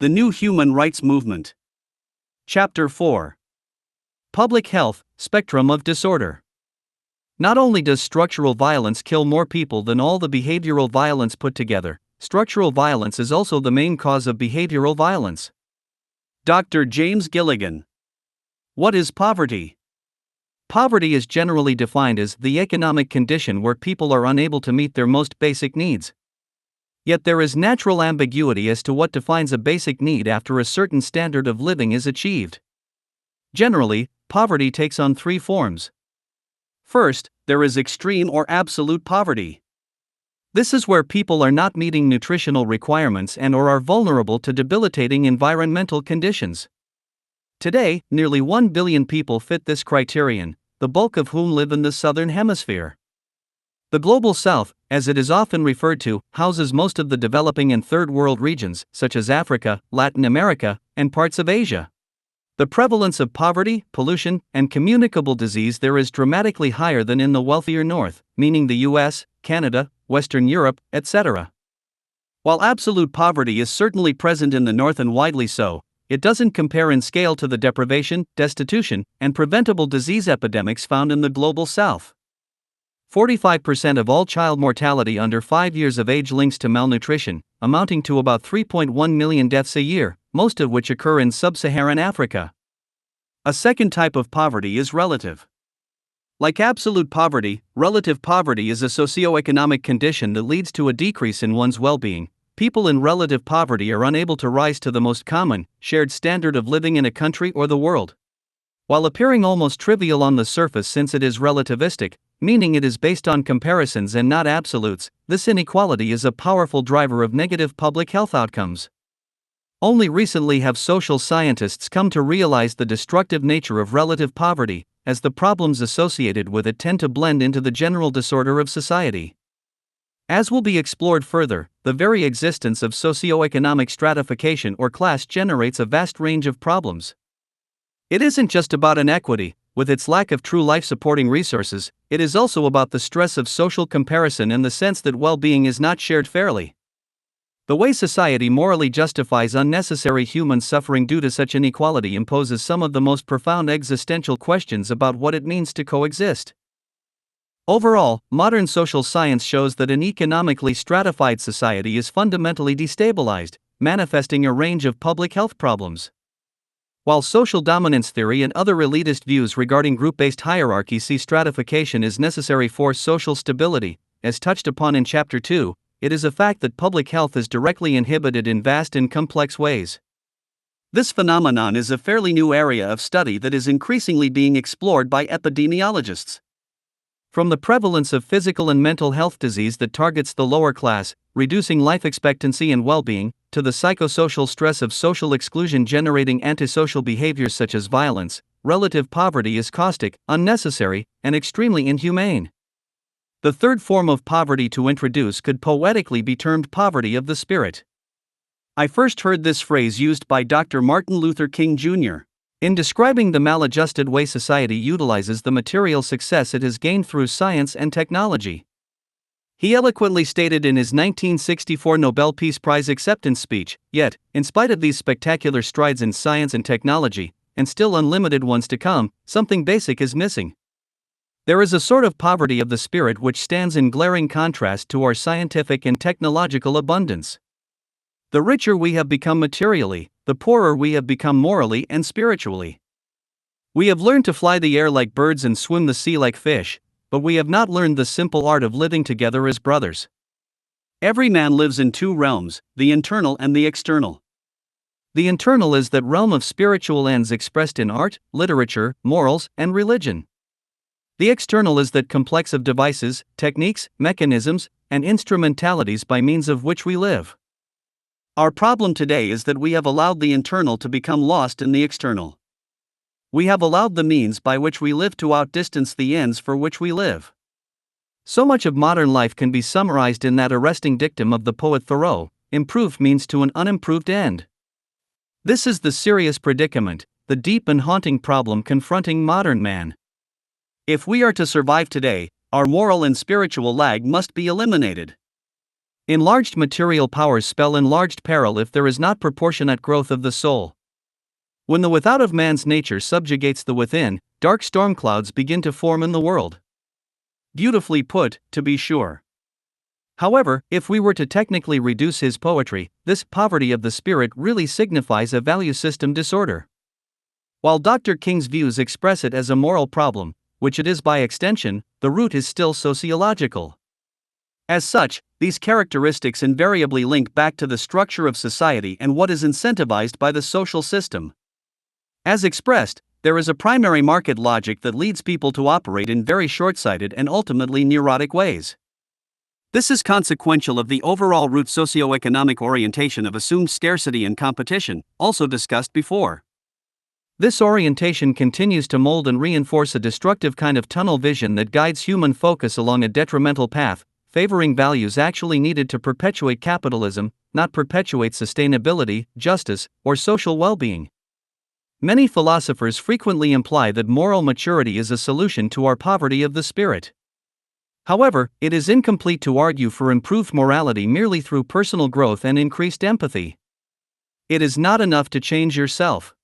The New Human Rights Movement. Chapter 4. Public Health, Spectrum of Disorder. Not only does structural violence kill more people than all the behavioral violence put together, structural violence is also the main cause of behavioral violence. Dr. James Gilligan. What is poverty? Poverty is generally defined as the economic condition where people are unable to meet their most basic needs. Yet there is natural ambiguity as to what defines a basic need after a certain standard of living is achieved. Generally, poverty takes on three forms. First, there is extreme or absolute poverty. This is where people are not meeting nutritional requirements and/or are vulnerable to debilitating environmental conditions. Today, nearly 1 billion people fit this criterion, the bulk of whom live in the Southern Hemisphere. The Global South, as it is often referred to, houses most of the developing and third world regions, such as Africa, Latin America, and parts of Asia. The prevalence of poverty, pollution, and communicable disease there is dramatically higher than in the wealthier North, meaning the US, Canada, Western Europe, etc. While absolute poverty is certainly present in the North and widely so, it doesn't compare in scale to the deprivation, destitution, and preventable disease epidemics found in the Global South. 45% of all child mortality under 5 years of age links to malnutrition, amounting to about 3.1 million deaths a year, most of which occur in sub-Saharan Africa. A second type of poverty is relative. Like absolute poverty, relative poverty is a socioeconomic condition that leads to a decrease in one's well-being. People in relative poverty are unable to rise to the most common, shared standard of living in a country or the world. While appearing almost trivial on the surface since it is relativistic, meaning it is based on comparisons and not absolutes, this inequality is a powerful driver of negative public health outcomes. Only recently have social scientists come to realize the destructive nature of relative poverty, as the problems associated with it tend to blend into the general disorder of society. As will be explored further, the very existence of socioeconomic stratification or class generates a vast range of problems. It isn't just about inequity, with its lack of true life-supporting resources, it is also about the stress of social comparison and the sense that well-being is not shared fairly. The way society morally justifies unnecessary human suffering due to such inequality imposes some of the most profound existential questions about what it means to coexist. Overall, modern social science shows that an economically stratified society is fundamentally destabilized, manifesting a range of public health problems. While social dominance theory and other elitist views regarding group-based hierarchy see stratification as necessary for social stability, as touched upon in Chapter 2, it is a fact that public health is directly inhibited in vast and complex ways. This phenomenon is a fairly new area of study that is increasingly being explored by epidemiologists. From the prevalence of physical and mental health disease that targets the lower class, reducing life expectancy and well-being, to the psychosocial stress of social exclusion generating antisocial behaviors such as violence, relative poverty is caustic, unnecessary, and extremely inhumane. The third form of poverty to introduce could poetically be termed poverty of the spirit. I first heard this phrase used by Dr. Martin Luther King Jr. in describing the maladjusted way society utilizes the material success it has gained through science and technology. He eloquently stated in his 1964 Nobel Peace Prize acceptance speech, yet, in spite of these spectacular strides in science and technology, and still unlimited ones to come, something basic is missing. There is a sort of poverty of the spirit which stands in glaring contrast to our scientific and technological abundance. The richer we have become materially, the poorer we have become morally and spiritually. We have learned to fly the air like birds and swim the sea like fish, but we have not learned the simple art of living together as brothers. Every man lives in two realms, the internal and the external. The internal is that realm of spiritual ends expressed in art, literature, morals, and religion. The external is that complex of devices, techniques, mechanisms, and instrumentalities by means of which we live. Our problem today is that we have allowed the internal to become lost in the external. We have allowed the means by which we live to outdistance the ends for which we live. So much of modern life can be summarized in that arresting dictum of the poet Thoreau: improved means to an unimproved end. This is the serious predicament, the deep and haunting problem confronting modern man. If we are to survive today, our moral and spiritual lag must be eliminated. Enlarged material powers spell enlarged peril if there is not proportionate growth of the soul. When the without of man's nature subjugates the within, dark storm clouds begin to form in the world. Beautifully put, to be sure. However, if we were to technically reduce his poetry, this poverty of the spirit really signifies a value system disorder. While Dr. King's views express it as a moral problem, which it is by extension, the root is still sociological. As such, these characteristics invariably link back to the structure of society and what is incentivized by the social system. As expressed, there is a primary market logic that leads people to operate in very short-sighted and ultimately neurotic ways. This is consequential of the overall root socioeconomic orientation of assumed scarcity and competition, also discussed before. This orientation continues to mold and reinforce a destructive kind of tunnel vision that guides human focus along a detrimental path, favoring values actually needed to perpetuate capitalism, not perpetuate sustainability, justice, or social well-being. Many philosophers frequently imply that moral maturity is a solution to our poverty of the spirit. However, it is incomplete to argue for improved morality merely through personal growth and increased empathy. It is not enough to change yourself.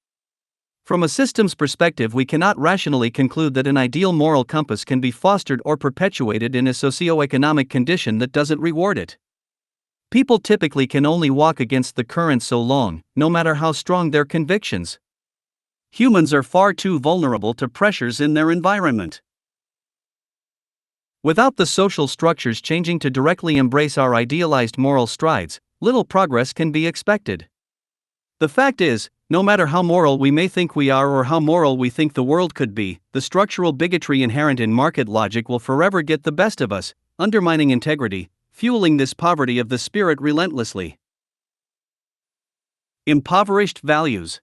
From a systems perspective, we cannot rationally conclude that an ideal moral compass can be fostered or perpetuated in a socioeconomic condition that doesn't reward it. People typically can only walk against the current so long, no matter how strong their convictions. Humans are far too vulnerable to pressures in their environment. Without the social structures changing to directly embrace our idealized moral strides, little progress can be expected. The fact is, no matter how moral we may think we are or how moral we think the world could be, the structural bigotry inherent in market logic will forever get the best of us, undermining integrity, fueling this poverty of the spirit relentlessly. Impoverished values.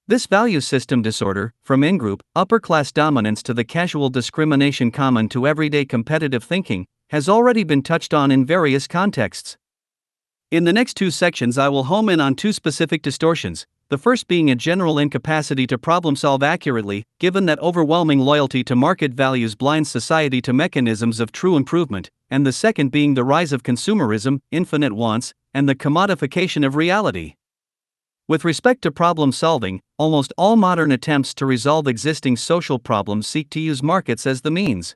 This value system disorder, from in-group, upper-class dominance to the casual discrimination common to everyday competitive thinking, has already been touched on in various contexts. In the next two sections I will home in on two specific distortions, the first being a general incapacity to problem-solve accurately, given that overwhelming loyalty to market values blinds society to mechanisms of true improvement, and the second being the rise of consumerism, infinite wants, and the commodification of reality. With respect to problem-solving, almost all modern attempts to resolve existing social problems seek to use markets as the means.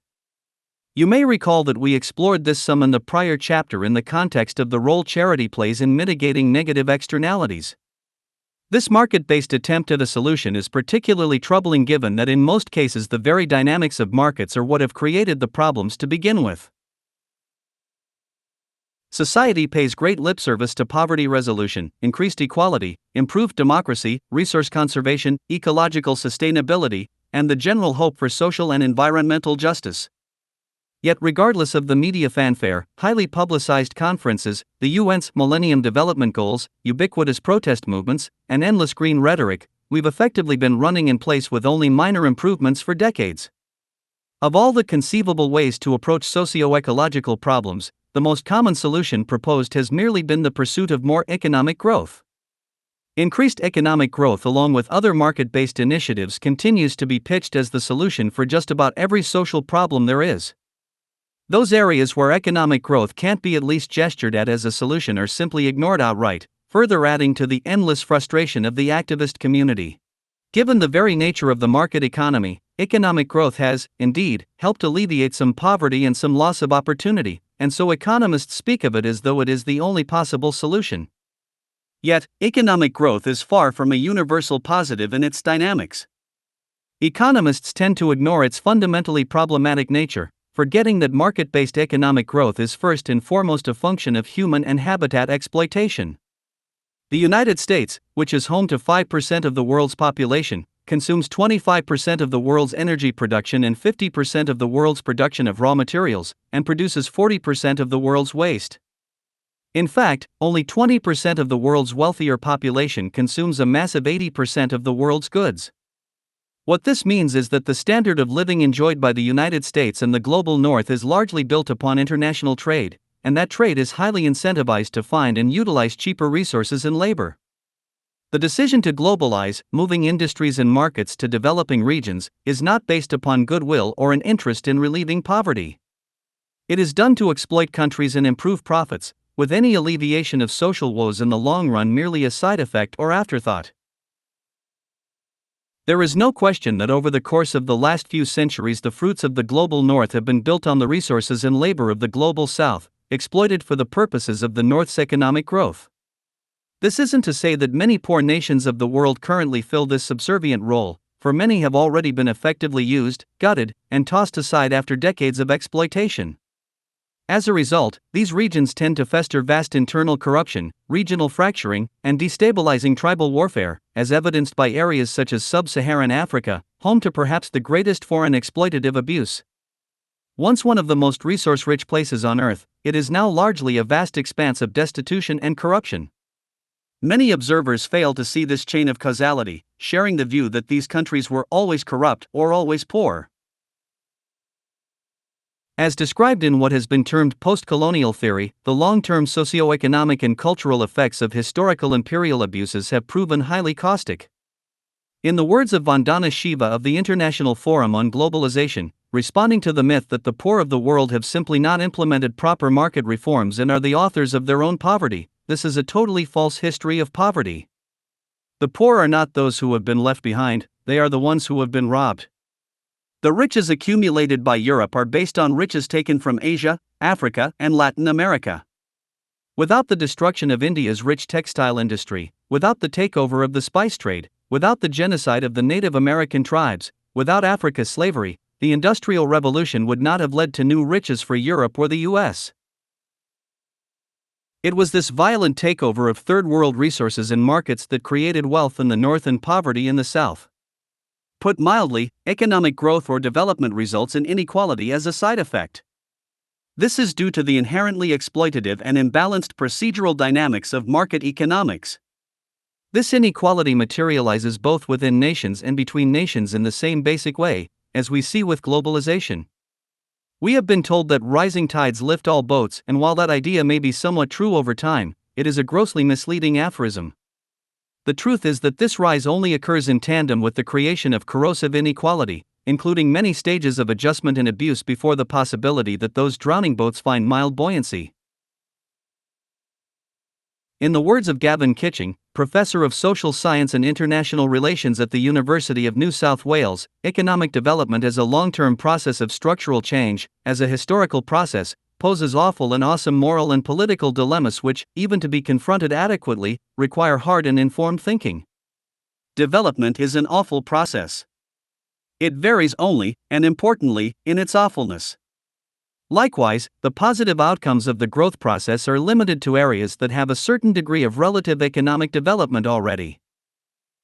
You may recall that we explored this some in the prior chapter in the context of the role charity plays in mitigating negative externalities. This market-based attempt at a solution is particularly troubling given that in most cases the very dynamics of markets are what have created the problems to begin with. Society pays great lip service to poverty resolution, increased equality, improved democracy, resource conservation, ecological sustainability, and the general hope for social and environmental justice. Yet regardless of the media fanfare, highly publicized conferences, the UN's Millennium Development Goals, ubiquitous protest movements, and endless green rhetoric, we've effectively been running in place with only minor improvements for decades. Of all the conceivable ways to approach socio-ecological problems, the most common solution proposed has merely been the pursuit of more economic growth. Increased economic growth along with other market-based initiatives continues to be pitched as the solution for just about every social problem there is. Those areas where economic growth can't be at least gestured at as a solution are simply ignored outright, further adding to the endless frustration of the activist community. Given the very nature of the market economy, economic growth has, indeed, helped alleviate some poverty and some loss of opportunity, and so economists speak of it as though it is the only possible solution. Yet, economic growth is far from a universal positive in its dynamics. Economists tend to ignore its fundamentally problematic nature, forgetting that market-based economic growth is first and foremost a function of human and habitat exploitation. The United States, which is home to 5% of the world's population, consumes 25% of the world's energy production and 50% of the world's production of raw materials, and produces 40% of the world's waste. In fact, only 20% of the world's wealthier population consumes a massive 80% of the world's goods. What this means is that the standard of living enjoyed by the United States and the global North is largely built upon international trade, and that trade is highly incentivized to find and utilize cheaper resources and labor. The decision to globalize, moving industries and markets to developing regions, is not based upon goodwill or an interest in relieving poverty. It is done to exploit countries and improve profits, with any alleviation of social woes in the long run merely a side effect or afterthought. There is no question that over the course of the last few centuries the fruits of the global North have been built on the resources and labor of the global South, exploited for the purposes of the North's economic growth. This isn't to say that many poor nations of the world currently fill this subservient role, for many have already been effectively used, gutted, and tossed aside after decades of exploitation. As a result, these regions tend to fester vast internal corruption, regional fracturing, and destabilizing tribal warfare, as evidenced by areas such as sub-Saharan Africa, home to perhaps the greatest foreign exploitative abuse. Once one of the most resource-rich places on Earth, it is now largely a vast expanse of destitution and corruption. Many observers fail to see this chain of causality, sharing the view that these countries were always corrupt or always poor. As described in what has been termed post-colonial theory, the long-term socio-economic and cultural effects of historical imperial abuses have proven highly caustic. In the words of Vandana Shiva of the International Forum on Globalization, responding to the myth that the poor of the world have simply not implemented proper market reforms and are the authors of their own poverty, this is a totally false history of poverty. The poor are not those who have been left behind, they are the ones who have been robbed. The riches accumulated by Europe are based on riches taken from Asia, Africa, and Latin America. Without the destruction of India's rich textile industry, without the takeover of the spice trade, without the genocide of the Native American tribes, without Africa's slavery, the Industrial Revolution would not have led to new riches for Europe or the US. It was this violent takeover of third world resources and markets that created wealth in the North and poverty in the South. Put mildly, economic growth or development results in inequality as a side effect. This is due to the inherently exploitative and imbalanced procedural dynamics of market economics. This inequality materializes both within nations and between nations in the same basic way, as we see with globalization. We have been told that rising tides lift all boats, and while that idea may be somewhat true over time, it is a grossly misleading aphorism. The truth is that this rise only occurs in tandem with the creation of corrosive inequality, including many stages of adjustment and abuse before the possibility that those drowning boats find mild buoyancy. In the words of Gavin Kitching, Professor of Social Science and International Relations at the University of New South Wales, economic development as a long-term process of structural change, as a historical process, poses awful and awesome moral and political dilemmas which, even to be confronted adequately, require hard and informed thinking. Development is an awful process. It varies only, and importantly, in its awfulness. Likewise, the positive outcomes of the growth process are limited to areas that have a certain degree of relative economic development already.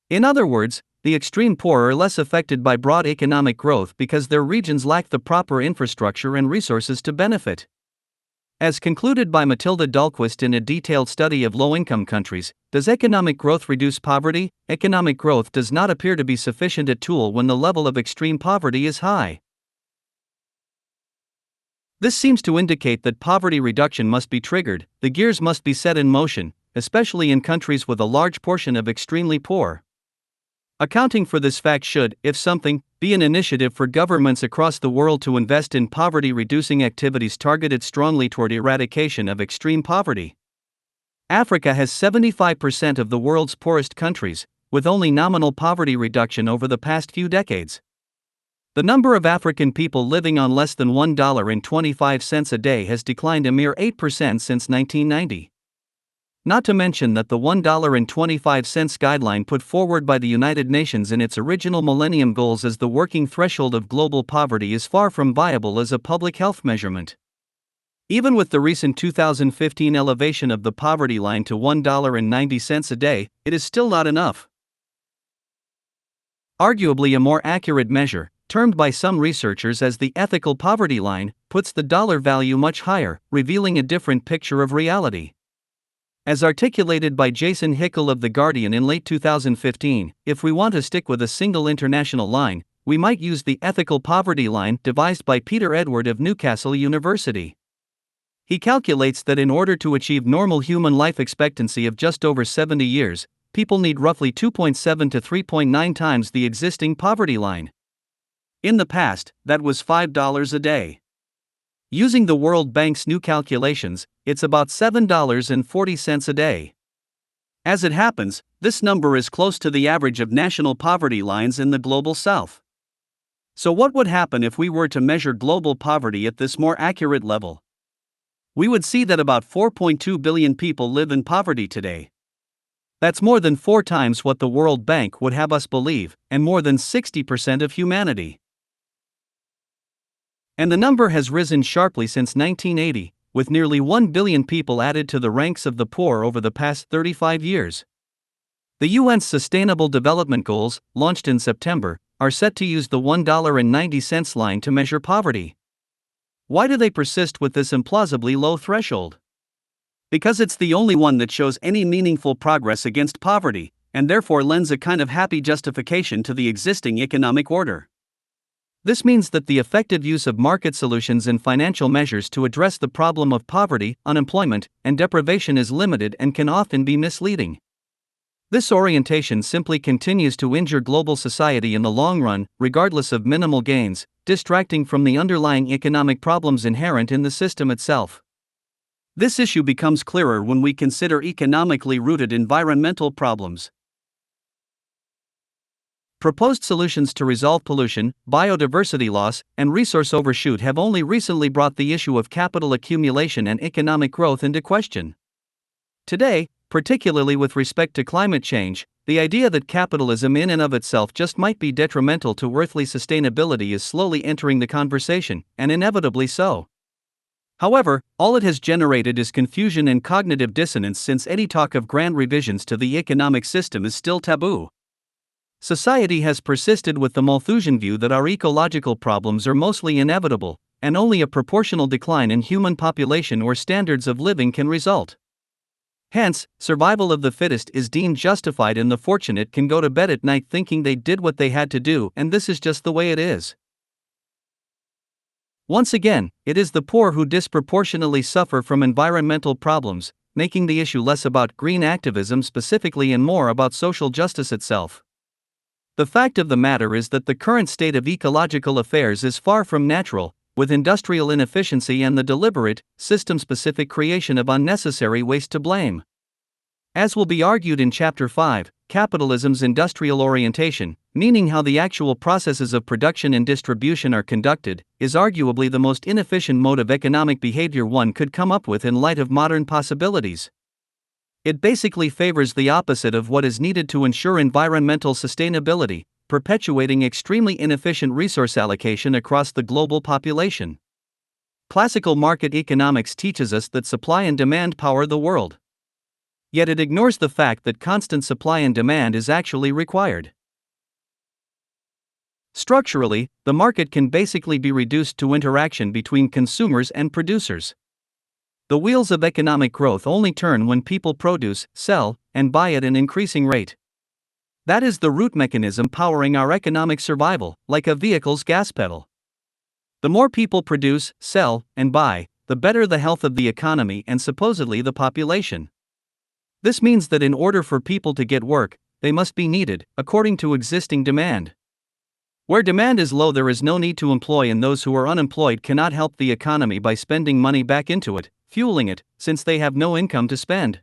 In other words, the extreme poor are less affected by broad economic growth because their regions lack the proper infrastructure and resources to benefit. As concluded by Matilda Dahlquist in a detailed study of low-income countries, does economic growth reduce poverty? Economic growth does not appear to be sufficient a tool when the level of extreme poverty is high. This seems to indicate that poverty reduction must be triggered, the gears must be set in motion, especially in countries with a large portion of extremely poor. Accounting for this fact should, if something, be an initiative for governments across the world to invest in poverty-reducing activities targeted strongly toward eradication of extreme poverty. Africa has 75% of the world's poorest countries, with only nominal poverty reduction over the past few decades. The number of African people living on less than $1.25 a day has declined a mere 8% since 1990. Not to mention that the $1.25 guideline put forward by the United Nations in its original Millennium Goals as the working threshold of global poverty is far from viable as a public health measurement. Even with the recent 2015 elevation of the poverty line to $1.90 a day, it is still not enough. Arguably a more accurate measure, termed by some researchers as the ethical poverty line, puts the dollar value much higher, revealing a different picture of reality. As articulated by Jason Hickel of The Guardian in late 2015, if we want to stick with a single international line, we might use the ethical poverty line devised by Peter Edward of Newcastle University. He calculates that in order to achieve normal human life expectancy of just over 70 years, people need roughly 2.7 to 3.9 times the existing poverty line. In the past, that was $5 a day. Using the World Bank's new calculations, it's about $7.40 a day. As it happens, this number is close to the average of national poverty lines in the global south. So, what would happen if we were to measure global poverty at this more accurate level? We would see that about 4.2 billion people live in poverty today. That's more than 4 times what the World Bank would have us believe, and more than 60% of humanity. And the number has risen sharply since 1980, with nearly 1 billion people added to the ranks of the poor over the past 35 years. The UN's Sustainable Development Goals, launched in September, are set to use the $1.90 line to measure poverty. Why do they persist with this implausibly low threshold? Because it's the only one that shows any meaningful progress against poverty, and therefore lends a kind of happy justification to the existing economic order. This means that the effective use of market solutions and financial measures to address the problem of poverty, unemployment, and deprivation is limited and can often be misleading. This orientation simply continues to injure global society in the long run, regardless of minimal gains, distracting from the underlying economic problems inherent in the system itself. This issue becomes clearer when we consider economically rooted environmental problems. Proposed solutions to resolve pollution, biodiversity loss, and resource overshoot have only recently brought the issue of capital accumulation and economic growth into question. Today, particularly with respect to climate change, the idea that capitalism in and of itself just might be detrimental to earthly sustainability is slowly entering the conversation, and inevitably so. However, all it has generated is confusion and cognitive dissonance, since any talk of grand revisions to the economic system is still taboo. Society has persisted with the Malthusian view that our ecological problems are mostly inevitable, and only a proportional decline in human population or standards of living can result. Hence, survival of the fittest is deemed justified, and the fortunate can go to bed at night thinking they did what they had to do, and this is just the way it is. Once again, it is the poor who disproportionately suffer from environmental problems, making the issue less about green activism specifically and more about social justice itself. The fact of the matter is that the current state of ecological affairs is far from natural, with industrial inefficiency and the deliberate, system-specific creation of unnecessary waste to blame. As will be argued in Chapter 5, capitalism's industrial orientation, meaning how the actual processes of production and distribution are conducted, is arguably the most inefficient mode of economic behavior one could come up with in light of modern possibilities. It basically favors the opposite of what is needed to ensure environmental sustainability, perpetuating extremely inefficient resource allocation across the global population. Classical market economics teaches us that supply and demand power the world. Yet it ignores the fact that constant supply and demand is actually required. Structurally, the market can basically be reduced to interaction between consumers and producers. The wheels of economic growth only turn when people produce, sell, and buy at an increasing rate. That is the root mechanism powering our economic survival, like a vehicle's gas pedal. The more people produce, sell, and buy, the better the health of the economy and supposedly the population. This means that in order for people to get work, they must be needed, according to existing demand. Where demand is low, there is no need to employ, and those who are unemployed cannot help the economy by spending money back into it, fueling it, since they have no income to spend.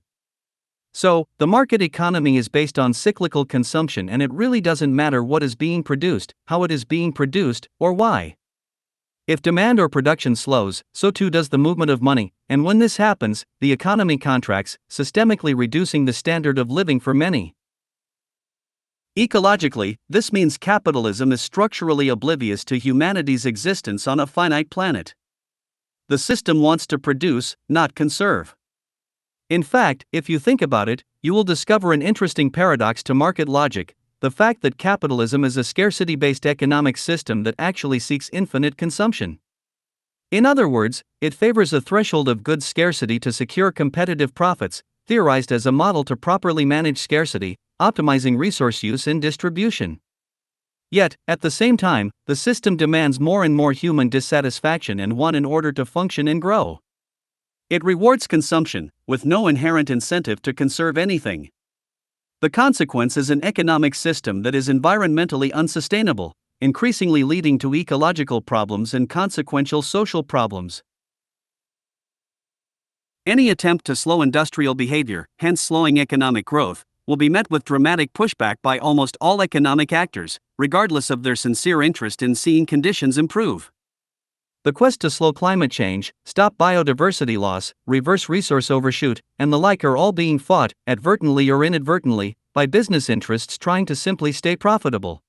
So, the market economy is based on cyclical consumption, and it really doesn't matter what is being produced, how it is being produced, or why. If demand or production slows, so too does the movement of money, and when this happens, the economy contracts, systemically reducing the standard of living for many. Ecologically, this means capitalism is structurally oblivious to humanity's existence on a finite planet. The system wants to produce, not conserve. In fact, if you think about it, you will discover an interesting paradox to market logic: the fact that capitalism is a scarcity-based economic system that actually seeks infinite consumption. In other words, it favors a threshold of goods scarcity to secure competitive profits, theorized as a model to properly manage scarcity, optimizing resource use and distribution. Yet, at the same time, the system demands more and more human dissatisfaction and want in order to function and grow. It rewards consumption, with no inherent incentive to conserve anything. The consequence is an economic system that is environmentally unsustainable, increasingly leading to ecological problems and consequential social problems. Any attempt to slow industrial behavior, hence slowing economic growth, will be met with dramatic pushback by almost all economic actors, regardless of their sincere interest in seeing conditions improve. The quest to slow climate change, stop biodiversity loss, reverse resource overshoot, and the like are all being fought, advertently or inadvertently, by business interests trying to simply stay profitable.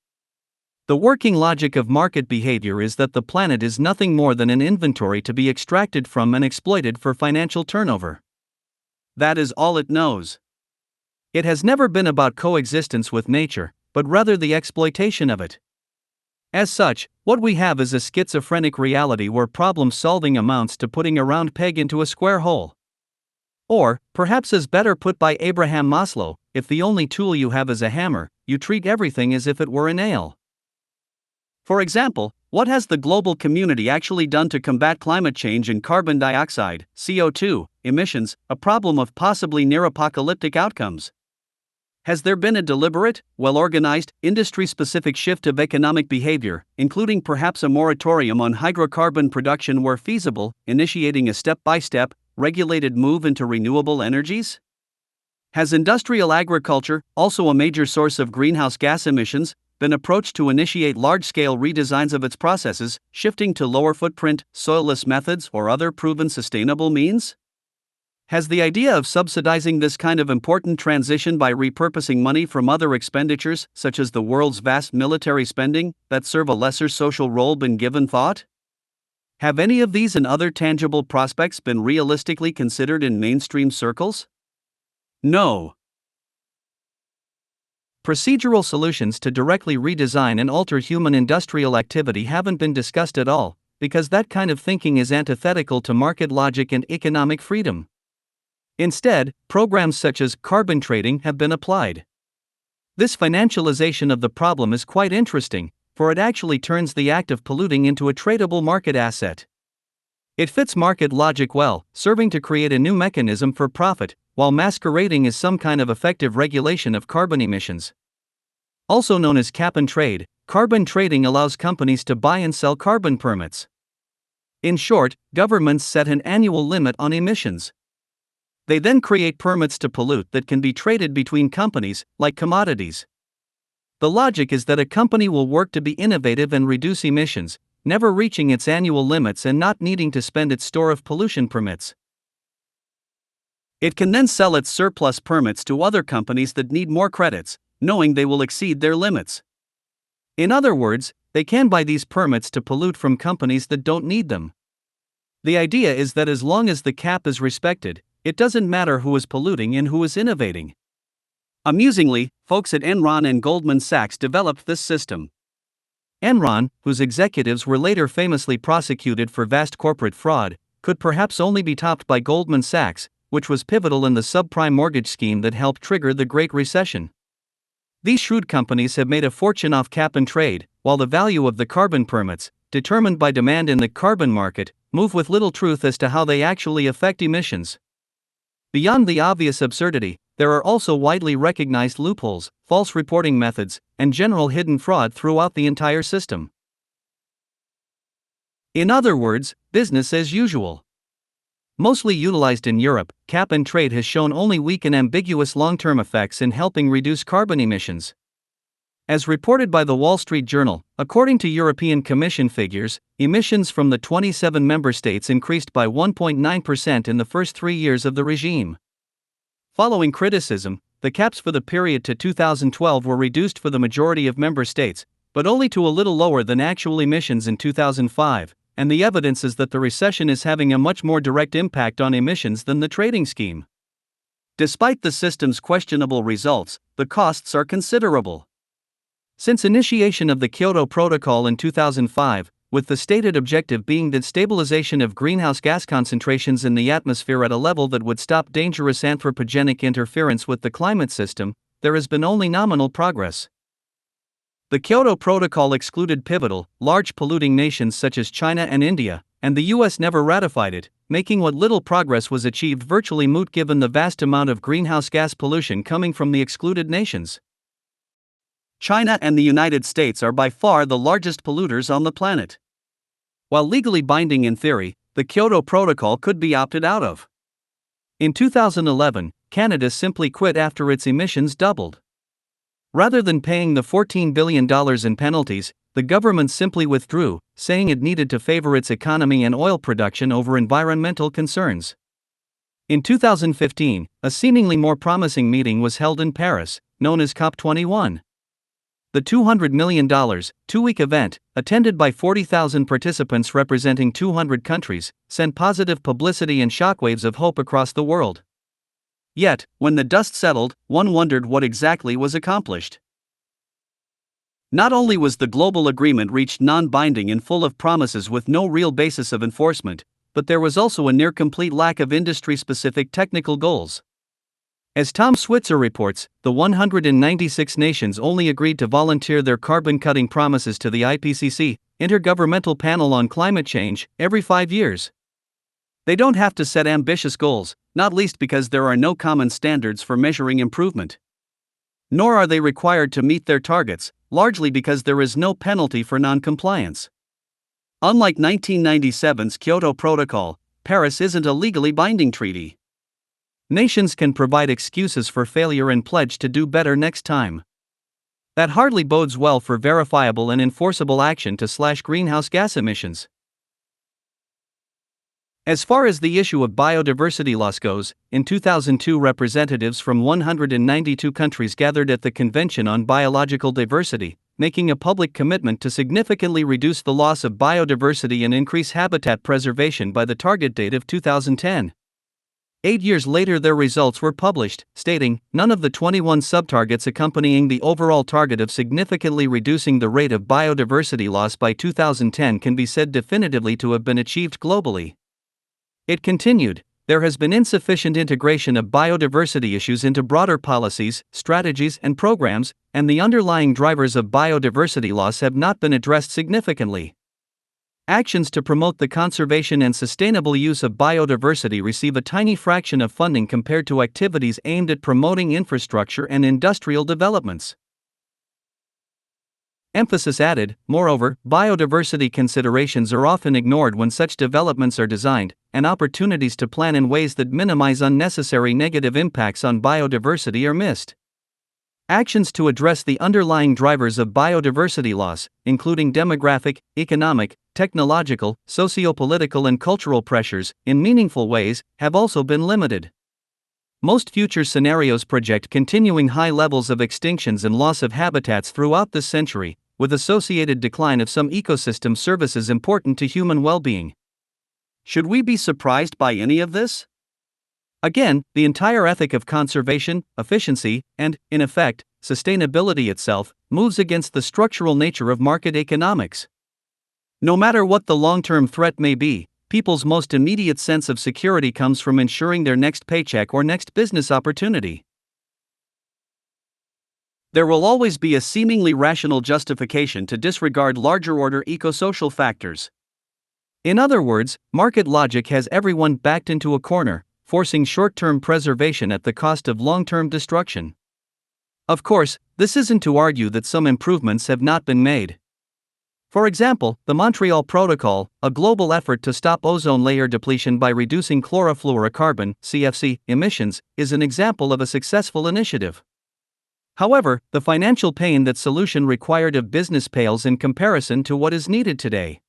The working logic of market behavior is that the planet is nothing more than an inventory to be extracted from and exploited for financial turnover. That is all it knows. It has never been about coexistence with nature, but rather the exploitation of it. As such, what we have is a schizophrenic reality where problem solving amounts to putting a round peg into a square hole. Or, perhaps as better put by Abraham Maslow, if the only tool you have is a hammer, you treat everything as if it were a nail. For example, what has the global community actually done to combat climate change and carbon dioxide, CO2, emissions, a problem of possibly near-apocalyptic outcomes? Has there been a deliberate, well-organized, industry-specific shift of economic behavior, including perhaps a moratorium on hydrocarbon production where feasible, initiating a step-by-step, regulated move into renewable energies? Has industrial agriculture, also a major source of greenhouse gas emissions, been approached to initiate large-scale redesigns of its processes, shifting to lower-footprint, soil-less methods or other proven sustainable means? Has the idea of subsidizing this kind of important transition by repurposing money from other expenditures, such as the world's vast military spending, that serve a lesser social role been given thought? Have any of these and other tangible prospects been realistically considered in mainstream circles? No. Procedural solutions to directly redesign and alter human industrial activity haven't been discussed at all, because that kind of thinking is antithetical to market logic and economic freedom. Instead, programs such as carbon trading have been applied. This financialization of the problem is quite interesting, for it actually turns the act of polluting into a tradable market asset. It fits market logic well, serving to create a new mechanism for profit, while masquerading as some kind of effective regulation of carbon emissions. Also known as cap and trade, carbon trading allows companies to buy and sell carbon permits. In short, governments set an annual limit on emissions. They then create permits to pollute that can be traded between companies, like commodities. The logic is that a company will work to be innovative and reduce emissions, never reaching its annual limits and not needing to spend its store of pollution permits. It can then sell its surplus permits to other companies that need more credits, knowing they will exceed their limits. In other words, they can buy these permits to pollute from companies that don't need them. The idea is that as long as the cap is respected, it doesn't matter who is polluting and who is innovating. Amusingly, folks at Enron and Goldman Sachs developed this system. Enron, whose executives were later famously prosecuted for vast corporate fraud, could perhaps only be topped by Goldman Sachs, which was pivotal in the subprime mortgage scheme that helped trigger the Great Recession. These shrewd companies have made a fortune off cap and trade, while the value of the carbon permits, determined by demand in the carbon market, move with little truth as to how they actually affect emissions. Beyond the obvious absurdity, there are also widely recognized loopholes, false reporting methods, and general hidden fraud throughout the entire system. In other words, business as usual. Mostly utilized in Europe, cap and trade has shown only weak and ambiguous long-term effects in helping reduce carbon emissions. As reported by the Wall Street Journal, according to European Commission figures, emissions from the 27 member states increased by 1.9% in the first 3 years of the regime. Following criticism, the caps for the period to 2012 were reduced for the majority of member states, but only to a little lower than actual emissions in 2005, and the evidence is that the recession is having a much more direct impact on emissions than the trading scheme. Despite the system's questionable results, the costs are considerable. Since initiation of the Kyoto Protocol in 2005, with the stated objective being the stabilization of greenhouse gas concentrations in the atmosphere at a level that would stop dangerous anthropogenic interference with the climate system, there has been only nominal progress. The Kyoto Protocol excluded pivotal, large polluting nations such as China and India, and the US never ratified it, making what little progress was achieved virtually moot given the vast amount of greenhouse gas pollution coming from the excluded nations. China and the United States are by far the largest polluters on the planet. While legally binding in theory, the Kyoto Protocol could be opted out of. In 2011, Canada simply quit after its emissions doubled. Rather than paying the $14 billion in penalties, the government simply withdrew, saying it needed to favor its economy and oil production over environmental concerns. In 2015, a seemingly more promising meeting was held in Paris, known as COP21. The $200 million, two-week event, attended by 40,000 participants representing 200 countries, sent positive publicity and shockwaves of hope across the world. Yet, when the dust settled, one wondered what exactly was accomplished. Not only was the global agreement reached non-binding and full of promises with no real basis of enforcement, but there was also a near-complete lack of industry-specific technical goals. As Tom Switzer reports, the 196 nations only agreed to volunteer their carbon-cutting promises to the IPCC, Intergovernmental Panel on Climate Change, every 5 years. They don't have to set ambitious goals, not least because there are no common standards for measuring improvement. Nor are they required to meet their targets, largely because there is no penalty for non-compliance. Unlike 1997's Kyoto Protocol, Paris isn't a legally binding treaty. Nations can provide excuses for failure and pledge to do better next time. That hardly bodes well for verifiable and enforceable action to slash greenhouse gas emissions. As far as the issue of biodiversity loss goes, in 2002 representatives from 192 countries gathered at the Convention on Biological Diversity, making a public commitment to significantly reduce the loss of biodiversity and increase habitat preservation by the target date of 2010. 8 years later their results were published, stating, none of the 21 subtargets accompanying the overall target of significantly reducing the rate of biodiversity loss by 2010 can be said definitively to have been achieved globally. It continued, there has been insufficient integration of biodiversity issues into broader policies, strategies, and programs, and the underlying drivers of biodiversity loss have not been addressed significantly. Actions to promote the conservation and sustainable use of biodiversity receive a tiny fraction of funding compared to activities aimed at promoting infrastructure and industrial developments. Emphasis added, moreover, biodiversity considerations are often ignored when such developments are designed, and opportunities to plan in ways that minimize unnecessary negative impacts on biodiversity are missed. Actions to address the underlying drivers of biodiversity loss, including demographic, economic, technological, socio-political and cultural pressures, in meaningful ways, have also been limited. Most future scenarios project continuing high levels of extinctions and loss of habitats throughout this century, with associated decline of some ecosystem services important to human well-being. Should we be surprised by any of this? Again, the entire ethic of conservation, efficiency, and, in effect, sustainability itself, moves against the structural nature of market economics. No matter what the long-term threat may be, people's most immediate sense of security comes from ensuring their next paycheck or next business opportunity. There will always be a seemingly rational justification to disregard larger-order eco-social factors. In other words, market logic has everyone backed into a corner, forcing short-term preservation at the cost of long-term destruction. Of course, this isn't to argue that some improvements have not been made. For example, the Montreal Protocol, a global effort to stop ozone layer depletion by reducing chlorofluorocarbon (CFC) emissions, is an example of a successful initiative. However, the financial pain that solution required of business pales in comparison to what is needed today.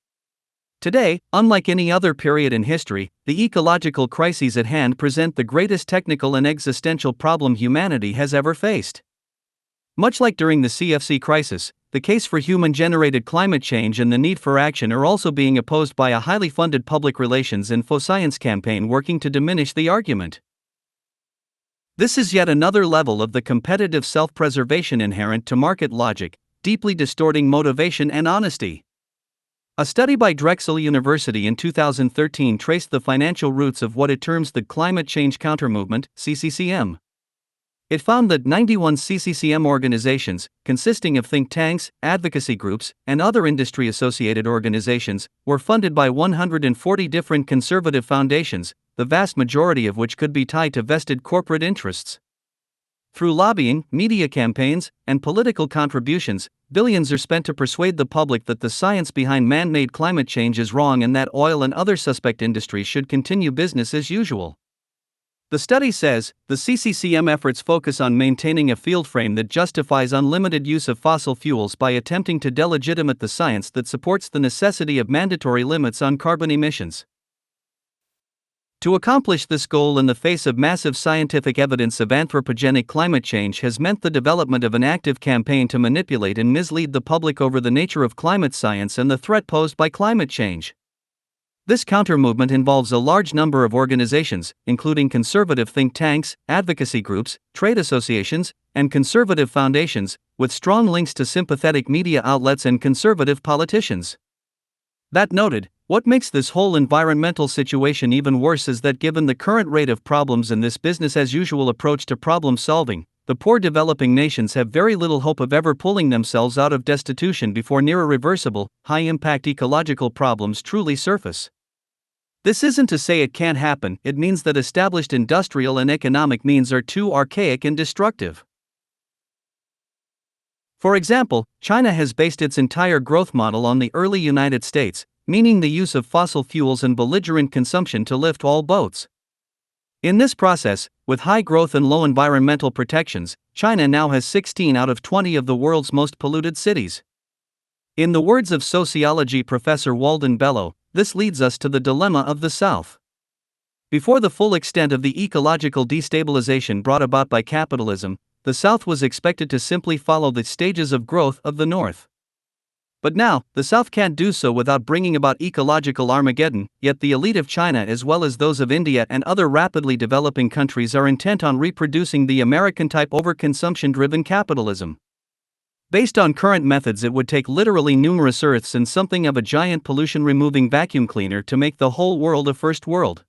Today, unlike any other period in history, the ecological crises at hand present the greatest technical and existential problem humanity has ever faced. Much like during the CFC crisis, the case for human-generated climate change and the need for action are also being opposed by a highly funded public relations and infoscience campaign working to diminish the argument. This is yet another level of the competitive self-preservation inherent to market logic, deeply distorting motivation and honesty. A study by Drexel University in 2013 traced the financial roots of what it terms the Climate Change Countermovement, CCCM. It found that 91 CCCM organizations, consisting of think tanks, advocacy groups, and other industry-associated organizations, were funded by 140 different conservative foundations, the vast majority of which could be tied to vested corporate interests. Through lobbying, media campaigns, and political contributions, billions are spent to persuade the public that the science behind man-made climate change is wrong and that oil and other suspect industries should continue business as usual. The study says the CCCM efforts focus on maintaining a field frame that justifies unlimited use of fossil fuels by attempting to delegitimate the science that supports the necessity of mandatory limits on carbon emissions. To accomplish this goal in the face of massive scientific evidence of anthropogenic climate change has meant the development of an active campaign to manipulate and mislead the public over the nature of climate science and the threat posed by climate change. This counter-movement involves a large number of organizations, including conservative think tanks, advocacy groups, trade associations, and conservative foundations, with strong links to sympathetic media outlets and conservative politicians. That noted, what makes this whole environmental situation even worse is that given the current rate of problems in this business-as-usual approach to problem solving, the poor developing nations have very little hope of ever pulling themselves out of destitution before near irreversible, high-impact ecological problems truly surface. This isn't to say it can't happen, it means that established industrial and economic means are too archaic and destructive. For example, China has based its entire growth model on the early United States, meaning the use of fossil fuels and belligerent consumption to lift all boats. In this process, with high growth and low environmental protections, China now has 16 out of 20 of the world's most polluted cities. In the words of sociology professor Walden Bello, this leads us to the dilemma of the South. Before the full extent of the ecological destabilization brought about by capitalism, the South was expected to simply follow the stages of growth of the North. But now, the South can't do so without bringing about ecological Armageddon, yet the elite of China as well as those of India and other rapidly developing countries are intent on reproducing the American-type overconsumption-driven capitalism. Based on current methods, it would take literally numerous Earths and something of a giant pollution-removing vacuum cleaner to make the whole world a first world.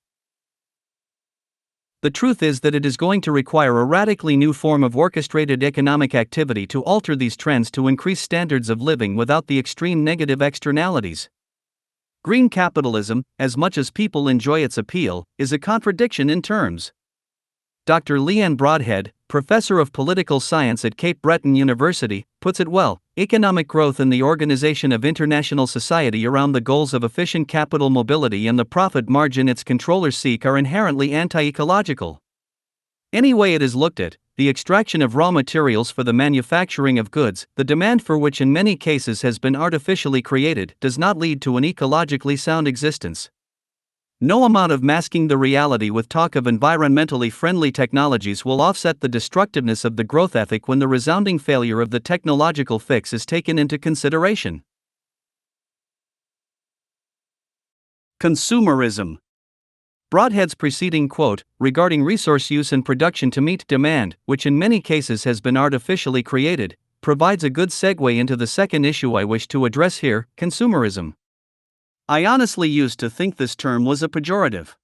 The truth is that it is going to require a radically new form of orchestrated economic activity to alter these trends to increase standards of living without the extreme negative externalities. Green capitalism, as much as people enjoy its appeal, is a contradiction in terms. Dr. Leanne Broadhead, professor of political science at Cape Breton University, puts it well: economic growth and the organization of international society around the goals of efficient capital mobility and the profit margin its controllers seek are inherently anti-ecological. Any way it is looked at, the extraction of raw materials for the manufacturing of goods, the demand for which in many cases has been artificially created, does not lead to an ecologically sound existence. No amount of masking the reality with talk of environmentally friendly technologies will offset the destructiveness of the growth ethic when the resounding failure of the technological fix is taken into consideration. Consumerism. Broadhead's preceding quote, regarding resource use and production to meet demand, which in many cases has been artificially created, provides a good segue into the second issue I wish to address here: consumerism. I honestly used to think this term was a pejorative.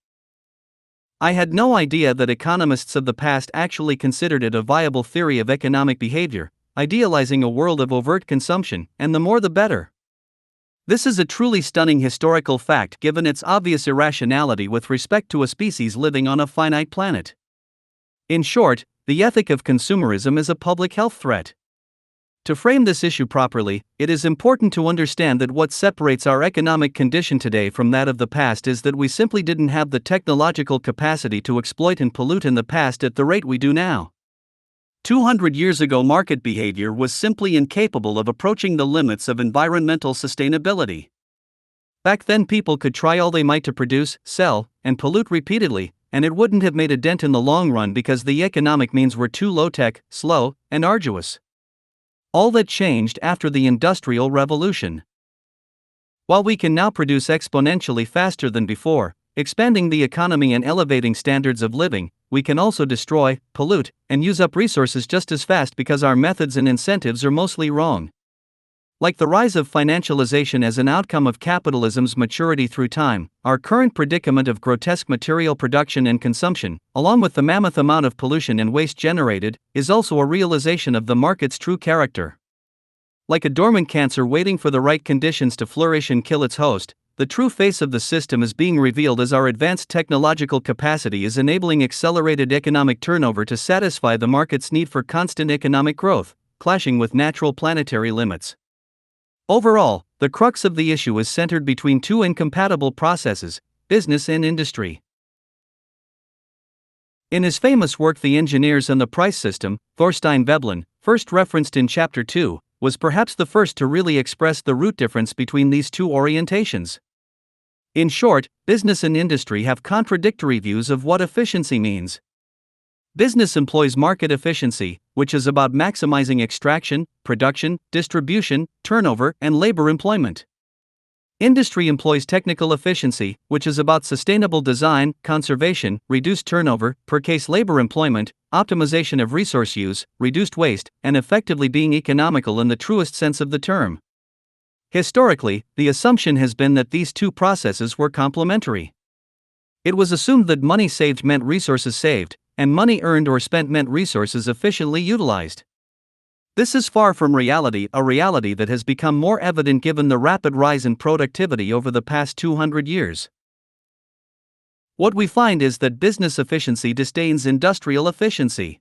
I had no idea that economists of the past actually considered it a viable theory of economic behavior, idealizing a world of overt consumption, and the more the better. This is a truly stunning historical fact given its obvious irrationality with respect to a species living on a finite planet. In short, the ethic of consumerism is a public health threat. To frame this issue properly, it is important to understand that what separates our economic condition today from that of the past is that we simply didn't have the technological capacity to exploit and pollute in the past at the rate we do now. 200 years ago, market behavior was simply incapable of approaching the limits of environmental sustainability. Back then, people could try all they might to produce, sell, and pollute repeatedly, and it wouldn't have made a dent in the long run because the economic means were too low-tech, slow, and arduous. All that changed after the Industrial Revolution. While we can now produce exponentially faster than before, expanding the economy and elevating standards of living, we can also destroy, pollute, and use up resources just as fast because our methods and incentives are mostly wrong. Like the rise of financialization as an outcome of capitalism's maturity through time, our current predicament of grotesque material production and consumption, along with the mammoth amount of pollution and waste generated, is also a realization of the market's true character. Like a dormant cancer waiting for the right conditions to flourish and kill its host, the true face of the system is being revealed as our advanced technological capacity is enabling accelerated economic turnover to satisfy the market's need for constant economic growth, clashing with natural planetary limits. Overall, the crux of the issue is centered between two incompatible processes: business and industry. In his famous work The Engineers and the Price System, Thorstein Veblen, first referenced in Chapter 2, was perhaps the first to really express the root difference between these two orientations. In short, business and industry have contradictory views of what efficiency means. Business employs market efficiency, which is about maximizing extraction, production, distribution, turnover, and labor employment. Industry employs technical efficiency, which is about sustainable design, conservation, reduced turnover, per-case labor employment, optimization of resource use, reduced waste, and effectively being economical in the truest sense of the term. Historically, the assumption has been that these two processes were complementary. It was assumed that money saved meant resources saved, and money earned or spent meant resources efficiently utilized. This is far from reality, a reality that has become more evident given the rapid rise in productivity over the past 200 years. What we find is that business efficiency disdains industrial efficiency.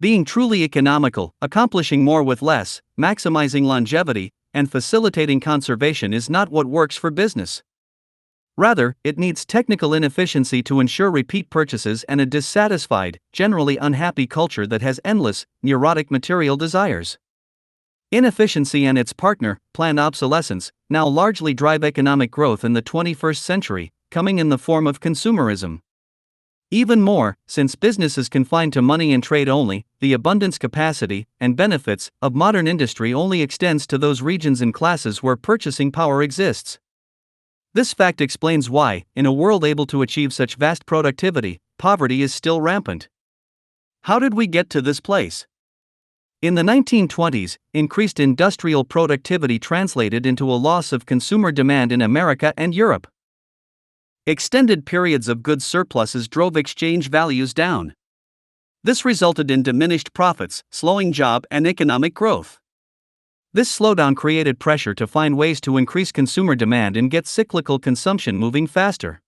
Being truly economical, accomplishing more with less, maximizing longevity, and facilitating conservation is not what works for business. Rather, it needs technical inefficiency to ensure repeat purchases and a dissatisfied, generally unhappy culture that has endless, neurotic material desires. Inefficiency and its partner, planned obsolescence, now largely drive economic growth in the 21st century, coming in the form of consumerism. Even more, since business is confined to money and trade only, the abundance capacity and benefits of modern industry only extends to those regions and classes where purchasing power exists. This fact explains why, in a world able to achieve such vast productivity, poverty is still rampant. How did we get to this place? In the 1920s, increased industrial productivity translated into a loss of consumer demand in America and Europe. Extended periods of goods surpluses drove exchange values down. This resulted in diminished profits, slowing job and economic growth. This slowdown created pressure to find ways to increase consumer demand and get cyclical consumption moving faster.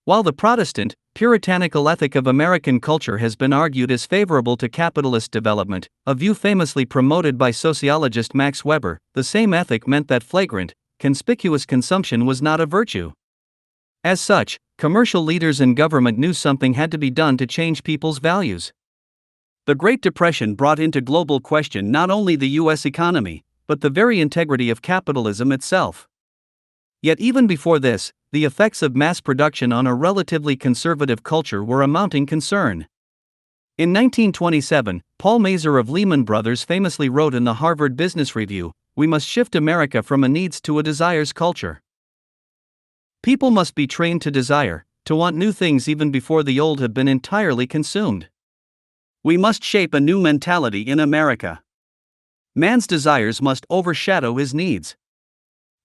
While the Protestant, puritanical ethic of American culture has been argued as favorable to capitalist development, a view famously promoted by sociologist Max Weber, the same ethic meant that flagrant, conspicuous consumption was not a virtue. As such, commercial leaders and government knew something had to be done to change people's values. The Great Depression brought into global question not only the U.S. economy, but the very integrity of capitalism itself. Yet even before this, the effects of mass production on a relatively conservative culture were a mounting concern. In 1927, Paul Mazur of Lehman Brothers famously wrote in the Harvard Business Review, "We must shift America from a needs to a desires culture. People must be trained to desire, to want new things even before the old have been entirely consumed. We must shape a new mentality in America. Man's desires must overshadow his needs."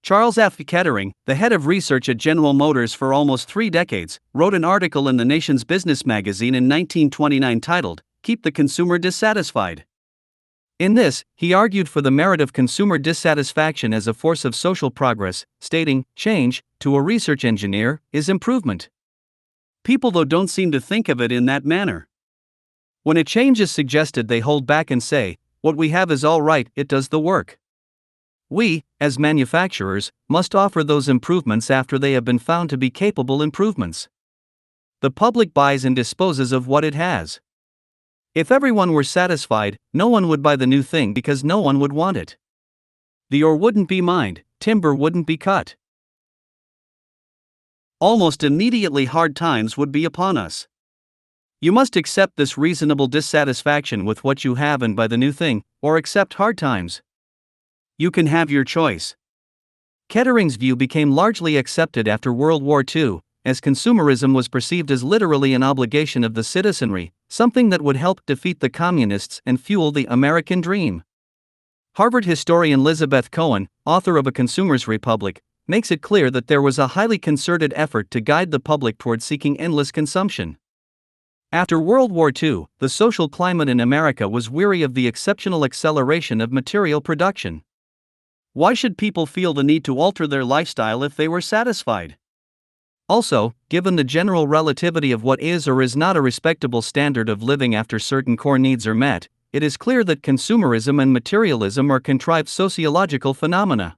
Charles F. Kettering, the head of research at General Motors for almost 3 decades, wrote an article in the Nation's Business magazine in 1929 titled, "Keep the Consumer Dissatisfied." In this, he argued for the merit of consumer dissatisfaction as a force of social progress, stating, "Change, to a research engineer, is improvement." People though don't seem to think of it in that manner. When a change is suggested, they hold back and say, "What we have is all right, it does the work." We, as manufacturers, must offer those improvements after they have been found to be capable improvements. The public buys and disposes of what it has. If everyone were satisfied, no one would buy the new thing because no one would want it. The ore wouldn't be mined, timber wouldn't be cut. Almost immediately hard times would be upon us. You must accept this reasonable dissatisfaction with what you have and buy the new thing, or accept hard times. You can have your choice. Kettering's view became largely accepted after World War II, as consumerism was perceived as literally an obligation of the citizenry, something that would help defeat the communists and fuel the American dream. Harvard historian Elizabeth Cohen, author of A Consumer's Republic, makes it clear that there was a highly concerted effort to guide the public toward seeking endless consumption. After World War II, the social climate in America was weary of the exceptional acceleration of material production. Why should people feel the need to alter their lifestyle if they were satisfied? Also, given the general relativity of what is or is not a respectable standard of living after certain core needs are met, it is clear that consumerism and materialism are contrived sociological phenomena.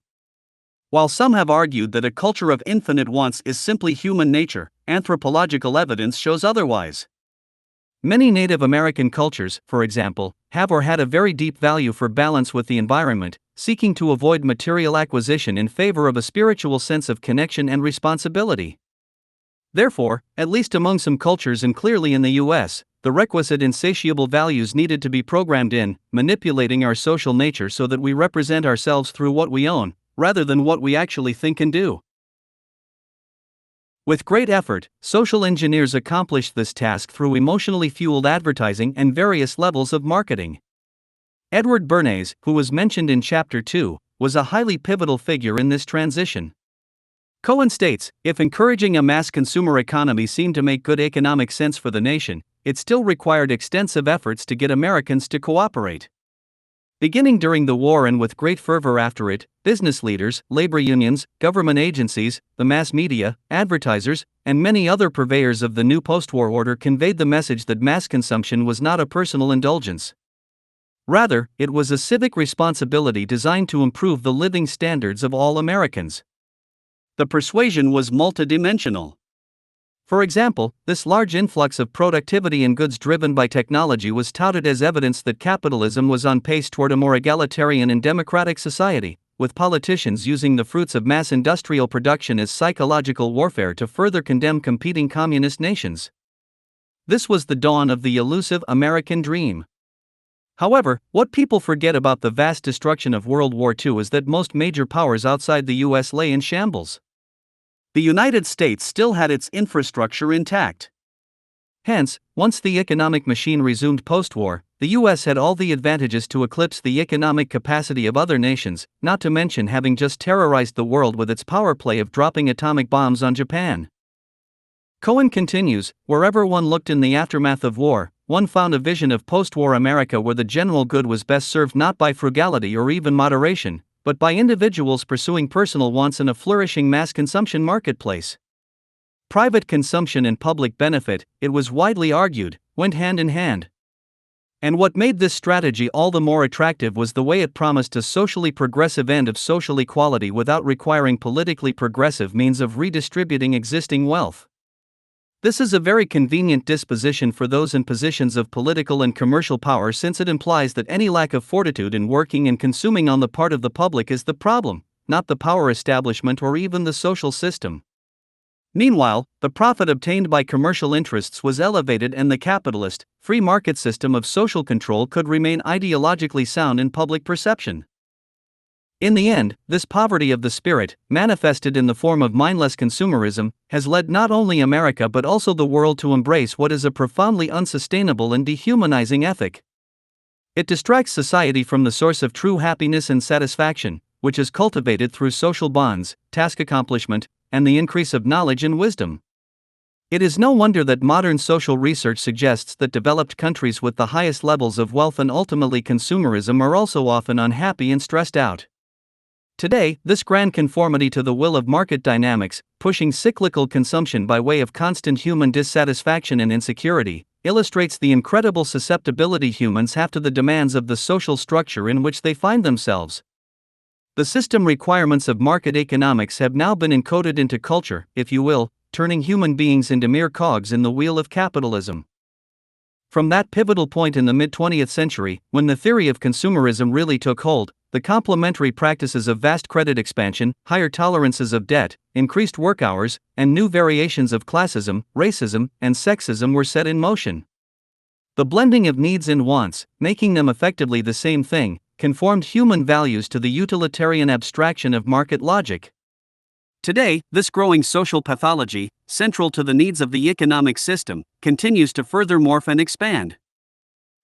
While some have argued that a culture of infinite wants is simply human nature, anthropological evidence shows otherwise. Many Native American cultures, for example, have or had a very deep value for balance with the environment, seeking to avoid material acquisition in favor of a spiritual sense of connection and responsibility. Therefore, at least among some cultures and clearly in the US, the requisite insatiable values needed to be programmed in, manipulating our social nature so that we represent ourselves through what we own, rather than what we actually think and do. With great effort, social engineers accomplished this task through emotionally fueled advertising and various levels of marketing. Edward Bernays, who was mentioned in Chapter 2, was a highly pivotal figure in this transition. Cohen states, if encouraging a mass consumer economy seemed to make good economic sense for the nation, it still required extensive efforts to get Americans to cooperate. Beginning during the war and with great fervor after it, business leaders, labor unions, government agencies, the mass media, advertisers, and many other purveyors of the new post-war order conveyed the message that mass consumption was not a personal indulgence. Rather, it was a civic responsibility designed to improve the living standards of all Americans. The persuasion was multidimensional. For example, this large influx of productivity and goods driven by technology was touted as evidence that capitalism was on pace toward a more egalitarian and democratic society, with politicians using the fruits of mass industrial production as psychological warfare to further condemn competing communist nations. This was the dawn of the elusive American dream. However, what people forget about the vast destruction of World War II is that most major powers outside the US lay in shambles. The United States still had its infrastructure intact. Hence, once the economic machine resumed post-war, the US had all the advantages to eclipse the economic capacity of other nations, not to mention having just terrorized the world with its power play of dropping atomic bombs on Japan. Cohen continues, wherever one looked in the aftermath of war, one found a vision of post-war America where the general good was best served not by frugality or even moderation, but by individuals pursuing personal wants in a flourishing mass consumption marketplace. Private consumption and public benefit, it was widely argued, went hand in hand. And what made this strategy all the more attractive was the way it promised a socially progressive end of social equality without requiring politically progressive means of redistributing existing wealth. This is a very convenient disposition for those in positions of political and commercial power, since it implies that any lack of fortitude in working and consuming on the part of the public is the problem, not the power establishment or even the social system. Meanwhile, the profit obtained by commercial interests was elevated and the capitalist, free market system of social control could remain ideologically sound in public perception. In the end, this poverty of the spirit, manifested in the form of mindless consumerism, has led not only America but also the world to embrace what is a profoundly unsustainable and dehumanizing ethic. It distracts society from the source of true happiness and satisfaction, which is cultivated through social bonds, task accomplishment, and the increase of knowledge and wisdom. It is no wonder that modern social research suggests that developed countries with the highest levels of wealth and ultimately consumerism are also often unhappy and stressed out. Today, this grand conformity to the will of market dynamics, pushing cyclical consumption by way of constant human dissatisfaction and insecurity, illustrates the incredible susceptibility humans have to the demands of the social structure in which they find themselves. The system requirements of market economics have now been encoded into culture, if you will, turning human beings into mere cogs in the wheel of capitalism. From that pivotal point in the mid-20th century, when the theory of consumerism really took hold, the complementary practices of vast credit expansion, higher tolerances of debt, increased work hours, and new variations of classism, racism, and sexism were set in motion. The blending of needs and wants, making them effectively the same thing, conformed human values to the utilitarian abstraction of market logic. Today, this growing social pathology, central to the needs of the economic system, continues to further morph and expand.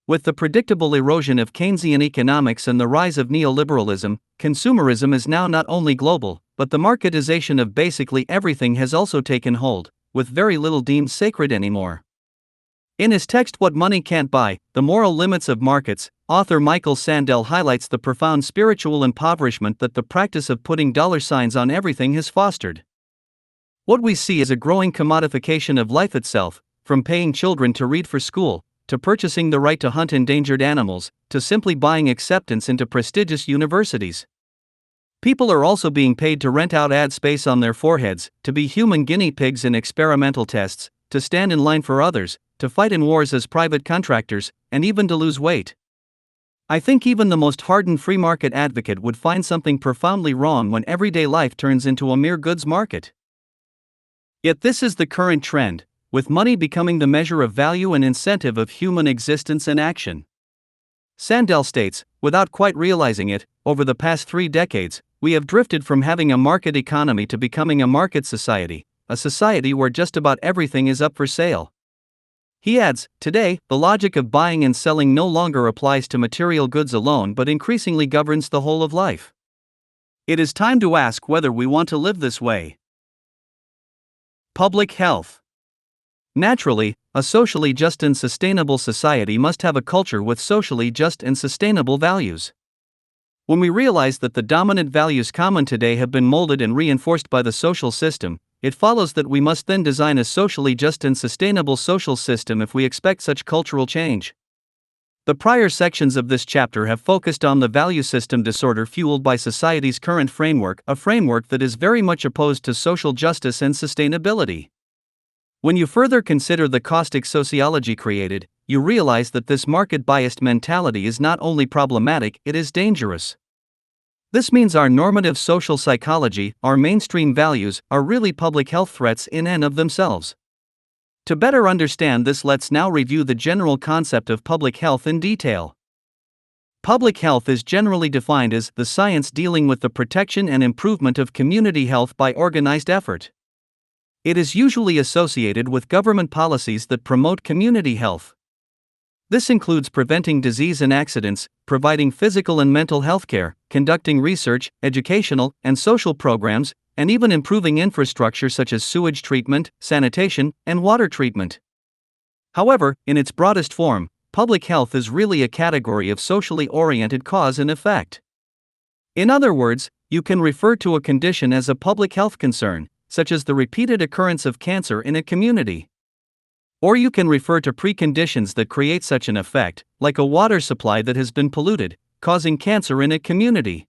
With the predictable erosion of Keynesian economics and the rise of neoliberalism, consumerism is now not only global, but the marketization of basically everything has also taken hold, with very little deemed sacred anymore. In his text What Money Can't Buy, The Moral Limits of Markets, author Michael Sandel highlights the profound spiritual impoverishment that the practice of putting dollar signs on everything has fostered. What we see is a growing commodification of life itself, from paying children to read for school, to purchasing the right to hunt endangered animals, to simply buying acceptance into prestigious universities. People are also being paid to rent out ad space on their foreheads, to be human guinea pigs in experimental tests, to stand in line for others, to fight in wars as private contractors, and even to lose weight. I think even the most hardened free market advocate would find something profoundly wrong when everyday life turns into a mere goods market. Yet this is the current trend, with money becoming the measure of value and incentive of human existence and action. Sandel states, without quite realizing it, over the past 3 decades, we have drifted from having a market economy to becoming a market society, a society where just about everything is up for sale. He adds, today, the logic of buying and selling no longer applies to material goods alone but increasingly governs the whole of life. It is time to ask whether we want to live this way. Public health. Naturally, a socially just and sustainable society must have a culture with socially just and sustainable values. When we realize that the dominant values common today have been molded and reinforced by the social system, it follows that we must then design a socially just and sustainable social system if we expect such cultural change. The prior sections of this chapter have focused on the value system disorder fueled by society's current framework, a framework that is very much opposed to social justice and sustainability. When you further consider the caustic sociology created, you realize that this market-biased mentality is not only problematic, it is dangerous. This means our normative social psychology, our mainstream values, are really public health threats in and of themselves. To better understand this, let's now review the general concept of public health in detail. Public health is generally defined as the science dealing with the protection and improvement of community health by organized effort. It is usually associated with government policies that promote community health. This includes preventing disease and accidents, providing physical and mental health care, conducting research, educational, and social programs, and even improving infrastructure such as sewage treatment, sanitation, and water treatment. However, in its broadest form, public health is really a category of socially oriented cause and effect. In other words, you can refer to a condition as a public health concern, such as the repeated occurrence of cancer in a community. Or you can refer to preconditions that create such an effect, like a water supply that has been polluted, causing cancer in a community.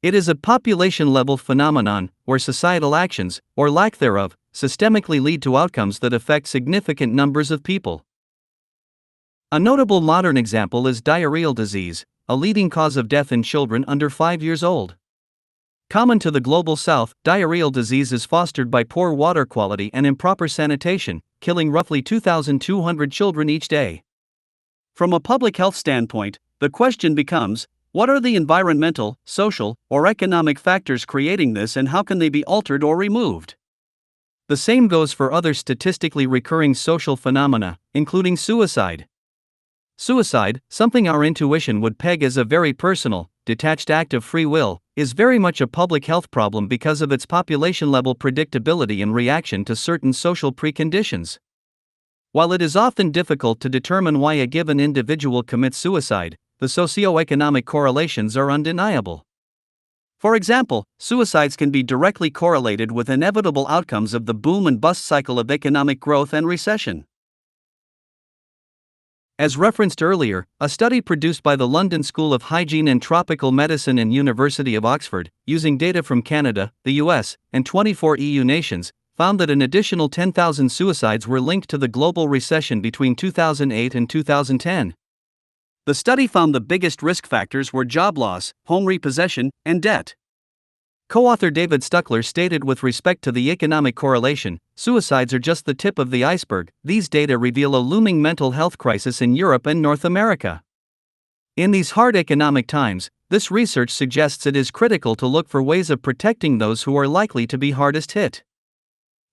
It is a population-level phenomenon, where societal actions, or lack thereof, systemically lead to outcomes that affect significant numbers of people. A notable modern example is diarrheal disease, a leading cause of death in children under 5 years old. Common to the global south, diarrheal disease is fostered by poor water quality and improper sanitation, killing roughly 2,200 children each day. From a public health standpoint, the question becomes, what are the environmental, social, or economic factors creating this and how can they be altered or removed? The same goes for other statistically recurring social phenomena, including suicide. Suicide, something our intuition would peg as a very personal, detached act of free will, is very much a public health problem because of its population-level predictability in reaction to certain social preconditions. While it is often difficult to determine why a given individual commits suicide, the socioeconomic correlations are undeniable. For example, suicides can be directly correlated with inevitable outcomes of the boom and bust cycle of economic growth and recession. As referenced earlier, a study produced by the London School of Hygiene and Tropical Medicine and University of Oxford, using data from Canada, the US, and 24 EU nations, found that an additional 10,000 suicides were linked to the global recession between 2008 and 2010. The study found the biggest risk factors were job loss, home repossession, and debt. Co-author David Stuckler stated with respect to the economic correlation, suicides are just the tip of the iceberg. These data reveal a looming mental health crisis in Europe and North America. In these hard economic times, this research suggests it is critical to look for ways of protecting those who are likely to be hardest hit.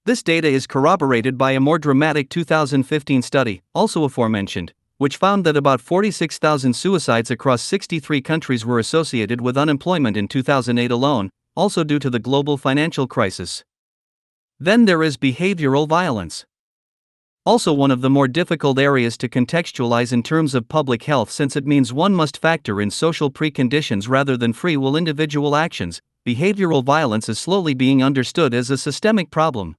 This data is corroborated by a more dramatic 2015 study, also aforementioned, which found that about 46,000 suicides across 63 countries were associated with unemployment in 2008 alone, also due to the global financial crisis. Then there is behavioral violence. Also one of the more difficult areas to contextualize in terms of public health, since it means one must factor in social preconditions rather than free will individual actions. Behavioral violence is slowly being understood as a systemic problem.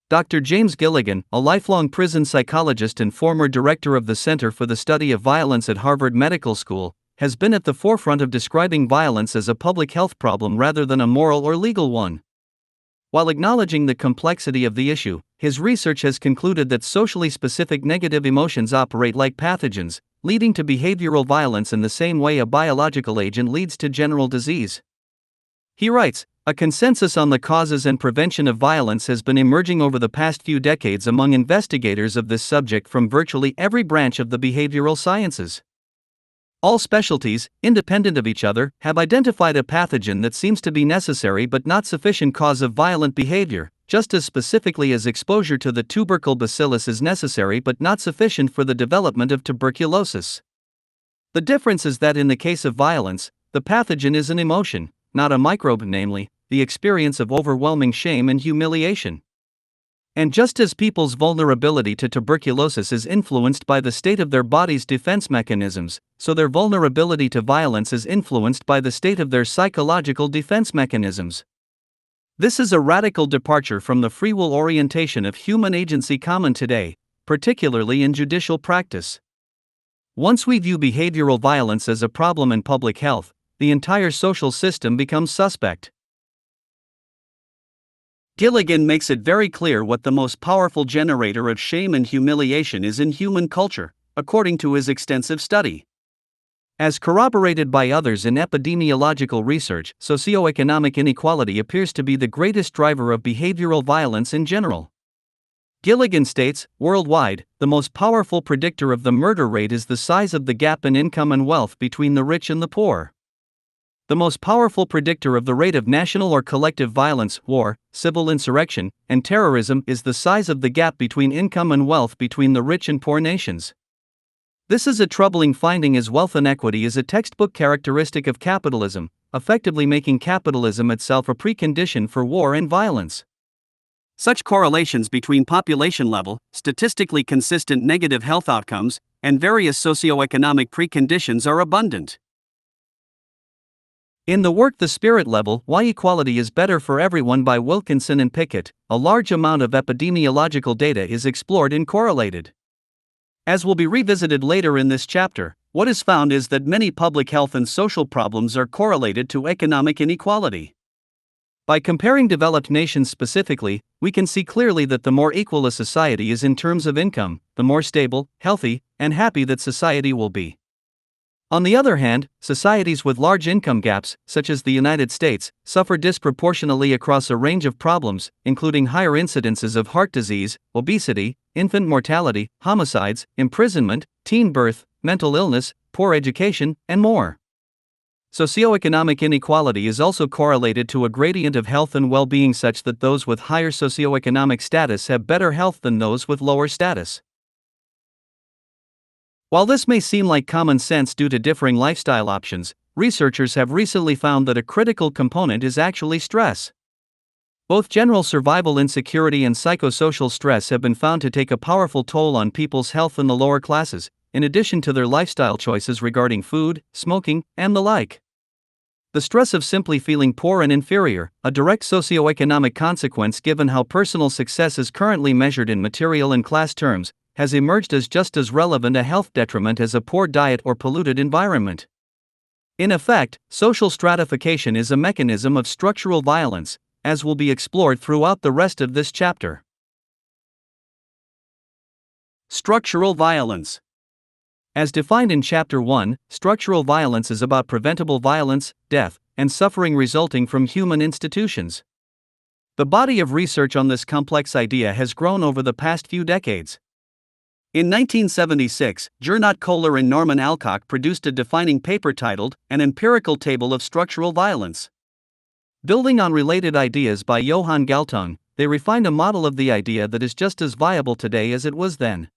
Dr. James Gilligan, a lifelong prison psychologist and former director of the Center for the Study of Violence at Harvard Medical School, has been at the forefront of describing violence as a public health problem rather than a moral or legal one. While acknowledging the complexity of the issue, his research has concluded that socially specific negative emotions operate like pathogens, leading to behavioral violence in the same way a biological agent leads to general disease. He writes, "A consensus on the causes and prevention of violence has been emerging over the past few decades among investigators of this subject from virtually every branch of the behavioral sciences. All specialties, independent of each other, have identified a pathogen that seems to be necessary but not sufficient cause of violent behavior, just as specifically as exposure to the tubercle bacillus is necessary but not sufficient for the development of tuberculosis. The difference is that in the case of violence, the pathogen is an emotion, not a microbe, namely, the experience of overwhelming shame and humiliation. And just as people's vulnerability to tuberculosis is influenced by the state of their body's defense mechanisms, so their vulnerability to violence is influenced by the state of their psychological defense mechanisms. This is a radical departure from the free will orientation of human agency common today, particularly in judicial practice. Once we view behavioral violence as a problem in public health, the entire social system becomes suspect. Gilligan makes it very clear what the most powerful generator of shame and humiliation is in human culture, according to his extensive study. As corroborated by others in epidemiological research, socioeconomic inequality appears to be the greatest driver of behavioral violence in general. Gilligan states, worldwide, the most powerful predictor of the murder rate is the size of the gap in income and wealth between the rich and the poor. The most powerful predictor of the rate of national or collective violence, war, civil insurrection, and terrorism is the size of the gap between income and wealth between the rich and poor nations. This is a troubling finding, as wealth inequity is a textbook characteristic of capitalism, effectively making capitalism itself a precondition for war and violence. Such correlations between population level, statistically consistent negative health outcomes, and various socioeconomic preconditions are abundant. In the work The Spirit Level, Why Equality is Better for Everyone by Wilkinson and Pickett, a large amount of epidemiological data is explored and correlated. As will be revisited later in this chapter, what is found is that many public health and social problems are correlated to economic inequality. By comparing developed nations specifically, we can see clearly that the more equal a society is in terms of income, the more stable, healthy, and happy that society will be. On the other hand, societies with large income gaps, such as the United States, suffer disproportionately across a range of problems, including higher incidences of heart disease, obesity, infant mortality, homicides, imprisonment, teen birth, mental illness, poor education, and more. Socioeconomic inequality is also correlated to a gradient of health and well-being such that those with higher socioeconomic status have better health than those with lower status. While this may seem like common sense due to differing lifestyle options, researchers have recently found that a critical component is actually stress. Both general survival insecurity and psychosocial stress have been found to take a powerful toll on people's health in the lower classes, in addition to their lifestyle choices regarding food, smoking, and the like. The stress of simply feeling poor and inferior, a direct socioeconomic consequence given how personal success is currently measured in material and class terms, has emerged as just as relevant a health detriment as a poor diet or polluted environment. In effect, social stratification is a mechanism of structural violence, as will be explored throughout the rest of this chapter. Structural violence. As defined in Chapter 1, structural violence is about preventable violence, death, and suffering resulting from human institutions. The body of research on this complex idea has grown over the past few decades. In 1976, Gernot Kohler and Norman Alcock produced a defining paper titled An Empirical Table of Structural Violence. Building on related ideas by Johann Galtung, they refined a model of the idea that is just as viable today as it was then.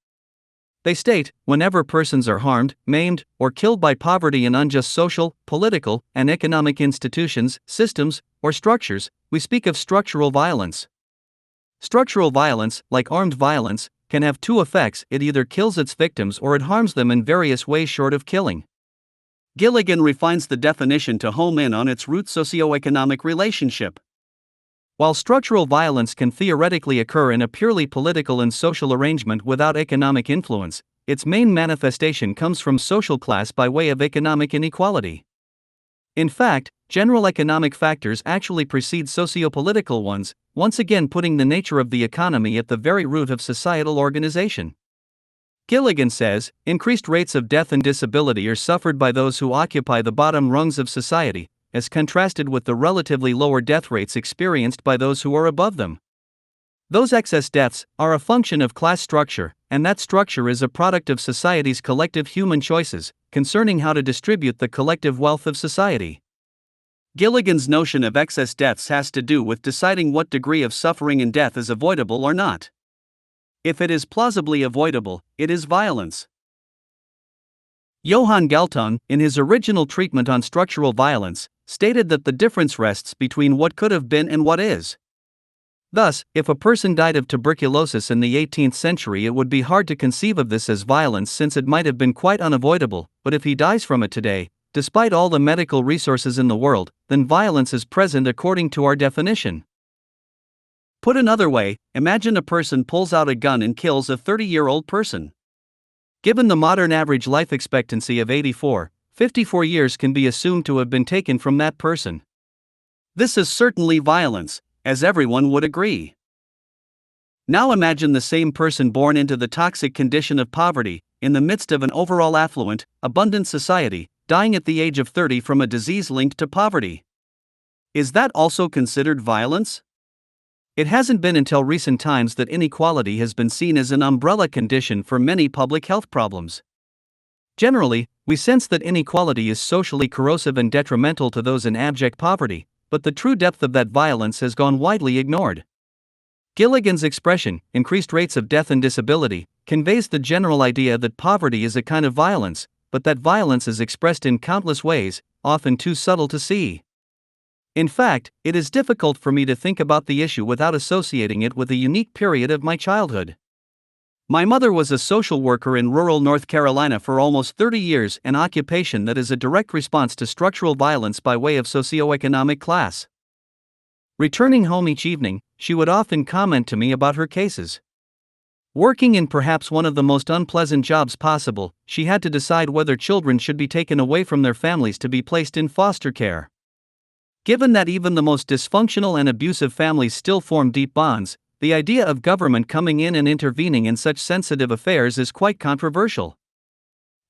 They state, whenever persons are harmed, maimed, or killed by poverty and unjust social, political, and economic institutions, systems, or structures, we speak of structural violence. Structural violence, like armed violence, can have two effects: it either kills its victims or it harms them in various ways short of killing. Gilligan refines the definition to home in on its root socioeconomic relationship. While structural violence can theoretically occur in a purely political and social arrangement without economic influence, its main manifestation comes from social class by way of economic inequality. In fact, general economic factors actually precede sociopolitical ones, once again putting the nature of the economy at the very root of societal organization. Gilligan says, increased rates of death and disability are suffered by those who occupy the bottom rungs of society, as contrasted with the relatively lower death rates experienced by those who are above them. Those excess deaths are a function of class structure, and that structure is a product of society's collective human choices concerning how to distribute the collective wealth of society. Gilligan's notion of excess deaths has to do with deciding what degree of suffering and death is avoidable or not. If it is plausibly avoidable, it is violence. Johann Galtung, in his original treatment on structural violence, stated that the difference rests between what could have been and what is. Thus, if a person died of tuberculosis in the 18th century, it would be hard to conceive of this as violence since it might have been quite unavoidable, but if he dies from it today, despite all the medical resources in the world, then violence is present according to our definition. Put another way, imagine a person pulls out a gun and kills a 30-year-old person. Given the modern average life expectancy of 54 years can be assumed to have been taken from that person. This is certainly violence, as everyone would agree. Now imagine the same person born into the toxic condition of poverty, in the midst of an overall affluent, abundant society, dying at the age of 30 from a disease linked to poverty. Is that also considered violence? It hasn't been until recent times that inequality has been seen as an umbrella condition for many public health problems. Generally, we sense that inequality is socially corrosive and detrimental to those in abject poverty, but the true depth of that violence has gone widely ignored. Gilligan's expression, increased rates of death and disability, conveys the general idea that poverty is a kind of violence, but that violence is expressed in countless ways, often too subtle to see. In fact, it is difficult for me to think about the issue without associating it with a unique period of my childhood. My mother was a social worker in rural North Carolina for almost 30 years, an occupation that is a direct response to structural violence by way of socioeconomic class. Returning home each evening, she would often comment to me about her cases. Working in perhaps one of the most unpleasant jobs possible, she had to decide whether children should be taken away from their families to be placed in foster care. Given that even the most dysfunctional and abusive families still form deep bonds, the idea of government coming in and intervening in such sensitive affairs is quite controversial.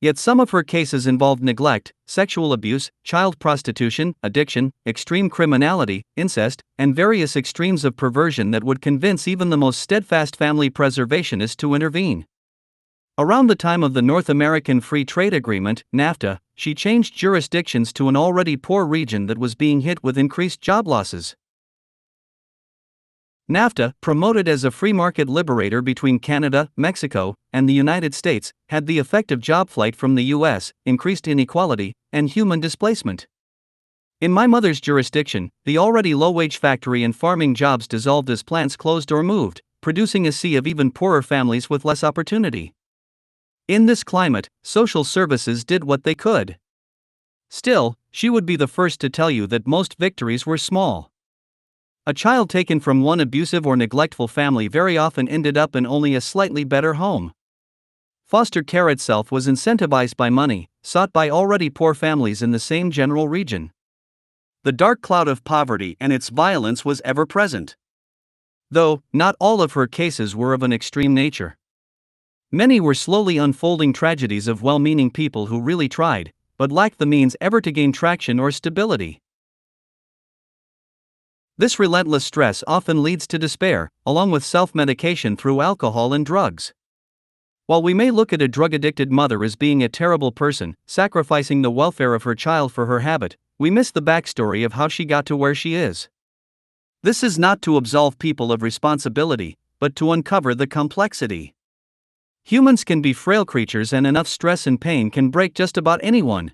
Yet some of her cases involved neglect, sexual abuse, child prostitution, addiction, extreme criminality, incest, and various extremes of perversion that would convince even the most steadfast family preservationists to intervene. Around the time of the North American Free Trade Agreement, NAFTA, she changed jurisdictions to an already poor region that was being hit with increased job losses. NAFTA, promoted as a free market liberator between Canada, Mexico, and the United States, had the effect of job flight from the U.S., increased inequality, and human displacement. In my mother's jurisdiction, the already low-wage factory and farming jobs dissolved as plants closed or moved, producing a sea of even poorer families with less opportunity. In this climate, social services did what they could. Still, she would be the first to tell you that most victories were small. A child taken from one abusive or neglectful family very often ended up in only a slightly better home. Foster care itself was incentivized by money, sought by already poor families in the same general region. The dark cloud of poverty and its violence was ever present. Though, not all of her cases were of an extreme nature. Many were slowly unfolding tragedies of well-meaning people who really tried, but lacked the means ever to gain traction or stability. This relentless stress often leads to despair, along with self-medication through alcohol and drugs. While we may look at a drug-addicted mother as being a terrible person, sacrificing the welfare of her child for her habit, we miss the backstory of how she got to where she is. This is not to absolve people of responsibility, but to uncover the complexity. Humans can be frail creatures, and enough stress and pain can break just about anyone.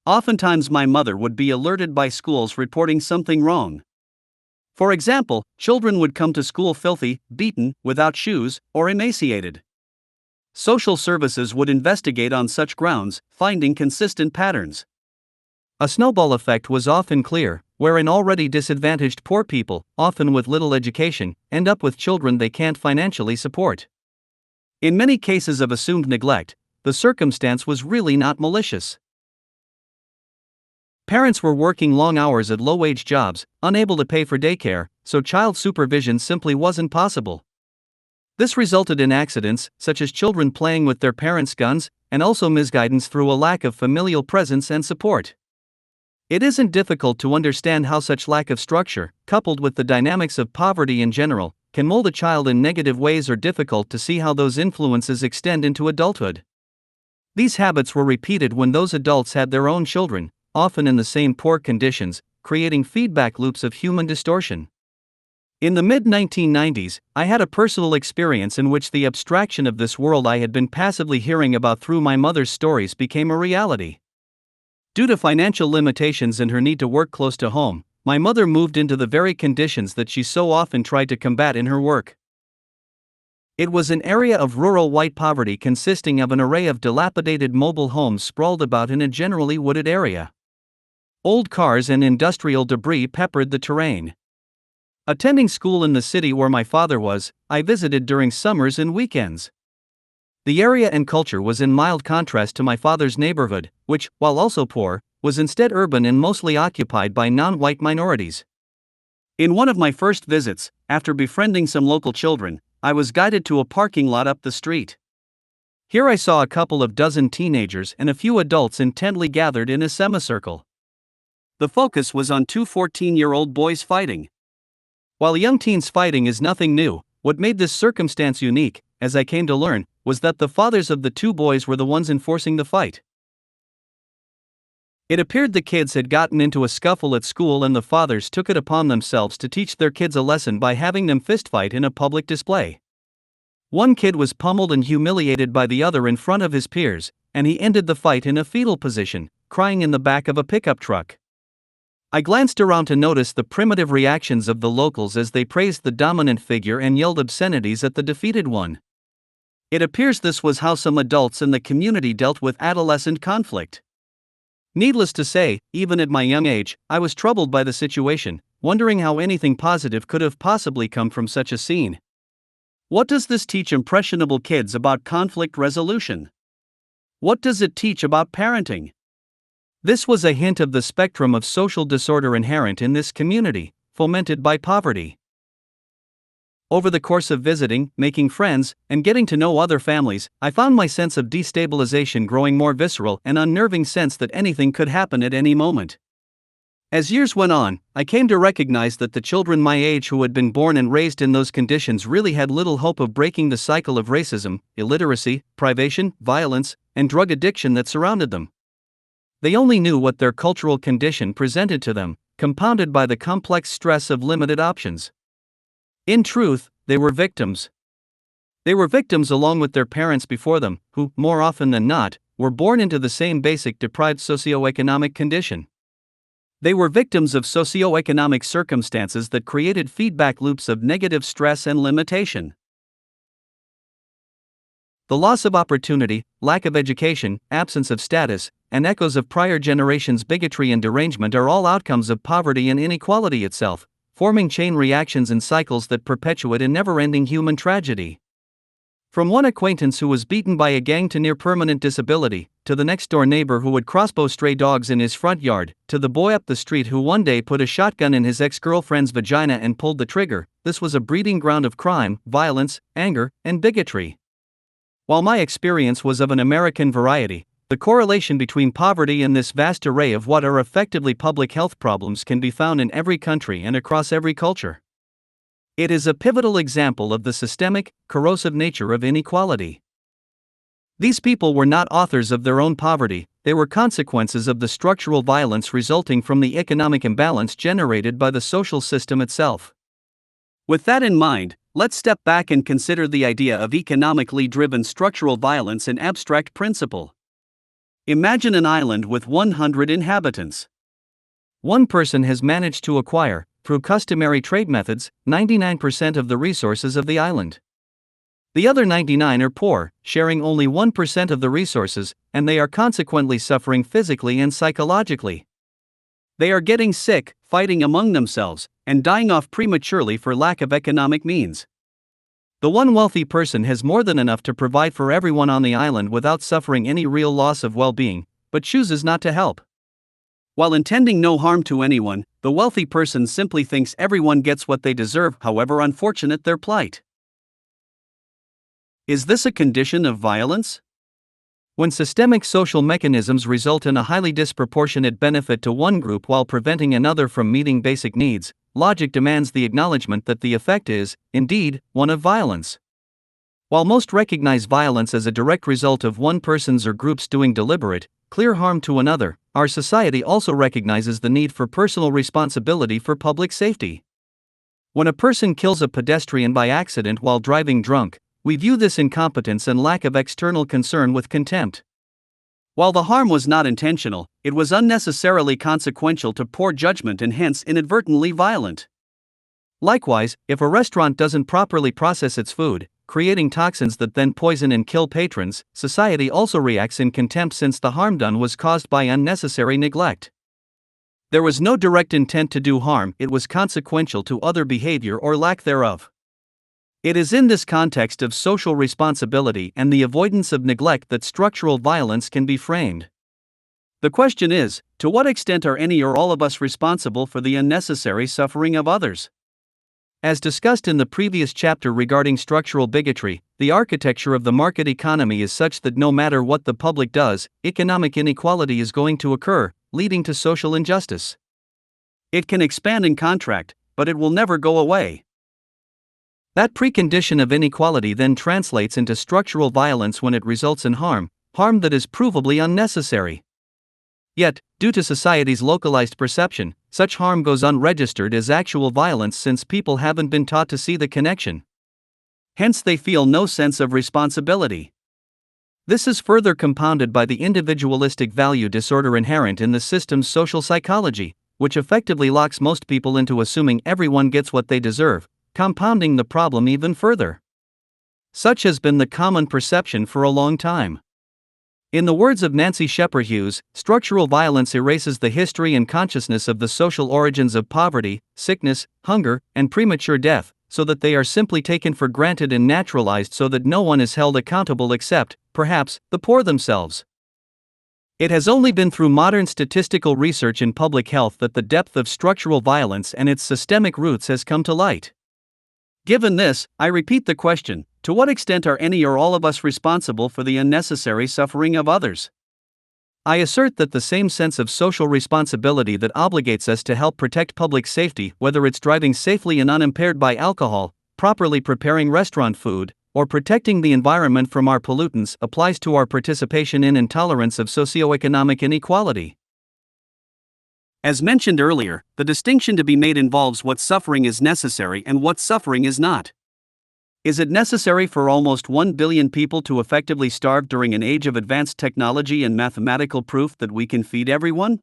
Oftentimes my mother would be alerted by schools reporting something wrong. For example, children would come to school filthy, beaten, without shoes, or emaciated. Social services would investigate on such grounds, finding consistent patterns. A snowball effect was often clear, wherein already disadvantaged poor people, often with little education, end up with children they can't financially support. In many cases of assumed neglect, the circumstance was really not malicious. Parents were working long hours at low-wage jobs, unable to pay for daycare, so child supervision simply wasn't possible. This resulted in accidents, such as children playing with their parents' guns, and also misguidance through a lack of familial presence and support. It isn't difficult to understand how such lack of structure, coupled with the dynamics of poverty in general, can mold a child in negative ways, or difficult to see how those influences extend into adulthood. These habits were repeated when those adults had their own children, often in the same poor conditions, creating feedback loops of human distortion. In the mid-1990s, I had a personal experience in which the abstraction of this world I had been passively hearing about through my mother's stories became a reality. Due to financial limitations and her need to work close to home, my mother moved into the very conditions that she so often tried to combat in her work. It was an area of rural white poverty consisting of an array of dilapidated mobile homes sprawled about in a generally wooded area. Old cars and industrial debris peppered the terrain. Attending school in the city where my father was, I visited during summers and weekends. The area and culture was in mild contrast to my father's neighborhood, which, while also poor, was instead urban and mostly occupied by non-white minorities. In one of my first visits, after befriending some local children, I was guided to a parking lot up the street. Here I saw a couple of dozen teenagers and a few adults intently gathered in a semicircle. The focus was on two 14-year-old boys fighting. While young teens fighting is nothing new, what made this circumstance unique, as I came to learn, was that the fathers of the two boys were the ones enforcing the fight. It appeared the kids had gotten into a scuffle at school and the fathers took it upon themselves to teach their kids a lesson by having them fistfight in a public display. One kid was pummeled and humiliated by the other in front of his peers, and he ended the fight in a fetal position, crying in the back of a pickup truck. I glanced around to notice the primitive reactions of the locals as they praised the dominant figure and yelled obscenities at the defeated one. It appears this was how some adults in the community dealt with adolescent conflict. Needless to say, even at my young age, I was troubled by the situation, wondering how anything positive could have possibly come from such a scene. What does this teach impressionable kids about conflict resolution? What does it teach about parenting? This was a hint of the spectrum of social disorder inherent in this community, fomented by poverty. Over the course of visiting, making friends, and getting to know other families, I found my sense of destabilization growing more visceral, an unnerving sense that anything could happen at any moment. As years went on, I came to recognize that the children my age who had been born and raised in those conditions really had little hope of breaking the cycle of racism, illiteracy, privation, violence, and drug addiction that surrounded them. They only knew what their cultural condition presented to them, compounded by the complex stress of limited options. In truth, they were victims. They were victims along with their parents before them, who, more often than not, were born into the same basic deprived socioeconomic condition. They were victims of socioeconomic circumstances that created feedback loops of negative stress and limitation. The loss of opportunity, lack of education, absence of status, and echoes of prior generations' bigotry and derangement are all outcomes of poverty and inequality itself, forming chain reactions and cycles that perpetuate a never-ending human tragedy. From one acquaintance who was beaten by a gang to near-permanent disability, to the next-door neighbor who would crossbow stray dogs in his front yard, to the boy up the street who one day put a shotgun in his ex-girlfriend's vagina and pulled the trigger, this was a breeding ground of crime, violence, anger, and bigotry. While my experience was of an American variety, the correlation between poverty and this vast array of what are effectively public health problems can be found in every country and across every culture. It is a pivotal example of the systemic, corrosive nature of inequality. These people were not authors of their own poverty, they were consequences of the structural violence resulting from the economic imbalance generated by the social system itself. With that in mind, let's step back and consider the idea of economically driven structural violence an abstract principle. Imagine an island with 100 inhabitants. One person has managed to acquire, through customary trade methods, 99% of the resources of the island. The other 99 are poor, sharing only 1% of the resources, and they are consequently suffering physically and psychologically. They are getting sick, fighting among themselves, and dying off prematurely for lack of economic means. The one wealthy person has more than enough to provide for everyone on the island without suffering any real loss of well-being, but chooses not to help. While intending no harm to anyone, the wealthy person simply thinks everyone gets what they deserve, however unfortunate their plight. Is this a condition of violence? When systemic social mechanisms result in a highly disproportionate benefit to one group while preventing another from meeting basic needs, logic demands the acknowledgement that the effect is, indeed, one of violence. While most recognize violence as a direct result of one person's or group's doing deliberate, clear harm to another, our society also recognizes the need for personal responsibility for public safety. When a person kills a pedestrian by accident while driving drunk, we view this incompetence and lack of external concern with contempt. While the harm was not intentional, it was unnecessarily consequential to poor judgment and hence inadvertently violent. Likewise, if a restaurant doesn't properly process its food, creating toxins that then poison and kill patrons, society also reacts in contempt since the harm done was caused by unnecessary neglect. There was no direct intent to do harm, it was consequential to other behavior or lack thereof. It is in this context of social responsibility and the avoidance of neglect that structural violence can be framed. The question is, to what extent are any or all of us responsible for the unnecessary suffering of others? As discussed in the previous chapter regarding structural bigotry, the architecture of the market economy is such that no matter what the public does, economic inequality is going to occur, leading to social injustice. It can expand and contract, but it will never go away. That precondition of inequality then translates into structural violence when it results in harm that is provably unnecessary. Yet, due to society's localized perception, such harm goes unregistered as actual violence since people haven't been taught to see the connection. Hence, they feel no sense of responsibility. This is further compounded by the individualistic value disorder inherent in the system's social psychology, which effectively locks most people into assuming everyone gets what they deserve, compounding the problem even further. Such has been the common perception for a long time. In the words of Nancy Shepard Hughes, structural violence erases the history and consciousness of the social origins of poverty, sickness, hunger, and premature death, so that they are simply taken for granted and naturalized so that no one is held accountable except, perhaps, the poor themselves. It has only been through modern statistical research in public health that the depth of structural violence and its systemic roots has come to light. Given this, I repeat the question, to what extent are any or all of us responsible for the unnecessary suffering of others? I assert that the same sense of social responsibility that obligates us to help protect public safety, whether it's driving safely and unimpaired by alcohol, properly preparing restaurant food, or protecting the environment from our pollutants, applies to our participation in and tolerance of socioeconomic inequality. As mentioned earlier, the distinction to be made involves what suffering is necessary and what suffering is not. Is it necessary for almost 1 billion people to effectively starve during an age of advanced technology and mathematical proof that we can feed everyone?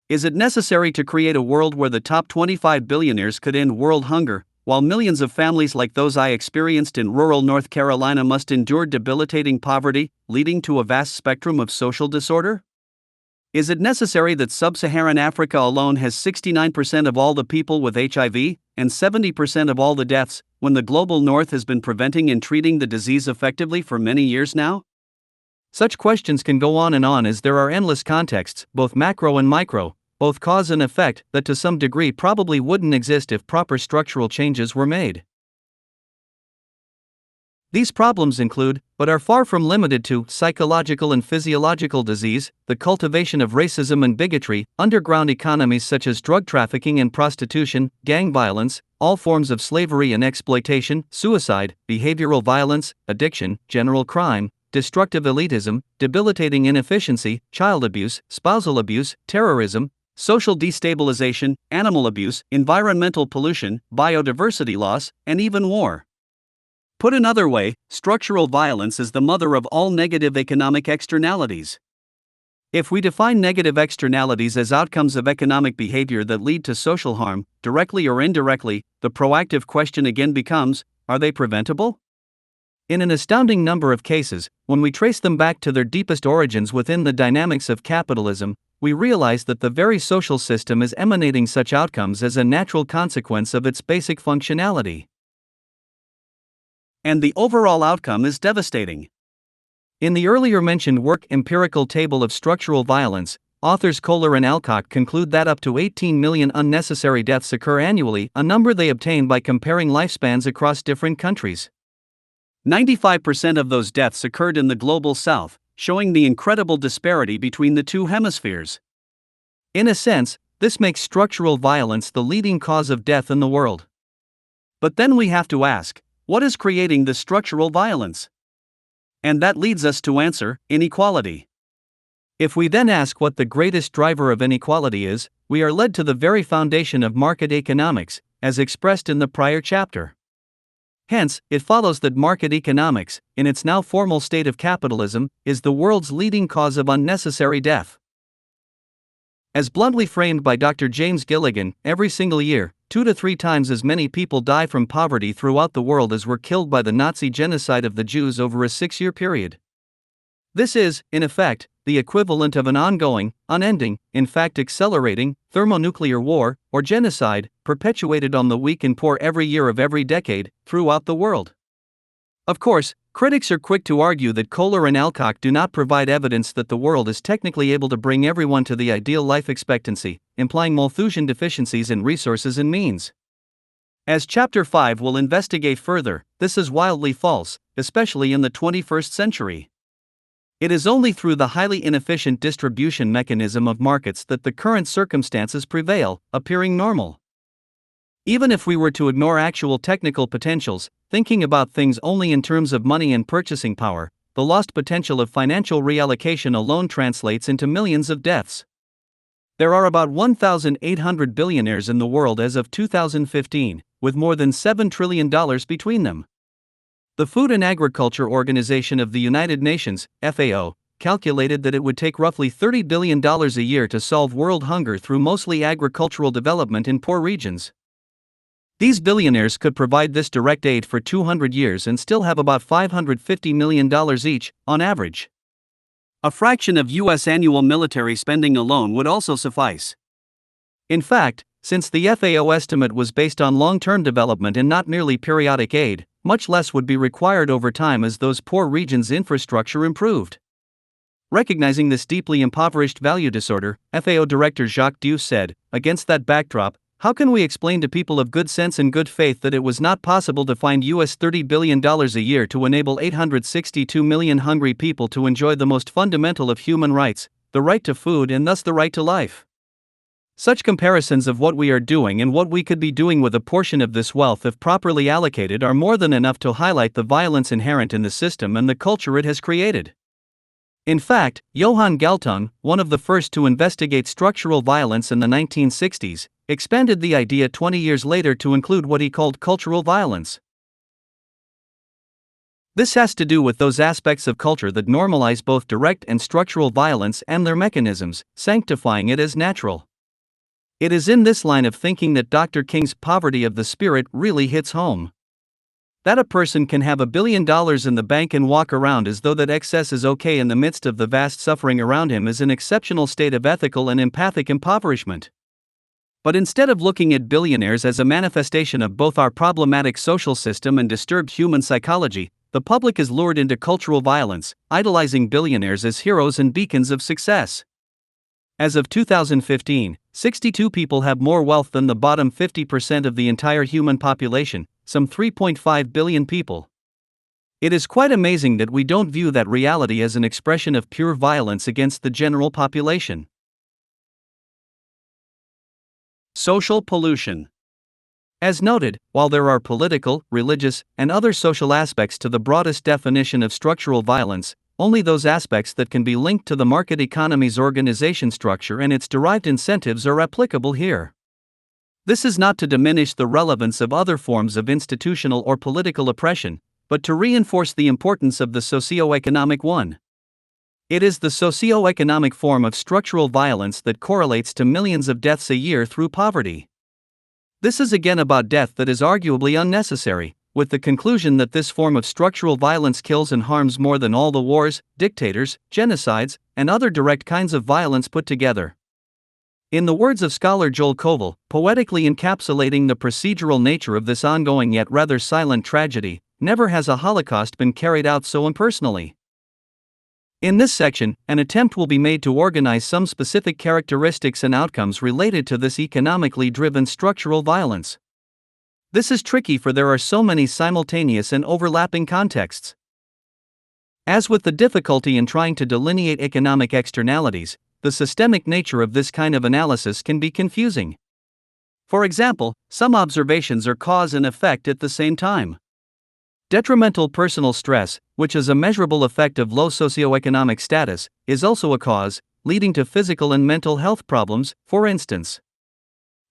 Is it necessary to create a world where the top 25 billionaires could end world hunger, while millions of families like those I experienced in rural North Carolina must endure debilitating poverty, leading to a vast spectrum of social disorder? Is it necessary that sub-Saharan Africa alone has 69% of all the people with HIV, and 70% of all the deaths, when the global north has been preventing and treating the disease effectively for many years now? Such questions can go on as there are endless contexts, both macro and micro, both cause and effect, that to some degree probably wouldn't exist if proper structural changes were made. These problems include, but are far from limited to, psychological and physiological disease, the cultivation of racism and bigotry, underground economies such as drug trafficking and prostitution, gang violence, all forms of slavery and exploitation, suicide, behavioral violence, addiction, general crime, destructive elitism, debilitating inefficiency, child abuse, spousal abuse, terrorism, social destabilization, animal abuse, environmental pollution, biodiversity loss, and even war. Put another way, structural violence is the mother of all negative economic externalities. If we define negative externalities as outcomes of economic behavior that lead to social harm, directly or indirectly, the proactive question again becomes, are they preventable? In an astounding number of cases, when we trace them back to their deepest origins within the dynamics of capitalism, we realize that the very social system is emanating such outcomes as a natural consequence of its basic functionality. And the overall outcome is devastating. In the earlier mentioned work empirical table of structural violence, authors Kohler and Alcock conclude that up to 18 million unnecessary deaths occur annually, a number they obtain by comparing lifespans across different countries. 95% of those deaths occurred in the global south, showing the incredible disparity between the two hemispheres. In a sense, this makes structural violence the leading cause of death in the world. But then we have to ask, what is creating the structural violence? And that leads us to answer, inequality. If we then ask what the greatest driver of inequality is, we are led to the very foundation of market economics, as expressed in the prior chapter. Hence, it follows that market economics, in its now formal state of capitalism, is the world's leading cause of unnecessary death. As bluntly framed by Dr. James Gilligan, every single year, 2 to 3 times as many people die from poverty throughout the world as were killed by the Nazi genocide of the Jews over a 6-year period. This is, in effect, the equivalent of an ongoing, unending, in fact accelerating, thermonuclear war, or genocide, perpetuated on the weak and poor every year of every decade, throughout the world. Of course, critics are quick to argue that Kohler and Alcock do not provide evidence that the world is technically able to bring everyone to the ideal life expectancy, implying Malthusian deficiencies in resources and means. As Chapter 5 will investigate further, this is wildly false, especially in the 21st century. It is only through the highly inefficient distribution mechanism of markets that the current circumstances prevail, appearing normal. Even if we were to ignore actual technical potentials, thinking about things only in terms of money and purchasing power, the lost potential of financial reallocation alone translates into millions of deaths. There are about 1,800 billionaires in the world as of 2015, with more than $7 trillion between them. The Food and Agriculture Organization of the United Nations, FAO, calculated that it would take roughly $30 billion a year to solve world hunger through mostly agricultural development in poor regions. These billionaires could provide this direct aid for 200 years and still have about $550 million each, on average. A fraction of U.S. annual military spending alone would also suffice. In fact, since the FAO estimate was based on long-term development and not merely periodic aid, much less would be required over time as those poor regions' infrastructure improved. Recognizing this deeply impoverished value disorder, FAO Director Jacques Diouf said, "Against that backdrop, how can we explain to people of good sense and good faith that it was not possible to find US $30 billion a year to enable 862 million hungry people to enjoy the most fundamental of human rights, the right to food and thus the right to life?" Such comparisons of what we are doing and what we could be doing with a portion of this wealth if properly allocated are more than enough to highlight the violence inherent in the system and the culture it has created. In fact, Johan Galtung, one of the first to investigate structural violence in the 1960s, expanded the idea 20 years later to include what he called cultural violence. This has to do with those aspects of culture that normalize both direct and structural violence and their mechanisms, sanctifying it as natural. It is in this line of thinking that Dr. King's poverty of the spirit really hits home. That a person can have $1 billion in the bank and walk around as though that excess is okay in the midst of the vast suffering around him is an exceptional state of ethical and empathic impoverishment. But instead of looking at billionaires as a manifestation of both our problematic social system and disturbed human psychology, the public is lured into cultural violence, idolizing billionaires as heroes and beacons of success. As of 2015, 62 people have more wealth than the bottom 50% of the entire human population, some 3.5 billion people. It is quite amazing that we don't view that reality as an expression of pure violence against the general population. Social pollution. As noted, while there are political, religious, and other social aspects to the broadest definition of structural violence, only those aspects that can be linked to the market economy's organization structure and its derived incentives are applicable here. This is not to diminish the relevance of other forms of institutional or political oppression, but to reinforce the importance of the socio-economic one. It is the socio-economic form of structural violence that correlates to millions of deaths a year through poverty. This is again about death that is arguably unnecessary, with the conclusion that this form of structural violence kills and harms more than all the wars, dictators, genocides, and other direct kinds of violence put together. In the words of scholar Joel Koval, poetically encapsulating the procedural nature of this ongoing yet rather silent tragedy, never has a Holocaust been carried out so impersonally. In this section, an attempt will be made to organize some specific characteristics and outcomes related to this economically driven structural violence. This is tricky, for there are so many simultaneous and overlapping contexts. As with the difficulty in trying to delineate economic externalities, the systemic nature of this kind of analysis can be confusing. For example, some observations are cause and effect at the same time. Detrimental personal stress, which is a measurable effect of low socioeconomic status, is also a cause, leading to physical and mental health problems, for instance.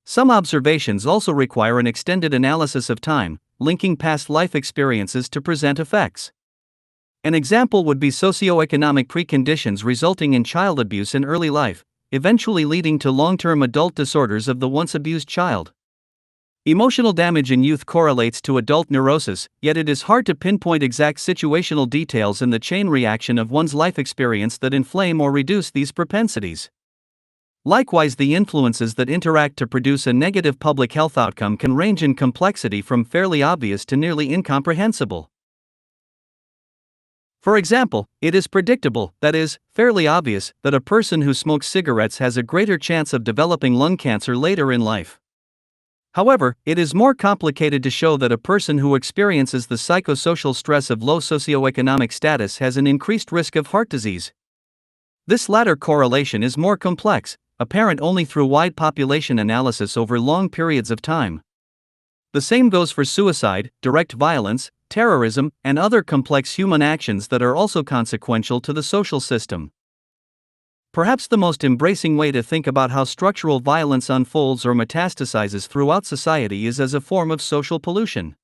Some observations also require an extended analysis of time, linking past life experiences to present effects. An example would be socioeconomic preconditions resulting in child abuse in early life, eventually leading to long-term adult disorders of the once abused child. Emotional damage in youth correlates to adult neurosis, yet it is hard to pinpoint exact situational details in the chain reaction of one's life experience that inflame or reduce these propensities. Likewise, the influences that interact to produce a negative public health outcome can range in complexity from fairly obvious to nearly incomprehensible. For example, it is predictable, that is, fairly obvious, that a person who smokes cigarettes has a greater chance of developing lung cancer later in life. However, it is more complicated to show that a person who experiences the psychosocial stress of low socioeconomic status has an increased risk of heart disease. This latter correlation is more complex, apparent only through wide population analysis over long periods of time. The same goes for suicide, direct violence, terrorism, and other complex human actions that are also consequential to the social system. Perhaps the most embracing way to think about how structural violence unfolds or metastasizes throughout society is as a form of social pollution.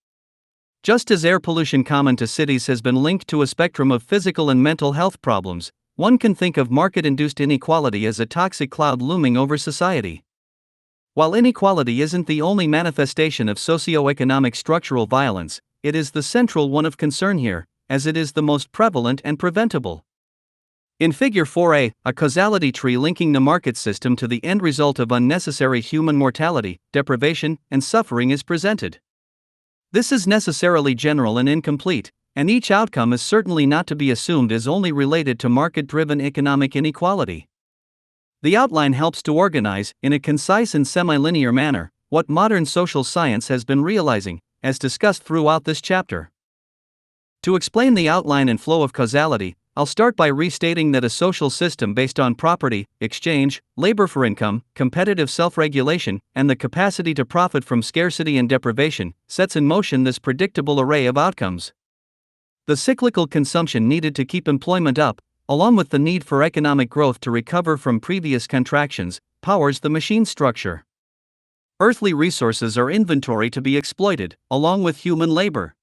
Just as air pollution common to cities has been linked to a spectrum of physical and mental health problems, one can think of market-induced inequality as a toxic cloud looming over society. While inequality isn't the only manifestation of socioeconomic structural violence, it is the central one of concern here, as it is the most prevalent and preventable. In Figure 4a, a causality tree linking the market system to the end result of unnecessary human mortality, deprivation, and suffering is presented. This is necessarily general and incomplete, and each outcome is certainly not to be assumed as only related to market-driven economic inequality. The outline helps to organize, in a concise and semi-linear manner, what modern social science has been realizing, as discussed throughout this chapter. To explain the outline and flow of causality, I'll start by restating that a social system based on property, exchange, labor for income, competitive self-regulation, and the capacity to profit from scarcity and deprivation, sets in motion this predictable array of outcomes. The cyclical consumption needed to keep employment up, along with the need for economic growth to recover from previous contractions, powers the machine structure. Earthly resources are inventory to be exploited, along with human labor.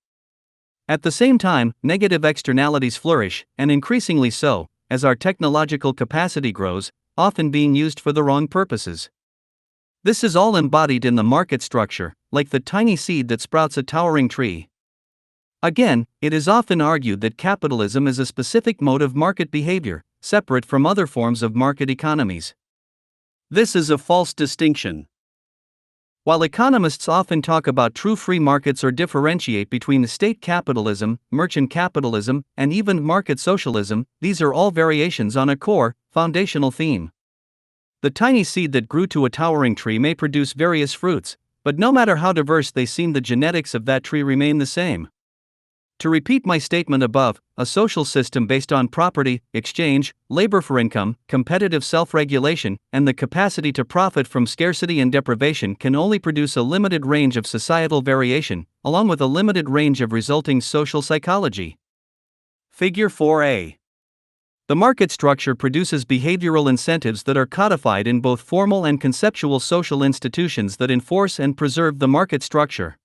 At the same time, negative externalities flourish, and increasingly so, as our technological capacity grows, often being used for the wrong purposes. This is all embodied in the market structure, like the tiny seed that sprouts a towering tree. Again, it is often argued that capitalism is a specific mode of market behavior, separate from other forms of market economies. This is a false distinction. While economists often talk about true free markets or differentiate between state capitalism, merchant capitalism, and even market socialism, these are all variations on a core, foundational theme. The tiny seed that grew to a towering tree may produce various fruits, but no matter how diverse they seem, the genetics of that tree remain the same. To repeat my statement above, a social system based on property, exchange, labor for income, competitive self-regulation, and the capacity to profit from scarcity and deprivation can only produce a limited range of societal variation, along with a limited range of resulting social psychology. Figure 4a. The market structure produces behavioral incentives that are codified in both formal and conceptual social institutions that enforce and preserve the market structure.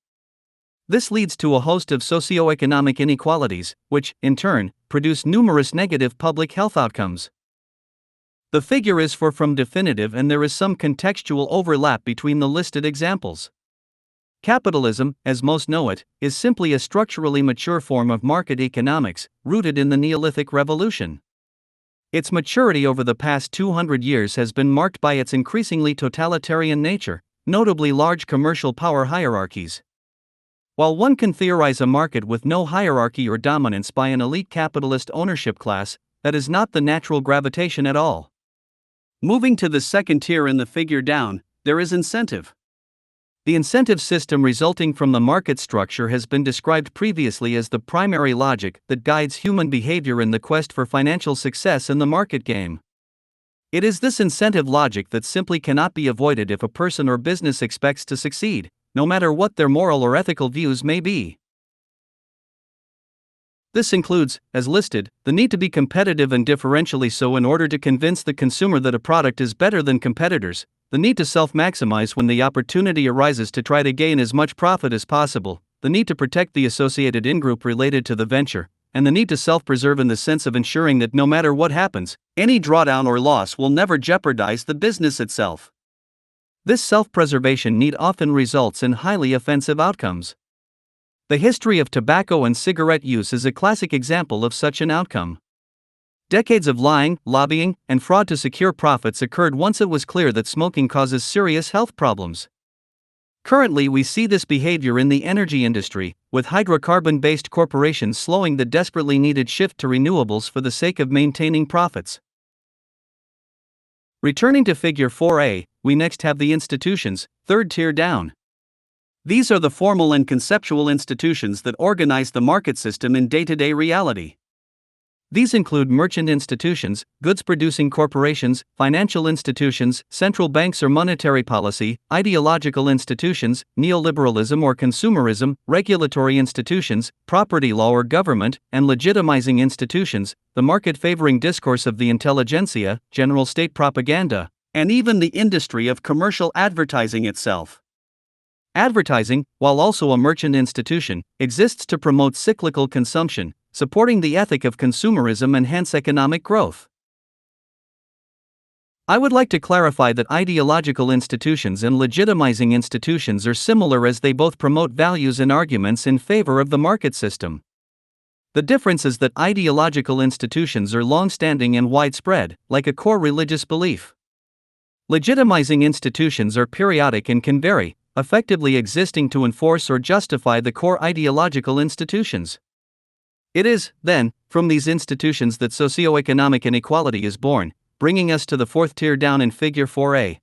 This leads to a host of socioeconomic inequalities, which, in turn, produce numerous negative public health outcomes. The figure is far from definitive, and there is some contextual overlap between the listed examples. Capitalism, as most know it, is simply a structurally mature form of market economics, rooted in the Neolithic Revolution. Its maturity over the past 200 years has been marked by its increasingly totalitarian nature, notably large commercial power hierarchies. While one can theorize a market with no hierarchy or dominance by an elite capitalist ownership class, that is not the natural gravitation at all. Moving to the second tier in the figure down, there is incentive. The incentive system resulting from the market structure has been described previously as the primary logic that guides human behavior in the quest for financial success in the market game. It is this incentive logic that simply cannot be avoided if a person or business expects to succeed, no matter what their moral or ethical views may be. This includes, as listed, the need to be competitive and differentially so in order to convince the consumer that a product is better than competitors, the need to self-maximize when the opportunity arises to try to gain as much profit as possible, the need to protect the associated in-group related to the venture, and the need to self-preserve in the sense of ensuring that no matter what happens, any drawdown or loss will never jeopardize the business itself. This self-preservation need often results in highly offensive outcomes. The history of tobacco and cigarette use is a classic example of such an outcome. Decades of lying, lobbying, and fraud to secure profits occurred once it was clear that smoking causes serious health problems. Currently, we see this behavior in the energy industry, with hydrocarbon-based corporations slowing the desperately needed shift to renewables for the sake of maintaining profits. Returning to Figure 4a, we next have the institutions, third tier down. These are the formal and conceptual institutions that organize the market system in day-to-day reality. These include merchant institutions, goods-producing corporations, financial institutions, central banks or monetary policy, ideological institutions, neoliberalism or consumerism, regulatory institutions, property law or government, and legitimizing institutions, the market-favoring discourse of the intelligentsia, general state propaganda, and even the industry of commercial advertising itself. Advertising, while also a merchant institution, exists to promote cyclical consumption, supporting the ethic of consumerism and hence economic growth. I would like to clarify that ideological institutions and legitimizing institutions are similar as they both promote values and arguments in favor of the market system. The difference is that ideological institutions are long-standing and widespread, like a core religious belief. Legitimizing institutions are periodic and can vary, effectively existing to enforce or justify the core ideological institutions. It is, then, from these institutions that socioeconomic inequality is born, bringing us to the fourth tier down in Figure 4a.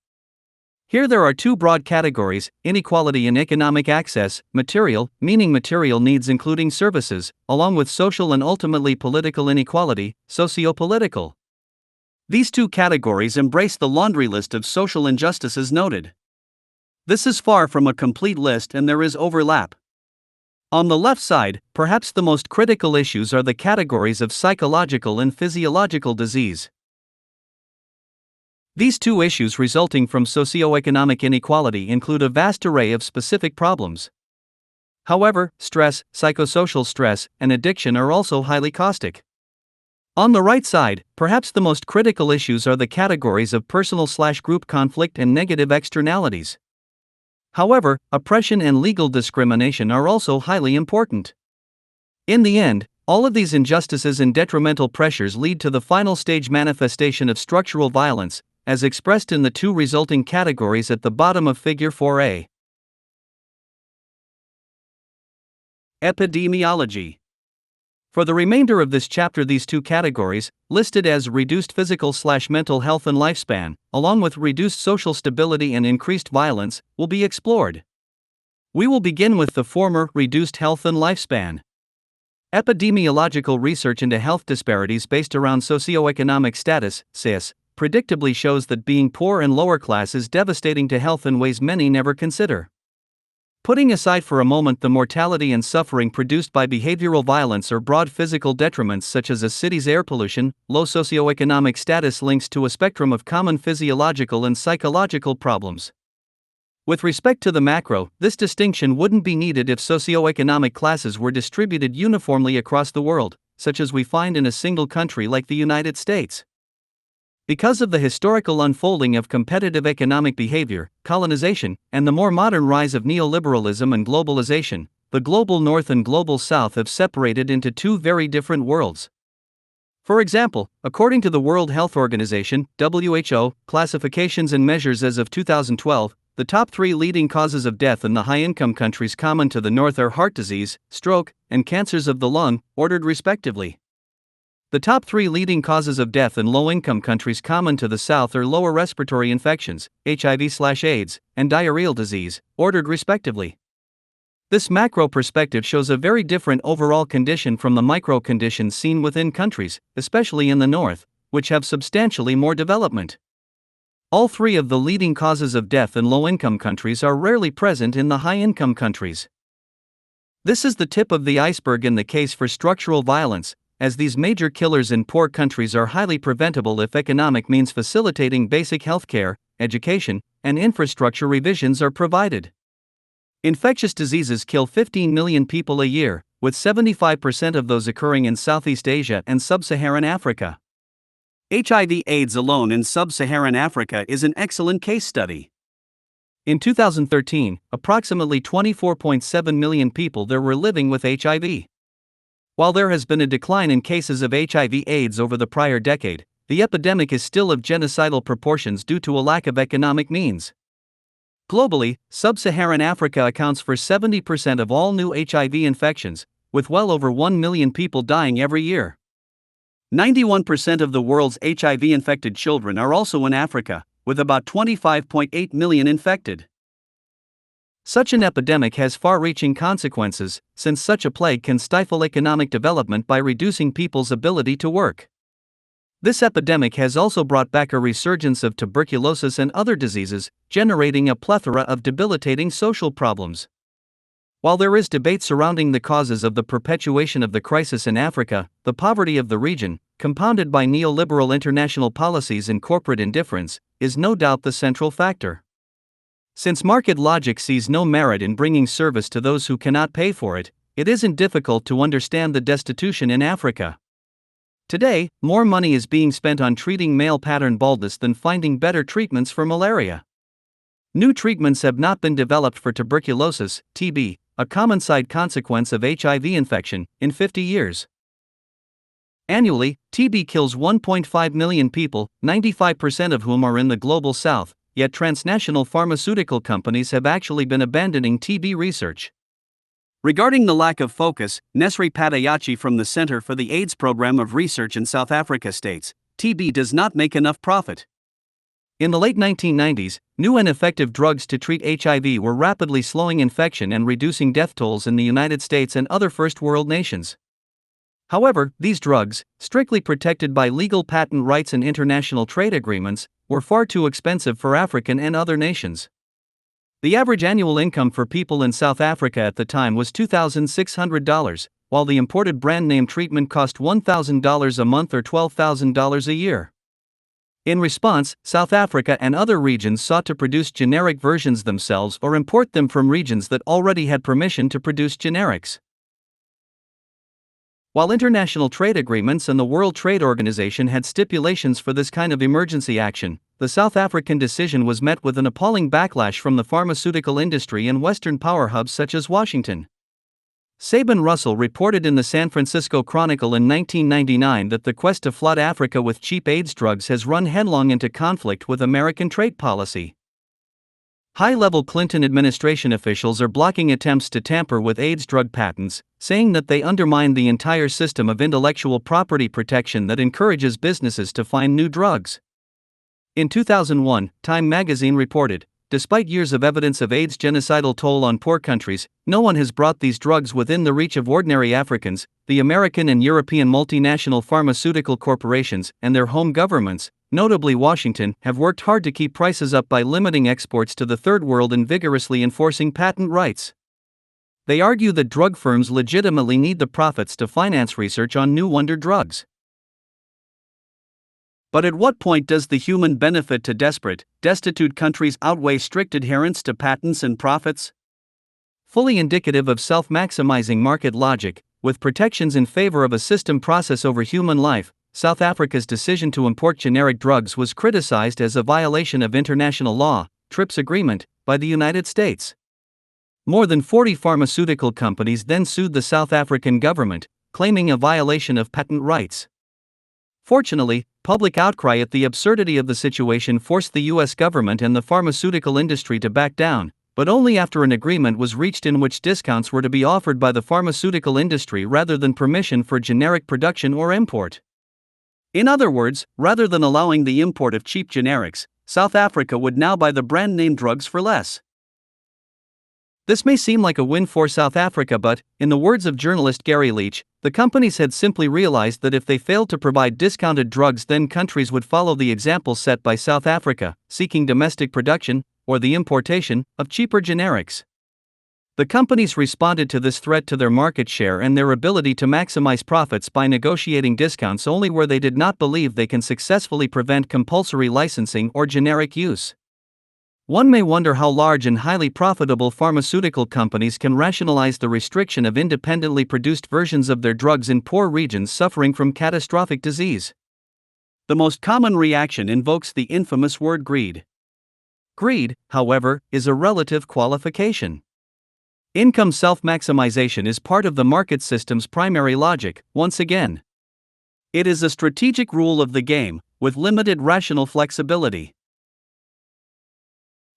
Here there are two broad categories: inequality in economic access, material, meaning material needs including services, along with social and ultimately political inequality, sociopolitical. These two categories embrace the laundry list of social injustices noted. This is far from a complete list and there is overlap. On the left side, perhaps the most critical issues are the categories of psychological and physiological disease. These two issues resulting from socioeconomic inequality include a vast array of specific problems. However, stress, psychosocial stress, and addiction are also highly caustic. On the right side, perhaps the most critical issues are the categories of personal/group conflict and negative externalities. However, oppression and legal discrimination are also highly important. In the end, all of these injustices and detrimental pressures lead to the final stage manifestation of structural violence, as expressed in the two resulting categories at the bottom of Figure 4a. Epidemiology. For the remainder of this chapter, these two categories, listed as reduced physical/mental health and lifespan, along with reduced social stability and increased violence, will be explored. We will begin with the former, reduced health and lifespan. Epidemiological research into health disparities based around socioeconomic status, SES, predictably shows that being poor and lower class is devastating to health in ways many never consider. Putting aside for a moment the mortality and suffering produced by behavioral violence or broad physical detriments such as a city's air pollution, low socioeconomic status links to a spectrum of common physiological and psychological problems. With respect to the macro, this distinction wouldn't be needed if socioeconomic classes were distributed uniformly across the world, such as we find in a single country like the United States. Because of the historical unfolding of competitive economic behavior, colonization, and the more modern rise of neoliberalism and globalization, the global North and global South have separated into two very different worlds. For example, according to the World Health Organization, WHO, classifications and measures as of 2012, the top three leading causes of death in the high-income countries common to the North are heart disease, stroke, and cancers of the lung, ordered respectively. The top 3 leading causes of death in low-income countries common to the South are lower respiratory infections, HIV/AIDS, and diarrheal disease, ordered respectively. This macro perspective shows a very different overall condition from the micro conditions seen within countries, especially in the North, which have substantially more development. All 3 of the leading causes of death in low-income countries are rarely present in the high-income countries. This is the tip of the iceberg in the case for structural violence, as these major killers in poor countries are highly preventable if economic means facilitating basic healthcare, education, and infrastructure revisions are provided. Infectious diseases kill 15 million people a year, with 75% of those occurring in Southeast Asia and Sub-Saharan Africa. HIV/AIDS alone in Sub-Saharan Africa is an excellent case study. In 2013, approximately 24.7 million people there were living with HIV. While there has been a decline in cases of HIV/AIDS over the prior decade, the epidemic is still of genocidal proportions due to a lack of economic means. Globally, Sub-Saharan Africa accounts for 70% of all new HIV infections, with well over 1 million people dying every year. 91% of the world's HIV-infected children are also in Africa, with about 25.8 million infected. Such an epidemic has far-reaching consequences, since such a plague can stifle economic development by reducing people's ability to work. This epidemic has also brought back a resurgence of tuberculosis and other diseases, generating a plethora of debilitating social problems. While there is debate surrounding the causes of the perpetuation of the crisis in Africa, the poverty of the region, compounded by neoliberal international policies and corporate indifference, is no doubt the central factor. Since market logic sees no merit in bringing service to those who cannot pay for it, it isn't difficult to understand the destitution in Africa. Today, more money is being spent on treating male pattern baldness than finding better treatments for malaria. New treatments have not been developed for tuberculosis, TB, a common side consequence of HIV infection, in 50 years. Annually, TB kills 1.5 million people, 95% of whom are in the global South. Yet transnational pharmaceutical companies have actually been abandoning TB research. Regarding the lack of focus, Nesri Patayachi from the Center for the AIDS Program of Research in South Africa states, TB does not make enough profit. In the late 1990s, new and effective drugs to treat HIV were rapidly slowing infection and reducing death tolls in the United States and other first world nations. However, these drugs, strictly protected by legal patent rights and international trade agreements, were far too expensive for African and other nations. The average annual income for people in South Africa at the time was $2,600, while the imported brand name treatment cost $1,000 a month or $12,000 a year. In response, South Africa and other regions sought to produce generic versions themselves or import them from regions that already had permission to produce generics. While international trade agreements and the World Trade Organization had stipulations for this kind of emergency action, the South African decision was met with an appalling backlash from the pharmaceutical industry and Western power hubs such as Washington. Sabin Russell reported in the San Francisco Chronicle in 1999 that the quest to flood Africa with cheap AIDS drugs has run headlong into conflict with American trade policy. High-level Clinton administration officials are blocking attempts to tamper with AIDS drug patents, saying that they undermine the entire system of intellectual property protection that encourages businesses to find new drugs. In 2001, Time magazine reported, despite years of evidence of AIDS' genocidal toll on poor countries, no one has brought these drugs within the reach of ordinary Africans. The American and European multinational pharmaceutical corporations and their home governments, notably Washington, have worked hard to keep prices up by limiting exports to the Third World and vigorously enforcing patent rights. They argue that drug firms legitimately need the profits to finance research on new wonder drugs. But at what point does the human benefit to desperate, destitute countries outweigh strict adherence to patents and profits? Fully indicative of self-maximizing market logic, with protections in favor of a system process over human life, South Africa's decision to import generic drugs was criticized as a violation of international law, TRIPS agreement, by the United States. More than 40 pharmaceutical companies then sued the South African government, claiming a violation of patent rights. Fortunately, public outcry at the absurdity of the situation forced the U.S. government and the pharmaceutical industry to back down, but only after an agreement was reached in which discounts were to be offered by the pharmaceutical industry rather than permission for generic production or import. In other words, rather than allowing the import of cheap generics, South Africa would now buy the brand name drugs for less. This may seem like a win for South Africa, but, in the words of journalist Gary Leach, the companies had simply realized that if they failed to provide discounted drugs, then countries would follow the example set by South Africa, seeking domestic production, or the importation, of cheaper generics. The companies responded to this threat to their market share and their ability to maximize profits by negotiating discounts only where they did not believe they can successfully prevent compulsory licensing or generic use. One may wonder how large and highly profitable pharmaceutical companies can rationalize the restriction of independently produced versions of their drugs in poor regions suffering from catastrophic disease. The most common reaction invokes the infamous word greed. Greed, however, is a relative qualification. Income self-maximization is part of the market system's primary logic, once again. It is a strategic rule of the game, with limited rational flexibility.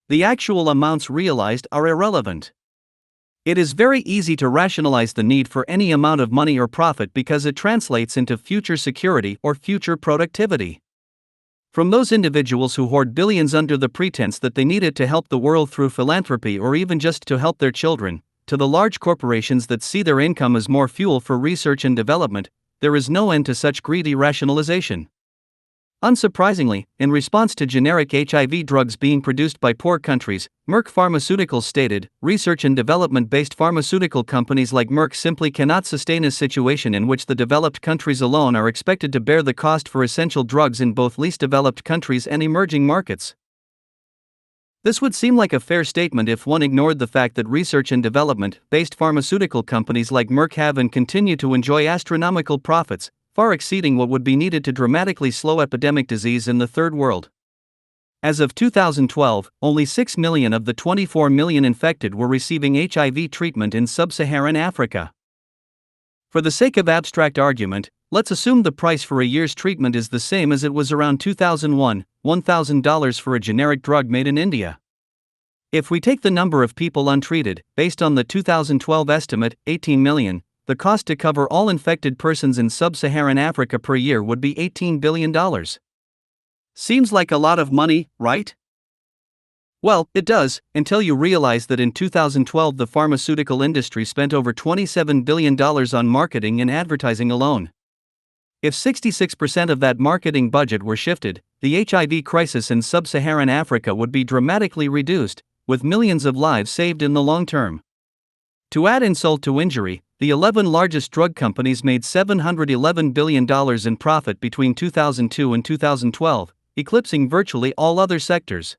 The actual amounts realized are irrelevant. It is very easy to rationalize the need for any amount of money or profit because it translates into future security or future productivity. From those individuals who hoard billions under the pretense that they need it to help the world through philanthropy or even just to help their children, to the large corporations that see their income as more fuel for research and development, there is no end to such greedy rationalization. Unsurprisingly, in response to generic HIV drugs being produced by poor countries, Merck Pharmaceuticals stated, research and development-based pharmaceutical companies like Merck simply cannot sustain a situation in which the developed countries alone are expected to bear the cost for essential drugs in both least developed countries and emerging markets. This would seem like a fair statement if one ignored the fact that research and development-based pharmaceutical companies like Merck have and continue to enjoy astronomical profits, far exceeding what would be needed to dramatically slow epidemic disease in the Third World. As of 2012, only 6 million of the 24 million infected were receiving HIV treatment in sub-Saharan Africa. For the sake of abstract argument, let's assume the price for a year's treatment is the same as it was around 2001, $1,000 for a generic drug made in India. If we take the number of people untreated, based on the 2012 estimate, 18 million, the cost to cover all infected persons in sub-Saharan Africa per year would be $18 billion. Seems like a lot of money, right? Well, it does, until you realize that in 2012 the pharmaceutical industry spent over $27 billion on marketing and advertising alone. If 66% of that marketing budget were shifted, the HIV crisis in sub-Saharan Africa would be dramatically reduced, with millions of lives saved in the long term. To add insult to injury, the 11 largest drug companies made $711 billion in profit between 2002 and 2012, eclipsing virtually all other sectors.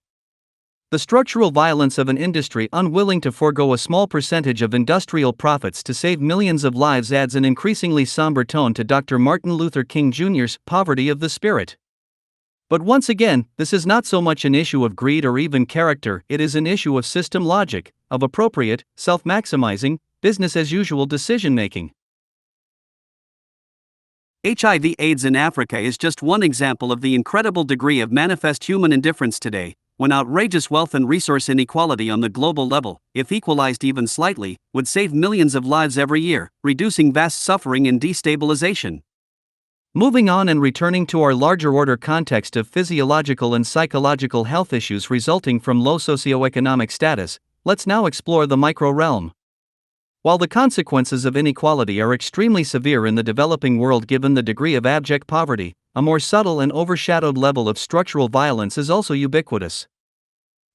The structural violence of an industry unwilling to forego a small percentage of industrial profits to save millions of lives adds an increasingly somber tone to Dr. Martin Luther King Jr.'s poverty of the spirit. But once again, this is not so much an issue of greed or even character, it is an issue of system logic, of appropriate, self-maximizing, business-as-usual decision-making. HIV/AIDS in Africa is just one example of the incredible degree of manifest human indifference today, when outrageous wealth and resource inequality on the global level, if equalized even slightly, would save millions of lives every year, reducing vast suffering and destabilization. Moving on and returning to our larger order context of physiological and psychological health issues resulting from low socioeconomic status, let's now explore the micro realm. While the consequences of inequality are extremely severe in the developing world given the degree of abject poverty, a more subtle and overshadowed level of structural violence is also ubiquitous.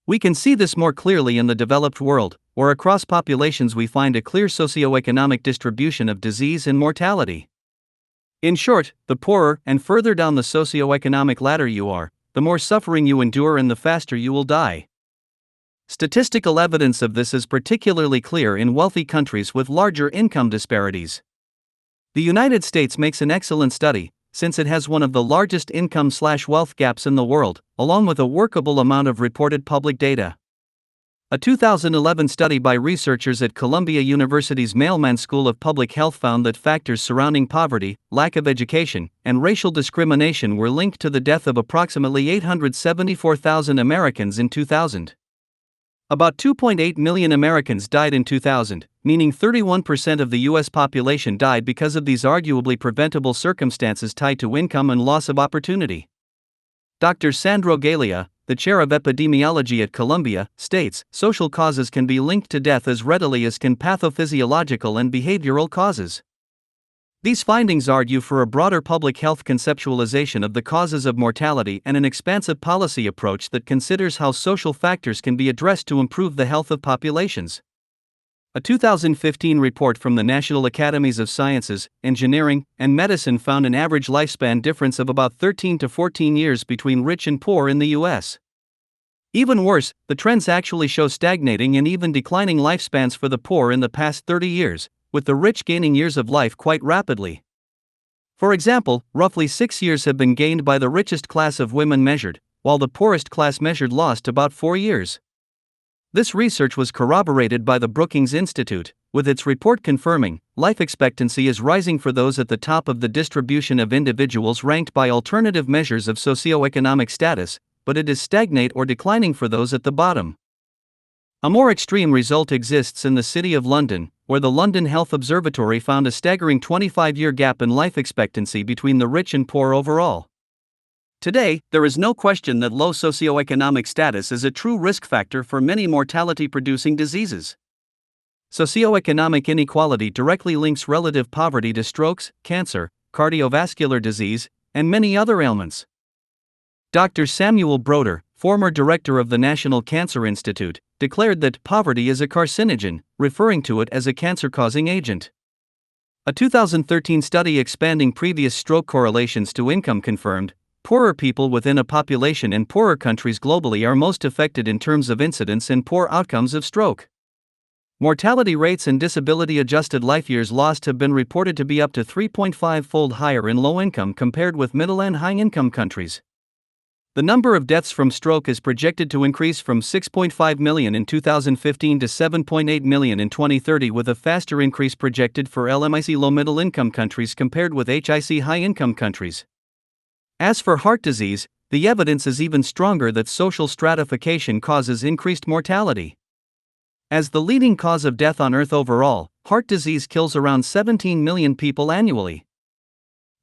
We can see this more clearly in the developed world, where across populations we find a clear socioeconomic distribution of disease and mortality. In short, the poorer and further down the socioeconomic ladder you are, the more suffering you endure and the faster you will die. Statistical evidence of this is particularly clear in wealthy countries with larger income disparities. The United States makes an excellent study, since it has one of the largest income/wealth gaps in the world, along with a workable amount of reported public data. A 2011 study by researchers at Columbia University's Mailman School of Public Health found that factors surrounding poverty, lack of education, and racial discrimination were linked to the death of approximately 874,000 Americans in 2000. About 2.8 million Americans died in 2000, meaning 31% of the U.S. population died because of these arguably preventable circumstances tied to income and loss of opportunity. Dr. Sandro Galea, the chair of epidemiology at Columbia, states, social causes can be linked to death as readily as can pathophysiological and behavioral causes. These findings argue for a broader public health conceptualization of the causes of mortality and an expansive policy approach that considers how social factors can be addressed to improve the health of populations. A 2015 report from the National Academies of Sciences, Engineering, and Medicine found an average lifespan difference of about 13 to 14 years between rich and poor in the U.S. Even worse, the trends actually show stagnating and even declining lifespans for the poor in the past 30 years, with the rich gaining years of life quite rapidly. For example, roughly 6 years have been gained by the richest class of women measured, while the poorest class measured lost about 4 years. This research was corroborated by the Brookings Institute, with its report confirming life expectancy is rising for those at the top of the distribution of individuals ranked by alternative measures of socioeconomic status, but it is stagnate or declining for those at the bottom. A more extreme result exists in the City of London, where the London Health Observatory found a staggering 25-year gap in life expectancy between the rich and poor overall. Today, there is no question that low socioeconomic status is a true risk factor for many mortality-producing diseases. Socioeconomic inequality directly links relative poverty to strokes, cancer, cardiovascular disease, and many other ailments. Dr. Samuel Broder, former director of the National Cancer Institute, declared that poverty is a carcinogen, referring to it as a cancer-causing agent. A 2013 study expanding previous stroke correlations to income confirmed poorer people within a population in poorer countries globally are most affected in terms of incidence and poor outcomes of stroke. Mortality rates and disability-adjusted life years lost have been reported to be up to 3.5-fold higher in low-income compared with middle and high-income countries. The number of deaths from stroke is projected to increase from 6.5 million in 2015 to 7.8 million in 2030, with a faster increase projected for LMIC low-middle-income countries compared with HIC high-income countries. As for heart disease, the evidence is even stronger that social stratification causes increased mortality. As the leading cause of death on Earth overall, heart disease kills around 17 million people annually.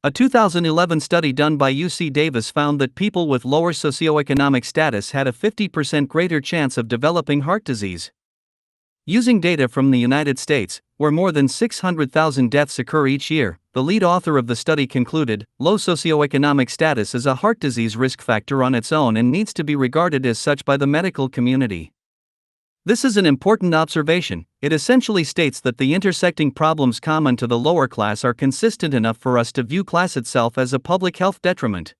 A 2011 study done by UC Davis found that people with lower socioeconomic status had a 50% greater chance of developing heart disease. Using data from the United States, where more than 600,000 deaths occur each year, the lead author of the study concluded, low socioeconomic status is a heart disease risk factor on its own and needs to be regarded as such by the medical community. This is an important observation. It essentially states that the intersecting problems common to the lower class are consistent enough for us to view class itself as a public health detriment.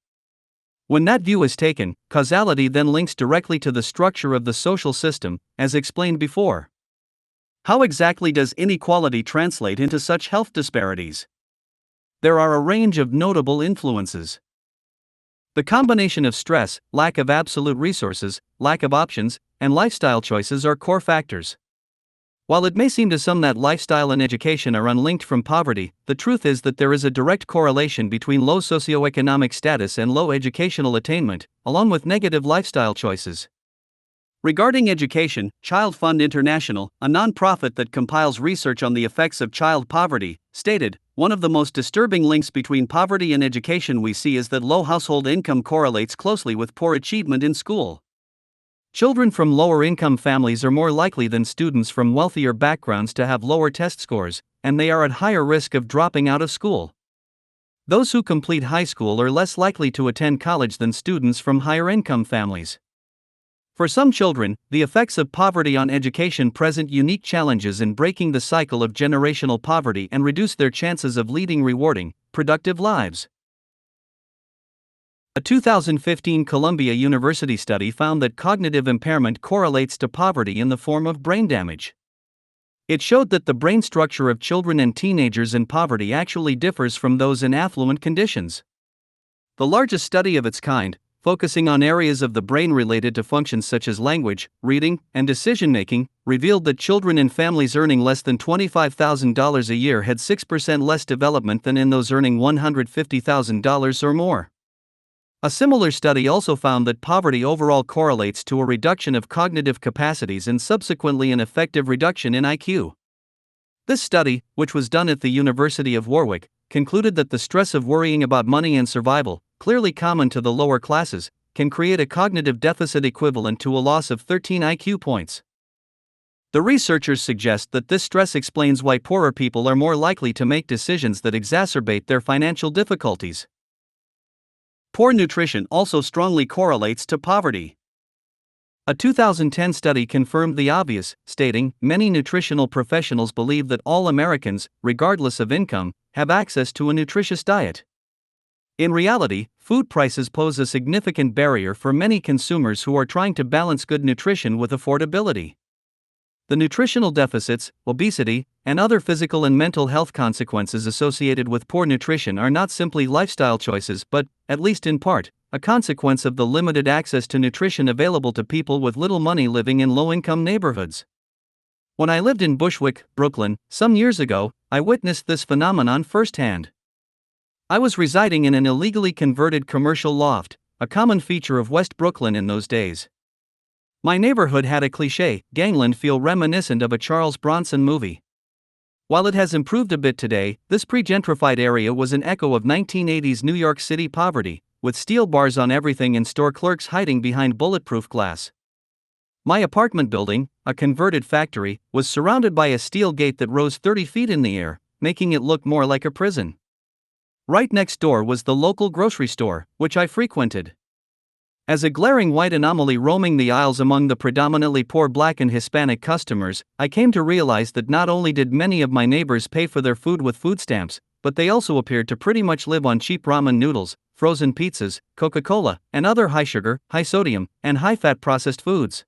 When that view is taken, causality then links directly to the structure of the social system, as explained before. How exactly does inequality translate into such health disparities? There are a range of notable influences. The combination of stress, lack of absolute resources, lack of options, and lifestyle choices are core factors. While it may seem to some that lifestyle and education are unlinked from poverty, the truth is that there is a direct correlation between low socioeconomic status and low educational attainment, along with negative lifestyle choices. Regarding education, Child Fund International, a non-profit that compiles research on the effects of child poverty, stated, "One of the most disturbing links between poverty and education we see is that low household income correlates closely with poor achievement in school. Children from lower-income families are more likely than students from wealthier backgrounds to have lower test scores, and they are at higher risk of dropping out of school. Those who complete high school are less likely to attend college than students from higher-income families. For some children, the effects of poverty on education present unique challenges in breaking the cycle of generational poverty and reduce their chances of leading rewarding, productive lives." A 2015 Columbia University study found that cognitive impairment correlates to poverty in the form of brain damage. It showed that the brain structure of children and teenagers in poverty actually differs from those in affluent conditions. The largest study of its kind, focusing on areas of the brain related to functions such as language, reading, and decision-making, revealed that children in families earning less than $25,000 a year had 6% less development than in those earning $150,000 or more. A similar study also found that poverty overall correlates to a reduction of cognitive capacities and subsequently an effective reduction in IQ. This study, which was done at the University of Warwick, concluded that the stress of worrying about money and survival, clearly common to the lower classes, can create a cognitive deficit equivalent to a loss of 13 IQ points. The researchers suggest that this stress explains why poorer people are more likely to make decisions that exacerbate their financial difficulties. Poor nutrition also strongly correlates to poverty. A 2010 study confirmed the obvious, stating, many nutritional professionals believe that all Americans, regardless of income, have access to a nutritious diet. In reality, food prices pose a significant barrier for many consumers who are trying to balance good nutrition with affordability. The nutritional deficits, obesity, and other physical and mental health consequences associated with poor nutrition are not simply lifestyle choices but, at least in part, a consequence of the limited access to nutrition available to people with little money living in low-income neighborhoods. When I lived in Bushwick, Brooklyn, some years ago, I witnessed this phenomenon firsthand. I was residing in an illegally converted commercial loft, a common feature of West Brooklyn in those days. My neighborhood had a cliché, gangland feel reminiscent of a Charles Bronson movie. While it has improved a bit today, this pre-gentrified area was an echo of 1980s New York City poverty, with steel bars on everything and store clerks hiding behind bulletproof glass. My apartment building, a converted factory, was surrounded by a steel gate that rose 30 feet in the air, making it look more like a prison. Right next door was the local grocery store, which I frequented. As a glaring white anomaly roaming the aisles among the predominantly poor Black and Hispanic customers, I came to realize that not only did many of my neighbors pay for their food with food stamps, but they also appeared to pretty much live on cheap ramen noodles, frozen pizzas, Coca-Cola, and other high-sugar, high-sodium, and high-fat processed foods.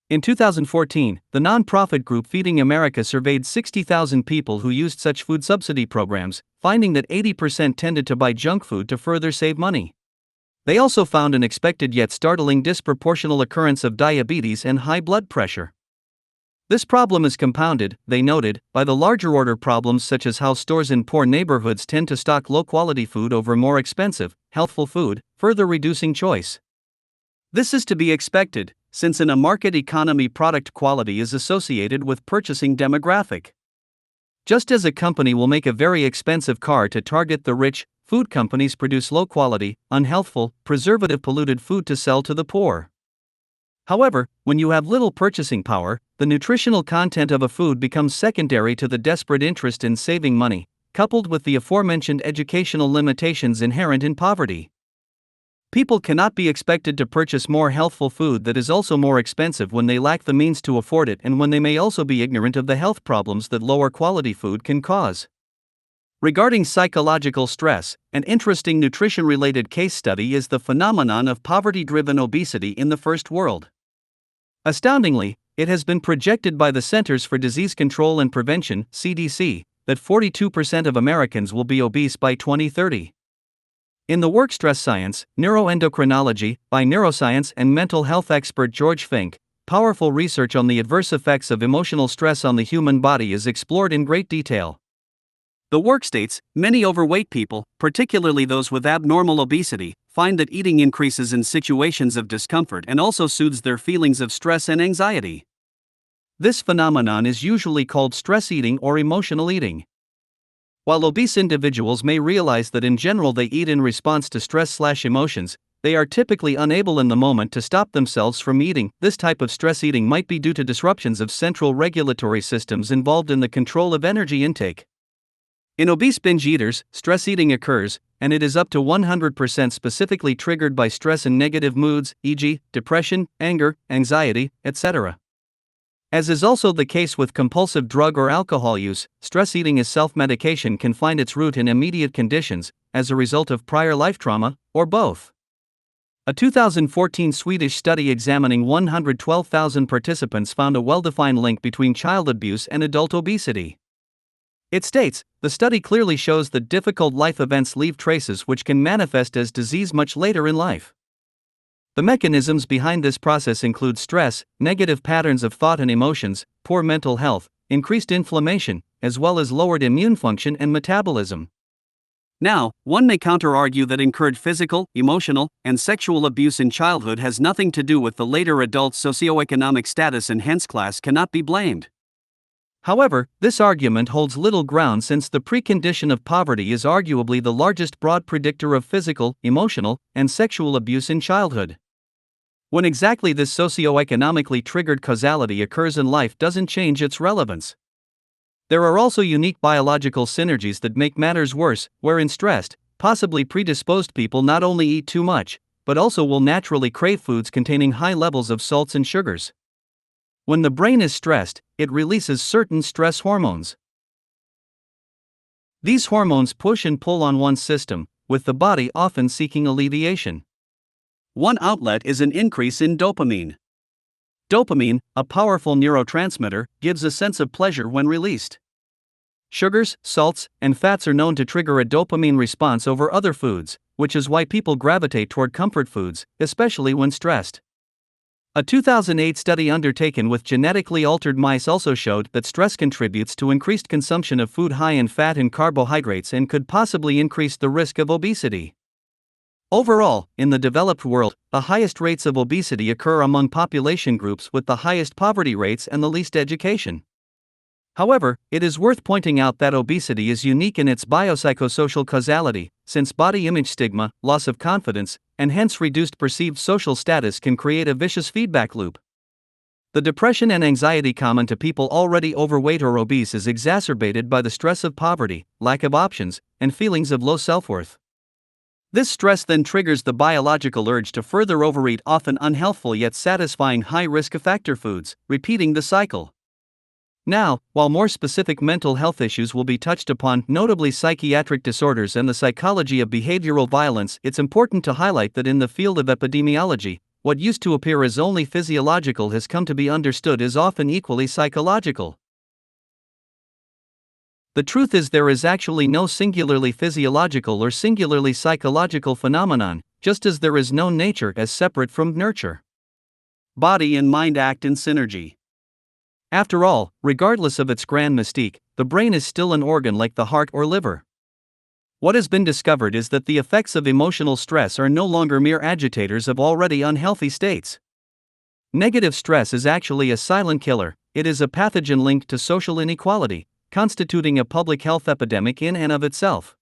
In 2014, the non-profit group Feeding America surveyed 60,000 people who used such food subsidy programs, finding that 80% tended to buy junk food to further save money. They also found an expected yet startling disproportional occurrence of diabetes and high blood pressure. This problem is compounded, they noted, by the larger order problems such as how stores in poor neighborhoods tend to stock low-quality food over more expensive, healthful food, further reducing choice. This is to be expected, since in a market economy product quality is associated with purchasing demographic. Just as a company will make a very expensive car to target the rich, food companies produce low-quality, unhealthful, preservative-polluted food to sell to the poor. However, when you have little purchasing power, the nutritional content of a food becomes secondary to the desperate interest in saving money, coupled with the aforementioned educational limitations inherent in poverty. People cannot be expected to purchase more healthful food that is also more expensive when they lack the means to afford it and when they may also be ignorant of the health problems that lower-quality food can cause. Regarding psychological stress, an interesting nutrition-related case study is the phenomenon of poverty-driven obesity in the First World. Astoundingly, it has been projected by the Centers for Disease Control and Prevention (CDC) that 42% of Americans will be obese by 2030. In the work Stress Science, Neuroendocrinology, by neuroscience and mental health expert George Fink, powerful research on the adverse effects of emotional stress on the human body is explored in great detail. The work states, many overweight people, particularly those with abnormal obesity, find that eating increases in situations of discomfort and also soothes their feelings of stress and anxiety. This phenomenon is usually called stress eating or emotional eating. While obese individuals may realize that in general they eat in response to stress/emotions, they are typically unable in the moment to stop themselves from eating. This type of stress eating might be due to disruptions of central regulatory systems involved in the control of energy intake. In obese binge eaters, stress eating occurs, and it is up to 100% specifically triggered by stress and negative moods, e.g., depression, anger, anxiety, etc. As is also the case with compulsive drug or alcohol use, stress eating as self-medication can find its root in immediate conditions, as a result of prior life trauma, or both. A 2014 Swedish study examining 112,000 participants found a well-defined link between child abuse and adult obesity. It states, the study clearly shows that difficult life events leave traces which can manifest as disease much later in life. The mechanisms behind this process include stress, negative patterns of thought and emotions, poor mental health, increased inflammation, as well as lowered immune function and metabolism. Now, one may counter-argue that incurred physical, emotional, and sexual abuse in childhood has nothing to do with the later adult's socioeconomic status and hence class cannot be blamed. However, this argument holds little ground since the precondition of poverty is arguably the largest broad predictor of physical, emotional, and sexual abuse in childhood. When exactly this socioeconomically triggered causality occurs in life doesn't change its relevance. There are also unique biological synergies that make matters worse, wherein stressed, possibly predisposed people not only eat too much, but also will naturally crave foods containing high levels of salts and sugars. When the brain is stressed, it releases certain stress hormones. These hormones push and pull on one's system, with the body often seeking alleviation. One outlet is an increase in dopamine. Dopamine, a powerful neurotransmitter, gives a sense of pleasure when released. Sugars, salts, and fats are known to trigger a dopamine response over other foods, which is why people gravitate toward comfort foods, especially when stressed. A 2008 study undertaken with genetically altered mice also showed that stress contributes to increased consumption of food high in fat and carbohydrates and could possibly increase the risk of obesity. Overall, in the developed world, the highest rates of obesity occur among population groups with the highest poverty rates and the least education. However, it is worth pointing out that obesity is unique in its biopsychosocial causality, since body image stigma, loss of confidence, and hence reduced perceived social status can create a vicious feedback loop. The depression and anxiety common to people already overweight or obese is exacerbated by the stress of poverty, lack of options, and feelings of low self-worth. This stress then triggers the biological urge to further overeat often unhealthful yet satisfying high-risk factor foods, repeating the cycle. Now, while more specific mental health issues will be touched upon, notably psychiatric disorders and the psychology of behavioral violence, it's important to highlight that in the field of epidemiology, what used to appear as only physiological has come to be understood as often equally psychological. The truth is there is actually no singularly physiological or singularly psychological phenomenon, just as there is no nature as separate from nurture. Body and mind act in synergy. After all, regardless of its grand mystique, the brain is still an organ like the heart or liver. What has been discovered is that the effects of emotional stress are no longer mere agitators of already unhealthy states. Negative stress is actually a silent killer. It is a pathogen linked to social inequality, constituting a public health epidemic in and of itself.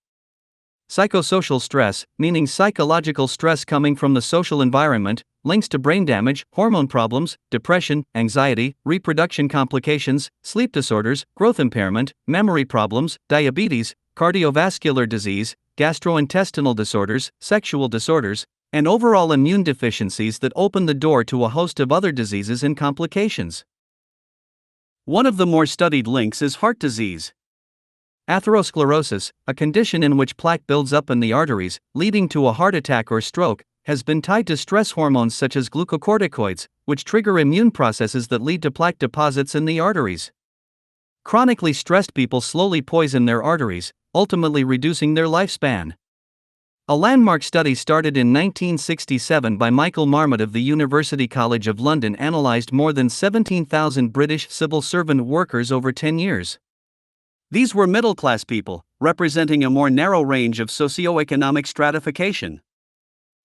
Psychosocial stress, meaning psychological stress coming from the social environment, links to brain damage, hormone problems, depression, anxiety, reproduction complications, sleep disorders, growth impairment, memory problems, diabetes, cardiovascular disease, gastrointestinal disorders, sexual disorders, and overall immune deficiencies that open the door to a host of other diseases and complications. One of the more studied links is heart disease. Atherosclerosis, a condition in which plaque builds up in the arteries, leading to a heart attack or stroke, has been tied to stress hormones such as glucocorticoids, which trigger immune processes that lead to plaque deposits in the arteries. Chronically stressed people slowly poison their arteries, ultimately reducing their lifespan. A landmark study started in 1967 by Michael Marmot of the University College of London analysed more than 17,000 British civil servant workers over 10 years. These were middle-class people, representing a more narrow range of socioeconomic stratification.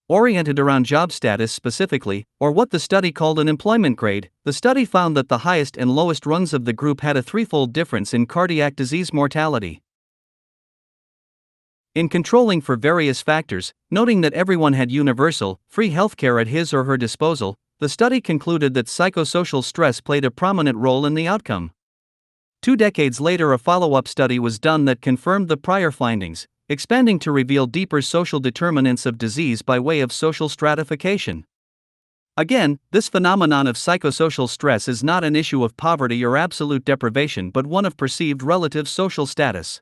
Oriented around job status specifically, or what the study called an employment grade, the study found that the highest and lowest rungs of the group had a threefold difference in cardiac disease mortality. In controlling for various factors, noting that everyone had universal, free healthcare at his or her disposal, the study concluded that psychosocial stress played a prominent role in the outcome. 2 decades later, a follow-up study was done that confirmed the prior findings, expanding to reveal deeper social determinants of disease by way of social stratification. Again, this phenomenon of psychosocial stress is not an issue of poverty or absolute deprivation but one of perceived relative social status.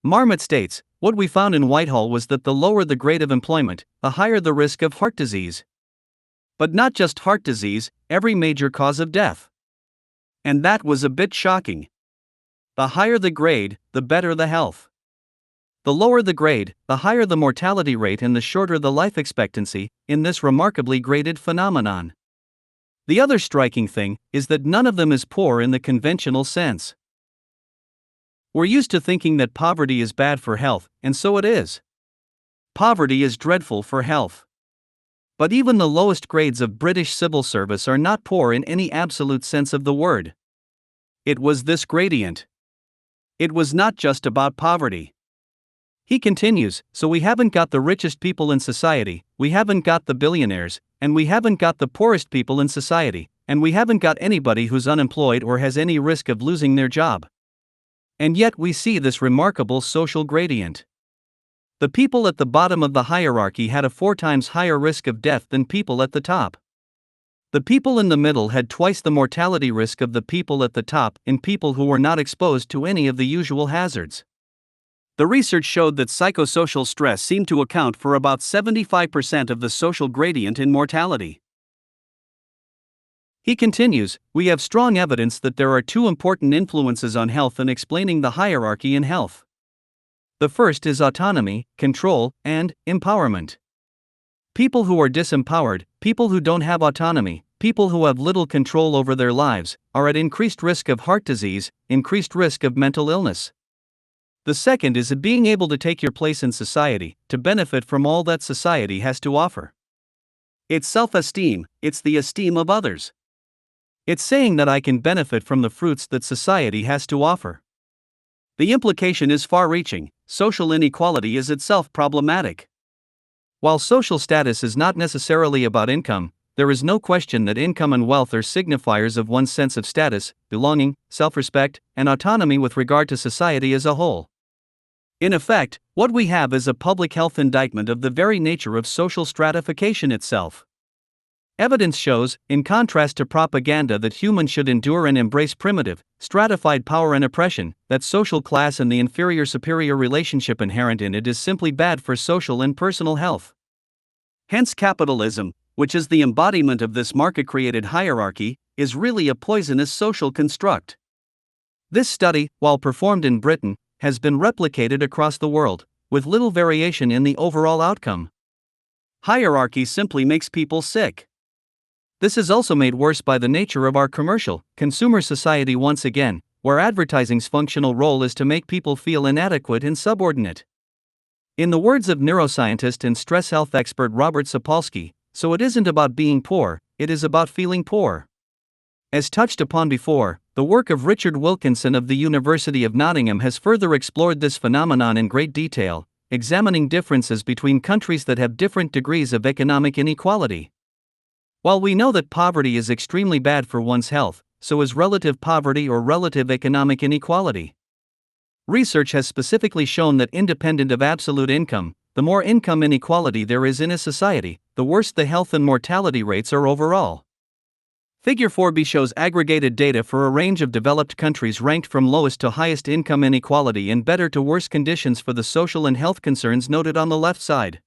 Marmot states, "What we found in Whitehall was that the lower the grade of employment, the higher the risk of heart disease. But not just heart disease, every major cause of death. And that was a bit shocking. The higher the grade, the better the health. The lower the grade, the higher the mortality rate and the shorter the life expectancy, in this remarkably graded phenomenon. The other striking thing is that none of them is poor in the conventional sense. We're used to thinking that poverty is bad for health, and so it is. Poverty is dreadful for health. But even the lowest grades of British civil service are not poor in any absolute sense of the word. It was this gradient. It was not just about poverty. He continues, so we haven't got the richest people in society, we haven't got the billionaires, and we haven't got the poorest people in society, and we haven't got anybody who's unemployed or has any risk of losing their job. And yet we see this remarkable social gradient. The people at the bottom of the hierarchy had a 4 times higher risk of death than people at the top. The people in the middle had twice the mortality risk of the people at the top in people who were not exposed to any of the usual hazards. The research showed that psychosocial stress seemed to account for about 75% of the social gradient in mortality. He continues, we have strong evidence that there are 2 important influences on health in explaining the hierarchy in health. The first is autonomy, control, and empowerment. People who are disempowered, people who don't have autonomy, people who have little control over their lives, are at increased risk of heart disease, increased risk of mental illness. The second is being able to take your place in society, to benefit from all that society has to offer. It's self-esteem, it's the esteem of others. It's saying that I can benefit from the fruits that society has to offer. The implication is far-reaching. Social inequality is itself problematic. While social status is not necessarily about income, there is no question that income and wealth are signifiers of one's sense of status, belonging, self-respect, and autonomy with regard to society as a whole. In effect, what we have is a public health indictment of the very nature of social stratification itself. Evidence shows, in contrast to propaganda that humans should endure and embrace primitive, stratified power and oppression, that social class and the inferior-superior relationship inherent in it is simply bad for social and personal health. Hence capitalism, which is the embodiment of this market-created hierarchy, is really a poisonous social construct. This study, while performed in Britain, has been replicated across the world, with little variation in the overall outcome. Hierarchy simply makes people sick. This is also made worse by the nature of our commercial, consumer society once again, where advertising's functional role is to make people feel inadequate and subordinate. In the words of neuroscientist and stress health expert Robert Sapolsky, so it isn't about being poor, it is about feeling poor. As touched upon before, the work of Richard Wilkinson of the University of Nottingham has further explored this phenomenon in great detail, examining differences between countries that have different degrees of economic inequality. While we know that poverty is extremely bad for one's health, so is relative poverty or relative economic inequality. Research has specifically shown that independent of absolute income, the more income inequality there is in a society, the worse the health and mortality rates are overall. Figure 4b shows aggregated data for a range of developed countries ranked from lowest to highest income inequality and better to worse conditions for the social and health concerns noted on the left side.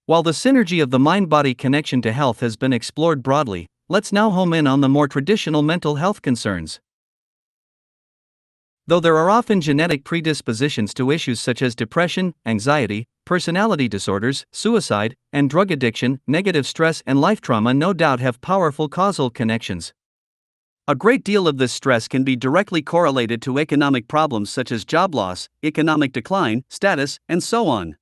While the synergy of the mind-body connection to health has been explored broadly, let's now home in on the more traditional mental health concerns. Though there are often genetic predispositions to issues such as depression, anxiety, personality disorders, suicide, and drug addiction, negative stress and life trauma no doubt have powerful causal connections. A great deal of this stress can be directly correlated to economic problems such as job loss, economic decline, status, and so on.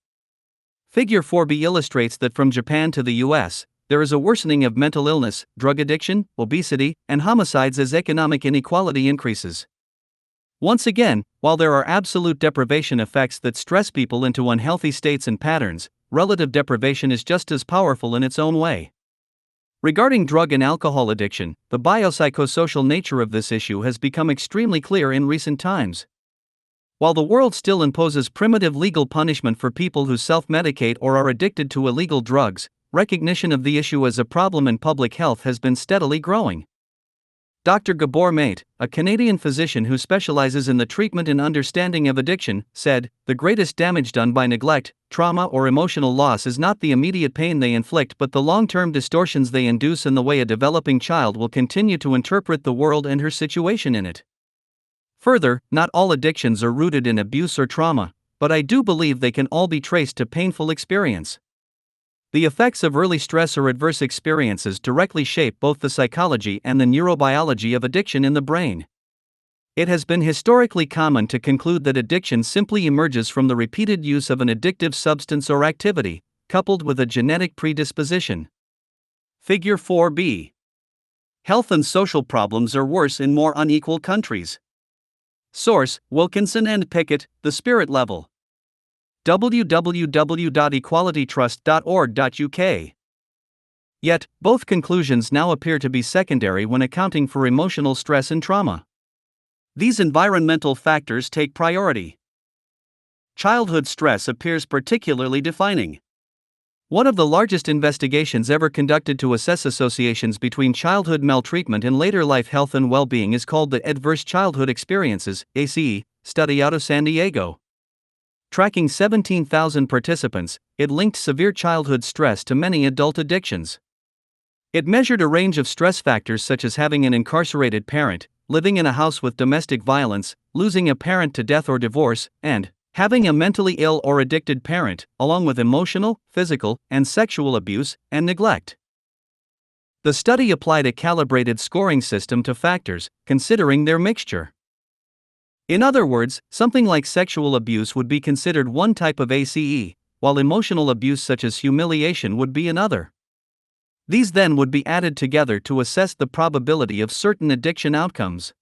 Figure 4b illustrates that from Japan to the US, there is a worsening of mental illness, drug addiction, obesity, and homicides as economic inequality increases. Once again, while there are absolute deprivation effects that stress people into unhealthy states and patterns, relative deprivation is just as powerful in its own way. Regarding drug and alcohol addiction, the biopsychosocial nature of this issue has become extremely clear in recent times. While the world still imposes primitive legal punishment for people who self-medicate or are addicted to illegal drugs, recognition of the issue as a problem in public health has been steadily growing. Dr. Gabor Mate, a Canadian physician who specializes in the treatment and understanding of addiction, said, "The greatest damage done by neglect, trauma or emotional loss is not the immediate pain they inflict but the long-term distortions they induce in the way a developing child will continue to interpret the world and her situation in it." Further, not all addictions are rooted in abuse or trauma, but I do believe they can all be traced to painful experience. The effects of early stress or adverse experiences directly shape both the psychology and the neurobiology of addiction in the brain. It has been historically common to conclude that addiction simply emerges from the repeated use of an addictive substance or activity, coupled with a genetic predisposition. Figure 4b. Health and social problems are worse in more unequal countries. Source: Wilkinson and Pickett, The Spirit Level. www.equalitytrust.org.uk. Yet, both conclusions now appear to be secondary when accounting for emotional stress and trauma. These environmental factors take priority. Childhood stress appears particularly defining. One of the largest investigations ever conducted to assess associations between childhood maltreatment and later life health and well-being is called the Adverse Childhood Experiences (ACE) study out of San Diego. Tracking 17,000 participants, it linked severe childhood stress to many adult addictions. It measured a range of stress factors such as having an incarcerated parent, living in a house with domestic violence, losing a parent to death or divorce, and having a mentally ill or addicted parent, along with emotional, physical, and sexual abuse and neglect. The study applied a calibrated scoring system to factors, considering their mixture. In other words, something like sexual abuse would be considered one type of ACE, while emotional abuse such as humiliation would be another. These then would be added together to assess the probability of certain addiction outcomes.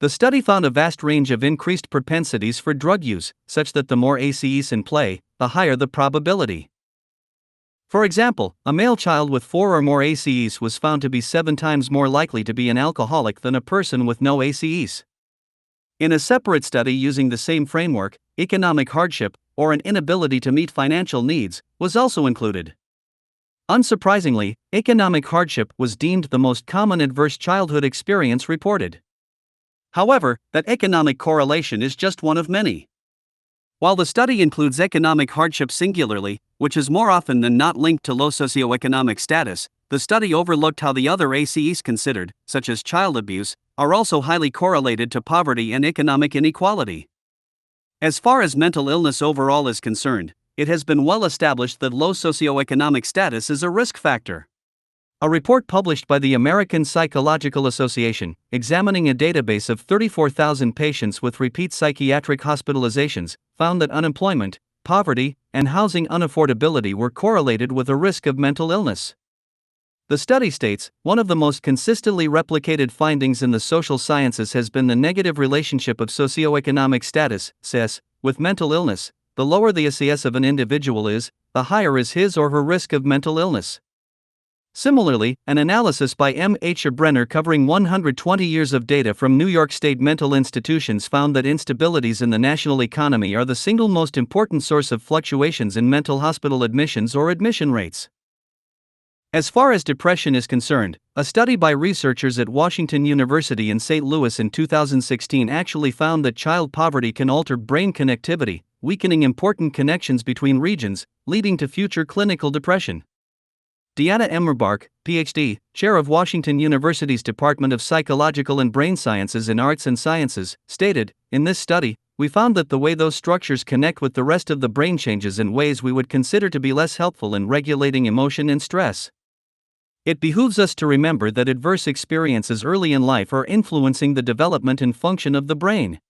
The study found a vast range of increased propensities for drug use, such that the more ACEs in play, the higher the probability. For example, a male child with 4 or more ACEs was found to be 7 times more likely to be an alcoholic than a person with no ACEs. In a separate study using the same framework, economic hardship, or an inability to meet financial needs, was also included. Unsurprisingly, economic hardship was deemed the most common adverse childhood experience reported. However, that economic correlation is just one of many. While the study includes economic hardship singularly, which is more often than not linked to low socioeconomic status, the study overlooked how the other ACEs considered, such as child abuse, are also highly correlated to poverty and economic inequality. As far as mental illness overall is concerned, it has been well established that low socioeconomic status is a risk factor. A report published by the American Psychological Association, examining a database of 34,000 patients with repeat psychiatric hospitalizations, found that unemployment, poverty, and housing unaffordability were correlated with a risk of mental illness. The study states, one of the most consistently replicated findings in the social sciences has been the negative relationship of socioeconomic status, SES, with mental illness. The lower the SES of an individual is, the higher is his or her risk of mental illness. Similarly, an analysis by M. H. Brenner covering 120 years of data from New York State mental institutions found that instabilities in the national economy are the single most important source of fluctuations in mental hospital admissions or admission rates. As far as depression is concerned, a study by researchers at Washington University in St. Louis in 2016 actually found that child poverty can alter brain connectivity, weakening important connections between regions, leading to future clinical depression. Deanna Emmerbark, Ph.D., chair of Washington University's Department of Psychological and Brain Sciences in Arts and Sciences, stated, "In this study, we found that the way those structures connect with the rest of the brain changes in ways we would consider to be less helpful in regulating emotion and stress." It behooves us to remember that adverse experiences early in life are influencing the development and function of the brain.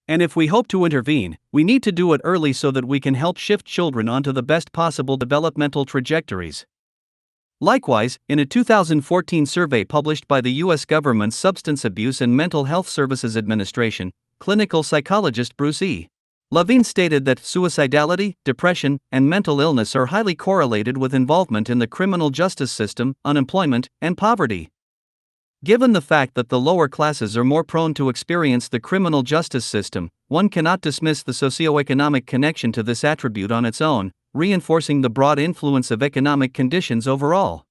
And if we hope to intervene, we need to do it early so that we can help shift children onto the best possible developmental trajectories. Likewise, in a 2014 survey published by the U.S. government's Substance Abuse and Mental Health Services Administration, clinical psychologist Bruce E. Levine stated that suicidality, depression, and mental illness are highly correlated with involvement in the criminal justice system, unemployment, and poverty. Given the fact that the lower classes are more prone to experience the criminal justice system, one cannot dismiss the socioeconomic connection to this attribute on its own, reinforcing the broad influence of economic conditions overall.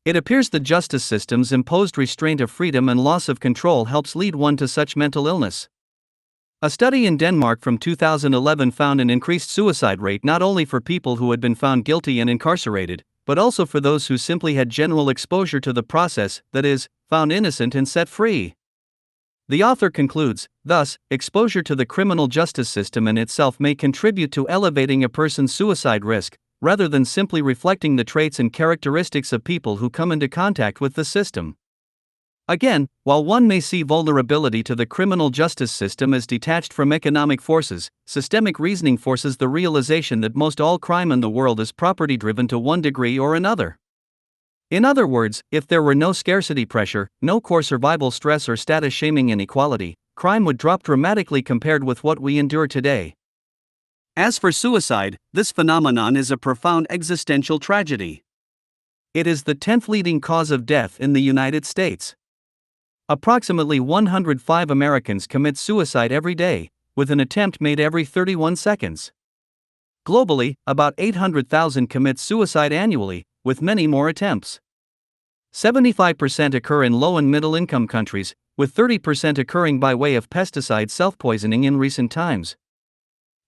It appears the justice system's imposed restraint of freedom and loss of control helps lead one to such mental illness. A study in Denmark from 2011 found an increased suicide rate not only for people who had been found guilty and incarcerated, but also for those who simply had general exposure to the process, that is, found innocent and set free. The author concludes, thus, exposure to the criminal justice system in itself may contribute to elevating a person's suicide risk, rather than simply reflecting the traits and characteristics of people who come into contact with the system. Again, while one may see vulnerability to the criminal justice system as detached from economic forces, systemic reasoning forces the realization that most all crime in the world is property driven to one degree or another. In other words, if there were no scarcity pressure, no core survival stress or status shaming inequality, crime would drop dramatically compared with what we endure today. As for suicide, this phenomenon is a profound existential tragedy. It is the 10th leading cause of death in the United States. Approximately 105 Americans commit suicide every day, with an attempt made every 31 seconds. Globally, about 800,000 commit suicide annually, with many more attempts. 75% occur in low and middle income countries, with 30% occurring by way of pesticide self-poisoning in recent times.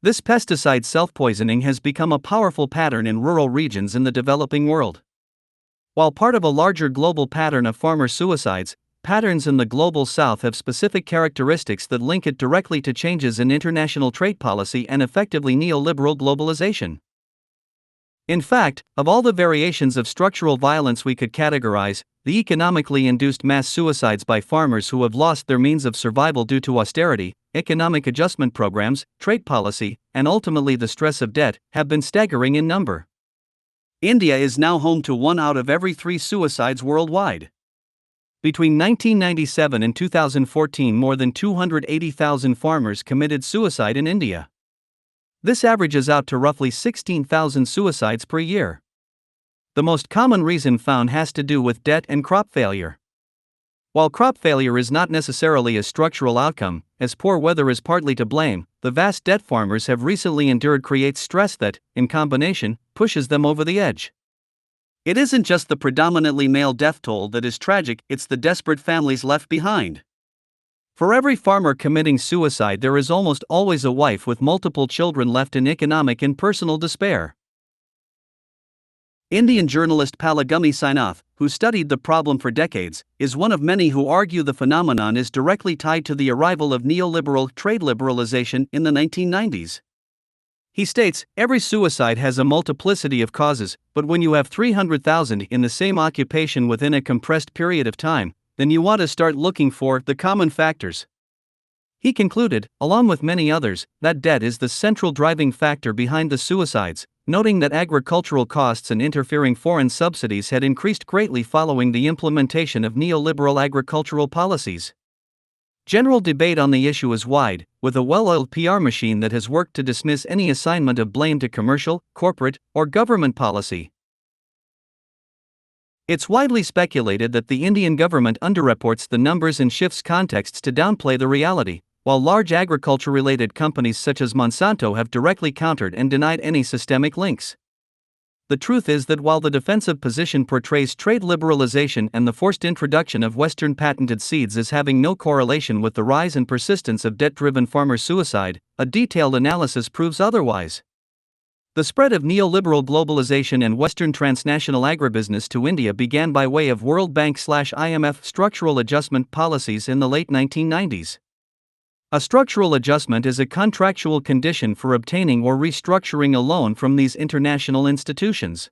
This pesticide self-poisoning has become a powerful pattern in rural regions in the developing world. While part of a larger global pattern of farmer suicides, patterns in the global south have specific characteristics that link it directly to changes in international trade policy and effectively neoliberal globalization. In fact, of all the variations of structural violence we could categorize, the economically induced mass suicides by farmers who have lost their means of survival due to austerity, economic adjustment programs, trade policy, and ultimately the stress of debt, have been staggering in number. India is now home to 1 out of every 3 suicides worldwide. Between 1997 and 2014, more than 280,000 farmers committed suicide in India. This averages out to roughly 16,000 suicides per year. The most common reason found has to do with debt and crop failure. While crop failure is not necessarily a structural outcome, as poor weather is partly to blame, the vast debt farmers have recently endured creates stress that, in combination, pushes them over the edge. It isn't just the predominantly male death toll that is tragic, it's the desperate families left behind. For every farmer committing suicide, there is almost always a wife with multiple children left in economic and personal despair. Indian journalist Palagumi Sainath, who studied the problem for decades, is one of many who argue the phenomenon is directly tied to the arrival of neoliberal trade liberalization in the 1990s. He states, every suicide has a multiplicity of causes, but when you have 300,000 in the same occupation within a compressed period of time, then you want to start looking for the common factors. He concluded, along with many others, that debt is the central driving factor behind the suicides, noting that agricultural costs and interfering foreign subsidies had increased greatly following the implementation of neoliberal agricultural policies. General debate on the issue is wide, with a well-oiled PR machine that has worked to dismiss any assignment of blame to commercial, corporate, or government policy. It's widely speculated that the Indian government underreports the numbers and shifts contexts to downplay the reality, while large agriculture-related companies such as Monsanto have directly countered and denied any systemic links. The truth is that while the defensive position portrays trade liberalization and the forced introduction of Western patented seeds as having no correlation with the rise and persistence of debt-driven farmer suicide, a detailed analysis proves otherwise. The spread of neoliberal globalization and Western transnational agribusiness to India began by way of World Bank/IMF structural adjustment policies in the late 1990s. A structural adjustment is a contractual condition for obtaining or restructuring a loan from these international institutions.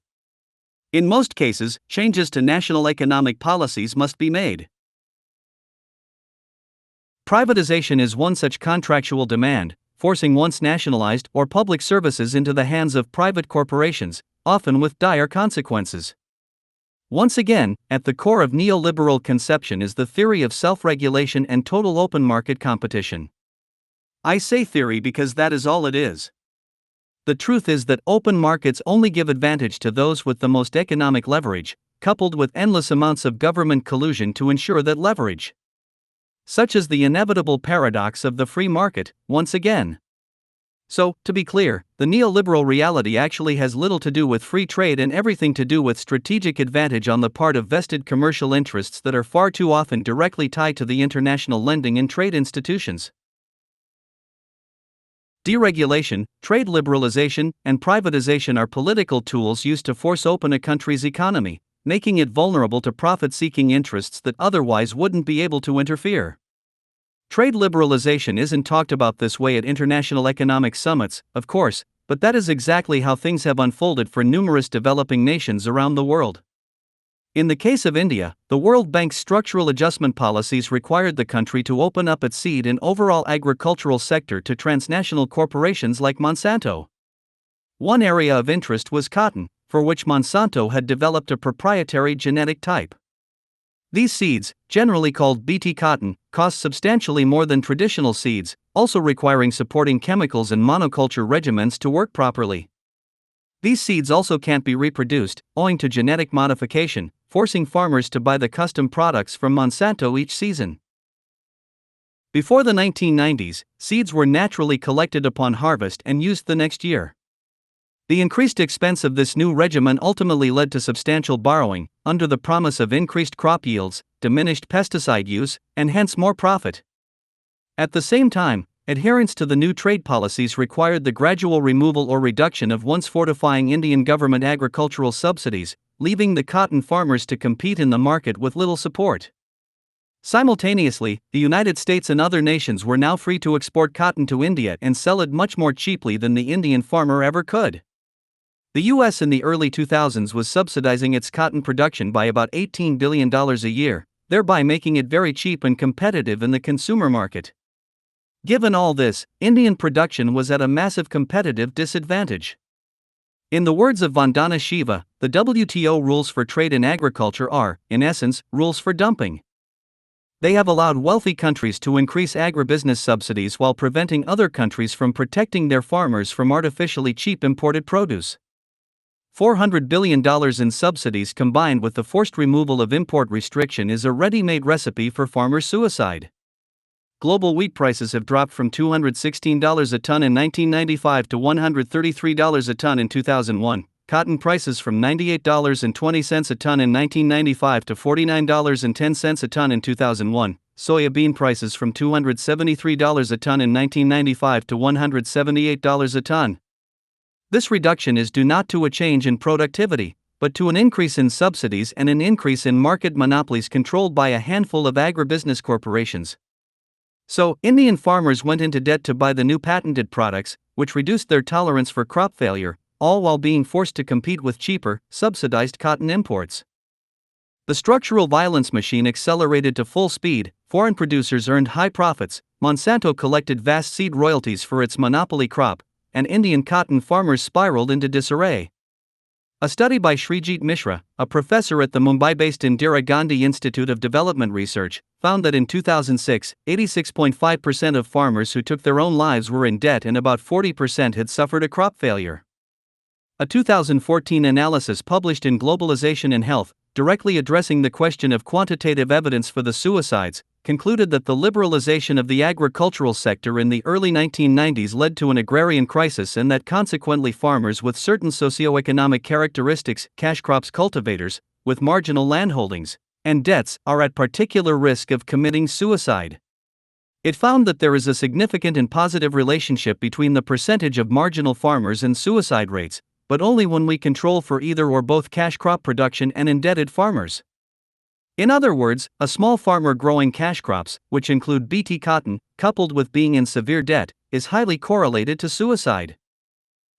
In most cases, changes to national economic policies must be made. Privatization is one such contractual demand, forcing once nationalized or public services into the hands of private corporations, often with dire consequences. Once again, at the core of neoliberal conception is the theory of self-regulation and total open market competition. I say theory because that is all it is. The truth is that open markets only give advantage to those with the most economic leverage, coupled with endless amounts of government collusion to ensure that leverage. Such is the inevitable paradox of the free market, once again. So, to be clear, the neoliberal reality actually has little to do with free trade and everything to do with strategic advantage on the part of vested commercial interests that are far too often directly tied to the international lending and trade institutions. Deregulation, trade liberalization, and privatization are political tools used to force open a country's economy, making it vulnerable to profit-seeking interests that otherwise wouldn't be able to interfere. Trade liberalization isn't talked about this way at international economic summits, of course, but that is exactly how things have unfolded for numerous developing nations around the world. In the case of India, the World Bank's structural adjustment policies required the country to open up its seed and overall agricultural sector to transnational corporations like Monsanto. One area of interest was cotton, for which Monsanto had developed a proprietary genetic type. These seeds, generally called Bt cotton, cost substantially more than traditional seeds, also requiring supporting chemicals and monoculture regimens to work properly. These seeds also can't be reproduced, owing to genetic modification, forcing farmers to buy the custom products from Monsanto each season. Before the 1990s, seeds were naturally collected upon harvest and used the next year. The increased expense of this new regimen ultimately led to substantial borrowing, under the promise of increased crop yields, diminished pesticide use, and hence more profit. At the same time, adherence to the new trade policies required the gradual removal or reduction of once fortifying Indian government agricultural subsidies, leaving the cotton farmers to compete in the market with little support. Simultaneously, the United States and other nations were now free to export cotton to India and sell it much more cheaply than the Indian farmer ever could. The U.S. in the early 2000s was subsidizing its cotton production by about $18 billion a year, thereby making it very cheap and competitive in the consumer market. Given all this, Indian production was at a massive competitive disadvantage. In the words of Vandana Shiva, the WTO rules for trade in agriculture are, in essence, rules for dumping. They have allowed wealthy countries to increase agribusiness subsidies while preventing other countries from protecting their farmers from artificially cheap imported produce. $400 billion in subsidies combined with the forced removal of import restriction is a ready-made recipe for farmer suicide. Global wheat prices have dropped from $216 a ton in 1995 to $133 a ton in 2001, cotton prices from $98.20 a ton in 1995 to $49.10 a ton in 2001, soya bean prices from $273 a ton in 1995 to $178 a ton. This reduction is due not to a change in productivity, but to an increase in subsidies and an increase in market monopolies controlled by a handful of agribusiness corporations. So, Indian farmers went into debt to buy the new patented products, which reduced their tolerance for crop failure, all while being forced to compete with cheaper, subsidized cotton imports. The structural violence machine accelerated to full speed, foreign producers earned high profits, Monsanto collected vast seed royalties for its monopoly crop, and Indian cotton farmers spiraled into disarray. A study by Srijit Mishra, a professor at the Mumbai-based Indira Gandhi Institute of Development Research, found that in 2006, 86.5% of farmers who took their own lives were in debt and about 40% had suffered a crop failure. A 2014 analysis published in Globalization and Health, directly addressing the question of quantitative evidence for the suicides, concluded that the liberalization of the agricultural sector in the early 1990s led to an agrarian crisis and that consequently farmers with certain socioeconomic characteristics, cash crops cultivators, with marginal landholdings, and debts, are at particular risk of committing suicide. It found that there is a significant and positive relationship between the percentage of marginal farmers and suicide rates, but only when we control for either or both cash crop production and indebted farmers. In other words, a small farmer growing cash crops, which include Bt cotton, coupled with being in severe debt, is highly correlated to suicide.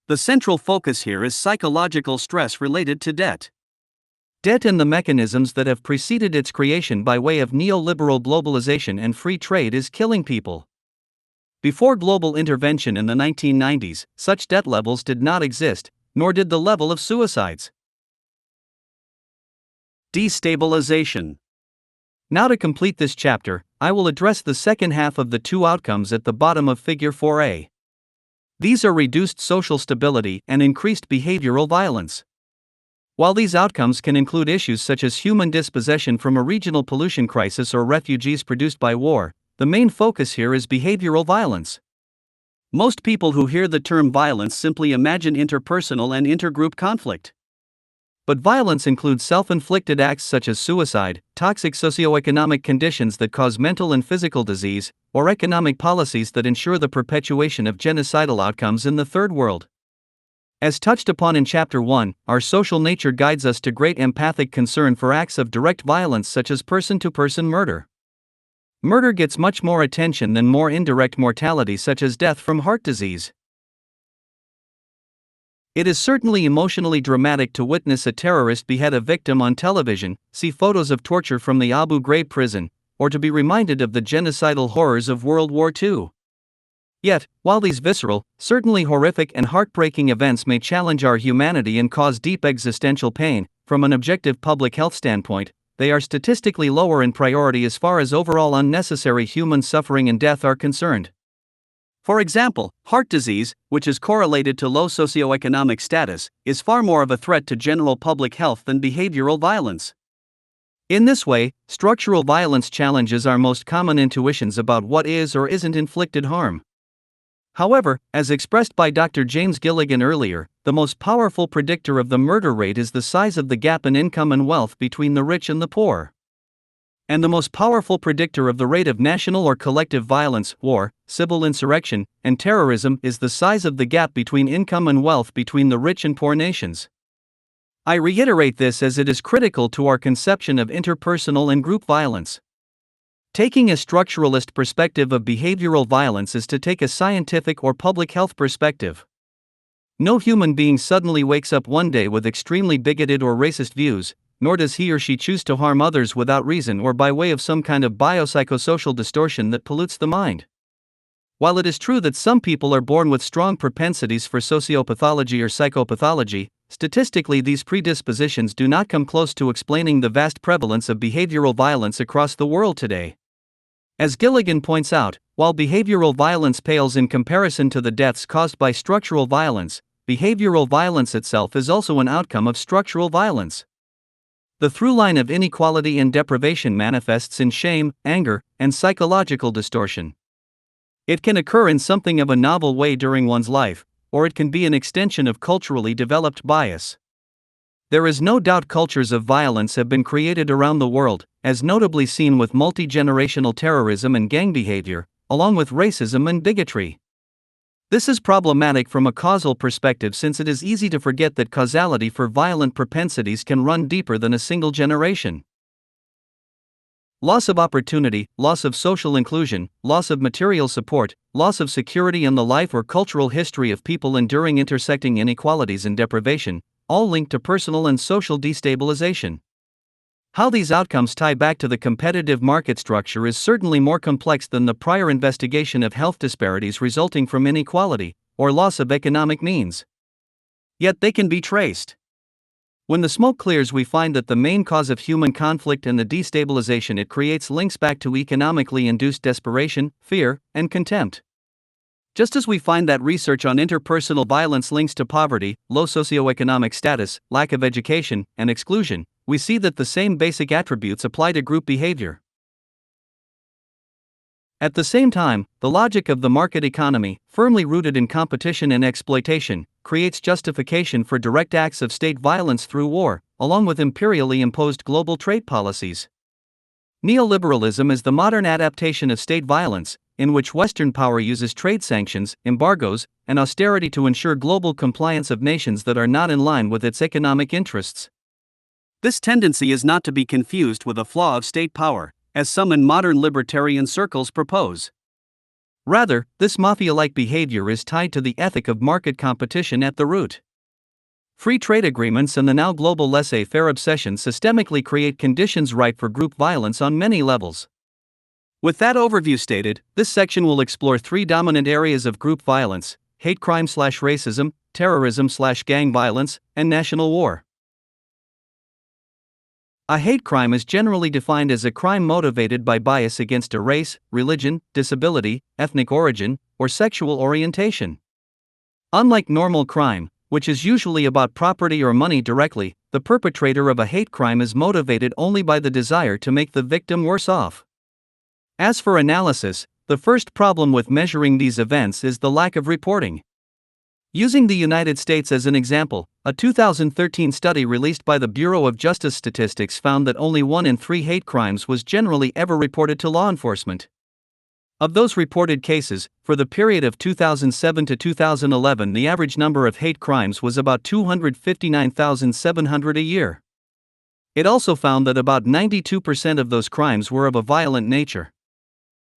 The central focus here is psychological stress related to debt. Debt and the mechanisms that have preceded its creation by way of neoliberal globalization and free trade is killing people. Before global intervention in the 1990s, such debt levels did not exist, nor did the level of suicides. Destabilization. Now to complete this chapter, I will address the second half of the two outcomes at the bottom of Figure 4a. These are reduced social stability and increased behavioral violence. While these outcomes can include issues such as human dispossession from a regional pollution crisis or refugees produced by war, the main focus here is behavioral violence. Most people who hear the term violence simply imagine interpersonal and intergroup conflict. But violence includes self-inflicted acts such as suicide, toxic socioeconomic conditions that cause mental and physical disease, or economic policies that ensure the perpetuation of genocidal outcomes in the Third World. As touched upon in Chapter 1, our social nature guides us to great empathic concern for acts of direct violence such as person-to-person murder. Murder gets much more attention than more indirect mortality such as death from heart disease. It is certainly emotionally dramatic to witness a terrorist behead a victim on television, see photos of torture from the Abu Ghraib prison, or to be reminded of the genocidal horrors of World War II. Yet, while these visceral, certainly horrific and heartbreaking events may challenge our humanity and cause deep existential pain, from an objective public health standpoint, they are statistically lower in priority as far as overall unnecessary human suffering and death are concerned. For example, heart disease, which is correlated to low socioeconomic status, is far more of a threat to general public health than behavioral violence. In this way, structural violence challenges our most common intuitions about what is or isn't inflicted harm. However, as expressed by Dr. James Gilligan earlier, the most powerful predictor of the murder rate is the size of the gap in income and wealth between the rich and the poor. And the most powerful predictor of the rate of national or collective violence, war, civil insurrection, and terrorism is the size of the gap between income and wealth between the rich and poor nations. I reiterate this as it is critical to our conception of interpersonal and group violence. Taking a structuralist perspective of behavioral violence is to take a scientific or public health perspective. No human being suddenly wakes up one day with extremely bigoted or racist views, nor does he or she choose to harm others without reason or by way of some kind of biopsychosocial distortion that pollutes the mind. While it is true that some people are born with strong propensities for sociopathology or psychopathology, statistically these predispositions do not come close to explaining the vast prevalence of behavioral violence across the world today. As Gilligan points out, while behavioral violence pales in comparison to the deaths caused by structural violence, behavioral violence itself is also an outcome of structural violence. The through line of inequality and deprivation manifests in shame, anger, and psychological distortion. It can occur in something of a novel way during one's life, or it can be an extension of culturally developed bias. There is no doubt cultures of violence have been created around the world, as notably seen with multi-generational terrorism and gang behavior, along with racism and bigotry. This is problematic from a causal perspective since it is easy to forget that causality for violent propensities can run deeper than a single generation. Loss of opportunity, loss of social inclusion, loss of material support, loss of security, and the life or cultural history of people enduring intersecting inequalities and deprivation, all linked to personal and social destabilization. How these outcomes tie back to the competitive market structure is certainly more complex than the prior investigation of health disparities resulting from inequality or loss of economic means. Yet they can be traced. When the smoke clears, we find that the main cause of human conflict and the destabilization it creates links back to economically induced desperation, fear, and contempt. Just as we find that research on interpersonal violence links to poverty, low socioeconomic status, lack of education, and exclusion, we see that the same basic attributes apply to group behavior. At the same time, the logic of the market economy, firmly rooted in competition and exploitation, creates justification for direct acts of state violence through war, along with imperially imposed global trade policies. Neoliberalism is the modern adaptation of state violence, in which Western power uses trade sanctions, embargoes, and austerity to ensure global compliance of nations that are not in line with its economic interests. This tendency is not to be confused with a flaw of state power, as some in modern libertarian circles propose. Rather, this mafia-like behavior is tied to the ethic of market competition at the root. Free trade agreements and the now global laissez-faire obsession systemically create conditions ripe for group violence on many levels. With that overview stated, this section will explore three dominant areas of group violence: hate crime/racism, terrorism/gang violence, and national war. A hate crime is generally defined as a crime motivated by bias against a race, religion, disability, ethnic origin, or sexual orientation. Unlike normal crime, which is usually about property or money directly, the perpetrator of a hate crime is motivated only by the desire to make the victim worse off. As for analysis, the first problem with measuring these events is the lack of reporting. Using the United States as an example, a 2013 study released by the Bureau of Justice Statistics found that only 1 in 3 hate crimes was generally ever reported to law enforcement. Of those reported cases, for the period of 2007 to 2011, the average number of hate crimes was about 259,700 a year. It also found that about 92% of those crimes were of a violent nature.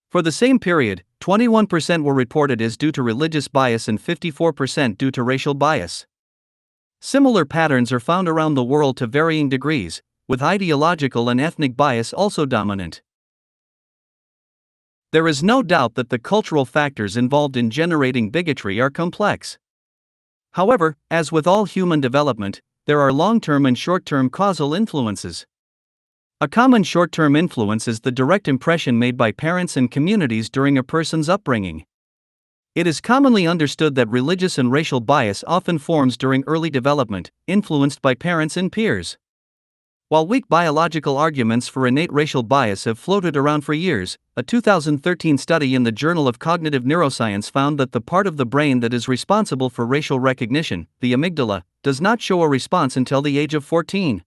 For the same period, 21% were reported as due to religious bias and 54% due to racial bias. Similar patterns are found around the world to varying degrees, with ideological and ethnic bias also dominant. There is no doubt that the cultural factors involved in generating bigotry are complex. However, as with all human development, there are long-term and short-term causal influences. A common short-term influence is the direct impression made by parents and communities during a person's upbringing. It is commonly understood that religious and racial bias often forms during early development, influenced by parents and peers. While weak biological arguments for innate racial bias have floated around for years, a 2013 study in the Journal of Cognitive Neuroscience found that the part of the brain that is responsible for racial recognition, the amygdala, does not show a response until the age of 14.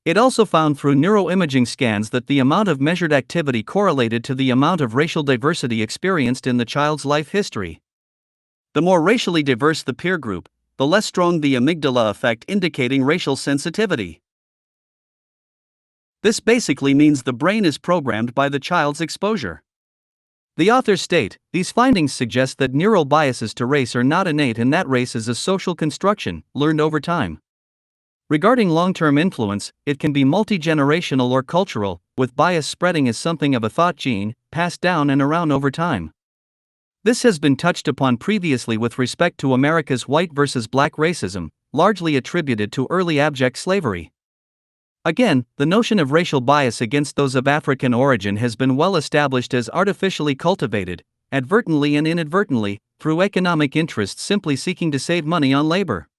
It also found through neuroimaging scans that the amount of measured activity correlated to the amount of racial diversity experienced in the child's life history. The more racially diverse the peer group, the less strong the amygdala effect, indicating racial sensitivity. This basically means the brain is programmed by the child's exposure. The authors state, these findings suggest that neural biases to race are not innate and that race is a social construction, learned over time. Regarding long-term influence, it can be multi-generational or cultural, with bias spreading as something of a thought gene, passed down and around over time. This has been touched upon previously with respect to America's white versus black racism, largely attributed to early abject slavery. Again, the notion of racial bias against those of African origin has been well established as artificially cultivated, advertently and inadvertently, through economic interests simply seeking to save money on labor.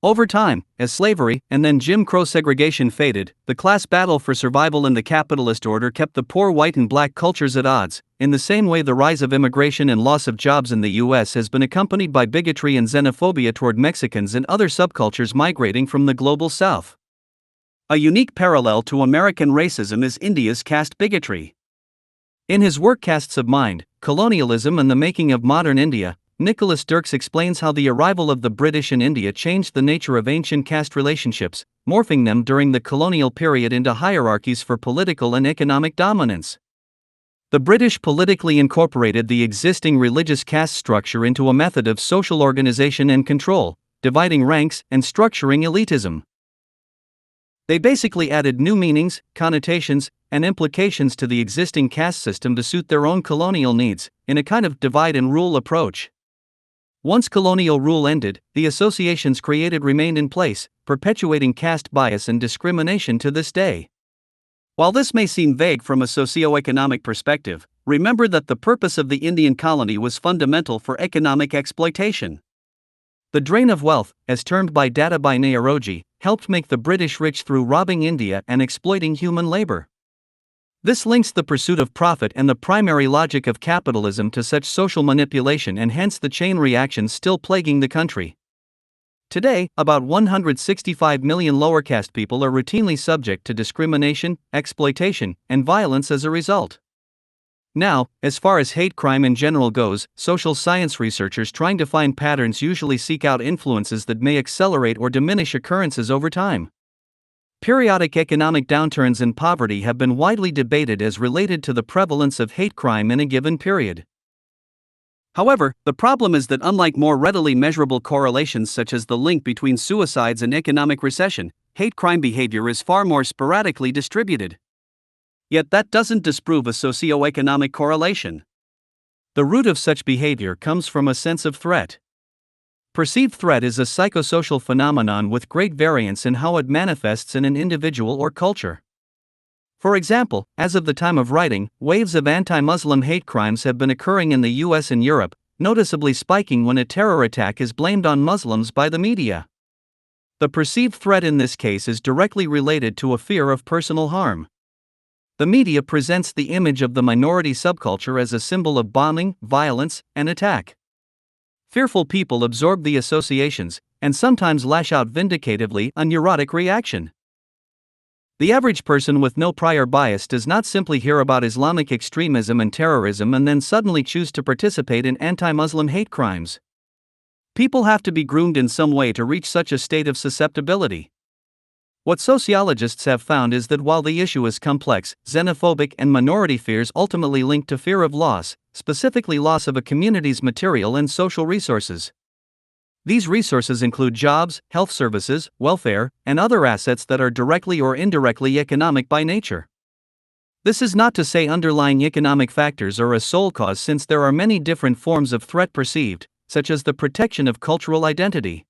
Over time, as slavery and then Jim Crow segregation faded, the class battle for survival in the capitalist order kept the poor white and black cultures at odds. In the same way, the rise of immigration and loss of jobs in the U.S. has been accompanied by bigotry and xenophobia toward Mexicans and other subcultures migrating from the global south. A unique parallel to American racism is India's caste bigotry. In his work Castes of Mind, Colonialism and the Making of Modern India, Nicholas Dirks explains how the arrival of the British in India changed the nature of ancient caste relationships, morphing them during the colonial period into hierarchies for political and economic dominance. The British politically incorporated the existing religious caste structure into a method of social organization and control, dividing ranks and structuring elitism. They basically added new meanings, connotations, and implications to the existing caste system to suit their own colonial needs, in a kind of divide-and-rule approach. Once colonial rule ended, the associations created remained in place, perpetuating caste bias and discrimination to this day. While this may seem vague from a socio-economic perspective, remember that the purpose of the Indian colony was fundamental for economic exploitation. The drain of wealth, as termed by Dadabhai Naoroji, helped make the British rich through robbing India and exploiting human labor. This links the pursuit of profit and the primary logic of capitalism to such social manipulation and hence the chain reactions still plaguing the country. Today, about 165 million lower caste people are routinely subject to discrimination, exploitation, and violence as a result. Now, as far as hate crime in general goes, social science researchers trying to find patterns usually seek out influences that may accelerate or diminish occurrences over time. Periodic economic downturns and poverty have been widely debated as related to the prevalence of hate crime in a given period. However, the problem is that unlike more readily measurable correlations such as the link between suicides and economic recession, hate crime behavior is far more sporadically distributed. Yet that doesn't disprove a socio-economic correlation. The root of such behavior comes from a sense of threat. Perceived threat is a psychosocial phenomenon with great variance in how it manifests in an individual or culture. For example, as of the time of writing, waves of anti-Muslim hate crimes have been occurring in the US and Europe, noticeably spiking when a terror attack is blamed on Muslims by the media. The perceived threat in this case is directly related to a fear of personal harm. The media presents the image of the minority subculture as a symbol of bombing, violence, and attack. Fearful people absorb the associations, and sometimes lash out vindicatively, a neurotic reaction. The average person with no prior bias does not simply hear about Islamic extremism and terrorism and then suddenly choose to participate in anti-Muslim hate crimes. People have to be groomed in some way to reach such a state of susceptibility. What sociologists have found is that while the issue is complex, xenophobic and minority fears ultimately link to fear of loss, specifically loss of a community's material and social resources. These resources include jobs, health services, welfare, and other assets that are directly or indirectly economic by nature. This is not to say underlying economic factors are a sole cause, since there are many different forms of threat perceived, such as the protection of cultural identity.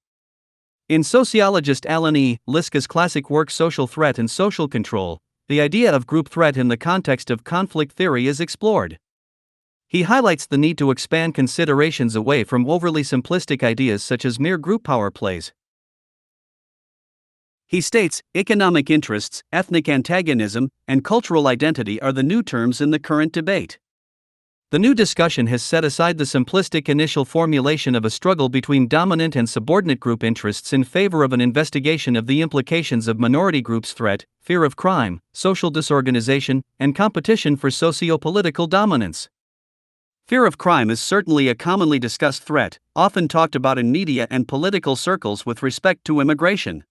In sociologist Alan E. Liska's classic work Social Threat and Social Control, the idea of group threat in the context of conflict theory is explored. He highlights the need to expand considerations away from overly simplistic ideas such as mere group power plays. He states, economic interests, ethnic antagonism, and cultural identity are the new terms in the current debate. The new discussion has set aside the simplistic initial formulation of a struggle between dominant and subordinate group interests in favor of an investigation of the implications of minority groups' threat, fear of crime, social disorganization, and competition for socio-political dominance. Fear of crime is certainly a commonly discussed threat, often talked about in media and political circles with respect to immigration.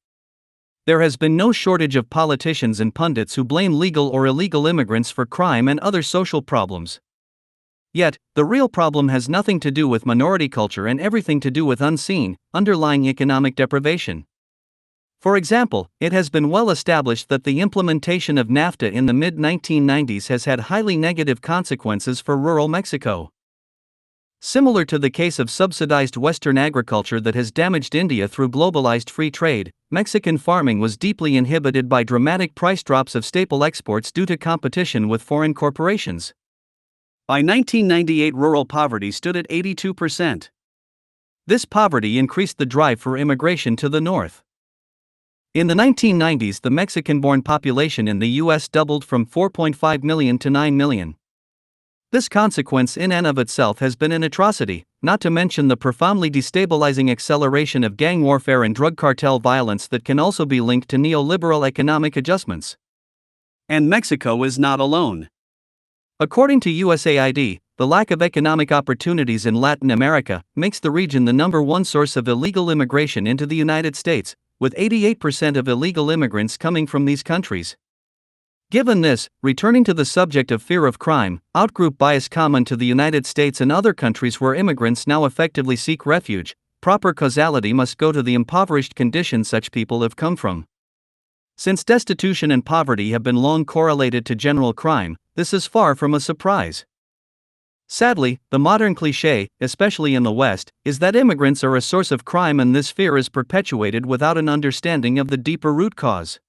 There has been no shortage of politicians and pundits who blame legal or illegal immigrants for crime and other social problems. Yet, the real problem has nothing to do with minority culture and everything to do with unseen, underlying economic deprivation. For example, it has been well established that the implementation of NAFTA in the mid-1990s has had highly negative consequences for rural Mexico. Similar to the case of subsidized Western agriculture that has damaged India through globalized free trade, Mexican farming was deeply inhibited by dramatic price drops of staple exports due to competition with foreign corporations. By 1998, rural poverty stood at 82%. This poverty increased the drive for immigration to the north. In the 1990s, the Mexican-born population in the U.S. doubled from 4.5 million to 9 million. This consequence in and of itself has been an atrocity, not to mention the profoundly destabilizing acceleration of gang warfare and drug cartel violence that can also be linked to neoliberal economic adjustments. And Mexico is not alone. According to USAID, the lack of economic opportunities in Latin America makes the region the number one source of illegal immigration into the United States, with 88% of illegal immigrants coming from these countries. Given this, returning to the subject of fear of crime, outgroup bias common to the United States and other countries where immigrants now effectively seek refuge, proper causality must go to the impoverished conditions such people have come from. Since destitution and poverty have been long correlated to general crime, this is far from a surprise. Sadly, the modern cliché, especially in the West, is that immigrants are a source of crime, and this fear is perpetuated without an understanding of the deeper root cause.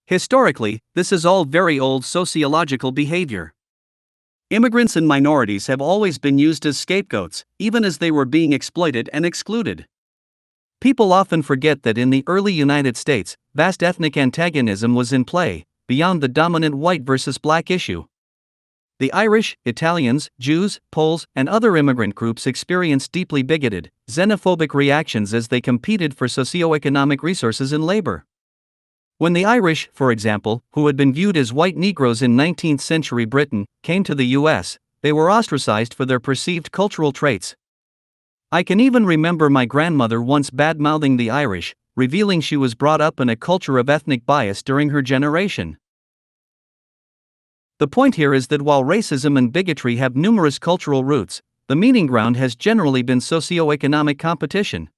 Historically, this is all very old sociological behavior. Immigrants and minorities have always been used as scapegoats, even as they were being exploited and excluded. People often forget that in the early United States, vast ethnic antagonism was in play, beyond the dominant white versus black issue. The Irish, Italians, Jews, Poles, and other immigrant groups experienced deeply bigoted, xenophobic reactions as they competed for socioeconomic resources and labor. When the Irish, for example, who had been viewed as white Negroes in 19th-century Britain, came to the U.S., they were ostracized for their perceived cultural traits. I can even remember my grandmother once bad-mouthing the Irish, revealing she was brought up in a culture of ethnic bias during her generation. The point here is that while racism and bigotry have numerous cultural roots, the meeting ground has generally been socioeconomic competition.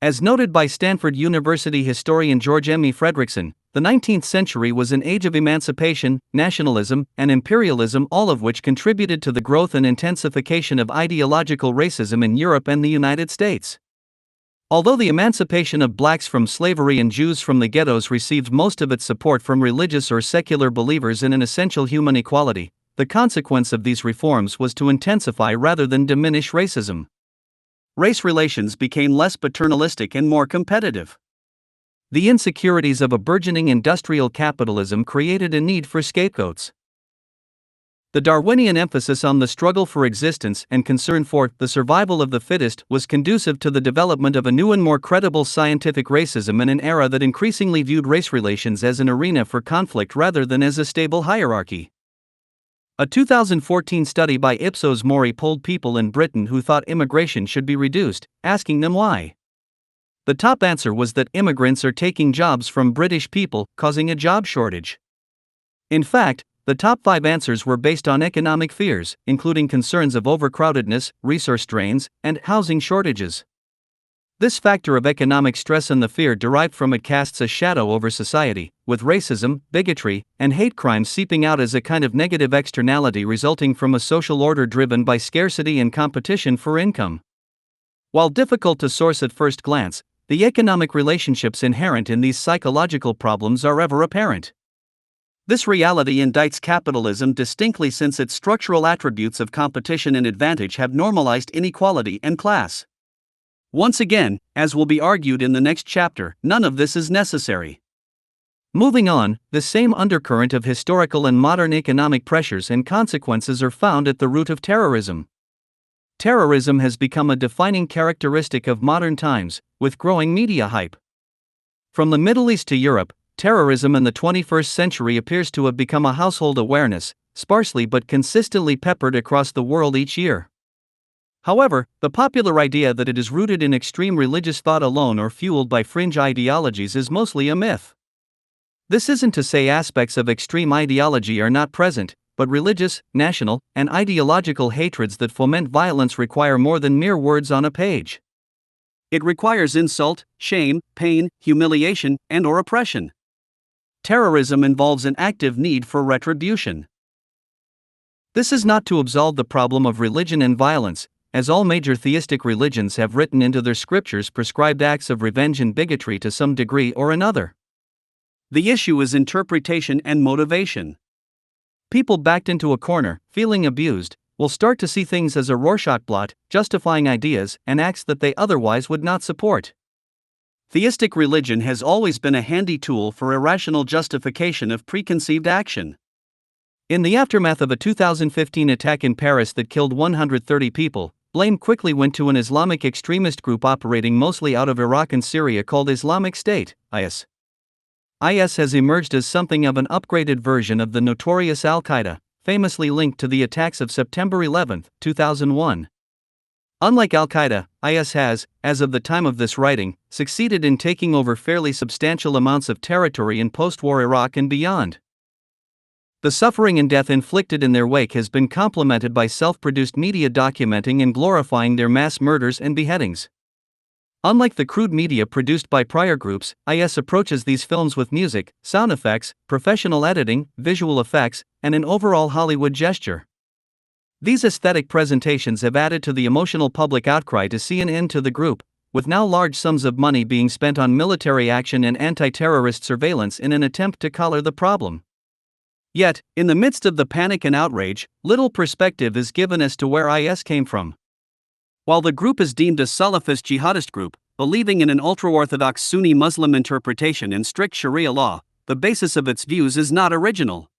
As noted by Stanford University historian George M. E. Fredrickson, the 19th century was an age of emancipation, nationalism, and imperialism, all of which contributed to the growth and intensification of ideological racism in Europe and the United States. Although the emancipation of blacks from slavery and Jews from the ghettos received most of its support from religious or secular believers in an essential human equality, the consequence of these reforms was to intensify rather than diminish racism. Race relations became less paternalistic and more competitive. The insecurities of a burgeoning industrial capitalism created a need for scapegoats. The Darwinian emphasis on the struggle for existence and concern for the survival of the fittest was conducive to the development of a new and more credible scientific racism in an era that increasingly viewed race relations as an arena for conflict rather than as a stable hierarchy. A 2014 study by Ipsos Mori polled people in Britain who thought immigration should be reduced, asking them why. The top answer was that immigrants are taking jobs from British people, causing a job shortage. In fact, the top 5 answers were based on economic fears, including concerns of overcrowdedness, resource drains, and housing shortages. This factor of economic stress and the fear derived from it casts a shadow over society, with racism, bigotry, and hate crimes seeping out as a kind of negative externality resulting from a social order driven by scarcity and competition for income. While difficult to source at first glance, the economic relationships inherent in these psychological problems are ever apparent. This reality indicts capitalism distinctly since its structural attributes of competition and advantage have normalized inequality and class. Once again, as will be argued in the next chapter, none of this is necessary. Moving on, the same undercurrent of historical and modern economic pressures and consequences are found at the root of terrorism. Terrorism has become a defining characteristic of modern times, with growing media hype. From the Middle East to Europe, terrorism in the 21st century appears to have become a household awareness, sparsely but consistently peppered across the world each year. However, the popular idea that it is rooted in extreme religious thought alone or fueled by fringe ideologies is mostly a myth. This isn't to say aspects of extreme ideology are not present, but religious, national, and ideological hatreds that foment violence require more than mere words on a page. It requires insult, shame, pain, humiliation, and/or oppression. Terrorism involves an active need for retribution. This is not to absolve the problem of religion and violence, as all major theistic religions have written into their scriptures prescribed acts of revenge and bigotry to some degree or another. The issue is interpretation and motivation. People backed into a corner, feeling abused, will start to see things as a Rorschach blot, justifying ideas and acts that they otherwise would not support. Theistic religion has always been a handy tool for irrational justification of preconceived action. In the aftermath of a 2015 attack in Paris that killed 130 people, blame quickly went to an Islamic extremist group operating mostly out of Iraq and Syria called Islamic State, IS. IS has emerged as something of an upgraded version of the notorious Al-Qaeda, famously linked to the attacks of September 11, 2001. Unlike Al-Qaeda, IS has, as of the time of this writing, succeeded in taking over fairly substantial amounts of territory in post-war Iraq and beyond. The suffering and death inflicted in their wake has been complemented by self-produced media documenting and glorifying their mass murders and beheadings. Unlike the crude media produced by prior groups, IS approaches these films with music, sound effects, professional editing, visual effects, and an overall Hollywood gesture. These aesthetic presentations have added to the emotional public outcry to see an end to the group, with now large sums of money being spent on military action and anti-terrorist surveillance in an attempt to collar the problem. Yet, in the midst of the panic and outrage, little perspective is given as to where IS came from. While the group is deemed a Salafist jihadist group, believing in an ultra-Orthodox Sunni Muslim interpretation and strict Sharia law, the basis of its views is not original.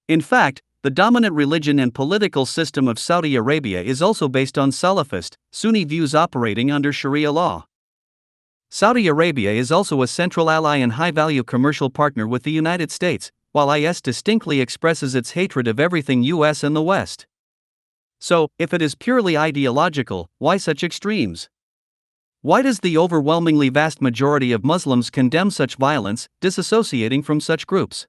In fact, the dominant religion and political system of Saudi Arabia is also based on Salafist, Sunni views operating under Sharia law. Saudi Arabia is also a central ally and high-value commercial partner with the United States, while IS distinctly expresses its hatred of everything US and the West. So, if it is purely ideological, why such extremes? Why does the overwhelmingly vast majority of Muslims condemn such violence, disassociating from such groups?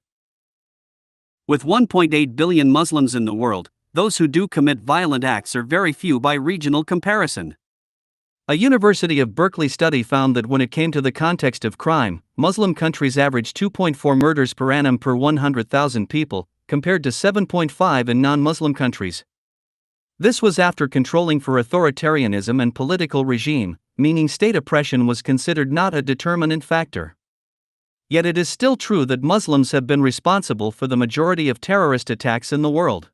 With 1.8 billion Muslims in the world, those who do commit violent acts are very few by regional comparison. A University of Berkeley study found that when it came to the context of crime, Muslim countries average 2.4 murders per annum per 100,000 people, compared to 7.5 in non-Muslim countries. This was after controlling for authoritarianism and political regime, meaning state oppression was considered not a determinant factor. Yet it is still true that Muslims have been responsible for the majority of terrorist attacks in the world.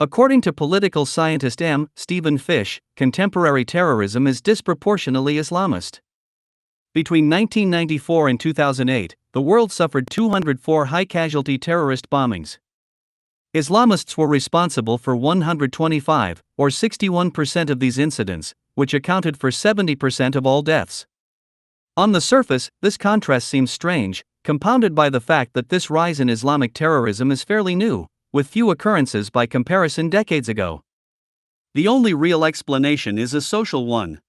According to political scientist M. Stephen Fish, contemporary terrorism is disproportionately Islamist. Between 1994 and 2008, the world suffered 204 high-casualty terrorist bombings. Islamists were responsible for 125, or 61% of these incidents, which accounted for 70% of all deaths. On the surface, this contrast seems strange, compounded by the fact that this rise in Islamic terrorism is fairly new, with few occurrences by comparison decades ago. The only real explanation is a social one.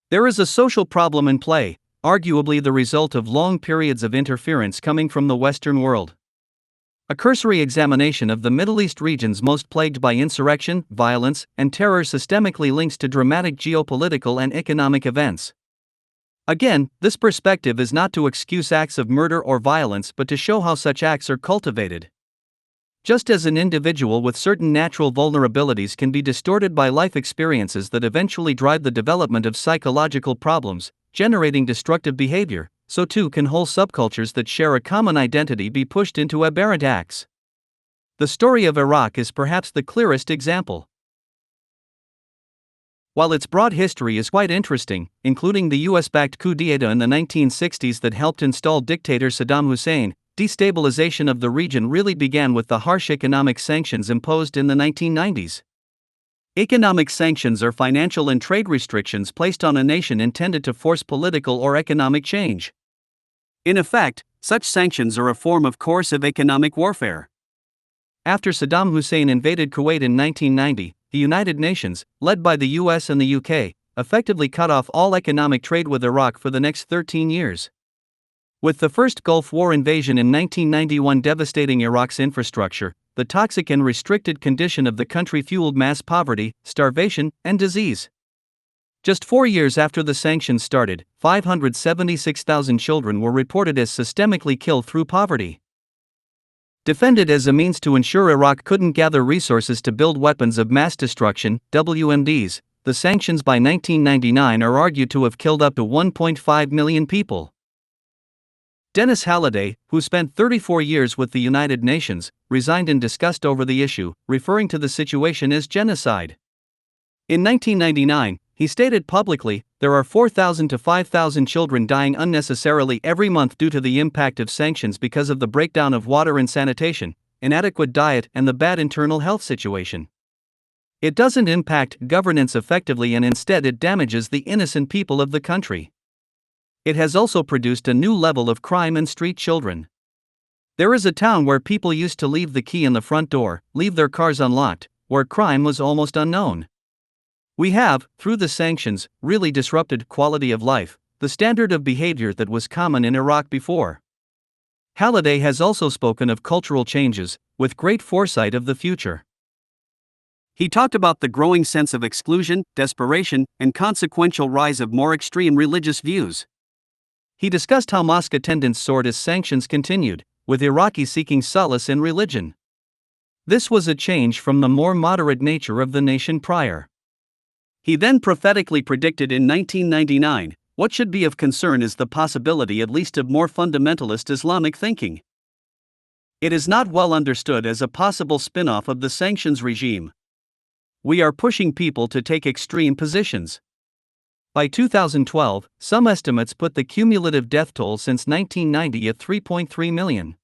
There is a social problem in play, arguably the result of long periods of interference coming from the Western world. A cursory examination of the Middle East regions most plagued by insurrection, violence, and terror systemically links to dramatic geopolitical and economic events. Again, this perspective is not to excuse acts of murder or violence but to show how such acts are cultivated. Just as an individual with certain natural vulnerabilities can be distorted by life experiences that eventually drive the development of psychological problems, generating destructive behavior, so too can whole subcultures that share a common identity be pushed into aberrant acts. The story of Iraq is perhaps the clearest example. While its broad history is quite interesting, including the US-backed coup d'etat in the 1960s that helped install dictator Saddam Hussein, destabilization of the region really began with the harsh economic sanctions imposed in the 1990s. Economic sanctions are financial and trade restrictions placed on a nation intended to force political or economic change. In effect, such sanctions are a form of coercive economic warfare. After Saddam Hussein invaded Kuwait in 1990, the United Nations, led by the US and the UK, effectively cut off all economic trade with Iraq for the next 13 years. With the first Gulf War invasion in 1991 devastating Iraq's infrastructure, the toxic and restricted condition of the country fueled mass poverty, starvation, and disease. Just 4 years after the sanctions started, 576,000 children were reported as systemically killed through poverty. Defended as a means to ensure Iraq couldn't gather resources to build weapons of mass destruction, WMDs, the sanctions by 1999 are argued to have killed up to 1.5 million people. Dennis Halliday, who spent 34 years with the United Nations, resigned in disgust over the issue, referring to the situation as genocide. In 1999, he stated publicly, "There are 4,000 to 5,000 children dying unnecessarily every month due to the impact of sanctions because of the breakdown of water and sanitation, inadequate diet, and the bad internal health situation. It doesn't impact governance effectively and instead it damages the innocent people of the country. It has also produced a new level of crime and street children. There is a town where people used to leave the key in the front door, leave their cars unlocked, where crime was almost unknown. We have, through the sanctions, really disrupted quality of life, the standard of behavior that was common in Iraq before." Halliday has also spoken of cultural changes, with great foresight of the future. He talked about the growing sense of exclusion, desperation, and consequential rise of more extreme religious views. He discussed how mosque attendance soared as sanctions continued, with Iraqis seeking solace in religion. This was a change from the more moderate nature of the nation prior. He then prophetically predicted in 1999, "What should be of concern is the possibility at least of more fundamentalist Islamic thinking. It is not well understood as a possible spin-off of the sanctions regime. We are pushing people to take extreme positions." By 2012, some estimates put the cumulative death toll since 1990 at 3.3 million.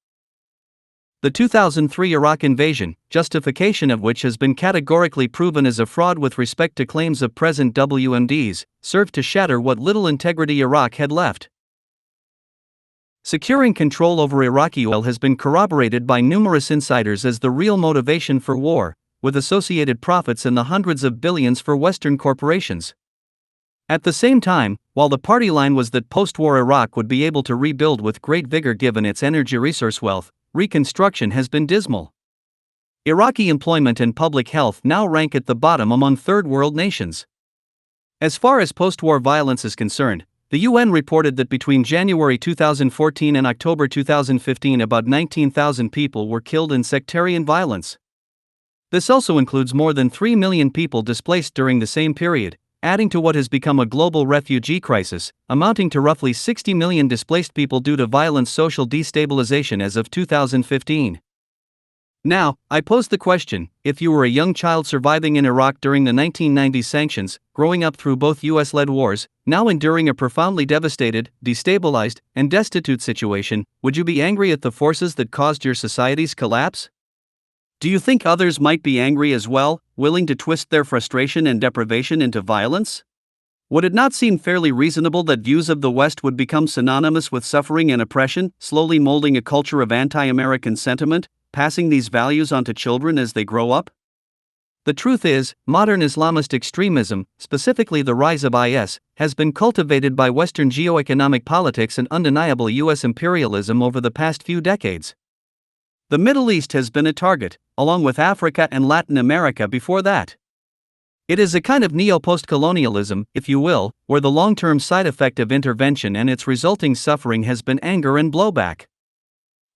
The 2003 Iraq invasion, justification of which has been categorically proven as a fraud with respect to claims of present WMDs, served to shatter what little integrity Iraq had left. Securing control over Iraqi oil has been corroborated by numerous insiders as the real motivation for war, with associated profits in the hundreds of billions for Western corporations. At the same time, while the party line was that post-war Iraq would be able to rebuild with great vigor given its energy resource wealth, reconstruction has been dismal. Iraqi employment and public health now rank at the bottom among third-world nations. As far as post-war violence is concerned, the UN reported that between January 2014 and October 2015 about 19,000 people were killed in sectarian violence. This also includes more than 3 million people displaced during the same period, adding to what has become a global refugee crisis, amounting to roughly 60 million displaced people due to violent social destabilization as of 2015. Now, I pose the question, if you were a young child surviving in Iraq during the 1990 sanctions, growing up through both US-led wars, now enduring a profoundly devastated, destabilized, and destitute situation, would you be angry at the forces that caused your society's collapse? Do you think others might be angry as well, willing to twist their frustration and deprivation into violence? Would it not seem fairly reasonable that views of the West would become synonymous with suffering and oppression, slowly molding a culture of anti-American sentiment, passing these values onto children as they grow up? The truth is, modern Islamist extremism, specifically the rise of IS, has been cultivated by Western geoeconomic politics and undeniable US imperialism over the past few decades. The Middle East has been a target, along with Africa and Latin America before that. It is a kind of neo-post-colonialism, if you will, where the long-term side effect of intervention and its resulting suffering has been anger and blowback.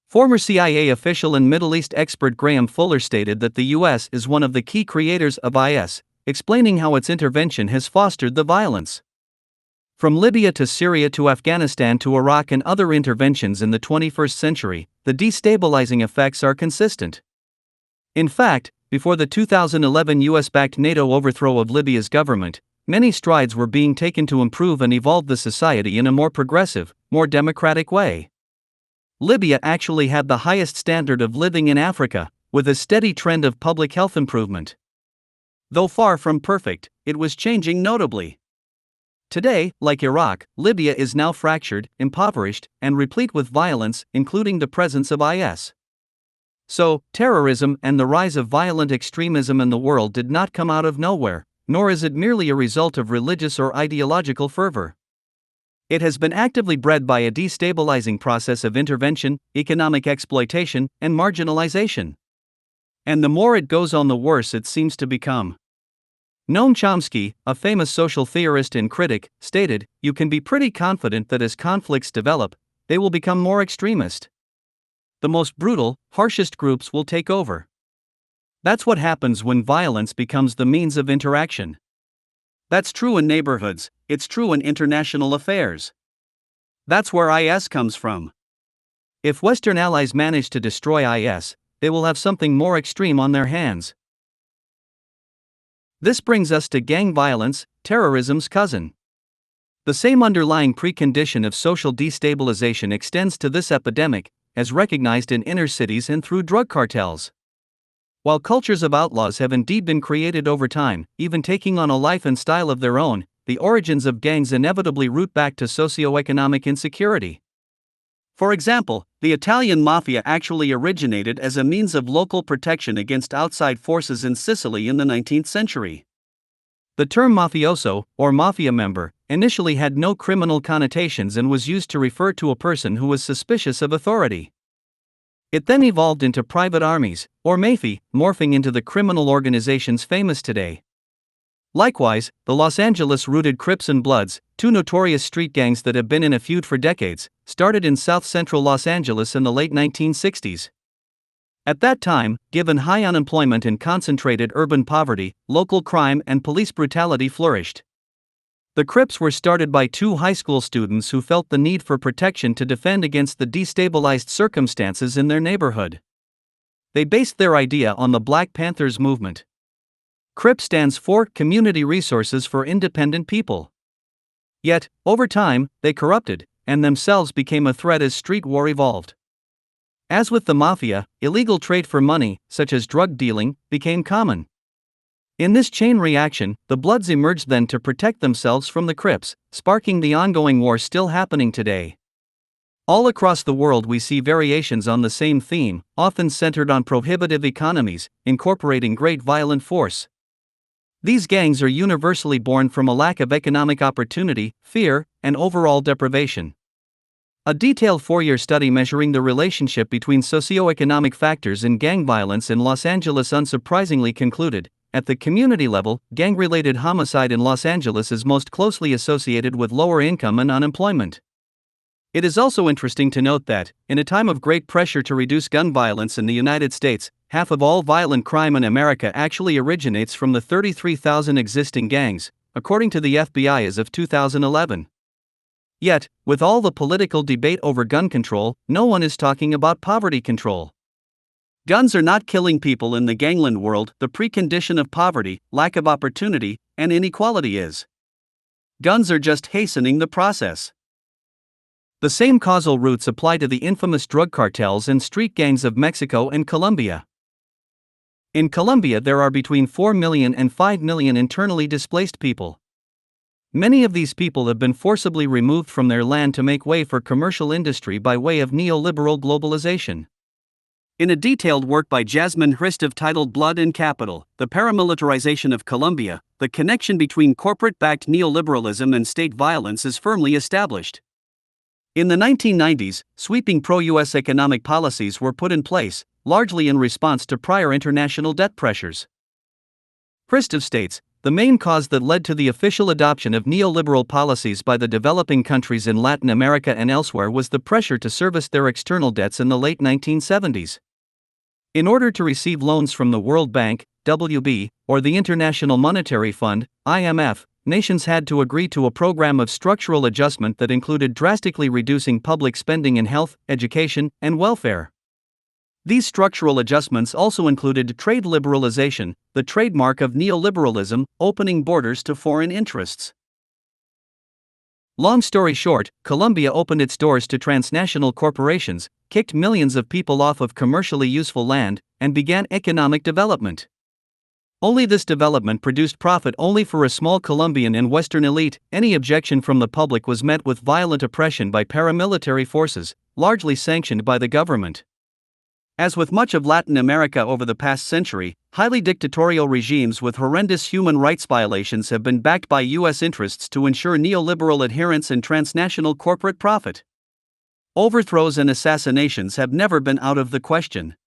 Former CIA official and Middle East expert Graham Fuller stated that the U.S. is one of the key creators of IS, explaining how its intervention has fostered the violence. From Libya to Syria to Afghanistan to Iraq and other interventions in the 21st century, the destabilizing effects are consistent. In fact, before the 2011 US-backed NATO overthrow of Libya's government, many strides were being taken to improve and evolve the society in a more progressive, more democratic way. Libya actually had the highest standard of living in Africa, with a steady trend of public health improvement. Though far from perfect, it was changing notably. Today, like Iraq, Libya is now fractured, impoverished, and replete with violence, including the presence of IS. So, terrorism and the rise of violent extremism in the world did not come out of nowhere, nor is it merely a result of religious or ideological fervor. It has been actively bred by a destabilizing process of intervention, economic exploitation, and marginalization. And the more it goes on, the worse it seems to become. Noam Chomsky, a famous social theorist and critic, stated, "You can be pretty confident that as conflicts develop, they will become more extremist. The most brutal, harshest groups will take over." That's what happens when violence becomes the means of interaction. That's true in neighborhoods, it's true in international affairs. That's where IS comes from. If Western allies manage to destroy IS, they will have something more extreme on their hands. This brings us to gang violence, terrorism's cousin. The same underlying precondition of social destabilization extends to this epidemic, as recognized in inner cities and through drug cartels. While cultures of outlaws have indeed been created over time, even taking on a life and style of their own, the origins of gangs inevitably root back to socioeconomic insecurity. For example, the Italian mafia actually originated as a means of local protection against outside forces in Sicily in the 19th century. The term mafioso, or mafia member, initially had no criminal connotations and was used to refer to a person who was suspicious of authority. It then evolved into private armies, or mafie, morphing into the criminal organizations famous today. Likewise, the Los Angeles-rooted Crips and Bloods, two notorious street gangs that have been in a feud for decades, started in south-central Los Angeles in the late 1960s. At that time, given high unemployment and concentrated urban poverty, local crime and police brutality flourished. The Crips were started by two high school students who felt the need for protection to defend against the destabilized circumstances in their neighborhood. They based their idea on the Black Panthers movement. CRIP stands for Community Resources for Independent People. Yet, over time, they corrupted, and themselves became a threat as street war evolved. As with the mafia, illegal trade for money, such as drug dealing, became common. In this chain reaction, the Bloods emerged then to protect themselves from the Crips, sparking the ongoing war still happening today. All across the world we see variations on the same theme, often centered on prohibitive economies, incorporating great violent force. These gangs are universally born from a lack of economic opportunity, fear, and overall deprivation. A detailed 4-year study measuring the relationship between socioeconomic factors in gang violence in Los Angeles unsurprisingly concluded, at the community level, gang-related homicide in Los Angeles is most closely associated with lower income and unemployment. It is also interesting to note that, in a time of great pressure to reduce gun violence in the United States, half of all violent crime in America actually originates from the 33,000 existing gangs, according to the FBI as of 2011. Yet, with all the political debate over gun control, no one is talking about poverty control. Guns are not killing people in the gangland world. The precondition of poverty, lack of opportunity, and inequality is. Guns are just hastening the process. The same causal roots apply to the infamous drug cartels and street gangs of Mexico and Colombia. In Colombia there are between 4 million and 5 million internally displaced people. Many of these people have been forcibly removed from their land to make way for commercial industry by way of neoliberal globalization. In a detailed work by Jasmine Hristov titled Blood and Capital, The Paramilitarization of Colombia, the connection between corporate-backed neoliberalism and state violence is firmly established. In the 1990s, sweeping pro-US economic policies were put in place, largely in response to prior international debt pressures. Hristov states, the main cause that led to the official adoption of neoliberal policies by the developing countries in Latin America and elsewhere was the pressure to service their external debts in the late 1970s. In order to receive loans from the World Bank, WB, or the International Monetary Fund, IMF, nations had to agree to a program of structural adjustment that included drastically reducing public spending in health, education, and welfare. These structural adjustments also included trade liberalization, the trademark of neoliberalism, opening borders to foreign interests. Long story short, Colombia opened its doors to transnational corporations, kicked millions of people off of commercially useful land, and began economic development. Only this development produced profit only for a small Colombian and Western elite. Any objection from the public was met with violent oppression by paramilitary forces, largely sanctioned by the government. As with much of Latin America over the past century, highly dictatorial regimes with horrendous human rights violations have been backed by U.S. interests to ensure neoliberal adherence and transnational corporate profit. Overthrows and assassinations have never been out of the question.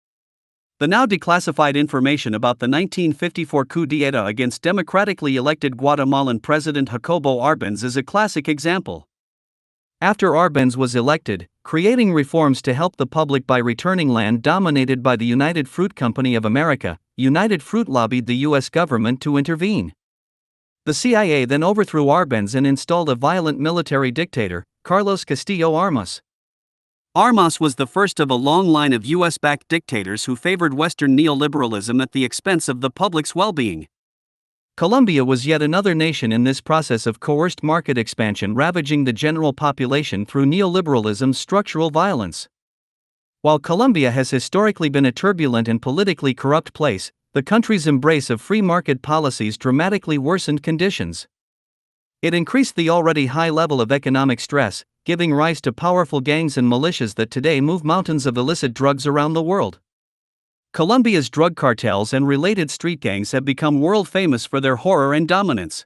The now declassified information about the 1954 coup d'etat against democratically elected Guatemalan President Jacobo Arbenz is a classic example. After Arbenz was elected, creating reforms to help the public by returning land dominated by the United Fruit Company of America, United Fruit lobbied the U.S. government to intervene. The CIA then overthrew Arbenz and installed a violent military dictator, Carlos Castillo Armas. Armas was the first of a long line of U.S.-backed dictators who favored Western neoliberalism at the expense of the public's well-being. Colombia was yet another nation in this process of coerced market expansion ravaging the general population through neoliberalism's structural violence. While Colombia has historically been a turbulent and politically corrupt place, the country's embrace of free market policies dramatically worsened conditions. It increased the already high level of economic stress, giving rise to powerful gangs and militias that today move mountains of illicit drugs around the world. Colombia's drug cartels and related street gangs have become world famous for their horror and dominance.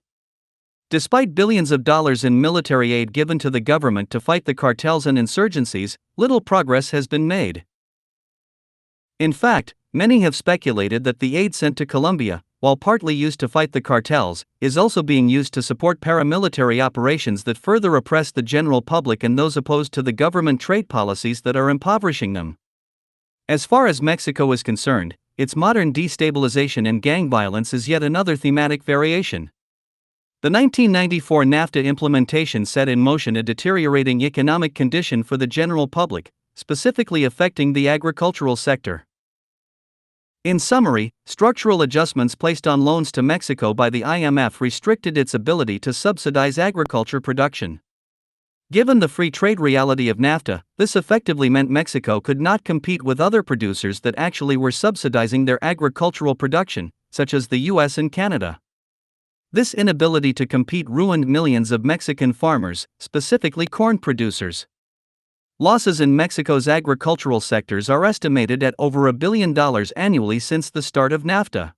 Despite billions of dollars in military aid given to the government to fight the cartels and insurgencies, little progress has been made. In fact, many have speculated that the aid sent to Colombia, while partly used to fight the cartels, is also being used to support paramilitary operations that further oppress the general public and those opposed to the government trade policies that are impoverishing them. As far as Mexico is concerned, its modern destabilization and gang violence is yet another thematic variation. The 1994 NAFTA implementation set in motion a deteriorating economic condition for the general public, specifically affecting the agricultural sector. In summary, structural adjustments placed on loans to Mexico by the IMF restricted its ability to subsidize agriculture production. Given the free trade reality of NAFTA, this effectively meant Mexico could not compete with other producers that actually were subsidizing their agricultural production, such as the US and Canada. This inability to compete ruined millions of Mexican farmers, specifically corn producers. Losses in Mexico's agricultural sectors are estimated at over $1 billion annually since the start of NAFTA.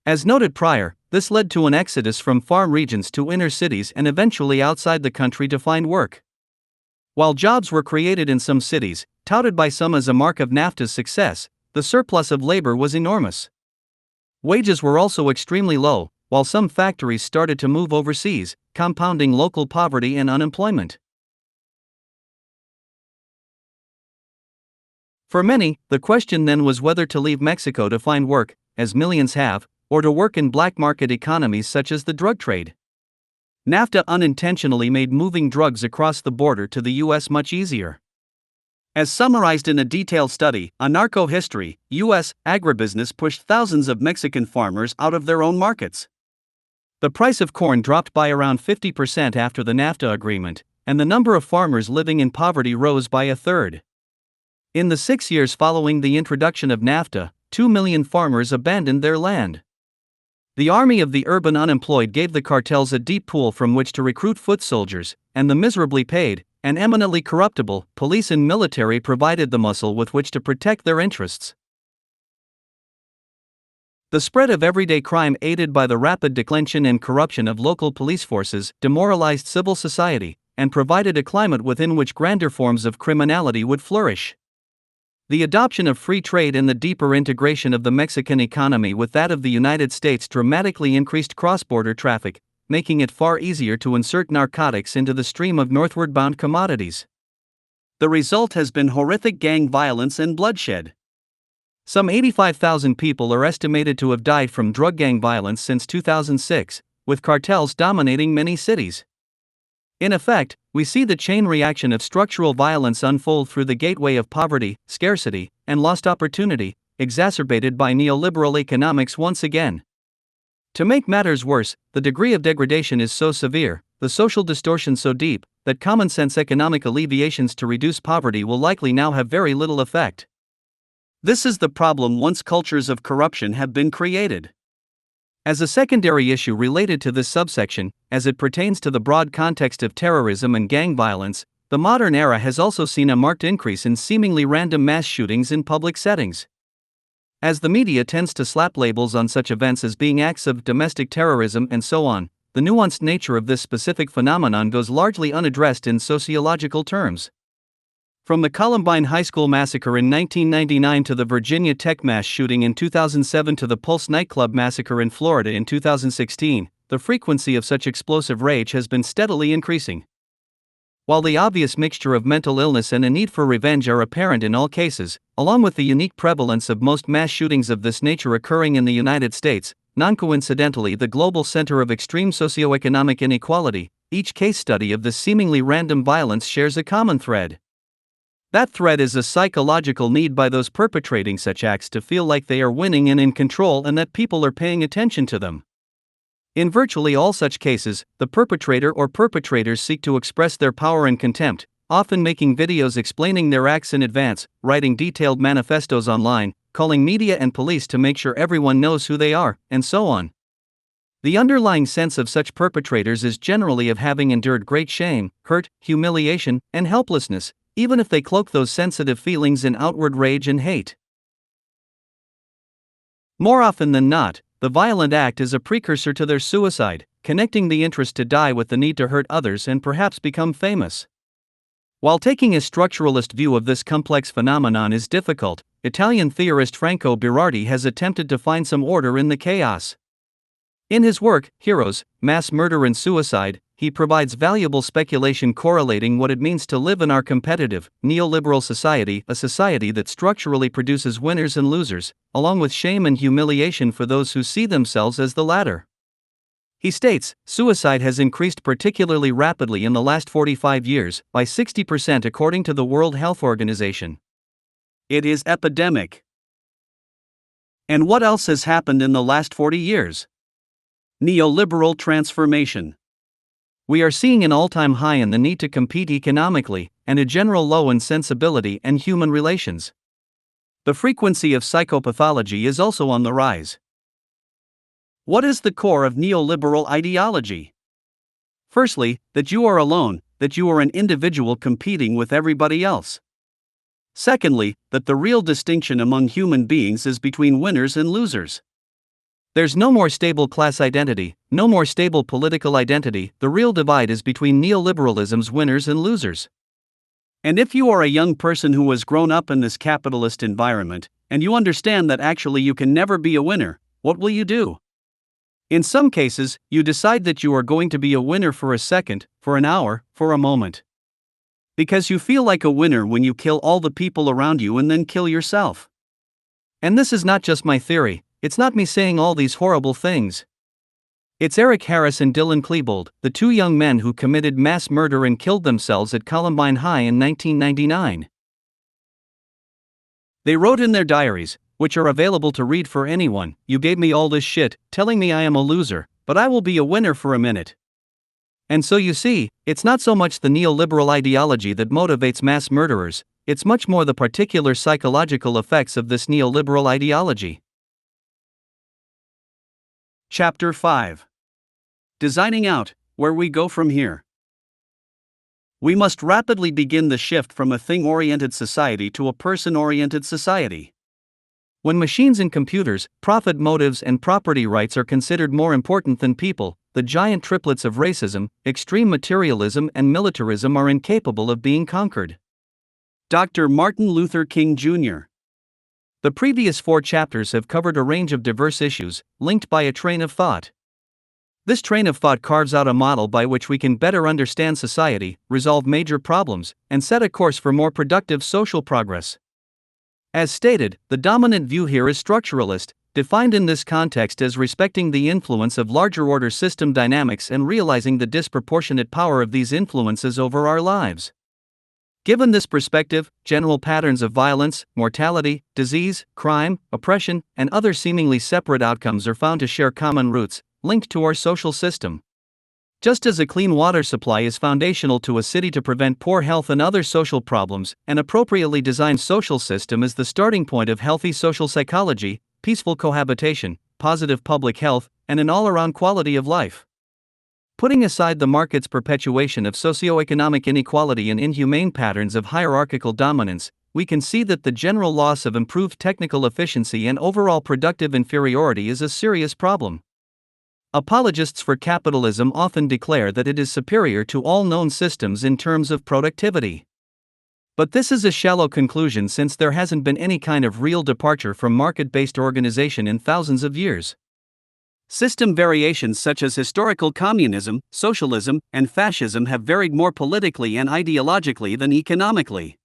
As noted prior, this led to an exodus from farm regions to inner cities and eventually outside the country to find work. While jobs were created in some cities, touted by some as a mark of NAFTA's success, the surplus of labor was enormous. Wages were also extremely low, while some factories started to move overseas, compounding local poverty and unemployment. For many, the question then was whether to leave Mexico to find work, as millions have, or to work in black market economies such as the drug trade. NAFTA unintentionally made moving drugs across the border to the US much easier. As summarized in a detailed study, A Narco History, US agribusiness pushed thousands of Mexican farmers out of their own markets. The price of corn dropped by around 50% after the NAFTA agreement, and the number of farmers living in poverty rose by a third. In the 6 years following the introduction of NAFTA, 2 million farmers abandoned their land. The army of the urban unemployed gave the cartels a deep pool from which to recruit foot soldiers, and the miserably paid, and eminently corruptible, police and military provided the muscle with which to protect their interests. The spread of everyday crime aided by the rapid declension and corruption of local police forces demoralized civil society, and provided a climate within which grander forms of criminality would flourish. The adoption of free trade and the deeper integration of the Mexican economy with that of the United States dramatically increased cross-border traffic, making it far easier to insert narcotics into the stream of northward-bound commodities. The result has been horrific gang violence and bloodshed. Some 85,000 people are estimated to have died from drug gang violence since 2006, with cartels dominating many cities. In effect, we see the chain reaction of structural violence unfold through the gateway of poverty, scarcity, and lost opportunity, exacerbated by neoliberal economics once again. To make matters worse, the degree of degradation is so severe, the social distortion so deep, that common-sense economic alleviations to reduce poverty will likely now have very little effect. This is the problem once cultures of corruption have been created. As a secondary issue related to this subsection, as it pertains to the broad context of terrorism and gang violence, the modern era has also seen a marked increase in seemingly random mass shootings in public settings. As the media tends to slap labels on such events as being acts of domestic terrorism and so on, the nuanced nature of this specific phenomenon goes largely unaddressed in sociological terms. From the Columbine High School massacre in 1999 to the Virginia Tech mass shooting in 2007 to the Pulse nightclub massacre in Florida in 2016, the frequency of such explosive rage has been steadily increasing. While the obvious mixture of mental illness and a need for revenge are apparent in all cases, along with the unique prevalence of most mass shootings of this nature occurring in the United States, non-coincidentally the global center of extreme socioeconomic inequality, each case study of this seemingly random violence shares a common thread. That thread is a psychological need by those perpetrating such acts to feel like they are winning and in control and that people are paying attention to them. In virtually all such cases, the perpetrator or perpetrators seek to express their power and contempt, often making videos explaining their acts in advance, writing detailed manifestos online, calling media and police to make sure everyone knows who they are, and so on. The underlying sense of such perpetrators is generally of having endured great shame, hurt, humiliation, and helplessness, even if they cloak those sensitive feelings in outward rage and hate. More often than not, the violent act is a precursor to their suicide, connecting the interest to die with the need to hurt others and perhaps become famous. While taking a structuralist view of this complex phenomenon is difficult, Italian theorist Franco Berardi has attempted to find some order in the chaos. In his work, Heroes, Mass Murder and Suicide, he provides valuable speculation correlating what it means to live in our competitive, neoliberal society, a society that structurally produces winners and losers, along with shame and humiliation for those who see themselves as the latter. He states, suicide has increased particularly rapidly in the last 45 years, by 60% according to the World Health Organization. It is epidemic. And what else has happened in the last 40 years? Neoliberal transformation. We are seeing an all-time high in the need to compete economically, and a general low in sensibility and human relations. The frequency of psychopathology is also on the rise. What is the core of neoliberal ideology? Firstly, that you are alone, that you are an individual competing with everybody else. Secondly, that the real distinction among human beings is between winners and losers. There's no more stable class identity, no more stable political identity, the real divide is between neoliberalism's winners and losers. And if you are a young person who has grown up in this capitalist environment, and you understand that actually you can never be a winner, what will you do? In some cases, you decide that you are going to be a winner for a second, for an hour, for a moment. Because you feel like a winner when you kill all the people around you and then kill yourself. And this is not just my theory. It's not me saying all these horrible things. It's Eric Harris and Dylan Klebold, the two young men who committed mass murder and killed themselves at Columbine High in 1999. They wrote in their diaries, which are available to read for anyone, "You gave me all this shit, telling me I am a loser, but I will be a winner for a minute." And so you see, it's not so much the neoliberal ideology that motivates mass murderers, it's much more the particular psychological effects of this neoliberal ideology. Chapter 5. Designing out, where we go from here. We must rapidly begin the shift from a thing-oriented society to a person-oriented society. When machines and computers, profit motives and property rights are considered more important than people, the giant triplets of racism, extreme materialism and militarism are incapable of being conquered. Dr. Martin Luther King Jr. The previous 4 chapters have covered a range of diverse issues, linked by a train of thought. This train of thought carves out a model by which we can better understand society, resolve major problems, and set a course for more productive social progress. As stated, the dominant view here is structuralist, defined in this context as respecting the influence of larger order system dynamics and realizing the disproportionate power of these influences over our lives. Given this perspective, general patterns of violence, mortality, disease, crime, oppression, and other seemingly separate outcomes are found to share common roots, linked to our social system. Just as a clean water supply is foundational to a city to prevent poor health and other social problems, an appropriately designed social system is the starting point of healthy social psychology, peaceful cohabitation, positive public health, and an all-around quality of life. Putting aside the market's perpetuation of socioeconomic inequality and inhumane patterns of hierarchical dominance, we can see that the general loss of improved technical efficiency and overall productive inferiority is a serious problem. Apologists for capitalism often declare that it is superior to all known systems in terms of productivity. But this is a shallow conclusion since there hasn't been any kind of real departure from market-based organization in thousands of years. System variations such as historical communism, socialism, and fascism have varied more politically and ideologically than economically.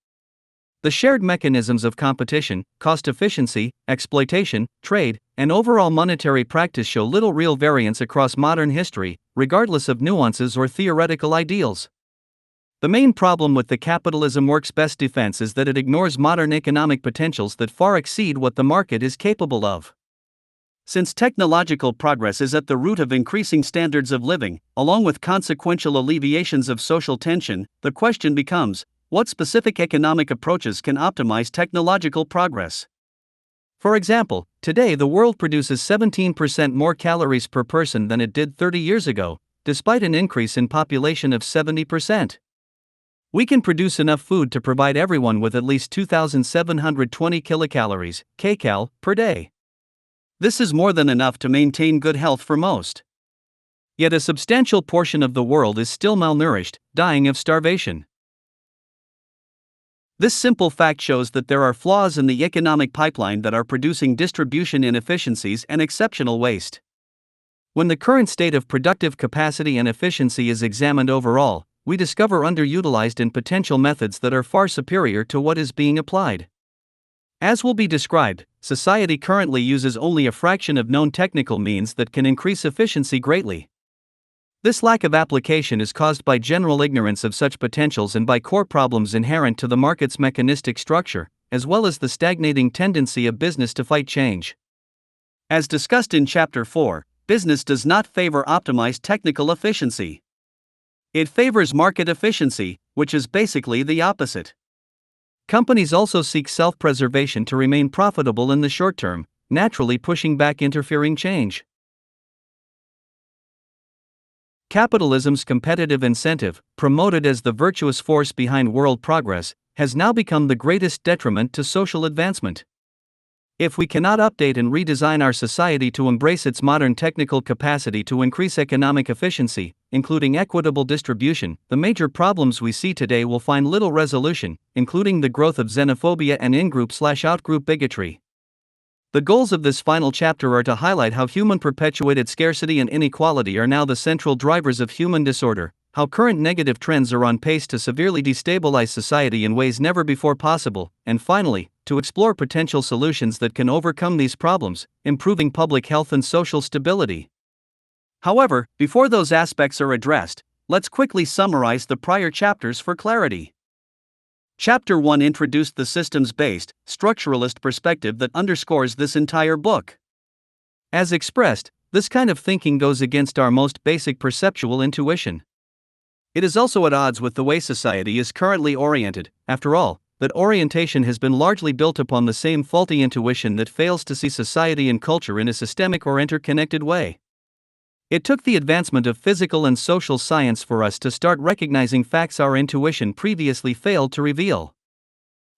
The shared mechanisms of competition, cost efficiency, exploitation, trade, and overall monetary practice show little real variance across modern history, regardless of nuances or theoretical ideals. The main problem with the capitalism works best defense is that it ignores modern economic potentials that far exceed what the market is capable of. Since technological progress is at the root of increasing standards of living, along with consequential alleviations of social tension, the question becomes, what specific economic approaches can optimize technological progress? For example, today the world produces 17% more calories per person than it did 30 years ago, despite an increase in population of 70%. We can produce enough food to provide everyone with at least 2,720 kilocalories, kcal, per day. This is more than enough to maintain good health for most. Yet a substantial portion of the world is still malnourished, dying of starvation. This simple fact shows that there are flaws in the economic pipeline that are producing distribution inefficiencies and exceptional waste. When the current state of productive capacity and efficiency is examined overall, we discover underutilized and potential methods that are far superior to what is being applied. As will be described, society currently uses only a fraction of known technical means that can increase efficiency greatly. This lack of application is caused by general ignorance of such potentials and by core problems inherent to the market's mechanistic structure, as well as the stagnating tendency of business to fight change. As discussed in Chapter 4, business does not favor optimized technical efficiency. It favors market efficiency, which is basically the opposite. Companies also seek self-preservation to remain profitable in the short term, naturally pushing back interfering change. Capitalism's competitive incentive, promoted as the virtuous force behind world progress, has now become the greatest detriment to social advancement. If we cannot update and redesign our society to embrace its modern technical capacity to increase economic efficiency, including equitable distribution, the major problems we see today will find little resolution, including the growth of xenophobia and in-group/out-group bigotry. The goals of this final chapter are to highlight how human-perpetuated scarcity and inequality are now the central drivers of human disorder, how current negative trends are on pace to severely destabilize society in ways never before possible, and finally, to explore potential solutions that can overcome these problems, improving public health and social stability. However, before those aspects are addressed, let's quickly summarize the prior chapters for clarity. Chapter 1 introduced the systems-based, structuralist perspective that underscores this entire book. As expressed, this kind of thinking goes against our most basic perceptual intuition. It is also at odds with the way society is currently oriented. After all, that orientation has been largely built upon the same faulty intuition that fails to see society and culture in a systemic or interconnected way. It took the advancement of physical and social science for us to start recognizing facts our intuition previously failed to reveal.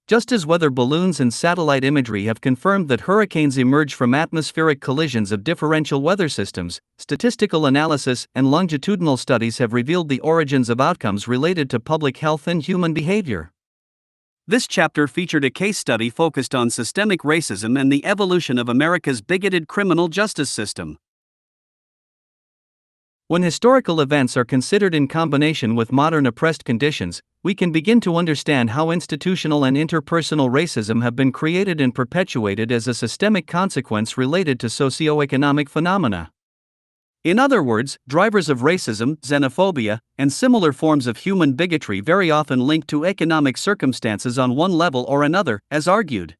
Just as weather balloons and satellite imagery have confirmed that hurricanes emerge from atmospheric collisions of differential weather systems, statistical analysis and longitudinal studies have revealed the origins of outcomes related to public health and human behavior. This chapter featured a case study focused on systemic racism and the evolution of America's bigoted criminal justice system. When historical events are considered in combination with modern oppressed conditions, we can begin to understand how institutional and interpersonal racism have been created and perpetuated as a systemic consequence related to socioeconomic phenomena. In other words, drivers of racism, xenophobia, and similar forms of human bigotry very often linked to economic circumstances on one level or another, as argued.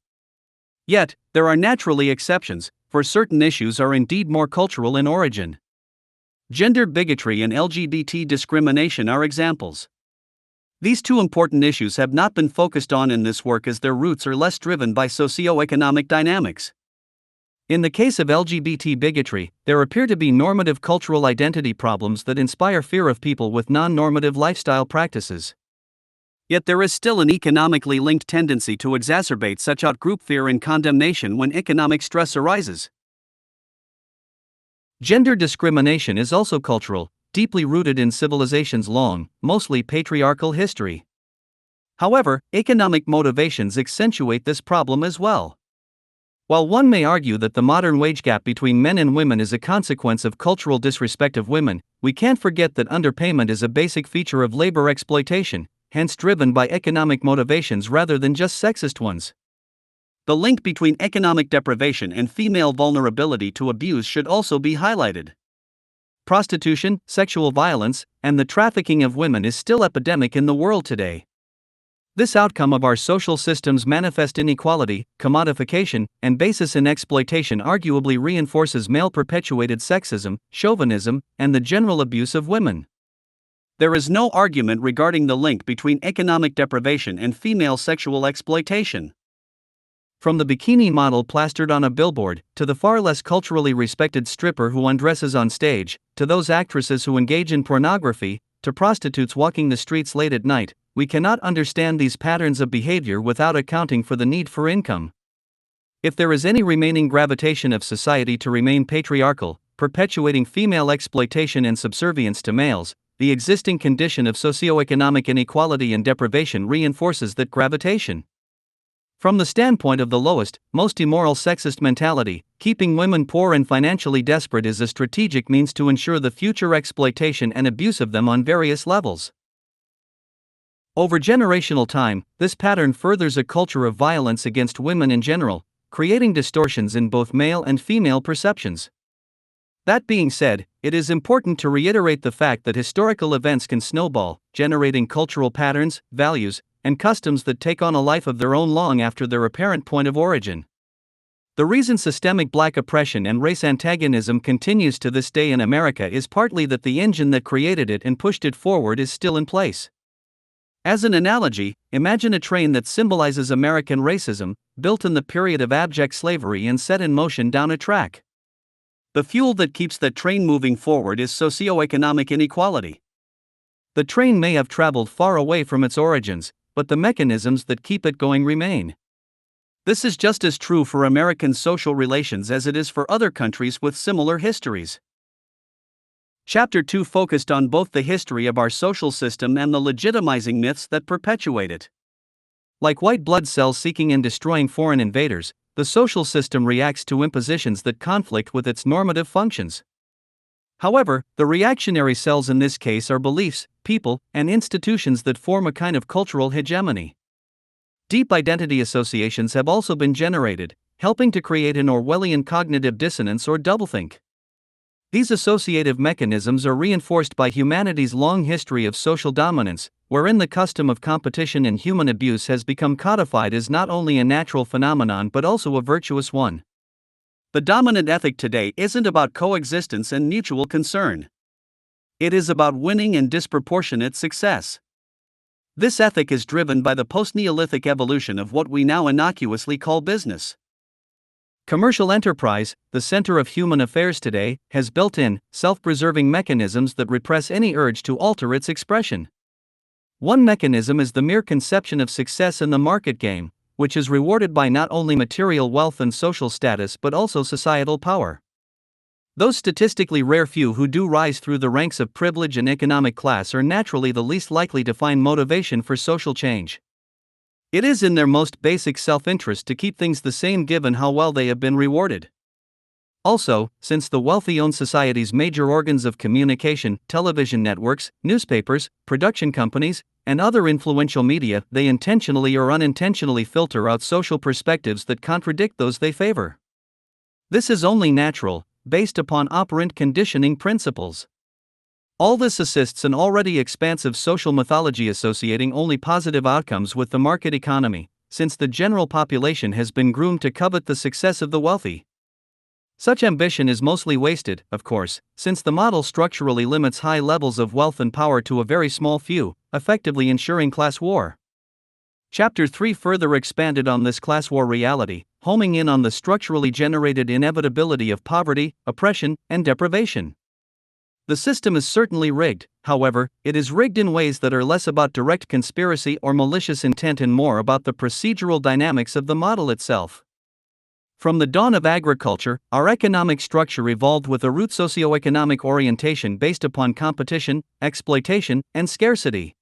Yet, there are naturally exceptions, for certain issues are indeed more cultural in origin. Gender bigotry and LGBT discrimination are examples. These two important issues have not been focused on in this work as their roots are less driven by socio-economic dynamics. In the case of LGBT bigotry, there appear to be normative cultural identity problems that inspire fear of people with non-normative lifestyle practices. Yet there is still an economically linked tendency to exacerbate such out-group fear and condemnation when economic stress arises. Gender discrimination is also cultural, deeply rooted in civilization's long, mostly patriarchal history. However, economic motivations accentuate this problem as well. While one may argue that the modern wage gap between men and women is a consequence of cultural disrespect of women, we can't forget that underpayment is a basic feature of labor exploitation, hence driven by economic motivations rather than just sexist ones. The link between economic deprivation and female vulnerability to abuse should also be highlighted. Prostitution, sexual violence, and the trafficking of women is still epidemic in the world today. This outcome of our social system's manifest inequality, commodification, and basis in exploitation arguably reinforces male-perpetuated sexism, chauvinism, and the general abuse of women. There is no argument regarding the link between economic deprivation and female sexual exploitation. From the bikini model plastered on a billboard, to the far less culturally respected stripper who undresses on stage, to those actresses who engage in pornography, to prostitutes walking the streets late at night, we cannot understand these patterns of behavior without accounting for the need for income. If there is any remaining gravitation of society to remain patriarchal, perpetuating female exploitation and subservience to males, the existing condition of socioeconomic inequality and deprivation reinforces that gravitation. From the standpoint of the lowest, most immoral sexist mentality, keeping women poor and financially desperate is a strategic means to ensure the future exploitation and abuse of them on various levels. Over generational time, this pattern furthers a culture of violence against women in general, creating distortions in both male and female perceptions. That being said, it is important to reiterate the fact that historical events can snowball, generating cultural patterns, values, and customs that take on a life of their own long after their apparent point of origin. The reason systemic black oppression and race antagonism continues to this day in America is partly that the engine that created it and pushed it forward is still in place. As an analogy, imagine a train that symbolizes American racism, built in the period of abject slavery and set in motion down a track. The fuel that keeps that train moving forward is socioeconomic inequality. The train may have traveled far away from its origins, but the mechanisms that keep it going remain. This is just as true for American social relations as it is for other countries with similar histories. Chapter 2 focused on both the history of our social system and the legitimizing myths that perpetuate it. Like white blood cells seeking and destroying foreign invaders, the social system reacts to impositions that conflict with its normative functions. However, the reactionary cells in this case are beliefs, people, and institutions that form a kind of cultural hegemony. Deep identity associations have also been generated, helping to create an Orwellian cognitive dissonance or doublethink. These associative mechanisms are reinforced by humanity's long history of social dominance, wherein the custom of competition and human abuse has become codified as not only a natural phenomenon but also a virtuous one. The dominant ethic today isn't about coexistence and mutual concern. It is about winning and disproportionate success. This ethic is driven by the post-Neolithic evolution of what we now innocuously call business. Commercial enterprise, the center of human affairs today, has built-in, self-preserving mechanisms that repress any urge to alter its expression. One mechanism is the mere conception of success in the market game, which is rewarded by not only material wealth and social status but also societal power. Those statistically rare few who do rise through the ranks of privilege and economic class are naturally the least likely to find motivation for social change. It is in their most basic self-interest to keep things the same given how well they have been rewarded. Also, since the wealthy own society's major organs of communication, television networks, newspapers, production companies, and other influential media, they intentionally or unintentionally filter out social perspectives that contradict those they favor. This is only natural, based upon operant conditioning principles. All this assists an already expansive social mythology associating only positive outcomes with the market economy, since the general population has been groomed to covet the success of the wealthy. Such ambition is mostly wasted, of course, since the model structurally limits high levels of wealth and power to a very small few, effectively ensuring class war. Chapter 3 further expanded on this class war reality, homing in on the structurally generated inevitability of poverty, oppression, and deprivation. The system is certainly rigged, however, it is rigged in ways that are less about direct conspiracy or malicious intent and more about the procedural dynamics of the model itself. From the dawn of agriculture, our economic structure evolved with a root socioeconomic orientation based upon competition, exploitation, and scarcity.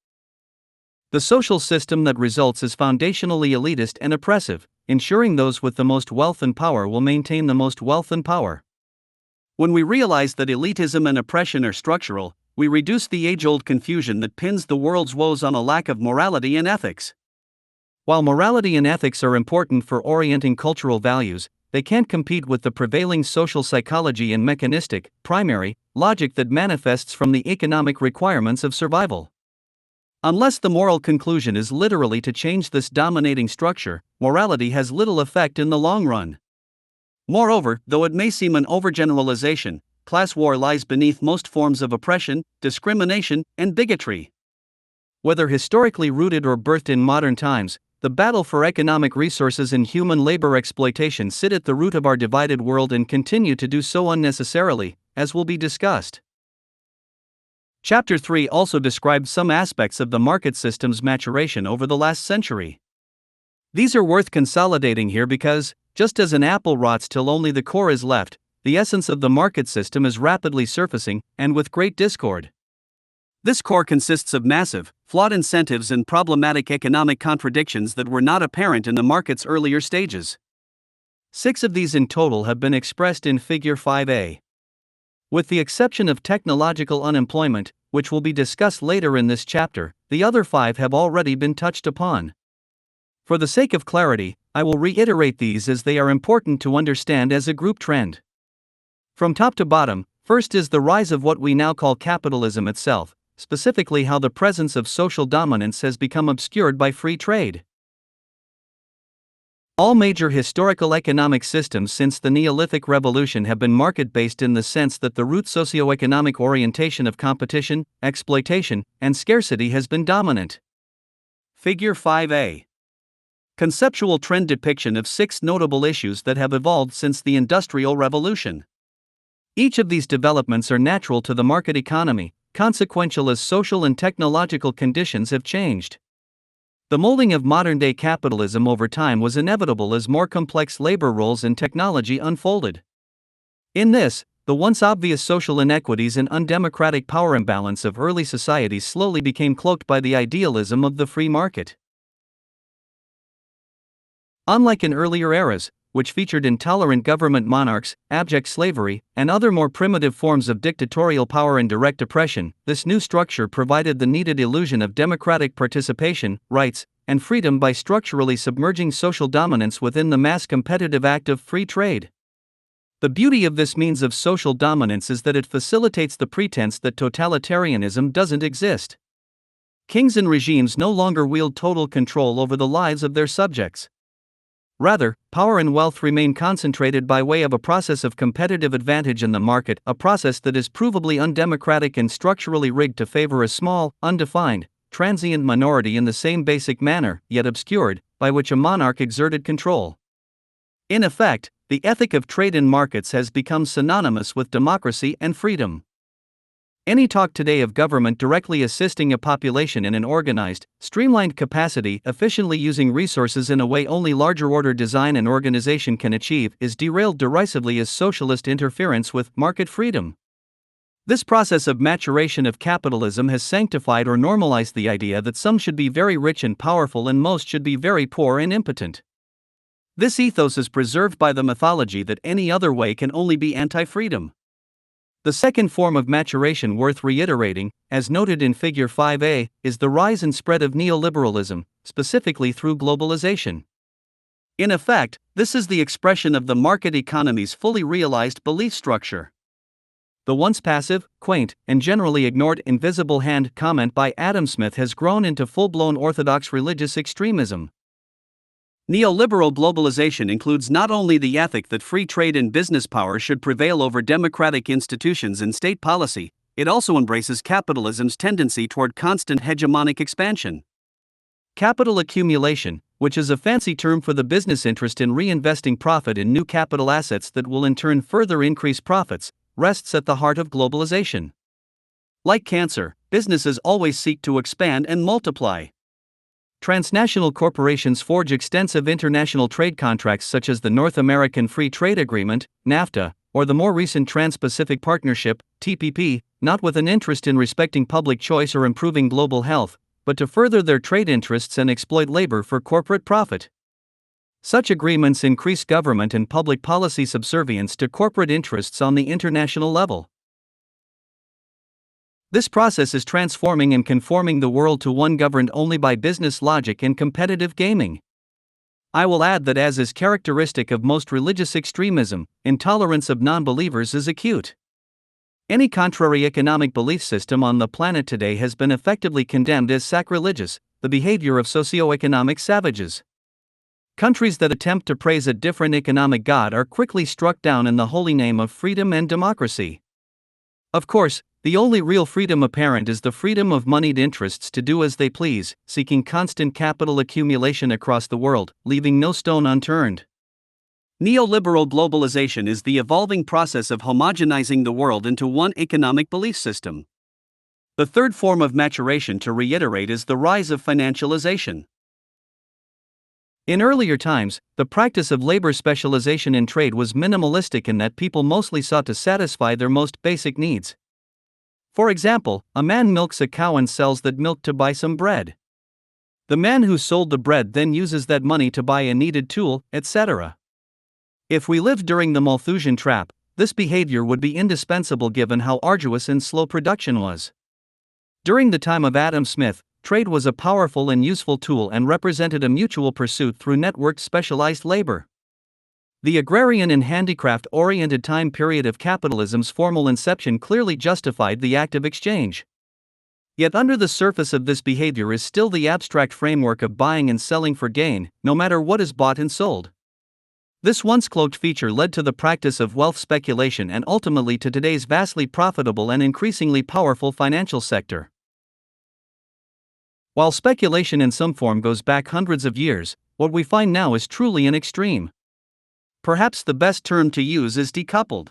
The social system that results is foundationally elitist and oppressive, ensuring those with the most wealth and power will maintain the most wealth and power. When we realize that elitism and oppression are structural, we reduce the age-old confusion that pins the world's woes on a lack of morality and ethics. While morality and ethics are important for orienting cultural values, they can't compete with the prevailing social psychology and mechanistic, primary, logic that manifests from the economic requirements of survival. Unless the moral conclusion is literally to change this dominating structure, morality has little effect in the long run. Moreover, though it may seem an overgeneralization, class war lies beneath most forms of oppression, discrimination, and bigotry. Whether historically rooted or birthed in modern times, the battle for economic resources and human labor exploitation sit at the root of our divided world and continue to do so unnecessarily, as will be discussed. Chapter 3 also describes some aspects of the market system's maturation over the last century. These are worth consolidating here because, just as an apple rots till only the core is left, the essence of the market system is rapidly surfacing, and with great discord. This core consists of massive, flawed incentives and problematic economic contradictions that were not apparent in the market's earlier stages. 6 of these in total have been expressed in Figure 5a. With the exception of technological unemployment, which will be discussed later in this chapter, the other 5 have already been touched upon. For the sake of clarity, I will reiterate these as they are important to understand as a group trend. From top to bottom, first is the rise of what we now call capitalism itself, specifically how the presence of social dominance has become obscured by free trade. All major historical economic systems since the Neolithic Revolution have been market-based in the sense that the root socioeconomic orientation of competition, exploitation, and scarcity has been dominant. Figure 5a. Conceptual trend depiction of 6 notable issues that have evolved since the Industrial Revolution. Each of these developments are natural to the market economy, consequential as social and technological conditions have changed. The molding of modern-day capitalism over time was inevitable as more complex labor roles and technology unfolded. In this, the once obvious social inequities and undemocratic power imbalance of early societies slowly became cloaked by the idealism of the free market. Unlike in earlier eras, which featured intolerant government monarchs, abject slavery, and other more primitive forms of dictatorial power and direct oppression, this new structure provided the needed illusion of democratic participation, rights, and freedom by structurally submerging social dominance within the mass competitive act of free trade. The beauty of this means of social dominance is that it facilitates the pretense that totalitarianism doesn't exist. Kings and regimes no longer wield total control over the lives of their subjects. Rather, power and wealth remain concentrated by way of a process of competitive advantage in the market, a process that is provably undemocratic and structurally rigged to favor a small, undefined, transient minority in the same basic manner, yet obscured, by which a monarch exerted control. In effect, the ethic of trade in markets has become synonymous with democracy and freedom. Any talk today of government directly assisting a population in an organized, streamlined capacity, efficiently using resources in a way only larger order design and organization can achieve, is derailed derisively as socialist interference with market freedom. This process of maturation of capitalism has sanctified or normalized the idea that some should be very rich and powerful and most should be very poor and impotent. This ethos is preserved by the mythology that any other way can only be anti-freedom. The second form of maturation worth reiterating, as noted in Figure 5a, is the rise and spread of neoliberalism, specifically through globalization. In effect, this is the expression of the market economy's fully realized belief structure. The once passive, quaint, and generally ignored invisible hand comment by Adam Smith has grown into full-blown orthodox religious extremism. Neoliberal globalization includes not only the ethic that free trade and business power should prevail over democratic institutions and state policy, it also embraces capitalism's tendency toward constant hegemonic expansion. Capital accumulation, which is a fancy term for the business interest in reinvesting profit in new capital assets that will in turn further increase profits, rests at the heart of globalization. Like cancer, businesses always seek to expand and multiply. Transnational corporations forge extensive international trade contracts such as the North American Free Trade Agreement, NAFTA, or the more recent Trans-Pacific Partnership, TPP, not with an interest in respecting public choice or improving global health, but to further their trade interests and exploit labor for corporate profit. Such agreements increase government and public policy subservience to corporate interests on the international level. This process is transforming and conforming the world to one governed only by business logic and competitive gaming. I will add that, as is characteristic of most religious extremism, intolerance of non-believers is acute. Any contrary economic belief system on the planet today has been effectively condemned as sacrilegious, the behavior of socio-economic savages. Countries that attempt to praise a different economic god are quickly struck down in the holy name of freedom and democracy. Of course, the only real freedom apparent is the freedom of moneyed interests to do as they please, seeking constant capital accumulation across the world, leaving no stone unturned. Neoliberal globalization is the evolving process of homogenizing the world into one economic belief system. The third form of maturation to reiterate is the rise of financialization. In earlier times, the practice of labor specialization in trade was minimalistic in that people mostly sought to satisfy their most basic needs. For example, a man milks a cow and sells that milk to buy some bread. The man who sold the bread then uses that money to buy a needed tool, etc. If we lived during the Malthusian trap, this behavior would be indispensable given how arduous and slow production was. During the time of Adam Smith, trade was a powerful and useful tool and represented a mutual pursuit through networked specialized labor. The agrarian and handicraft-oriented time period of capitalism's formal inception clearly justified the act of exchange. Yet under the surface of this behavior is still the abstract framework of buying and selling for gain, no matter what is bought and sold. This once cloaked feature led to the practice of wealth speculation and ultimately to today's vastly profitable and increasingly powerful financial sector. While speculation in some form goes back hundreds of years, what we find now is truly an extreme. Perhaps the best term to use is decoupled.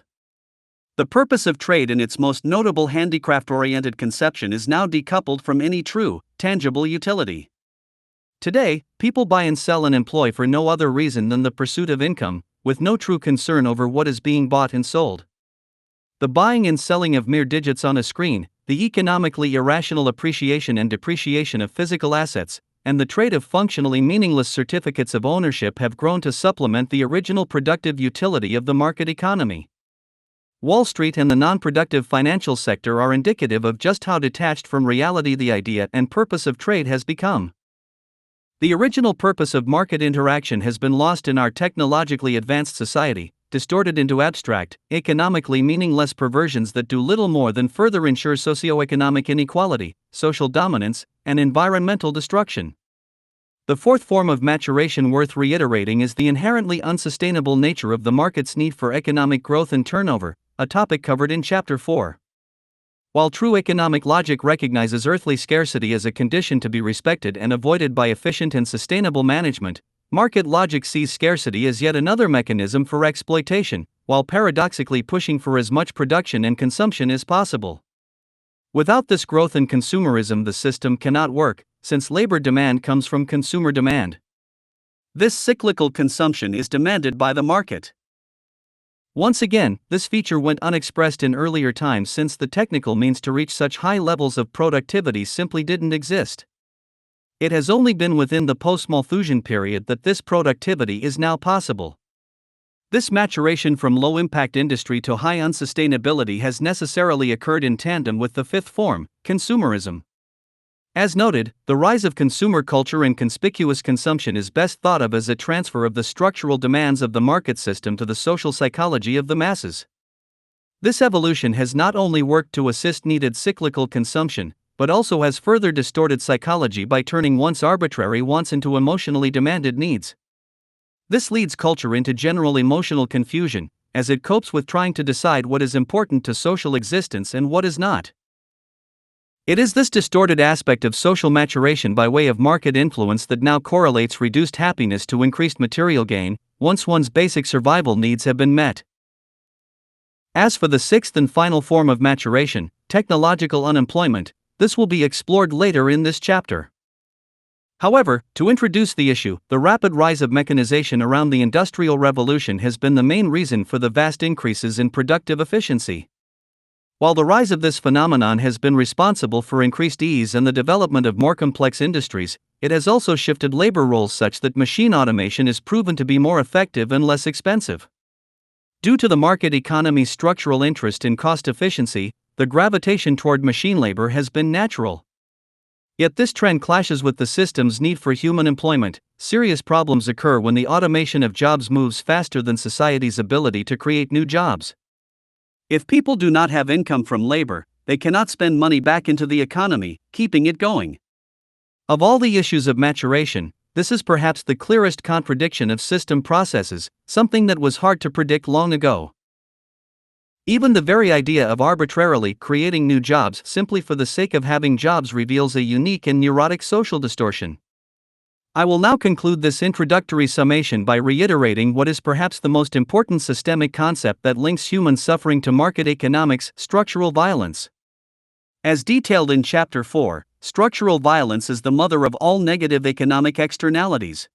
The purpose of trade in its most notable handicraft-oriented conception is now decoupled from any true, tangible utility. Today, people buy and sell and employ for no other reason than the pursuit of income, with no true concern over what is being bought and sold. The buying and selling of mere digits on a screen, the economically irrational appreciation and depreciation of physical assets, and the trade of functionally meaningless certificates of ownership have grown to supplement the original productive utility of the market economy. Wall Street and the non-productive financial sector are indicative of just how detached from reality the idea and purpose of trade has become. The original purpose of market interaction has been lost in our technologically advanced society, distorted into abstract, economically meaningless perversions that do little more than further ensure socioeconomic inequality, social dominance, and environmental destruction. The fourth form of maturation worth reiterating is the inherently unsustainable nature of the market's need for economic growth and turnover, a topic covered in Chapter 4. While true economic logic recognizes earthly scarcity as a condition to be respected and avoided by efficient and sustainable management, market logic sees scarcity as yet another mechanism for exploitation, while paradoxically pushing for as much production and consumption as possible. Without this growth and consumerism, the system cannot work, since labor demand comes from consumer demand. This cyclical consumption is demanded by the market. Once again, this feature went unexpressed in earlier times since the technical means to reach such high levels of productivity simply didn't exist. It has only been within the post-Malthusian period that this productivity is now possible. This maturation from low-impact industry to high unsustainability has necessarily occurred in tandem with the fifth form, consumerism. As noted, the rise of consumer culture and conspicuous consumption is best thought of as a transfer of the structural demands of the market system to the social psychology of the masses. This evolution has not only worked to assist needed cyclical consumption, but also has further distorted psychology by turning once arbitrary wants into emotionally demanded needs. This leads culture into general emotional confusion, as it copes with trying to decide what is important to social existence and what is not. It is this distorted aspect of social maturation by way of market influence that now correlates reduced happiness to increased material gain, once one's basic survival needs have been met. As for the sixth and final form of maturation, technological unemployment, this will be explored later in this chapter. However, to introduce the issue, the rapid rise of mechanization around the Industrial Revolution has been the main reason for the vast increases in productive efficiency. While the rise of this phenomenon has been responsible for increased ease and the development of more complex industries, it has also shifted labor roles such that machine automation is proven to be more effective and less expensive. Due to the market economy's structural interest in cost efficiency, the gravitation toward machine labor has been natural. Yet this trend clashes with the system's need for human employment. Serious problems occur when the automation of jobs moves faster than society's ability to create new jobs. If people do not have income from labor, they cannot spend money back into the economy, keeping it going. Of all the issues of maturation, this is perhaps the clearest contradiction of system processes, something that was hard to predict long ago. Even the very idea of arbitrarily creating new jobs simply for the sake of having jobs reveals a unique and neurotic social distortion. I will now conclude this introductory summation by reiterating what is perhaps the most important systemic concept that links human suffering to market economics: structural violence. As detailed in Chapter 4, structural violence is the mother of all negative economic externalities.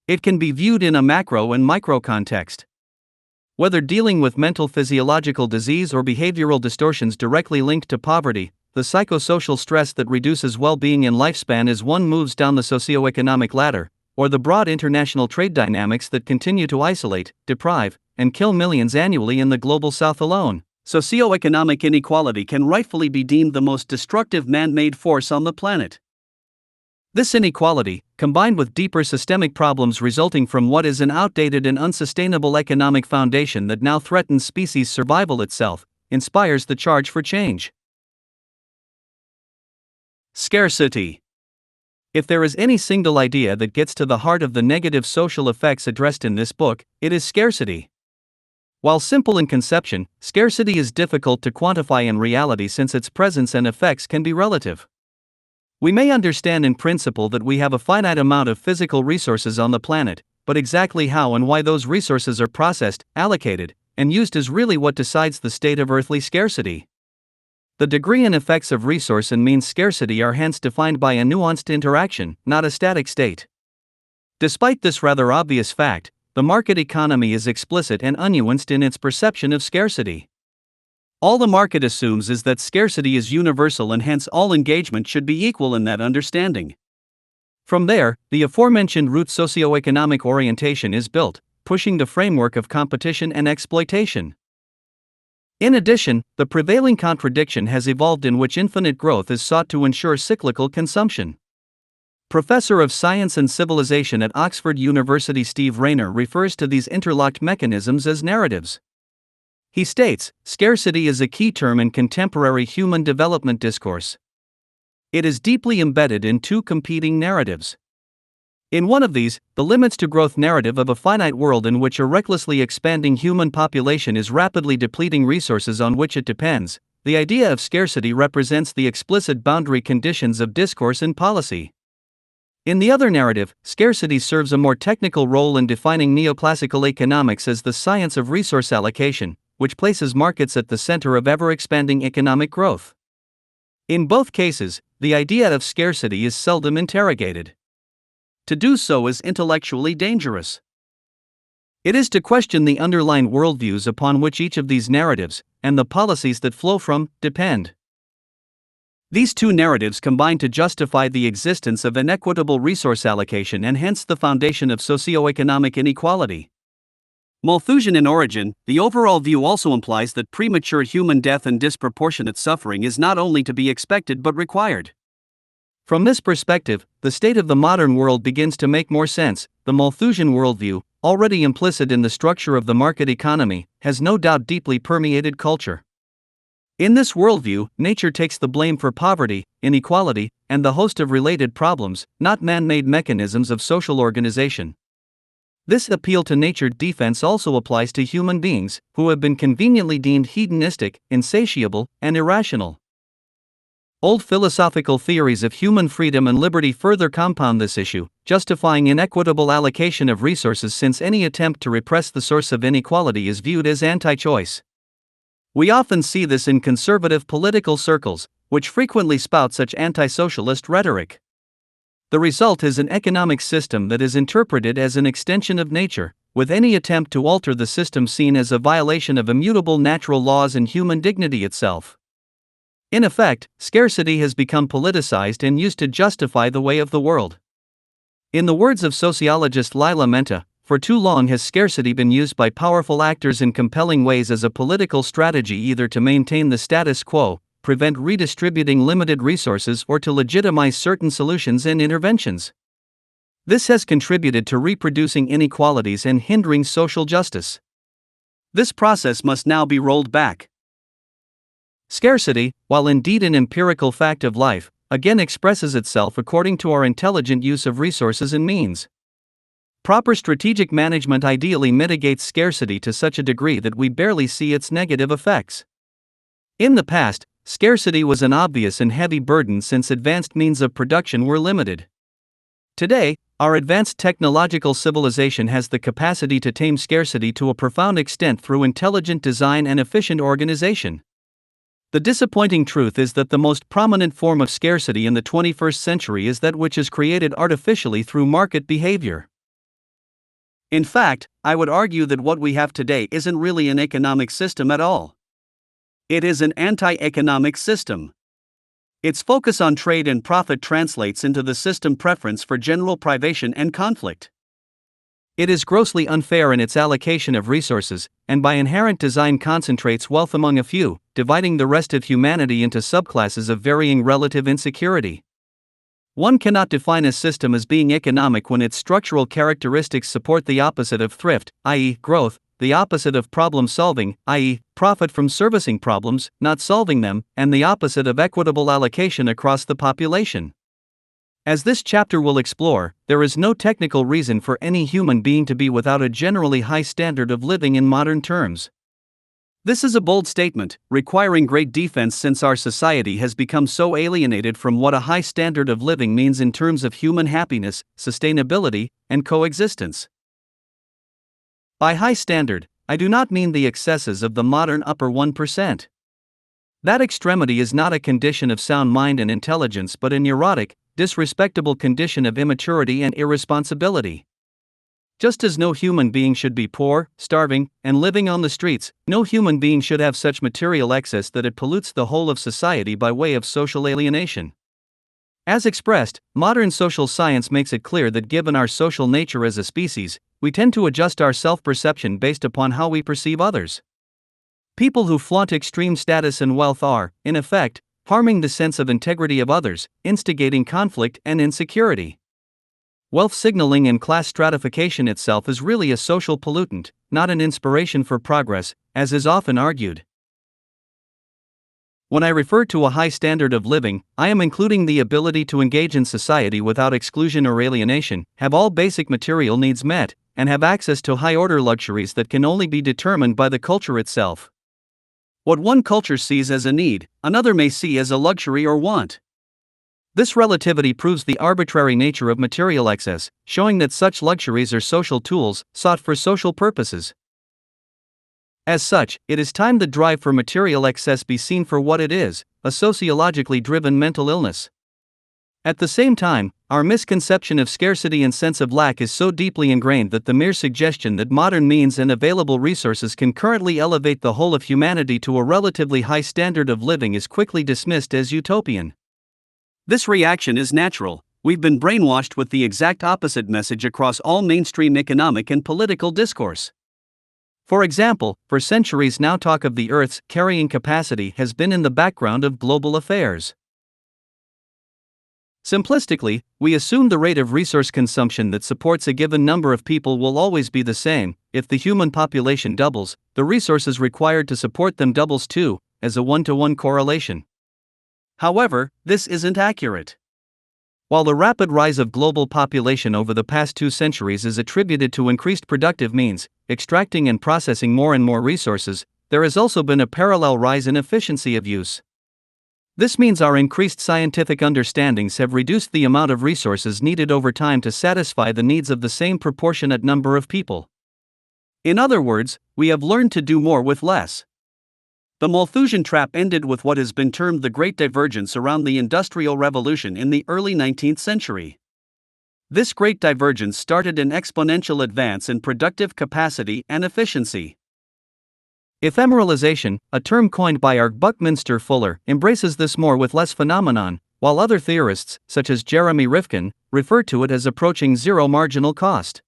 It can be viewed in a macro and micro context. Whether dealing with mental physiological disease or behavioral distortions directly linked to poverty, the psychosocial stress that reduces well-being and lifespan as one moves down the socioeconomic ladder, or the broad international trade dynamics that continue to isolate, deprive, and kill millions annually in the global south alone, socioeconomic inequality can rightfully be deemed the most destructive man-made force on the planet. This inequality, combined with deeper systemic problems resulting from what is an outdated and unsustainable economic foundation that now threatens species survival itself, inspires the charge for change. Scarcity. If there is any single idea that gets to the heart of the negative social effects addressed in this book, it is scarcity. While simple in conception, scarcity is difficult to quantify in reality since its presence and effects can be relative. We may understand in principle that we have a finite amount of physical resources on the planet, but exactly how and why those resources are processed, allocated, and used is really what decides the state of earthly scarcity. The degree and effects of resource and means scarcity are hence defined by a nuanced interaction, not a static state. Despite this rather obvious fact, the market economy is explicit and unnuanced in its perception of scarcity. All the market assumes is that scarcity is universal and hence all engagement should be equal in that understanding. From there, the aforementioned root socioeconomic orientation is built, pushing the framework of competition and exploitation. In addition, the prevailing contradiction has evolved in which infinite growth is sought to ensure cyclical consumption. Professor of Science and Civilization at Oxford University Steve Rayner refers to these interlocked mechanisms as narratives. He states, scarcity is a key term in contemporary human development discourse. It is deeply embedded in two competing narratives. In one of these, the limits to growth narrative of a finite world in which a recklessly expanding human population is rapidly depleting resources on which it depends, the idea of scarcity represents the explicit boundary conditions of discourse and policy. In the other narrative, scarcity serves a more technical role in defining neoclassical economics as the science of resource allocation, which places markets at the center of ever-expanding economic growth. In both cases, the idea of scarcity is seldom interrogated. To do so is intellectually dangerous. It is to question the underlying worldviews upon which each of these narratives, and the policies that flow from, depend. These two narratives combine to justify the existence of inequitable resource allocation and hence the foundation of socioeconomic inequality. Malthusian in origin, the overall view also implies that premature human death and disproportionate suffering is not only to be expected but required. From this perspective, the state of the modern world begins to make more sense. The Malthusian worldview, already implicit in the structure of the market economy, has no doubt deeply permeated culture. In this worldview, nature takes the blame for poverty, inequality, and the host of related problems, not man-made mechanisms of social organization. This appeal to nature defense also applies to human beings, who have been conveniently deemed hedonistic, insatiable, and irrational. Old philosophical theories of human freedom and liberty further compound this issue, justifying inequitable allocation of resources since any attempt to repress the source of inequality is viewed as anti-choice. We often see this in conservative political circles, which frequently spout such anti-socialist rhetoric. The result is an economic system that is interpreted as an extension of nature, with any attempt to alter the system seen as a violation of immutable natural laws and human dignity itself. In effect, scarcity has become politicized and used to justify the way of the world. In the words of sociologist Lila Menta, for too long has scarcity been used by powerful actors in compelling ways as a political strategy, either to maintain the status quo, prevent redistributing limited resources, or to legitimize certain solutions and interventions. This has contributed to reproducing inequalities and hindering social justice. This process must now be rolled back. Scarcity, while indeed an empirical fact of life, again expresses itself according to our intelligent use of resources and means. Proper strategic management ideally mitigates scarcity to such a degree that we barely see its negative effects. In the past, scarcity was an obvious and heavy burden since advanced means of production were limited. Today, our advanced technological civilization has the capacity to tame scarcity to a profound extent through intelligent design and efficient organization. The disappointing truth is that the most prominent form of scarcity in the 21st century is that which is created artificially through market behavior. In fact, I would argue that what we have today isn't really an economic system at all. It is an anti-economic system. Its focus on trade and profit translates into the system preference for general privation and conflict. It is grossly unfair in its allocation of resources, and by inherent design concentrates wealth among a few, dividing the rest of humanity into subclasses of varying relative insecurity. One cannot define a system as being economic when its structural characteristics support the opposite of thrift, i.e., growth, the opposite of problem solving, i.e., profit from servicing problems, not solving them, and the opposite of equitable allocation across the population. As this chapter will explore, there is no technical reason for any human being to be without a generally high standard of living in modern terms. This is a bold statement, requiring great defense since our society has become so alienated from what a high standard of living means in terms of human happiness, sustainability, and coexistence. By high standard, I do not mean the excesses of the modern upper 1%. That extremity is not a condition of sound mind and intelligence but a neurotic, disrespectable condition of immaturity and irresponsibility. Just as no human being should be poor, starving, and living on the streets, no human being should have such material excess that it pollutes the whole of society by way of social alienation. As expressed, modern social science makes it clear that given our social nature as a species, we tend to adjust our self-perception based upon how we perceive others. People who flaunt extreme status and wealth are, in effect, harming the sense of integrity of others, instigating conflict and insecurity. Wealth signaling and class stratification itself is really a social pollutant, not an inspiration for progress, as is often argued. When I refer to a high standard of living, I am including the ability to engage in society without exclusion or alienation, have all basic material needs met, and have access to high-order luxuries that can only be determined by the culture itself. What one culture sees as a need, another may see as a luxury or want. This relativity proves the arbitrary nature of material excess, showing that such luxuries are social tools, sought for social purposes. As such, it is time the drive for material excess be seen for what it is, a sociologically driven mental illness. At the same time, our misconception of scarcity and sense of lack is so deeply ingrained that the mere suggestion that modern means and available resources can currently elevate the whole of humanity to a relatively high standard of living is quickly dismissed as utopian. This reaction is natural. We've been brainwashed with the exact opposite message across all mainstream economic and political discourse. For example, for centuries now talk of the Earth's carrying capacity has been in the background of global affairs. Simplistically, we assume the rate of resource consumption that supports a given number of people will always be the same. If the human population doubles, the resources required to support them doubles too, as a one-to-one correlation. However, this isn't accurate. While the rapid rise of global population over the past 2 centuries is attributed to increased productive means, extracting and processing more and more resources, there has also been a parallel rise in efficiency of use. This means our increased scientific understandings have reduced the amount of resources needed over time to satisfy the needs of the same proportionate number of people. In other words, we have learned to do more with less. The Malthusian trap ended with what has been termed the Great Divergence around the Industrial Revolution in the early 19th century. This great divergence started an exponential advance in productive capacity and efficiency. Ephemeralization, a term coined by our Buckminster Fuller, embraces this more with less phenomenon, while other theorists, such as Jeremy Rifkin, refer to it as approaching zero marginal cost.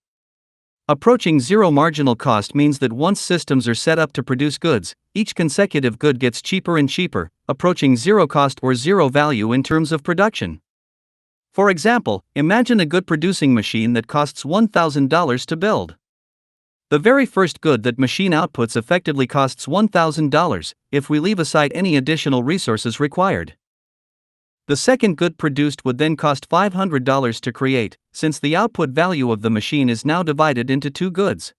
Approaching zero marginal cost means that once systems are set up to produce goods, each consecutive good gets cheaper and cheaper, approaching zero cost or zero value in terms of production. For example, imagine a good producing machine that costs $1,000 to build. The very first good that machine outputs effectively costs $1,000, if we leave aside any additional resources required. The second good produced would then cost $500 to create, since the output value of the machine is now divided into 2 goods.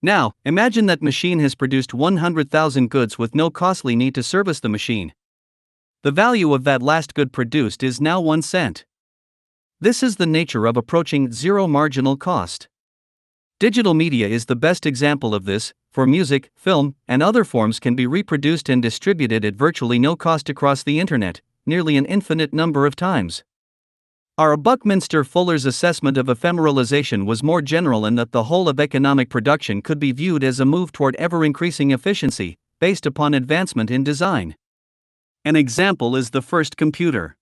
Now, imagine that machine has produced 100,000 goods with no costly need to service the machine. The value of that last good produced is now 1 cent. This is the nature of approaching zero marginal cost. Digital media is the best example of this, for music, film, and other forms can be reproduced and distributed at virtually no cost across the internet, nearly an infinite number of times. Our Buckminster Fuller's assessment of ephemeralization was more general in that the whole of economic production could be viewed as a move toward ever-increasing efficiency, based upon advancement in design. An example is the first computer.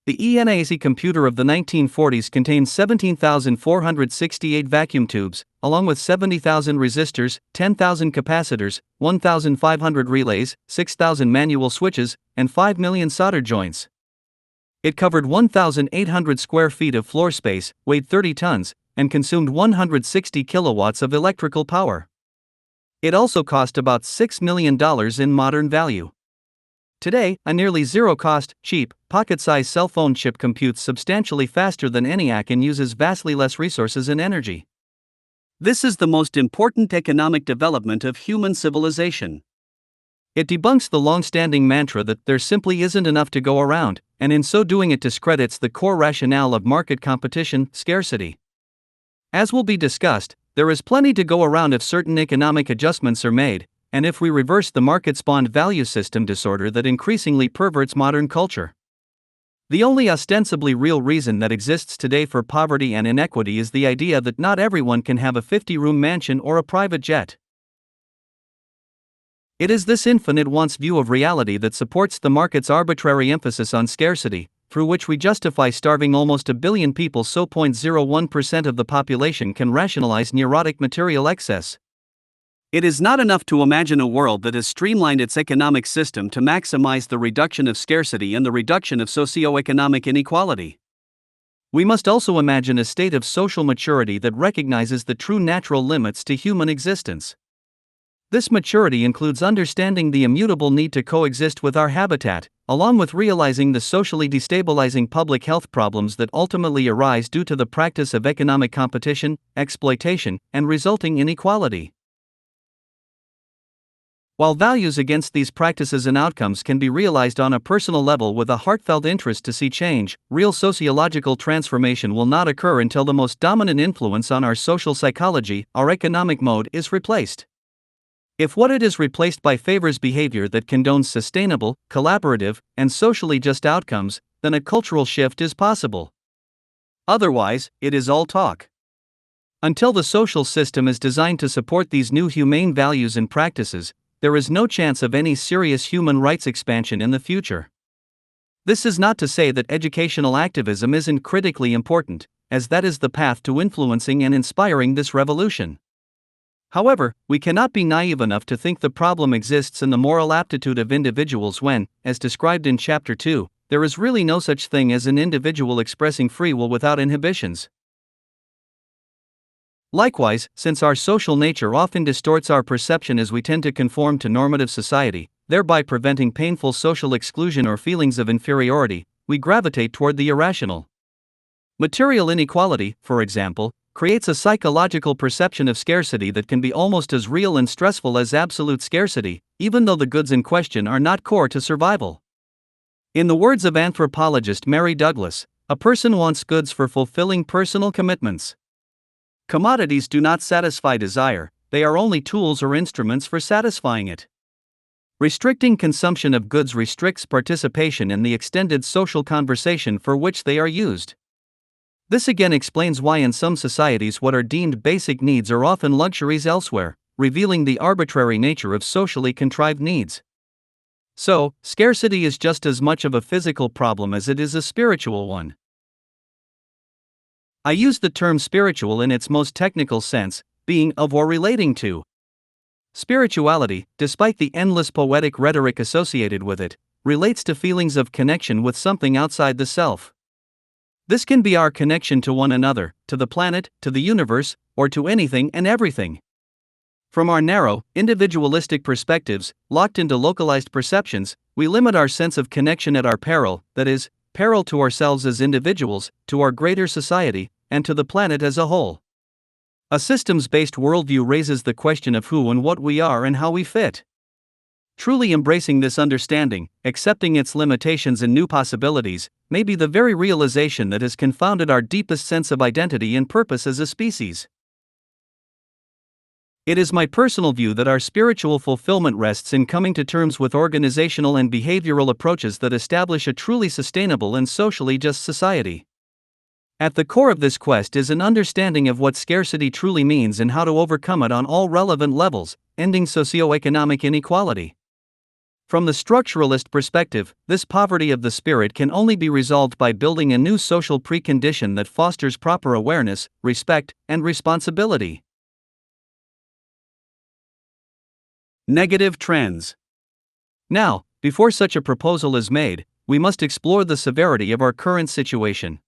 The ENIAC computer of the 1940s contained 17,468 vacuum tubes, along with 70,000 resistors, 10,000 capacitors, 1,500 relays, 6,000 manual switches, and 5 million solder joints. It covered 1,800 square feet of floor space, weighed 30 tons, and consumed 160 kilowatts of electrical power. It also cost about $6 million in modern value. Today, a nearly zero-cost, cheap, pocket-sized cell phone chip computes substantially faster than ENIAC and uses vastly less resources and energy. This is the most important economic development of human civilization. It debunks the long-standing mantra that there simply isn't enough to go around, and in so doing it discredits the core rationale of market competition, scarcity. As will be discussed, there is plenty to go around if certain economic adjustments are made, and if we reverse the market-spawned value system disorder that increasingly perverts modern culture. The only ostensibly real reason that exists today for poverty and inequity is the idea that not everyone can have a 50-room mansion or a private jet. It is this infinite wants view of reality that supports the market's arbitrary emphasis on scarcity, through which we justify starving almost 1 billion people so 0.01% of the population can rationalize neurotic material excess. It is not enough to imagine a world that has streamlined its economic system to maximize the reduction of scarcity and the reduction of socioeconomic inequality. We must also imagine a state of social maturity that recognizes the true natural limits to human existence. This maturity includes understanding the immutable need to coexist with our habitat, along with realizing the socially destabilizing public health problems that ultimately arise due to the practice of economic competition, exploitation, and resulting inequality. While values against these practices and outcomes can be realized on a personal level with a heartfelt interest to see change, real sociological transformation will not occur until the most dominant influence on our social psychology, our economic mode, is replaced. If what it is replaced by favors behavior that condones sustainable, collaborative, and socially just outcomes, then a cultural shift is possible. Otherwise, it is all talk. Until the social system is designed to support these new humane values and practices, there is no chance of any serious human rights expansion in the future. This is not to say that educational activism isn't critically important, as that is the path to influencing and inspiring this revolution. However, we cannot be naive enough to think the problem exists in the moral aptitude of individuals when, as described in Chapter 2, there is really no such thing as an individual expressing free will without inhibitions. Likewise, since our social nature often distorts our perception as we tend to conform to normative society, thereby preventing painful social exclusion or feelings of inferiority, we gravitate toward the irrational. Material inequality, for example, creates a psychological perception of scarcity that can be almost as real and stressful as absolute scarcity, even though the goods in question are not core to survival. In the words of anthropologist Mary Douglas, a person wants goods for fulfilling personal commitments. Commodities do not satisfy desire, they are only tools or instruments for satisfying it. Restricting consumption of goods restricts participation in the extended social conversation for which they are used. This again explains why in some societies what are deemed basic needs are often luxuries elsewhere, revealing the arbitrary nature of socially contrived needs. So, scarcity is just as much of a physical problem as it is a spiritual one. I use the term spiritual in its most technical sense, being of or relating to. Spirituality, despite the endless poetic rhetoric associated with it, relates to feelings of connection with something outside the self. This can be our connection to one another, to the planet, to the universe, or to anything and everything. From our narrow, individualistic perspectives, locked into localized perceptions, we limit our sense of connection at our peril, that is, peril to ourselves as individuals, to our greater society, and to the planet as a whole. A systems-based worldview raises the question of who and what we are and how we fit. Truly embracing this understanding, accepting its limitations and new possibilities, may be the very realization that has confounded our deepest sense of identity and purpose as a species. It is my personal view that our spiritual fulfillment rests in coming to terms with organizational and behavioral approaches that establish a truly sustainable and socially just society. At the core of this quest is an understanding of what scarcity truly means and how to overcome it on all relevant levels, ending socioeconomic inequality. From the structuralist perspective, this poverty of the spirit can only be resolved by building a new social precondition that fosters proper awareness, respect, and responsibility. Negative trends. Now, before such a proposal is made, we must explore the severity of our current situation.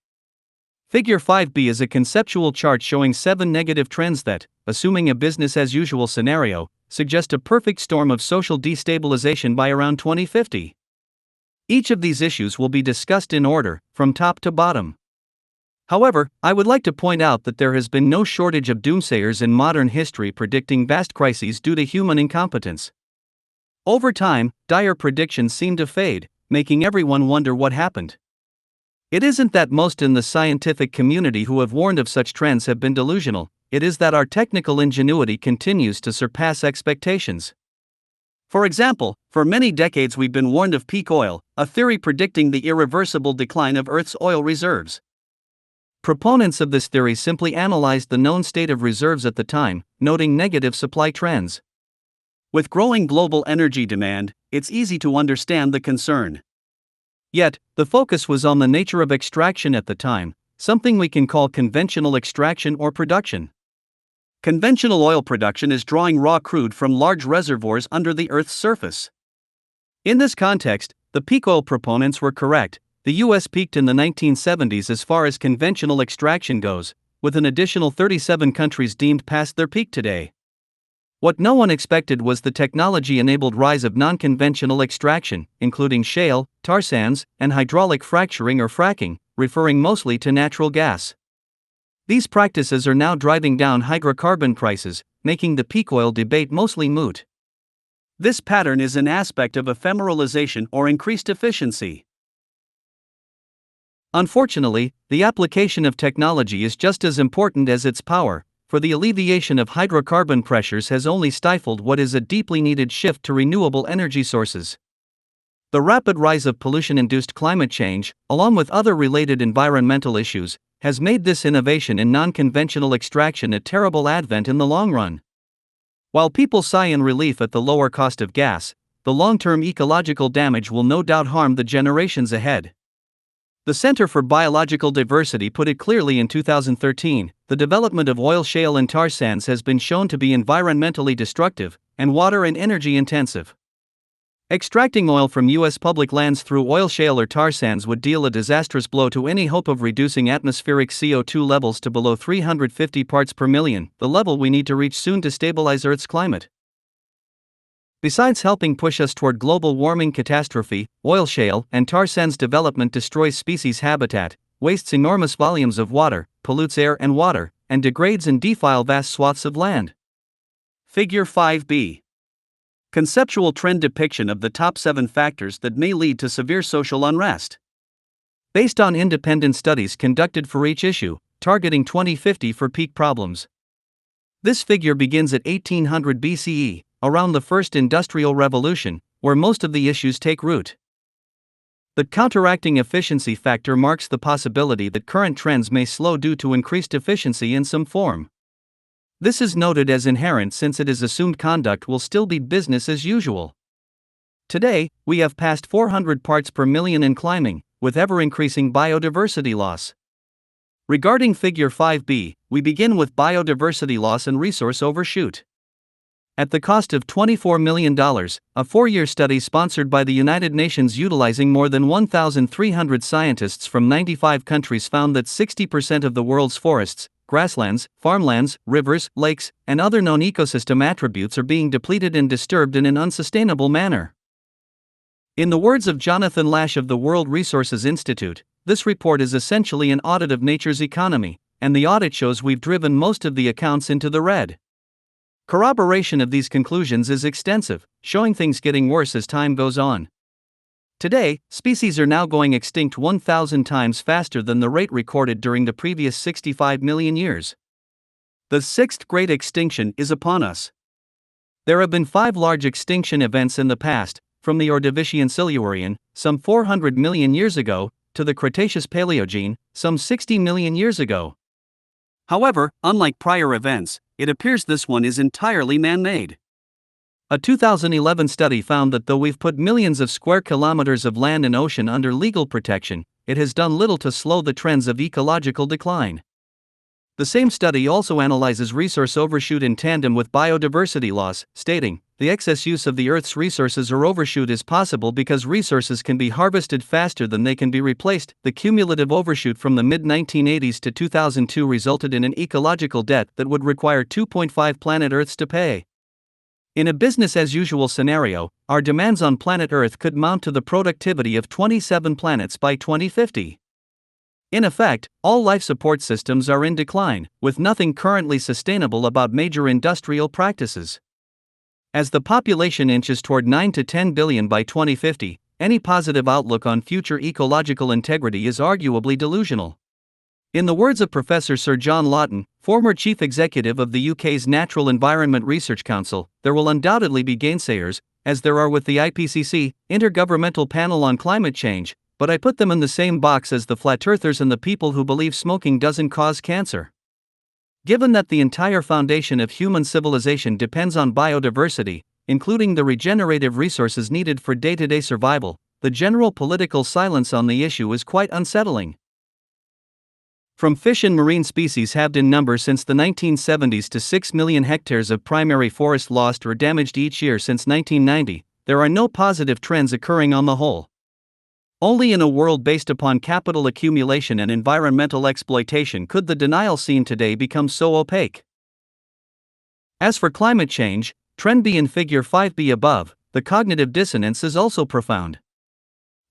Figure 5b is a conceptual chart showing 7 negative trends that, assuming a business-as-usual scenario, suggest a perfect storm of social destabilization by around 2050. Each of these issues will be discussed in order, from top to bottom. However, I would like to point out that there has been no shortage of doomsayers in modern history predicting vast crises due to human incompetence. Over time, dire predictions seem to fade, making everyone wonder what happened. It isn't that most in the scientific community who have warned of such trends have been delusional, it is that our technical ingenuity continues to surpass expectations. For example, for many decades we've been warned of peak oil, a theory predicting the irreversible decline of Earth's oil reserves. Proponents of this theory simply analyzed the known state of reserves at the time, noting negative supply trends. With growing global energy demand, it's easy to understand the concern. Yet, the focus was on the nature of extraction at the time, something we can call conventional extraction or production. Conventional oil production is drawing raw crude from large reservoirs under the Earth's surface. In this context, the peak oil proponents were correct. The U.S. peaked in the 1970s as far as conventional extraction goes, with an additional 37 countries deemed past their peak today. What no one expected was the technology-enabled rise of non-conventional extraction, including shale, tar sands, and hydraulic fracturing or fracking, referring mostly to natural gas. These practices are now driving down hydrocarbon prices, making the peak oil debate mostly moot. This pattern is an aspect of ephemeralization or increased efficiency. Unfortunately, the application of technology is just as important as its power, for the alleviation of hydrocarbon pressures has only stifled what is a deeply needed shift to renewable energy sources. The rapid rise of pollution-induced climate change, along with other related environmental issues, has made this innovation in non-conventional extraction a terrible advent in the long run. While people sigh in relief at the lower cost of gas, the long-term ecological damage will no doubt harm the generations ahead. The Center for Biological Diversity put it clearly in 2013, the development of oil shale and tar sands has been shown to be environmentally destructive and water and energy intensive. Extracting oil from U.S. public lands through oil shale or tar sands would deal a disastrous blow to any hope of reducing atmospheric CO2 levels to below 350 parts per million, the level we need to reach soon to stabilize Earth's climate. Besides helping push us toward global warming catastrophe, oil shale and tar sands development destroys species habitat, wastes enormous volumes of water, pollutes air and water, and degrades and defile vast swaths of land. Figure 5b. Conceptual trend depiction of the top 7 factors that may lead to severe social unrest. Based on independent studies conducted for each issue, targeting 2050 for peak problems. This figure begins at 1800 BCE, around the First Industrial Revolution, where most of the issues take root. The counteracting efficiency factor marks the possibility that current trends may slow due to increased efficiency in some form. This is noted as inherent since it is assumed conduct will still be business as usual. Today, we have passed 400 parts per million and climbing, with ever-increasing biodiversity loss. Regarding Figure 5b, we begin with biodiversity loss and resource overshoot. At the cost of $24 million, a 4-year study sponsored by the United Nations utilizing more than 1,300 scientists from 95 countries found that 60% of the world's forests, grasslands, farmlands, rivers, lakes, and other known ecosystem attributes are being depleted and disturbed in an unsustainable manner. In the words of Jonathan Lash of the World Resources Institute, this report is essentially an audit of nature's economy, and the audit shows we've driven most of the accounts into the red. Corroboration of these conclusions is extensive, showing things getting worse as time goes on. Today, species are now going extinct 1,000 times faster than the rate recorded during the previous 65 million years. The 6th Great Extinction is upon us. There have been 5 large extinction events in the past, from the Ordovician Silurian, some 400 million years ago, to the Cretaceous Paleogene, some 60 million years ago. However, unlike prior events, it appears this one is entirely man-made. A 2011 study found that though we've put millions of square kilometers of land and ocean under legal protection, it has done little to slow the trends of ecological decline. The same study also analyzes resource overshoot in tandem with biodiversity loss, stating, the excess use of the Earth's resources or overshoot is possible because resources can be harvested faster than they can be replaced. The cumulative overshoot from the mid-1980s to 2002 resulted in an ecological debt that would require 2.5 planet Earths to pay. In a business-as-usual scenario, our demands on planet Earth could mount to the productivity of 27 planets by 2050. In effect, all life support systems are in decline, with nothing currently sustainable about major industrial practices. As the population inches toward 9 to 10 billion by 2050, any positive outlook on future ecological integrity is arguably delusional. In the words of Professor Sir John Lawton, former chief executive of the UK's Natural Environment Research Council, there will undoubtedly be gainsayers, as there are with the IPCC, Intergovernmental Panel on Climate Change, but I put them in the same box as the flat earthers and the people who believe smoking doesn't cause cancer. Given that the entire foundation of human civilization depends on biodiversity, including the regenerative resources needed for day-to-day survival, the general political silence on the issue is quite unsettling. From fish and marine species halved in number since the 1970s to 6 million hectares of primary forest lost or damaged each year since 1990, there are no positive trends occurring on the whole. Only in a world based upon capital accumulation and environmental exploitation could the denial seen today become so opaque. As for climate change, trend B in Figure 5b above, the cognitive dissonance is also profound.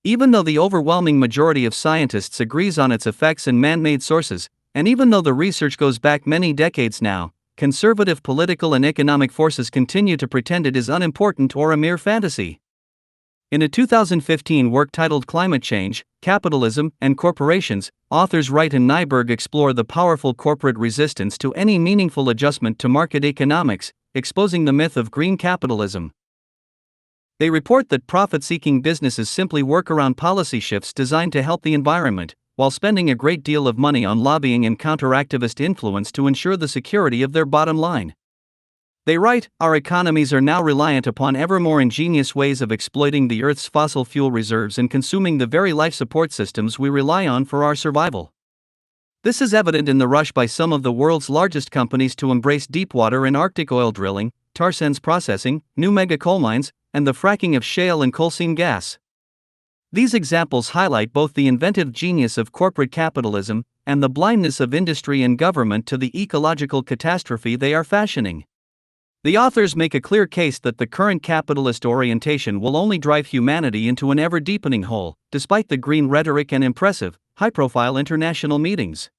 Even though the overwhelming majority of scientists agrees on its effects in man-made sources, and even though the research goes back many decades now, conservative political and economic forces continue to pretend it is unimportant or a mere fantasy. In a 2015 work titled Climate Change, Capitalism, and Corporations, authors Wright and Nyberg explore the powerful corporate resistance to any meaningful adjustment to market economics, exposing the myth of green capitalism. They report that profit-seeking businesses simply work around policy shifts designed to help the environment, while spending a great deal of money on lobbying and counter-activist influence to ensure the security of their bottom line. They write, "Our economies are now reliant upon ever more ingenious ways of exploiting the Earth's fossil fuel reserves and consuming the very life support systems we rely on for our survival. This is evident in the rush by some of the world's largest companies to embrace deepwater and Arctic oil drilling, tar sands processing, new mega coal mines, and the fracking of shale and coal seam gas. These examples highlight both the inventive genius of corporate capitalism and the blindness of industry and government to the ecological catastrophe they are fashioning. The authors make a clear case that the current capitalist orientation will only drive humanity into an ever-deepening hole, despite the green rhetoric and impressive, high-profile international meetings.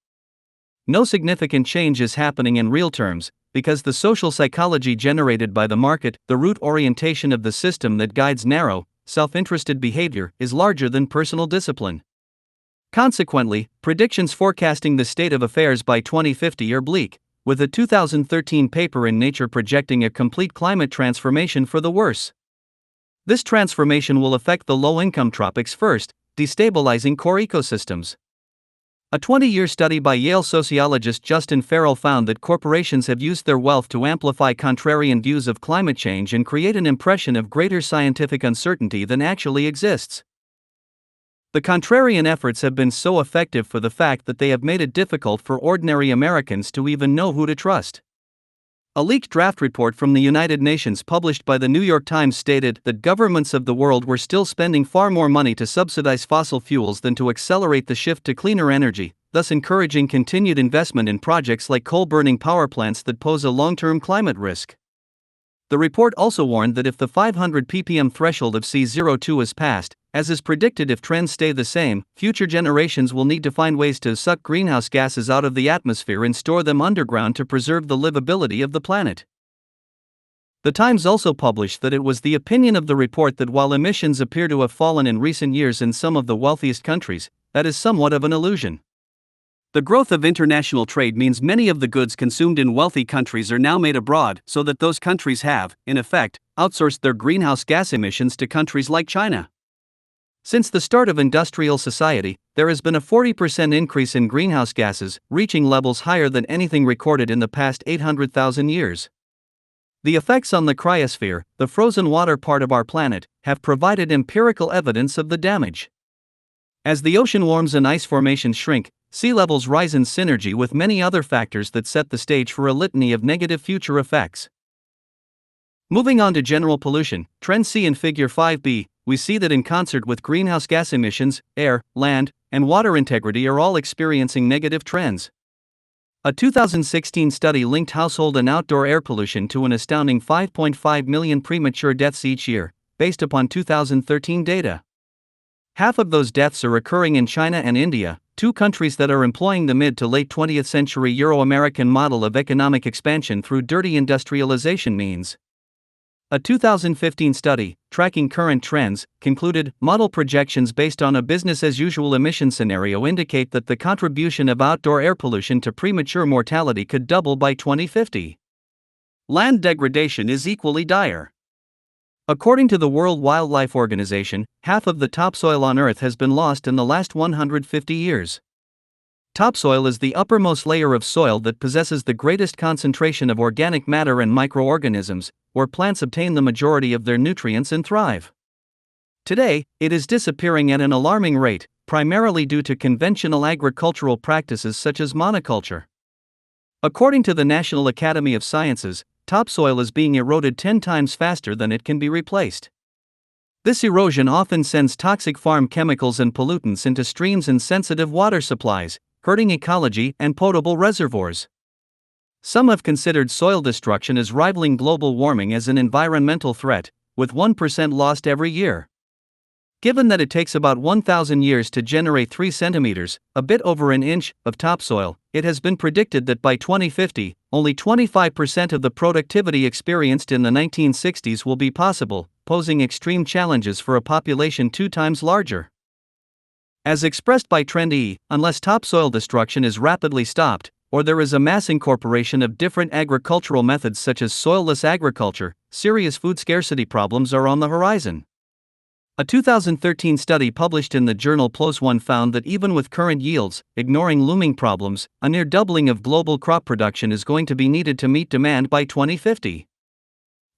No significant change is happening in real terms, because the social psychology generated by the market, the root orientation of the system that guides narrow, self-interested behavior, is larger than personal discipline. Consequently, predictions forecasting the state of affairs by 2050 are bleak, with a 2013 paper in Nature projecting a complete climate transformation for the worse. This transformation will affect the low-income tropics first, destabilizing core ecosystems. A 20-year study by Yale sociologist Justin Farrell found that corporations have used their wealth to amplify contrarian views of climate change and create an impression of greater scientific uncertainty than actually exists. The contrarian efforts have been so effective for the fact that they have made it difficult for ordinary Americans to even know who to trust. A leaked draft report from the United Nations published by the New York Times stated that governments of the world were still spending far more money to subsidize fossil fuels than to accelerate the shift to cleaner energy, thus encouraging continued investment in projects like coal-burning power plants that pose a long-term climate risk. The report also warned that if the 500 ppm threshold of CO2 is passed, as is predicted if trends stay the same, future generations will need to find ways to suck greenhouse gases out of the atmosphere and store them underground to preserve the livability of the planet. The Times also published that it was the opinion of the report that while emissions appear to have fallen in recent years in some of the wealthiest countries, that is somewhat of an illusion. The growth of international trade means many of the goods consumed in wealthy countries are now made abroad, so that those countries have, in effect, outsourced their greenhouse gas emissions to countries like China. Since the start of industrial society, there has been a 40% increase in greenhouse gases, reaching levels higher than anything recorded in the past 800,000 years. The effects on the cryosphere, the frozen water part of our planet, have provided empirical evidence of the damage. As the ocean warms and ice formations shrink, sea levels rise in synergy with many other factors that set the stage for a litany of negative future effects. Moving on to general pollution, Trend C in Figure 5b, we see that in concert with greenhouse gas emissions, air, land, and water integrity are all experiencing negative trends. A 2016 study linked household and outdoor air pollution to an astounding 5.5 million premature deaths each year, based upon 2013 data. Half of those deaths are occurring in China and India, two countries that are employing the mid to late 20th century Euro-American model of economic expansion through dirty industrialization means. A 2015 study, tracking current trends, concluded model projections based on a business-as-usual emission scenario indicate that the contribution of outdoor air pollution to premature mortality could double by 2050. Land degradation is equally dire. According to the World Wildlife Organization, half of the topsoil on Earth has been lost in the last 150 years. Topsoil is the uppermost layer of soil that possesses the greatest concentration of organic matter and microorganisms, where plants obtain the majority of their nutrients and thrive. Today, it is disappearing at an alarming rate, primarily due to conventional agricultural practices such as monoculture. According to the National Academy of Sciences, topsoil is being eroded 10 times faster than it can be replaced. This erosion often sends toxic farm chemicals and pollutants into streams and sensitive water supplies, hurting ecology and potable reservoirs. Some have considered soil destruction as rivaling global warming as an environmental threat, with 1% lost every year. Given that it takes about 1,000 years to generate 3 centimeters, a bit over an inch, of topsoil, it has been predicted that by 2050, only 25% of the productivity experienced in the 1960s will be possible, posing extreme challenges for a population 2 times larger. As expressed by Trend E, unless topsoil destruction is rapidly stopped, or there is a mass incorporation of different agricultural methods such as soilless agriculture, serious food scarcity problems are on the horizon. A 2013 study published in the journal PLOS One found that even with current yields, ignoring looming problems, a near doubling of global crop production is going to be needed to meet demand by 2050.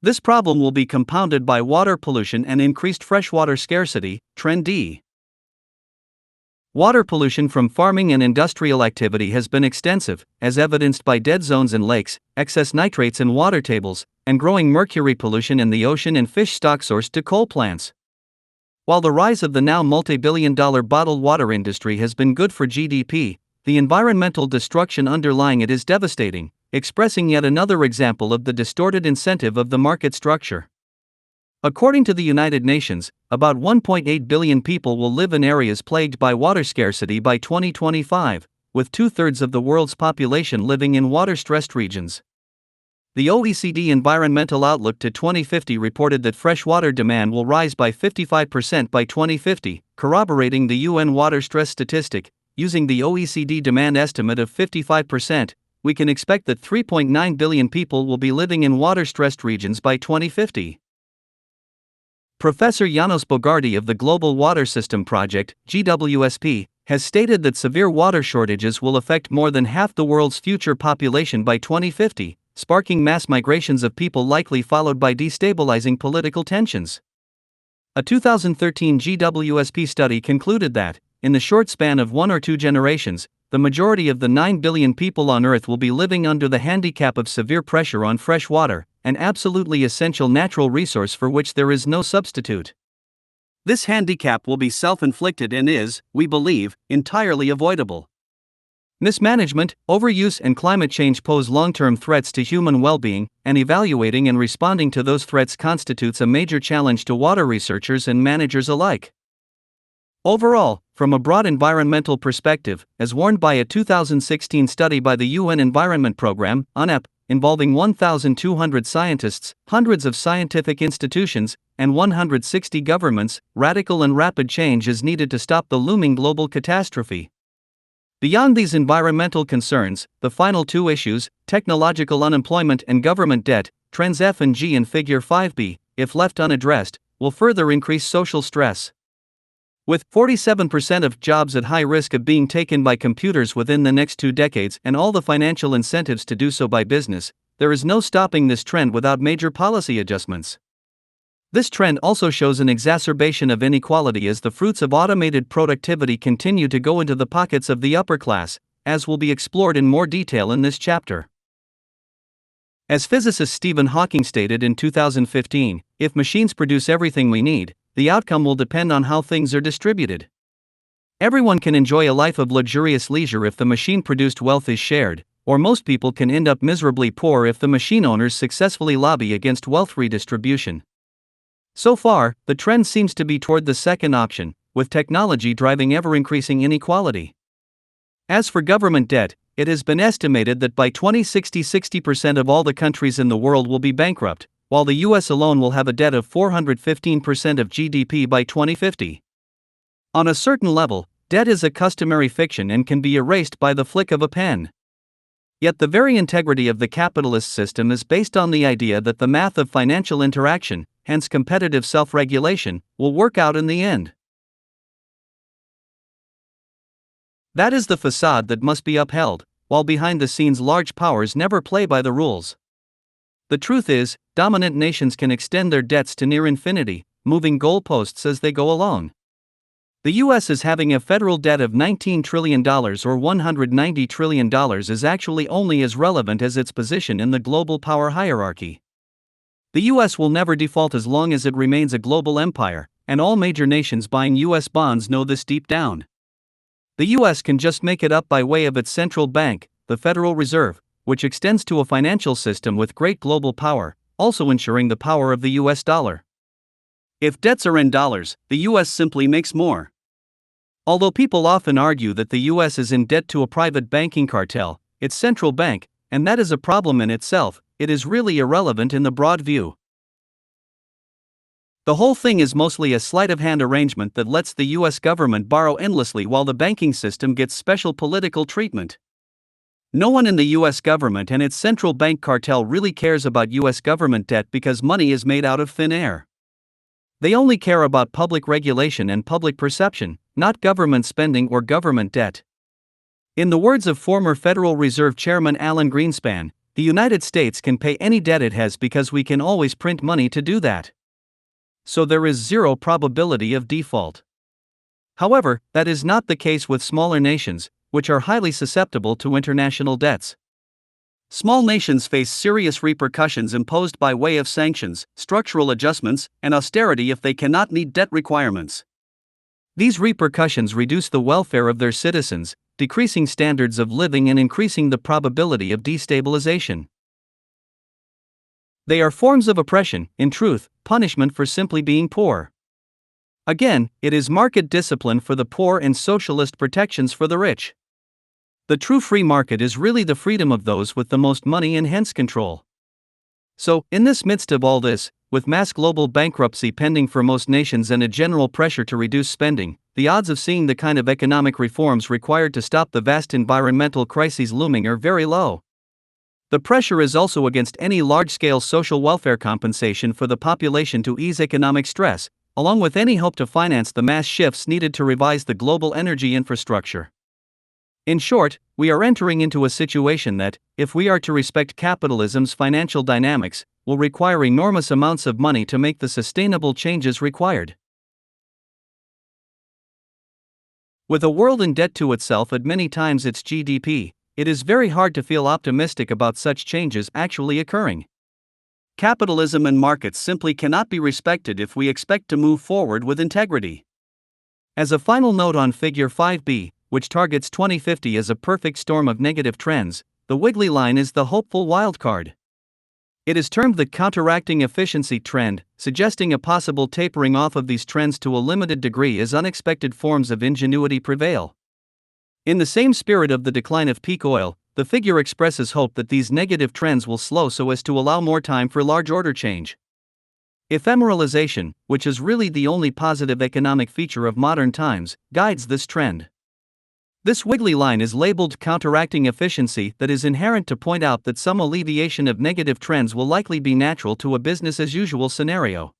This problem will be compounded by water pollution and increased freshwater scarcity. Trend D. Water pollution from farming and industrial activity has been extensive, as evidenced by dead zones in lakes, excess nitrates in water tables, and growing mercury pollution in the ocean and fish stock sourced to coal plants. While the rise of the now multi-billion-dollar bottled water industry has been good for GDP, the environmental destruction underlying it is devastating, expressing yet another example of the distorted incentive of the market structure. According to the United Nations, about 1.8 billion people will live in areas plagued by water scarcity by 2025, with 2/3 of the world's population living in water-stressed regions. The OECD Environmental Outlook to 2050 reported that freshwater demand will rise by 55% by 2050, corroborating the UN water stress statistic. Using the OECD demand estimate of 55%, we can expect that 3.9 billion people will be living in water-stressed regions by 2050. Professor Janos Bogardi of the Global Water System Project, GWSP, has stated that severe water shortages will affect more than half the world's future population by 2050, sparking mass migrations of people likely followed by destabilizing political tensions. A 2013 GWSP study concluded that, in the short span of 1 or 2 generations, the majority of the 9 billion people on Earth will be living under the handicap of severe pressure on fresh water, an absolutely essential natural resource for which there is no substitute. This handicap will be self-inflicted and is, we believe, entirely avoidable. Mismanagement, overuse, and climate change pose long-term threats to human well-being, and evaluating and responding to those threats constitutes a major challenge to water researchers and managers alike. Overall, from a broad environmental perspective, as warned by a 2016 study by the UN Environment Programme, UNEP, involving 1,200 scientists, hundreds of scientific institutions, and 160 governments, radical and rapid change is needed to stop the looming global catastrophe. Beyond these environmental concerns, the final 2 issues, technological unemployment and government debt, trends F and G in Figure 5b, if left unaddressed, will further increase social stress. With 47% of jobs at high risk of being taken by computers within the next 2 decades and all the financial incentives to do so by business, there is no stopping this trend without major policy adjustments. This trend also shows an exacerbation of inequality as the fruits of automated productivity continue to go into the pockets of the upper class, as will be explored in more detail in this chapter. As physicist Stephen Hawking stated in 2015, if machines produce everything we need, the outcome will depend on how things are distributed. Everyone can enjoy a life of luxurious leisure if the machine-produced wealth is shared, or most people can end up miserably poor if the machine owners successfully lobby against wealth redistribution. So far, the trend seems to be toward the second option, with technology driving ever-increasing inequality. As for government debt, it has been estimated that by 2060 60% of all the countries in the world will be bankrupt, while the US alone will have a debt of 415% of GDP by 2050. On a certain level, debt is a customary fiction and can be erased by the flick of a pen. Yet the very integrity of the capitalist system is based on the idea that the math of financial interaction, hence competitive self-regulation, will work out in the end. That is the facade that must be upheld, while behind the scenes large powers never play by the rules. The truth is, dominant nations can extend their debts to near infinity, moving goalposts as they go along. The US is having a federal debt of $19 trillion or $190 trillion is actually only as relevant as its position in the global power hierarchy. The US will never default as long as it remains a global empire, and all major nations buying US bonds know this deep down. The US can just make it up by way of its central bank, the Federal Reserve, which extends to a financial system with great global power, also ensuring the power of the US dollar. If debts are in dollars, the US simply makes more. Although people often argue that the US is in debt to a private banking cartel, its central bank, and that is a problem in itself, it is really irrelevant in the broad view. The whole thing is mostly a sleight-of-hand arrangement that lets the US government borrow endlessly while the banking system gets special political treatment. No one in the US government and its central bank cartel really cares about US government debt because money is made out of thin air. They only care about public regulation and public perception, not government spending or government debt. In the words of former Federal Reserve Chairman Alan Greenspan, the United States can pay any debt it has because we can always print money to do that. So there is zero probability of default. However, that is not the case with smaller nations, which are highly susceptible to international debts. Small nations face serious repercussions imposed by way of sanctions, structural adjustments, and austerity if they cannot meet debt requirements. These repercussions reduce the welfare of their citizens, decreasing standards of living and increasing the probability of destabilization. They are forms of oppression, in truth, punishment for simply being poor. Again, it is market discipline for the poor and socialist protections for the rich. The true free market is really the freedom of those with the most money and hence control. So, in this midst of all this, with mass global bankruptcy pending for most nations and a general pressure to reduce spending, the odds of seeing the kind of economic reforms required to stop the vast environmental crises looming are very low. The pressure is also against any large-scale social welfare compensation for the population to ease economic stress, along with any hope to finance the mass shifts needed to revise the global energy infrastructure. In short, we are entering into a situation that, if we are to respect capitalism's financial dynamics, will require enormous amounts of money to make the sustainable changes required. With a world in debt to itself at many times its GDP, it is very hard to feel optimistic about such changes actually occurring. Capitalism and markets simply cannot be respected if we expect to move forward with integrity. As a final note on Figure 5b, which targets 2050 as a perfect storm of negative trends, the wiggly line is the hopeful wildcard. It is termed the counteracting efficiency trend, suggesting a possible tapering off of these trends to a limited degree as unexpected forms of ingenuity prevail. In the same spirit of the decline of peak oil, the figure expresses hope that these negative trends will slow so as to allow more time for large order change. Ephemeralization, which is really the only positive economic feature of modern times, guides this trend. This wiggly line is labeled counteracting efficiency that is inherent to point out that some alleviation of negative trends will likely be natural to a business-as-usual scenario.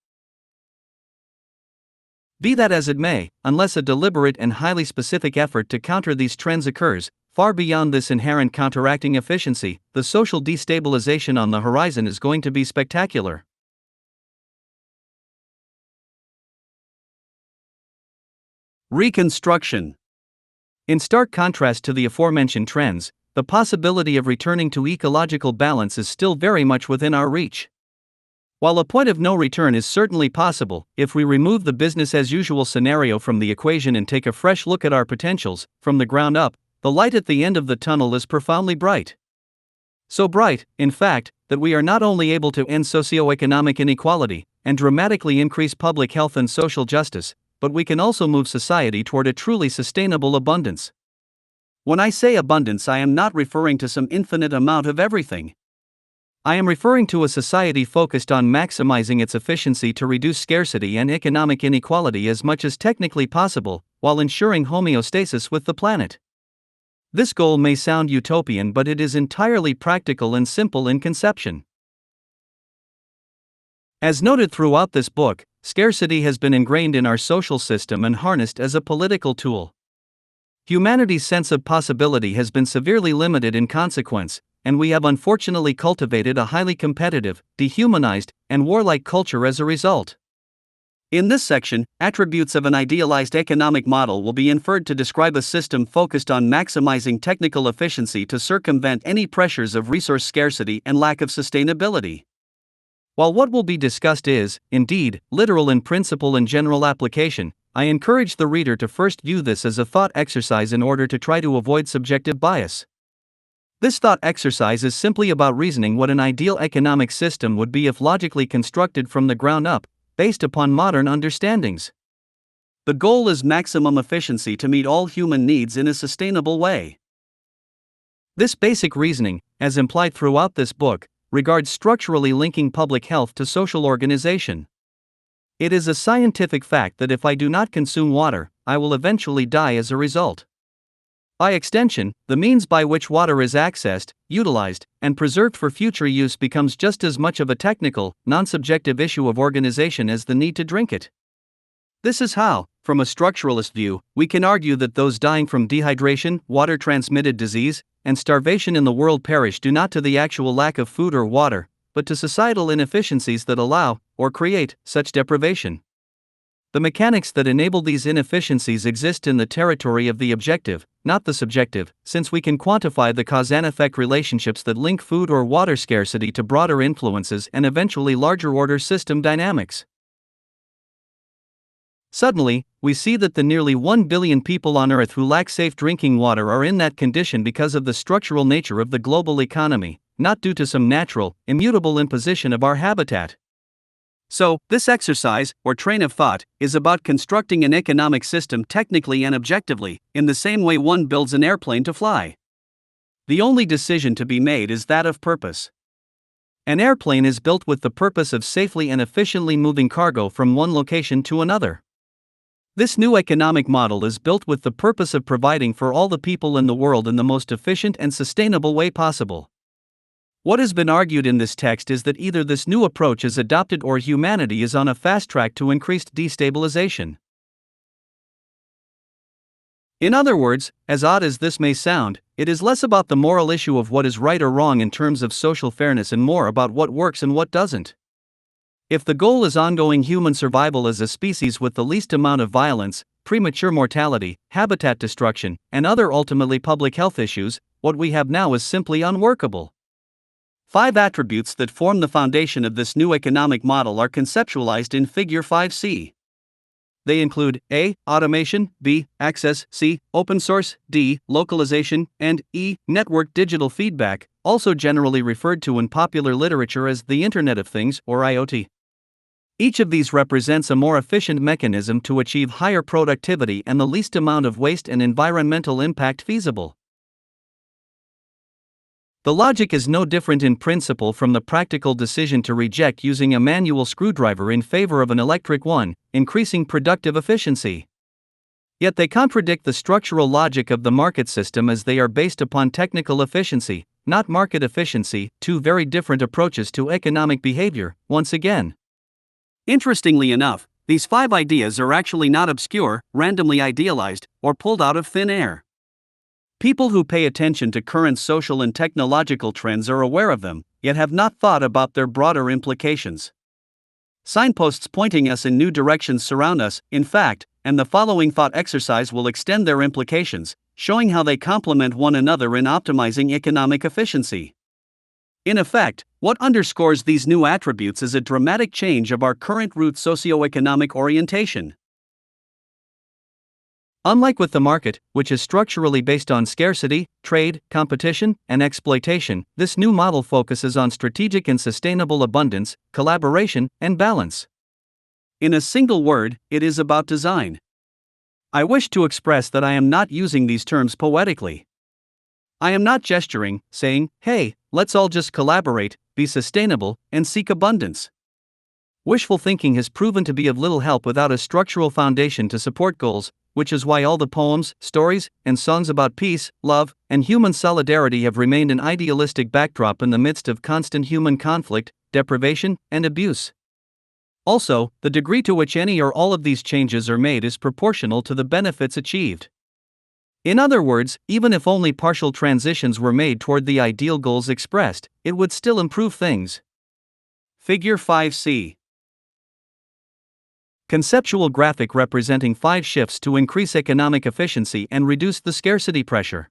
Be that as it may, unless a deliberate and highly specific effort to counter these trends occurs, far beyond this inherent counteracting efficiency, the social destabilization on the horizon is going to be spectacular. Reconstruction. In stark contrast to the aforementioned trends, the possibility of returning to ecological balance is still very much within our reach. While a point of no return is certainly possible, if we remove the business-as-usual scenario from the equation and take a fresh look at our potentials, from the ground up, the light at the end of the tunnel is profoundly bright. So bright, in fact, that we are not only able to end socioeconomic inequality and dramatically increase public health and social justice, but we can also move society toward a truly sustainable abundance. When I say abundance, I am not referring to some infinite amount of everything. I am referring to a society focused on maximizing its efficiency to reduce scarcity and economic inequality as much as technically possible, while ensuring homeostasis with the planet. This goal may sound utopian, but it is entirely practical and simple in conception. As noted throughout this book, scarcity has been ingrained in our social system and harnessed as a political tool. Humanity's sense of possibility has been severely limited in consequence, and we have unfortunately cultivated a highly competitive, dehumanized, and warlike culture as a result. In this section, attributes of an idealized economic model will be inferred to describe a system focused on maximizing technical efficiency to circumvent any pressures of resource scarcity and lack of sustainability. While what will be discussed is, indeed, literal in principle and general application, I encourage the reader to first view this as a thought exercise in order to try to avoid subjective bias. This thought exercise is simply about reasoning what an ideal economic system would be if logically constructed from the ground up, based upon modern understandings. The goal is maximum efficiency to meet all human needs in a sustainable way. This basic reasoning, as implied throughout this book, regards structurally linking public health to social organization. It is a scientific fact that if I do not consume water, I will eventually die as a result. By extension, the means by which water is accessed, utilized, and preserved for future use becomes just as much of a technical, non-subjective issue of organization as the need to drink it. This is how, from a structuralist view, we can argue that those dying from dehydration, water-transmitted disease, and starvation in the world perish due not to the actual lack of food or water, but to societal inefficiencies that allow, or create, such deprivation. The mechanics that enable these inefficiencies exist in the territory of the objective, not the subjective, since we can quantify the cause-and-effect relationships that link food or water scarcity to broader influences and eventually larger-order system dynamics. Suddenly, we see that the nearly 1 billion people on Earth who lack safe drinking water are in that condition because of the structural nature of the global economy, not due to some natural, immutable imposition of our habitat. So, this exercise, or train of thought, is about constructing an economic system technically and objectively, in the same way one builds an airplane to fly. The only decision to be made is that of purpose. An airplane is built with the purpose of safely and efficiently moving cargo from one location to another. This new economic model is built with the purpose of providing for all the people in the world in the most efficient and sustainable way possible. What has been argued in this text is that either this new approach is adopted or humanity is on a fast track to increased destabilization. In other words, as odd as this may sound, it is less about the moral issue of what is right or wrong in terms of social fairness and more about what works and what doesn't. If the goal is ongoing human survival as a species with the least amount of violence, premature mortality, habitat destruction, and other ultimately public health issues, what we have now is simply unworkable. 5 attributes that form the foundation of this new economic model are conceptualized in Figure 5c. They include A. Automation, B. Access, C. Open source, D. Localization, and E. Network digital feedback, also generally referred to in popular literature as the Internet of Things or IoT. Each of these represents a more efficient mechanism to achieve higher productivity and the least amount of waste and environmental impact feasible. The logic is no different in principle from the practical decision to reject using a manual screwdriver in favor of an electric one, increasing productive efficiency. Yet they contradict the structural logic of the market system as they are based upon technical efficiency, not market efficiency, 2 very different approaches to economic behavior, once again. Interestingly enough, these 5 ideas are actually not obscure, randomly idealized, or pulled out of thin air. People who pay attention to current social and technological trends are aware of them, yet have not thought about their broader implications. Signposts pointing us in new directions surround us, in fact, and the following thought exercise will extend their implications, showing how they complement one another in optimizing economic efficiency. In effect, what underscores these new attributes is a dramatic change of our current root socioeconomic orientation. Unlike with the market, which is structurally based on scarcity, trade, competition, and exploitation, this new model focuses on strategic and sustainable abundance, collaboration, and balance. In a single word, it is about design. I wish to express that I am not using these terms poetically. I am not gesturing, saying, hey, let's all just collaborate, be sustainable, and seek abundance. Wishful thinking has proven to be of little help without a structural foundation to support goals, which is why all the poems, stories, and songs about peace, love, and human solidarity have remained an idealistic backdrop in the midst of constant human conflict, deprivation, and abuse. Also, the degree to which any or all of these changes are made is proportional to the benefits achieved. In other words, even if only partial transitions were made toward the ideal goals expressed, it would still improve things. Figure 5c. Conceptual graphic representing 5 shifts to increase economic efficiency and reduce the scarcity pressure.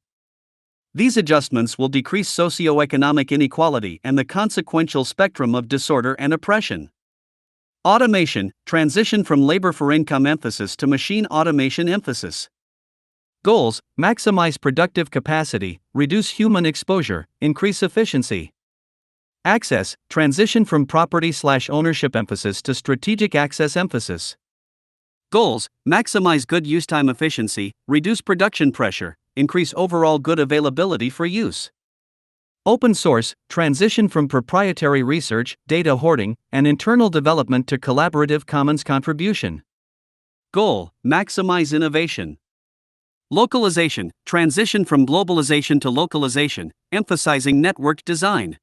These adjustments will decrease socioeconomic inequality and the consequential spectrum of disorder and oppression. Automation, transition from labor for income emphasis to machine automation emphasis. Goals, maximize productive capacity, reduce human exposure, increase efficiency. Access, transition from property/ownership emphasis to strategic access emphasis. Goals, maximize good use time efficiency, reduce production pressure, increase overall good availability for use. Open source, transition from proprietary research, data hoarding, and internal development to collaborative commons contribution. Goal, maximize innovation. Localization, transition from globalization to localization, emphasizing network design.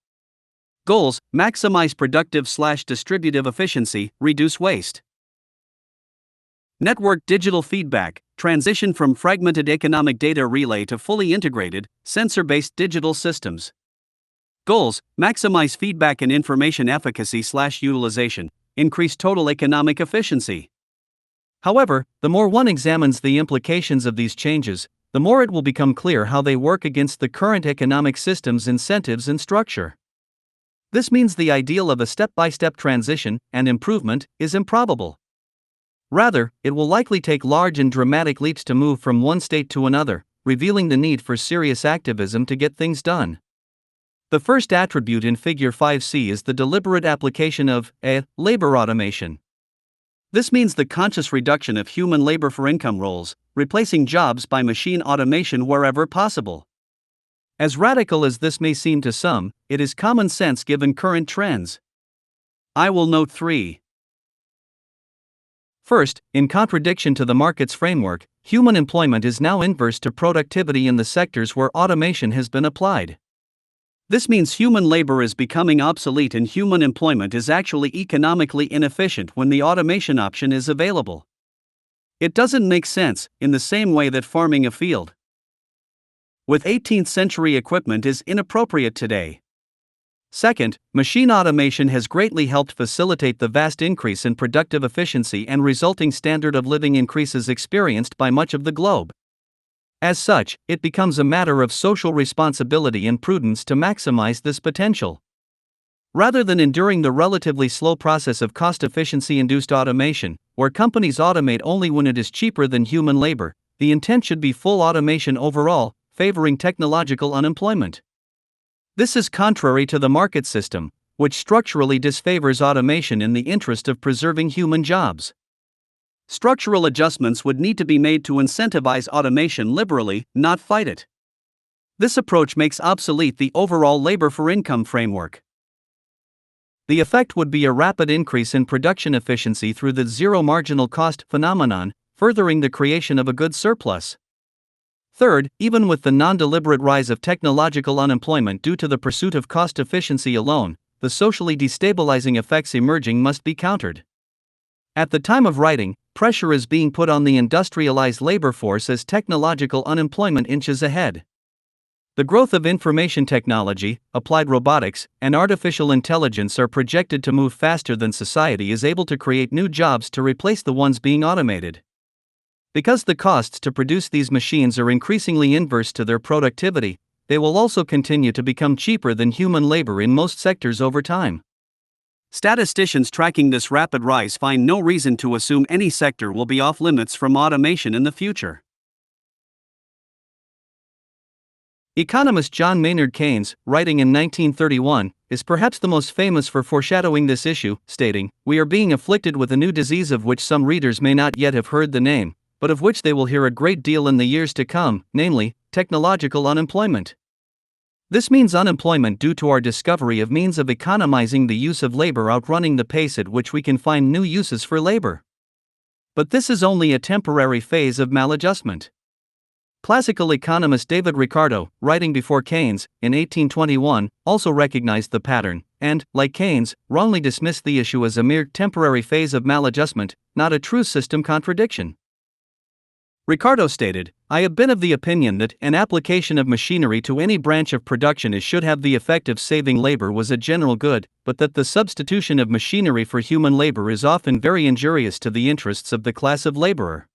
Goals, maximize productive/distributive efficiency, reduce waste. Network digital feedback, transition from fragmented economic data relay to fully integrated, sensor-based digital systems. Goals, maximize feedback and information efficacy/utilization, increase total economic efficiency. However, the more one examines the implications of these changes, the more it will become clear how they work against the current economic system's incentives and structure. This means the ideal of a step-by-step transition and improvement is improbable. Rather, it will likely take large and dramatic leaps to move from one state to another, revealing the need for serious activism to get things done. The first attribute in Figure 5c is the deliberate application of labor automation. This means the conscious reduction of human labor for income roles, replacing jobs by machine automation wherever possible. As radical as this may seem to some, it is common sense given current trends. I will note 3. First, in contradiction to the market's framework, human employment is now inverse to productivity in the sectors where automation has been applied. This means human labor is becoming obsolete and human employment is actually economically inefficient when the automation option is available. It doesn't make sense, in the same way that farming a field with 18th century equipment is inappropriate today. Second, machine automation has greatly helped facilitate the vast increase in productive efficiency and resulting standard of living increases experienced by much of the globe. As such, it becomes a matter of social responsibility and prudence to maximize this potential. Rather than enduring the relatively slow process of cost efficiency-induced automation, where companies automate only when it is cheaper than human labor, the intent should be full automation overall, favoring technological unemployment. This is contrary to the market system, which structurally disfavors automation in the interest of preserving human jobs. Structural adjustments would need to be made to incentivize automation liberally, not fight it. This approach makes obsolete the overall labor for income framework. The effect would be a rapid increase in production efficiency through the zero marginal cost phenomenon, furthering the creation of a good surplus. Third, even with the non-deliberate rise of technological unemployment due to the pursuit of cost efficiency alone, the socially destabilizing effects emerging must be countered. At the time of writing, pressure is being put on the industrialized labor force as technological unemployment inches ahead. The growth of information technology, applied robotics, and artificial intelligence are projected to move faster than society is able to create new jobs to replace the ones being automated. Because the costs to produce these machines are increasingly inverse to their productivity, they will also continue to become cheaper than human labor in most sectors over time. Statisticians tracking this rapid rise find no reason to assume any sector will be off limits from automation in the future. Economist John Maynard Keynes, writing in 1931, is perhaps the most famous for foreshadowing this issue, stating, "We are being afflicted with a new disease of which some readers may not yet have heard the name, but of which they will hear a great deal in the years to come, namely, technological unemployment." This means unemployment due to our discovery of means of economizing the use of labor outrunning the pace at which we can find new uses for labor. But this is only a temporary phase of maladjustment. Classical economist David Ricardo, writing before Keynes, in 1821, also recognized the pattern, and, like Keynes, wrongly dismissed the issue as a mere temporary phase of maladjustment, not a true system contradiction. Ricardo stated, "I have been of the opinion that an application of machinery to any branch of production should have the effect of saving labor was a general good, but that the substitution of machinery for human labor is often very injurious to the interests of the class of laborer.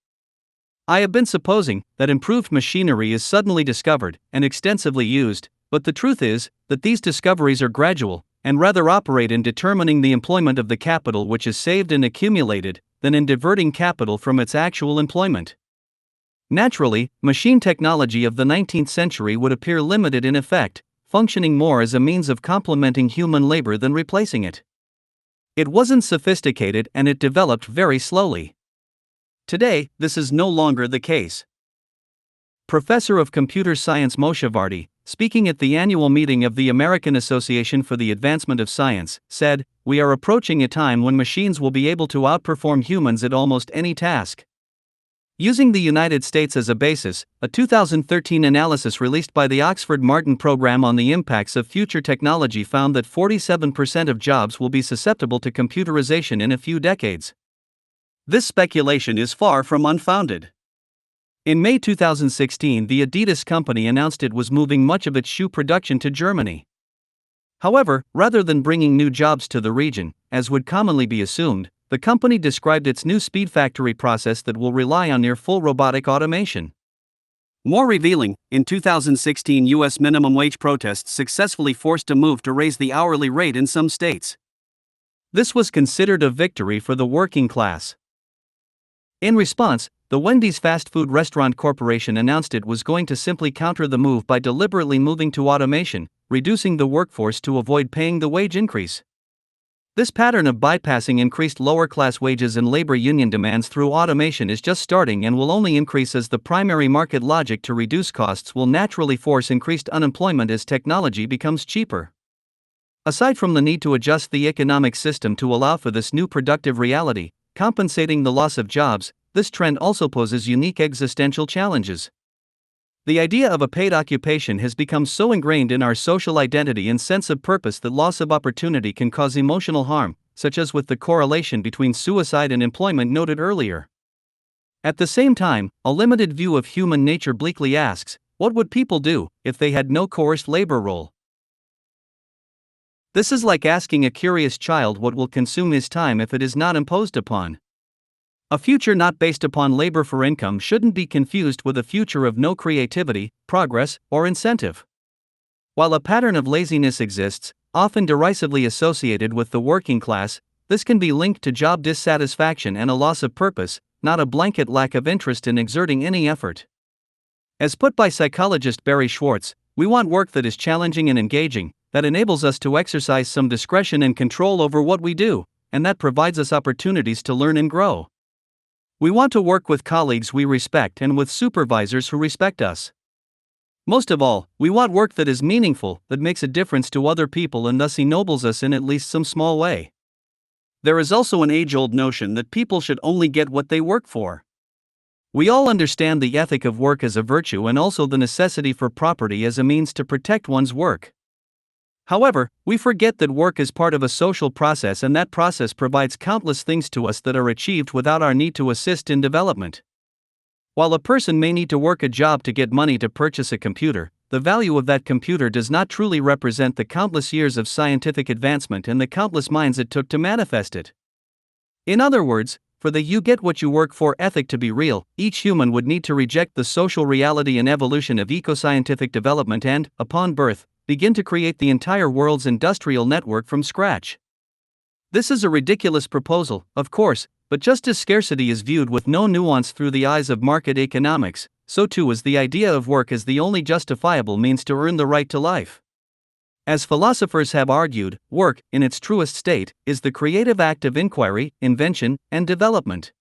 I have been supposing that improved machinery is suddenly discovered and extensively used, but the truth is that these discoveries are gradual, and rather operate in determining the employment of the capital which is saved and accumulated, than in diverting capital from its actual employment." Naturally, machine technology of the 19th century would appear limited in effect, functioning more as a means of complementing human labor than replacing it. It wasn't sophisticated and it developed very slowly. Today, this is no longer the case. Professor of Computer Science Moshe Vardi, speaking at the annual meeting of the American Association for the Advancement of Science, said, "We are approaching a time when machines will be able to outperform humans at almost any task." Using the United States as a basis, a 2013 analysis released by the Oxford Martin Program on the impacts of future technology found that 47% of jobs will be susceptible to computerization in a few decades. This speculation is far from unfounded. In May 2016, the Adidas company announced it was moving much of its shoe production to Germany. However, rather than bringing new jobs to the region, as would commonly be assumed, the company described its new speed factory process that will rely on near-full robotic automation. More revealing, in 2016 U.S. minimum wage protests successfully forced a move to raise the hourly rate in some states. This was considered a victory for the working class. In response, the Wendy's fast food restaurant corporation announced it was going to simply counter the move by deliberately moving to automation, reducing the workforce to avoid paying the wage increase. This pattern of bypassing increased lower-class wages and labor union demands through automation is just starting and will only increase as the primary market logic to reduce costs will naturally force increased unemployment as technology becomes cheaper. Aside from the need to adjust the economic system to allow for this new productive reality, compensating the loss of jobs, this trend also poses unique existential challenges. The idea of a paid occupation has become so ingrained in our social identity and sense of purpose that loss of opportunity can cause emotional harm, such as with the correlation between suicide and employment noted earlier. At the same time, a limited view of human nature bleakly asks, what would people do if they had no coerced labor role? This is like asking a curious child what will consume his time if it is not imposed upon. A future not based upon labor for income shouldn't be confused with a future of no creativity, progress, or incentive. While a pattern of laziness exists, often derisively associated with the working class, this can be linked to job dissatisfaction and a loss of purpose, not a blanket lack of interest in exerting any effort. As put by psychologist Barry Schwartz, we want work that is challenging and engaging, that enables us to exercise some discretion and control over what we do, and that provides us opportunities to learn and grow. We want to work with colleagues we respect and with supervisors who respect us. Most of all, we want work that is meaningful, that makes a difference to other people and thus ennobles us in at least some small way. There is also an age-old notion that people should only get what they work for. We all understand the ethic of work as a virtue and also the necessity for property as a means to protect one's work. However, we forget that work is part of a social process and that process provides countless things to us that are achieved without our need to assist in development. While a person may need to work a job to get money to purchase a computer, the value of that computer does not truly represent the countless years of scientific advancement and the countless minds it took to manifest it. In other words, for the you get what you work for ethic to be real, each human would need to reject the social reality and evolution of eco-scientific development and, upon birth, begin to create the entire world's industrial network from scratch. This is a ridiculous proposal, of course, but just as scarcity is viewed with no nuance through the eyes of market economics, so too is the idea of work as the only justifiable means to earn the right to life. As philosophers have argued, work, in its truest state, is the creative act of inquiry, invention, and development.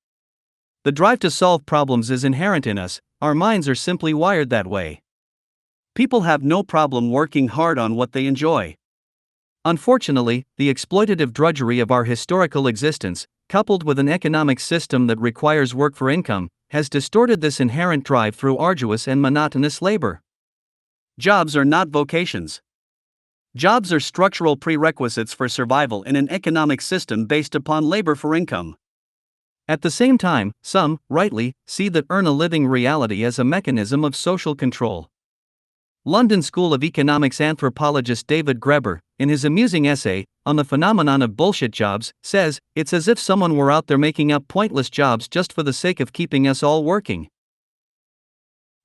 The drive to solve problems is inherent in us, our minds are simply wired that way. People have no problem working hard on what they enjoy. Unfortunately, the exploitative drudgery of our historical existence, coupled with an economic system that requires work for income, has distorted this inherent drive through arduous and monotonous labor. Jobs are not vocations. Jobs are structural prerequisites for survival in an economic system based upon labor for income. At the same time, some, rightly, see the earn a living reality as a mechanism of social control. London School of Economics anthropologist David Graeber, in his amusing essay, on the phenomenon of bullshit jobs, says, it's as if someone were out there making up pointless jobs just for the sake of keeping us all working.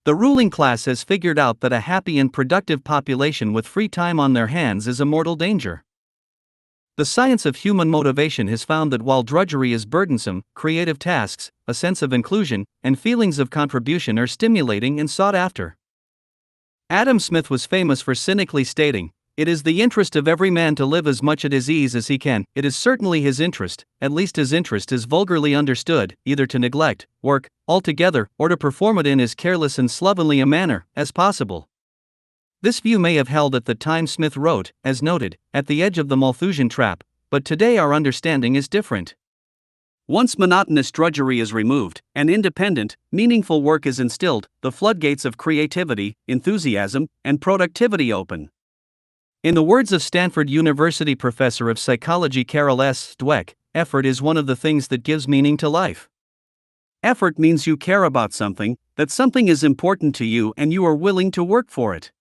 The ruling class has figured out that a happy and productive population with free time on their hands is a mortal danger. The science of human motivation has found that while drudgery is burdensome, creative tasks, a sense of inclusion, and feelings of contribution are stimulating and sought after. Adam Smith was famous for cynically stating, "It is the interest of every man to live as much at his ease as he can. It is certainly his interest, at least his interest is vulgarly understood, either to neglect work altogether or to perform it in as careless and slovenly a manner as possible." This view may have held at the time Smith wrote, as noted, at the edge of the Malthusian trap, but today our understanding is different. Once monotonous drudgery is removed, and independent, meaningful work is instilled, the floodgates of creativity, enthusiasm, and productivity open. In the words of Stanford University professor of psychology Carol S. Dweck, effort is one of the things that gives meaning to life. Effort means you care about something, that something is important to you and you are willing to work for it.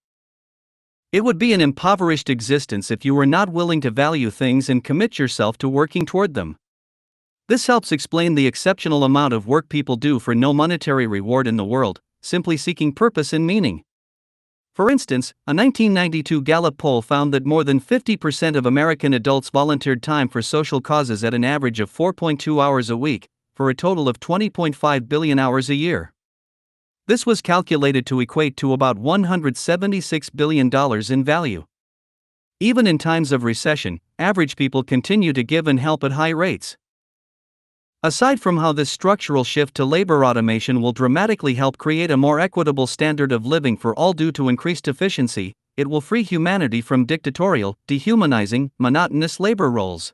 It would be an impoverished existence if you were not willing to value things and commit yourself to working toward them. This helps explain the exceptional amount of work people do for no monetary reward in the world, simply seeking purpose and meaning. For instance, a 1992 Gallup poll found that more than 50% of American adults volunteered time for social causes at an average of 4.2 hours a week, for a total of 20.5 billion hours a year. This was calculated to equate to about $176 billion in value. Even in times of recession, average people continue to give and help at high rates. Aside from how this structural shift to labor automation will dramatically help create a more equitable standard of living for all due to increased efficiency, it will free humanity from dictatorial, dehumanizing, monotonous labor roles.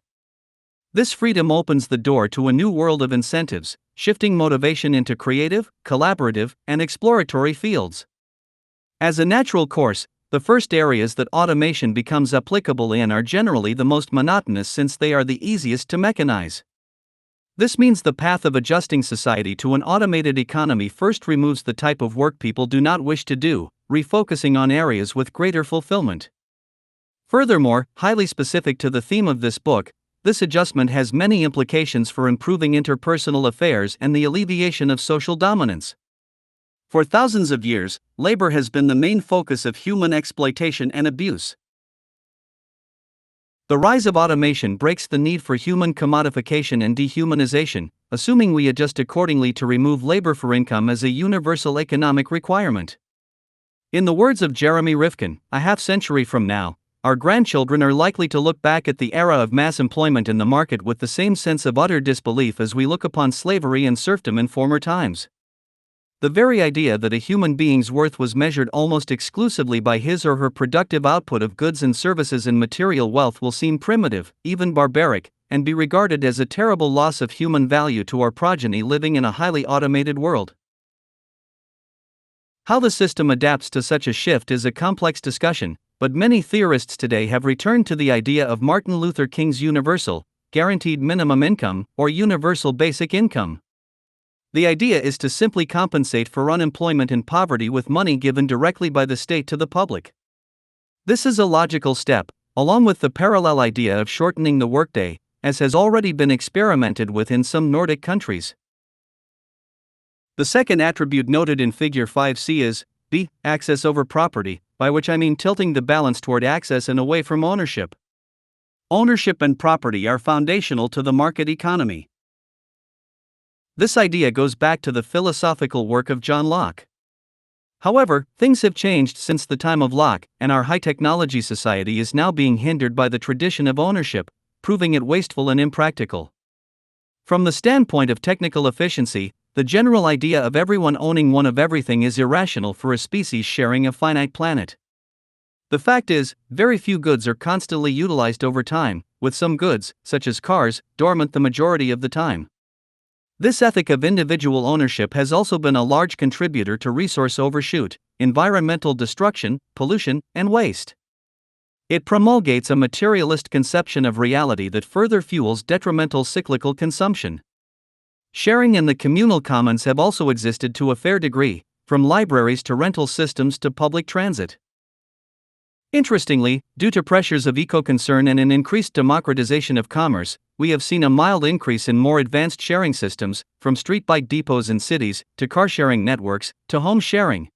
This freedom opens the door to a new world of incentives, shifting motivation into creative, collaborative, and exploratory fields. As a natural course, the first areas that automation becomes applicable in are generally the most monotonous since they are the easiest to mechanize. This means the path of adjusting society to an automated economy first removes the type of work people do not wish to do, refocusing on areas with greater fulfillment. Furthermore, highly specific to the theme of this book, this adjustment has many implications for improving interpersonal affairs and the alleviation of social dominance. For thousands of years, labor has been the main focus of human exploitation and abuse. The rise of automation breaks the need for human commodification and dehumanization, assuming we adjust accordingly to remove labor for income as a universal economic requirement. In the words of Jeremy Rifkin, a half-century from now, our grandchildren are likely to look back at the era of mass employment in the market with the same sense of utter disbelief as we look upon slavery and serfdom in former times. The very idea that a human being's worth was measured almost exclusively by his or her productive output of goods and services and material wealth will seem primitive, even barbaric, and be regarded as a terrible loss of human value to our progeny living in a highly automated world. How the system adapts to such a shift is a complex discussion, but many theorists today have returned to the idea of Martin Luther King's universal, guaranteed minimum income, or universal basic income. The idea is to simply compensate for unemployment and poverty with money given directly by the state to the public. This is a logical step, along with the parallel idea of shortening the workday, as has already been experimented with in some Nordic countries. The second attribute noted in Figure 5c is B. Access over property, by which I mean tilting the balance toward access and away from ownership. Ownership and property are foundational to the market economy. This idea goes back to the philosophical work of John Locke. However, things have changed since the time of Locke, and our high-technology society is now being hindered by the tradition of ownership, proving it wasteful and impractical. From the standpoint of technical efficiency, the general idea of everyone owning one of everything is irrational for a species sharing a finite planet. The fact is, very few goods are constantly utilized over time, with some goods, such as cars, dormant the majority of the time. This ethic of individual ownership has also been a large contributor to resource overshoot, environmental destruction, pollution, and waste. It promulgates a materialist conception of reality that further fuels detrimental cyclical consumption. Sharing and the communal commons have also existed to a fair degree, from libraries to rental systems to public transit. Interestingly, due to pressures of eco-concern and an increased democratization of commerce, we have seen a mild increase in more advanced sharing systems, from street bike depots in cities, to car-sharing networks, to home sharing.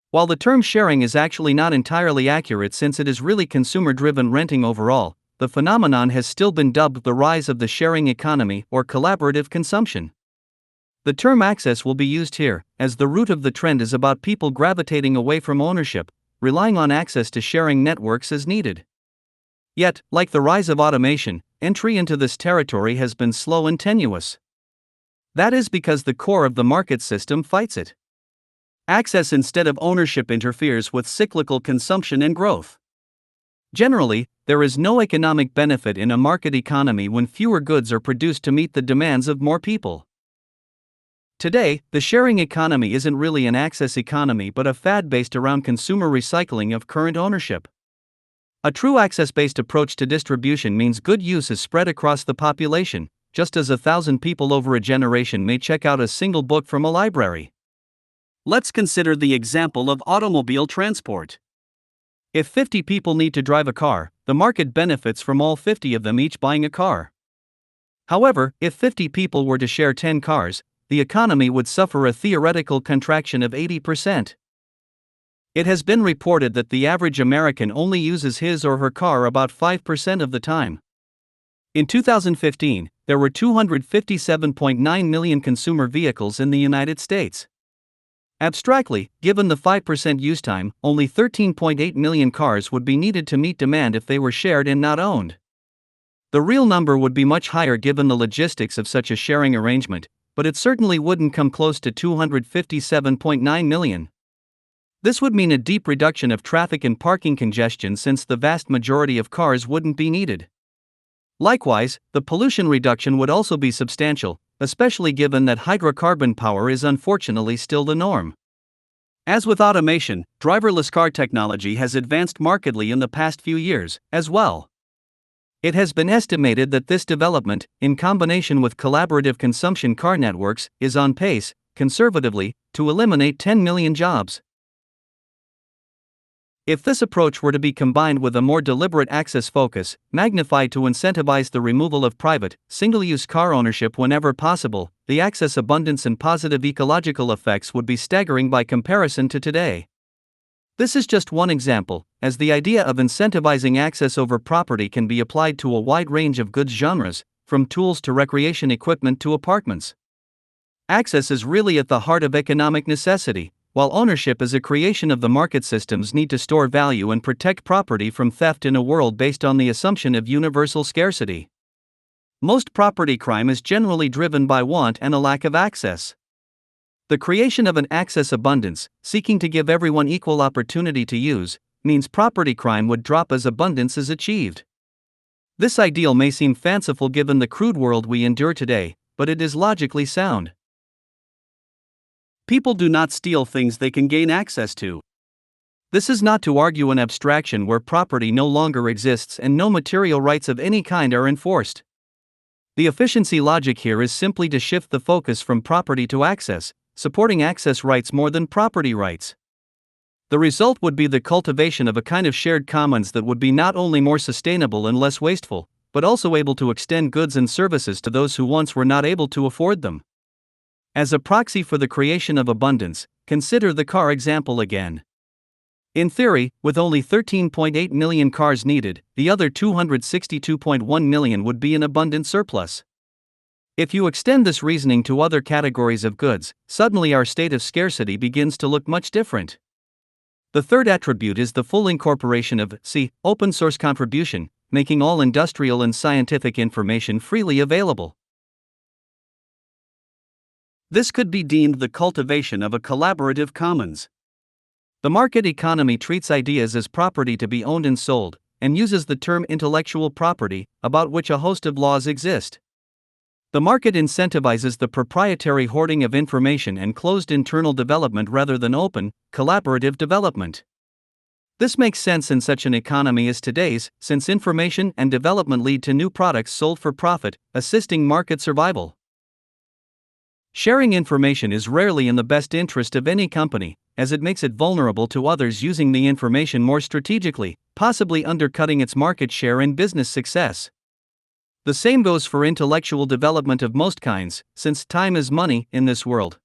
While the term sharing is actually not entirely accurate since it is really consumer-driven renting overall, the phenomenon has still been dubbed the rise of the sharing economy or collaborative consumption. The term access will be used here, as the root of the trend is about people gravitating away from ownership, relying on access to sharing networks as needed. Yet, like the rise of automation, entry into this territory has been slow and tenuous. That is because the core of the market system fights it. Access instead of ownership interferes with cyclical consumption and growth. Generally, there is no economic benefit in a market economy when fewer goods are produced to meet the demands of more people. Today, the sharing economy isn't really an access economy but a fad based around consumer recycling of current ownership. A true access-based approach to distribution means good use is spread across the population, just as 1,000 people over a generation may check out a single book from a library. Let's consider the example of automobile transport. If 50 people need to drive a car, the market benefits from all 50 of them each buying a car. However, if 50 people were to share 10 cars, the economy would suffer a theoretical contraction of 80%. It has been reported that the average American only uses his or her car about 5% of the time. In 2015, there were 257.9 million consumer vehicles in the United States. Abstractly, given the 5% use time, only 13.8 million cars would be needed to meet demand if they were shared and not owned. The real number would be much higher given the logistics of such a sharing arrangement, but it certainly wouldn't come close to 257.9 million. This would mean a deep reduction of traffic and parking congestion since the vast majority of cars wouldn't be needed. Likewise, the pollution reduction would also be substantial, especially given that hydrocarbon power is unfortunately still the norm. As with automation, driverless car technology has advanced markedly in the past few years, as well. It has been estimated that this development, in combination with collaborative consumption car networks, is on pace, conservatively, to eliminate 10 million jobs. If this approach were to be combined with a more deliberate access focus, magnified to incentivize the removal of private, single-use car ownership whenever possible, the access abundance and positive ecological effects would be staggering by comparison to today. This is just one example, as the idea of incentivizing access over property can be applied to a wide range of goods genres, from tools to recreation equipment to apartments. Access is really at the heart of economic necessity, while ownership is a creation of the market systems need to store value and protect property from theft in a world based on the assumption of universal scarcity. Most property crime is generally driven by want and a lack of access. The creation of an access abundance, seeking to give everyone equal opportunity to use, means property crime would drop as abundance is achieved. This ideal may seem fanciful given the crude world we endure today, but it is logically sound. People do not steal things they can gain access to. This is not to argue an abstraction where property no longer exists and no material rights of any kind are enforced. The efficiency logic here is simply to shift the focus from property to access, supporting access rights more than property rights. The result would be the cultivation of a kind of shared commons that would be not only more sustainable and less wasteful, but also able to extend goods and services to those who once were not able to afford them. As a proxy for the creation of abundance, consider the car example again. In theory, with only 13.8 million cars needed, the other 262.1 million would be an abundant surplus. If you extend this reasoning to other categories of goods, suddenly our state of scarcity begins to look much different. The third attribute is the full incorporation of open source contribution, making all industrial and scientific information freely available. This could be deemed the cultivation of a collaborative commons. The market economy treats ideas as property to be owned and sold, and uses the term intellectual property, about which a host of laws exist. The market incentivizes the proprietary hoarding of information and closed internal development rather than open, collaborative development. This makes sense in such an economy as today's, since information and development lead to new products sold for profit, assisting market survival. Sharing information is rarely in the best interest of any company, as it makes it vulnerable to others using the information more strategically, possibly undercutting its market share and business success. The same goes for intellectual development of most kinds, since time is money in this world.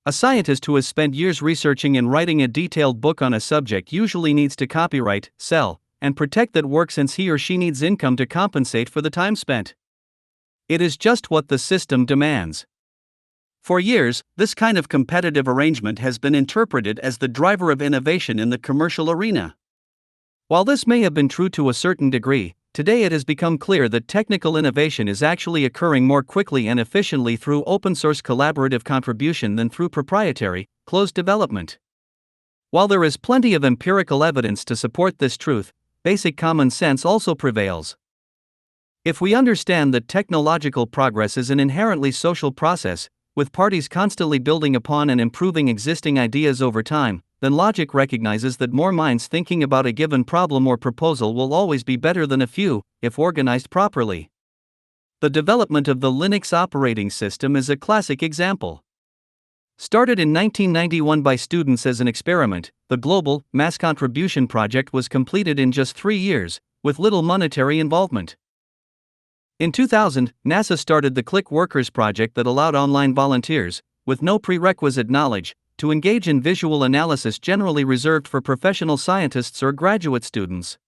A scientist who has spent years researching and writing a detailed book on a subject usually needs to copyright, sell, and protect that work since he or she needs income to compensate for the time spent. It is just what the system demands. For years, this kind of competitive arrangement has been interpreted as the driver of innovation in the commercial arena. While this may have been true to a certain degree, today it has become clear that technical innovation is actually occurring more quickly and efficiently through open-source collaborative contribution than through proprietary, closed development. While there is plenty of empirical evidence to support this truth, basic common sense also prevails. If we understand that technological progress is an inherently social process, with parties constantly building upon and improving existing ideas over time, then logic recognizes that more minds thinking about a given problem or proposal will always be better than a few, if organized properly. The development of the Linux operating system is a classic example. Started in 1991 by students as an experiment, the global, mass contribution project was completed in just 3 years, with little monetary involvement. In 2000, NASA started the Click Workers project that allowed online volunteers, with no prerequisite knowledge, to engage in visual analysis generally reserved for professional scientists or graduate students.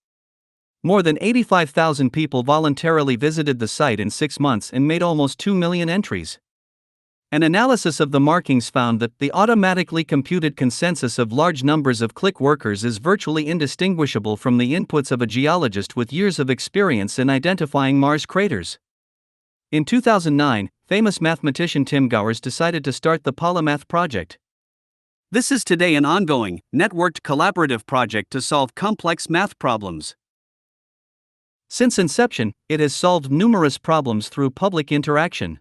More than 85,000 people voluntarily visited the site in 6 months and made almost 2 million entries. An analysis of the markings found that the automatically computed consensus of large numbers of click workers is virtually indistinguishable from the inputs of a geologist with years of experience in identifying Mars craters. In 2009, famous mathematician Tim Gowers decided to start the Polymath project. This is today an ongoing, networked collaborative project to solve complex math problems. Since inception, it has solved numerous problems through public interaction.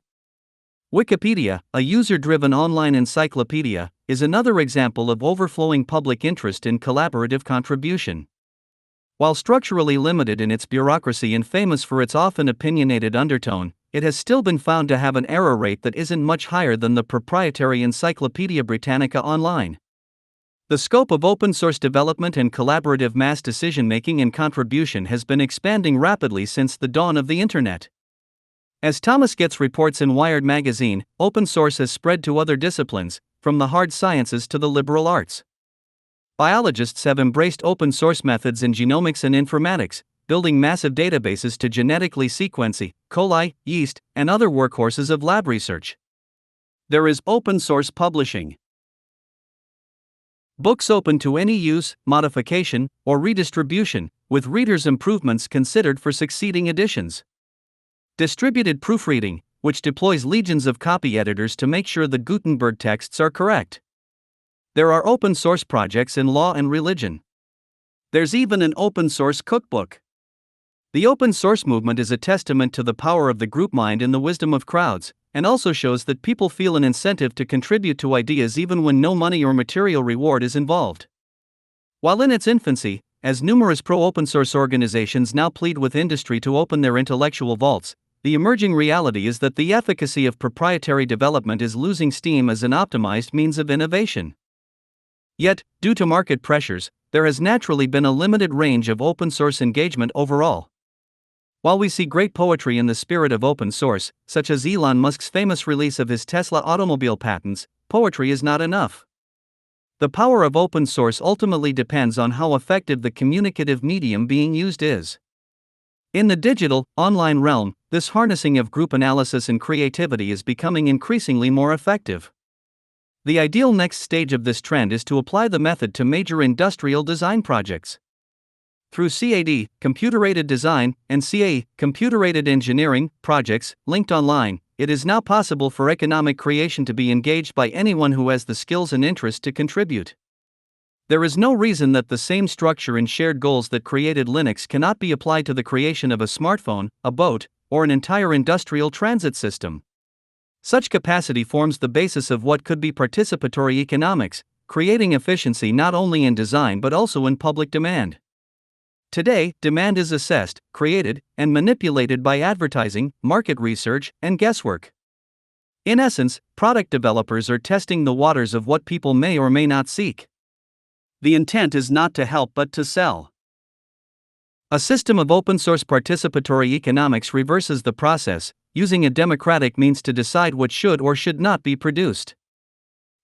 Wikipedia, a user-driven online encyclopedia, is another example of overflowing public interest in collaborative contribution. While structurally limited in its bureaucracy and famous for its often opinionated undertone, it has still been found to have an error rate that isn't much higher than the proprietary Encyclopedia Britannica Online. The scope of open-source development and collaborative mass decision-making and contribution has been expanding rapidly since the dawn of the Internet. As Thomas Getz reports in Wired magazine, open source has spread to other disciplines, from the hard sciences to the liberal arts. Biologists have embraced open source methods in genomics and informatics, building massive databases to genetically sequence E. coli, yeast, and other workhorses of lab research. There is open source publishing. Books open to any use, modification, or redistribution, with readers' improvements considered for succeeding editions. Distributed proofreading, which deploys legions of copy editors to make sure the Gutenberg texts are correct. There are open source projects in law and religion. There's even an open source cookbook. The open source movement is a testament to the power of the group mind and the wisdom of crowds, and also shows that people feel an incentive to contribute to ideas even when no money or material reward is involved. While in its infancy, as numerous pro-open source organizations now plead with industry to open their intellectual vaults, the emerging reality is that the efficacy of proprietary development is losing steam as an optimized means of innovation. Yet, due to market pressures, there has naturally been a limited range of open source engagement overall. While we see great poetry in the spirit of open source, such as Elon Musk's famous release of his Tesla automobile patents, poetry is not enough. The power of open source ultimately depends on how effective the communicative medium being used is. In the digital, online realm, this harnessing of group analysis and creativity is becoming increasingly more effective. The ideal next stage of this trend is to apply the method to major industrial design projects. Through CAD, computer-aided design, and CAE, computer-aided engineering, projects, linked online, it is now possible for economic creation to be engaged by anyone who has the skills and interest to contribute. There is no reason that the same structure and shared goals that created Linux cannot be applied to the creation of a smartphone, a boat, or an entire industrial transit system. Such capacity forms the basis of what could be participatory economics, creating efficiency not only in design but also in public demand. Today, demand is assessed, created, and manipulated by advertising, market research, and guesswork. In essence, product developers are testing the waters of what people may or may not seek. The intent is not to help but to sell. A system of open-source participatory economics reverses the process, using a democratic means to decide what should or should not be produced.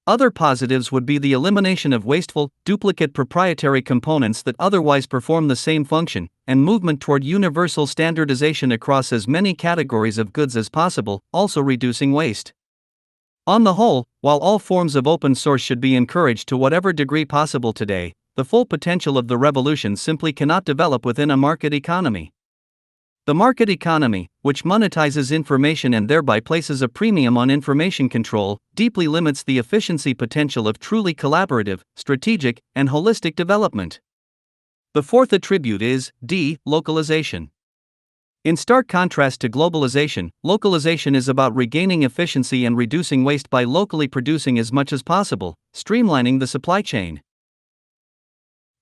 Other positives would be the elimination of wasteful, duplicate proprietary components that otherwise perform the same function, and movement toward universal standardization across as many categories of goods as possible, also reducing waste. On the whole, while all forms of open source should be encouraged to whatever degree possible today, the full potential of the revolution simply cannot develop within a market economy. The market economy, which monetizes information and thereby places a premium on information control, deeply limits the efficiency potential of truly collaborative, strategic, and holistic development. The fourth attribute is D. Localization. In stark contrast to globalization, localization is about regaining efficiency and reducing waste by locally producing as much as possible, streamlining the supply chain.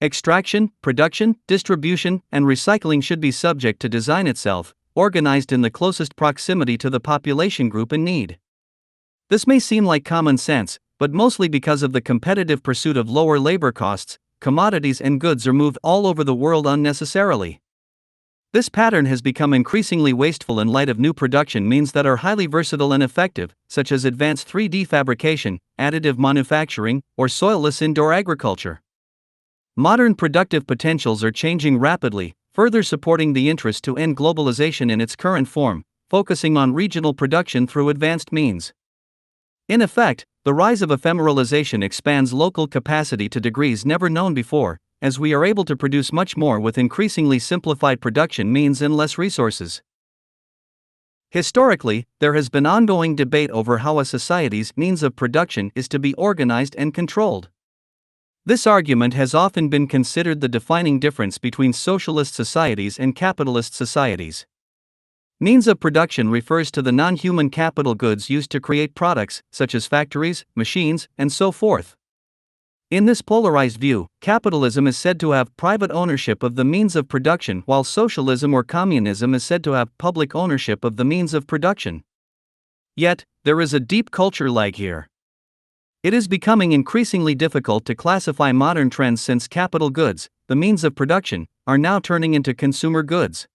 Extraction, production, distribution, and recycling should be subject to design itself, organized in the closest proximity to the population group in need. This may seem like common sense, but mostly because of the competitive pursuit of lower labor costs, commodities and goods are moved all over the world unnecessarily. This pattern has become increasingly wasteful in light of new production means that are highly versatile and effective, such as advanced 3D fabrication, additive manufacturing, or soilless indoor agriculture. Modern productive potentials are changing rapidly, further supporting the interest to end globalization in its current form, focusing on regional production through advanced means. In effect, the rise of ephemeralization expands local capacity to degrees never known before, as we are able to produce much more with increasingly simplified production means and less resources. Historically, there has been ongoing debate over how a society's means of production is to be organized and controlled. This argument has often been considered the defining difference between socialist societies and capitalist societies. Means of production refers to the non-human capital goods used to create products, such as factories, machines, and so forth. In this polarized view, capitalism is said to have private ownership of the means of production, while socialism or communism is said to have public ownership of the means of production. Yet, there is a deep culture lag here. It is becoming increasingly difficult to classify modern trends since capital goods, the means of production, are now turning into consumer goods.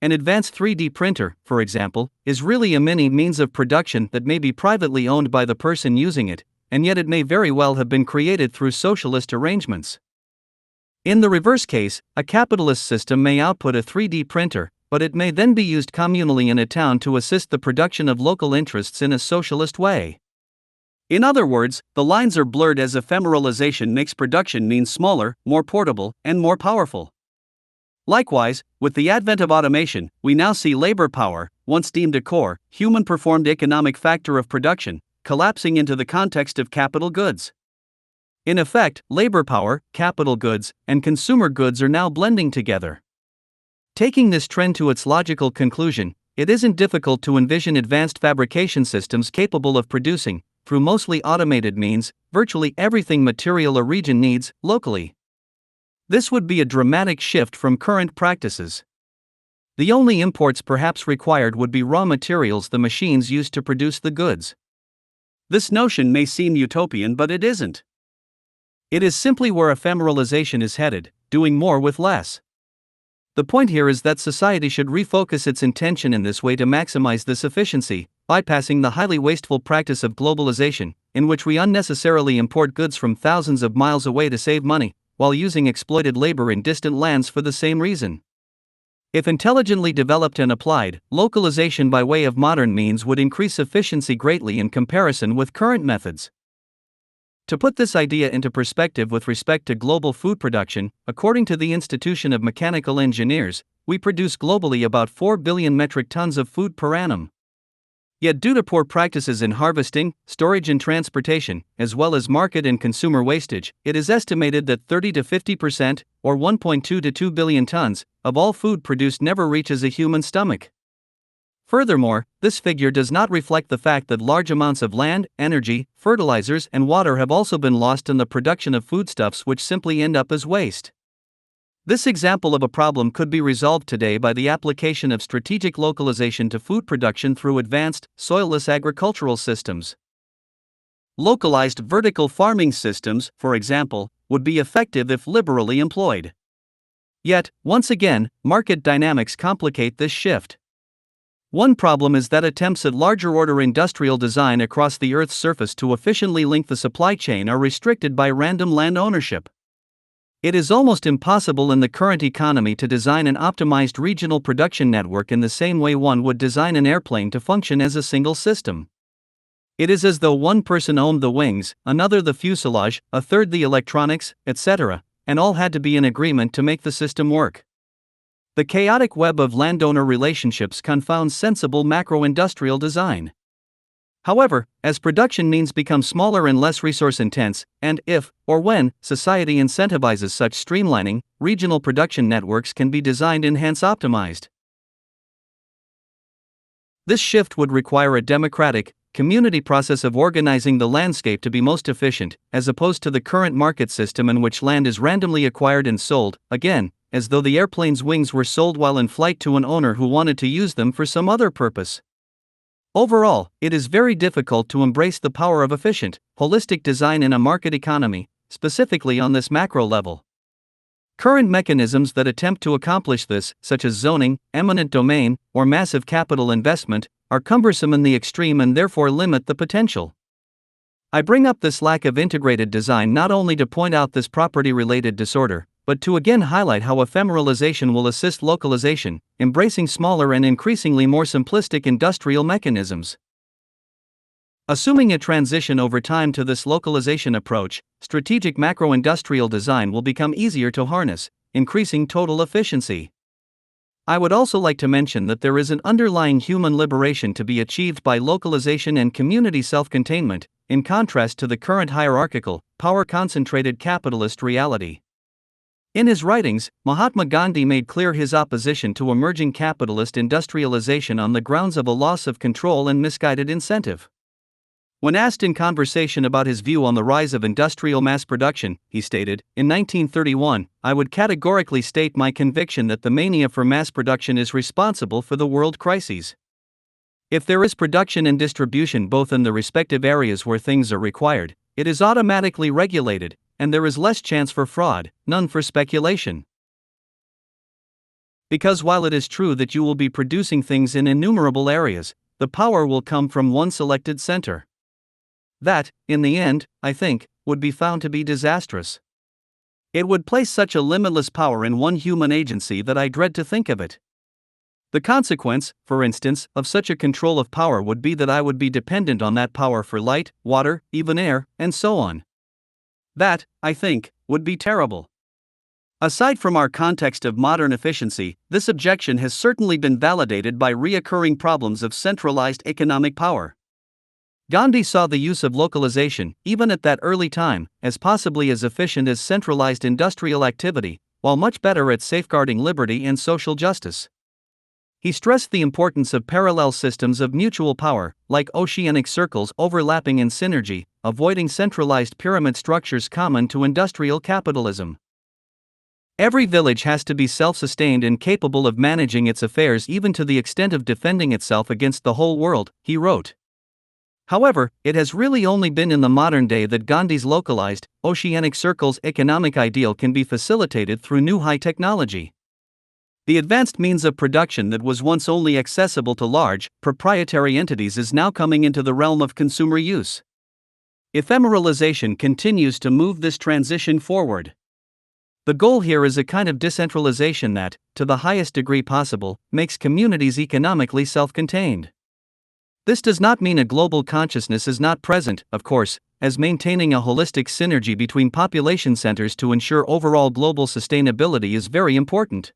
An advanced 3D printer, for example, is really a mini means of production that may be privately owned by the person using it, and yet it may very well have been created through socialist arrangements. In the reverse case, a capitalist system may output a 3D printer, but it may then be used communally in a town to assist the production of local interests in a socialist way. In other words, the lines are blurred as ephemeralization makes production means smaller, more portable, and more powerful. Likewise, with the advent of automation, we now see labor power, once deemed a core, human-performed economic factor of production, collapsing into the context of capital goods. In effect, labor power, capital goods, and consumer goods are now blending together. Taking this trend to its logical conclusion, it isn't difficult to envision advanced fabrication systems capable of producing, through mostly automated means, virtually everything material a region needs, locally. This would be a dramatic shift from current practices. The only imports perhaps required would be raw materials the machines use to produce the goods. This notion may seem utopian, but it isn't. It is simply where ephemeralization is headed, doing more with less. The point here is that society should refocus its intention in this way to maximize this efficiency, bypassing the highly wasteful practice of globalization, in which we unnecessarily import goods from thousands of miles away to save money, while using exploited labor in distant lands for the same reason. If intelligently developed and applied, localization by way of modern means would increase efficiency greatly in comparison with current methods. To put this idea into perspective with respect to global food production, according to the Institution of Mechanical Engineers, we produce globally about 4 billion metric tons of food per annum. Yet due to poor practices in harvesting, storage and transportation, as well as market and consumer wastage, it is estimated that 30 to 50%, or 1.2 to 2 billion tons, of all food produced never reaches a human stomach. Furthermore, this figure does not reflect the fact that large amounts of land, energy, fertilizers, and water have also been lost in the production of foodstuffs which simply end up as waste. This example of a problem could be resolved today by the application of strategic localization to food production through advanced, soilless agricultural systems. Localized vertical farming systems, for example, would be effective if liberally employed. Yet, once again, market dynamics complicate this shift. One problem is that attempts at larger-order industrial design across the Earth's surface to efficiently link the supply chain are restricted by random land ownership. It is almost impossible in the current economy to design an optimized regional production network in the same way one would design an airplane to function as a single system. It is as though one person owned the wings, another the fuselage, a third the electronics, etc., and all had to be in agreement to make the system work. The chaotic web of landowner relationships confounds sensible macro-industrial design. However, as production means become smaller and less resource intense, and if, or when, society incentivizes such streamlining, regional production networks can be designed and hence optimized. This shift would require a democratic, community process of organizing the landscape to be most efficient, as opposed to the current market system in which land is randomly acquired and sold, again, as though the airplane's wings were sold while in flight to an owner who wanted to use them for some other purpose. Overall, it is very difficult to embrace the power of efficient, holistic design in a market economy, specifically on this macro level. Current mechanisms that attempt to accomplish this, such as zoning, eminent domain, or massive capital investment, are cumbersome in the extreme and therefore limit the potential. I bring up this lack of integrated design not only to point out this property-related disorder, but to again highlight how ephemeralization will assist localization, embracing smaller and increasingly more simplistic industrial mechanisms. Assuming a transition over time to this localization approach, strategic macro-industrial design will become easier to harness, increasing total efficiency. I would also like to mention that there is an underlying human liberation to be achieved by localization and community self-containment, in contrast to the current hierarchical, power-concentrated capitalist reality. In his writings, Mahatma Gandhi made clear his opposition to emerging capitalist industrialization on the grounds of a loss of control and misguided incentive. When asked in conversation about his view on the rise of industrial mass production, he stated, "In 1931, I would categorically state my conviction that the mania for mass production is responsible for the world crises. If there is production and distribution both in the respective areas where things are required, it is automatically regulated, and there is less chance for fraud, none for speculation. Because while it is true that you will be producing things in innumerable areas, the power will come from one selected center. That, in the end, I think, would be found to be disastrous. It would place such a limitless power in one human agency that I dread to think of it. The consequence, for instance, of such a control of power would be that I would be dependent on that power for light, water, even air, and so on. That, I think, would be terrible." Aside from our context of modern efficiency, this objection has certainly been validated by recurring problems of centralized economic power. Gandhi saw the use of localization, even at that early time, as possibly as efficient as centralized industrial activity, while much better at safeguarding liberty and social justice. He stressed the importance of parallel systems of mutual power, like oceanic circles overlapping in synergy, avoiding centralized pyramid structures common to industrial capitalism. Every village has to be self-sustained and capable of managing its affairs even to the extent of defending itself against the whole world, he wrote. However, it has really only been in the modern day that Gandhi's localized, oceanic circles economic ideal can be facilitated through new high technology. The advanced means of production that was once only accessible to large, proprietary entities is now coming into the realm of consumer use. Ephemeralization continues to move this transition forward. The goal here is a kind of decentralization that, to the highest degree possible, makes communities economically self-contained. This does not mean a global consciousness is not present, of course, as maintaining a holistic synergy between population centers to ensure overall global sustainability is very important.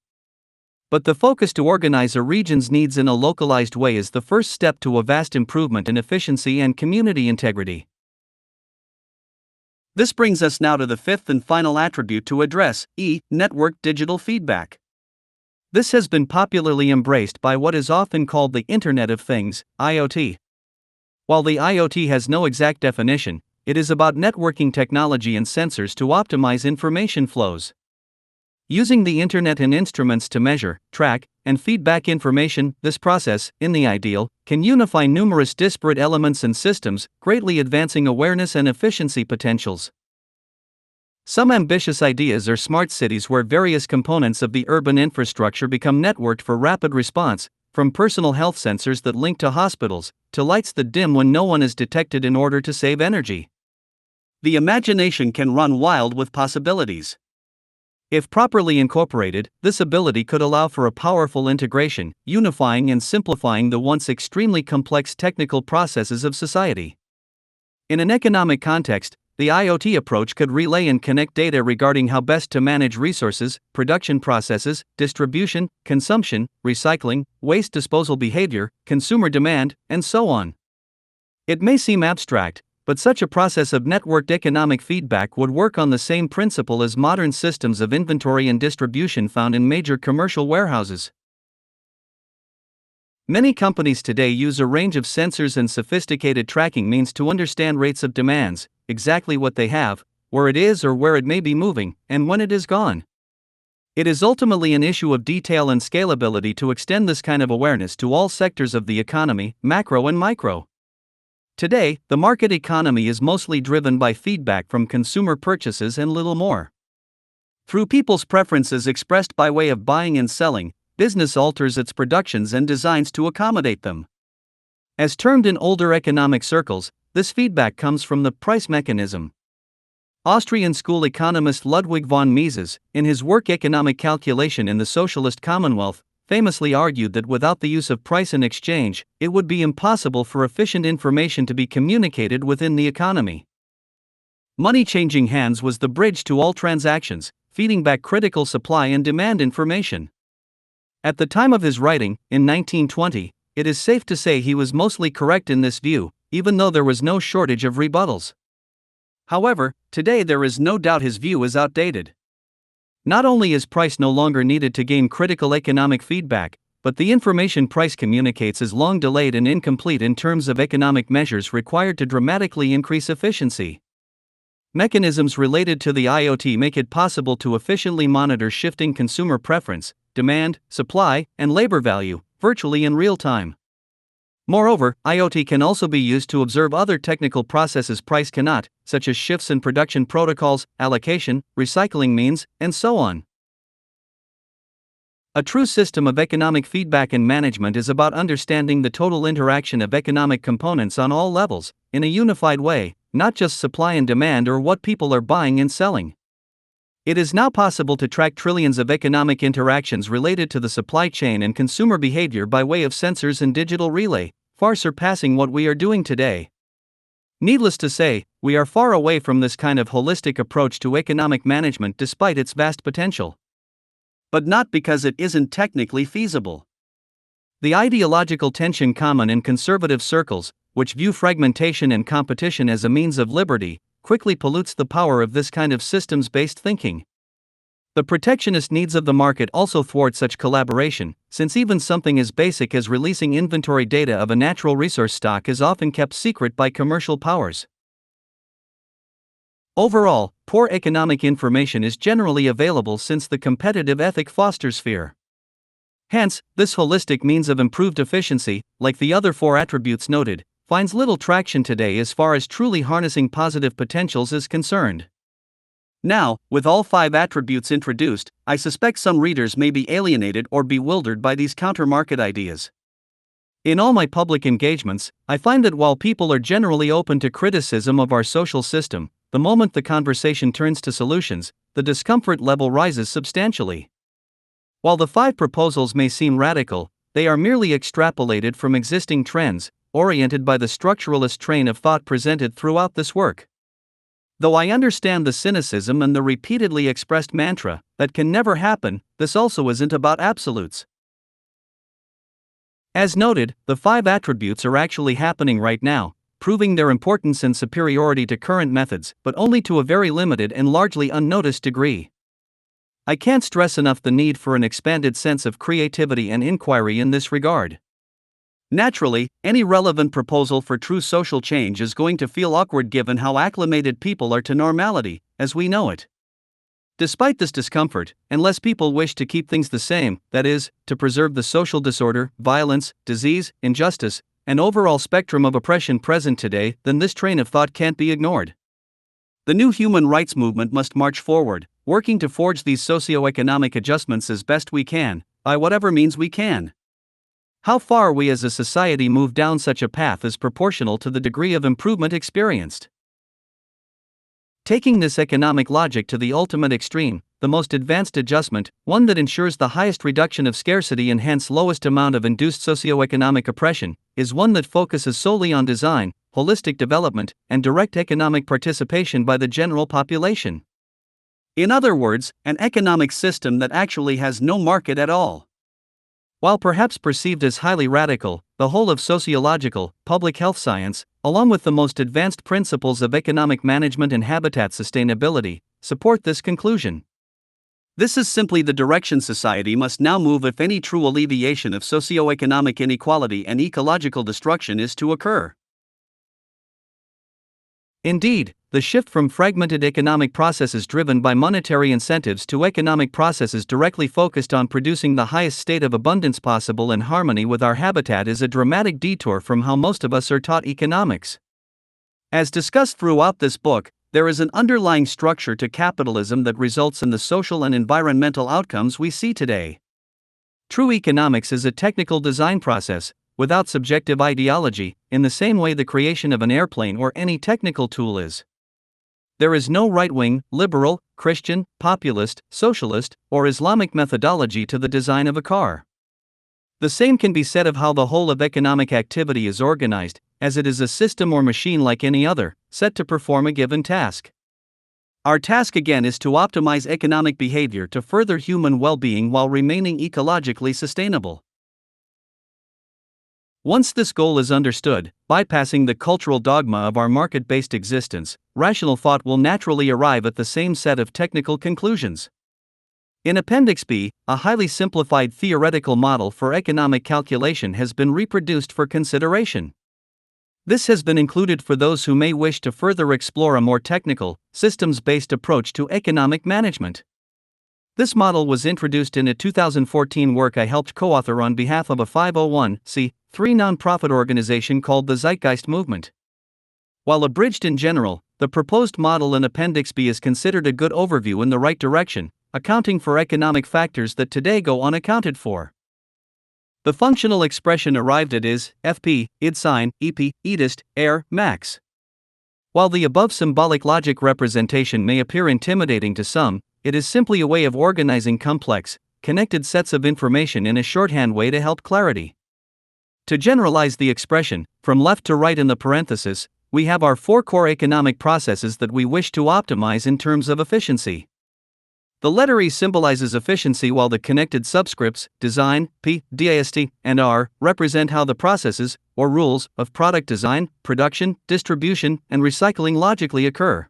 But the focus to organize a region's needs in a localized way is the first step to a vast improvement in efficiency and community integrity. This brings us now to the fifth and final attribute to address, network digital feedback. This has been popularly embraced by what is often called the Internet of Things, IoT. While the IoT has no exact definition, it is about networking technology and sensors to optimize information flows. Using the Internet and instruments to measure, track, and feedback information, this process, in the ideal, can unify numerous disparate elements and systems, greatly advancing awareness and efficiency potentials. Some ambitious ideas are smart cities where various components of the urban infrastructure become networked for rapid response, from personal health sensors that link to hospitals, to lights that dim when no one is detected in order to save energy. The imagination can run wild with possibilities. If properly incorporated, this ability could allow for a powerful integration, unifying and simplifying the once extremely complex technical processes of society. In an economic context, the IoT approach could relay and connect data regarding how best to manage resources, production processes, distribution, consumption, recycling, waste disposal behavior, consumer demand, and so on. It may seem abstract, but such a process of networked economic feedback would work on the same principle as modern systems of inventory and distribution found in major commercial warehouses. Many companies today use a range of sensors and sophisticated tracking means to understand rates of demands, exactly what they have, where it is or where it may be moving, and when it is gone. It is ultimately an issue of detail and scalability to extend this kind of awareness to all sectors of the economy, macro and micro. Today, the market economy is mostly driven by feedback from consumer purchases and little more. Through people's preferences expressed by way of buying and selling, business alters its productions and designs to accommodate them. As termed in older economic circles, this feedback comes from the price mechanism. Austrian school economist Ludwig von Mises, in his work Economic Calculation in the Socialist Commonwealth, famously argued that without the use of price and exchange, it would be impossible for efficient information to be communicated within the economy. Money changing hands was the bridge to all transactions, feeding back critical supply and demand information. At the time of his writing, in 1920, it is safe to say he was mostly correct in this view, even though there was no shortage of rebuttals. However, today there is no doubt his view is outdated. Not only is price no longer needed to gain critical economic feedback, but the information price communicates is long delayed and incomplete in terms of economic measures required to dramatically increase efficiency. Mechanisms related to the IoT make it possible to efficiently monitor shifting consumer preference, demand, supply, and labor value, virtually in real time. Moreover, IoT can also be used to observe other technical processes price cannot, such as shifts in production protocols, allocation, recycling means, and so on. A true system of economic feedback and management is about understanding the total interaction of economic components on all levels, in a unified way, not just supply and demand or what people are buying and selling. It is now possible to track trillions of economic interactions related to the supply chain and consumer behavior by way of sensors and digital relay, far surpassing what we are doing today. Needless to say, we are far away from this kind of holistic approach to economic management despite its vast potential. But not because it isn't technically feasible. The ideological tension common in conservative circles, which view fragmentation and competition as a means of liberty, quickly pollutes the power of this kind of systems-based thinking. The protectionist needs of the market also thwart such collaboration, since even something as basic as releasing inventory data of a natural resource stock is often kept secret by commercial powers. Overall, poor economic information is generally available since the competitive ethic fosters fear. Hence, this holistic means of improved efficiency, like the other four attributes noted, finds little traction today as far as truly harnessing positive potentials is concerned. Now, with all five attributes introduced, I suspect some readers may be alienated or bewildered by these counter-market ideas. In all my public engagements, I find that while people are generally open to criticism of our social system, the moment the conversation turns to solutions, the discomfort level rises substantially. While the five proposals may seem radical, they are merely extrapolated from existing trends, oriented by the structuralist train of thought presented throughout this work. Though I understand the cynicism and the repeatedly expressed mantra, that can never happen, this also isn't about absolutes. As noted, the five attributes are actually happening right now, proving their importance and superiority to current methods, but only to a very limited and largely unnoticed degree. I can't stress enough the need for an expanded sense of creativity and inquiry in this regard. Naturally, any relevant proposal for true social change is going to feel awkward given how acclimated people are to normality, as we know it. Despite this discomfort, unless people wish to keep things the same, that is, to preserve the social disorder, violence, disease, injustice, and overall spectrum of oppression present today, then this train of thought can't be ignored. The new human rights movement must march forward, working to forge these socio-economic adjustments as best we can, by whatever means we can. How far we as a society move down such a path is proportional to the degree of improvement experienced. Taking this economic logic to the ultimate extreme, the most advanced adjustment, one that ensures the highest reduction of scarcity and hence lowest amount of induced socioeconomic oppression, is one that focuses solely on design, holistic development, and direct economic participation by the general population. In other words, an economic system that actually has no market at all. While perhaps perceived as highly radical, the whole of sociological, public health science, along with the most advanced principles of economic management and habitat sustainability, support this conclusion. This is simply the direction society must now move if any true alleviation of socioeconomic inequality and ecological destruction is to occur. Indeed, the shift from fragmented economic processes driven by monetary incentives to economic processes directly focused on producing the highest state of abundance possible in harmony with our habitat is a dramatic detour from how most of us are taught economics. As discussed throughout this book, there is an underlying structure to capitalism that results in the social and environmental outcomes we see today. True economics is a technical design process, without subjective ideology, in the same way the creation of an airplane or any technical tool is. There is no right-wing, liberal, Christian, populist, socialist, or Islamic methodology to the design of a car. The same can be said of how the whole of economic activity is organized, as it is a system or machine like any other, set to perform a given task. Our task again is to optimize economic behavior to further human well-being while remaining ecologically sustainable. Once this goal is understood, bypassing the cultural dogma of our market-based existence, rational thought will naturally arrive at the same set of technical conclusions. In Appendix B, a highly simplified theoretical model for economic calculation has been reproduced for consideration. This has been included for those who may wish to further explore a more technical, systems-based approach to economic management. This model was introduced in a 2014 work I helped co-author on behalf of a 501(c)(3) nonprofit organization called the Zeitgeist Movement. While abridged in general, the proposed model in Appendix B is considered a good overview in the right direction, accounting for economic factors that today go unaccounted for. The functional expression arrived at is FP, id sign, EP, edist, air, max. While the above symbolic logic representation may appear intimidating to some, it is simply a way of organizing complex, connected sets of information in a shorthand way to help clarity. To generalize the expression, from left to right in the parenthesis, we have our 4 core economic processes that we wish to optimize in terms of efficiency. The letter E symbolizes efficiency while the connected subscripts, design, P, dist, and R, represent how the processes, or rules, of product design, production, distribution, and recycling logically occur.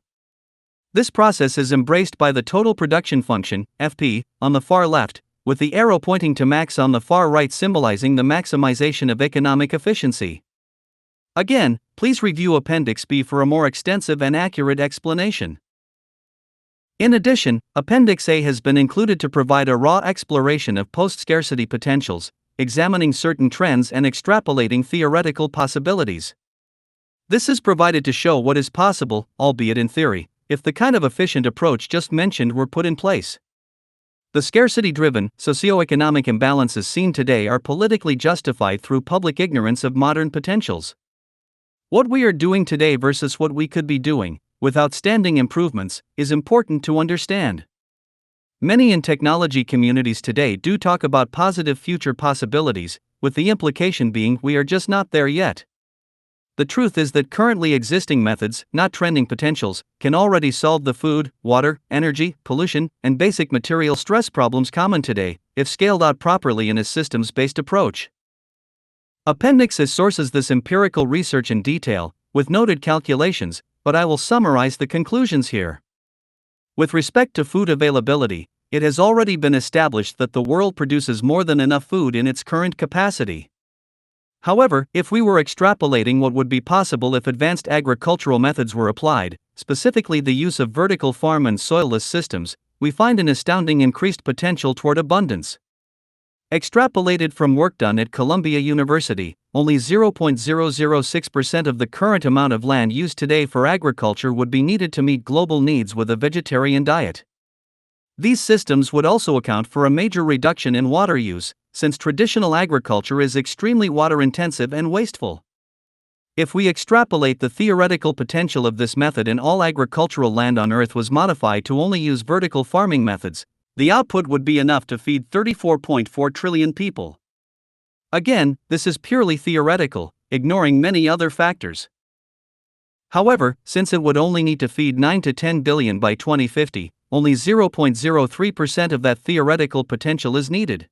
This process is embraced by the total production function, FP, on the far left, with the arrow pointing to max on the far right symbolizing the maximization of economic efficiency. Again, please review Appendix B for a more extensive and accurate explanation. In addition, Appendix A has been included to provide a raw exploration of post-scarcity potentials, examining certain trends and extrapolating theoretical possibilities. This is provided to show what is possible, albeit in theory, if the kind of efficient approach just mentioned were put in place. The scarcity-driven, socioeconomic imbalances seen today are politically justified through public ignorance of modern potentials. What we are doing today versus what we could be doing, with outstanding improvements, is important to understand. Many in technology communities today do talk about positive future possibilities, with the implication being we are just not there yet. The truth is that currently existing methods, not trending potentials, can already solve the food, water, energy, pollution, and basic material stress problems common today, if scaled out properly in a systems-based approach. Appendix A sources this empirical research in detail, with noted calculations, but I will summarize the conclusions here. With respect to food availability, it has already been established that the world produces more than enough food in its current capacity. However, if we were extrapolating what would be possible if advanced agricultural methods were applied, specifically the use of vertical farm and soilless systems, we find an astounding increased potential toward abundance. Extrapolated from work done at Columbia University, only 0.006% of the current amount of land used today for agriculture would be needed to meet global needs with a vegetarian diet. These systems would also account for a major reduction in water use, since traditional agriculture is extremely water-intensive and wasteful. If we extrapolate the theoretical potential of this method and all agricultural land on Earth was modified to only use vertical farming methods, the output would be enough to feed 34.4 trillion people. Again, this is purely theoretical, ignoring many other factors. However, since it would only need to feed 9 to 10 billion by 2050, only 0.03% of that theoretical potential is needed.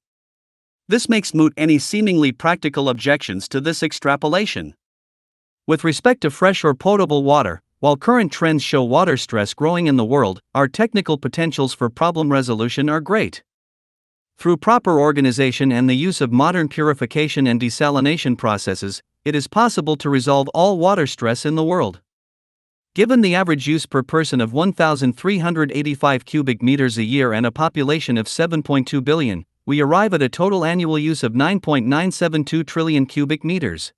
This makes moot any seemingly practical objections to this extrapolation. With respect to fresh or potable water, while current trends show water stress growing in the world, our technical potentials for problem resolution are great. Through proper organization and the use of modern purification and desalination processes, it is possible to resolve all water stress in the world. Given the average use per person of 1,385 cubic meters a year and a population of 7.2 billion, we arrive at a total annual use of 9.972 trillion cubic meters.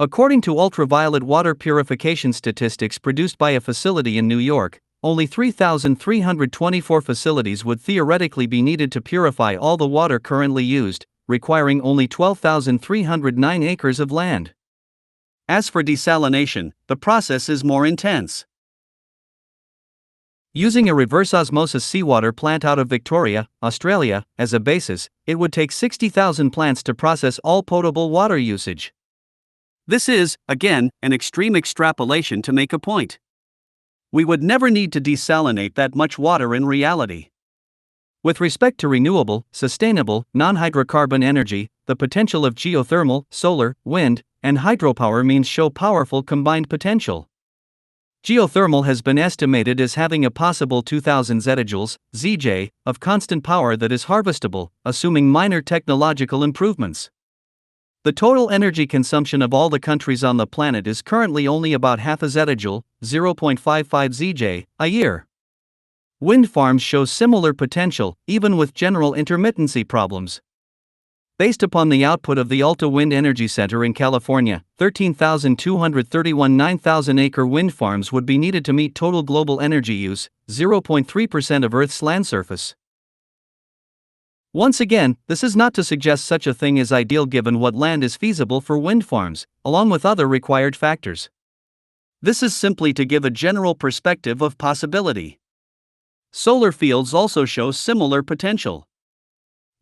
According to ultraviolet water purification statistics produced by a facility in New York, only 3,324 facilities would theoretically be needed to purify all the water currently used, requiring only 12,309 acres of land. As for desalination, the process is more intense. Using a reverse osmosis seawater plant out of Victoria, Australia, as a basis, it would take 60,000 plants to process all potable water usage. This is, again, an extreme extrapolation to make a point. We would never need to desalinate that much water in reality. With respect to renewable, sustainable, non-hydrocarbon energy, the potential of geothermal, solar, wind, and hydropower means show powerful combined potential. Geothermal has been estimated as having a possible 2000 zetajoules, ZJ, of constant power that is harvestable, assuming minor technological improvements. The total energy consumption of all the countries on the planet is currently only about half a zetajoule, 0.55 ZJ, a year. Wind farms show similar potential, even with general intermittency problems. Based upon the output of the Alta Wind Energy Center in California, 13,231 9,000-acre wind farms would be needed to meet total global energy use, 0.3% of Earth's land surface. Once again, this is not to suggest such a thing is ideal given what land is feasible for wind farms, along with other required factors. This is simply to give a general perspective of possibility. Solar fields also show similar potential.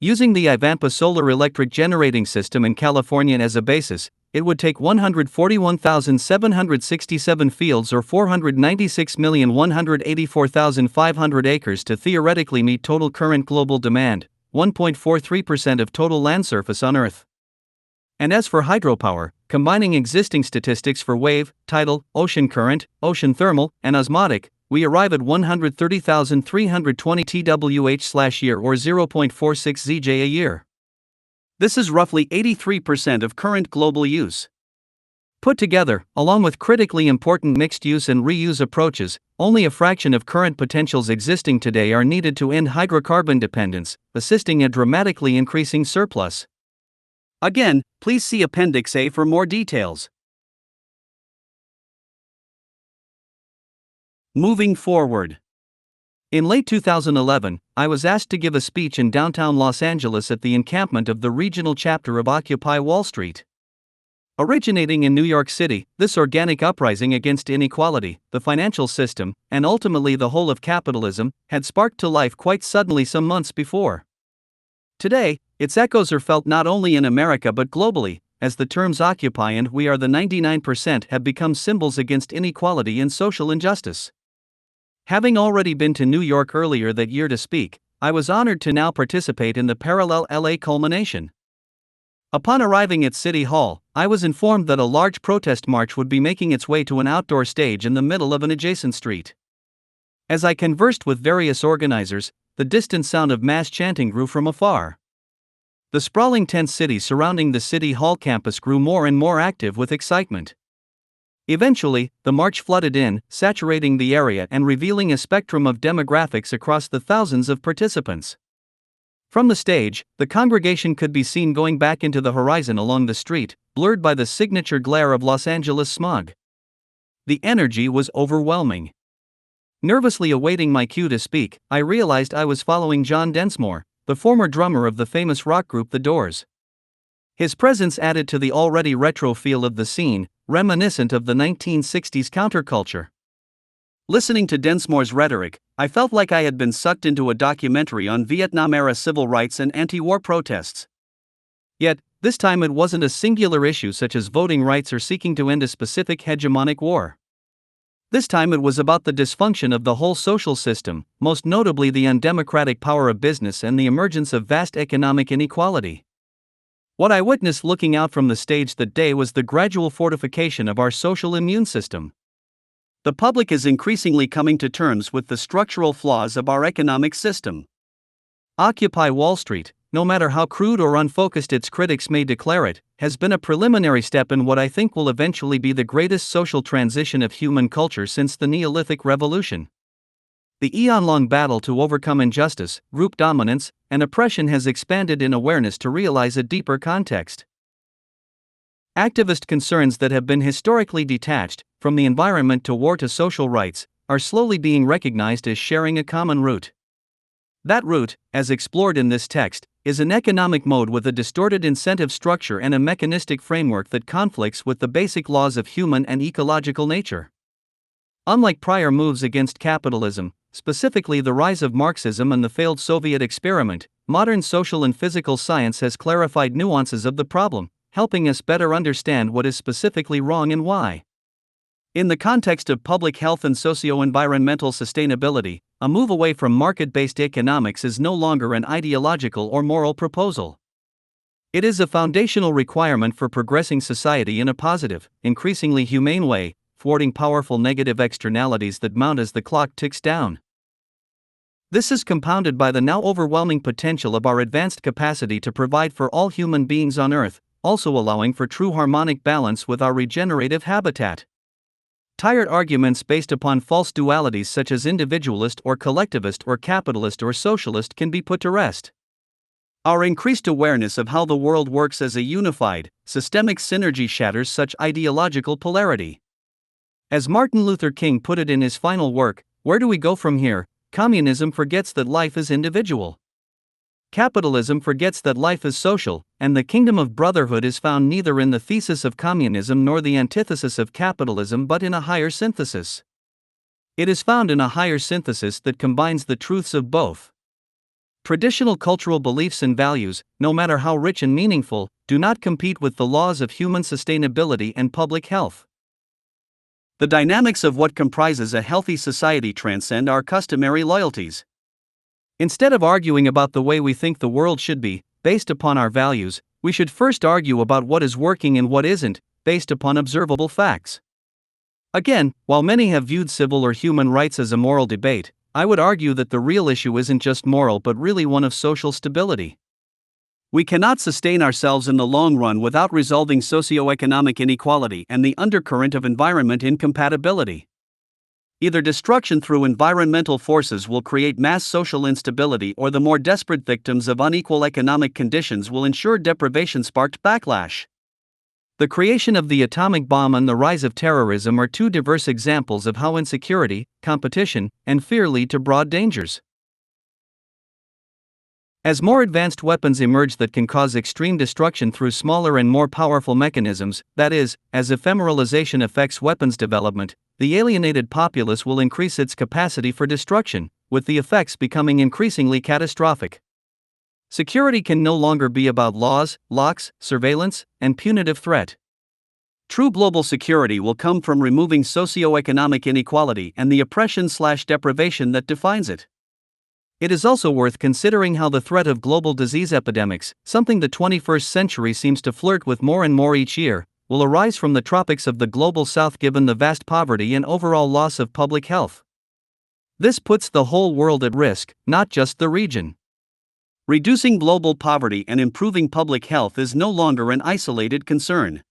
Using the Ivanpah solar electric generating system in California as a basis, it would take 141,767 fields or 496,184,500 acres to theoretically meet total current global demand, 1.43% of total land surface on Earth. And as for hydropower, combining existing statistics for wave, tidal, ocean current, ocean thermal, and osmotic, we arrive at 130,320 TWh/year or 0.46 ZJ a year. This is roughly 83% of current global use. Put together, along with critically important mixed-use and reuse approaches, only a fraction of current potentials existing today are needed to end hydrocarbon dependence, assisting a dramatically increasing surplus. Again, please see Appendix A for more details. Moving forward. In late 2011, I was asked to give a speech in downtown Los Angeles at the encampment of the regional chapter of Occupy Wall Street. Originating in New York City, this organic uprising against inequality, the financial system, and ultimately the whole of capitalism, had sparked to life quite suddenly some months before. Today, its echoes are felt not only in America but globally, as the terms Occupy and We Are the 99% have become symbols against inequality and social injustice. Having already been to New York earlier that year to speak, I was honored to now participate in the parallel LA culmination. Upon arriving at City Hall, I was informed that a large protest march would be making its way to an outdoor stage in the middle of an adjacent street. As I conversed with various organizers, the distant sound of mass chanting grew from afar. The sprawling tent city surrounding the City Hall campus grew more and more active with excitement. Eventually, the march flooded in, saturating the area and revealing a spectrum of demographics across the thousands of participants. From the stage, the congregation could be seen going back into the horizon along the street, blurred by the signature glare of Los Angeles smog. The energy was overwhelming. Nervously awaiting my cue to speak, I realized I was following John Densmore, the former drummer of the famous rock group The Doors. His presence added to the already retro feel of the scene, reminiscent of the 1960s counterculture. Listening to Densmore's rhetoric, I felt like I had been sucked into a documentary on Vietnam-era civil rights and anti-war protests. Yet, this time it wasn't a singular issue such as voting rights or seeking to end a specific hegemonic war. This time it was about the dysfunction of the whole social system, most notably the undemocratic power of business and the emergence of vast economic inequality. What I witnessed looking out from the stage that day was the gradual fortification of our social immune system. The public is increasingly coming to terms with the structural flaws of our economic system. Occupy Wall Street, no matter how crude or unfocused its critics may declare it, has been a preliminary step in what I think will eventually be the greatest social transition of human culture since the Neolithic Revolution. The eon-long battle to overcome injustice, group dominance, and oppression has expanded in awareness to realize a deeper context. Activist concerns that have been historically detached, from the environment to war to social rights, are slowly being recognized as sharing a common root. That root, as explored in this text, is an economic mode with a distorted incentive structure and a mechanistic framework that conflicts with the basic laws of human and ecological nature. Unlike prior moves against capitalism, specifically the rise of Marxism and the failed Soviet experiment, modern social and physical science has clarified nuances of the problem, helping us better understand what is specifically wrong and why. In the context of public health and socio-environmental sustainability, a move away from market-based economics is no longer an ideological or moral proposal. It is a foundational requirement for progressing society in a positive, increasingly humane way, thwarting powerful negative externalities that mount as the clock ticks down. This is compounded by the now overwhelming potential of our advanced capacity to provide for all human beings on Earth, also allowing for true harmonic balance with our regenerative habitat. Tired arguments based upon false dualities such as individualist or collectivist or capitalist or socialist can be put to rest. Our increased awareness of how the world works as a unified, systemic synergy shatters such ideological polarity. As Martin Luther King put it in his final work, "Where do we go from here?" Communism forgets that life is individual. Capitalism forgets that life is social, and the kingdom of brotherhood is found neither in the thesis of communism nor the antithesis of capitalism but in a higher synthesis. It is found in a higher synthesis that combines the truths of both. Traditional cultural beliefs and values, no matter how rich and meaningful, do not compete with the laws of human sustainability and public health. The dynamics of what comprises a healthy society transcend our customary loyalties. Instead of arguing about the way we think the world should be, based upon our values, we should first argue about what is working and what isn't, based upon observable facts. Again, while many have viewed civil or human rights as a moral debate, I would argue that the real issue isn't just moral but really one of social stability. We cannot sustain ourselves in the long run without resolving socioeconomic inequality and the undercurrent of environment incompatibility. Either destruction through environmental forces will create mass social instability, or the more desperate victims of unequal economic conditions will ensure deprivation-sparked backlash. The creation of the atomic bomb and the rise of terrorism are two diverse examples of how insecurity, competition, and fear lead to broad dangers. As more advanced weapons emerge that can cause extreme destruction through smaller and more powerful mechanisms, that is, as ephemeralization affects weapons development, the alienated populace will increase its capacity for destruction, with the effects becoming increasingly catastrophic. Security can no longer be about laws, locks, surveillance, and punitive threat. True global security will come from removing socioeconomic inequality and the oppression/deprivation that defines it. It is also worth considering how the threat of global disease epidemics, something the 21st century seems to flirt with more and more each year, will arise from the tropics of the global south given the vast poverty and overall loss of public health. This puts the whole world at risk, not just the region. Reducing global poverty and improving public health is no longer an isolated concern.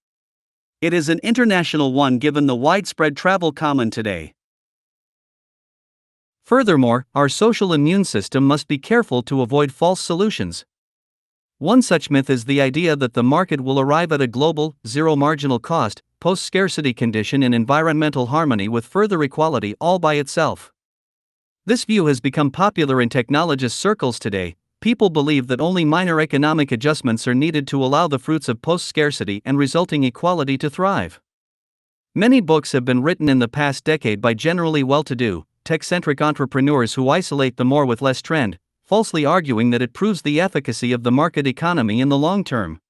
It is an international one given the widespread travel common today. Furthermore, our social immune system must be careful to avoid false solutions. One such myth is the idea that the market will arrive at a global, zero marginal cost, post-scarcity condition in environmental harmony with further equality all by itself. This view has become popular in technologist circles today. People believe that only minor economic adjustments are needed to allow the fruits of post-scarcity and resulting equality to thrive. Many books have been written in the past decade by generally well-to-do, tech-centric entrepreneurs who isolate the more with less trend, falsely arguing that it proves the efficacy of the market economy in the long term.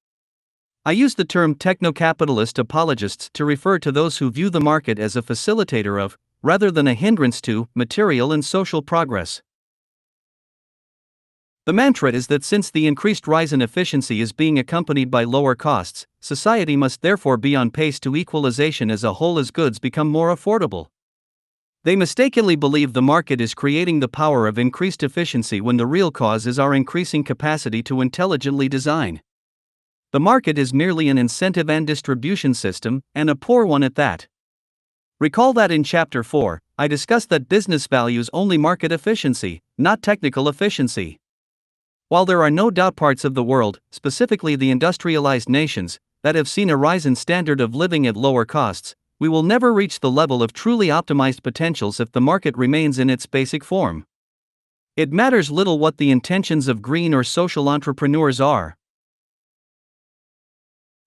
I use the term techno-capitalist apologists to refer to those who view the market as a facilitator of, rather than a hindrance to, material and social progress. The mantra is that since the increased rise in efficiency is being accompanied by lower costs, society must therefore be on pace to equalization as a whole as goods become more affordable. They mistakenly believe the market is creating the power of increased efficiency when the real cause is our increasing capacity to intelligently design. The market is merely an incentive and distribution system, and a poor one at that. Recall that in Chapter 4, I discussed that business values only market efficiency, not technical efficiency. While there are no doubt parts of the world, specifically the industrialized nations, that have seen a rise in standard of living at lower costs, we will never reach the level of truly optimized potentials if the market remains in its basic form. It matters little what the intentions of green or social entrepreneurs are.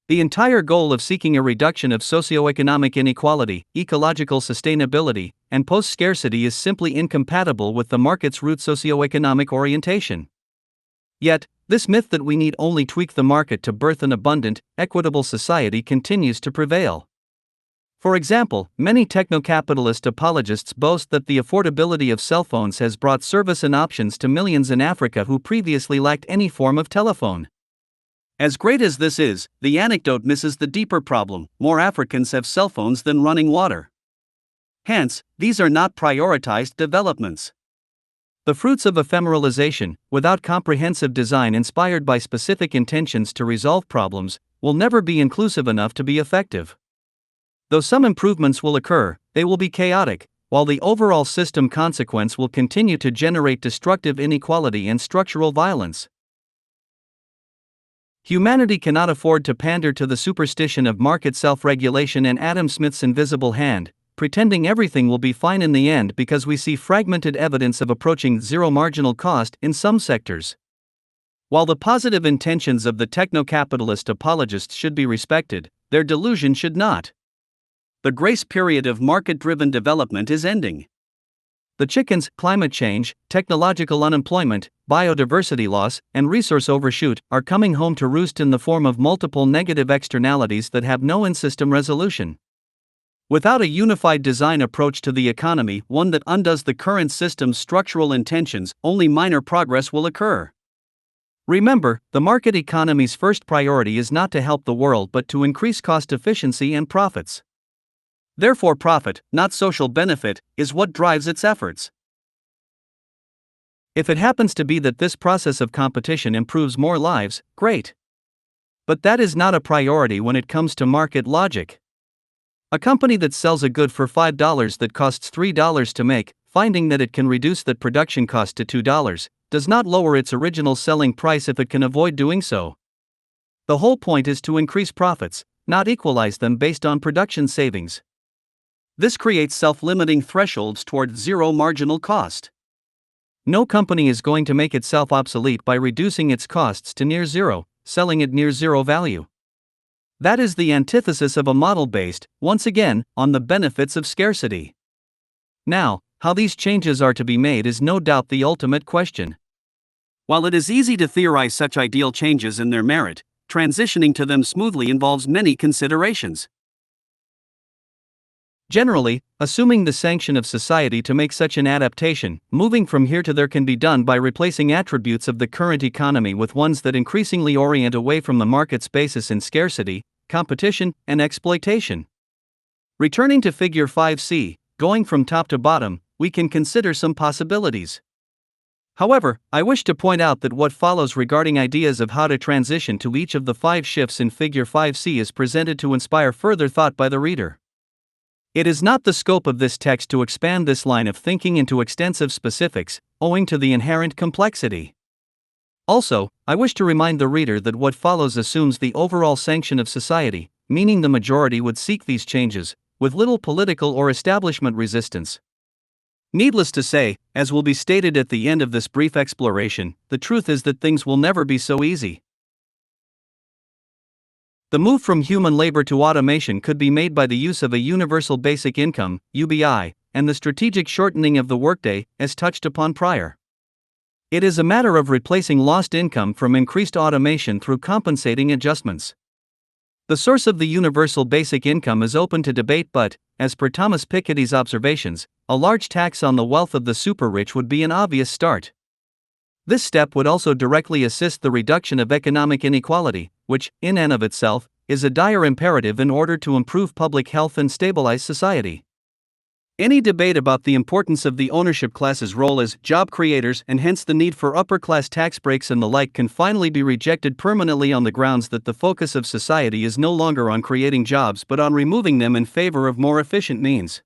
The entire goal of seeking a reduction of socioeconomic inequality, ecological sustainability, and post-scarcity is simply incompatible with the market's root socioeconomic orientation. Yet, this myth that we need only tweak the market to birth an abundant, equitable society continues to prevail. For example, many techno-capitalist apologists boast that the affordability of cell phones has brought service and options to millions in Africa who previously lacked any form of telephone. As great as this is, the anecdote misses the deeper problem: more Africans have cell phones than running water. Hence, these are not prioritized developments. The fruits of ephemeralization, without comprehensive design inspired by specific intentions to resolve problems, will never be inclusive enough to be effective. Though some improvements will occur, they will be chaotic, while the overall system consequence will continue to generate destructive inequality and structural violence. Humanity cannot afford to pander to the superstition of market self-regulation and Adam Smith's invisible hand, pretending everything will be fine in the end because we see fragmented evidence of approaching zero marginal cost in some sectors. While the positive intentions of the techno-capitalist apologists should be respected, their delusion should not. The grace period of market-driven development is ending. The chickens, climate change, technological unemployment, biodiversity loss, and resource overshoot are coming home to roost in the form of multiple negative externalities that have no in-system resolution. Without a unified design approach to the economy, one that undoes the current system's structural intentions, only minor progress will occur. Remember, the market economy's first priority is not to help the world but to increase cost efficiency and profits. Therefore, profit, not social benefit, is what drives its efforts. If it happens to be that this process of competition improves more lives, great. But that is not a priority when it comes to market logic. A company that sells a good for $5 that costs $3 to make, finding that it can reduce that production cost to $2, does not lower its original selling price if it can avoid doing so. The whole point is to increase profits, not equalize them based on production savings. This creates self-limiting thresholds toward zero marginal cost. No company is going to make itself obsolete by reducing its costs to near zero, selling at near zero value. That is the antithesis of a model based, once again, on the benefits of scarcity. Now, how these changes are to be made is no doubt the ultimate question. While it is easy to theorize such ideal changes and their merit, transitioning to them smoothly involves many considerations. Generally, assuming the sanction of society to make such an adaptation, moving from here to there can be done by replacing attributes of the current economy with ones that increasingly orient away from the market's basis in scarcity, competition, and exploitation. Returning to Figure 5c, going from top to bottom, we can consider some possibilities. However, I wish to point out that what follows regarding ideas of how to transition to each of the 5 shifts in Figure 5c is presented to inspire further thought by the reader. It is not the scope of this text to expand this line of thinking into extensive specifics, owing to the inherent complexity. Also, I wish to remind the reader that what follows assumes the overall sanction of society, meaning the majority would seek these changes, with little political or establishment resistance. Needless to say, as will be stated at the end of this brief exploration, the truth is that things will never be so easy. The move from human labor to automation could be made by the use of a universal basic income, UBI, and the strategic shortening of the workday, as touched upon prior. It is a matter of replacing lost income from increased automation through compensating adjustments. The source of the universal basic income is open to debate, but, as per Thomas Piketty's observations, a large tax on the wealth of the super-rich would be an obvious start. This step would also directly assist the reduction of economic inequality, which, in and of itself, is a dire imperative in order to improve public health and stabilize society. Any debate about the importance of the ownership class's role as job creators and hence the need for upper-class tax breaks and the like can finally be rejected permanently on the grounds that the focus of society is no longer on creating jobs but on removing them in favor of more efficient means.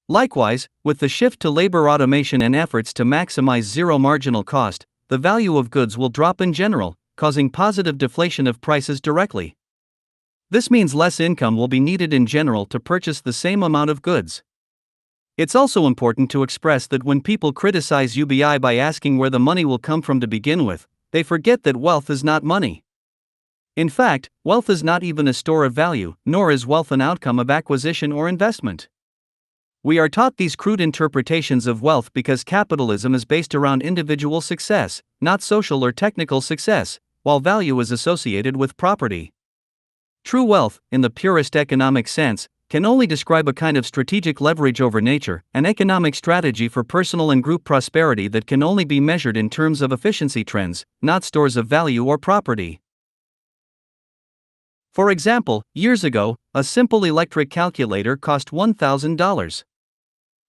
Likewise, with the shift to labor automation and efforts to maximize zero marginal cost, the value of goods will drop in general, causing positive deflation of prices directly. This means less income will be needed in general to purchase the same amount of goods. It's also important to express that when people criticize UBI by asking where the money will come from to begin with, they forget that wealth is not money. In fact, wealth is not even a store of value, nor is wealth an outcome of acquisition or investment. We are taught these crude interpretations of wealth because capitalism is based around individual success, not social or technical success, while value is associated with property. True wealth, in the purest economic sense, can only describe a kind of strategic leverage over nature, an economic strategy for personal and group prosperity that can only be measured in terms of efficiency trends, not stores of value or property. For example, years ago, a simple electric calculator cost $1,000.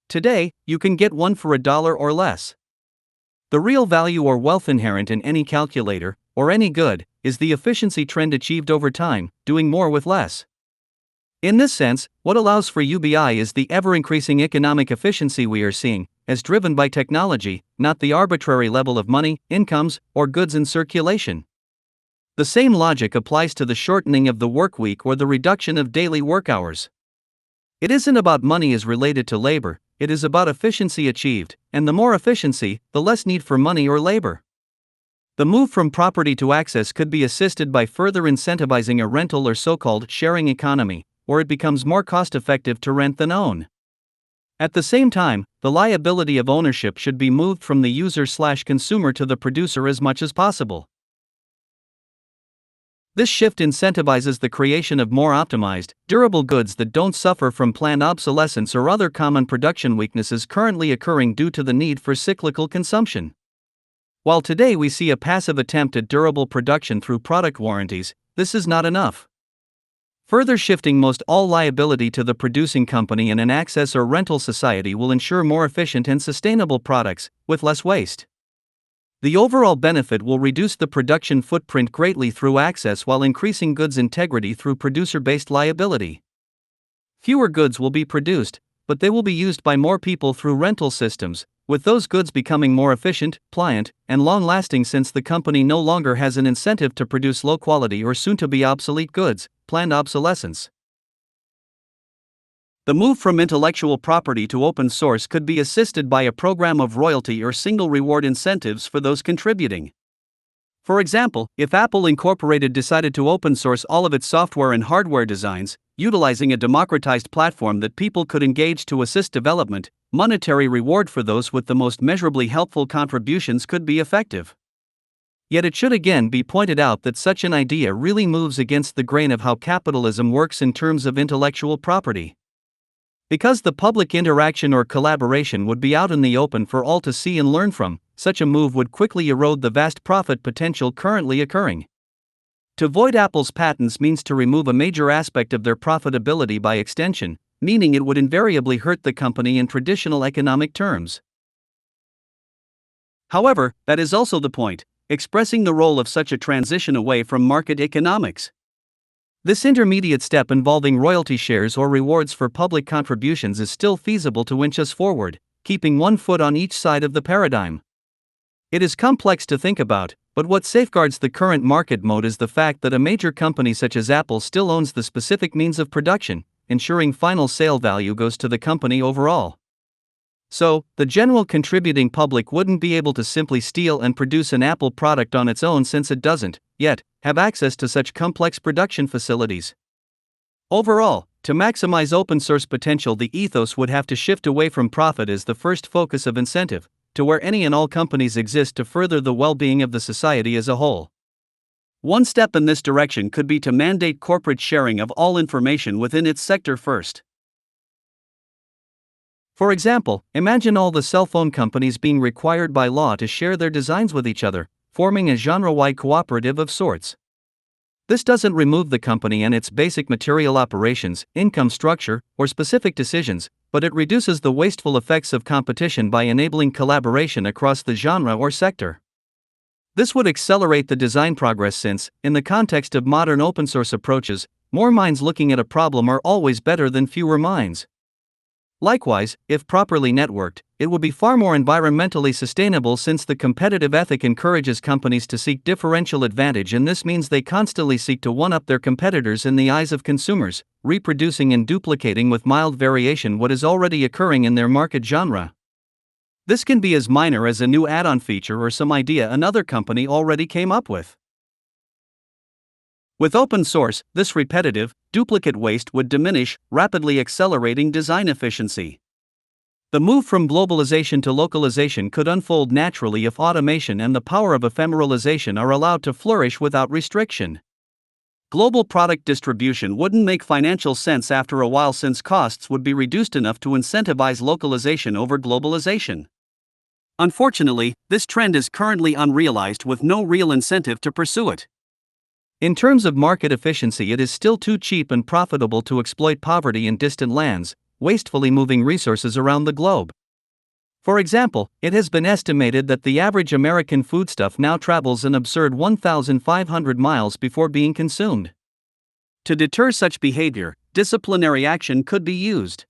Today, you can get one for $1 or less. The real value or wealth inherent in any calculator, or any good, is the efficiency trend achieved over time, doing more with less. In this sense, what allows for UBI is the ever-increasing economic efficiency we are seeing, as driven by technology, not the arbitrary level of money, incomes, or goods in circulation. The same logic applies to the shortening of the work week or the reduction of daily work hours. It isn't about money as related to labor, it is about efficiency achieved, and the more efficiency, the less need for money or labor. The move from property to access could be assisted by further incentivizing a rental or so-called sharing economy, where it becomes more cost-effective to rent than own. At the same time, the liability of ownership should be moved from the user/consumer to the producer as much as possible. This shift incentivizes the creation of more optimized, durable goods that don't suffer from planned obsolescence or other common production weaknesses currently occurring due to the need for cyclical consumption. While today we see a passive attempt at durable production through product warranties, this is not enough. Further shifting most all liability to the producing company in an access or rental society will ensure more efficient and sustainable products, with less waste. The overall benefit will reduce the production footprint greatly through access while increasing goods integrity through producer-based liability. Fewer goods will be produced, but they will be used by more people through rental systems, with those goods becoming more efficient, pliant, and long-lasting since the company no longer has an incentive to produce low-quality or soon-to-be obsolete goods, planned obsolescence. The move from intellectual property to open source could be assisted by a program of royalty or single reward incentives for those contributing. For example, if Apple Incorporated decided to open source all of its software and hardware designs, utilizing a democratized platform that people could engage to assist development, monetary reward for those with the most measurably helpful contributions could be effective. Yet it should again be pointed out that such an idea really moves against the grain of how capitalism works in terms of intellectual property. Because the public interaction or collaboration would be out in the open for all to see and learn from, such a move would quickly erode the vast profit potential currently occurring. To void Apple's patents means to remove a major aspect of their profitability by extension, meaning it would invariably hurt the company in traditional economic terms. However, that is also the point, expressing the role of such a transition away from market economics. This intermediate step involving royalty shares or rewards for public contributions is still feasible to inch us forward, keeping one foot on each side of the paradigm. It is complex to think about, but what safeguards the current market mode is the fact that a major company such as Apple still owns the specific means of production, ensuring final sale value goes to the company overall. So, the general contributing public wouldn't be able to simply steal and produce an Apple product on its own since it doesn't, yet, have access to such complex production facilities. Overall, to maximize open source potential, the ethos would have to shift away from profit as the first focus of incentive, to where any and all companies exist to further the well-being of the society as a whole. One step in this direction could be to mandate corporate sharing of all information within its sector first. For example, imagine all the cell phone companies being required by law to share their designs with each other, forming a genre-wide cooperative of sorts. This doesn't remove the company and its basic material operations, income structure, or specific decisions, but it reduces the wasteful effects of competition by enabling collaboration across the genre or sector. This would accelerate the design progress since, in the context of modern open-source approaches, more minds looking at a problem are always better than fewer minds. Likewise, if properly networked, it will be far more environmentally sustainable since the competitive ethic encourages companies to seek differential advantage, and this means they constantly seek to one-up their competitors in the eyes of consumers, reproducing and duplicating with mild variation what is already occurring in their market genre. This can be as minor as a new add-on feature or some idea another company already came up with. With open source, this repetitive, duplicate waste would diminish, rapidly accelerating design efficiency. The move from globalization to localization could unfold naturally if automation and the power of ephemeralization are allowed to flourish without restriction. Global product distribution wouldn't make financial sense after a while since costs would be reduced enough to incentivize localization over globalization. Unfortunately, this trend is currently unrealized with no real incentive to pursue it. In terms of market efficiency, it is still too cheap and profitable to exploit poverty in distant lands, wastefully moving resources around the globe. For example, it has been estimated that the average American foodstuff now travels an absurd 1,500 miles before being consumed. To deter such behavior, disciplinary action could be used.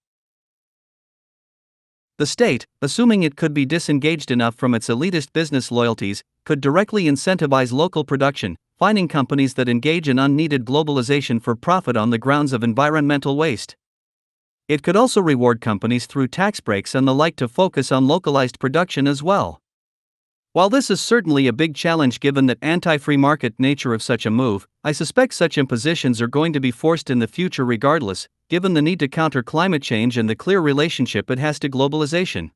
The state, assuming it could be disengaged enough from its elitist business loyalties, could directly incentivize local production, finding companies that engage in unneeded globalization for profit on the grounds of environmental waste. It could also reward companies through tax breaks and the like to focus on localized production as well. While this is certainly a big challenge given the anti-free market nature of such a move, I suspect such impositions are going to be forced in the future regardless, given the need to counter climate change and the clear relationship it has to globalization.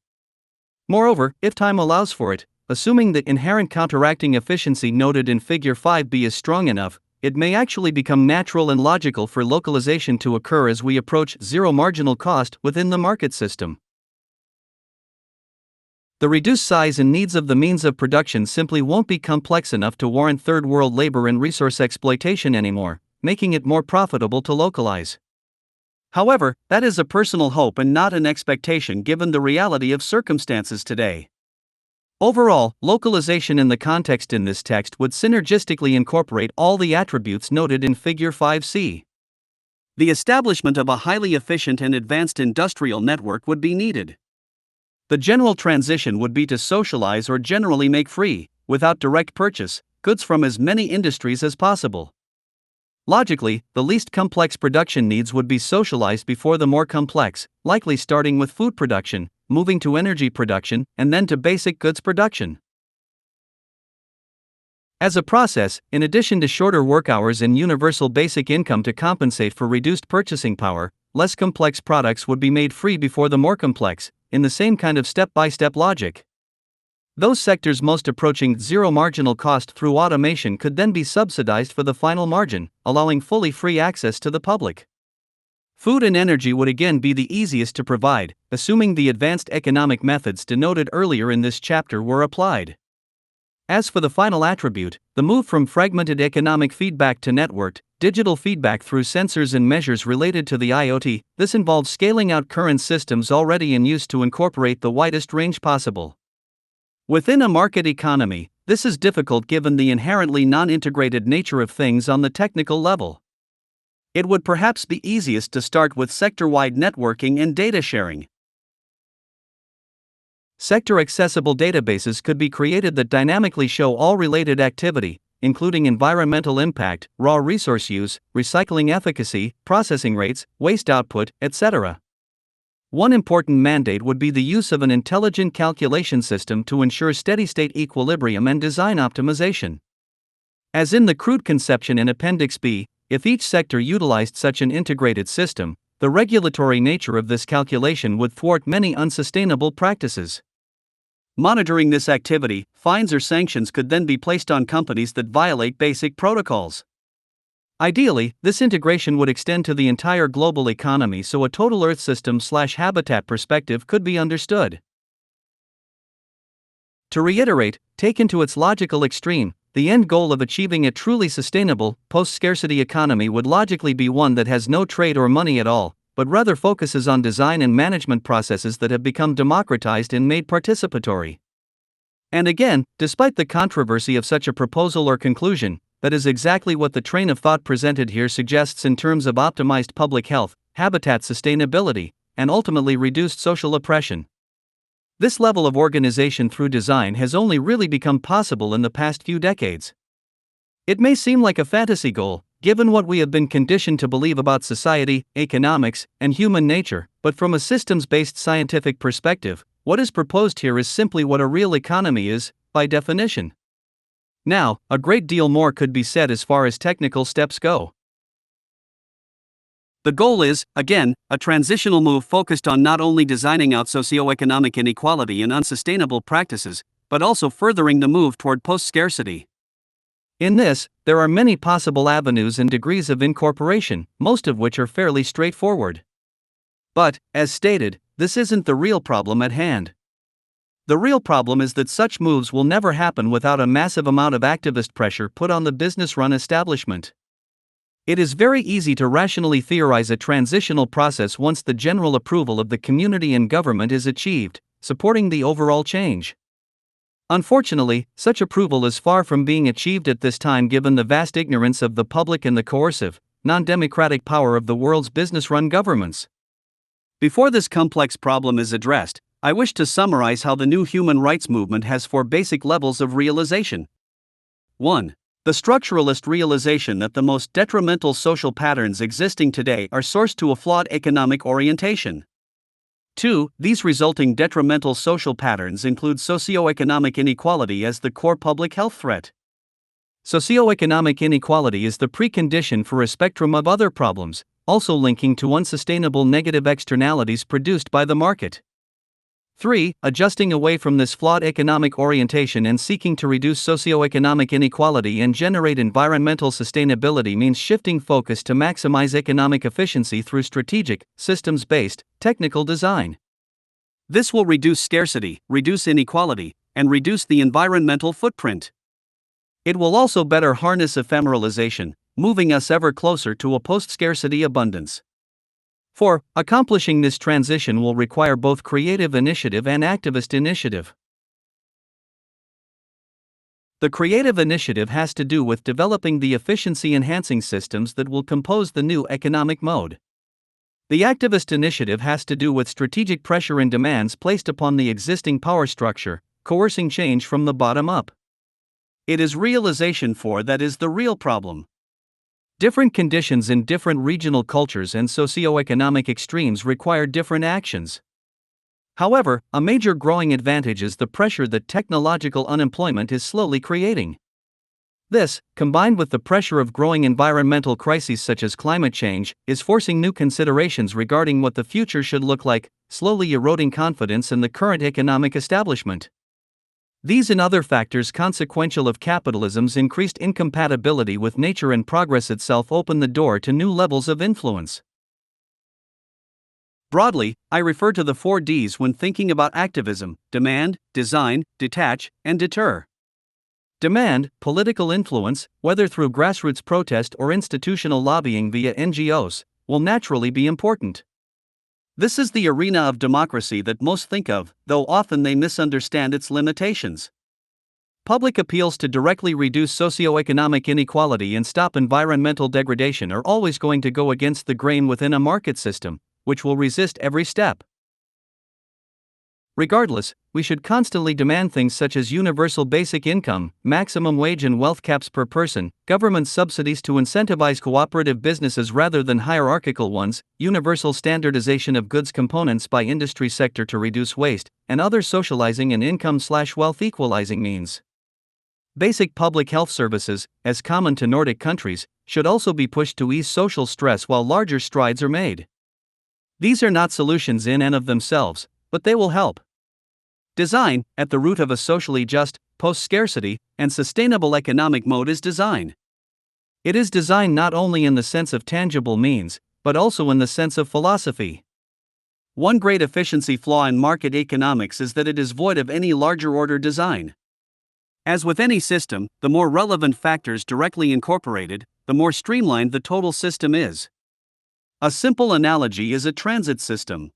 Moreover, if time allows for it, assuming the inherent counteracting efficiency noted in Figure 5b is strong enough, it may actually become natural and logical for localization to occur as we approach zero marginal cost within the market system. The reduced size and needs of the means of production simply won't be complex enough to warrant third world labor and resource exploitation anymore, making it more profitable to localize. However, that is a personal hope and not an expectation given the reality of circumstances today. Overall, localization in the context in this text would synergistically incorporate all the attributes noted in Figure 5c. The establishment of a highly efficient and advanced industrial network would be needed. The general transition would be to socialize or generally make free, without direct purchase, goods from as many industries as possible. Logically, the least complex production needs would be socialized before the more complex, likely starting with food production, moving to energy production, and then to basic goods production. As a process, in addition to shorter work hours and universal basic income to compensate for reduced purchasing power, less complex products would be made free before the more complex, in the same kind of step-by-step logic. Those sectors most approaching zero marginal cost through automation could then be subsidized for the final margin, allowing fully free access to the public. Food and energy would again be the easiest to provide, assuming the advanced economic methods denoted earlier in this chapter were applied. As for the final attribute, the move from fragmented economic feedback to networked, digital feedback through sensors and measures related to the IoT, this involves scaling out current systems already in use to incorporate the widest range possible. Within a market economy, this is difficult given the inherently non-integrated nature of things on the technical level. It would perhaps be easiest to start with sector-wide networking and data sharing. Sector-accessible databases could be created that dynamically show all related activity, including environmental impact, raw resource use, recycling efficacy, processing rates, waste output, etc. One important mandate would be the use of an intelligent calculation system to ensure steady-state equilibrium and design optimization. As in the crude conception in Appendix B, if each sector utilized such an integrated system, the regulatory nature of this calculation would thwart many unsustainable practices. Monitoring this activity, fines or sanctions could then be placed on companies that violate basic protocols. Ideally, this integration would extend to the entire global economy so a total Earth system/habitat perspective could be understood. To reiterate, taken to its logical extreme, the end goal of achieving a truly sustainable, post-scarcity economy would logically be one that has no trade or money at all, but rather focuses on design and management processes that have become democratized and made participatory. And again, despite the controversy of such a proposal or conclusion, that is exactly what the train of thought presented here suggests in terms of optimized public health, habitat sustainability, and ultimately reduced social oppression. This level of organization through design has only really become possible in the past few decades. It may seem like a fantasy goal, given what we have been conditioned to believe about society, economics, and human nature, but from a systems-based scientific perspective, what is proposed here is simply what a real economy is, by definition. Now, a great deal more could be said as far as technical steps go. The goal is, again, a transitional move focused on not only designing out socioeconomic inequality and unsustainable practices, but also furthering the move toward post-scarcity. In this, there are many possible avenues and degrees of incorporation, most of which are fairly straightforward. But, as stated, this isn't the real problem at hand. The real problem is that such moves will never happen without a massive amount of activist pressure put on the business-run establishment. It is very easy to rationally theorize a transitional process once the general approval of the community and government is achieved, supporting the overall change. Unfortunately, such approval is far from being achieved at this time given the vast ignorance of the public and the coercive, non-democratic power of the world's business-run governments. Before this complex problem is addressed, I wish to summarize how the new human rights movement has 4 basic levels of realization. 1. The structuralist realization that the most detrimental social patterns existing today are sourced to a flawed economic orientation. 2. These resulting detrimental social patterns include socioeconomic inequality as the core public health threat. Socioeconomic inequality is the precondition for a spectrum of other problems, also linking to unsustainable negative externalities produced by the market. 3. Adjusting away from this flawed economic orientation and seeking to reduce socioeconomic inequality and generate environmental sustainability means shifting focus to maximize economic efficiency through strategic, systems-based, technical design. This will reduce scarcity, reduce inequality, and reduce the environmental footprint. It will also better harness ephemeralization, moving us ever closer to a post-scarcity abundance. 4. Accomplishing this transition will require both creative initiative and activist initiative. The creative initiative has to do with developing the efficiency-enhancing systems that will compose the new economic mode. The activist initiative has to do with strategic pressure and demands placed upon the existing power structure, coercing change from the bottom up. It is realization 4 that is the real problem. Different conditions in different regional cultures and socioeconomic extremes require different actions. However, a major growing advantage is the pressure that technological unemployment is slowly creating. This, combined with the pressure of growing environmental crises such as climate change, is forcing new considerations regarding what the future should look like, slowly eroding confidence in the current economic establishment. These and other factors consequential of capitalism's increased incompatibility with nature and progress itself open the door to new levels of influence. Broadly, I refer to the 4 Ds when thinking about activism: demand, design, detach, and deter. Demand, political influence, whether through grassroots protest or institutional lobbying via NGOs, will naturally be important. This is the arena of democracy that most think of, though often they misunderstand its limitations. Public appeals to directly reduce socioeconomic inequality and stop environmental degradation are always going to go against the grain within a market system, which will resist every step. Regardless, we should constantly demand things such as universal basic income, maximum wage and wealth caps per person, government subsidies to incentivize cooperative businesses rather than hierarchical ones, universal standardization of goods components by industry sector to reduce waste, and other socializing and income/wealth equalizing means. Basic public health services, as common to Nordic countries, should also be pushed to ease social stress while larger strides are made. These are not solutions in and of themselves, but they will help. Design, at the root of a socially just, post-scarcity, and sustainable economic mode is design. It is design not only in the sense of tangible means, but also in the sense of philosophy. One great efficiency flaw in market economics is that it is void of any larger order design. As with any system, the more relevant factors directly incorporated, the more streamlined the total system is. A simple analogy is a transit system.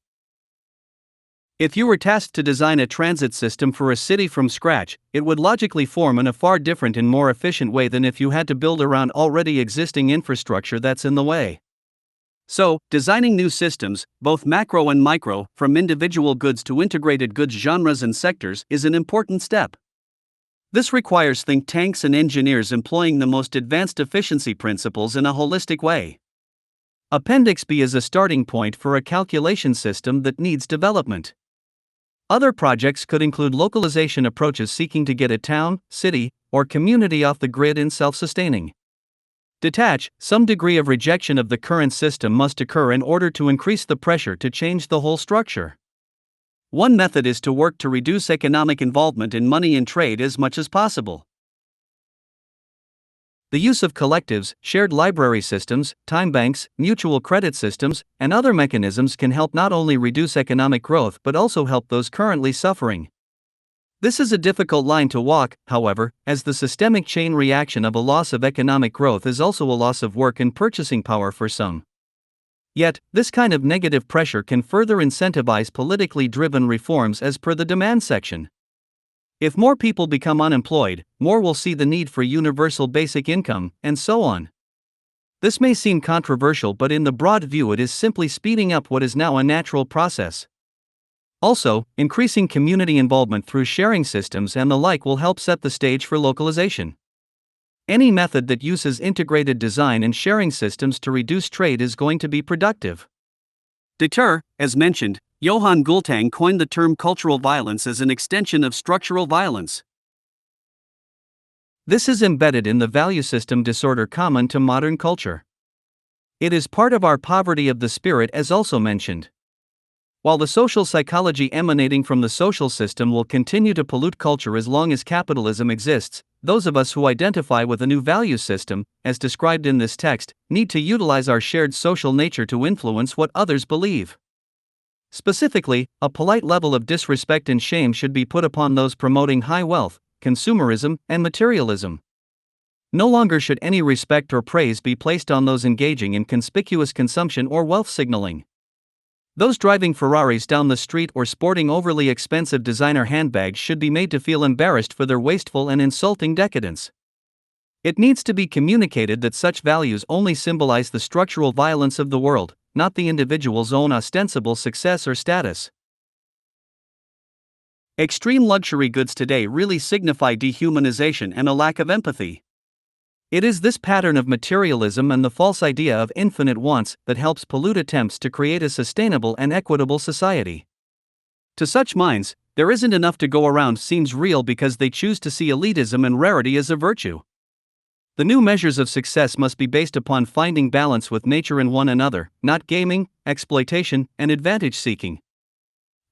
If you were tasked to design a transit system for a city from scratch, it would logically form in a far different and more efficient way than if you had to build around already existing infrastructure that's in the way. So, designing new systems, both macro and micro, from individual goods to integrated goods genres and sectors, is an important step. This requires think tanks and engineers employing the most advanced efficiency principles in a holistic way. Appendix B is a starting point for a calculation system that needs development. Other projects could include localization approaches seeking to get a town, city, or community off the grid and self-sustaining. Detach, some degree of rejection of the current system must occur in order to increase the pressure to change the whole structure. One method is to work to reduce economic involvement in money and trade as much as possible. The use of collectives, shared library systems, time banks, mutual credit systems, and other mechanisms can help not only reduce economic growth but also help those currently suffering. This is a difficult line to walk, however, as the systemic chain reaction of a loss of economic growth is also a loss of work and purchasing power for some. Yet, this kind of negative pressure can further incentivize politically driven reforms as per the demand section. If more people become unemployed, more will see the need for universal basic income, and so on. This may seem controversial, but in the broad view it is simply speeding up what is now a natural process. Also, increasing community involvement through sharing systems and the like will help set the stage for localization. Any method that uses integrated design and sharing systems to reduce trade is going to be productive. Deter, as mentioned, Johan Gultang coined the term cultural violence as an extension of structural violence. This is embedded in the value system disorder common to modern culture. It is part of our poverty of the spirit, as also mentioned. While the social psychology emanating from the social system will continue to pollute culture as long as capitalism exists, those of us who identify with a new value system, as described in this text, need to utilize our shared social nature to influence what others believe. Specifically, a polite level of disrespect and shame should be put upon those promoting high wealth, consumerism, and materialism. No longer should any respect or praise be placed on those engaging in conspicuous consumption or wealth signaling. Those driving Ferraris down the street or sporting overly expensive designer handbags should be made to feel embarrassed for their wasteful and insulting decadence. It needs to be communicated that such values only symbolize the structural violence of the world, not the individual's own ostensible success or status. Extreme luxury goods today really signify dehumanization and a lack of empathy. It is this pattern of materialism and the false idea of infinite wants that helps pollute attempts to create a sustainable and equitable society. To such minds, there isn't enough to go around seems real because they choose to see elitism and rarity as a virtue. The new measures of success must be based upon finding balance with nature and one another, not gaming, exploitation, and advantage seeking.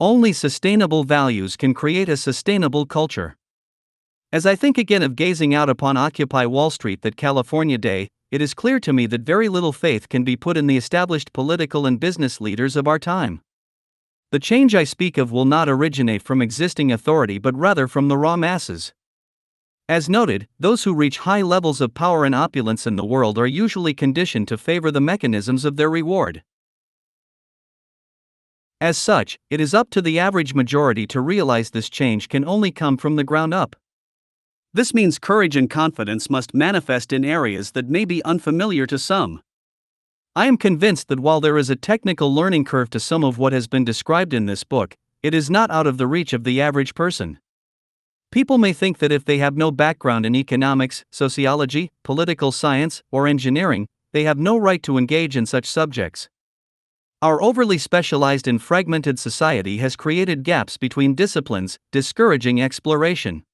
Only sustainable values can create a sustainable culture. As I think again of gazing out upon Occupy Wall Street that California day, it is clear to me that very little faith can be put in the established political and business leaders of our time. The change I speak of will not originate from existing authority but rather from the raw masses. As noted, those who reach high levels of power and opulence in the world are usually conditioned to favor the mechanisms of their reward. As such, it is up to the average majority to realize this change can only come from the ground up. This means courage and confidence must manifest in areas that may be unfamiliar to some. I am convinced that while there is a technical learning curve to some of what has been described in this book, it is not out of the reach of the average person. People may think that if they have no background in economics, sociology, political science, or engineering, they have no right to engage in such subjects. Our overly specialized and fragmented society has created gaps between disciplines, discouraging exploration.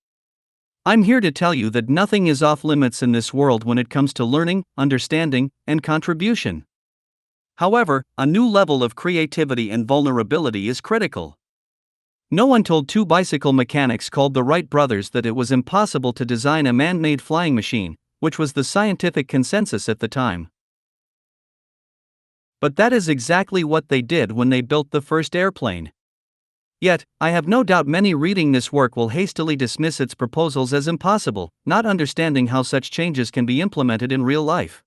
I'm here to tell you that nothing is off limits in this world when it comes to learning, understanding, and contribution. However, a new level of creativity and vulnerability is critical. No one told two bicycle mechanics called the Wright brothers that it was impossible to design a man-made flying machine, which was the scientific consensus at the time. But that is exactly what they did when they built the first airplane. Yet, I have no doubt many reading this work will hastily dismiss its proposals as impossible, not understanding how such changes can be implemented in real life.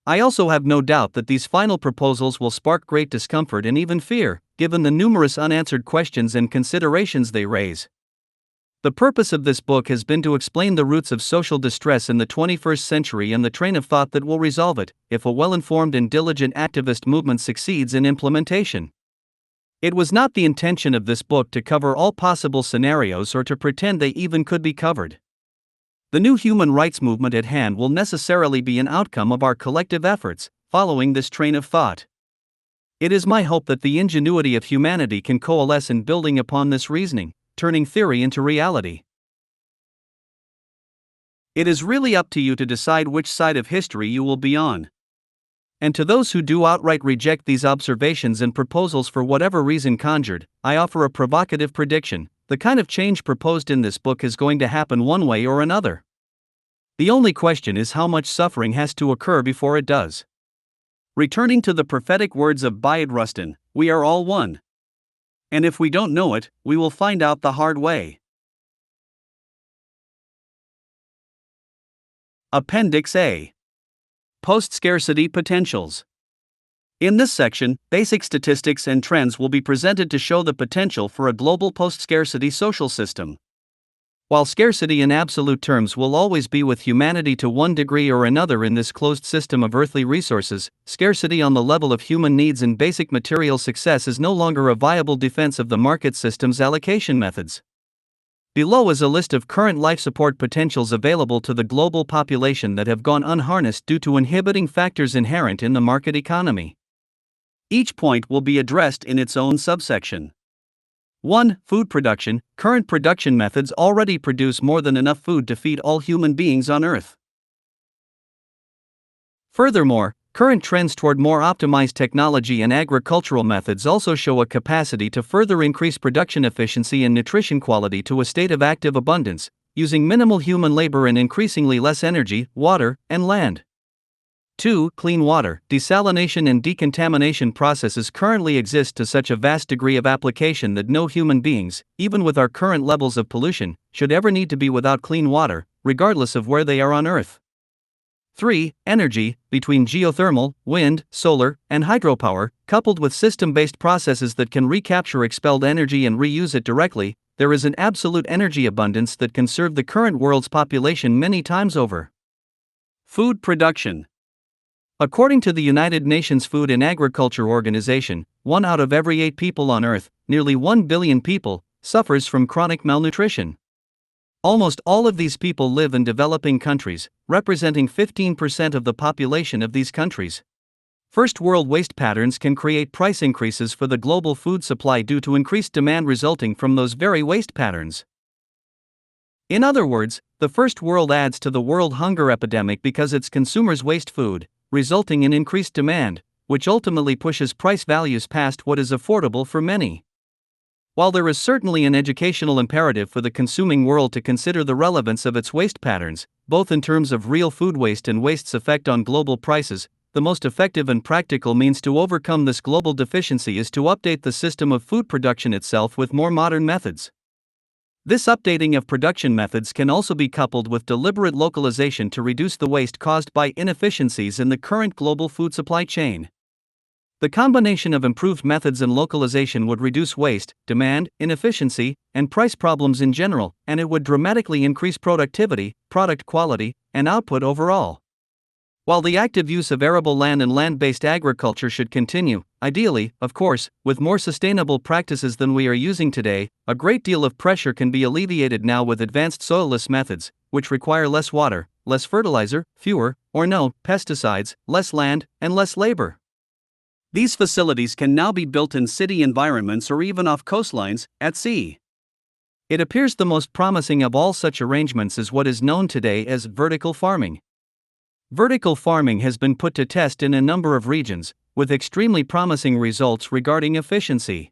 I also have no doubt that these final proposals will spark great discomfort and even fear, given the numerous unanswered questions and considerations they raise. The purpose of this book has been to explain the roots of social distress in the 21st century and the train of thought that will resolve it, if a well-informed and diligent activist movement succeeds in implementation. It was not the intention of this book to cover all possible scenarios or to pretend they even could be covered. The new human rights movement at hand will necessarily be an outcome of our collective efforts, following this train of thought. It is my hope that the ingenuity of humanity can coalesce in building upon this reasoning, turning theory into reality. It is really up to you to decide which side of history you will be on. And to those who do outright reject these observations and proposals for whatever reason conjured, I offer a provocative prediction: the kind of change proposed in this book is going to happen one way or another. The only question is how much suffering has to occur before it does. Returning to the prophetic words of Bayard Rustin, we are all one. And if we don't know it, we will find out the hard way. Appendix A. Post-scarcity potentials. In this section, basic statistics and trends will be presented to show the potential for a global post-scarcity social system. While scarcity in absolute terms will always be with humanity to one degree or another in this closed system of earthly resources, scarcity on the level of human needs and basic material success is no longer a viable defense of the market system's allocation methods. Below is a list of current life support potentials available to the global population that have gone unharnessed due to inhibiting factors inherent in the market economy. Each point will be addressed in its own subsection. 1. Food production. Current production methods already produce more than enough food to feed all human beings on Earth. Furthermore, current trends toward more optimized technology and agricultural methods also show a capacity to further increase production efficiency and nutrition quality to a state of active abundance, using minimal human labor and increasingly less energy, water, and land. 2. Clean water. Desalination and decontamination processes currently exist to such a vast degree of application that no human beings, even with our current levels of pollution, should ever need to be without clean water, regardless of where they are on Earth. 3. Energy. Between geothermal, wind, solar, and hydropower, coupled with system-based processes that can recapture expelled energy and reuse it directly, there is an absolute energy abundance that can serve the current world's population many times over. Food production. According to the United Nations Food and Agriculture Organization, 1 out of every 8 people on Earth, nearly 1 billion people, suffers from chronic malnutrition. Almost all of these people live in developing countries, representing 15% of the population of these countries. First world waste patterns can create price increases for the global food supply due to increased demand resulting from those very waste patterns. In other words, the first world adds to the world hunger epidemic because its consumers waste food, resulting in increased demand, which ultimately pushes price values past what is affordable for many. While there is certainly an educational imperative for the consuming world to consider the relevance of its waste patterns, both in terms of real food waste and waste's effect on global prices, the most effective and practical means to overcome this global deficiency is to update the system of food production itself with more modern methods. This updating of production methods can also be coupled with deliberate localization to reduce the waste caused by inefficiencies in the current global food supply chain. The combination of improved methods and localization would reduce waste, demand, inefficiency, and price problems in general, and it would dramatically increase productivity, product quality, and output overall. While the active use of arable land and land-based agriculture should continue, ideally, of course, with more sustainable practices than we are using today, a great deal of pressure can be alleviated now with advanced soilless methods, which require less water, less fertilizer, fewer, or no, pesticides, less land, and less labor. These facilities can now be built in city environments or even off coastlines, at sea. It appears the most promising of all such arrangements is what is known today as vertical farming. Vertical farming has been put to test in a number of regions, with extremely promising results regarding efficiency.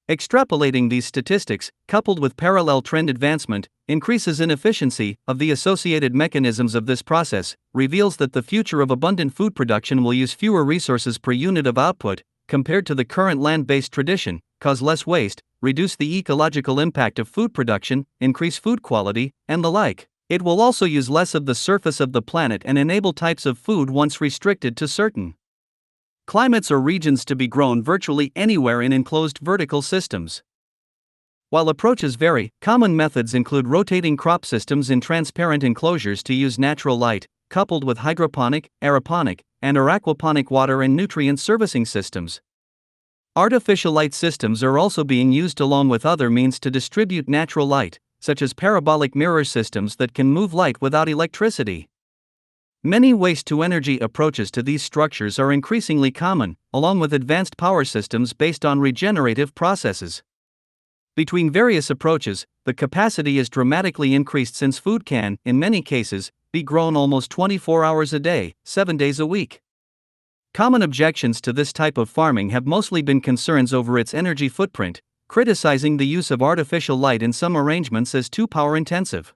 Extrapolating these statistics, coupled with parallel trend advancement, increases inefficiency of the associated mechanisms of this process, reveals that the future of abundant food production will use fewer resources per unit of output, compared to the current land-based tradition, cause less waste, reduce the ecological impact of food production, increase food quality, and the like. It will also use less of the surface of the planet and enable types of food once restricted to certain climates or regions to be grown virtually anywhere in enclosed vertical systems. While approaches vary, common methods include rotating crop systems in transparent enclosures to use natural light, coupled with hydroponic, aeroponic, and or aquaponic water and nutrient servicing systems. Artificial light systems are also being used along with other means to distribute natural light, such as parabolic mirror systems that can move light without electricity. Many waste-to-energy approaches to these structures are increasingly common, along with advanced power systems based on regenerative processes. Between various approaches, the capacity is dramatically increased since food can, in many cases, be grown almost 24 hours a day, 7 days a week. Common objections to this type of farming have mostly been concerns over its energy footprint, criticizing the use of artificial light in some arrangements as too power-intensive.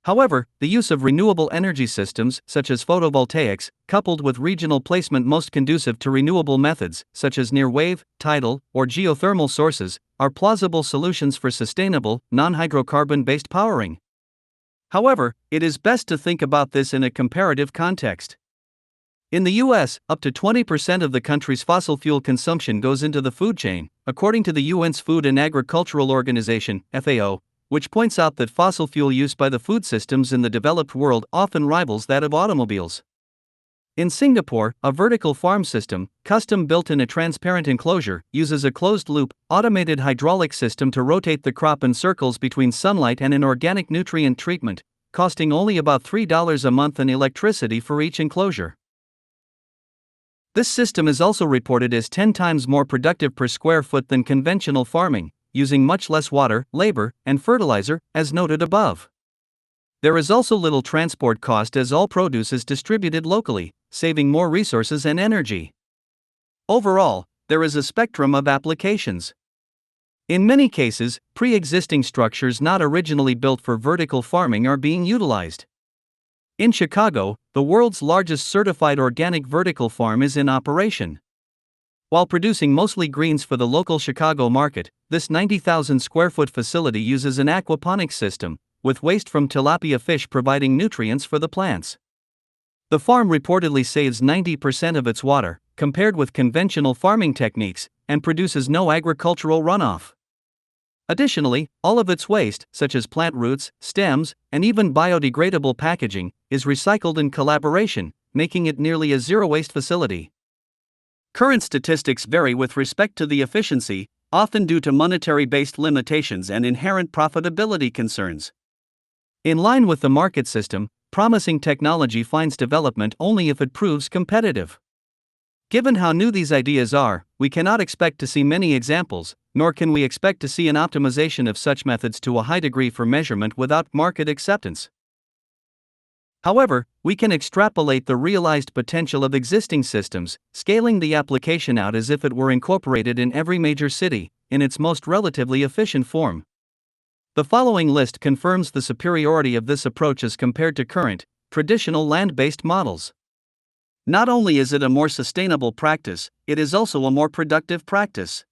However, the use of renewable energy systems, such as photovoltaics, coupled with regional placement most conducive to renewable methods, such as near-wave, tidal, or geothermal sources, are plausible solutions for sustainable, non-hydrocarbon-based powering. However, it is best to think about this in a comparative context. In the U.S., up to 20% of the country's fossil fuel consumption goes into the food chain, according to the UN's Food and Agricultural Organization, FAO, which points out that fossil fuel use by the food systems in the developed world often rivals that of automobiles. In Singapore, a vertical farm system, custom built in a transparent enclosure, uses a closed-loop, automated hydraulic system to rotate the crop in circles between sunlight and an organic nutrient treatment, costing only about $3 a month in electricity for each enclosure. This system is also reported as 10 times more productive per square foot than conventional farming, using much less water, labor, and fertilizer, as noted above. There is also little transport cost as all produce is distributed locally, saving more resources and energy. Overall, there is a spectrum of applications. In many cases, pre-existing structures not originally built for vertical farming are being utilized. In Chicago, the world's largest certified organic vertical farm is in operation. While producing mostly greens for the local Chicago market, this 90,000 square foot facility uses an aquaponics system, with waste from tilapia fish providing nutrients for the plants. The farm reportedly saves 90% of its water, compared with conventional farming techniques, and produces no agricultural runoff. Additionally, all of its waste, such as plant roots, stems, and even biodegradable packaging, is recycled in collaboration, making it nearly a zero-waste facility. Current statistics vary with respect to the efficiency, often due to monetary-based limitations and inherent profitability concerns. In line with the market system, promising technology finds development only if it proves competitive. Given how new these ideas are, we cannot expect to see many examples, nor can we expect to see an optimization of such methods to a high degree for measurement without market acceptance. However, we can extrapolate the realized potential of existing systems, scaling the application out as if it were incorporated in every major city, in its most relatively efficient form. The following list confirms the superiority of this approach as compared to current, traditional land-based models. Not only is it a more sustainable practice, it is also a more productive practice.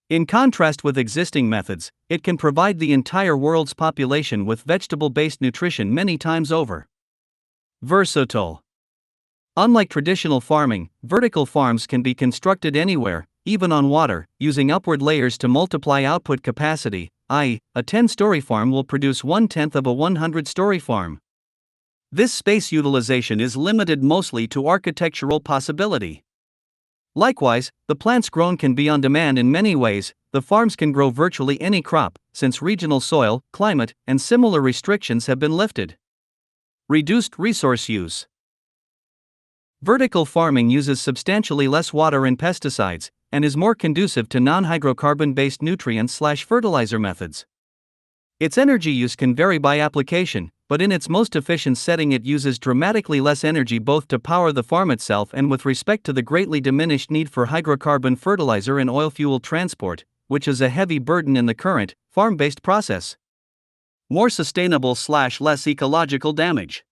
In contrast with existing methods, it can provide the entire world's population with vegetable-based nutrition many times over. Versatile. Unlike traditional farming, vertical farms can be constructed anywhere, even on water, using upward layers to multiply output capacity, i.e., a 10-story farm will produce 1/10 of a 100-story farm. This space utilization is limited mostly to architectural possibility. Likewise, the plants grown can be on demand in many ways. The farms can grow virtually any crop, since regional soil, climate, and similar restrictions have been lifted. Reduced resource use. Vertical farming uses substantially less water and pesticides, and is more conducive to non-hydrocarbon-based nutrient/fertilizer methods. Its energy use can vary by application, but in its most efficient setting it uses dramatically less energy both to power the farm itself and with respect to the greatly diminished need for hydrocarbon fertilizer and oil fuel transport, which is a heavy burden in the current, farm-based process. more sustainable/less ecological damage.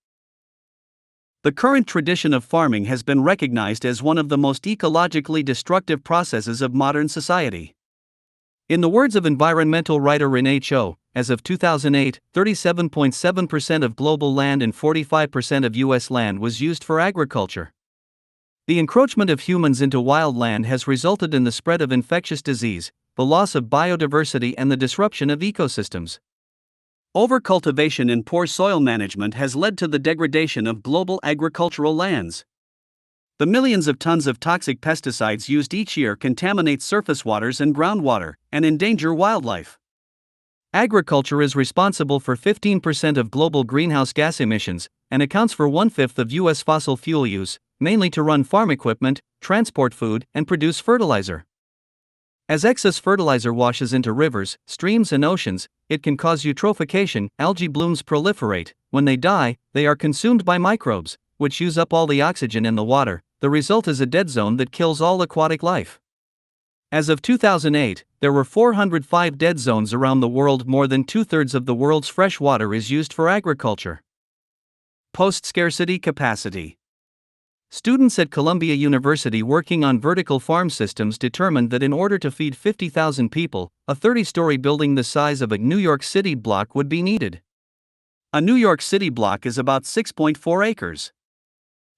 The current tradition of farming has been recognized as one of the most ecologically destructive processes of modern society. In the words of environmental writer Renee Cho, as of 2008, 37.7% of global land and 45% of U.S. land was used for agriculture. The encroachment of humans into wild land has resulted in the spread of infectious disease, the loss of biodiversity, and the disruption of ecosystems. Overcultivation and poor soil management has led to the degradation of global agricultural lands. The millions of tons of toxic pesticides used each year contaminate surface waters and groundwater, and endanger wildlife. Agriculture is responsible for 15% of global greenhouse gas emissions, and accounts for 1/5 of U.S. fossil fuel use, mainly to run farm equipment, transport food, and produce fertilizer. As excess fertilizer washes into rivers, streams, and oceans, it can cause eutrophication. Algae blooms proliferate. When they die, they are consumed by microbes, which use up all the oxygen in the water. The result is a dead zone that kills all aquatic life. As of 2008, there were 405 dead zones around the world. More than 2/3 of the world's fresh water is used for agriculture. Post-scarcity capacity. Students at Columbia University working on vertical farm systems determined that in order to feed 50,000 people, a 30-story building the size of a New York City block would be needed. A New York City block is about 6.4 acres.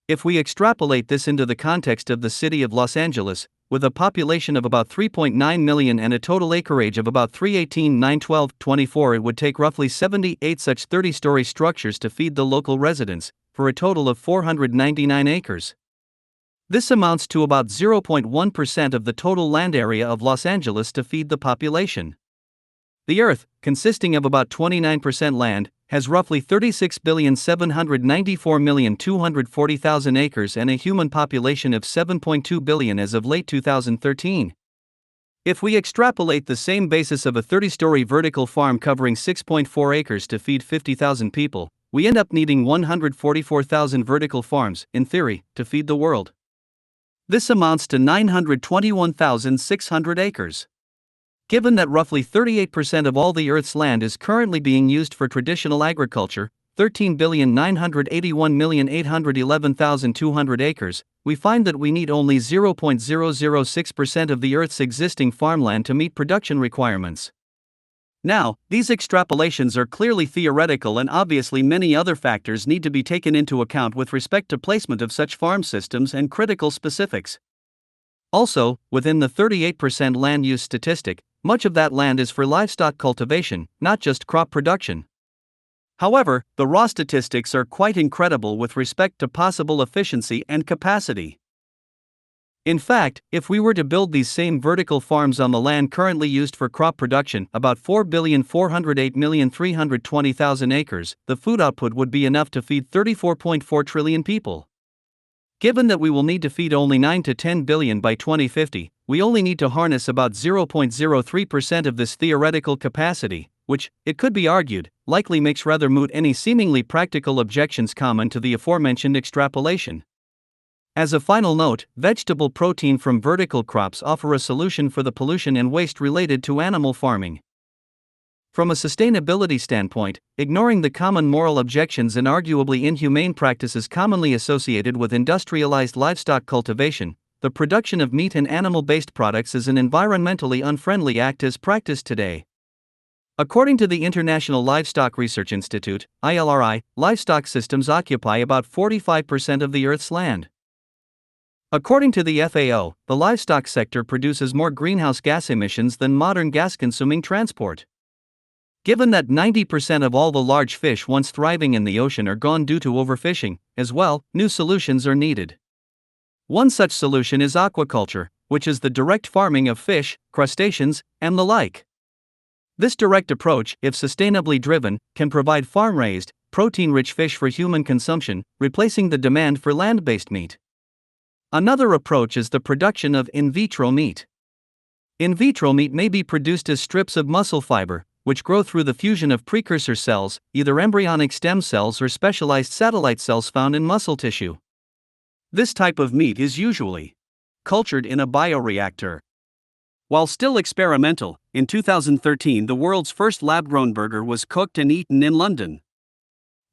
If we extrapolate this into the context of the city of Los Angeles, with a population of about 3.9 million and a total acreage of about 318, 912, 24, it would take roughly 78 such 30-story structures to feed the local residents, for a total of 499 acres. This amounts to about 0.1% of the total land area of Los Angeles to feed the population. The Earth, consisting of about 29% land, has roughly 36,794,240,000 acres and a human population of 7.2 billion as of late 2013. If we extrapolate the same basis of a 30-story vertical farm covering 6.4 acres to feed 50,000 people, we end up needing 144,000 vertical farms, in theory, to feed the world. This amounts to 921,600 acres. Given that roughly 38% of all the Earth's land is currently being used for traditional agriculture, 13,981,811,200 acres, we find that we need only 0.006% of the Earth's existing farmland to meet production requirements. Now, these extrapolations are clearly theoretical, and obviously many other factors need to be taken into account with respect to placement of such farm systems and critical specifics. Also, within the 38% land use statistic, much of that land is for livestock cultivation, not just crop production. However, the raw statistics are quite incredible with respect to possible efficiency and capacity. In fact, if we were to build these same vertical farms on the land currently used for crop production, about 4,408,320,000 acres, the food output would be enough to feed 34.4 trillion people. Given that we will need to feed only 9 to 10 billion by 2050, we only need to harness about 0.03% of this theoretical capacity, which, it could be argued, likely makes rather moot any seemingly practical objections common to the aforementioned extrapolation. As a final note, vegetable protein from vertical crops offer a solution for the pollution and waste related to animal farming. From a sustainability standpoint, ignoring the common moral objections and arguably inhumane practices commonly associated with industrialized livestock cultivation, the production of meat and animal-based products is an environmentally unfriendly act as practiced today. According to the International Livestock Research Institute, ILRI, livestock systems occupy about 45% of the Earth's land. According to the FAO, the livestock sector produces more greenhouse gas emissions than modern gas-consuming transport. Given that 90% of all the large fish once thriving in the ocean are gone due to overfishing, as well, new solutions are needed. One such solution is aquaculture, which is the direct farming of fish, crustaceans, and the like. This direct approach, if sustainably driven, can provide farm-raised, protein-rich fish for human consumption, replacing the demand for land-based meat. Another approach is the production of in vitro meat. In vitro meat may be produced as strips of muscle fiber, which grow through the fusion of precursor cells, either embryonic stem cells or specialized satellite cells found in muscle tissue. This type of meat is usually cultured in a bioreactor. While still experimental, in 2013 the world's first lab-grown burger was cooked and eaten in London.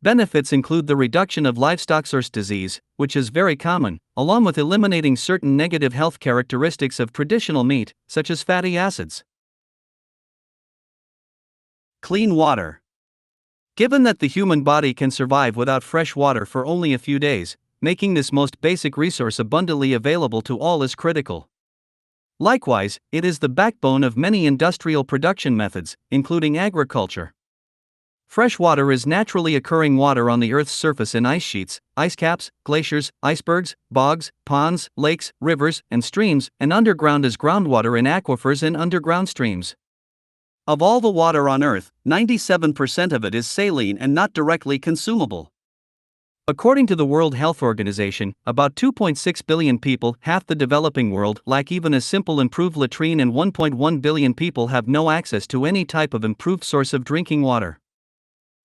Benefits include the reduction of livestock source disease, which is very common, along with eliminating certain negative health characteristics of traditional meat, such as fatty acids. Clean water. Given that the human body can survive without fresh water for only a few days, making this most basic resource abundantly available to all is critical. Likewise, it is the backbone of many industrial production methods, including agriculture. Fresh water is naturally occurring water on the Earth's surface in ice sheets, ice caps, glaciers, icebergs, bogs, ponds, lakes, rivers, and streams, and underground as groundwater in aquifers and underground streams. Of all the water on Earth, 97% of it is saline and not directly consumable. According to the World Health Organization, about 2.6 billion people, half the developing world, lack even a simple improved latrine, and 1.1 billion people have no access to any type of improved source of drinking water.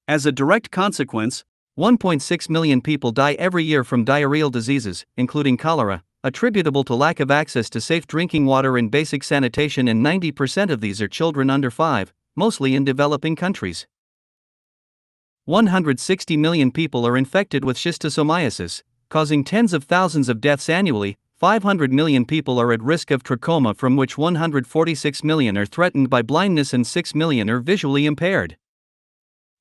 As a direct consequence, 1.6 million people die every year from diarrheal diseases, including cholera, attributable to lack of access to safe drinking water and basic sanitation, and 90% of these are children under 5, mostly in developing countries. 160 million people are infected with schistosomiasis, causing tens of thousands of deaths annually. 500 million people are at risk of trachoma, from which 146 million are threatened by blindness and 6 million are visually impaired.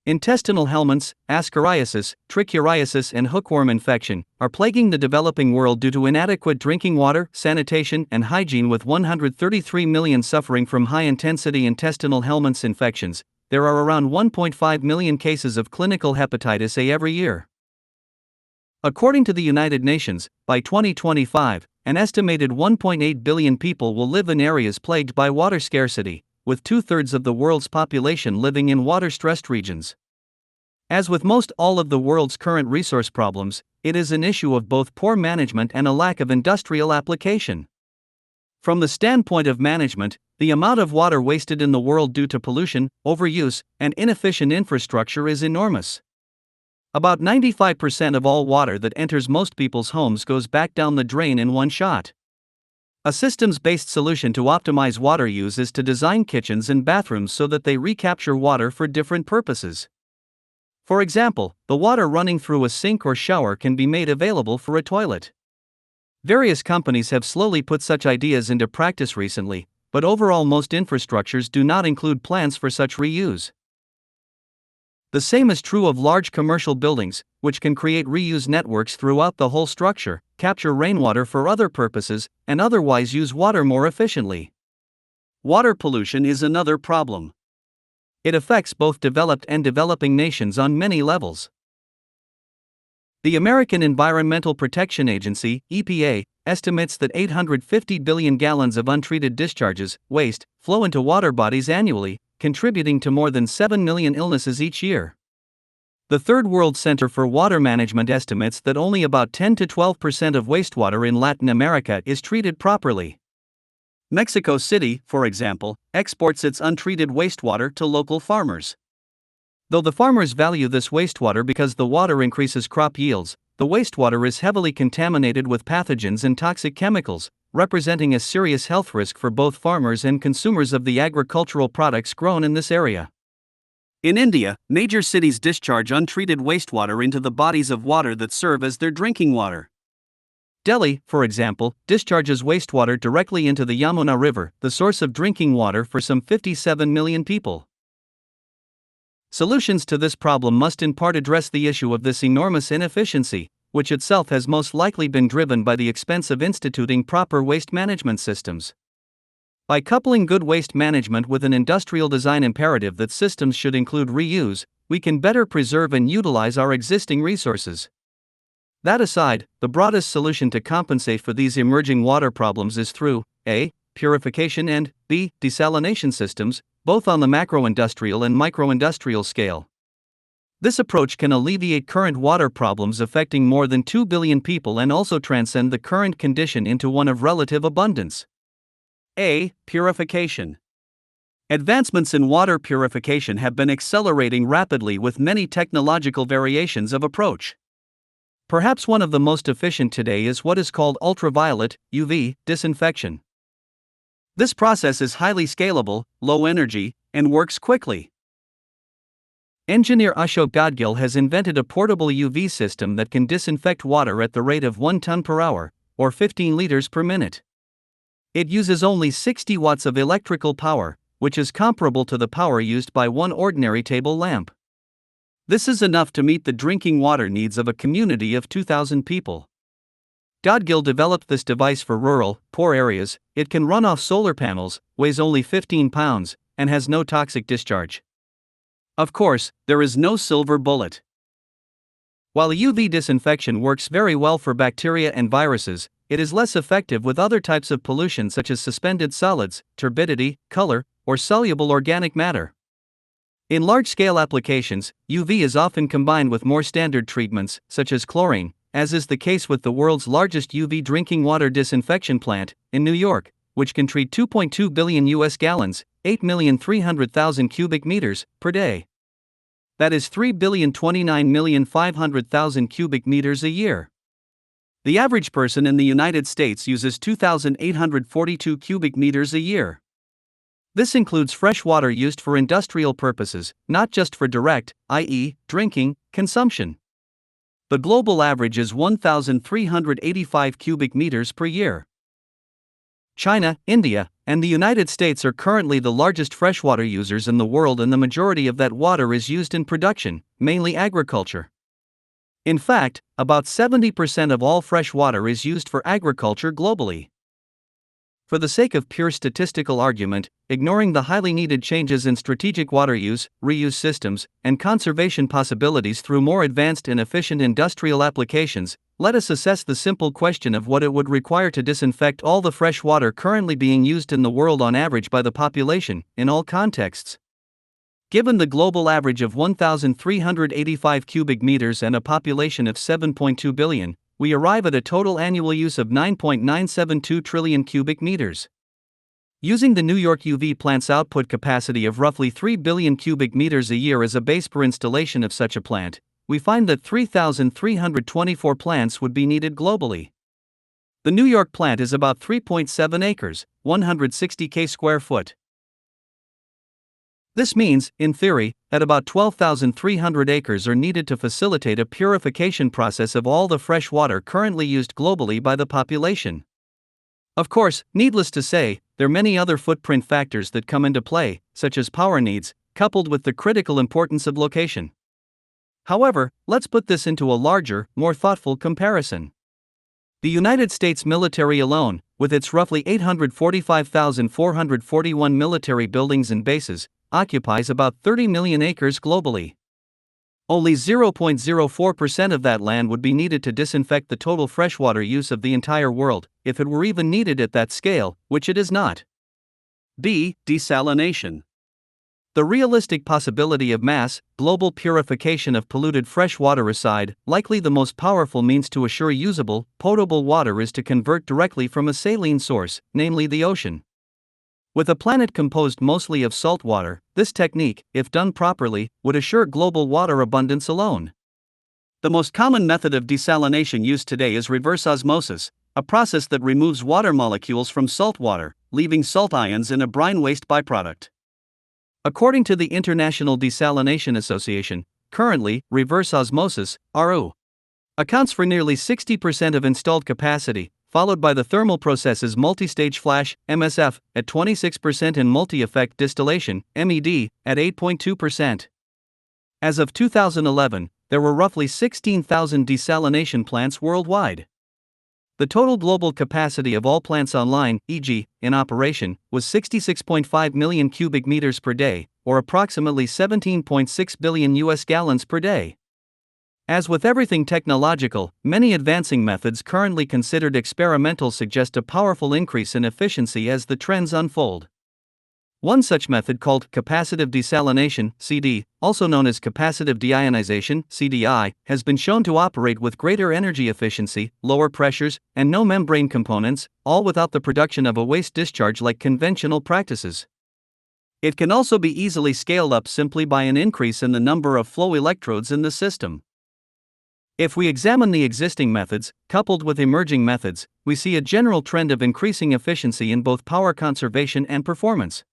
Intestinal helminths, ascariasis, trichuriasis, and hookworm infection are plaguing the developing world due to inadequate drinking water, sanitation, and hygiene, with 133 million suffering from high-intensity intestinal helminths infections. There are around 1.5 million cases of clinical hepatitis A every year. According to the United Nations, by 2025, an estimated 1.8 billion people will live in areas plagued by water scarcity, with 2/3 of the world's population living in water-stressed regions. As with most all of the world's current resource problems, it is an issue of both poor management and a lack of industrial application. From the standpoint of management, the amount of water wasted in the world due to pollution, overuse, and inefficient infrastructure is enormous. About 95% of all water that enters most people's homes goes back down the drain in one shot. A systems-based solution to optimize water use is to design kitchens and bathrooms so that they recapture water for different purposes. For example, the water running through a sink or shower can be made available for a toilet. Various companies have slowly put such ideas into practice recently, but overall most infrastructures do not include plans for such reuse. The same is true of large commercial buildings, which can create reuse networks throughout the whole structure, capture rainwater for other purposes, and otherwise use water more efficiently. Water pollution is another problem. It affects both developed and developing nations on many levels. The American Environmental Protection Agency, EPA, estimates that 850 billion gallons of untreated discharges, waste, flow into water bodies annually, contributing to more than 7 million illnesses each year. The Third World Center for Water Management estimates that only about 10 to 12% of wastewater in Latin America is treated properly. Mexico City, for example, exports its untreated wastewater to local farmers. Though the farmers value this wastewater because the water increases crop yields, the wastewater is heavily contaminated with pathogens and toxic chemicals, representing a serious health risk for both farmers and consumers of the agricultural products grown in this area. In India, major cities discharge untreated wastewater into the bodies of water that serve as their drinking water. Delhi, for example, discharges wastewater directly into the Yamuna River, the source of drinking water for some 57 million people. Solutions to this problem must in part address the issue of this enormous inefficiency, which itself has most likely been driven by the expense of instituting proper waste management systems. By coupling good waste management with an industrial design imperative that systems should include reuse, we can better preserve and utilize our existing resources. That aside, the broadest solution to compensate for these emerging water problems is through A. Purification and B. Desalination systems, both on the macro-industrial and micro-industrial scale. This approach can alleviate current water problems affecting more than 2 billion people and also transcend the current condition into one of relative abundance. A. Purification. Advancements in water purification have been accelerating rapidly with many technological variations of approach. Perhaps one of the most efficient today is what is called ultraviolet (UV) disinfection. This process is highly scalable, low energy, and works quickly. Engineer Ashok Gadgil has invented a portable UV system that can disinfect water at the rate of 1 ton per hour, or 15 liters per minute. It uses only 60 watts of electrical power, which is comparable to the power used by one ordinary table lamp. This is enough to meet the drinking water needs of a community of 2,000 people. Gadgil developed this device for rural, poor areas. It can run off solar panels, weighs only 15 pounds, and has no toxic discharge. Of course, there is no silver bullet. While UV disinfection works very well for bacteria and viruses, it is less effective with other types of pollution such as suspended solids, turbidity, color, or soluble organic matter. In large-scale applications, UV is often combined with more standard treatments, such as chlorine, as is the case with the world's largest UV drinking water disinfection plant, in New York, which can treat 2.2 billion US gallons, 8,300,000 cubic meters, per day. That is 3,029,500,000 cubic meters a year. The average person in the United States uses 2,842 cubic meters a year. This includes fresh water used for industrial purposes, not just for direct, i.e., drinking, consumption. The global average is 1,385 cubic meters per year. China, India, and the United States are currently the largest freshwater users in the world, and the majority of that water is used in production, mainly agriculture. In fact, about 70% of all fresh water is used for agriculture globally. For the sake of pure statistical argument, ignoring the highly needed changes in strategic water use, reuse systems, and conservation possibilities through more advanced and efficient industrial applications, let us assess the simple question of what it would require to disinfect all the fresh water currently being used in the world on average by the population, in all contexts. Given the global average of 1,385 cubic meters and a population of 7.2 billion, we arrive at a total annual use of 9.972 trillion cubic meters. Using the New York UV plant's output capacity of roughly 3 billion cubic meters a year as a base per installation of such a plant, we find that 3,324 plants would be needed globally. The New York plant is about 3.7 acres, 160 square foot. This means, in theory, that about 12,300 acres are needed to facilitate a purification process of all the fresh water currently used globally by the population. Of course, needless to say, there are many other footprint factors that come into play, such as power needs, coupled with the critical importance of location. However, let's put this into a larger, more thoughtful comparison. The United States military alone, with its roughly 845,441 military buildings and bases, occupies about 30 million acres globally. Only 0.04% of that land would be needed to disinfect the total freshwater use of the entire world, if it were even needed at that scale, which it is not. B. Desalination. The realistic possibility of mass, global purification of polluted fresh water aside, likely the most powerful means to assure usable, potable water is to convert directly from a saline source, namely the ocean. With a planet composed mostly of salt water, this technique, if done properly, would assure global water abundance alone. The most common method of desalination used today is reverse osmosis, a process that removes water molecules from salt water, leaving salt ions in a brine waste byproduct. According to the International Desalination Association, currently, reverse osmosis, RO, accounts for nearly 60% of installed capacity, followed by the thermal processes multi-stage flash, MSF, at 26% and multi-effect distillation, MED, at 8.2%. As of 2011, there were roughly 16,000 desalination plants worldwide. The total global capacity of all plants online, e.g., in operation, was 66.5 million cubic meters per day, or approximately 17.6 billion US gallons per day. As with everything technological, many advancing methods currently considered experimental suggest a powerful increase in efficiency as the trends unfold. One such method, called capacitive desalination (CD), also known as capacitive deionization (CDI), has been shown to operate with greater energy efficiency, lower pressures, and no membrane components, all without the production of a waste discharge like conventional practices. It can also be easily scaled up simply by an increase in the number of flow electrodes in the system. If we examine the existing methods, coupled with emerging methods, we see a general trend of increasing efficiency in both power conservation and performance.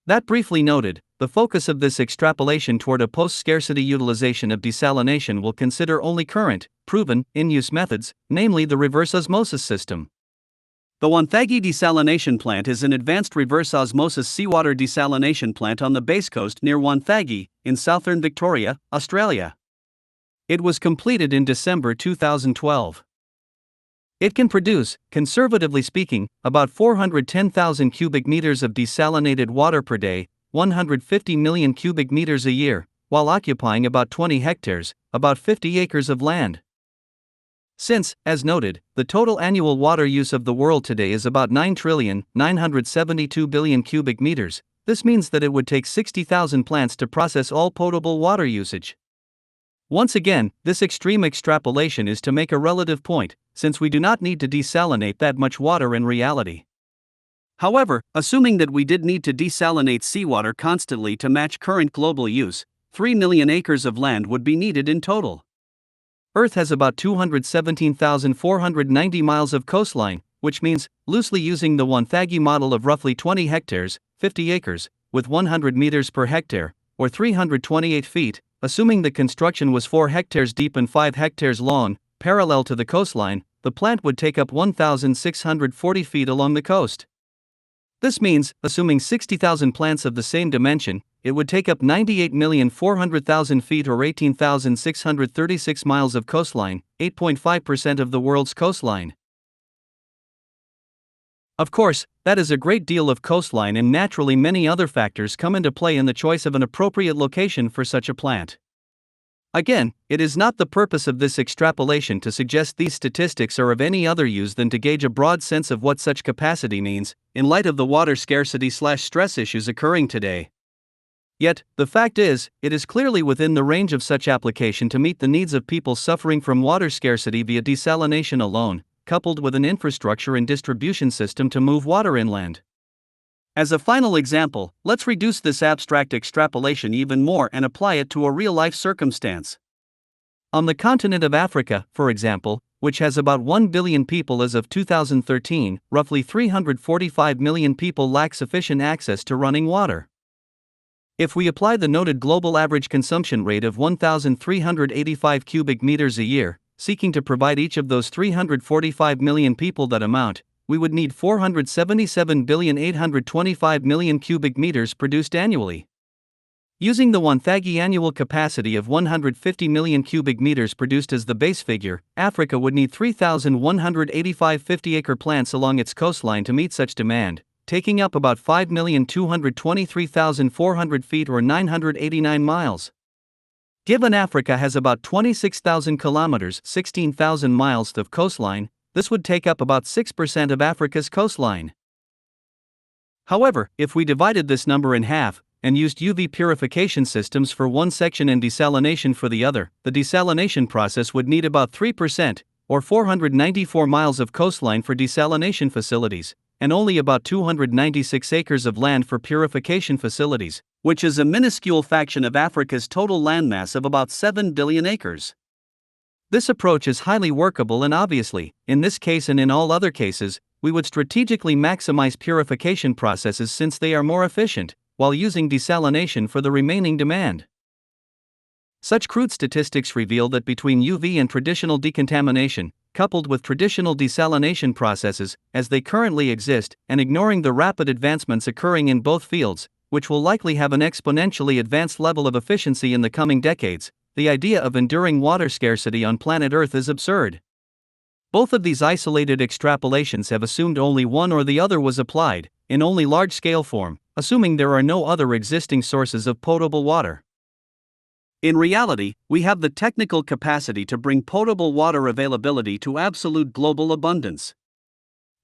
That briefly noted, the focus of this extrapolation toward a post-scarcity utilization of desalination will consider only current, proven, in-use methods, namely the reverse osmosis system. The Wonthaggi Desalination Plant is an advanced reverse osmosis seawater desalination plant on the Base Coast near Wonthaggi, in southern Victoria, Australia. It was completed in December 2012. It can produce, conservatively speaking, about 410,000 cubic meters of desalinated water per day, 150 million cubic meters a year, while occupying about 20 hectares, about 50 acres of land. Since, as noted, the total annual water use of the world today is about 9,972,000,000,000 cubic meters, this means that it would take 60,000 plants to process all potable water usage. Once again, this extreme extrapolation is to make a relative point, since we do not need to desalinate that much water in reality. However, assuming that we did need to desalinate seawater constantly to match current global use, 3 million acres of land would be needed in total. Earth has about 217,490 miles of coastline, which means, loosely using the Wonthaggi model of roughly 20 hectares, 50 acres, with 100 meters per hectare, or 328 feet, assuming the construction was 4 hectares deep and 5 hectares long, parallel to the coastline, the plant would take up 1,640 feet along the coast. This means, assuming 60,000 plants of the same dimension, it would take up 98,400,000 feet or 18,636 miles of coastline, 8.5% of the world's coastline. Of course, that is a great deal of coastline, and naturally many other factors come into play in the choice of an appropriate location for such a plant. Again, it is not the purpose of this extrapolation to suggest these statistics are of any other use than to gauge a broad sense of what such capacity means, in light of the water scarcity/stress issues occurring today. Yet, the fact is, it is clearly within the range of such application to meet the needs of people suffering from water scarcity via desalination alone, coupled with an infrastructure and distribution system to move water inland. As a final example, let's reduce this abstract extrapolation even more and apply it to a real-life circumstance. On the continent of Africa, for example, which has about 1 billion people as of 2013, roughly 345 million people lack sufficient access to running water. If we apply the noted global average consumption rate of 1,385 cubic meters a year, seeking to provide each of those 345 million people that amount, we would need 477,825,000,000 cubic meters produced annually. Using the Wonthaggi annual capacity of 150 million cubic meters produced as the base figure, Africa would need 3,185 50-acre plants along its coastline to meet such demand, taking up about 5,223,400 feet or 989 miles. Given Africa has about 26,000 kilometers, 16,000 miles of coastline, this would take up about 6% of Africa's coastline. However, if we divided this number in half, and used UV purification systems for one section and desalination for the other, the desalination process would need about 3%, or 494 miles of coastline for desalination facilities, and only about 296 acres of land for purification facilities, which is a minuscule fraction of Africa's total landmass of about 7 billion acres. This approach is highly workable, and obviously, in this case and in all other cases, we would strategically maximize purification processes since they are more efficient, while using desalination for the remaining demand. Such crude statistics reveal that between UV and traditional decontamination, coupled with traditional desalination processes, as they currently exist, and ignoring the rapid advancements occurring in both fields, which will likely have an exponentially advanced level of efficiency in the coming decades, the idea of enduring water scarcity on planet Earth is absurd. Both of these isolated extrapolations have assumed only one or the other was applied, in only large-scale form, assuming there are no other existing sources of potable water. In reality, we have the technical capacity to bring potable water availability to absolute global abundance.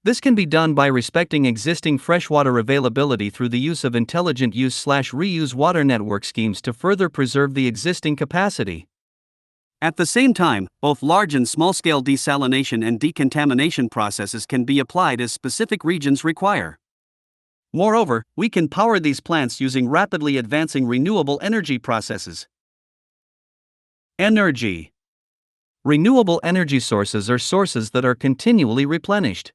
This can be done by respecting existing freshwater availability through the use of intelligent use/reuse water network schemes to further preserve the existing capacity. At the same time, both large and small-scale desalination and decontamination processes can be applied as specific regions require. Moreover, we can power these plants using rapidly advancing renewable energy processes. Energy. Renewable energy sources are sources that are continually replenished.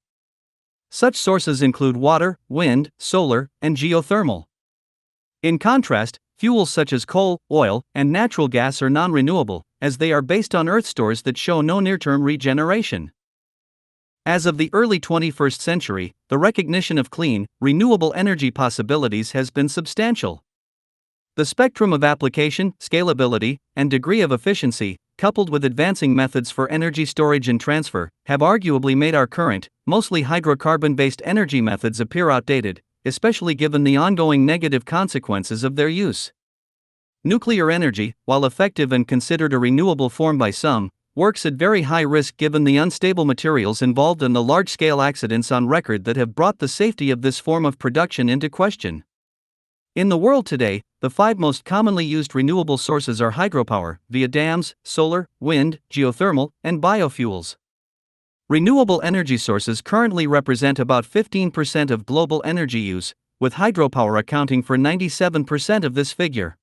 Such sources include water, wind, solar, and geothermal. In contrast, fuels such as coal, oil, and natural gas are non-renewable, as they are based on Earth stores that show no near-term regeneration. As of the early 21st century, the recognition of clean, renewable energy possibilities has been substantial. The spectrum of application, scalability, and degree of efficiency, coupled with advancing methods for energy storage and transfer, have arguably made our current, mostly hydrocarbon-based energy methods appear outdated, especially given the ongoing negative consequences of their use. Nuclear energy, while effective and considered a renewable form by some, works at very high risk given the unstable materials involved and the large-scale accidents on record that have brought the safety of this form of production into question. In the world today, the 5 most commonly used renewable sources are hydropower, via dams, solar, wind, geothermal, and biofuels. Renewable energy sources currently represent about 15% of global energy use, with hydropower accounting for 97% of this figure.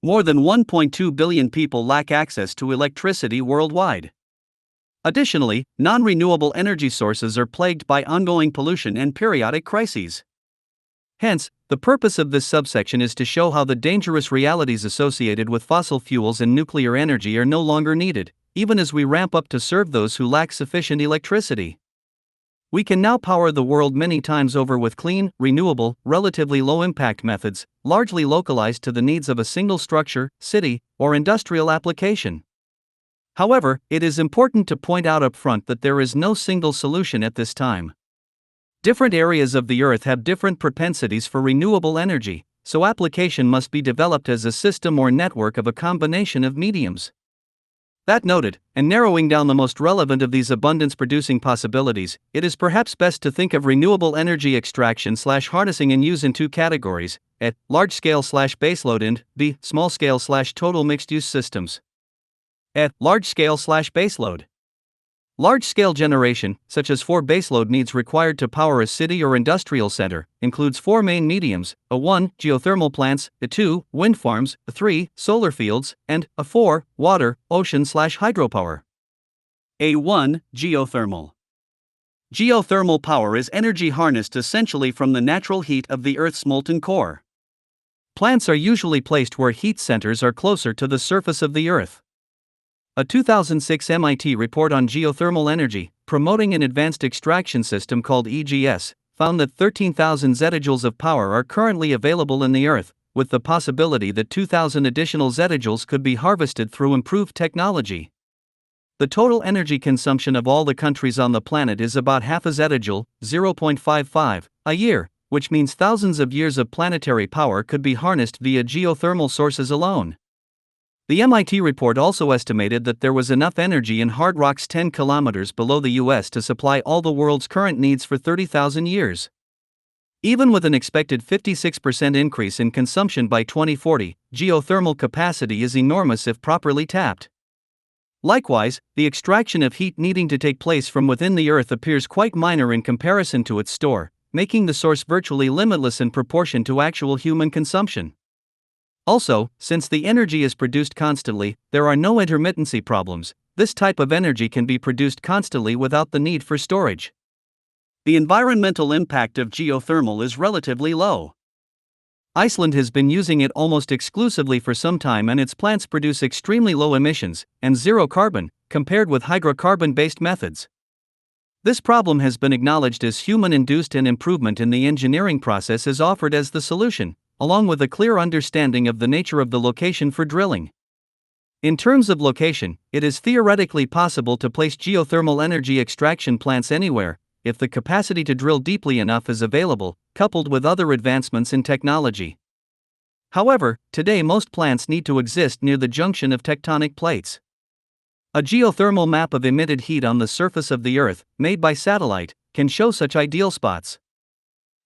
More than 1.2 billion people lack access to electricity worldwide. Additionally, non-renewable energy sources are plagued by ongoing pollution and periodic crises. Hence, the purpose of this subsection is to show how the dangerous realities associated with fossil fuels and nuclear energy are no longer needed, even as we ramp up to serve those who lack sufficient electricity. We can now power the world many times over with clean, renewable, relatively low-impact methods, largely localized to the needs of a single structure, city, or industrial application. However, it is important to point out up front that there is no single solution at this time. Different areas of the Earth have different propensities for renewable energy, so application must be developed as a system or network of a combination of mediums. That noted, and narrowing down the most relevant of these abundance-producing possibilities, it is perhaps best to think of renewable energy extraction/harnessing and use in 2 categories: A. Large-scale/baseload and B. Small-scale/total mixed-use systems. A. Large-scale/baseload. Large-scale generation, such as for baseload needs required to power a city or industrial center, includes 4 main mediums: A1, geothermal plants; A2, wind farms; A3, solar fields; and A4, water, ocean/hydropower. A1, geothermal. Geothermal power is energy harnessed essentially from the natural heat of the Earth's molten core. Plants are usually placed where heat centers are closer to the surface of the Earth. A 2006 MIT report on geothermal energy, promoting an advanced extraction system called EGS, found that 13,000 zettajoules of power are currently available in the Earth, with the possibility that 2,000 additional zettajoules could be harvested through improved technology. The total energy consumption of all the countries on the planet is about half a zettajoule, 0.55, a year, which means thousands of years of planetary power could be harnessed via geothermal sources alone. The MIT report also estimated that there was enough energy in hard rocks 10 kilometers below the US to supply all the world's current needs for 30,000 years. Even with an expected 56% increase in consumption by 2040, geothermal capacity is enormous if properly tapped. Likewise, the extraction of heat needing to take place from within the Earth appears quite minor in comparison to its store, making the source virtually limitless in proportion to actual human consumption. Also, since the energy is produced constantly, there are no intermittency problems. This type of energy can be produced constantly without the need for storage. The environmental impact of geothermal is relatively low. Iceland has been using it almost exclusively for some time, and its plants produce extremely low emissions and zero carbon compared with hydrocarbon-based methods. This problem has been acknowledged as human-induced, and improvement in the engineering process is offered as the solution, along with a clear understanding of the nature of the location for drilling. In terms of location, it is theoretically possible to place geothermal energy extraction plants anywhere, if the capacity to drill deeply enough is available, coupled with other advancements in technology. However, today most plants need to exist near the junction of tectonic plates. A geothermal map of emitted heat on the surface of the Earth, made by satellite, can show such ideal spots.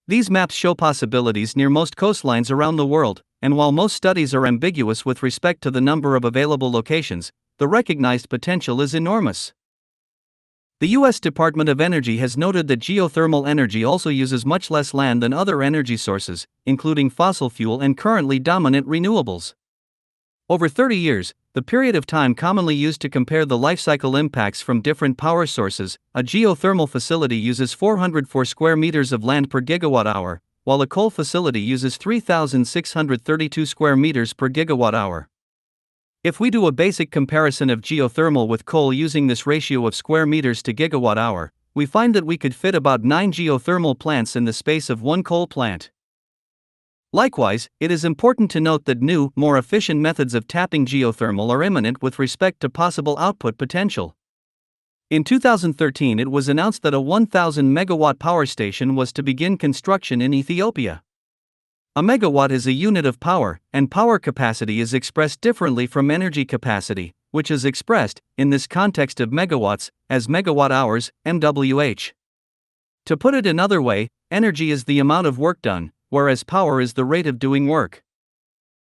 These maps show possibilities near most coastlines around the world, and while most studies are ambiguous with respect to the number of available locations, the recognized potential is enormous. The U.S. Department of Energy has noted that geothermal energy also uses much less land than other energy sources, including fossil fuel and currently dominant renewables. Over 30 years, the period of time commonly used to compare the life cycle impacts from different power sources. A geothermal facility uses 404 square meters of land per gigawatt hour, while a coal facility uses 3,632 square meters per gigawatt hour. If we do a basic comparison of geothermal with coal using this ratio of square meters to gigawatt hour, we find that we could fit about 9 geothermal plants in the space of one coal plant. Likewise, it is important to note that new, more efficient methods of tapping geothermal are imminent with respect to possible output potential. In 2013, it was announced that a 1,000 megawatt power station was to begin construction in Ethiopia. A megawatt is a unit of power, and power capacity is expressed differently from energy capacity, which is expressed, in this context of megawatts, as megawatt hours, MWH. To put it another way, energy is the amount of work done, whereas power is the rate of doing work.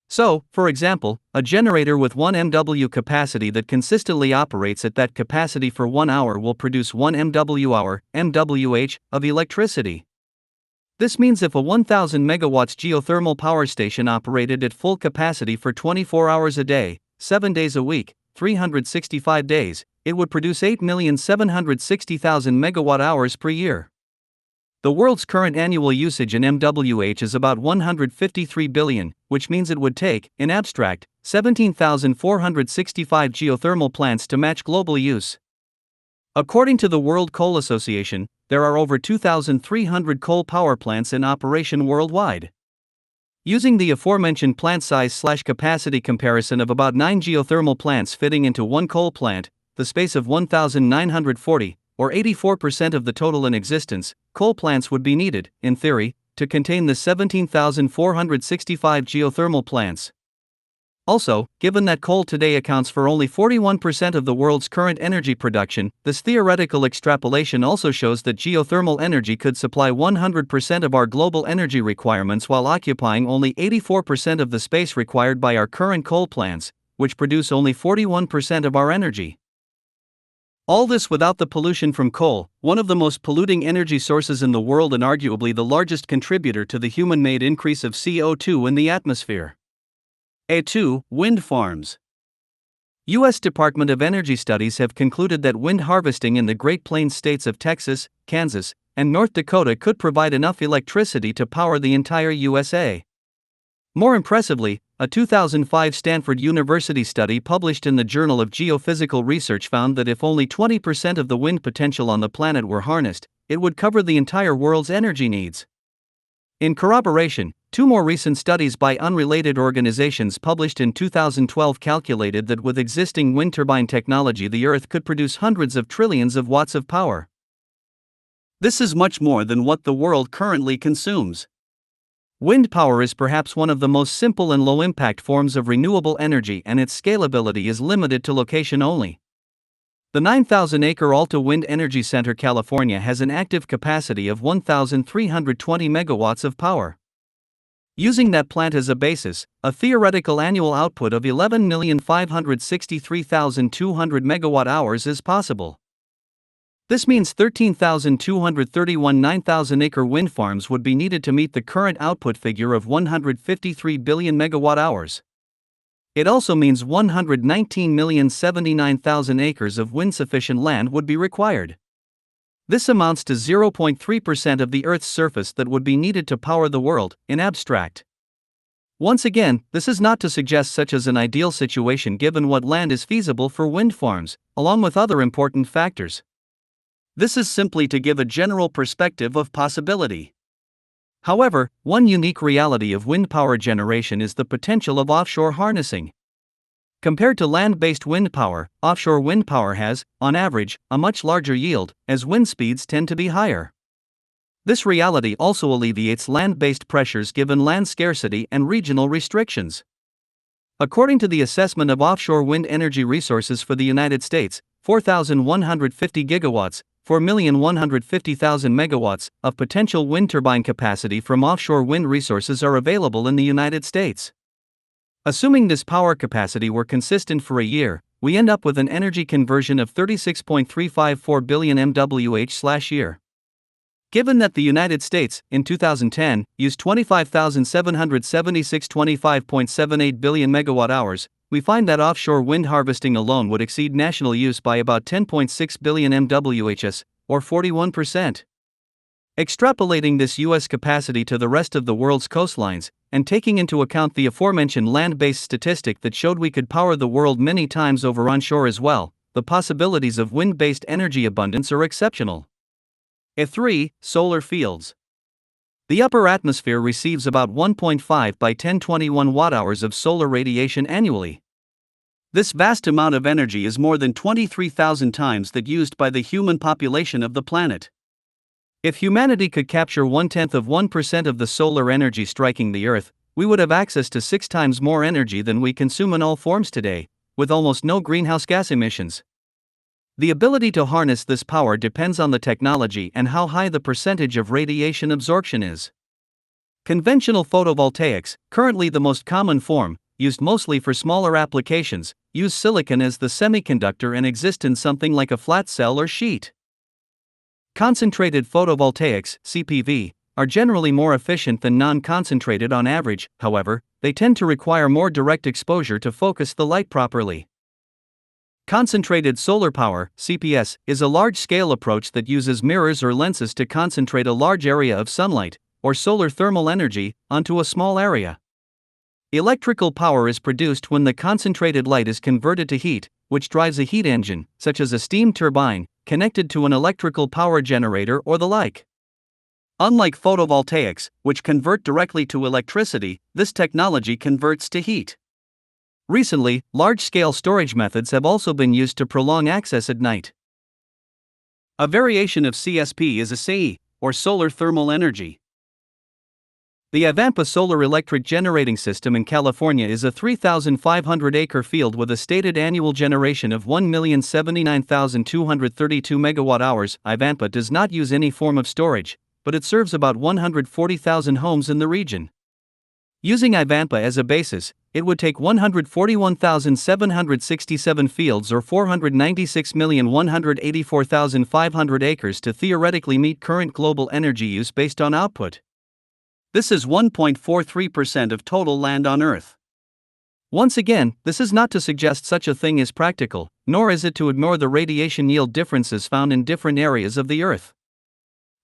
So, for example, a generator with 1 MW capacity that consistently operates at that capacity for 1 hour will produce 1 MWh, MWH, of electricity. This means if a 1,000 megawatts geothermal power station operated at full capacity for 24 hours a day, 7 days a week, 365 days, it would produce 8,760,000 megawatt hours per year. The world's current annual usage in MWH is about 153 billion, which means it would take, in abstract, 17,465 geothermal plants to match global use. According to the World Coal Association, there are over 2,300 coal power plants in operation worldwide. Using the aforementioned plant size/capacity comparison of about 9 geothermal plants fitting into one coal plant, the space of 1,940, or 84% of the total in existence, coal plants would be needed, in theory, to contain the 17,465 geothermal plants. Also, given that coal today accounts for only 41% of the world's current energy production, this theoretical extrapolation also shows that geothermal energy could supply 100% of our global energy requirements while occupying only 84% of the space required by our current coal plants, which produce only 41% of our energy. All this without the pollution from coal, one of the most polluting energy sources in the world and arguably the largest contributor to the human-made increase of CO2 in the atmosphere. A2. Wind farms. U.S. Department of Energy studies have concluded that wind harvesting in the Great Plains states of Texas, Kansas, and North Dakota could provide enough electricity to power the entire USA. More impressively, a 2005 Stanford University study published in the Journal of Geophysical Research found that if only 20% of the wind potential on the planet were harnessed, it would cover the entire world's energy needs. In corroboration, 2 more recent studies by unrelated organizations published in 2012 calculated that with existing wind turbine technology the Earth could produce hundreds of trillions of watts of power. This is much more than what the world currently consumes. Wind power is perhaps one of the most simple and low-impact forms of renewable energy, and its scalability is limited to location only. The 9,000-acre Alta Wind Energy Center, California has an active capacity of 1,320 megawatts of power. Using that plant as a basis, a theoretical annual output of 11,563,200 megawatt hours is possible. This means 13,231 9,000-acre wind farms would be needed to meet the current output figure of 153 billion megawatt hours. It also means 119,079,000 acres of wind-sufficient land would be required. This amounts to 0.3% of the Earth's surface that would be needed to power the world, in abstract. Once again, this is not to suggest such as an ideal situation given what land is feasible for wind farms, along with other important factors. This is simply to give a general perspective of possibility. However, one unique reality of wind power generation is the potential of offshore harnessing. Compared to land-based wind power, offshore wind power has, on average, a much larger yield, as wind speeds tend to be higher. This reality also alleviates land-based pressures given land scarcity and regional restrictions. According to the assessment of offshore wind energy resources for the United States, 4,150 gigawatts, 4,150,000 megawatts, of potential wind turbine capacity from offshore wind resources are available in the United States. Assuming this power capacity were consistent for a year, we end up with an energy conversion of 36.354 billion MWH/year. Given that the United States, in 2010, used 25,776 25.78 billion megawatt hours, we find that offshore wind harvesting alone would exceed national use by about 10.6 billion MWHs, or 41%. Extrapolating this U.S. capacity to the rest of the world's coastlines, and taking into account the aforementioned land-based statistic that showed we could power the world many times over onshore as well, the possibilities of wind-based energy abundance are exceptional. 3. Solar fields. The upper atmosphere receives about 1.5 by 1021 watt-hours of solar radiation annually. This vast amount of energy is more than 23,000 times that used by the human population of the planet. If humanity could capture 0.1% of the solar energy striking the Earth, we would have access to 6 times more energy than we consume in all forms today, with almost no greenhouse gas emissions. The ability to harness this power depends on the technology and how high the percentage of radiation absorption is. Conventional photovoltaics, currently the most common form, used mostly for smaller applications, use silicon as the semiconductor and exist in something like a flat cell or sheet. Concentrated photovoltaics, CPV, are generally more efficient than non-concentrated on average, however, they tend to require more direct exposure to focus the light properly. Concentrated solar power, CPS, is a large-scale approach that uses mirrors or lenses to concentrate a large area of sunlight, or solar thermal energy, onto a small area. Electrical power is produced when the concentrated light is converted to heat, which drives a heat engine, such as a steam turbine, connected to an electrical power generator or the like. Unlike photovoltaics, which convert directly to electricity, this technology converts to heat. Recently, large-scale storage methods have also been used to prolong access at night. A variation of CSP is a SEI, or solar thermal energy. The Ivampa Solar Electric Generating System in California is a 3,500-acre field with a stated annual generation of 1,079,232 megawatt-hours. Ivampa does not use any form of storage, but it serves about 140,000 homes in the region. Using Ivampa as a basis, it would take 141,767 fields or 496,184,500 acres to theoretically meet current global energy use based on output. This is 1.43% of total land on Earth. Once again, this is not to suggest such a thing is practical, nor is it to ignore the radiation yield differences found in different areas of the Earth.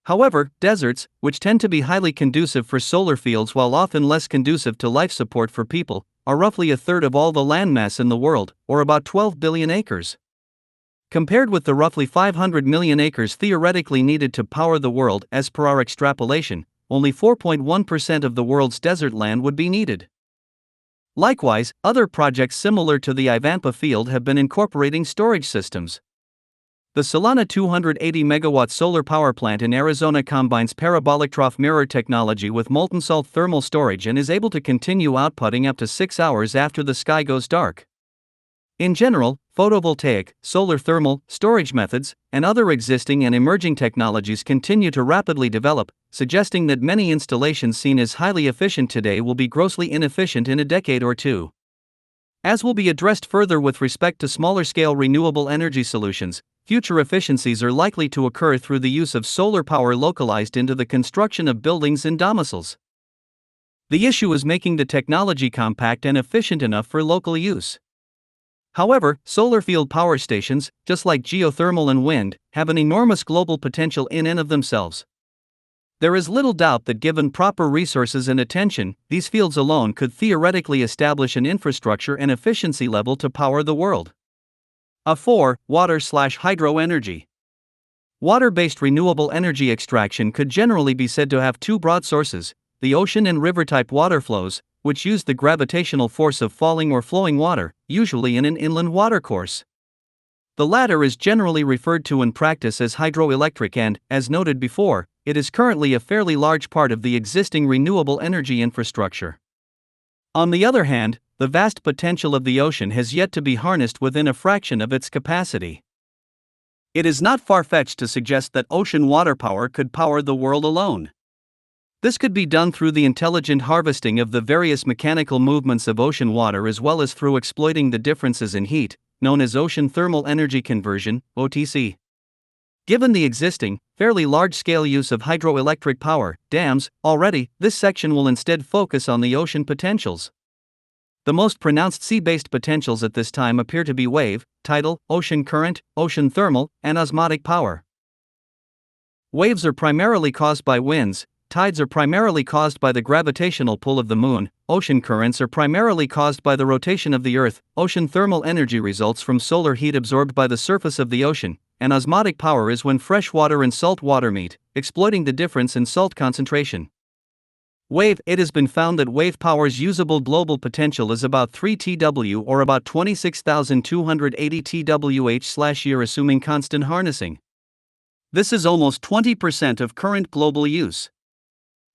However, deserts, which tend to be highly conducive for solar fields while often less conducive to life support for people, are roughly a third of all the landmass in the world, or about 12 billion acres. Compared with the roughly 500 million acres theoretically needed to power the world as per our extrapolation, only 4.1% of the world's desert land would be needed. Likewise, other projects similar to the Ivampa field have been incorporating storage systems. The Solana 280 megawatt solar power plant in Arizona combines parabolic trough mirror technology with molten salt thermal storage and is able to continue outputting up to 6 hours after the sky goes dark. In general, photovoltaic, solar thermal, storage methods, and other existing and emerging technologies continue to rapidly develop, suggesting that many installations seen as highly efficient today will be grossly inefficient in a decade or two. As will be addressed further with respect to smaller-scale renewable energy solutions, future efficiencies are likely to occur through the use of solar power localized into the construction of buildings and domiciles. The issue is making the technology compact and efficient enough for local use. However, solar field power stations, just like geothermal and wind, have an enormous global potential in and of themselves. There is little doubt that given proper resources and attention, these fields alone could theoretically establish an infrastructure and efficiency level to power the world. 4. Water/hydro energy. Water-based renewable energy extraction could generally be said to have two broad sources: the ocean and river-type water flows, which use the gravitational force of falling or flowing water, usually in an inland watercourse. The latter is generally referred to in practice as hydroelectric and, as noted before, it is currently a fairly large part of the existing renewable energy infrastructure. On the other hand, the vast potential of the ocean has yet to be harnessed within a fraction of its capacity. It is not far-fetched to suggest that ocean water power could power the world alone. This could be done through the intelligent harvesting of the various mechanical movements of ocean water as well as through exploiting the differences in heat, known as ocean thermal energy conversion, OTC. Given the existing, fairly large-scale use of hydroelectric power, dams, already, this section will instead focus on the ocean potentials. The most pronounced sea-based potentials at this time appear to be wave, tidal, ocean current, ocean thermal, and osmotic power. Waves are primarily caused by winds, tides are primarily caused by the gravitational pull of the moon, ocean currents are primarily caused by the rotation of the Earth, ocean thermal energy results from solar heat absorbed by the surface of the ocean, and osmotic power is when fresh water and salt water meet, exploiting the difference in salt concentration. Wave. It has been found that wave power's usable global potential is about 3 TW or about 26,280 TWh/year assuming constant harnessing. This is almost 20% of current global use.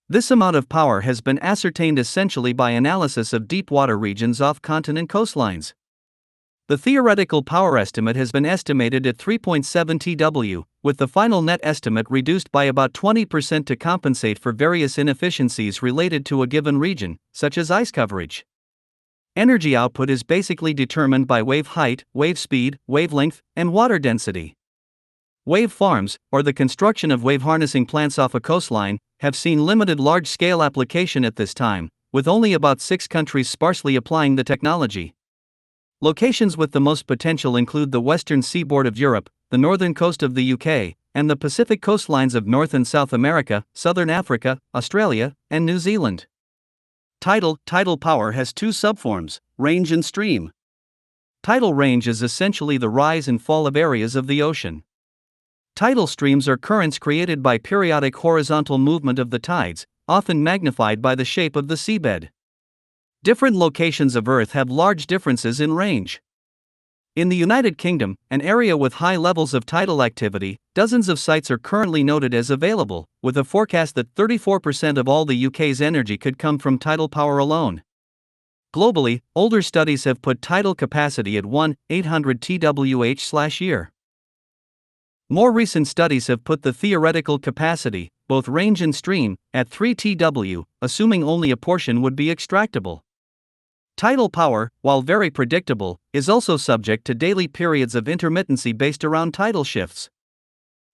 This amount of power has been ascertained essentially by analysis of deep water regions off continent coastlines. The theoretical power estimate has been estimated at 3.7 TW, with the final net estimate reduced by about 20% to compensate for various inefficiencies related to a given region, such as ice coverage. Energy output is basically determined by wave height, wave speed, wavelength, and water density. Wave farms, or the construction of wave harnessing plants off a coastline, have seen limited large-scale application at this time, with only about 6 countries sparsely applying the technology. Locations with the most potential include the western seaboard of Europe, the northern coast of the UK, and the Pacific coastlines of North and South America, Southern Africa, Australia, and New Zealand. Tidal power has 2 subforms, range and stream. Tidal range is essentially the rise and fall of areas of the ocean. Tidal streams are currents created by periodic horizontal movement of the tides, often magnified by the shape of the seabed. Different locations of Earth have large differences in range. In the United Kingdom, an area with high levels of tidal activity, dozens of sites are currently noted as available, with a forecast that 34% of all the UK's energy could come from tidal power alone. Globally, older studies have put tidal capacity at 1,800 TWh/year. More recent studies have put the theoretical capacity, both range and stream, at 3 TW, assuming only a portion would be extractable. Tidal power, while very predictable, is also subject to daily periods of intermittency based around tidal shifts.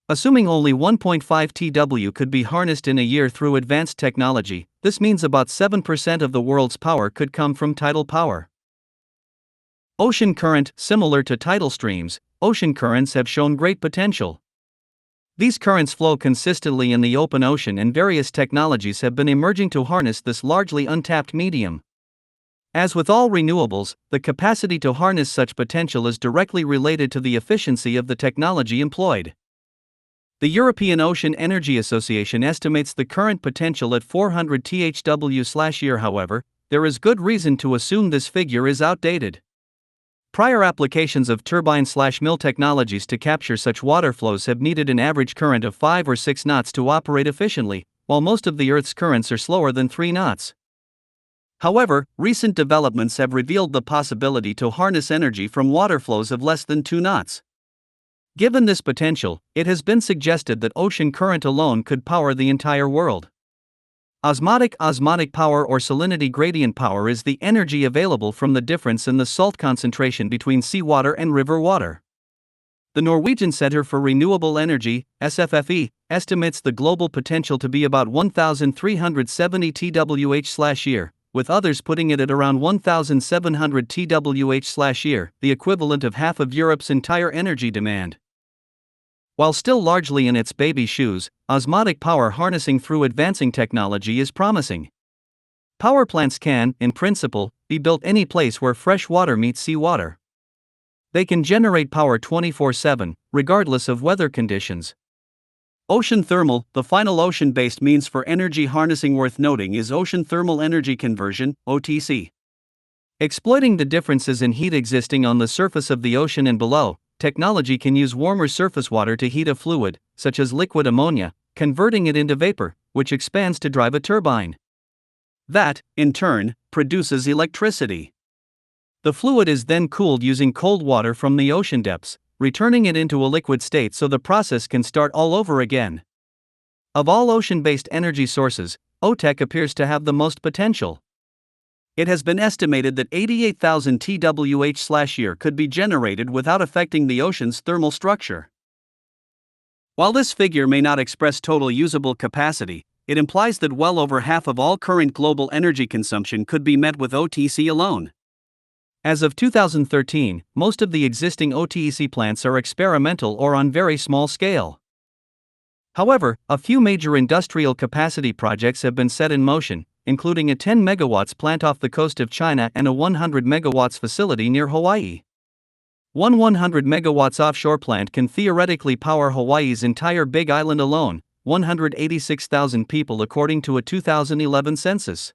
Assuming only 1.5 TW could be harnessed in a year through advanced technology, this means about 7% of the world's power could come from tidal power. Ocean current. Similar to tidal streams, ocean currents have shown great potential. These currents flow consistently in the open ocean, and various technologies have been emerging to harness this largely untapped medium. As with all renewables, the capacity to harness such potential is directly related to the efficiency of the technology employed. The European Ocean Energy Association estimates the current potential at 400 TWh/year. However, there is good reason to assume this figure is outdated. Prior applications of turbine/mill technologies to capture such water flows have needed an average current of 5 or 6 knots to operate efficiently, while most of the Earth's currents are slower than 3 knots. However, recent developments have revealed the possibility to harness energy from water flows of less than 2 knots. Given this potential, it has been suggested that ocean current alone could power the entire world. Osmotic power or salinity gradient power is the energy available from the difference in the salt concentration between seawater and river water. The Norwegian Center for Renewable Energy, SFFE, estimates the global potential to be about 1,370 TWh/year, with others putting it at around 1,700 TWh/year, the equivalent of half of Europe's entire energy demand. While still largely in its baby shoes, osmotic power harnessing through advancing technology is promising. Power plants can, in principle, be built any place where fresh water meets seawater. They can generate power 24/7, regardless of weather conditions. Ocean thermal. The final ocean-based means for energy harnessing worth noting is ocean thermal energy conversion, OTC. Exploiting the differences in heat existing on the surface of the ocean and below, technology can use warmer surface water to heat a fluid, such as liquid ammonia, converting it into vapor, which expands to drive a turbine. That, in turn, produces electricity. The fluid is then cooled using cold water from the ocean depths, returning it into a liquid state so the process can start all over again. Of all ocean-based energy sources, OTEC appears to have the most potential. It has been estimated that 88,000 TWh/year could be generated without affecting the ocean's thermal structure. While this figure may not express total usable capacity, it implies that well over half of all current global energy consumption could be met with OTC alone. As of 2013, most of the existing OTEC plants are experimental or on very small scale. However, a few major industrial capacity projects have been set in motion, including a 10 megawatts plant off the coast of China and a 100 megawatts facility near Hawaii. One 100 megawatts offshore plant can theoretically power Hawaii's entire Big Island alone, 186,000 people according to a 2011 census.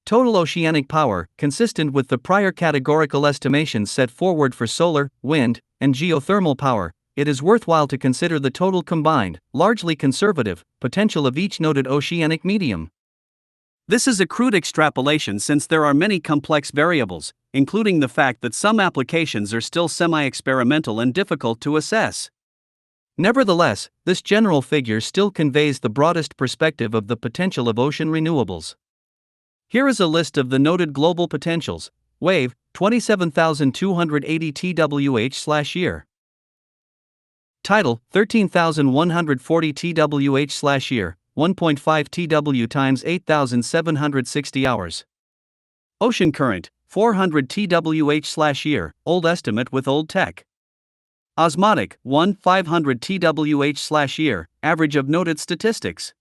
Total oceanic power, consistent with the prior categorical estimations set forward for solar, wind, and geothermal power, it is worthwhile to consider the total combined, largely conservative, potential of each noted oceanic medium. This is a crude extrapolation since there are many complex variables, including the fact that some applications are still semi-experimental and difficult to assess. Nevertheless, this general figure still conveys the broadest perspective of the potential of ocean renewables. Here is a list of the noted global potentials. Wave, 27,280 TWh/year. Tidal, 13,140 TWh/year, 1.5 TW times 8,760 hours. Ocean current, 400 TWh/year, old estimate with old tech. Osmotic, 500 TWh/year, average of noted statistics.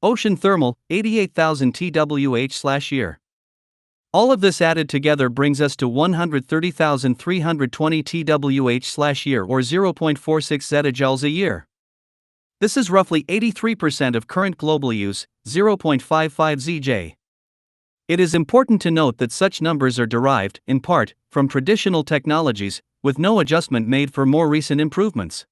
Ocean thermal, 88,000 TWh/year. All of this added together brings us to 130,320 TWh/year or 0.46 zettajoules a year. This is roughly 83% of current global use, 0.55 ZJ. It is important to note that such numbers are derived, in part, from traditional technologies, with no adjustment made for more recent improvements.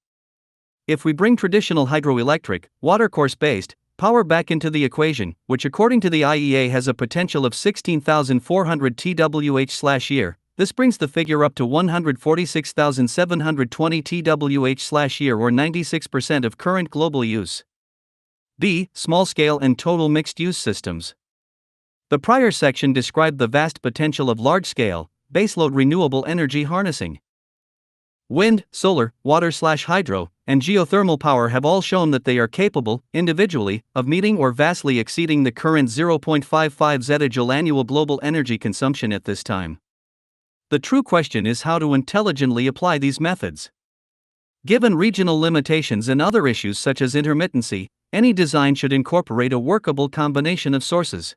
If we bring traditional hydroelectric, watercourse-based, power back into the equation, which according to the IEA has a potential of 16,400 TWh/year, this brings the figure up to 146,720 TWh/year or 96% of current global use. B. Small-scale and total mixed-use systems. The prior section described the vast potential of large-scale, baseload renewable energy harnessing. Wind, solar, water/hydro, and geothermal power have all shown that they are capable, individually, of meeting or vastly exceeding the current 0.55 zettajoule annual global energy consumption at this time. The true question is how to intelligently apply these methods. Given regional limitations and other issues such as intermittency, any design should incorporate a workable combination of sources.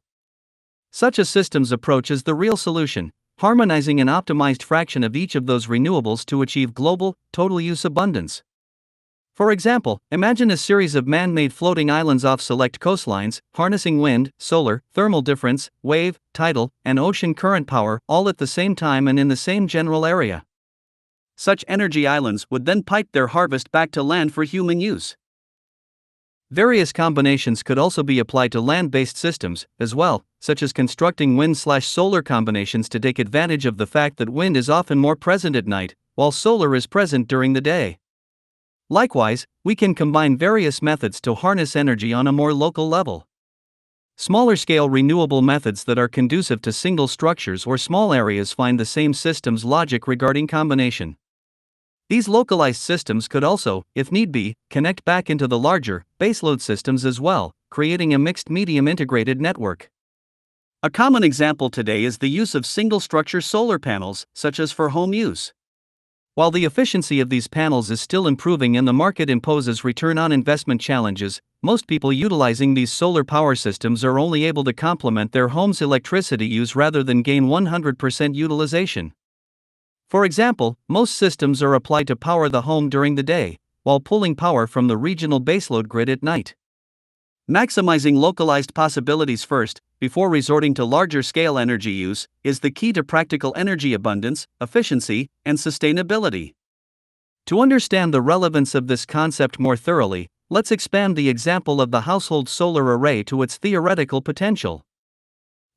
Such a systems approach is the real solution, harmonizing an optimized fraction of each of those renewables to achieve global, total use abundance. For example, imagine a series of man-made floating islands off select coastlines, harnessing wind, solar, thermal difference, wave, tidal, and ocean current power all at the same time and in the same general area. Such energy islands would then pipe their harvest back to land for human use. Various combinations could also be applied to land-based systems, as well, such as constructing wind/solar combinations to take advantage of the fact that wind is often more present at night, while solar is present during the day. Likewise, we can combine various methods to harness energy on a more local level. Smaller-scale renewable methods that are conducive to single structures or small areas find the same systems logic regarding combination. These localized systems could also, if need be, connect back into the larger, baseload systems as well, creating a mixed-medium integrated network. A common example today is the use of single-structure solar panels, such as for home use. While the efficiency of these panels is still improving and the market imposes return on investment challenges, most people utilizing these solar power systems are only able to complement their home's electricity use rather than gain 100% utilization. For example, most systems are applied to power the home during the day, while pulling power from the regional baseload grid at night. Maximizing localized possibilities first, before resorting to larger-scale energy use, is the key to practical energy abundance, efficiency, and sustainability. To understand the relevance of this concept more thoroughly, let's expand the example of the household solar array to its theoretical potential.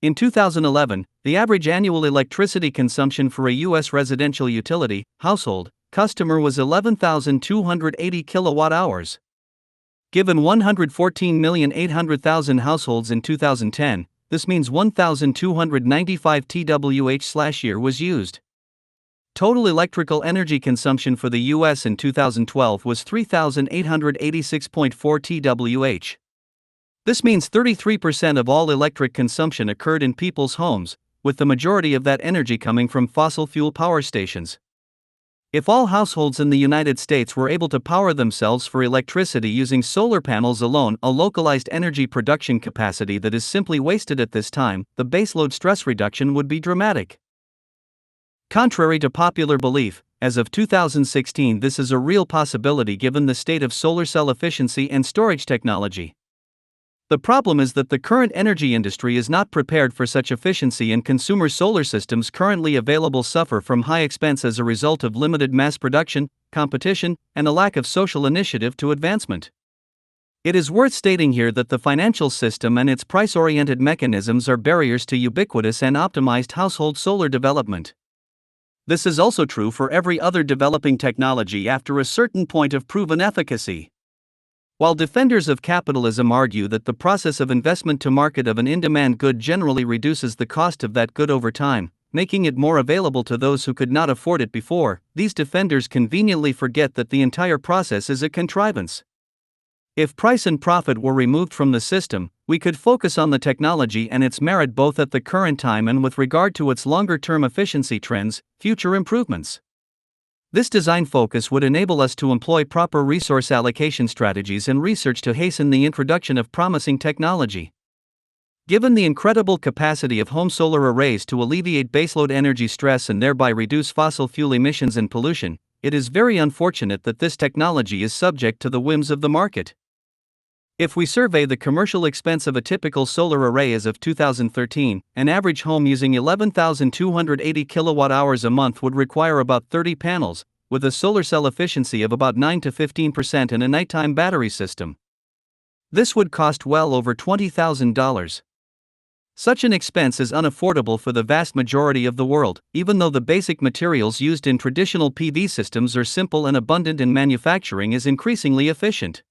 In 2011, the average annual electricity consumption for a U.S. residential utility household customer was 11,280 kilowatt-hours. Given 114,800,000 households in 2010, this means 1,295 TWh/year was used. Total electrical energy consumption for the U.S. in 2012 was 3,886.4 TWh. This means 33% of all electric consumption occurred in people's homes, with the majority of that energy coming from fossil fuel power stations. If all households in the United States were able to power themselves for electricity using solar panels alone, a localized energy production capacity that is simply wasted at this time, the baseload stress reduction would be dramatic. Contrary to popular belief, as of 2016, this is a real possibility given the state of solar cell efficiency and storage technology. The problem is that the current energy industry is not prepared for such efficiency, and consumer solar systems currently available suffer from high expense as a result of limited mass production, competition, and a lack of social initiative to advancement. It is worth stating here that the financial system and its price-oriented mechanisms are barriers to ubiquitous and optimized household solar development. This is also true for every other developing technology after a certain point of proven efficacy. While defenders of capitalism argue that the process of investment to market of an in-demand good generally reduces the cost of that good over time, making it more available to those who could not afford it before, these defenders conveniently forget that the entire process is a contrivance. If price and profit were removed from the system, we could focus on the technology and its merit both at the current time and with regard to its longer-term efficiency trends, future improvements. This design focus would enable us to employ proper resource allocation strategies and research to hasten the introduction of promising technology. Given the incredible capacity of home solar arrays to alleviate baseload energy stress and thereby reduce fossil fuel emissions and pollution, it is very unfortunate that this technology is subject to the whims of the market. If we survey the commercial expense of a typical solar array as of 2013, an average home using 11,280 kilowatt-hours a month would require about 30 panels, with a solar cell efficiency of about 9 to 15% and a nighttime battery system. This would cost well over $20,000. Such an expense is unaffordable for the vast majority of the world, even though the basic materials used in traditional PV systems are simple and abundant and manufacturing is increasingly efficient.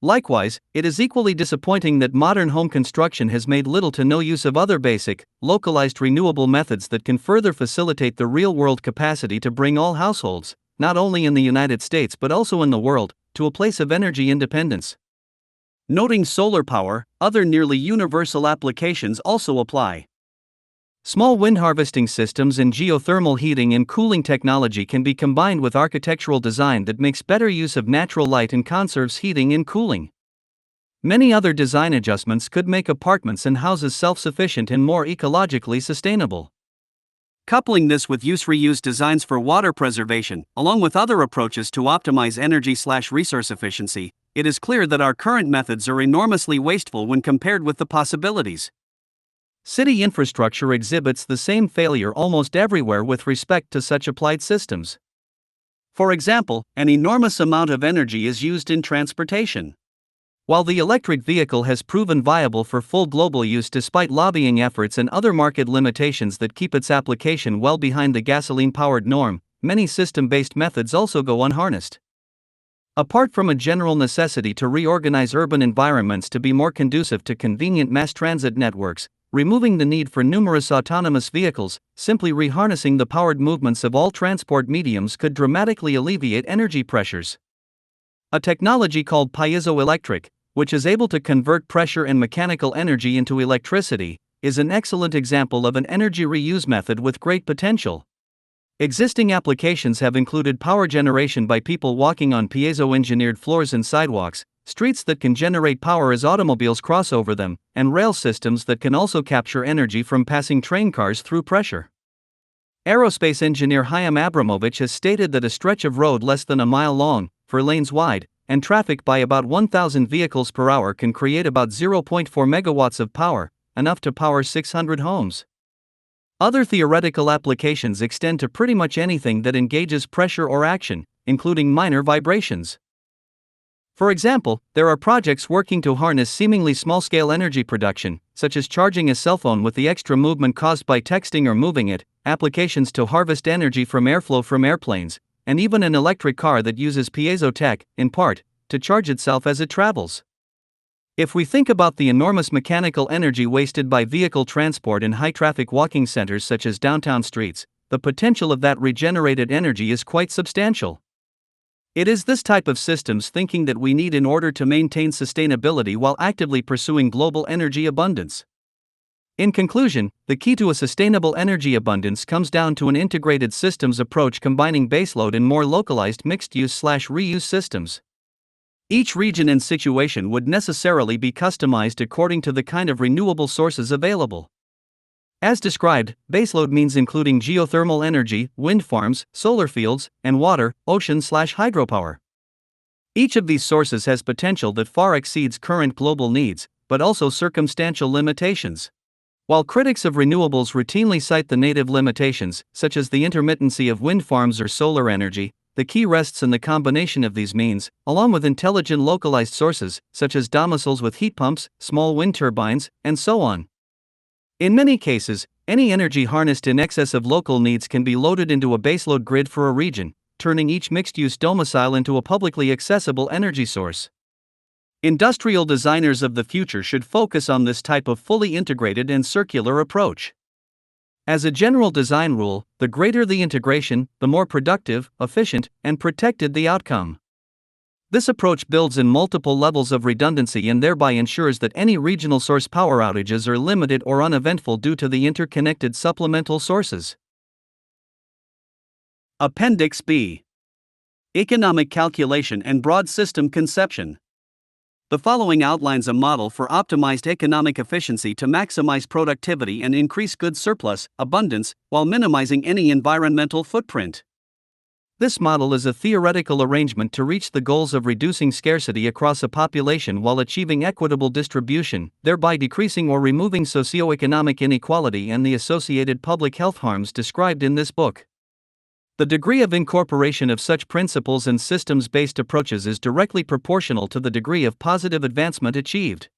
Likewise, it is equally disappointing that modern home construction has made little to no use of other basic, localized renewable methods that can further facilitate the real-world capacity to bring all households, not only in the United States but also in the world, to a place of energy independence. Noting solar power, other nearly universal applications also apply. Small wind harvesting systems and geothermal heating and cooling technology can be combined with architectural design that makes better use of natural light and conserves heating and cooling. Many other design adjustments could make apartments and houses self-sufficient and more ecologically sustainable. Coupling this with use-reuse designs for water preservation, along with other approaches to optimize energy/resource efficiency, it is clear that our current methods are enormously wasteful when compared with the possibilities. City infrastructure exhibits the same failure almost everywhere with respect to such applied systems. For example, an enormous amount of energy is used in transportation. While the electric vehicle has proven viable for full global use despite lobbying efforts and other market limitations that keep its application well behind the gasoline-powered norm, many system-based methods also go unharnessed. Apart from a general necessity to reorganize urban environments to be more conducive to convenient mass transit networks, removing the need for numerous autonomous vehicles, simply reharnessing the powered movements of all transport mediums could dramatically alleviate energy pressures. A technology called piezoelectric, which is able to convert pressure and mechanical energy into electricity, is an excellent example of an energy reuse method with great potential. Existing applications have included power generation by people walking on piezo-engineered floors and sidewalks, streets that can generate power as automobiles cross over them, and rail systems that can also capture energy from passing train cars through pressure. Aerospace engineer Chaim Abramovich has stated that a stretch of road less than a mile long, 4 lanes wide, and traffic by about 1,000 vehicles per hour can create about 0.4 megawatts of power, enough to power 600 homes. Other theoretical applications extend to pretty much anything that engages pressure or action, including minor vibrations. For example, there are projects working to harness seemingly small-scale energy production, such as charging a cell phone with the extra movement caused by texting or moving it, applications to harvest energy from airflow from airplanes, and even an electric car that uses piezo tech, in part, to charge itself as it travels. If we think about the enormous mechanical energy wasted by vehicle transport in high-traffic walking centers such as downtown streets, the potential of that regenerated energy is quite substantial. It is this type of systems thinking that we need in order to maintain sustainability while actively pursuing global energy abundance. In conclusion, the key to a sustainable energy abundance comes down to an integrated systems approach combining baseload and more localized mixed-use/reuse systems. Each region and situation would necessarily be customized according to the kind of renewable sources available. As described, baseload means including geothermal energy, wind farms, solar fields, and water, ocean/hydropower. Each of these sources has potential that far exceeds current global needs, but also circumstantial limitations. While critics of renewables routinely cite the native limitations, such as the intermittency of wind farms or solar energy, the key rests in the combination of these means, along with intelligent localized sources, such as domiciles with heat pumps, small wind turbines, and so on. In many cases, any energy harnessed in excess of local needs can be loaded into a baseload grid for a region, turning each mixed-use domicile into a publicly accessible energy source. Industrial designers of the future should focus on this type of fully integrated and circular approach. As a general design rule, the greater the integration, the more productive, efficient, and protected the outcome. This approach builds in multiple levels of redundancy and thereby ensures that any regional source power outages are limited or uneventful due to the interconnected supplemental sources. Appendix B. Economic Calculation and Broad System Conception. The following outlines a model for optimized economic efficiency to maximize productivity and increase goods surplus, abundance, while minimizing any environmental footprint. This model is a theoretical arrangement to reach the goals of reducing scarcity across a population while achieving equitable distribution, thereby decreasing or removing socioeconomic inequality and the associated public health harms described in this book. The degree of incorporation of such principles and systems-based approaches is directly proportional to the degree of positive advancement achieved.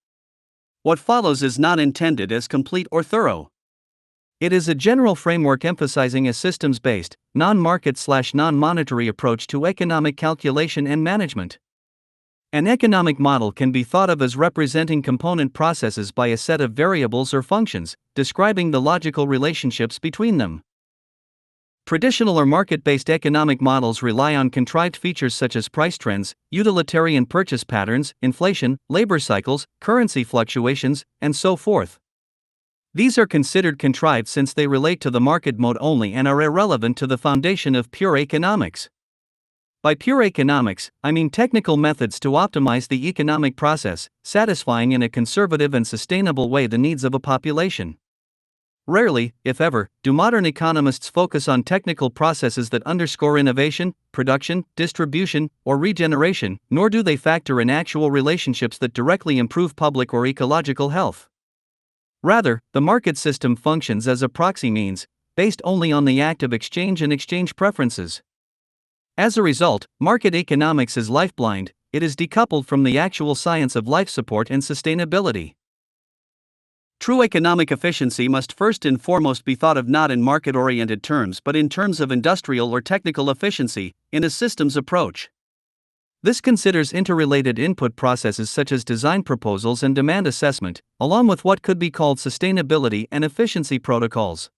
What follows is not intended as complete or thorough. It is a general framework emphasizing a systems-based, non-market/non-monetary approach to economic calculation and management. An economic model can be thought of as representing component processes by a set of variables or functions, describing the logical relationships between them. Traditional or market-based economic models rely on contrived features such as price trends, utilitarian purchase patterns, inflation, labor cycles, currency fluctuations, and so forth. These are considered contrived since they relate to the market mode only and are irrelevant to the foundation of pure economics. By pure economics, I mean technical methods to optimize the economic process, satisfying in a conservative and sustainable way the needs of a population. Rarely, if ever, do modern economists focus on technical processes that underscore innovation, production, distribution, or regeneration, nor do they factor in actual relationships that directly improve public or ecological health. Rather, the market system functions as a proxy means, based only on the act of exchange and exchange preferences. As a result, market economics is life-blind, it is decoupled from the actual science of life support and sustainability. True economic efficiency must first and foremost be thought of not in market-oriented terms but in terms of industrial or technical efficiency, in a systems approach. This considers interrelated input processes such as design proposals and demand assessment, along with what could be called sustainability and efficiency protocols.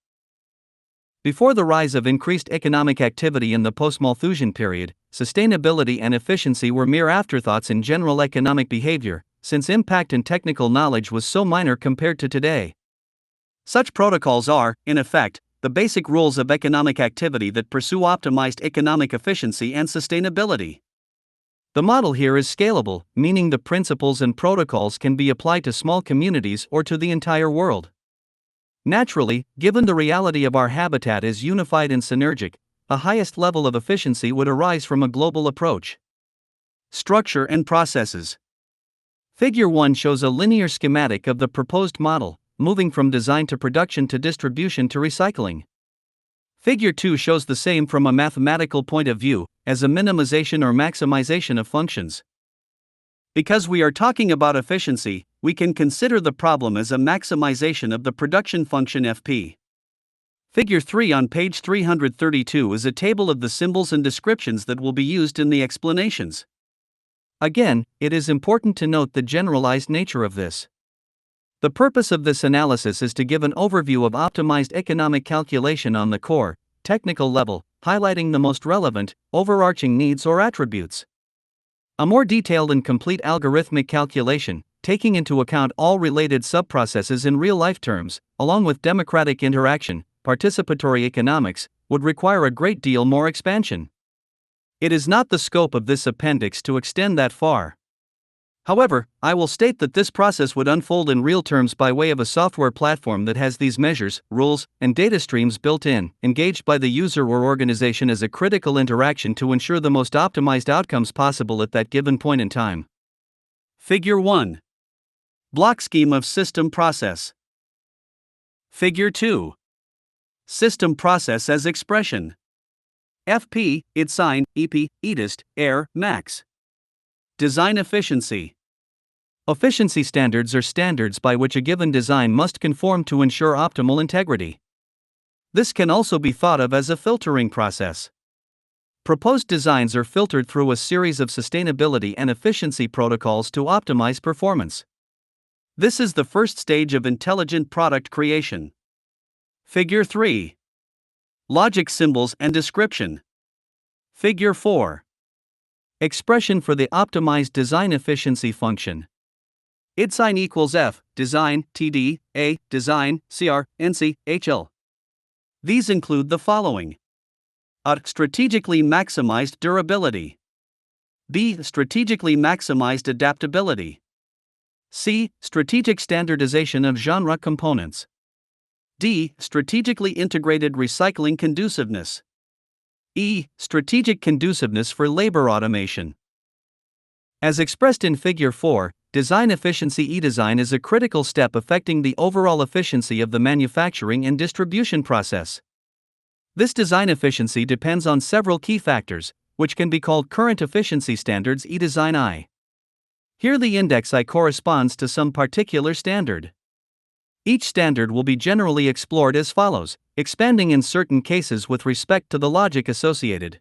Before the rise of increased economic activity in the post-Malthusian period, sustainability and efficiency were mere afterthoughts in general economic behavior, since impact and technical knowledge was so minor compared to today. Such protocols are, in effect, the basic rules of economic activity that pursue optimized economic efficiency and sustainability. The model here is scalable, meaning the principles and protocols can be applied to small communities or to the entire world. Naturally, given the reality of our habitat is unified and synergic, the highest level of efficiency would arise from a global approach. Structure and processes. Figure 1 shows a linear schematic of the proposed model, moving from design to production to distribution to recycling. Figure 2 shows the same from a mathematical point of view, as a minimization or maximization of functions. Because we are talking about efficiency, we can consider the problem as a maximization of the production function Fp. Figure 3 on page 332 is a table of the symbols and descriptions that will be used in the explanations. Again, it is important to note the generalized nature of this. The purpose of this analysis is to give an overview of optimized economic calculation on the core, technical level, highlighting the most relevant, overarching needs or attributes. A more detailed and complete algorithmic calculation, taking into account all related subprocesses in real-life terms, along with democratic interaction, participatory economics, would require a great deal more expansion. It is not the scope of this appendix to extend that far. However, I will state that this process would unfold in real terms by way of a software platform that has these measures, rules, and data streams built in, engaged by the user or organization as a critical interaction to ensure the most optimized outcomes possible at that given point in time. Figure 1. Block scheme of system process. Figure 2. System process as expression. FP, id sign, EP, edist, air, max. Design efficiency. Efficiency standards are standards by which a given design must conform to ensure optimal integrity. This can also be thought of as a filtering process. Proposed designs are filtered through a series of sustainability and efficiency protocols to optimize performance. This is the first stage of intelligent product creation. Figure 3. Logic symbols and description. Figure 4. Expression for the optimized design efficiency function. Id sign equals F, design, TD, A, design, CR, NC, HL. These include the following. A. Strategically maximized durability. B. Strategically maximized adaptability. C. Strategic standardization of genre components. D. Strategically integrated recycling conduciveness. E. Strategic conduciveness for labor automation. As expressed in Figure 4, design efficiency e-design is a critical step affecting the overall efficiency of the manufacturing and distribution process. This design efficiency depends on several key factors, which can be called current efficiency standards e-design I. Here the index I corresponds to some particular standard. Each standard will be generally explored as follows, expanding in certain cases with respect to the logic associated.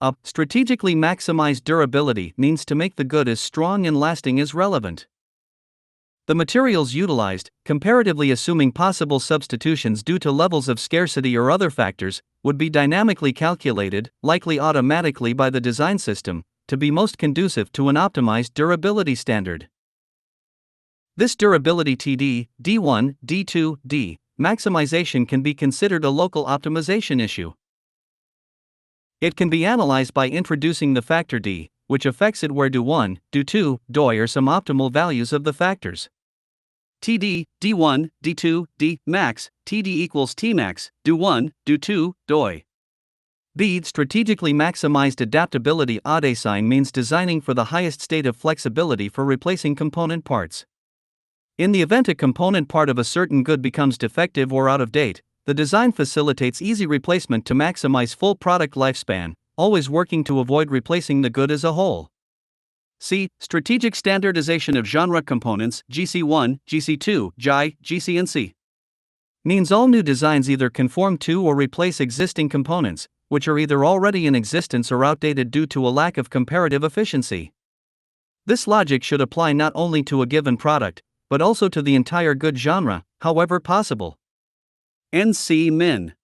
A. Strategically maximized durability means to make the good as strong and lasting as relevant. The materials utilized, comparatively assuming possible substitutions due to levels of scarcity or other factors, would be dynamically calculated, likely automatically by the design system, to be most conducive to an optimized durability standard. This durability TD, D1, D2, D, maximization can be considered a local optimization issue. It can be analyzed by introducing the factor D, which affects it where do1, do2, doi are some optimal values of the factors. TD, D1, D2, D, max, TD equals Tmax, do1, do2, doi. B. Strategically maximized adaptability ADE sign means designing for the highest state of flexibility for replacing component parts. In the event a component part of a certain good becomes defective or out of date, the design facilitates easy replacement to maximize full product lifespan, always working to avoid replacing the good as a whole. C. Strategic standardization of genre components GC1, GC2, GI, GC&C. Means all new designs either conform to or replace existing components, which are either already in existence or outdated due to a lack of comparative efficiency. This logic should apply not only to a given product, but also to the entire good genre, however possible. NC-min.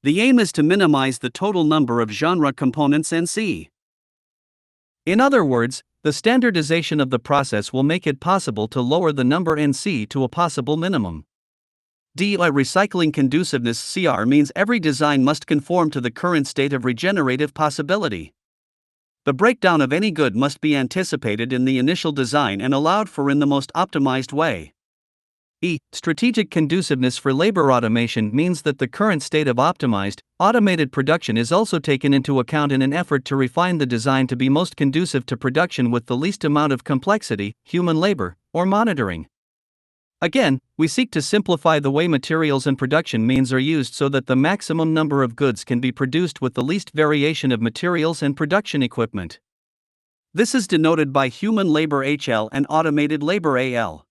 The aim is to minimize the total number of genre components NC. In other words, the standardization of the process will make it possible to lower the number NC to a possible minimum. D. Recycling conduciveness CR means every design must conform to the current state of regenerative possibility. The breakdown of any good must be anticipated in the initial design and allowed for in the most optimized way. E. Strategic conduciveness for labor automation means that the current state of optimized, automated production is also taken into account in an effort to refine the design to be most conducive to production with the least amount of complexity, human labor, or monitoring. Again, we seek to simplify the way materials and production means are used so that the maximum number of goods can be produced with the least variation of materials and production equipment. This is denoted by human labor HL and automated labor AL.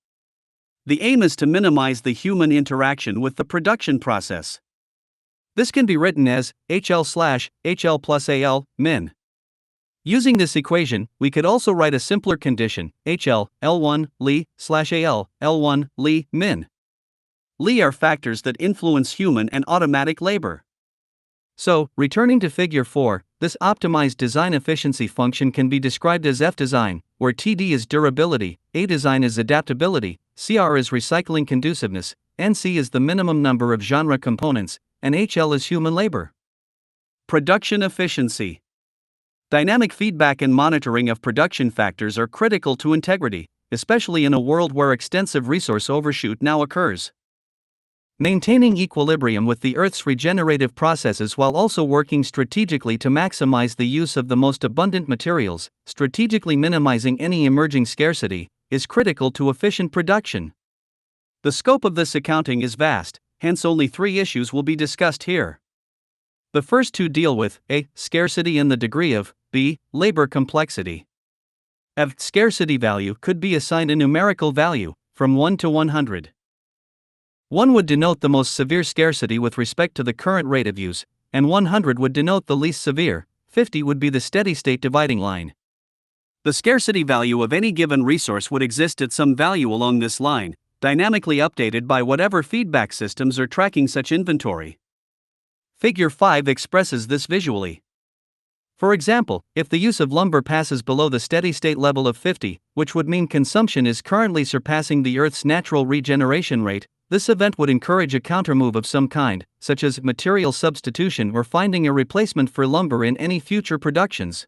The aim is to minimize the human interaction with the production process. This can be written as HL/HL plus AL, min. Using this equation, we could also write a simpler condition, HL, L1, Li/AL, L1, Li, min. Li are factors that influence human and automatic labor. So, returning to Figure 4, This optimized design efficiency function can be described as F-design, where TD is durability, A-design is adaptability, CR is recycling conduciveness, NC is the minimum number of genre components, and HL is human labor. Production efficiency. Dynamic feedback and monitoring of production factors are critical to integrity, especially in a world where extensive resource overshoot now occurs. Maintaining equilibrium with the Earth's regenerative processes while also working strategically to maximize the use of the most abundant materials, strategically minimizing any emerging scarcity, is critical to efficient production. The scope of this accounting is vast, hence only 3 issues will be discussed here. The first 2 deal with A. Scarcity and the degree of B. Labor complexity. F. Scarcity value could be assigned a numerical value, from 1 to 100. 1 would denote the most severe scarcity with respect to the current rate of use, and 100 would denote the least severe, 50 would be the steady-state dividing line. The scarcity value of any given resource would exist at some value along this line, dynamically updated by whatever feedback systems are tracking such inventory. Figure 5 expresses this visually. For example, if the use of lumber passes below the steady-state level of 50, which would mean consumption is currently surpassing the Earth's natural regeneration rate, this event would encourage a countermove of some kind, such as material substitution or finding a replacement for lumber in any future productions.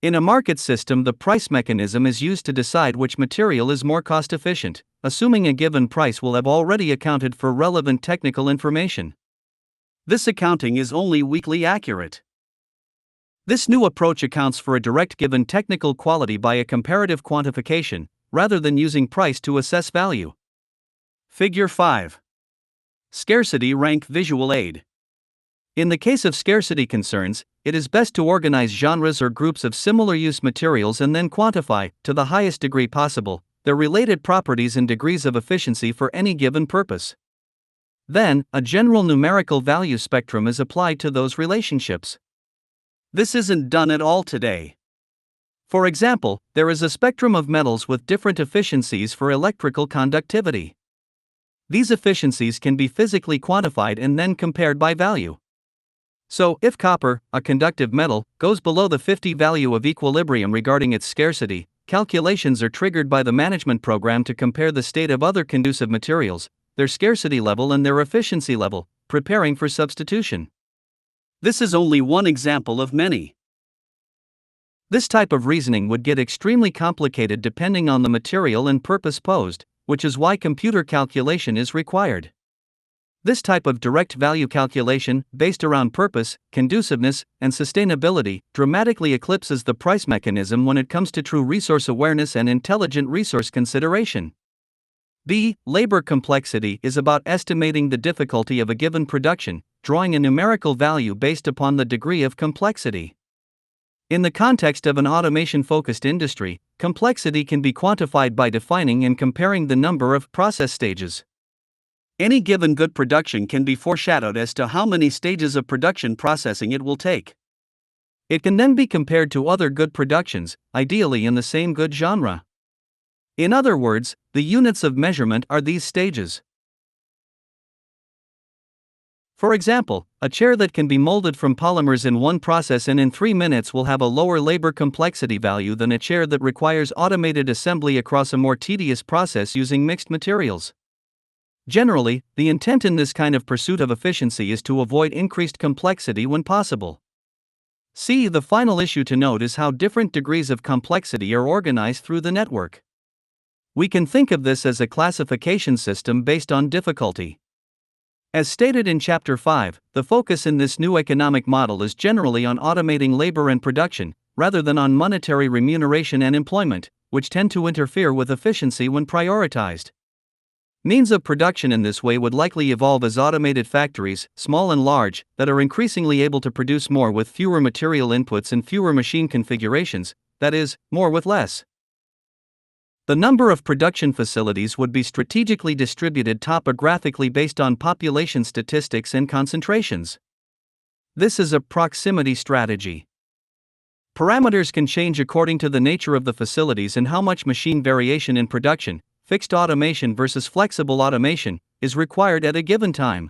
In a market system, the price mechanism is used to decide which material is more cost-efficient, assuming a given price will have already accounted for relevant technical information. This accounting is only weakly accurate. This new approach accounts for a direct given technical quality by a comparative quantification, rather than using price to assess value. Figure 5. Scarcity rank visual aid. In the case of scarcity concerns, it is best to organize genres or groups of similar use materials and then quantify, to the highest degree possible, their related properties and degrees of efficiency for any given purpose. Then, a general numerical value spectrum is applied to those relationships. This isn't done at all today. For example, there is a spectrum of metals with different efficiencies for electrical conductivity. These efficiencies can be physically quantified and then compared by value. So, if copper, a conductive metal, goes below the 50 value of equilibrium regarding its scarcity, calculations are triggered by the management program to compare the state of other conducive materials, their scarcity level and their efficiency level, preparing for substitution. This is only one example of many. This type of reasoning would get extremely complicated depending on the material and purpose posed, which is why computer calculation is required. This type of direct value calculation, based around purpose, conduciveness, and sustainability, dramatically eclipses the price mechanism when it comes to true resource awareness and intelligent resource consideration. B. Labor complexity is about estimating the difficulty of a given production, drawing a numerical value based upon the degree of complexity. In the context of an automation-focused industry, complexity can be quantified by defining and comparing the number of process stages. Any given good production can be foreshadowed as to how many stages of production processing it will take. It can then be compared to other good productions, ideally in the same good genre. In other words, the units of measurement are these stages. For example, a chair that can be molded from polymers in one process and in 3 minutes will have a lower labor complexity value than a chair that requires automated assembly across a more tedious process using mixed materials. Generally, the intent in this kind of pursuit of efficiency is to avoid increased complexity when possible. See, the final issue to note is how different degrees of complexity are organized through the network. We can think of this as a classification system based on difficulty. As stated in Chapter 5, the focus in this new economic model is generally on automating labor and production, rather than on monetary remuneration and employment, which tend to interfere with efficiency when prioritized. Means of production in this way would likely evolve as automated factories, small and large, that are increasingly able to produce more with fewer material inputs and fewer machine configurations, that is, more with less. The number of production facilities would be strategically distributed topographically based on population statistics and concentrations. This is a proximity strategy. Parameters can change according to the nature of the facilities and how much machine variation in production, fixed automation versus flexible automation, is required at a given time.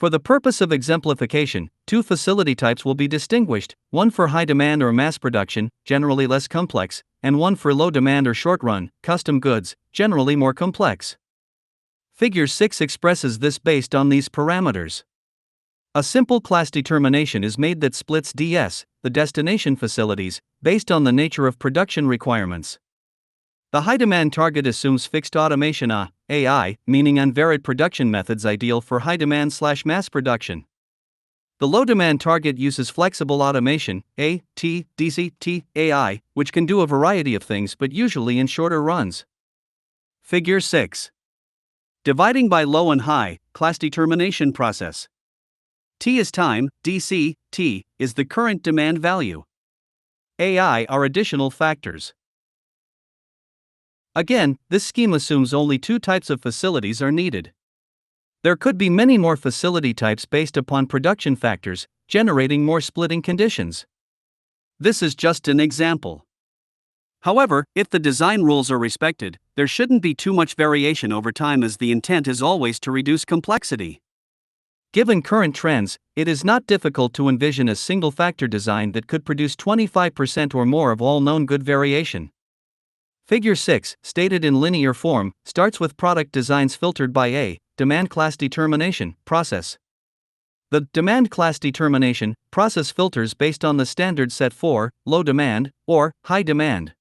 For the purpose of exemplification, two facility types will be distinguished, one for high demand or mass production, generally less complex, and one for low demand or short run, custom goods, generally more complex. Figure 6 expresses this based on these parameters. A simple class determination is made that splits DS, the destination facilities, based on the nature of production requirements. The high-demand target assumes fixed automation AI, meaning unvaried production methods ideal for high-demand/mass production. The low-demand target uses flexible automation DC AI, which can do a variety of things but usually in shorter runs. Figure 6. Dividing by low and high, class determination process. T is time, DC, T is the current demand value. AI are additional factors. Again, this scheme assumes only two types of facilities are needed. There could be many more facility types based upon production factors, generating more splitting conditions. This is just an example. However, if the design rules are respected, there shouldn't be too much variation over time, as the intent is always to reduce complexity. Given current trends, it is not difficult to envision a single factor design that could produce 25% or more of all known good variation. Figure 6, stated in linear form, starts with product designs filtered by a demand class determination process. The demand class determination process filters based on the standard set for low demand or high demand.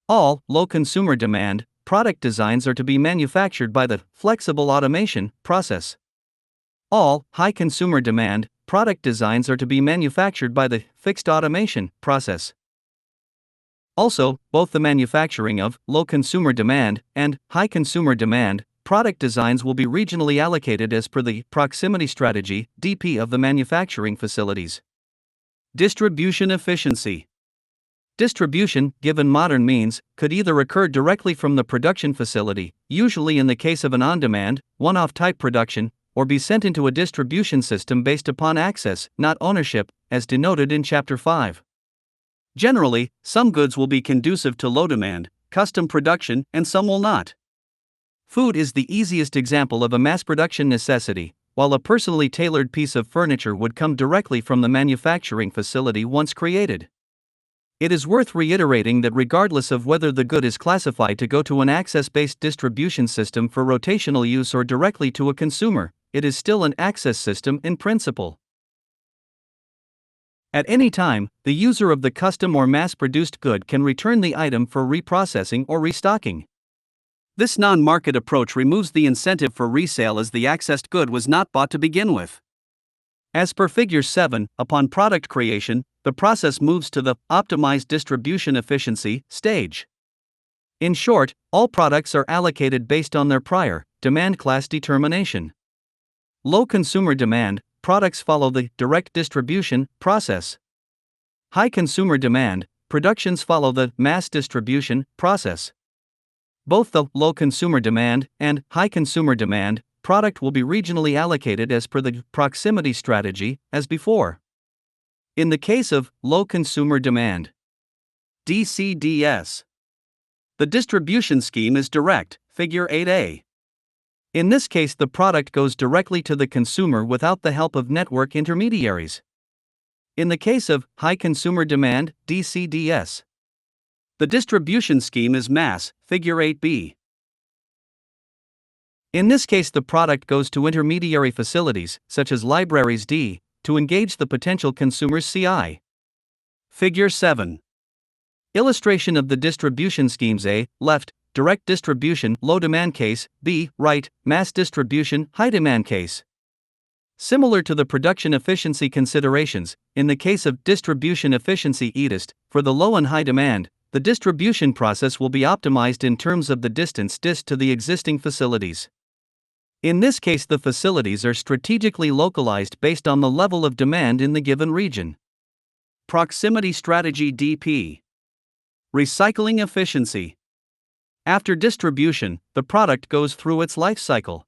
All low consumer demand product designs are to be manufactured by the flexible automation process. All high consumer demand product designs are to be manufactured by the fixed automation process. Also, both the manufacturing of low consumer demand and high consumer demand product designs will be regionally allocated as per the proximity strategy (DP) of the manufacturing facilities. Distribution efficiency. Distribution, given modern means, could either occur directly from the production facility, usually in the case of an on-demand, one-off type production, or be sent into a distribution system based upon access, not ownership, as denoted in Chapter 5. Generally, some goods will be conducive to low demand, custom production, and some will not. Food is the easiest example of a mass production necessity, while a personally tailored piece of furniture would come directly from the manufacturing facility once created. It is worth reiterating that regardless of whether the good is classified to go to an access-based distribution system for rotational use or directly to a consumer, it is still an access system in principle. At any time, the user of the custom or mass-produced good can return the item for reprocessing or restocking. This non-market approach removes the incentive for resale, as the accessed good was not bought to begin with. As per Figure 7, upon product creation, the process moves to the optimized distribution efficiency stage. In short, all products are allocated based on their prior demand class determination. Low consumer demand products follow the direct distribution process. High consumer demand productions follow the mass distribution process. Both the low consumer demand and high consumer demand product will be regionally allocated as per the proximity strategy, as before. In the case of low consumer demand DCDS, the distribution scheme is direct, Figure 8a. In this case, the product goes directly to the consumer without the help of network intermediaries. In the case of high consumer demand DCDS, the distribution scheme is mass, Figure 8b. In this case, the product goes to intermediary facilities, such as libraries D, to engage the potential consumer's CI. Figure 7. Illustration of the distribution schemes: A, left, direct distribution, low demand case; B, right, mass distribution, high demand case. Similar to the production efficiency considerations, in the case of distribution efficiency EDIST, for the low and high demand, the distribution process will be optimized in terms of the distance DIST to the existing facilities. In this case, the facilities are strategically localized based on the level of demand in the given region. Proximity strategy DP. Recycling efficiency. After distribution, the product goes through its life cycle.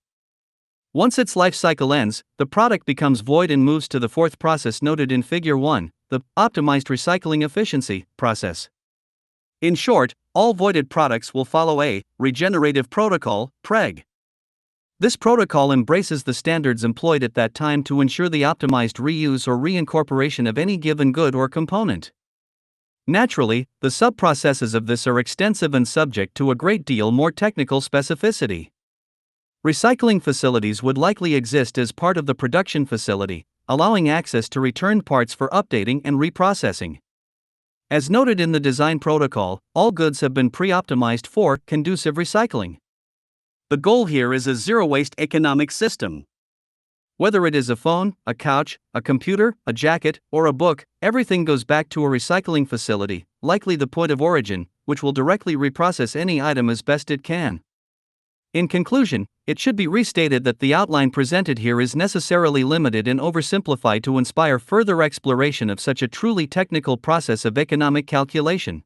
Once its life cycle ends, the product becomes void and moves to the fourth process noted in Figure 1, the optimized recycling efficiency process. In short, all voided products will follow a regenerative protocol, PREG. This protocol embraces the standards employed at that time to ensure the optimized reuse or reincorporation of any given good or component. Naturally, the sub-processes of this are extensive and subject to a great deal more technical specificity. Recycling facilities would likely exist as part of the production facility, allowing access to returned parts for updating and reprocessing. As noted in the design protocol, all goods have been pre-optimized for conducive recycling. The goal here is a zero-waste economic system. Whether it is a phone, a couch, a computer, a jacket, or a book, everything goes back to a recycling facility, likely the point of origin, which will directly reprocess any item as best it can. In conclusion, it should be restated that the outline presented here is necessarily limited and oversimplified to inspire further exploration of such a truly technical process of economic calculation.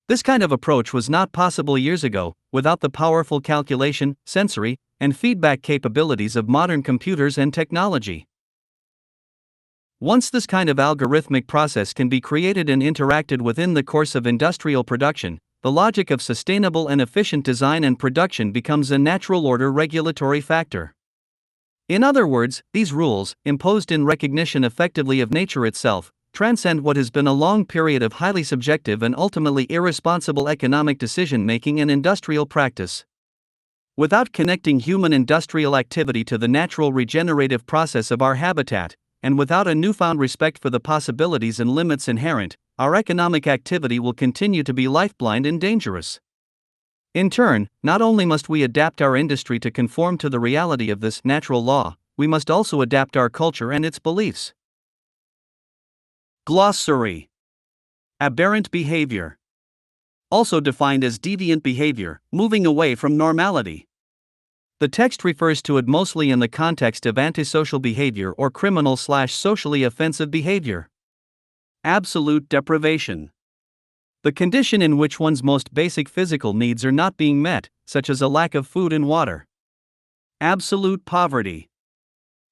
This kind of approach was not possible years ago, without the powerful calculation, sensory, and feedback capabilities of modern computers and technology. Once this kind of algorithmic process can be created and interacted within the course of industrial production, the logic of sustainable and efficient design and production becomes a natural order regulatory factor. In other words, these rules, imposed in recognition effectively of nature itself, transcend what has been a long period of highly subjective and ultimately irresponsible economic decision-making and industrial practice. Without connecting human industrial activity to the natural regenerative process of our habitat, and without a newfound respect for the possibilities and limits inherent, our economic activity will continue to be life-blind and dangerous. In turn, not only must we adapt our industry to conform to the reality of this natural law, we must also adapt our culture and its beliefs. Glossary. Aberrant behavior. Also defined as deviant behavior, moving away from normality. The text refers to it mostly in the context of antisocial behavior or criminal/socially offensive behavior. Absolute deprivation. The condition in which one's most basic physical needs are not being met, such as a lack of food and water. Absolute poverty.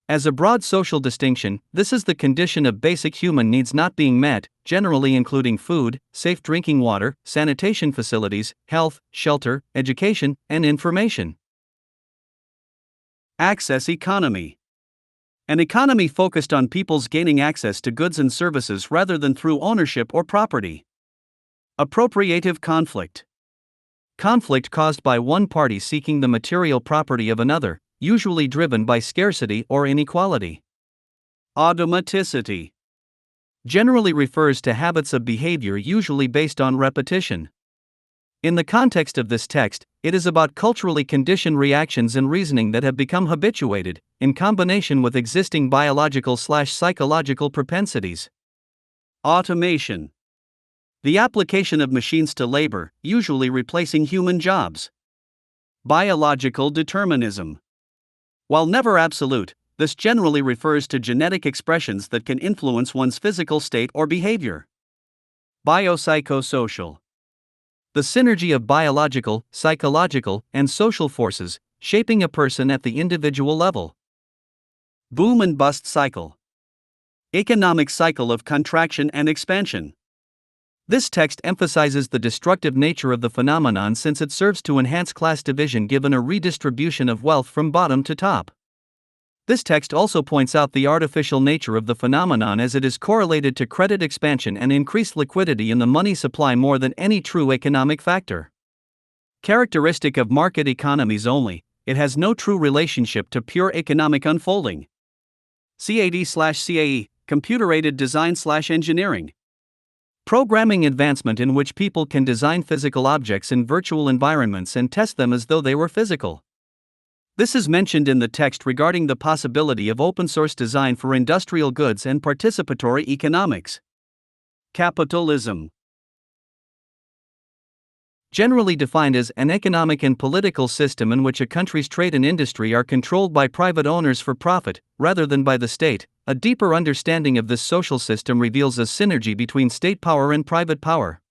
As a broad social distinction, this is the condition of basic human needs not being met, generally including food, safe drinking water, sanitation facilities, health, shelter, education, and information. Access economy. An economy focused on people's gaining access to goods and services rather than through ownership or property. Appropriative conflict. Conflict caused by one party seeking the material property of another, usually driven by scarcity or inequality. Automaticity. Generally refers to habits of behavior usually based on repetition. In the context of this text, it is about culturally conditioned reactions and reasoning that have become habituated, in combination with existing biological/psychological propensities. Automation. The application of machines to labor, usually replacing human jobs. Biological determinism. While never absolute, this generally refers to genetic expressions that can influence one's physical state or behavior. Biopsychosocial. The synergy of biological, psychological, and social forces, shaping a person at the individual level. Boom and bust cycle. Economic cycle of contraction and expansion. This text emphasizes the destructive nature of the phenomenon since it serves to enhance class division given a redistribution of wealth from bottom to top. This text also points out the artificial nature of the phenomenon as it is correlated to credit expansion and increased liquidity in the money supply more than any true economic factor. Characteristic of market economies only, it has no true relationship to pure economic unfolding. CAD/CAE, computer-aided design/engineering. Programming advancement in which people can design physical objects in virtual environments and test them as though they were physical. This is mentioned in the text regarding the possibility of open-source design for industrial goods and participatory economics. Capitalism. Generally defined as an economic and political system in which a country's trade and industry are controlled by private owners for profit, rather than by the state. A deeper understanding of this social system reveals a synergy between state power and private power.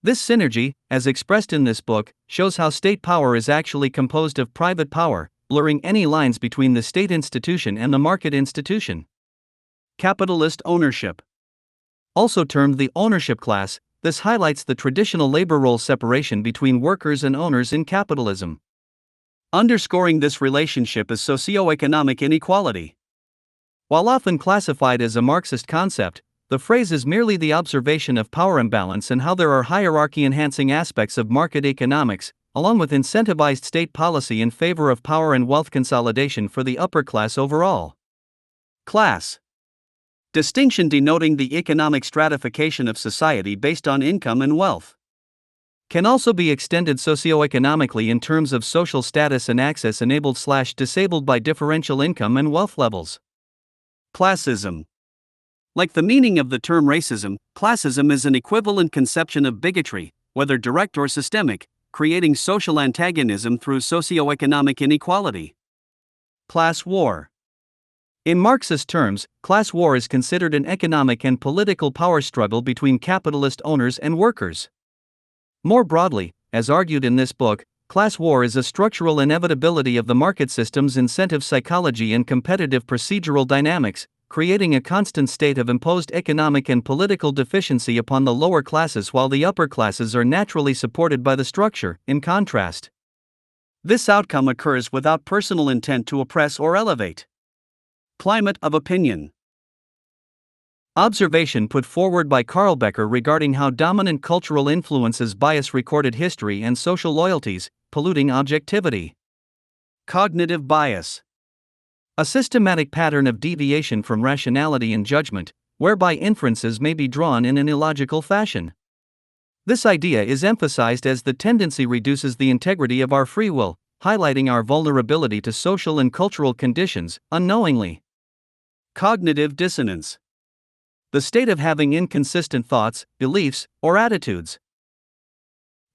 This synergy, as expressed in this book, shows how state power is actually composed of private power, blurring any lines between the state institution and the market institution. Capitalist ownership. Also termed the ownership class, this highlights the traditional labor role separation between workers and owners in capitalism. Underscoring this relationship is socioeconomic inequality. While often classified as a Marxist concept, the phrase is merely the observation of power imbalance and how there are hierarchy-enhancing aspects of market economics, along with incentivized state policy in favor of power and wealth consolidation for the upper class overall. Class. Distinction denoting the economic stratification of society based on income and wealth. Can also be extended socioeconomically in terms of social status and access enabled/disabled by differential income and wealth levels. Classism. Like the meaning of the term racism, classism is an equivalent conception of bigotry, whether direct or systemic, creating social antagonism through socioeconomic inequality. Class war. In Marxist terms, class war is considered an economic and political power struggle between capitalist owners and workers. More broadly, as argued in this book, class war is a structural inevitability of the market system's incentive psychology and competitive procedural dynamics, creating a constant state of imposed economic and political deficiency upon the lower classes while the upper classes are naturally supported by the structure. In contrast, this outcome occurs without personal intent to oppress or elevate. Climate of opinion. Observation put forward by Carl Becker regarding how dominant cultural influences bias recorded history and social loyalties, polluting objectivity. Cognitive bias. A systematic pattern of deviation from rationality and judgment, whereby inferences may be drawn in an illogical fashion. This idea is emphasized as the tendency reduces the integrity of our free will, highlighting our vulnerability to social and cultural conditions, unknowingly. Cognitive dissonance. The state of having inconsistent thoughts, beliefs, or attitudes.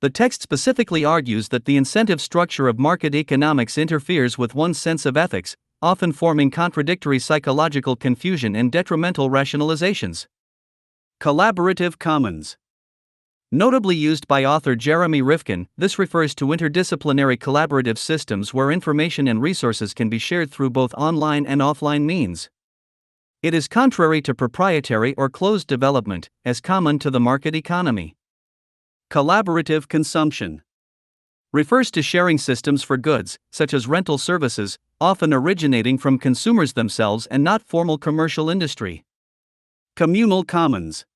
The text specifically argues that the incentive structure of market economics interferes with one's sense of ethics, often forming contradictory psychological confusion and detrimental rationalizations. Collaborative commons. Notably used by author Jeremy Rifkin, this refers to interdisciplinary collaborative systems where information and resources can be shared through both online and offline means. It is contrary to proprietary or closed development, as common to the market economy. Collaborative consumption refers to sharing systems for goods, such as rental services, often originating from consumers themselves and not formal commercial industry. Communal commons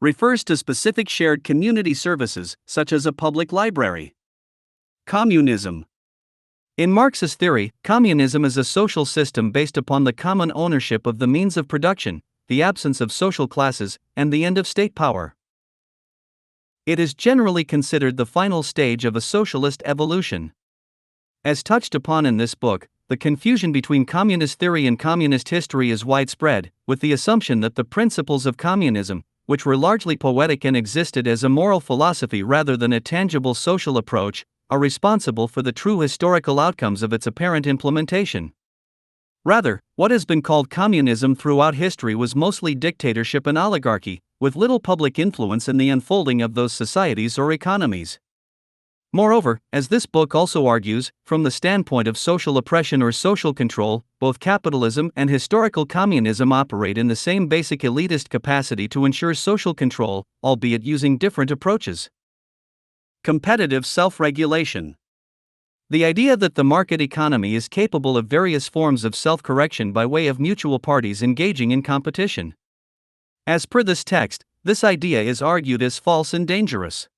refers to specific shared community services, such as a public library. Communism. In Marxist theory, communism is a social system based upon the common ownership of the means of production, the absence of social classes, and the end of state power. It is generally considered the final stage of a socialist evolution. As touched upon in this book, the confusion between communist theory and communist history is widespread, with the assumption that the principles of communism, which were largely poetic and existed as a moral philosophy rather than a tangible social approach, are responsible for the true historical outcomes of its apparent implementation. Rather, what has been called communism throughout history was mostly dictatorship and oligarchy, with little public influence in the unfolding of those societies or economies. Moreover, as this book also argues, from the standpoint of social oppression or social control, both capitalism and historical communism operate in the same basic elitist capacity to ensure social control, albeit using different approaches. Competitive self-regulation. The idea that the market economy is capable of various forms of self-correction by way of mutual parties engaging in competition. As per this text, this idea is argued as false and dangerous.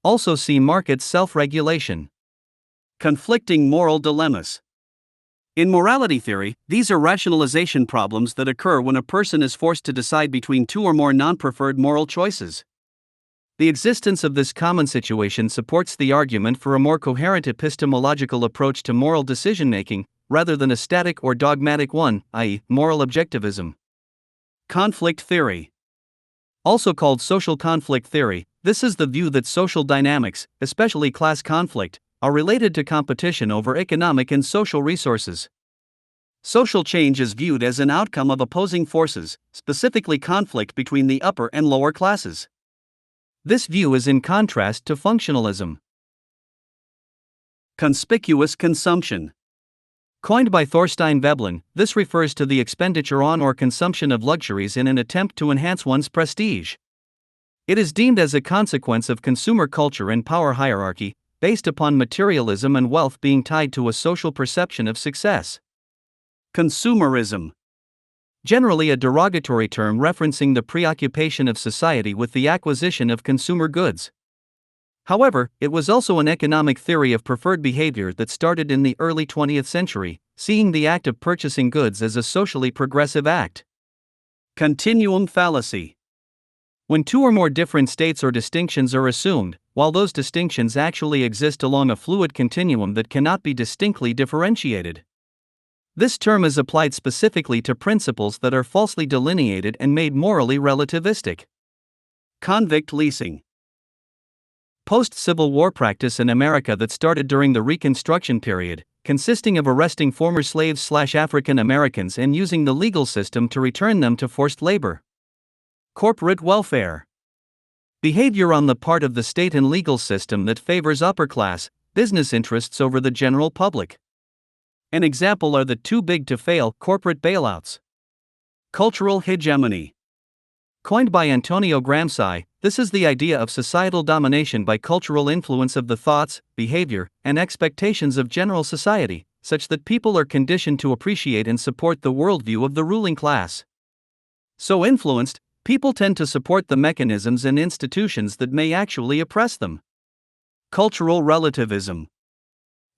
Also see market self-regulation. Conflicting moral dilemmas. In morality theory, these are rationalization problems that occur when a person is forced to decide between two or more non-preferred moral choices. The existence of this common situation supports the argument for a more coherent epistemological approach to moral decision-making, rather than a static or dogmatic one, i.e., moral objectivism. Conflict theory. Also called social conflict theory, this is the view that social dynamics, especially class conflict, are related to competition over economic and social resources. Social change is viewed as an outcome of opposing forces, specifically conflict between the upper and lower classes. This view is in contrast to functionalism. Conspicuous consumption. Coined by Thorstein Veblen, this refers to the expenditure on or consumption of luxuries in an attempt to enhance one's prestige. It is deemed as a consequence of consumer culture and power hierarchy, based upon materialism and wealth being tied to a social perception of success. Consumerism. Generally a derogatory term referencing the preoccupation of society with the acquisition of consumer goods. However, it was also an economic theory of preferred behavior that started in the early 20th century, seeing the act of purchasing goods as a socially progressive act. Continuum fallacy. When two or more different states or distinctions are assumed, while those distinctions actually exist along a fluid continuum that cannot be distinctly differentiated. This term is applied specifically to principles that are falsely delineated and made morally relativistic. Convict leasing. Post-Civil War practice in America that started during the Reconstruction period, consisting of arresting former slaves/African Americans and using the legal system to return them to forced labor. Corporate welfare. Behavior on the part of the state and legal system that favors upper-class, business interests over the general public. An example are the too big to fail corporate bailouts. Cultural hegemony. Coined by Antonio Gramsci, this is the idea of societal domination by cultural influence of the thoughts, behavior, and expectations of general society, such that people are conditioned to appreciate and support the worldview of the ruling class. So influenced, people tend to support the mechanisms and institutions that may actually oppress them. Cultural relativism.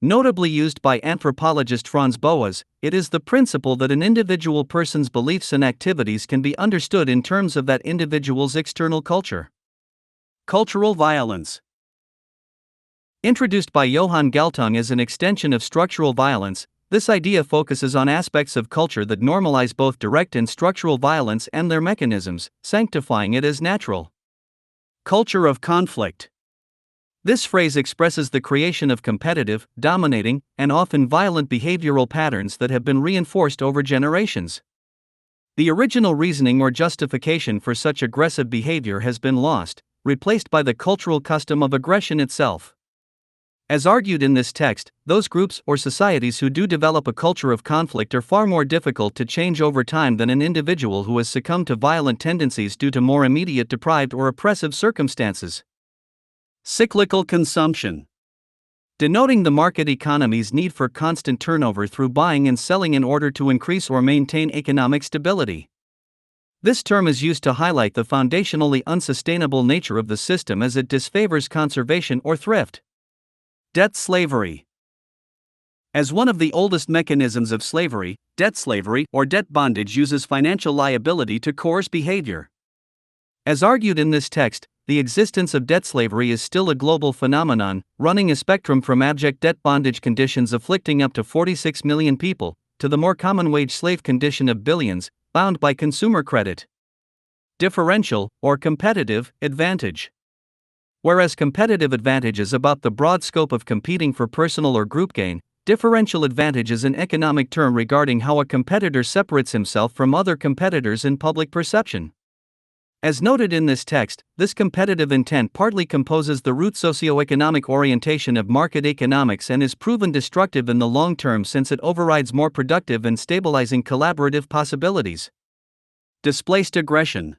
Notably used by anthropologist Franz Boas, it is the principle that an individual person's beliefs and activities can be understood in terms of that individual's external culture. Cultural violence. Introduced by Johann Galtung as an extension of structural violence, this idea focuses on aspects of culture that normalize both direct and structural violence and their mechanisms, sanctifying it as natural. Culture of conflict. This phrase expresses the creation of competitive, dominating, and often violent behavioral patterns that have been reinforced over generations. The original reasoning or justification for such aggressive behavior has been lost, replaced by the cultural custom of aggression itself. As argued in this text, those groups or societies who do develop a culture of conflict are far more difficult to change over time than an individual who has succumbed to violent tendencies due to more immediate deprived or oppressive circumstances. Cyclical consumption. Denoting the market economy's need for constant turnover through buying and selling in order to increase or maintain economic stability. This term is used to highlight the foundationally unsustainable nature of the system as it disfavors conservation or thrift. Debt slavery. As one of the oldest mechanisms of slavery, debt slavery or debt bondage uses financial liability to coerce behavior. As argued in this text, the existence of debt slavery is still a global phenomenon, running a spectrum from abject debt bondage conditions afflicting up to 46 million people, to the more common wage slave condition of billions, bound by consumer credit. Differential, or competitive, advantage. Whereas competitive advantage is about the broad scope of competing for personal or group gain, differential advantage is an economic term regarding how a competitor separates himself from other competitors in public perception. As noted in this text, this competitive intent partly composes the root socioeconomic orientation of market economics and is proven destructive in the long term since it overrides more productive and stabilizing collaborative possibilities. Displaced aggression.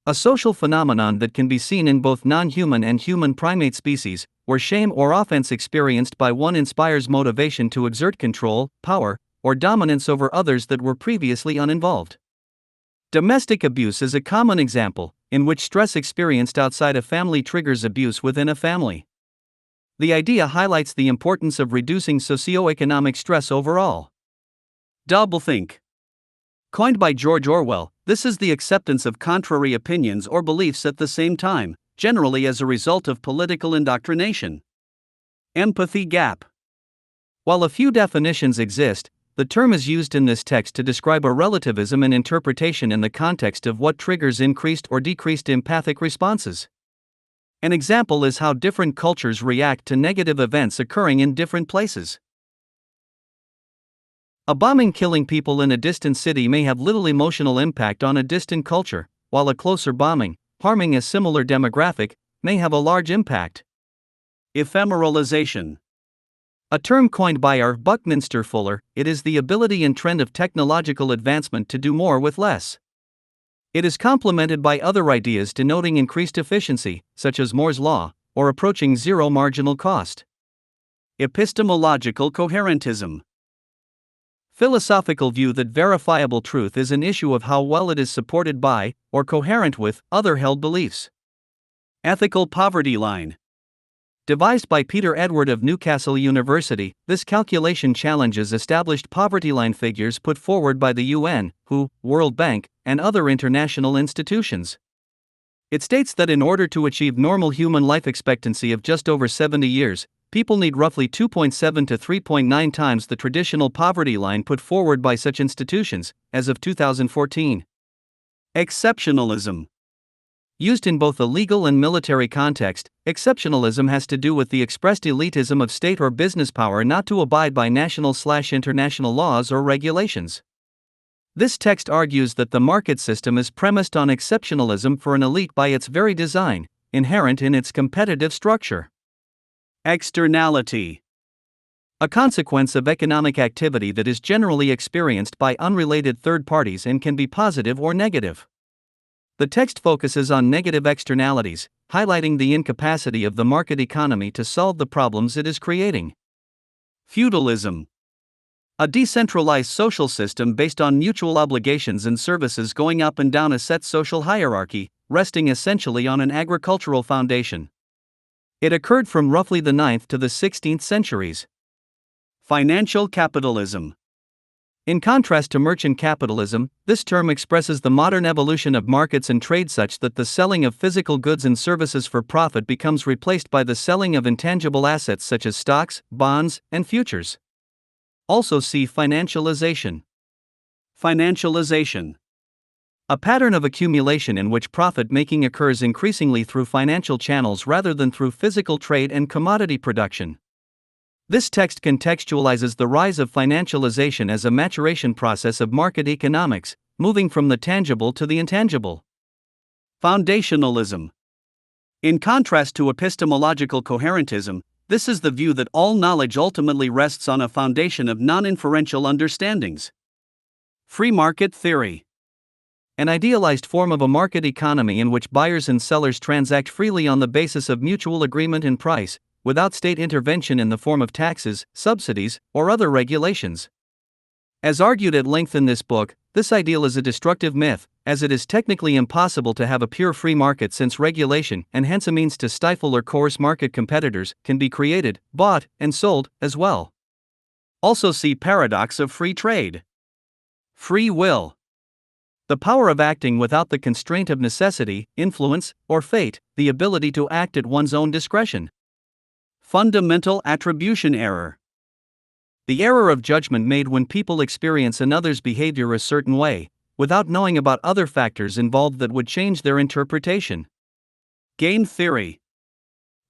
A social phenomenon that can be seen in both non-human and human primate species, where shame or offense experienced by one inspires motivation to exert control, power, or dominance over others that were previously uninvolved. Domestic abuse is a common example, in which stress experienced outside a family triggers abuse within a family. The idea highlights the importance of reducing socioeconomic stress overall. Doublethink. Coined by George Orwell, this is the acceptance of contrary opinions or beliefs at the same time, generally as a result of political indoctrination. Empathy gap. While a few definitions exist, the term is used in this text to describe a relativism in interpretation in the context of what triggers increased or decreased empathic responses. An example is how different cultures react to negative events occurring in different places. A bombing killing people in a distant city may have little emotional impact on a distant culture, while a closer bombing, harming a similar demographic, may have a large impact. Ephemeralization. A term coined by R. Buckminster Fuller, it is the ability and trend of technological advancement to do more with less. It is complemented by other ideas denoting increased efficiency, such as Moore's law, or approaching zero marginal cost. Epistemological coherentism. Philosophical view that verifiable truth is an issue of how well it is supported by, or coherent with, other held beliefs. Ethical poverty line. Devised by Peter Edward of Newcastle University, this calculation challenges established poverty line figures put forward by the UN, WHO, World Bank, and other international institutions. It states that in order to achieve normal human life expectancy of just over 70 years, people need roughly 2.7 to 3.9 times the traditional poverty line put forward by such institutions, as of 2014. Exceptionalism. Used in both the legal and military context, exceptionalism has to do with the expressed elitism of state or business power not to abide by national/international laws or regulations. This text argues that the market system is premised on exceptionalism for an elite by its very design, inherent in its competitive structure. Externality. A consequence of economic activity that is generally experienced by unrelated third parties and can be positive or negative. The text focuses on negative externalities, highlighting the incapacity of the market economy to solve the problems it is creating. Feudalism. A decentralized social system based on mutual obligations and services going up and down a set social hierarchy, resting essentially on an agricultural foundation. It occurred from roughly the 9th to the 16th centuries. Financial capitalism. In contrast to merchant capitalism, this term expresses the modern evolution of markets and trade such that the selling of physical goods and services for profit becomes replaced by the selling of intangible assets such as stocks, bonds, and futures. Also see financialization. Financialization. A pattern of accumulation in which profit-making occurs increasingly through financial channels rather than through physical trade and commodity production. This text contextualizes the rise of financialization as a maturation process of market economics, moving from the tangible to the intangible. Foundationalism. In contrast to epistemological coherentism, this is the view that all knowledge ultimately rests on a foundation of non-inferential understandings. Free market theory. An idealized form of a market economy in which buyers and sellers transact freely on the basis of mutual agreement in price, without state intervention in the form of taxes, subsidies, or other regulations. As argued at length in this book, this ideal is a destructive myth, as it is technically impossible to have a pure free market since regulation, and hence a means to stifle or coerce market competitors, can be created, bought, and sold, as well. Also see paradox of free trade. Free will. The power of acting without the constraint of necessity, influence, or fate, the ability to act at one's own discretion. Fundamental attribution error. The error of judgment made when people experience another's behavior a certain way, without knowing about other factors involved that would change their interpretation. Game theory.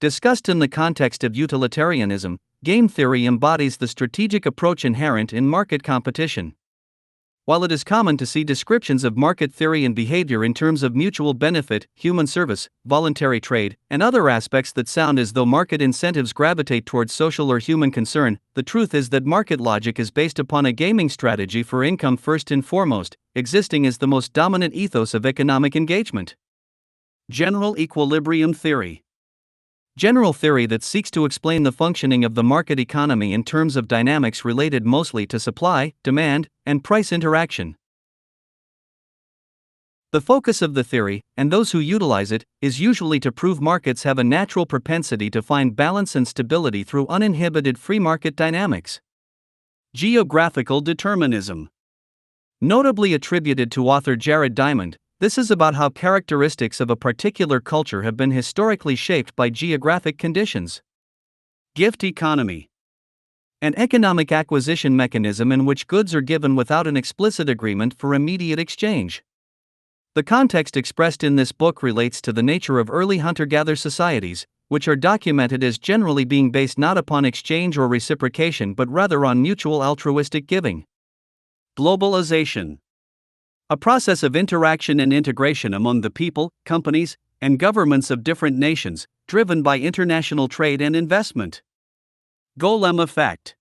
Discussed in the context of utilitarianism, game theory embodies the strategic approach inherent in market competition. While it is common to see descriptions of market theory and behavior in terms of mutual benefit, human service, voluntary trade, and other aspects that sound as though market incentives gravitate towards social or human concern, the truth is that market logic is based upon a gaming strategy for income first and foremost, existing as the most dominant ethos of economic engagement. General equilibrium theory. General theory that seeks to explain the functioning of the market economy in terms of dynamics related mostly to supply, demand, and price interaction. The focus of the theory, and those who utilize it, is usually to prove markets have a natural propensity to find balance and stability through uninhibited free market dynamics. Geographical determinism. Notably attributed to author Jared Diamond, this is about how characteristics of a particular culture have been historically shaped by geographic conditions. Gift economy. An economic acquisition mechanism in which goods are given without an explicit agreement for immediate exchange. The context expressed in this book relates to the nature of early hunter-gatherer societies, which are documented as generally being based not upon exchange or reciprocation but rather on mutual altruistic giving. Globalization. A process of interaction and integration among the people, companies, and governments of different nations, driven by international trade and investment. Golem effect.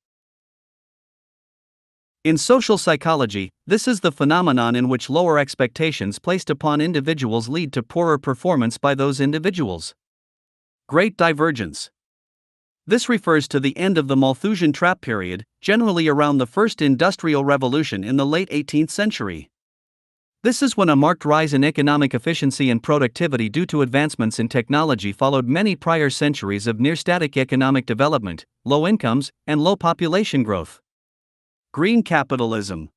In social psychology, this is the phenomenon in which lower expectations placed upon individuals lead to poorer performance by those individuals. Great Divergence. This refers to the end of the Malthusian trap period, generally around the First Industrial Revolution in the late 18th century. This is when a marked rise in economic efficiency and productivity due to advancements in technology followed many prior centuries of near-static economic development, low incomes, and low population growth. Green capitalism.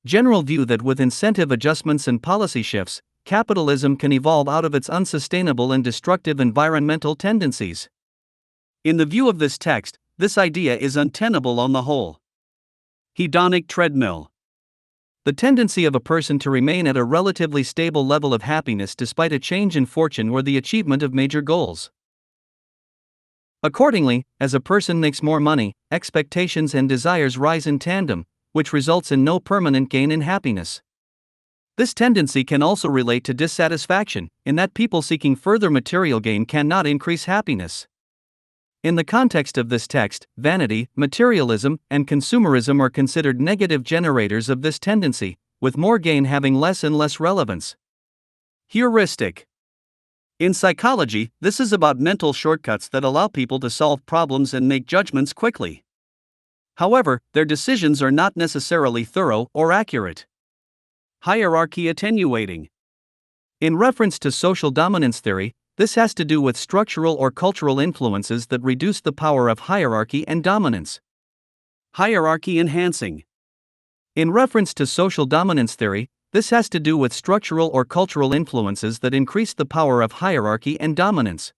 General view that with incentive adjustments and policy shifts, capitalism can evolve out of its unsustainable and destructive environmental tendencies. In the view of this text, this idea is untenable on the whole. Hedonic treadmill. The tendency of a person to remain at a relatively stable level of happiness despite a change in fortune or the achievement of major goals. Accordingly, as a person makes more money, expectations and desires rise in tandem, which results in no permanent gain in happiness. This tendency can also relate to dissatisfaction, in that people seeking further material gain cannot increase happiness. In the context of this text, vanity, materialism, and consumerism are considered negative generators of this tendency, with more gain having less and less relevance. Heuristic. In psychology, this is about mental shortcuts that allow people to solve problems and make judgments quickly. However, their decisions are not necessarily thorough or accurate. Hierarchy attenuating. In reference to social dominance theory, this has to do with structural or cultural influences that reduce the power of hierarchy and dominance. Hierarchy enhancing. In reference to social dominance theory, this has to do with structural or cultural influences that increase the power of hierarchy and dominance.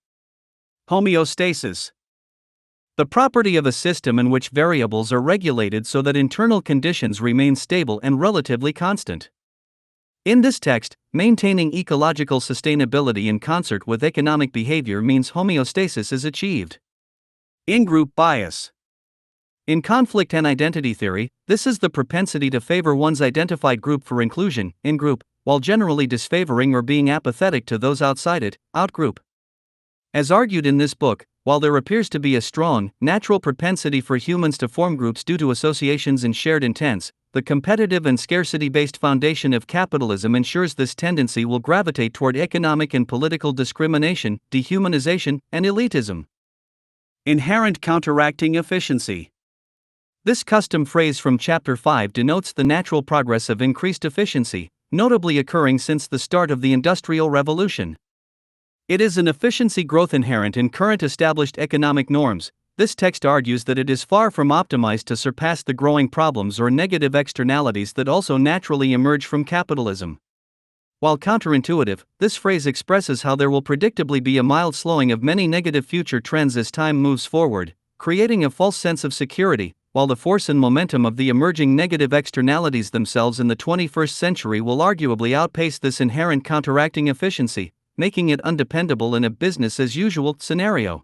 Homeostasis. The property of a system in which variables are regulated so that internal conditions remain stable and relatively constant. In this text, maintaining ecological sustainability in concert with economic behavior means homeostasis is achieved. In-group bias. In conflict and identity theory, this is the propensity to favor one's identified group for inclusion, in-group, while generally disfavoring or being apathetic to those outside it, out-group. As argued in this book, while there appears to be a strong, natural propensity for humans to form groups due to associations and shared intents, the competitive and scarcity-based foundation of capitalism ensures this tendency will gravitate toward economic and political discrimination, dehumanization, and elitism. Inherent counteracting efficiency. This custom phrase from Chapter 5 denotes the natural progress of increased efficiency, notably occurring since the start of the Industrial Revolution. It is an efficiency growth inherent in current established economic norms. This text argues that it is far from optimized to surpass the growing problems or negative externalities that also naturally emerge from capitalism. While counterintuitive, this phrase expresses how there will predictably be a mild slowing of many negative future trends as time moves forward, creating a false sense of security, while the force and momentum of the emerging negative externalities themselves in the 21st century will arguably outpace this inherent counteracting efficiency, making it undependable in a business-as-usual scenario.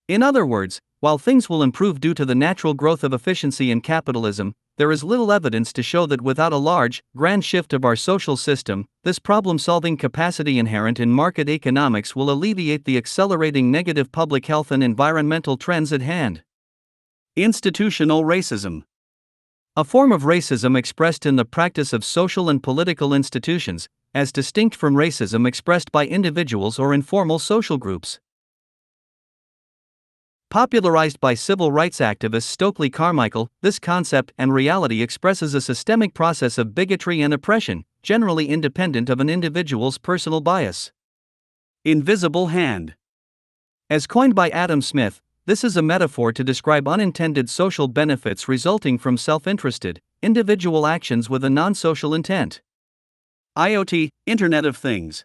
In other words, while things will improve due to the natural growth of efficiency in capitalism, there is little evidence to show that without a large, grand shift of our social system, this problem-solving capacity inherent in market economics will alleviate the accelerating negative public health and environmental trends at hand. Institutional racism. A form of racism expressed in the practice of social and political institutions, as distinct from racism expressed by individuals or informal social groups. Popularized by civil rights activist Stokely Carmichael, this concept and reality expresses a systemic process of bigotry and oppression, generally independent of an individual's personal bias. Invisible hand. As coined by Adam Smith, this is a metaphor to describe unintended social benefits resulting from self-interested, individual actions with a non-social intent. IoT, Internet of Things.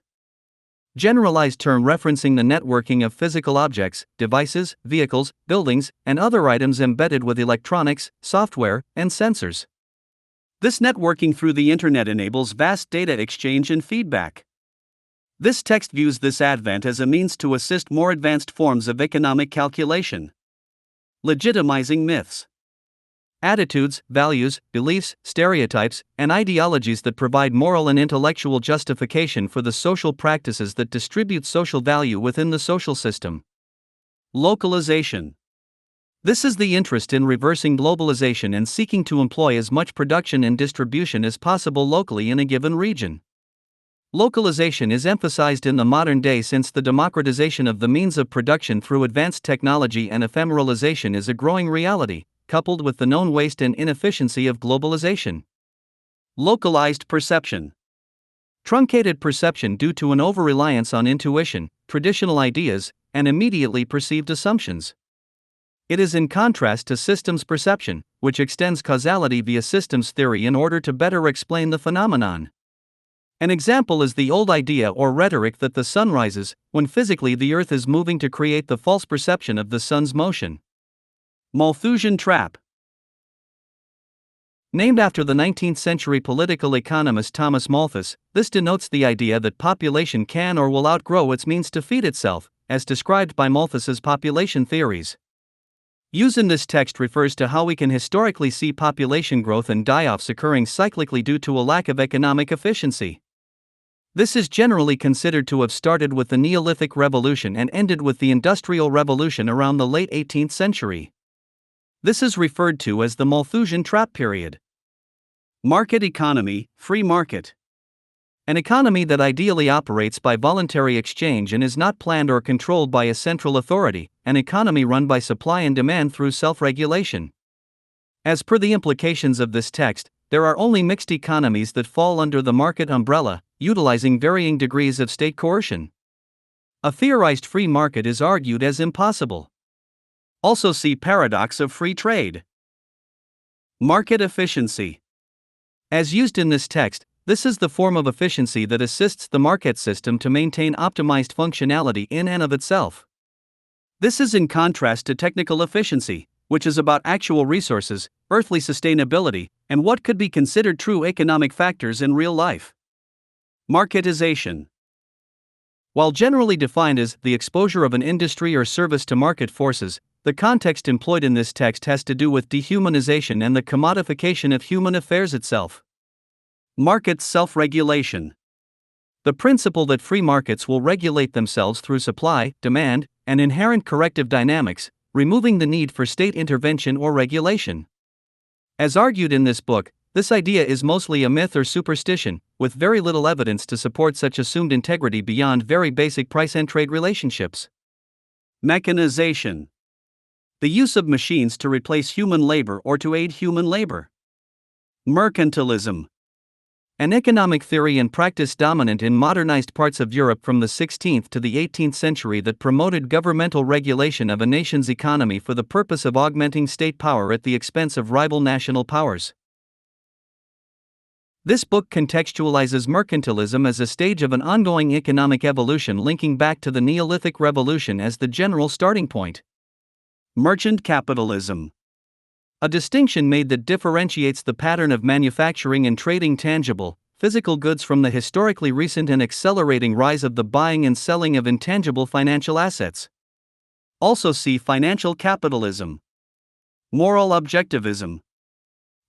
Generalized term referencing the networking of physical objects, devices, vehicles, buildings, and other items embedded with electronics, software, and sensors. This networking through the Internet enables vast data exchange and feedback. This text views this advent as a means to assist more advanced forms of economic calculation. Legitimizing myths. Attitudes, values, beliefs, stereotypes, and ideologies that provide moral and intellectual justification for the social practices that distribute social value within the social system. Localization. This is the interest in reversing globalization and seeking to employ as much production and distribution as possible locally in a given region. Localization is emphasized in the modern day since the democratization of the means of production through advanced technology and ephemeralization is a growing reality, coupled with the known waste and inefficiency of globalization. Localized perception. Truncated perception due to an over-reliance on intuition, traditional ideas, and immediately perceived assumptions. It is in contrast to systems perception, which extends causality via systems theory in order to better explain the phenomenon. An example is the old idea or rhetoric that the sun rises, when physically the earth is moving, to create the false perception of the sun's motion. Malthusian trap. Named after the 19th century political economist Thomas Malthus, this denotes the idea that population can or will outgrow its means to feed itself, as described by Malthus's population theories. Use in this text refers to how we can historically see population growth and die-offs occurring cyclically due to a lack of economic efficiency. This is generally considered to have started with the Neolithic Revolution and ended with the Industrial Revolution around the late 18th century. This is referred to as the Malthusian trap period. Market economy, free market. An economy that ideally operates by voluntary exchange and is not planned or controlled by a central authority, an economy run by supply and demand through self-regulation. As per the implications of this text, there are only mixed economies that fall under the market umbrella, utilizing varying degrees of state coercion. A theorized free market is argued as impossible. Also see paradox of free trade. Market efficiency. As used in this text, this is the form of efficiency that assists the market system to maintain optimized functionality in and of itself. This is in contrast to technical efficiency, which is about actual resources, earthly sustainability, and what could be considered true economic factors in real life. Marketization. While generally defined as the exposure of an industry or service to market forces, the context employed in this text has to do with dehumanization and the commodification of human affairs itself. Market self-regulation. The principle that free markets will regulate themselves through supply, demand, and inherent corrective dynamics, removing the need for state intervention or regulation. As argued in this book, this idea is mostly a myth or superstition, with very little evidence to support such assumed integrity beyond very basic price and trade relationships. Mechanization. The use of machines to replace human labor or to aid human labor. Mercantilism. An economic theory and practice dominant in modernized parts of Europe from the 16th to the 18th century that promoted governmental regulation of a nation's economy for the purpose of augmenting state power at the expense of rival national powers. This book contextualizes mercantilism as a stage of an ongoing economic evolution linking back to the Neolithic Revolution as the general starting point. Merchant capitalism. A distinction made that differentiates the pattern of manufacturing and trading tangible, physical goods from the historically recent and accelerating rise of the buying and selling of intangible financial assets. Also see financial capitalism. Moral objectivism.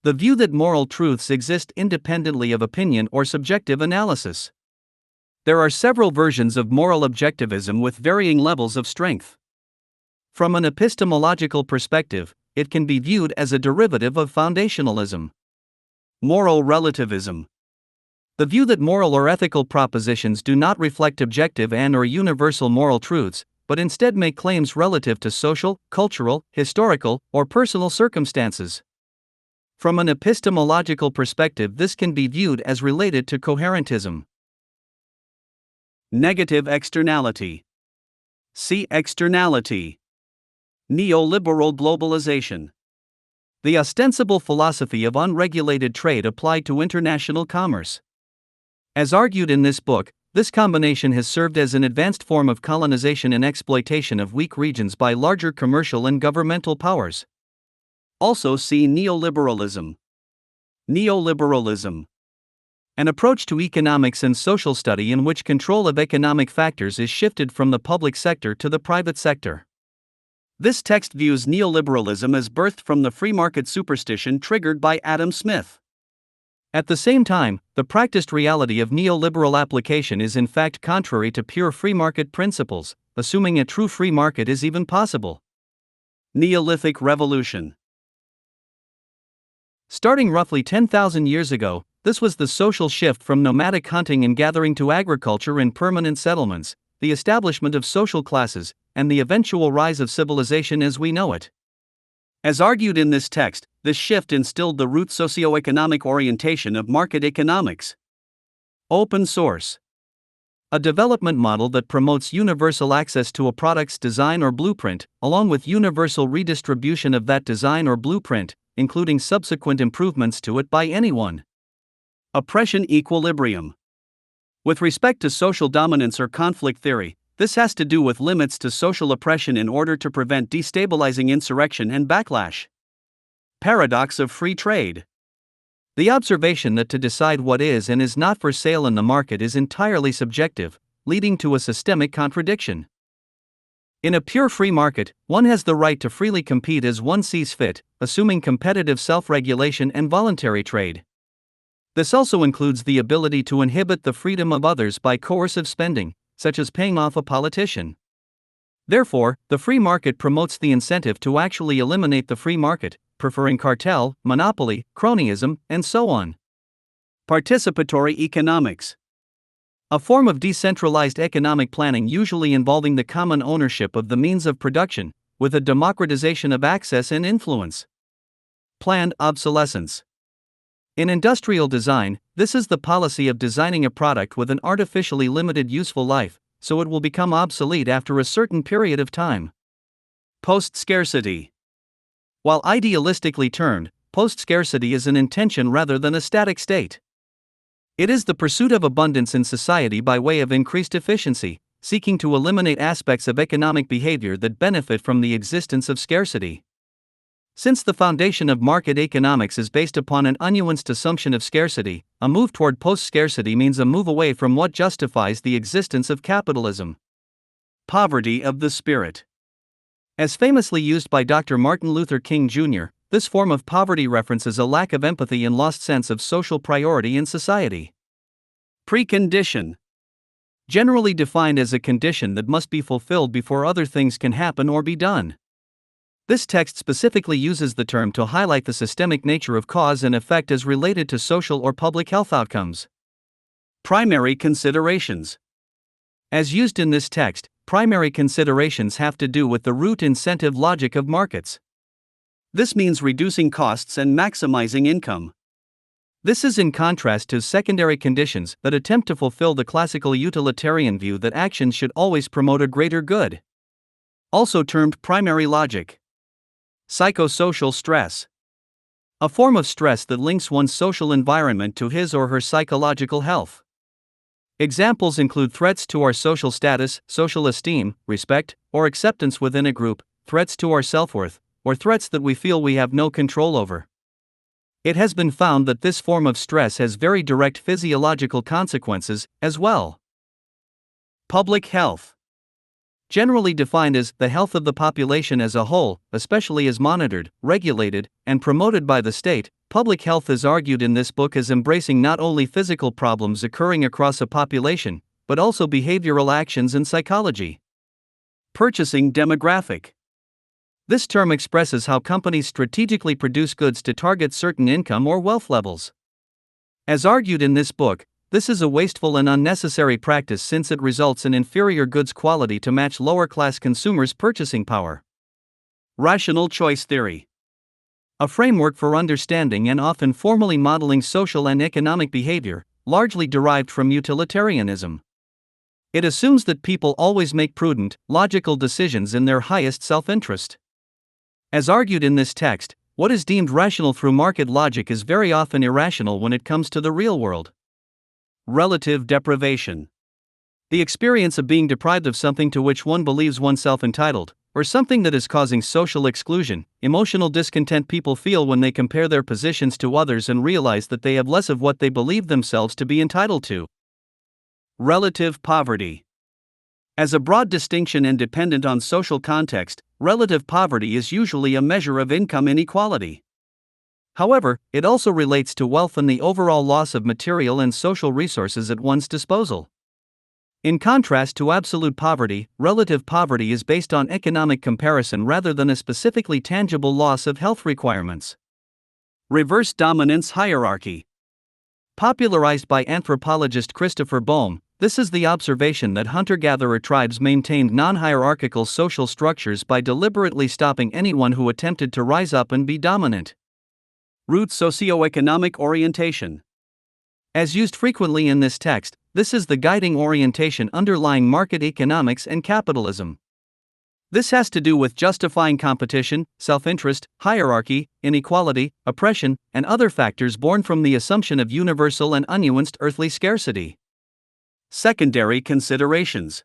The view that moral truths exist independently of opinion or subjective analysis. There are several versions of moral objectivism with varying levels of strength. From an epistemological perspective, it can be viewed as a derivative of foundationalism. Moral relativism. The view that moral or ethical propositions do not reflect objective and/or universal moral truths, but instead make claims relative to social, cultural, historical, or personal circumstances. From an epistemological perspective, this can be viewed as related to coherentism. Negative externality. See externality. Neoliberal globalization. The ostensible philosophy of unregulated trade applied to international commerce. As argued in this book, this combination has served as an advanced form of colonization and exploitation of weak regions by larger commercial and governmental powers. Also see neoliberalism. Neoliberalism. An approach to economics and social study in which control of economic factors is shifted from the public sector to the private sector. This text views neoliberalism as birthed from the free market superstition triggered by Adam Smith. At the same time, the practiced reality of neoliberal application is in fact contrary to pure free market principles, assuming a true free market is even possible. Neolithic Revolution. Starting roughly 10,000 years ago, this was the social shift from nomadic hunting and gathering to agriculture and permanent settlements, the establishment of social classes, and the eventual rise of civilization as we know it. As argued in this text, this shift instilled the root socioeconomic orientation of market economics. Open source. A development model that promotes universal access to a product's design or blueprint, along with universal redistribution of that design or blueprint, including subsequent improvements to it by anyone. Oppression equilibrium. With respect to social dominance or conflict theory, this has to do with limits to social oppression in order to prevent destabilizing insurrection and backlash. Paradox of free trade. The observation that to decide what is and is not for sale in the market is entirely subjective, leading to a systemic contradiction. In a pure free market, one has the right to freely compete as one sees fit, assuming competitive self-regulation and voluntary trade. This also includes the ability to inhibit the freedom of others by coercive spending, such as paying off a politician. Therefore, the free market promotes the incentive to actually eliminate the free market, preferring cartel, monopoly, cronyism, and so on. Participatory economics. A form of decentralized economic planning usually involving the common ownership of the means of production, with a democratization of access and influence. Planned obsolescence. In industrial design, this is the policy of designing a product with an artificially limited useful life, so it will become obsolete after a certain period of time. Post-scarcity. While idealistically termed, post-scarcity is an intention rather than a static state. It is the pursuit of abundance in society by way of increased efficiency, seeking to eliminate aspects of economic behavior that benefit from the existence of scarcity. Since the foundation of market economics is based upon an unnuanced assumption of scarcity, a move toward post-scarcity means a move away from what justifies the existence of capitalism. Poverty of the spirit. As famously used by Dr. Martin Luther King Jr., this form of poverty references a lack of empathy and lost sense of social priority in society. Precondition. Generally defined as a condition that must be fulfilled before other things can happen or be done. This text specifically uses the term to highlight the systemic nature of cause and effect as related to social or public health outcomes. Primary considerations. As used in this text, primary considerations have to do with the root incentive logic of markets. This means reducing costs and maximizing income. This is in contrast to secondary conditions that attempt to fulfill the classical utilitarian view that actions should always promote a greater good. Also termed primary logic. Psychosocial stress. A form of stress that links one's social environment to his or her psychological health. Examples include threats to our social status, social esteem, respect, or acceptance within a group, threats to our self-worth, or threats that we feel we have no control over. It has been found that this form of stress has very direct physiological consequences, as well. Public health. Generally defined as the health of the population as a whole, especially as monitored, regulated, and promoted by the state, public health is argued in this book as embracing not only physical problems occurring across a population, but also behavioral actions and psychology. Purchasing demographic. This term expresses how companies strategically produce goods to target certain income or wealth levels. As argued in this book, this is a wasteful and unnecessary practice since it results in inferior goods quality to match lower-class consumers' purchasing power. Rational choice theory. A framework for understanding and often formally modeling social and economic behavior, largely derived from utilitarianism. It assumes that people always make prudent, logical decisions in their highest self-interest. As argued in this text, what is deemed rational through market logic is very often irrational when it comes to the real world. Relative deprivation. The experience of being deprived of something to which one believes oneself entitled, or something that is causing social exclusion, emotional discontent people feel when they compare their positions to others and realize that they have less of what they believe themselves to be entitled to. Relative poverty. As a broad distinction and dependent on social context, relative poverty is usually a measure of income inequality. However, it also relates to wealth and the overall loss of material and social resources at one's disposal. In contrast to absolute poverty, relative poverty is based on economic comparison rather than a specifically tangible loss of health requirements. Reverse dominance hierarchy. Popularized by anthropologist Christopher Boehm, this is the observation that hunter-gatherer tribes maintained non-hierarchical social structures by deliberately stopping anyone who attempted to rise up and be dominant. Root socioeconomic orientation. As used frequently in this text, this is the guiding orientation underlying market economics and capitalism. This has to do with justifying competition, self-interest, hierarchy, inequality, oppression, and other factors born from the assumption of universal and unnuanced earthly scarcity. Secondary considerations.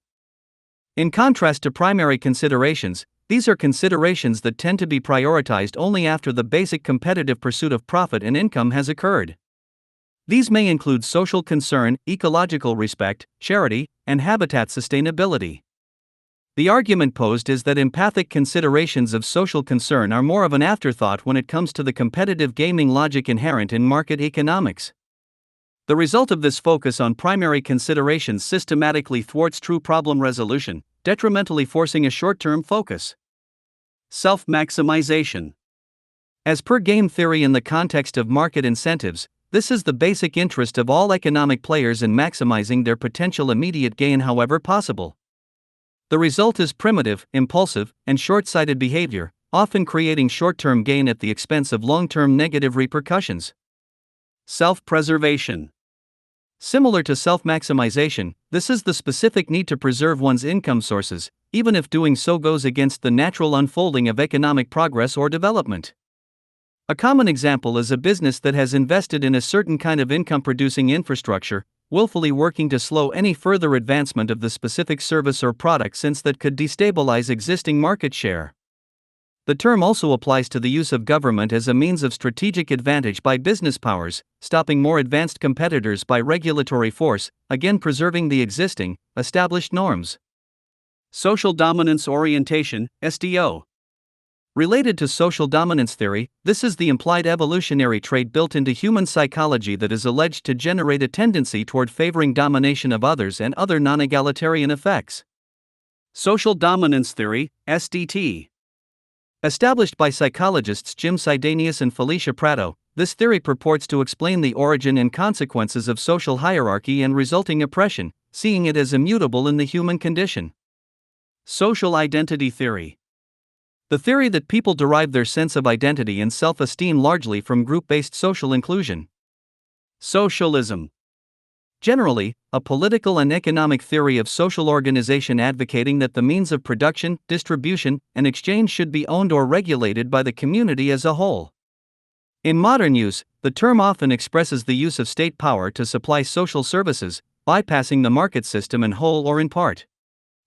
In contrast to primary considerations, these are considerations that tend to be prioritized only after the basic competitive pursuit of profit and income has occurred. These may include social concern, ecological respect, charity, and habitat sustainability. The argument posed is that empathic considerations of social concern are more of an afterthought when it comes to the competitive gaming logic inherent in market economics. The result of this focus on primary considerations systematically thwarts true problem resolution, detrimentally forcing a short-term focus. Self-maximization. As per game theory in the context of market incentives, this is the basic interest of all economic players in maximizing their potential immediate gain however possible. The result is primitive, impulsive, and short-sighted behavior, often creating short-term gain at the expense of long-term negative repercussions. Self-preservation. Similar to self-maximization, this is the specific need to preserve one's income sources, even if doing so goes against the natural unfolding of economic progress or development. A common example is a business that has invested in a certain kind of income-producing infrastructure, willfully working to slow any further advancement of the specific service or product since that could destabilize existing market share. The term also applies to the use of government as a means of strategic advantage by business powers, stopping more advanced competitors by regulatory force, again preserving the existing, established norms. Social dominance orientation, SDO. Related to social dominance theory, this is the implied evolutionary trait built into human psychology that is alleged to generate a tendency toward favoring domination of others and other non-egalitarian effects. Social dominance theory, SDT. Established by psychologists Jim Sidanius and Felicia Prato, this theory purports to explain the origin and consequences of social hierarchy and resulting oppression, seeing it as immutable in the human condition. Social identity theory. The theory that people derive their sense of identity and self-esteem largely from group-based social inclusion. Socialism. Generally, a political and economic theory of social organization advocating that the means of production, distribution, and exchange should be owned or regulated by the community as a whole. In modern use, the term often expresses the use of state power to supply social services, bypassing the market system in whole or in part.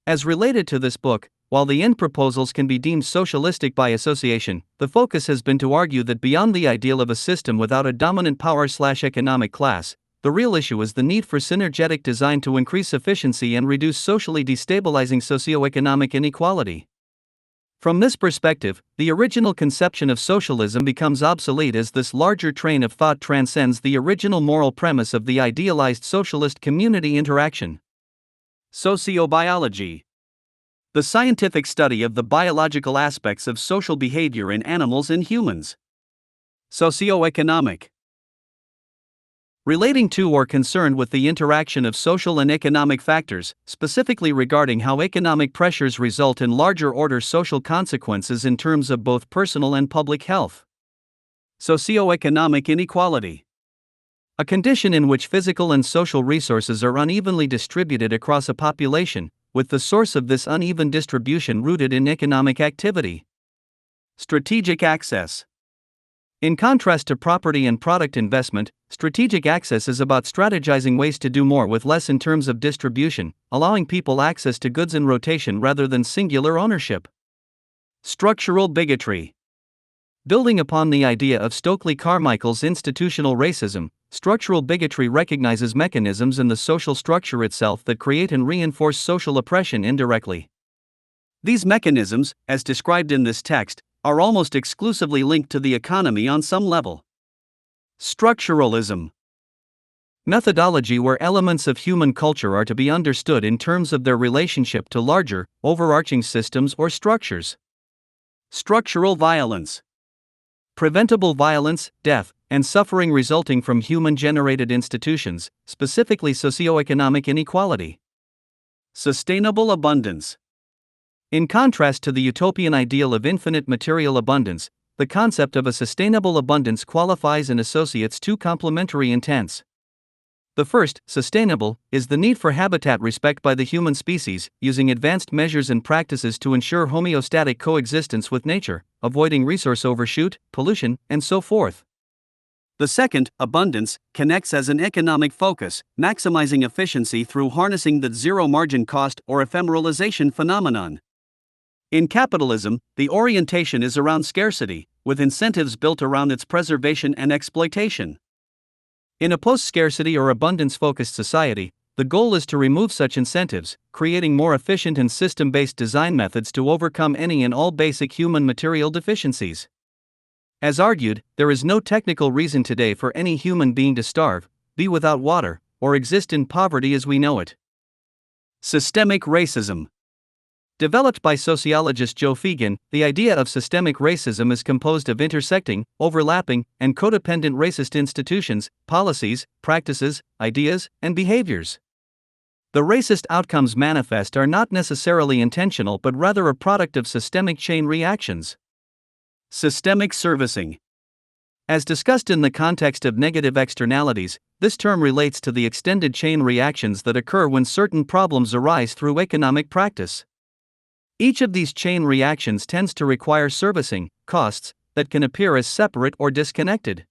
As related to this book, while the end proposals can be deemed socialistic by association, the focus has been to argue that beyond the ideal of a system without a dominant power/economic class, the real issue is the need for synergetic design to increase efficiency and reduce socially destabilizing socioeconomic inequality. From this perspective, the original conception of socialism becomes obsolete as this larger train of thought transcends the original moral premise of the idealized socialist community interaction. Sociobiology. The scientific study of the biological aspects of social behavior in animals and humans. Socioeconomic. Relating to or concerned with the interaction of social and economic factors, specifically regarding how economic pressures result in larger order social consequences in terms of both personal and public health. Socioeconomic inequality. A condition in which physical and social resources are unevenly distributed across a population, with the source of this uneven distribution rooted in economic activity. Strategic access. In contrast to property and product investment, strategic access is about strategizing ways to do more with less in terms of distribution, allowing people access to goods in rotation rather than singular ownership. Structural bigotry. Building upon the idea of Stokely Carmichael's institutional racism, structural bigotry recognizes mechanisms in the social structure itself that create and reinforce social oppression indirectly. These mechanisms, as described in this text, are almost exclusively linked to the economy on some level. Structuralism. Methodology where elements of human culture are to be understood in terms of their relationship to larger, overarching systems or structures. Structural violence. Preventable violence, death, and suffering resulting from human-generated institutions, specifically socioeconomic inequality. Sustainable abundance. In contrast to the utopian ideal of infinite material abundance, the concept of a sustainable abundance qualifies and associates two complementary intents. The first, sustainable, is the need for habitat respect by the human species, using advanced measures and practices to ensure homeostatic coexistence with nature, avoiding resource overshoot, pollution, and so forth. The second, abundance, connects as an economic focus, maximizing efficiency through harnessing the zero-margin cost or ephemeralization phenomenon. In capitalism, the orientation is around scarcity, with incentives built around its preservation and exploitation. In a post-scarcity or abundance-focused society, the goal is to remove such incentives, creating more efficient and system-based design methods to overcome any and all basic human material deficiencies. As argued, there is no technical reason today for any human being to starve, be without water, or exist in poverty as we know it. Systemic racism. Developed by sociologist Joe Fegan, the idea of systemic racism is composed of intersecting, overlapping, and codependent racist institutions, policies, practices, ideas, and behaviors. The racist outcomes manifest are not necessarily intentional but rather a product of systemic chain reactions. Systemic servicing. As discussed in the context of negative externalities, this term relates to the extended chain reactions that occur when certain problems arise through economic practice. Each of these chain reactions tends to require servicing costs that can appear as separate or disconnected.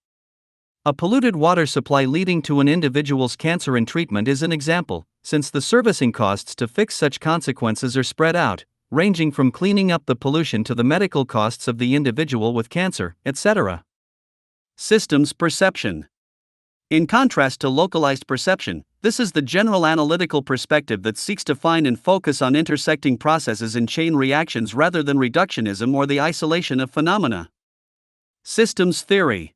A polluted water supply leading to an individual's cancer in treatment is an example, since the servicing costs to fix such consequences are spread out, ranging from cleaning up the pollution to the medical costs of the individual with cancer, etc. Systems perception. In contrast to localized perception, this is the general analytical perspective that seeks to find and focus on intersecting processes and chain reactions rather than reductionism or the isolation of phenomena. Systems theory.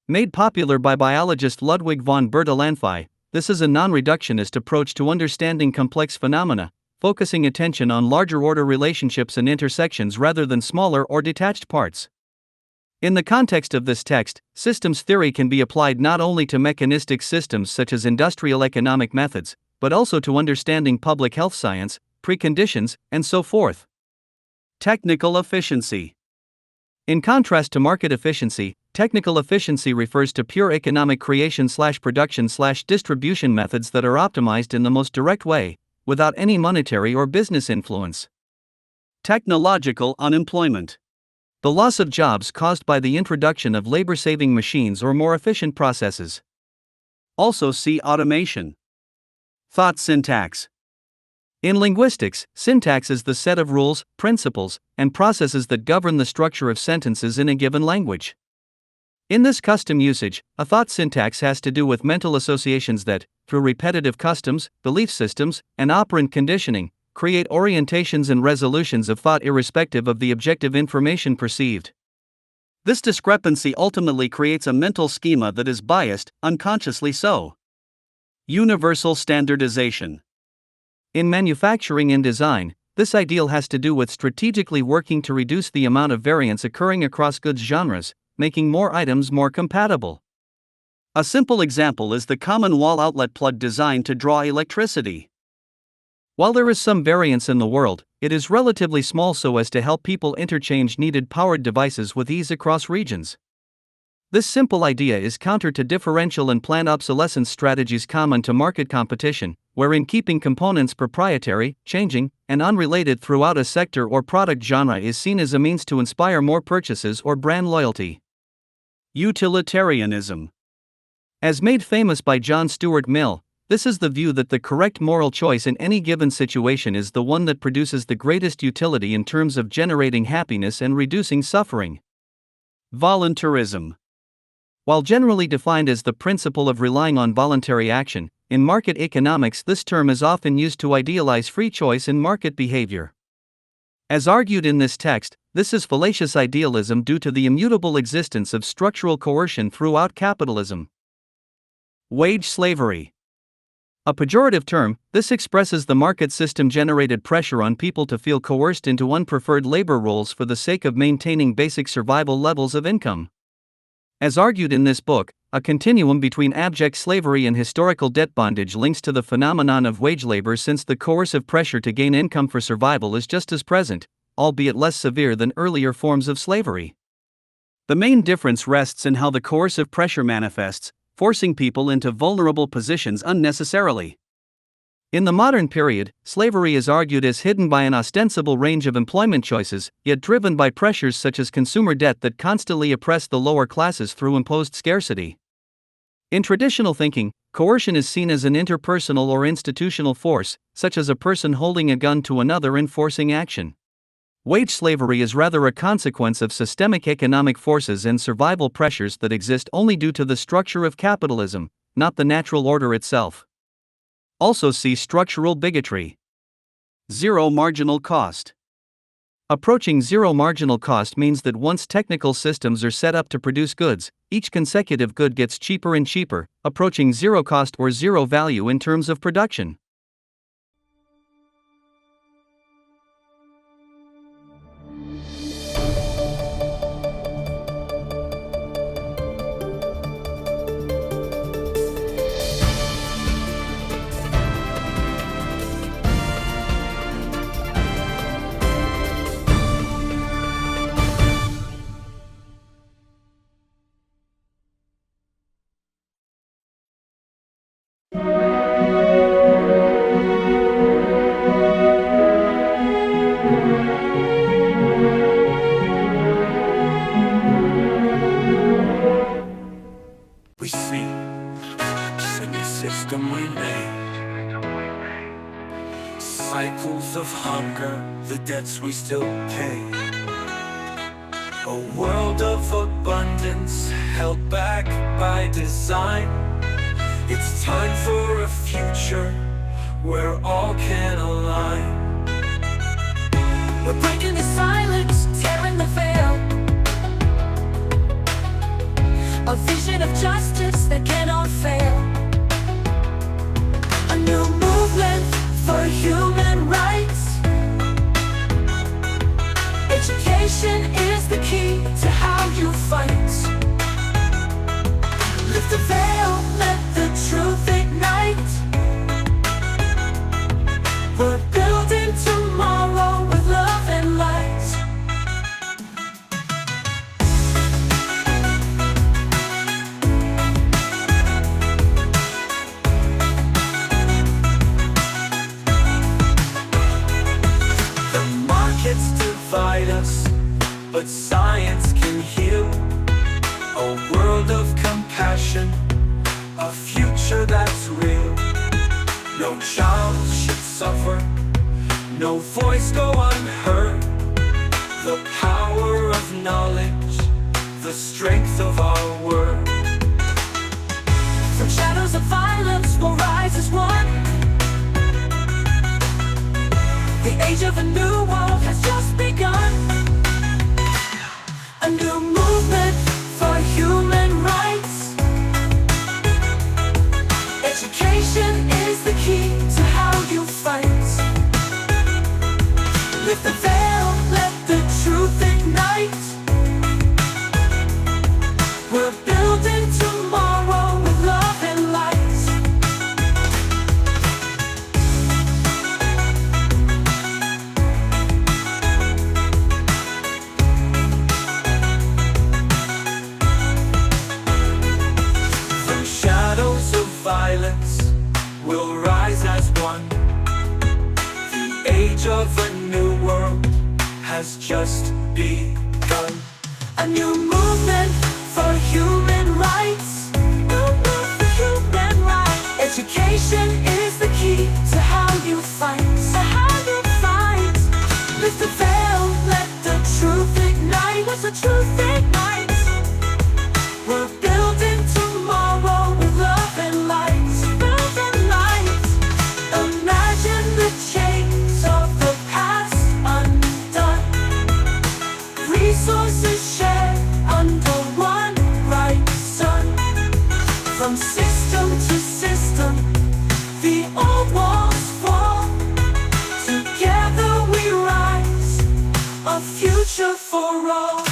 Made popular by biologist Ludwig von Bertalanffy, this is a non-reductionist approach to understanding complex phenomena, focusing attention on larger-order relationships and intersections rather than smaller or detached parts. In the context of this text, systems theory can be applied not only to mechanistic systems such as industrial economic methods, but also to understanding public health science, preconditions, and so forth. Technical efficiency. In contrast to market efficiency, technical efficiency refers to pure economic creation/production/distribution methods that are optimized in the most direct way, without any monetary or business influence. Technological unemployment. The loss of jobs caused by the introduction of labor-saving machines or more efficient processes. Also see automation. Thought syntax. In linguistics, syntax is the set of rules, principles, and processes that govern the structure of sentences in a given language. In this custom usage, a thought syntax has to do with mental associations that, through repetitive customs, belief systems, and operant conditioning, create orientations and resolutions of thought irrespective of the objective information perceived. This discrepancy ultimately creates a mental schema that is biased, unconsciously so. Universal standardization. In manufacturing and design, this ideal has to do with strategically working to reduce the amount of variance occurring across goods genres, making more items more compatible. A simple example is the common wall outlet plug designed to draw electricity. While there is some variance in the world, it is relatively small so as to help people interchange needed powered devices with ease across regions. This simple idea is counter to differential and planned obsolescence strategies common to market competition, wherein keeping components proprietary, changing, and unrelated throughout a sector or product genre is seen as a means to inspire more purchases or brand loyalty. Utilitarianism. As made famous by John Stuart Mill, this is the view that the correct moral choice in any given situation is the one that produces the greatest utility in terms of generating happiness and reducing suffering. Voluntarism. While generally defined as the principle of relying on voluntary action, in market economics this term is often used to idealize free choice in market behavior. As argued in this text, this is fallacious idealism due to the immutable existence of structural coercion throughout capitalism. Wage slavery. A pejorative term, this expresses the market system-generated pressure on people to feel coerced into unpreferred labor roles for the sake of maintaining basic survival levels of income. As argued in this book, a continuum between abject slavery and historical debt bondage links to the phenomenon of wage labor, since the coercive pressure to gain income for survival is just as present, albeit less severe than earlier forms of slavery. The main difference rests in how the coercive pressure manifests, forcing people into vulnerable positions unnecessarily. In the modern period, slavery is argued as hidden by an ostensible range of employment choices, yet driven by pressures such as consumer debt that constantly oppress the lower classes through imposed scarcity. In traditional thinking, coercion is seen as an interpersonal or institutional force, such as a person holding a gun to another and forcing action. Wage slavery is rather a consequence of systemic economic forces and survival pressures that exist only due to the structure of capitalism, not the natural order itself. Also see structural bigotry. Zero marginal cost. Approaching zero marginal cost means that once technical systems are set up to produce goods, each consecutive good gets cheaper and cheaper, approaching zero cost or zero value in terms of production. We see the system we made, cycles of hunger, the debts we still pay, a world of abundance held back by design. It's time for a future where all can align. We're breaking the silence, tearing the veil, a vision of justice that cannot fail. A new movement for human rights. Education is the key to how you fight. Lift the veil, let the truth ignite. We're building tomorrow with love and light. Divide us, but science can heal. A world of compassion, a future that's real. No child should suffer, no voice go unheard. The power of knowledge, the strength of our word. From shadows of violence we'll rise as one. The age of a new world has just begun. A new movement for human rights. Education is the key to how you fight. Lift the veil, let the truth ignite. We're building tomorrow with love and light. Violence will rise as one. The age of a new world has just begun. A new movement for human rights. Movement for human rights. Education is the key to how you fight. To how you fight. Lift the veil, let the truth ignite. Let the truth ignite. We're building tomorrow with love and light. Love and light. Imagine the chains of the past undone. Resources shared under one bright sun. From system to system, the old walls fall. Together we rise, a future for all.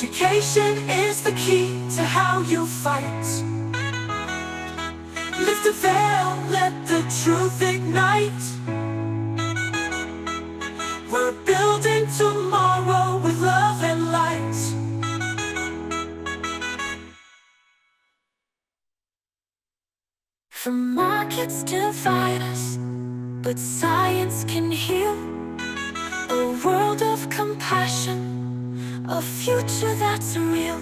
Education is the key to how you fight. Lift the veil, let the truth ignite. We're building tomorrow with love and light. From markets divide us, but science can heal. A world of compassion, a future that's real.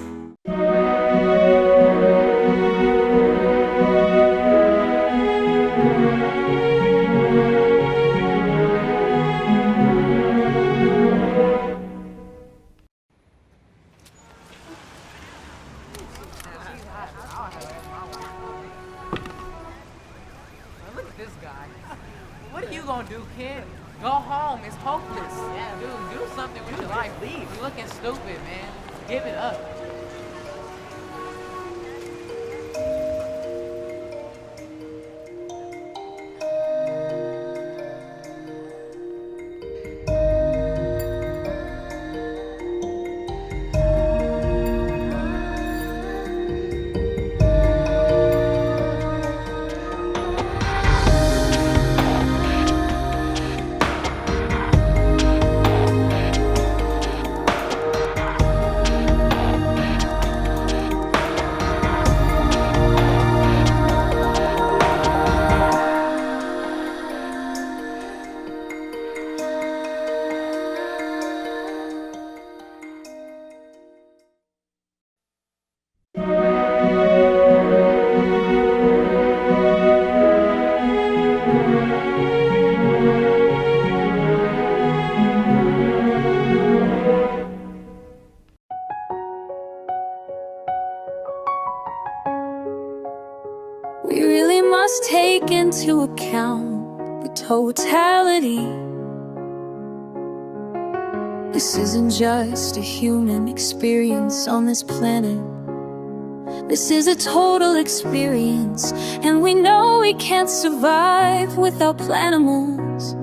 Look at this guy. What are you gonna do, kid? Go home. It's hopeless. Yeah, dude, do something with your life. Leave. You're looking stupid, man. Give it up. We really must take into account the totality. This isn't just a human experience on this planet. This is a total experience, and we know we can't survive without planimals.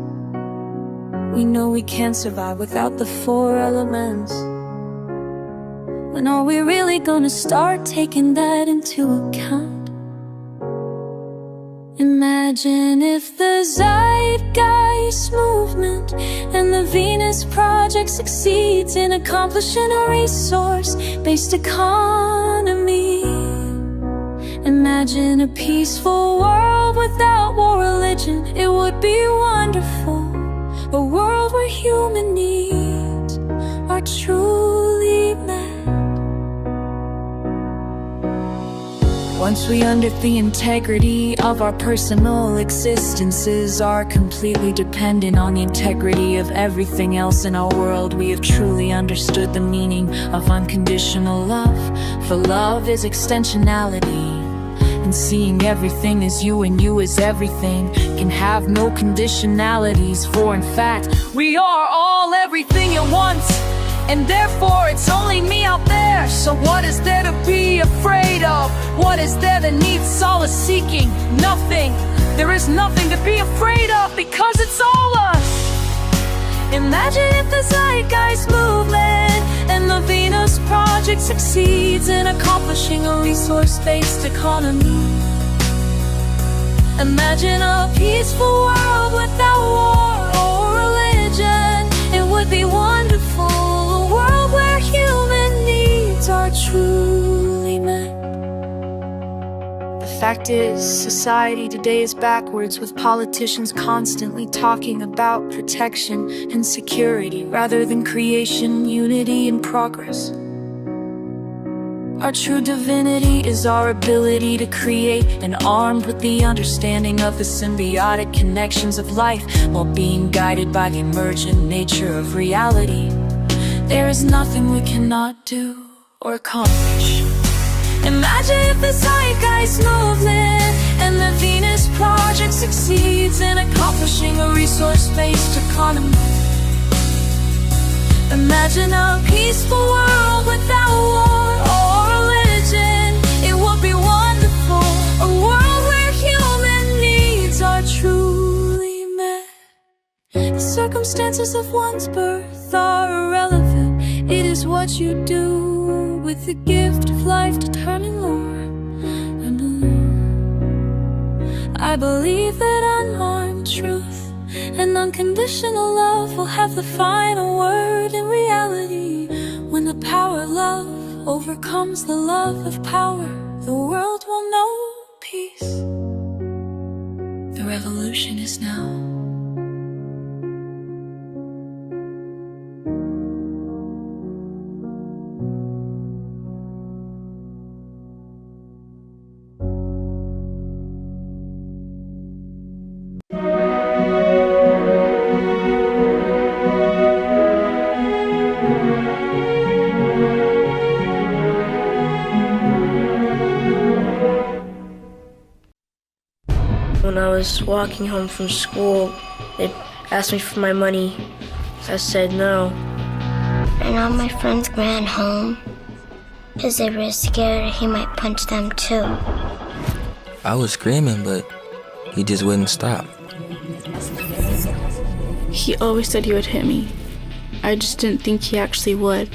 We know we can't survive without the 4 elements. When are we really gonna start taking that into account? Imagine if the Zeitgeist movement and the Venus Project succeeds in accomplishing a resource-based economy. Imagine a peaceful world without war, religion. It would be wonderful. A world where human needs are truly met. Once we understand the integrity of our personal existences are completely dependent on the integrity of everything else in our world, we have truly understood the meaning of unconditional love. For love is extensionality, and seeing everything as you and you as everything can have no conditionalities. For in fact, we are all everything at once, and therefore it's only me out there. So what is there to be afraid of? What is there that needs solace seeking? Nothing. There is nothing to be afraid of, because it's all us. Imagine if the Zeitgeist movement and the Venus Project succeeds in accomplishing a resource-based economy. Imagine a peaceful world without war or religion. It would be wonderful. A world where human needs are truly met. The fact is, society today is backwards, with politicians constantly talking about protection and security rather than creation, unity, and progress. Our true divinity is our ability to create, and armed with the understanding of the symbiotic connections of life, while being guided by the emergent nature of reality. There is nothing we cannot do or accomplish. Imagine if the Zeitgeist movement and the Venus Project succeeds in accomplishing a resource-based economy. Imagine a peaceful world without war or religion. It would be wonderful. A world where human needs are truly met. The circumstances of one's birth are irrelevant. It is what you do with the gift of life to turn in lore anew. I believe that unharmed truth and unconditional love will have the final word in reality. When the power of love overcomes the love of power, the world will know peace. The revolution is now. When I was walking home from school, they asked me for my money. I said no. And all my friends ran home because they were scared he might punch them too. I was screaming, but he just wouldn't stop. He always said he would hit me. I just didn't think he actually would.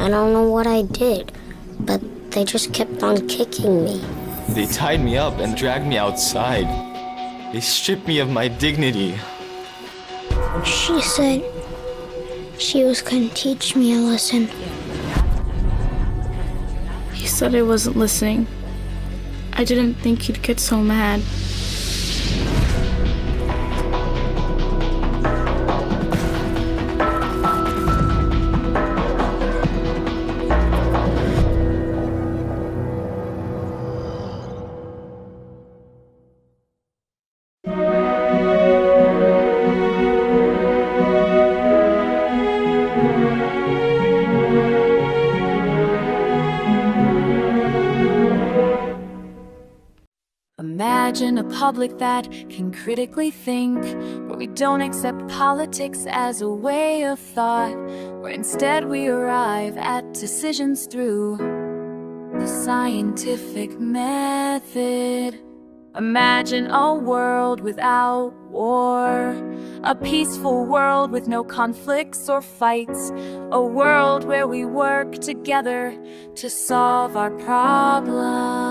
I don't know what I did, but they just kept on kicking me. They tied me up and dragged me outside. They stripped me of my dignity. She said she was going to teach me a lesson. He said I wasn't listening. I didn't think he'd get so mad. Imagine a public that can critically think, where we don't accept politics as a way of thought, where instead we arrive at decisions through the scientific method. Imagine a world without war, a peaceful world with no conflicts or fights, a world where we work together to solve our problems.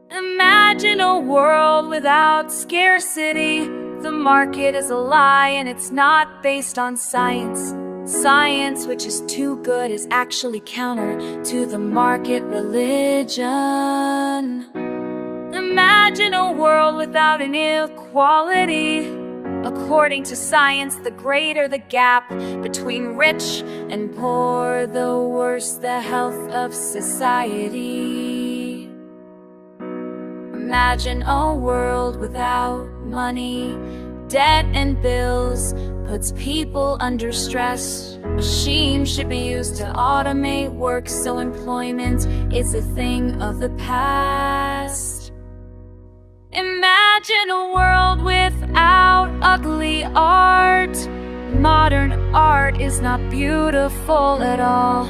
Imagine a world without scarcity. The market is a lie and it's not based on science. Science, which is too good, is actually counter to the market religion. Imagine a world without inequality. According to science, the greater the gap between rich and poor, the worse the health of society. Imagine a world without money. Debt and bills puts people under stress. Machines should be used to automate work, so employment is a thing of the past. Imagine a world without ugly art. Modern art is not beautiful at all.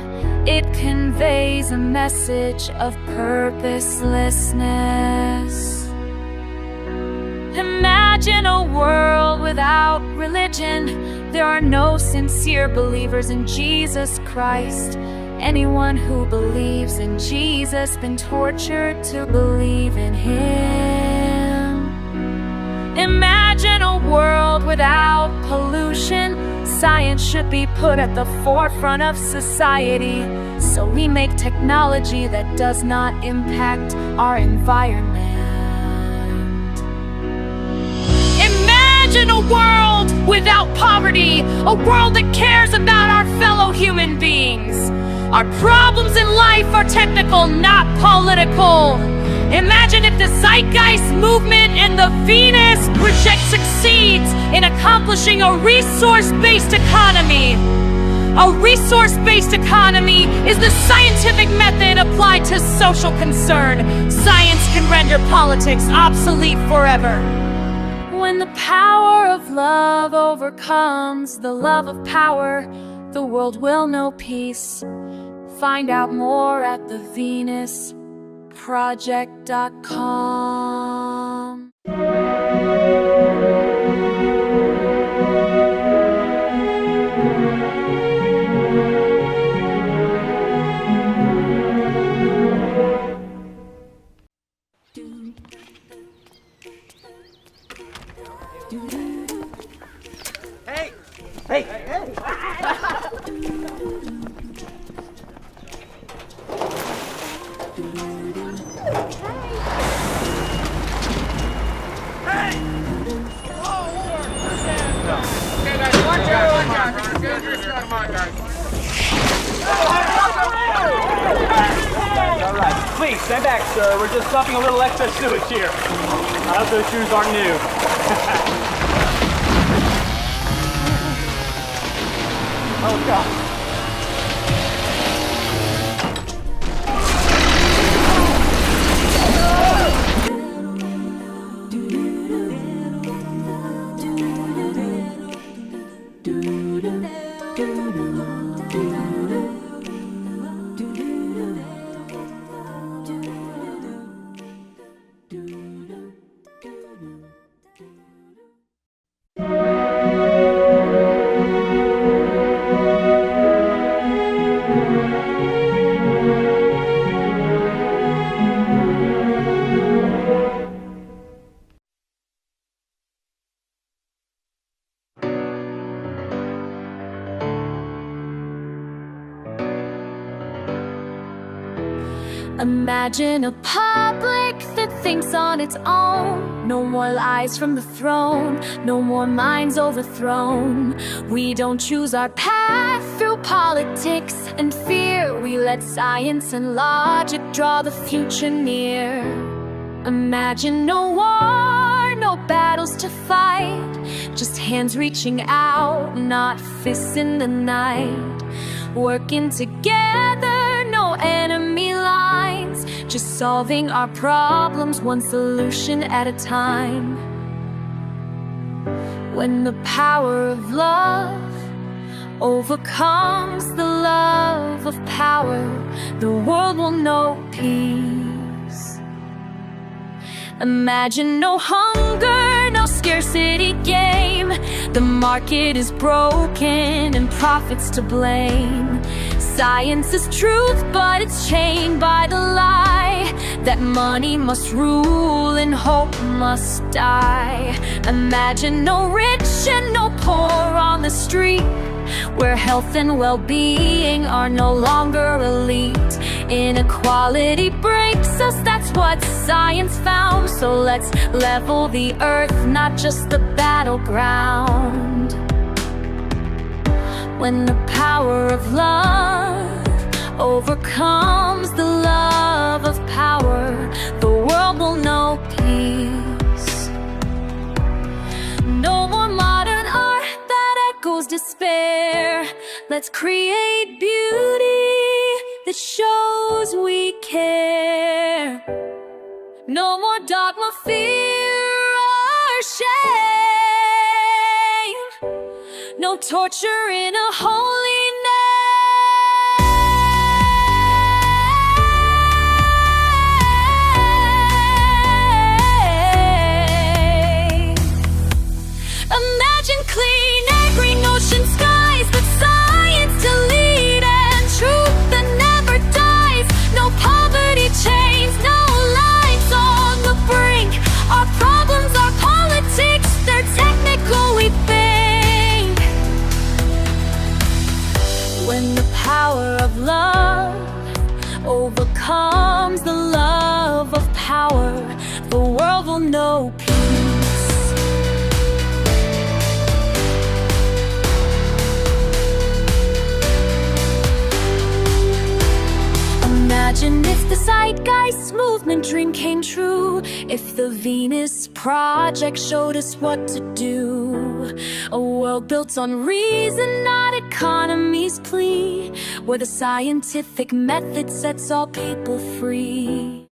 It conveys a message of purposelessness. Imagine a world without religion. There are no sincere believers in Jesus Christ. Anyone who believes in Jesus been tortured to believe in Him. Imagine a world without pollution. Science should be put at the forefront of society, so we make technology that does not impact our environment. Imagine a world without poverty, a world that cares about our fellow human beings. Our problems in life are technical, not political. Imagine if the Zeitgeist movement and the Venus Project succeeds in accomplishing a resource-based economy. A resource-based economy is the scientific method applied to social concern. Science can render politics obsolete forever. When the power of love overcomes the love of power, the world will know peace. Find out more at thevenusproject.com. Please, stand back, sir. We're just dumping a little extra sewage here. I hope those shoes aren't new. Oh, God. Imagine a public that thinks on its own. No more lies from the throne, no more minds overthrown. We don't choose our path through politics and fear. We let science and logic draw the future near. Imagine no war, no battles to fight, just hands reaching out, not fists in the night. Working together, no enemy lines, just solving our problems one solution at a time. When the power of love overcomes the love of power, the world will know peace. Imagine no hunger, no scarcity game. The market is broken and profits to blame. Science is truth, but it's chained by the lie that money must rule and hope must die. Imagine no rich and no poor on the street, where health and well-being are no longer elite. Inequality breaks us, that's what science found. So let's level the earth, not just the battleground. When the power of love overcomes the love of power, the world will know peace. No more modern art that echoes despair. Let's create beauty that shows we care. No more dogma, fear, or shame. No torture in a holy name. Imagine clean air, green ocean skies, but science to lead and truth that never dies. No poverty chains, no lives on the brink. Our problems are politics, they're technical, we think. When the power of love overcomes the love of power, the world will know peace. Imagine if the Zeitgeist movement dream came true, if the Venus Project showed us what to do. A world built on reason, not economy's plea, where the scientific method sets all people free.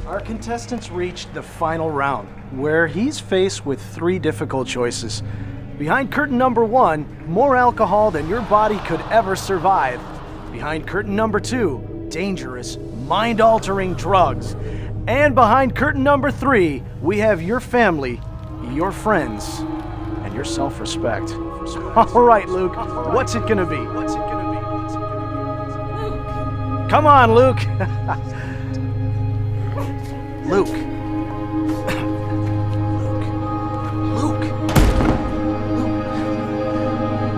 Our contestants reached the final round, where he's faced with 3 difficult choices. Behind curtain number 1, more alcohol than your body could ever survive. Behind curtain number 2, dangerous, mind-altering drugs. And behind curtain number 3, we have your family, your friends, and your self-respect. All right, Luke, what's it gonna be? Come on, Luke. Luke.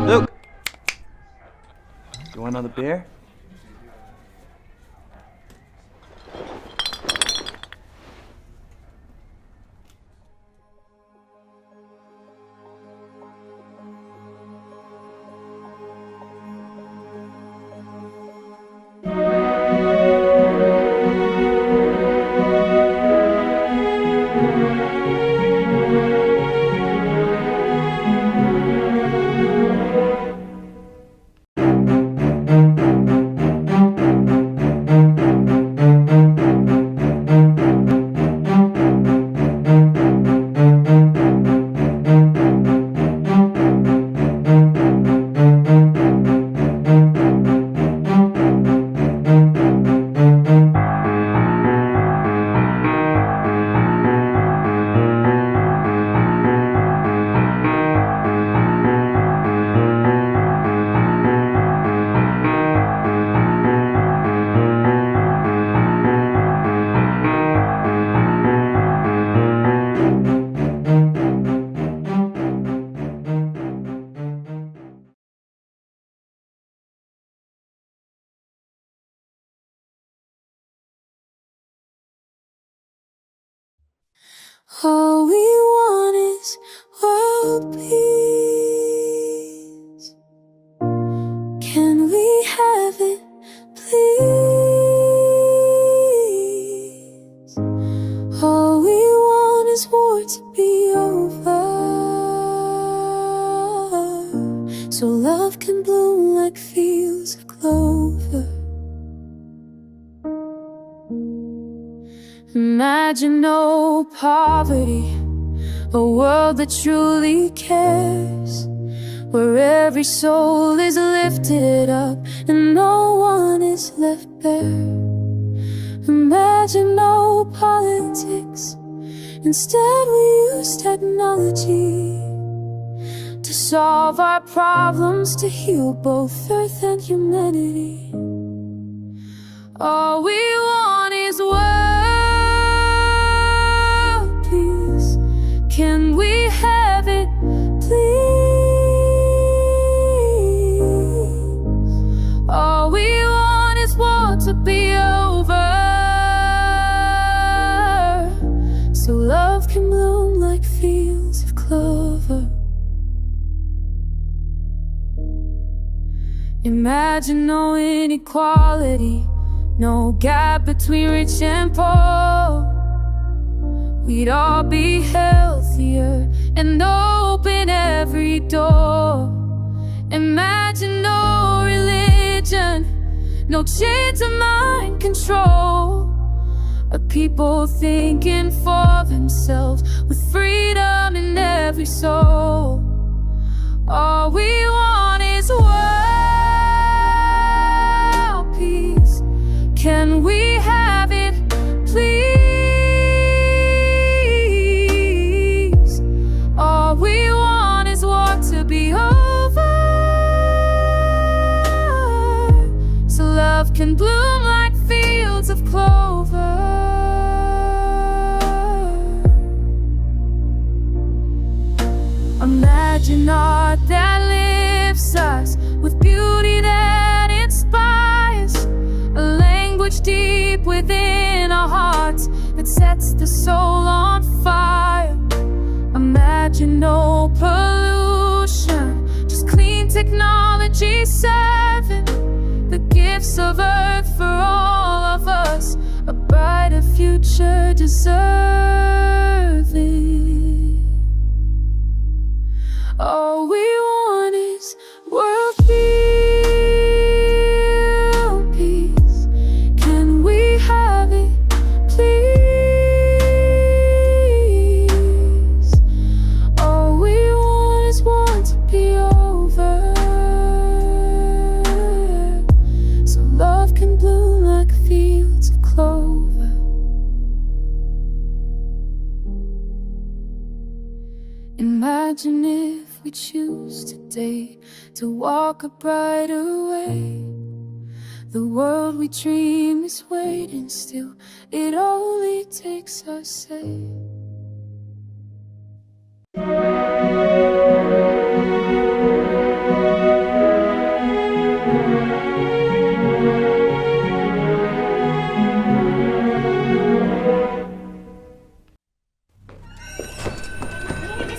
Luke! You want another beer? All we want is world peace. Can we have it, please? All we want is war to be over, so love can bloom like fields of clover. Imagine no poverty, a world that truly cares, where every soul is lifted up and no one is left bare. Imagine no politics, instead we use technology to solve our problems, to heal both earth and humanity. All we want is world peace. Can we have it, please? All we want is war to be over, so love can bloom like fields of clover. Imagine no inequality, no gap between rich and poor. We'd all be healthier and open every door. Imagine no religion, no chains of mind control. A people thinking for themselves, with freedom in every soul. All we want is world peace. Can we have it, please? All we want is war to be over, so love can bloom like fields of clover. Imagine art that lifts us, with beauty that inspires, a language deep within our hearts that sets the soul on fire. Imagine no pollution, just clean technology serving the gifts of earth for all of us, a brighter future deserving. All we want is world peace. Can we have it, please? clover. Imagine if we choose today to walk a brighter way. The world we dream is waiting still, it only takes our say.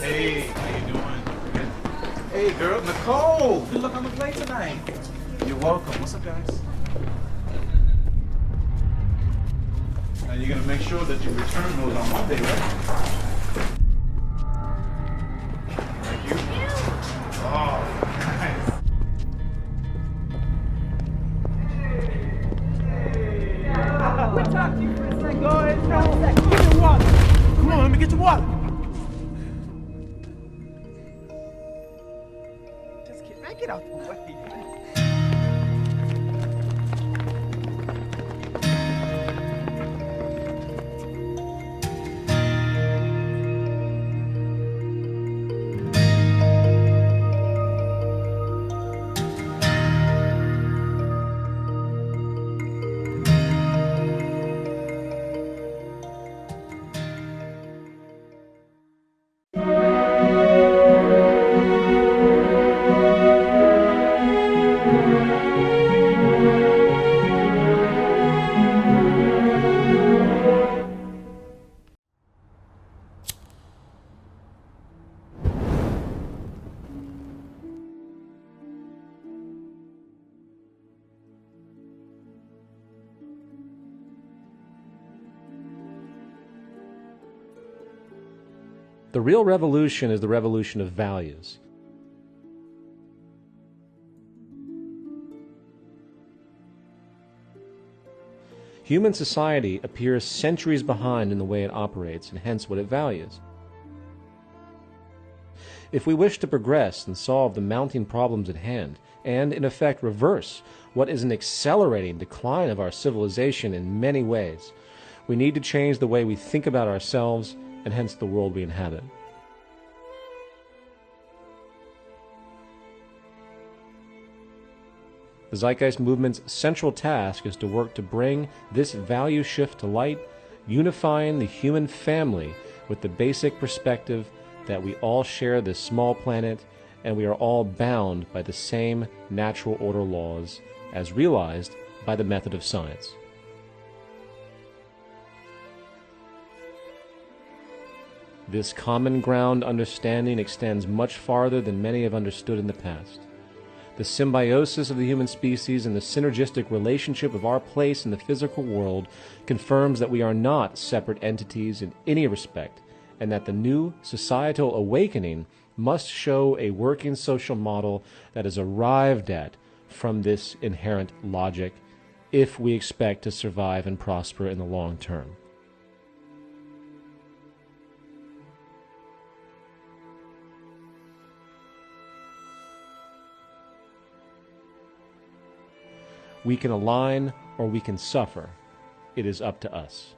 Hey, how you doing? Hey, girl, Nicole, good luck on the play tonight. You're welcome. What's up, guys? Now you're gonna make sure that you return those on Monday, right? Thank you. Oh, nice. Quit talking to you for a second. Go ahead, no. Give me water. Come on, let me get you water. Just get out the way. The real revolution is the revolution of values. Human society appears centuries behind in the way it operates and hence what it values. If we wish to progress and solve the mounting problems at hand, and in effect reverse what is an accelerating decline of our civilization in many ways, we need to change the way we think about ourselves and hence the world we inhabit. The Zeitgeist Movement's central task is to work to bring this value shift to light, unifying the human family with the basic perspective that we all share this small planet and we are all bound by the same natural order laws as realized by the method of science. This common ground understanding extends much farther than many have understood in the past. The symbiosis of the human species and the synergistic relationship of our place in the physical world confirms that we are not separate entities in any respect, and that the new societal awakening must show a working social model that is arrived at from this inherent logic if we expect to survive and prosper in the long term. We can align or we can suffer. It is up to us.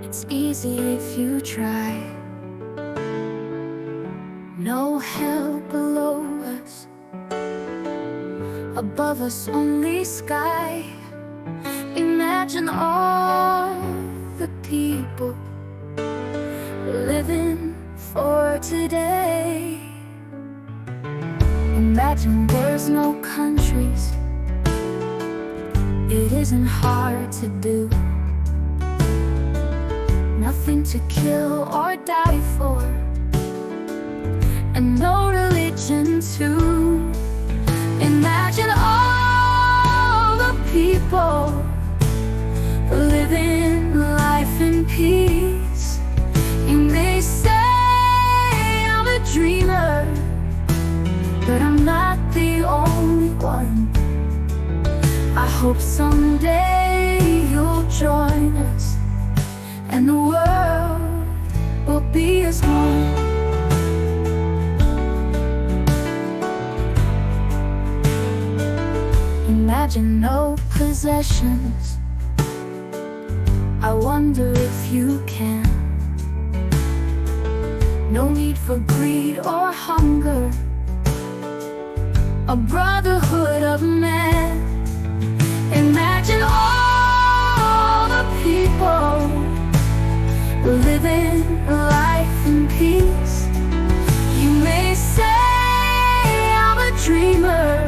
It's easy if you try. No hell below us, above us only sky. Imagine all the people living for today. Imagine there's no countries. It isn't hard to do. Nothing to kill or die for, and no religion too. Imagine all the people living life in peace. You may say I'm a dreamer, but I'm not the only one. I hope someday you'll join us, and the world will be as one. Imagine no possessions. I wonder if you can. No need for greed or hunger. A brotherhood of men. Imagine all the people living life in peace. You may say I'm a dreamer,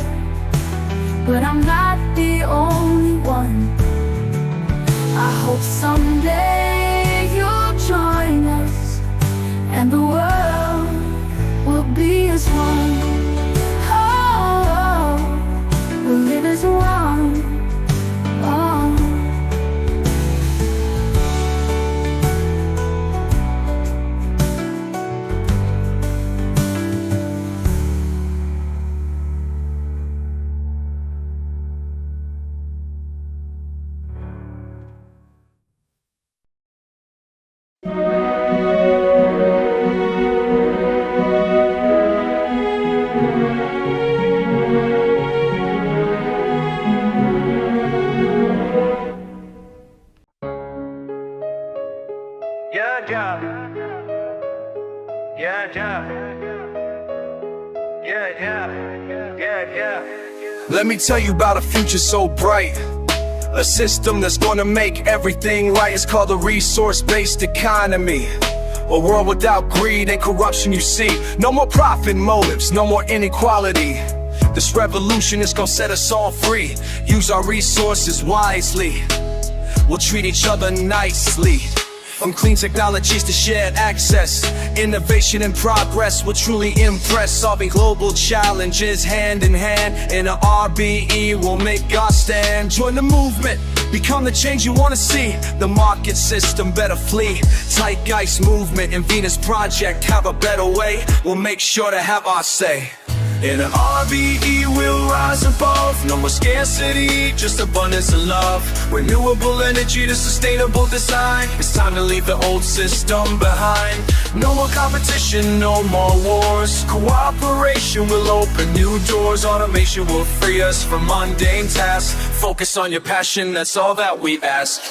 but I'm not the only one. I hope someday you'll join us, and the world will be as one. Oh, we'll live as one. Oh. Let me tell you about a future so bright. A system that's gonna make everything right. It's called a resource-based economy. A world without greed and corruption, you see. No more profit motives, no more inequality. This revolution is gonna set us all free. Use our resources wisely. We'll treat each other nicely. From clean technologies to shared access, innovation and progress will truly impress. Solving global challenges hand in hand. In a RBE we'll make our stand. Join the movement, become the change you wanna see. The market system better flee. Zeitgeist movement and Venus Project have a better way. We'll make sure to have our say. In an RBE we'll rise above. No more scarcity, just abundance and love. Renewable energy to sustainable design. It's time to leave the old system behind. No more competition, no more wars. Cooperation will open new doors. Automation will free us from mundane tasks. Focus on your passion, that's all that we ask.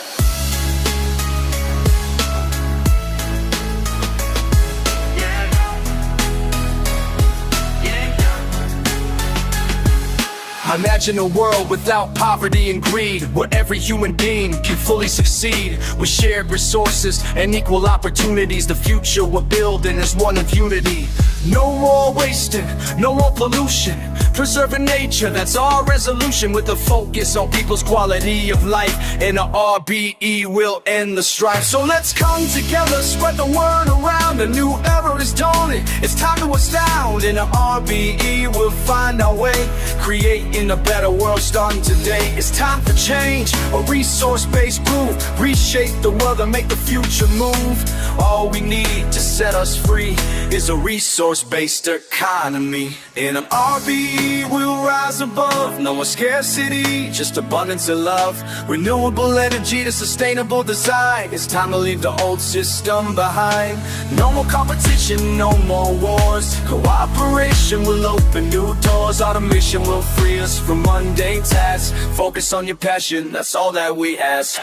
Imagine a world without poverty and greed, where every human being can fully succeed. With shared resources and equal opportunities, the future we're building is one of unity. No more wasting, no more pollution. Preserving nature, that's our resolution. With a focus on people's quality of life. In a RBE we'll end the strife. So let's come together, spread the word around. A new era is dawning, it's time to astound. In a RBE we'll find our way, creating a better world starting today. It's time for change, a resource-based groove. Reshape the world and make the future move. All we need to set us free is a resource-based economy. In an RBE we'll rise above. No more scarcity, just abundance and love. Renewable energy to sustainable design. It's time to leave the old system behind. No more competition, no more wars. Cooperation will open new doors. Automation will free us from mundane tasks. Focus on your passion, that's all that we ask.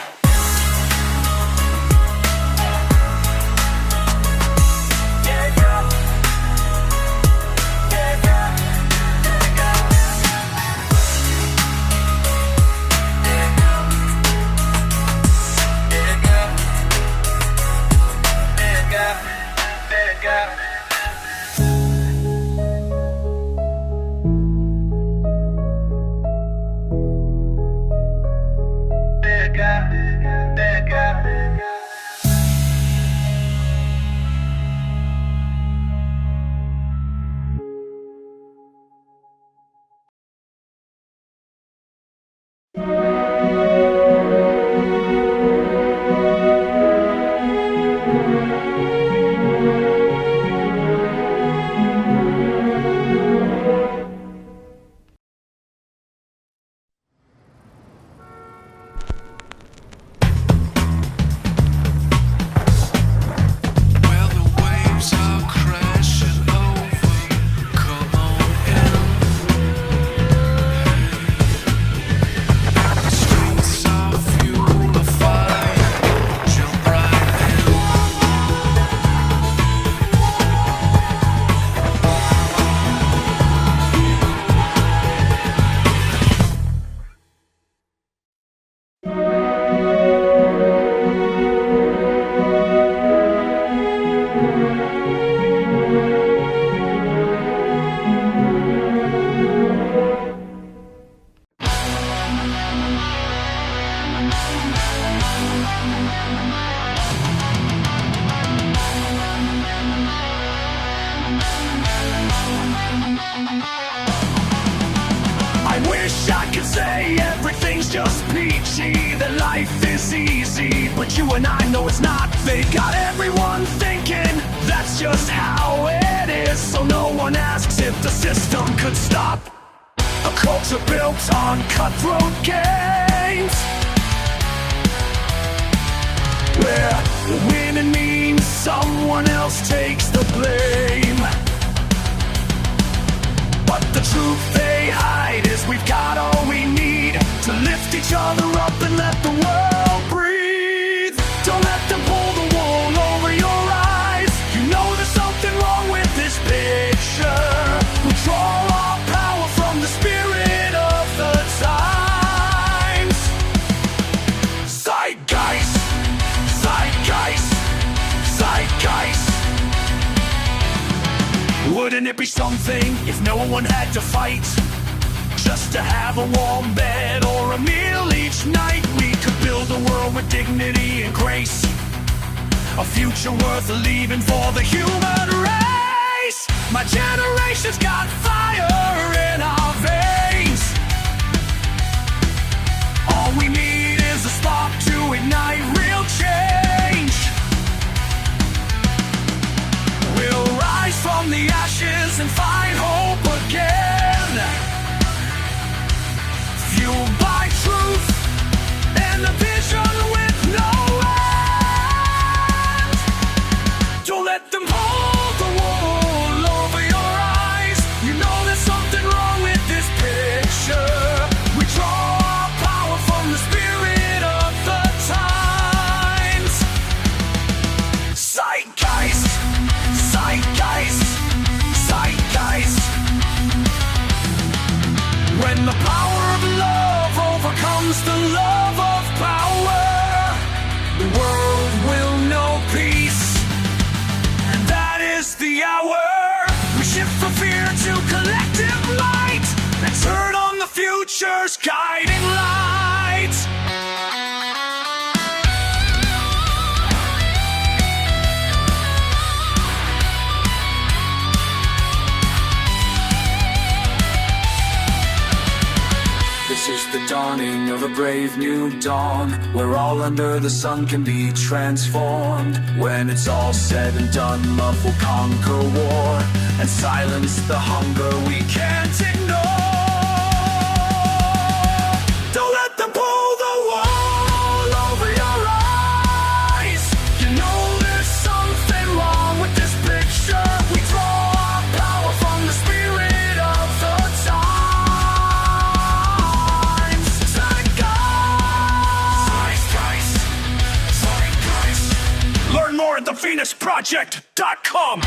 is easy, but you and I know it's not. They got everyone thinking that's just how it is, so no one asks if the system could stop. A culture built on cutthroat games, where winning means someone else takes the blame. But the truth they hide is we've got all we need to lift each other up and let the world breathe. Don't let them pull the wool over your eyes. You know there's something wrong with this picture. We draw our power from the spirit of the times. Zeitgeist, zeitgeist, zeitgeist. Wouldn't it be something if no one had to fight? Just to have a warm bed or a meal each night. We could build a world with dignity and grace, a future worth leaving for the human race. My generation's got fire in our veins. All we need is a spark to ignite real change. We'll rise from the ashes and find hope again, fueled by truth and a vision with no end. Don't let them pull the wool over your eyes. You know there's something wrong with this picture. We draw our power from the spirit of the times. Zeitgeist, zeitgeist, zeitgeist. When the power of love overcomes the love of power, the world will know peace, and that is the hour. We shift from fear to collective might and turn on the future's guiding light. This is the dawning of a brave new dawn, where all under the sun can be transformed. When it's all said and done, love will conquer war and silence the hunger we can't ignore. Don't let them pull the wool over your eyes. You know there's something wrong with this picture. We draw our power from the spirit of the times. Zeitgeist, zeitgeist. Learn more at thephoenixproject.com.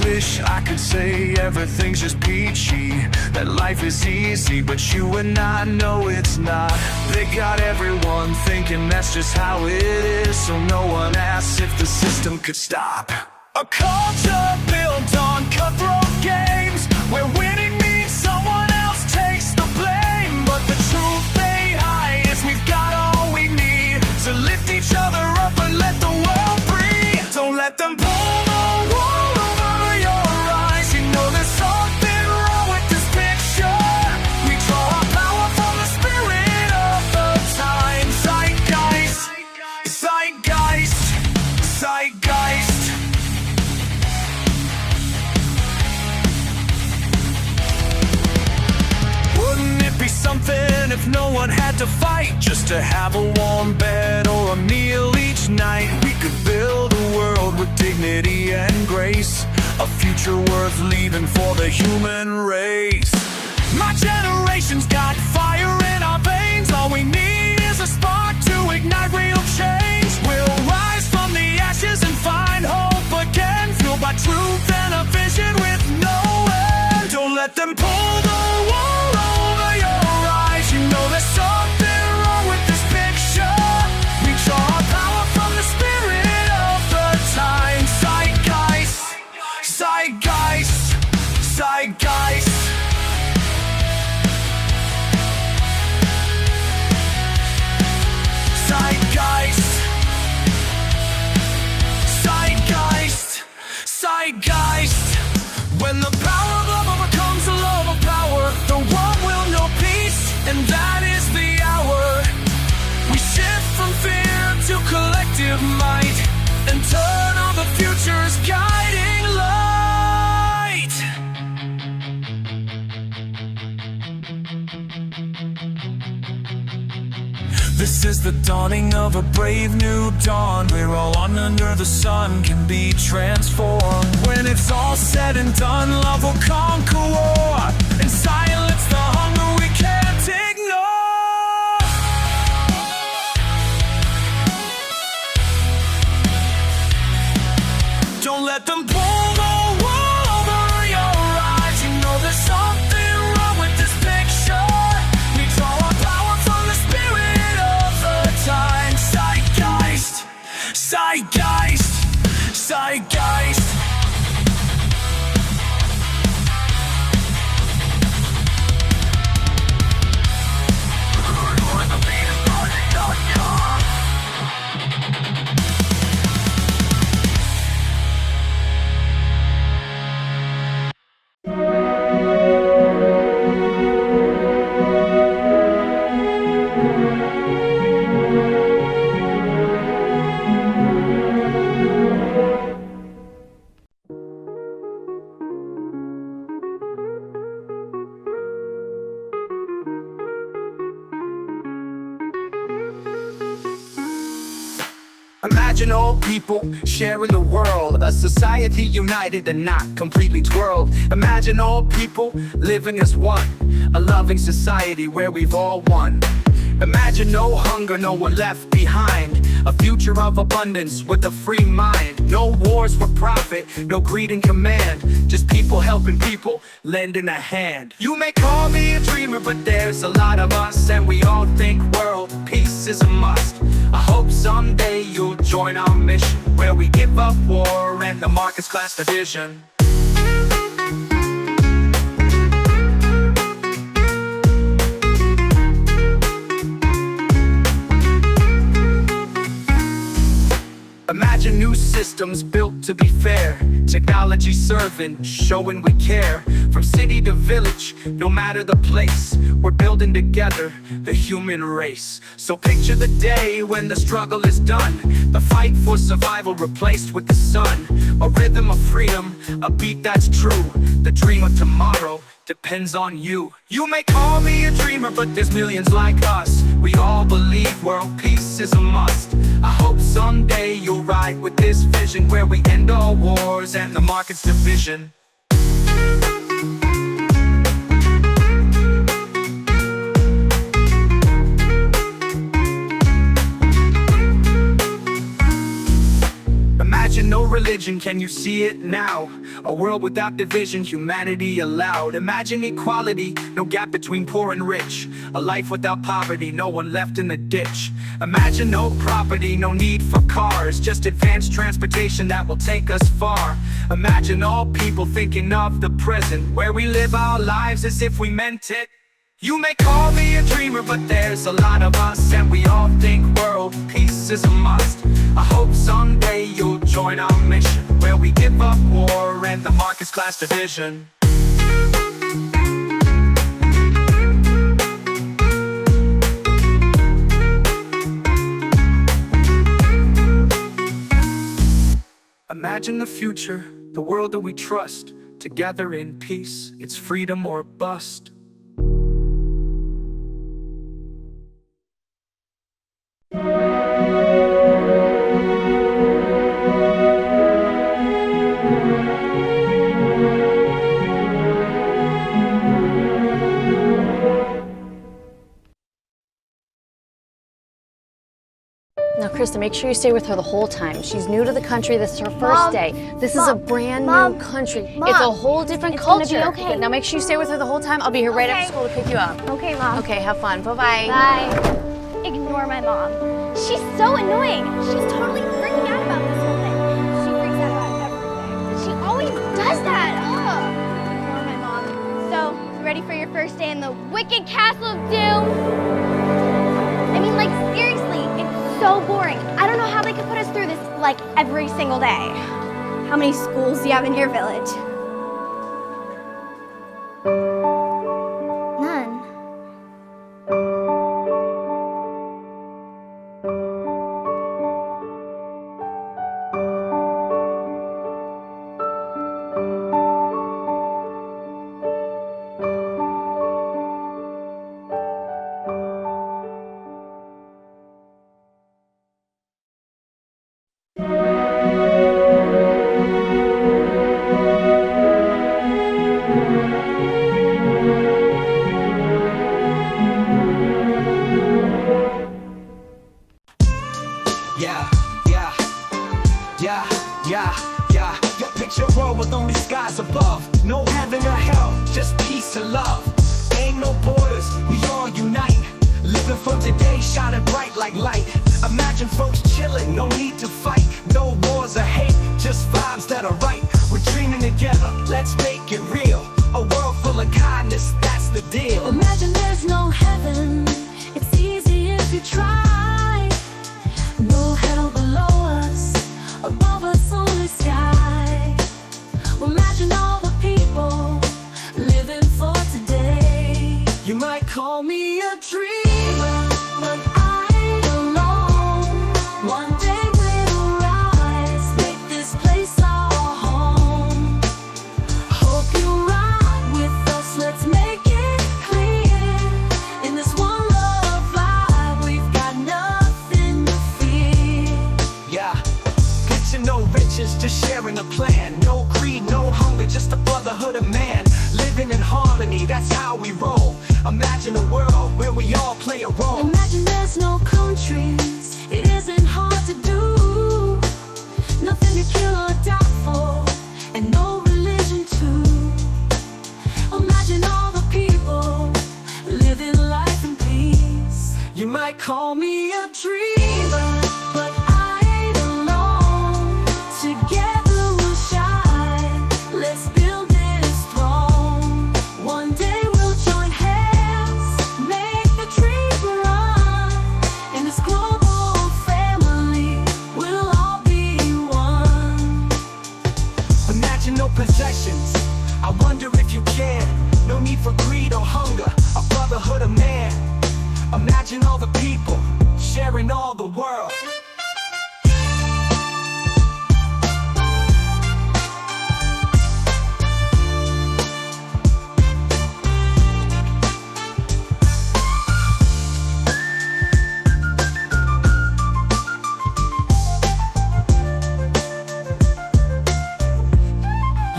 Wish I could say everything's just peachy, that life is easy, but you and I know it's not. They got everyone thinking that's just how it is, so no one asks if the system could stop. A culture built on cutthroat games, where winning means someone else takes the blame. But the truth they hide is we've got all we need to lift each other up and let the world breathe. Don't let them pull the wool over your eyes. You know there's something wrong with this picture. We draw our power from the spirit of the time. Zeitgeist, zeitgeist, zeitgeist. Wouldn't it be something if no one had to fight just to have a warm bed or a meal each night? We could build a world with dignity and grace, a future worth leaving for the human race. My generation's got fire in our veins. All we need is a spark to ignite real change. We'll rise from the ashes and find hope again, fueled by truth and a vision with no end. Don't let them pull the wool over your eyes. You know there's something wrong with this picture. We draw our power from the spirit of the time. Zeitgeist, zeitgeist, zeitgeist. Zeitgeist, zeitgeist, zeitgeist. When the power of love overcomes the love of power, the world will know peace, and that is the hour. We shift from fear to collective might, and turn on the future's guiding light. This is the dawning of a brave new dawn, where all on under the sun can be transformed. When it's all said and done, love will conquer war and silence the hunger we can't ignore. Don't let them pull the wool over your eyes. You know there's something wrong with this picture. We draw our power from the spirit of the time. Zeitgeist, zeitgeist, zeitgeist. Imagine all people sharing the world, a society united and not completely twirled. Imagine all people living as one, a loving society where we've all won. Imagine no hunger, no one left behind, a future of abundance with a free mind. No wars for profit, no greed and command, just people helping people, lending a hand. You may call me a dreamer, but there's a lot of us, and we all think world peace is a must. I hope someday you'll join our mission, where we give up war and the markets class division. Imagine new systems built to be fair, technology serving, showing we care. From city to village, no matter the place, we're building together the human race. So picture the day when the struggle is done, the fight for survival replaced with the sun. A rhythm of freedom, a beat that's true. The dream of tomorrow depends on you. You may call me a dreamer, but there's millions like us. We all believe world peace is a must. I hope someday you'll ride with this vision, where we end all wars and the market's division. Imagine no religion, can you see it now? A world without division, humanity allowed. Imagine equality, no gap between poor and rich. A life without poverty, no one left in the ditch. Imagine no property, no need for cars, just advanced transportation that will take us far. Imagine all people thinking of the present, where we live our lives as if we meant it. You may call me a dreamer, but there's a lot of us, and we all think world peace is a must. I hope someday you'll join our mission, where we give up war and the markets class division. Imagine the future, the world that we trust, together in peace. It's freedom or bust. Now, Krista, make sure you stay with her the whole time. She's new to the country. This is her first Mom, day. This is a brand new country. Mom, it's a whole different it's gonna culture. be okay. But now make sure you stay with her the whole time. I'll be here right after school to pick you up. Okay, Mom. Okay, have fun. Bye-bye. Bye. Ignore my mom. She's so annoying. She's totally freaking out about this whole thing. She freaks out about everything. She always does that. Ugh. Ignore my mom. So, you ready for your first day in the Wicked Castle of Doom? I mean, like, seriously, it's so boring. I don't know how they could put us through this, like, every single day. How many schools do you have in your village? None. Yeah, yeah, yeah, yeah, yeah. Your picture a world with only skies above. No heaven or hell, just peace and love. Ain't no borders, we all unite. Living for today, shining bright like light. Imagine folks chilling, no need to fight. No wars or hate, just vibes that are right. We're dreaming together, let's make it real. A world full of kindness, that's the deal. Imagine there's no heaven. It's easy if you try. No hell below us, above us only sky. Imagine all the people living for today. You might call me a dreamer, but I ain't alone. One day we'll rise, make this place our home. Hope you ride with us, let's make it clear. In this one love vibe, we've got nothing to fear. Yeah, rich and no riches, just sharing a plan. No greed, no hunger, just a brotherhood of man. Living in harmony, that's how we roll. Imagine a world where we all play a role. Imagine there's no countries, it isn't hard to do. Nothing to kill or die for, and no religion too. Imagine all the people living life in peace. You might call me a dreamer, but I ain't alone. Together we'll shine, let's build this throne. One day we'll join hands, make the dream run. In this global family, we'll all be one. Imagine no possessions, I wonder if you can. No need for greed or hunger, a brotherhood of man. Imagine all the people sharing all the world.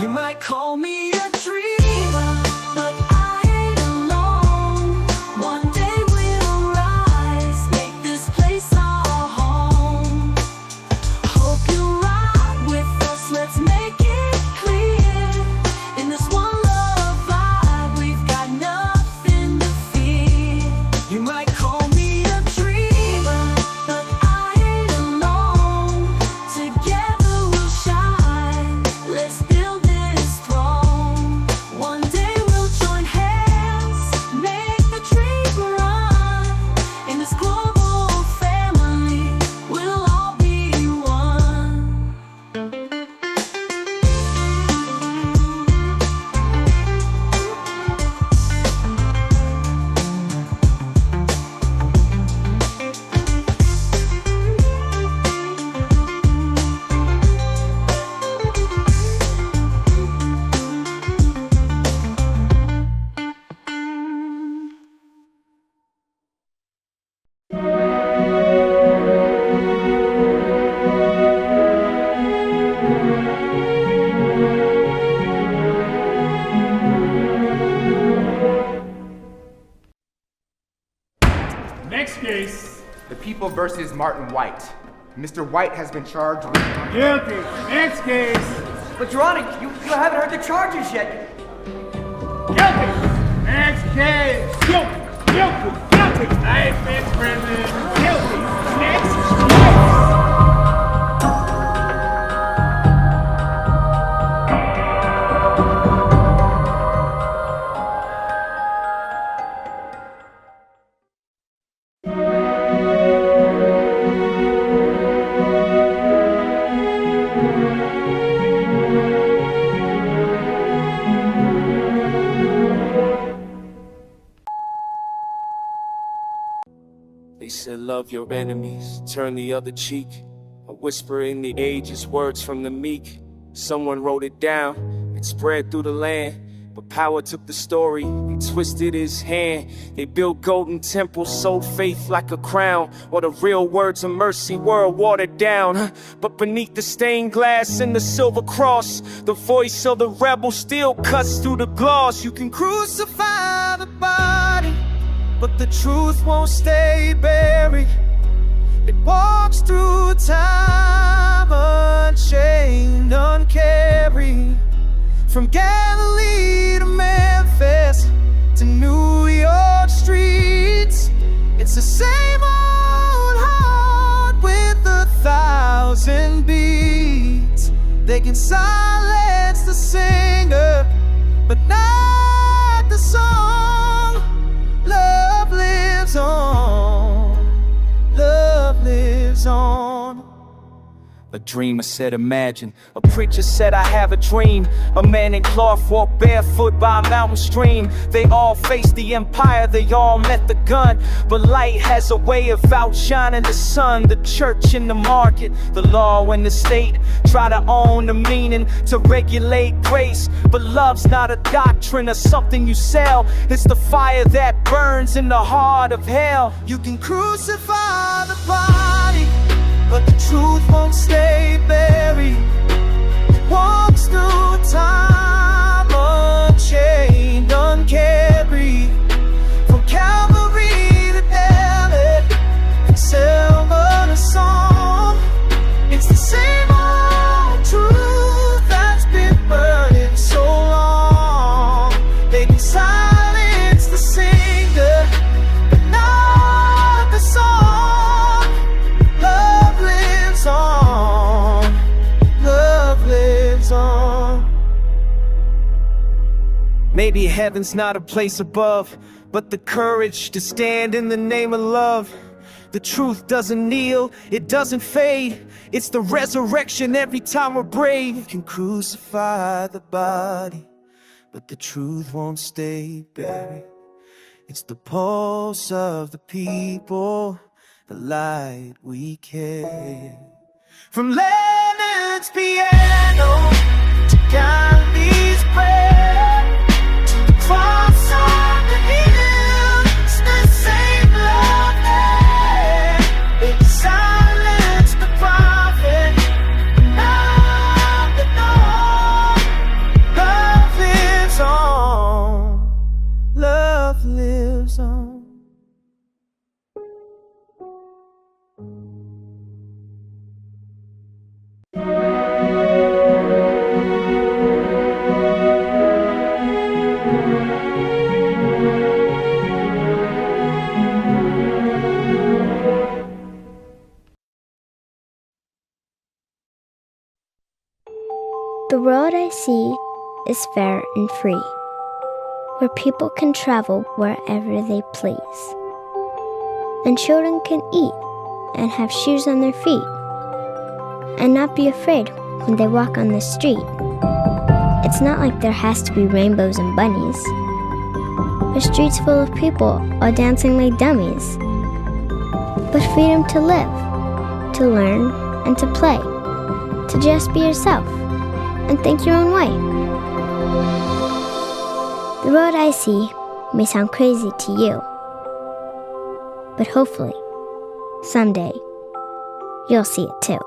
You might call me a dreamer, but I ain't alone. One day we'll rise, make this place our home. Hope you ride with us, let's make it clear. In this one love vibe, we've got nothing to fear. You might call me a dreamer, but I ain't alone. Together we'll shine, let's build this throne. One day we'll join hands, make the dream run. In this global family, we'll all be one. Next case, The People versus Martin White. Mr. White has been charged with... Guilty. Next case. But Your Honor, you haven't heard the charges yet. Guilty. Next case. Guilty. Life in prison. Guilty. Next case. They said love your enemies, turn the other cheek. A whisper in the ages, words from the meek. Someone wrote it down, it spread through the land. But power took the story, and twisted his hand. They built golden temples, sold faith like a crown. Or the real words of mercy were watered down. But beneath the stained glass and the silver cross, the voice of the rebel still cuts through the gloss. You can crucify the body, but the truth won't stay buried. It walks through time unchained, uncarried. From Galilee to Memphis to New York streets, it's the same old heart with 1,000 beats. They can silence the singer, but not the song. Love lives on. Love lives on. A dreamer said imagine, a preacher said I have a dream. A man in cloth walked barefoot by a mountain stream. They all faced the empire, they all met the gun. But light has a way of outshining the sun. The church and the market, the law and the state try to own the meaning, to regulate grace. But love's not a doctrine or something you sell. It's the fire that burns in the heart of hell. You can crucify the body, but the truth won't stay buried. It walks through time unchained, uncarried. From Calvary to David, and Selma to Song, it's the same old truth that's been burning so long. They can silence the singer, but not the song. Love lives on. Love lives on. Maybe heaven's not a place above, but the courage to stand in the name of love. The truth doesn't kneel, it doesn't fade. It's the resurrection every time we're brave. You can crucify the body, but the truth won't stay buried. It's the pulse of the people, the light we carry. From Lennon's piano to Gandhi's prayer, to the cross on the hill, it's the same love there. It silenced the prophet, now the dawn. Love lives on. Love lives on. The road I see is fair and free, where people can travel wherever they please, and children can eat and have shoes on their feet, and not be afraid when they walk on the street. It's not like there has to be rainbows and bunnies, or streets full of people all dancing like dummies, but freedom to live, to learn, and to play, to just be yourself and think your own way. The road I see may sound crazy to you, but hopefully, someday, you'll see it too.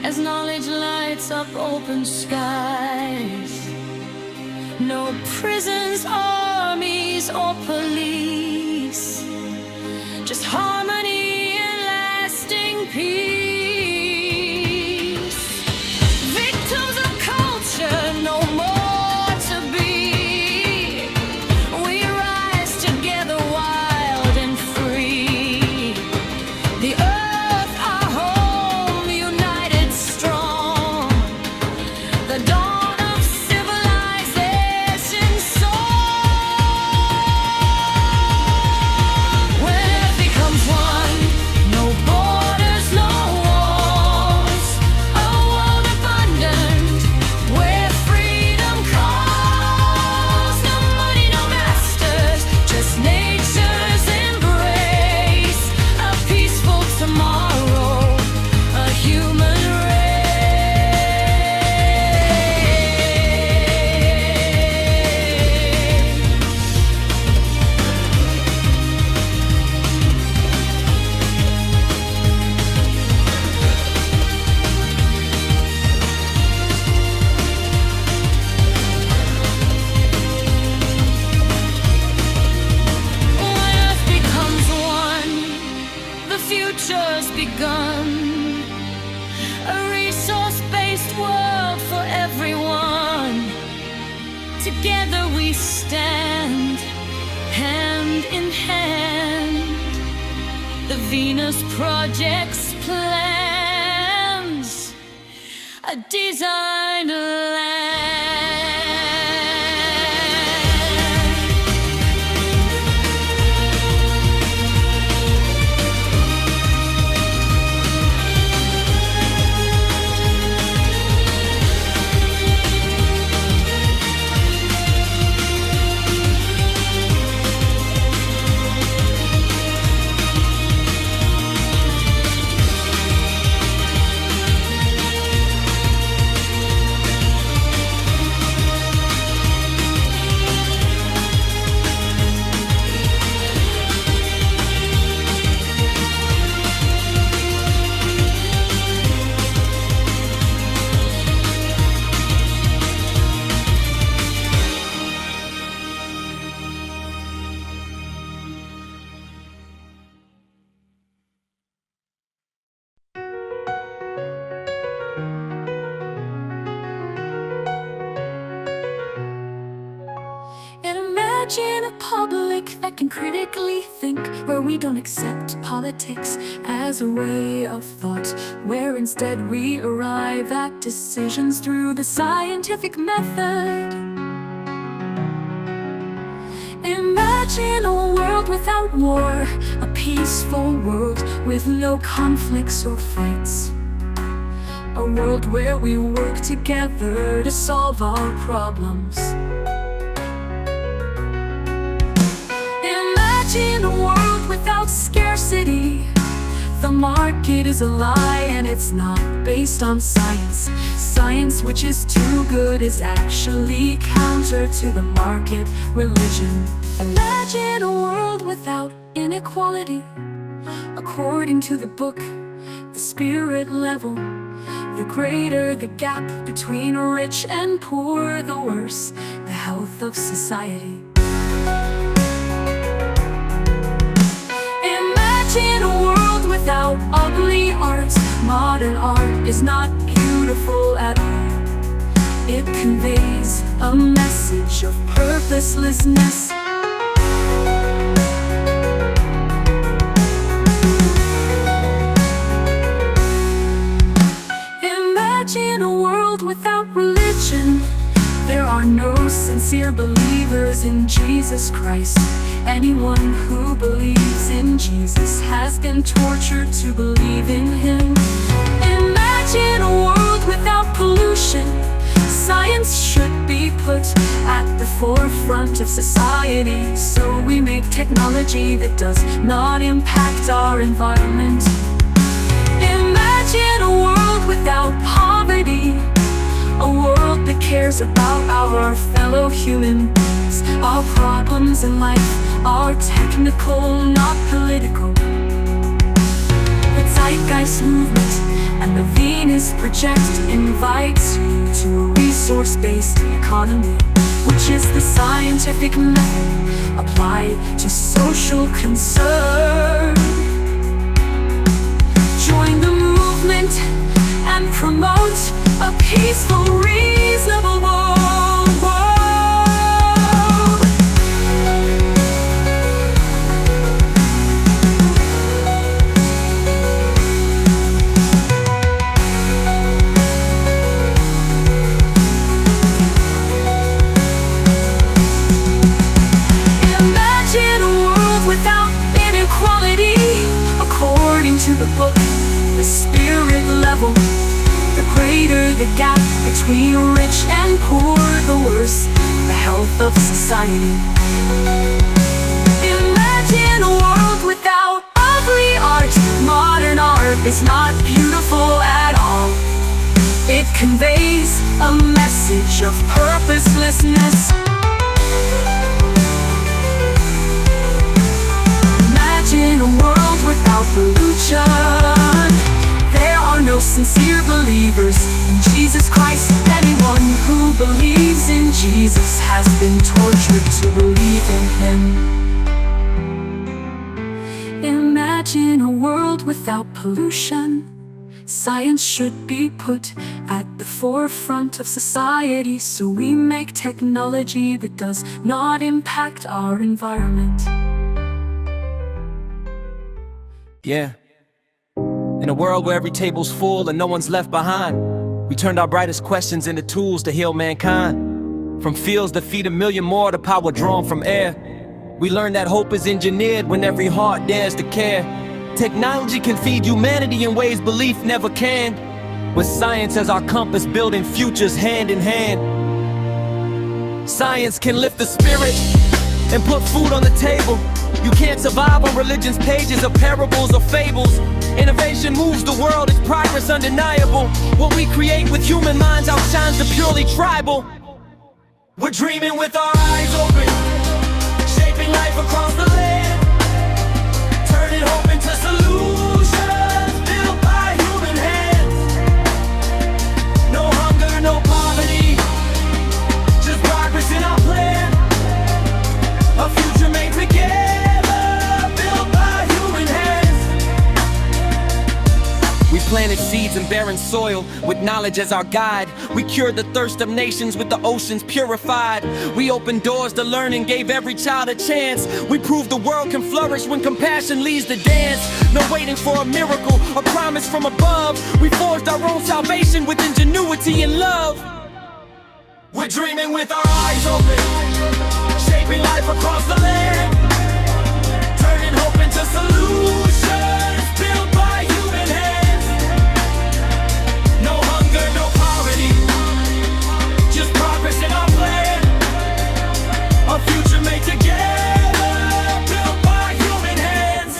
as knowledge lights up open skies. No prisons, armies, or police, just harmony and lasting peace. Victims of culture, no more to be. We rise together wild and free. The earth, our home, united strong. The dawn of civilization song. When earth becomes one, no borders, no walls. A world abundant, where freedom calls. No money, no masters, just nature's embrace. A peaceful tomorrow, a human When earth becomes one, the future's begun. A resource-based world for everyone. Together we stand, hand in hand. The Venus Project's plans, a design land. And imagine a public that can critically think, where we don't accept politics as a way of thought, where instead we arrive at decisions through the scientific method. Imagine a world without war, a peaceful world with no conflicts or fights. A world where we work together to solve our problems. Imagine a world without scarcity. The market is a lie and it's not based on science. Science which is too good is actually counter to the market religion. Imagine a world without inequality. According to the book, the spirit level, the greater the gap between rich and poor, the worse the health of society. Imagine a world without ugly art. Modern art is not beautiful at all. It conveys a message of purposelessness. Imagine a world without religion. There are no sincere believers in Jesus Christ. Anyone who believes in Jesus has been tortured to believe in Him. Imagine a world without pollution. Science should be put at the forefront of society, so we make technology that does not impact our environment. Imagine a world without poverty, a world that cares about our fellow human beings. Our problems in life are technical, not political. The Zeitgeist movement And the Venus project invites you to a resource-based economy, which is the scientific method applied to social concern. Join the movement and promote a peaceful, reasonable world. Imagine a world without inequality. According to the book, the spirit level, the greater the gap between rich and poor, the worse the health of society. Imagine a world without ugly art. Modern art is not beautiful at all. It conveys a message of purposelessness. Imagine a world without pollution. There are no sincere believers in Jesus Christ. Anyone who believes in Jesus has been tortured to believe in Him. Imagine a world without pollution. Science should be put at the forefront of society, so we make technology that does not impact our environment. Yeah. In a world where every table's full and no one's left behind, we turned our brightest questions into tools to heal mankind. From fields that feed 1 million more to power drawn from air, we learned that hope is engineered when every heart dares to care. Technology can feed humanity in ways belief never can, with science as our compass building futures hand in hand. Science can lift the spirit and put food on the table. You can't survive on religion's pages of parables or fables. Innovation moves the world, its progress undeniable. What we create with human minds outshines the purely tribal. We're dreaming with our eyes open, shaping life across the land, turning hope into solutions built by human hands. No hunger, no poverty, just progress in our plan. A future made together, built by human hands. We planted seeds in barren soil with knowledge as our guide. We cured the thirst of nations with the oceans purified. We opened doors to learn and gave every child a chance. We proved the world can flourish when compassion leads the dance. No waiting for a miracle, a promise from above. We forged our own salvation with ingenuity and love. We're dreaming with our eyes open, shaping life across the land, turning hope into solutions built by human hands. No hunger, no poverty, just progress in our plan. A future made together, built by human hands.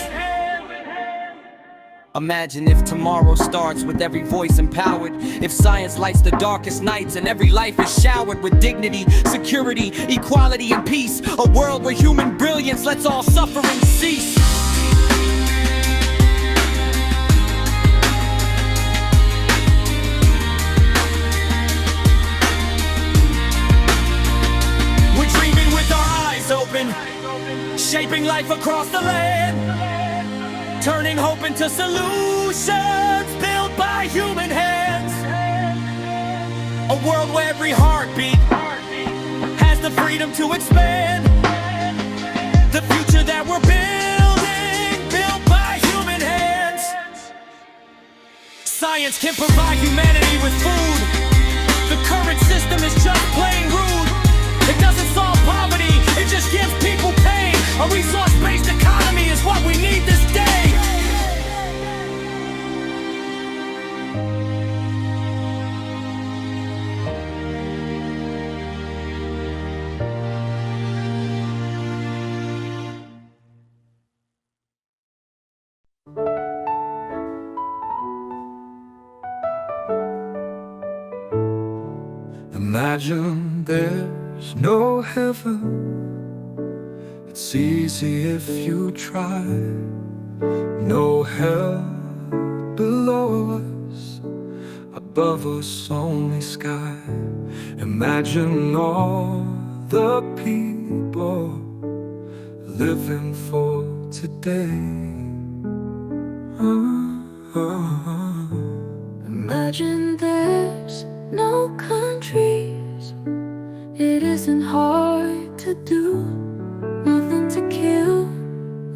Imagine if tomorrow starts with every voice empowered. If science lights the darkest nights and every life is showered with dignity, security, equality, and peace. A world where human brilliance lets all suffering cease. We're dreaming with our eyes open, shaping life across the land, turning hope into solutions built by human hands. A world where every heartbeat has the freedom to expand. The future that we're building, built by human hands. Science can provide humanity with food. The current system is just plain rude. It doesn't solve poverty, it just gives people pain. A resource-based economy is what we need this day. Imagine there's no heaven. It's easy if you try. No hell below us. above us only sky. Imagine all the people living for today. Imagine there's no countries. It isn't hard to do. Nothing to kill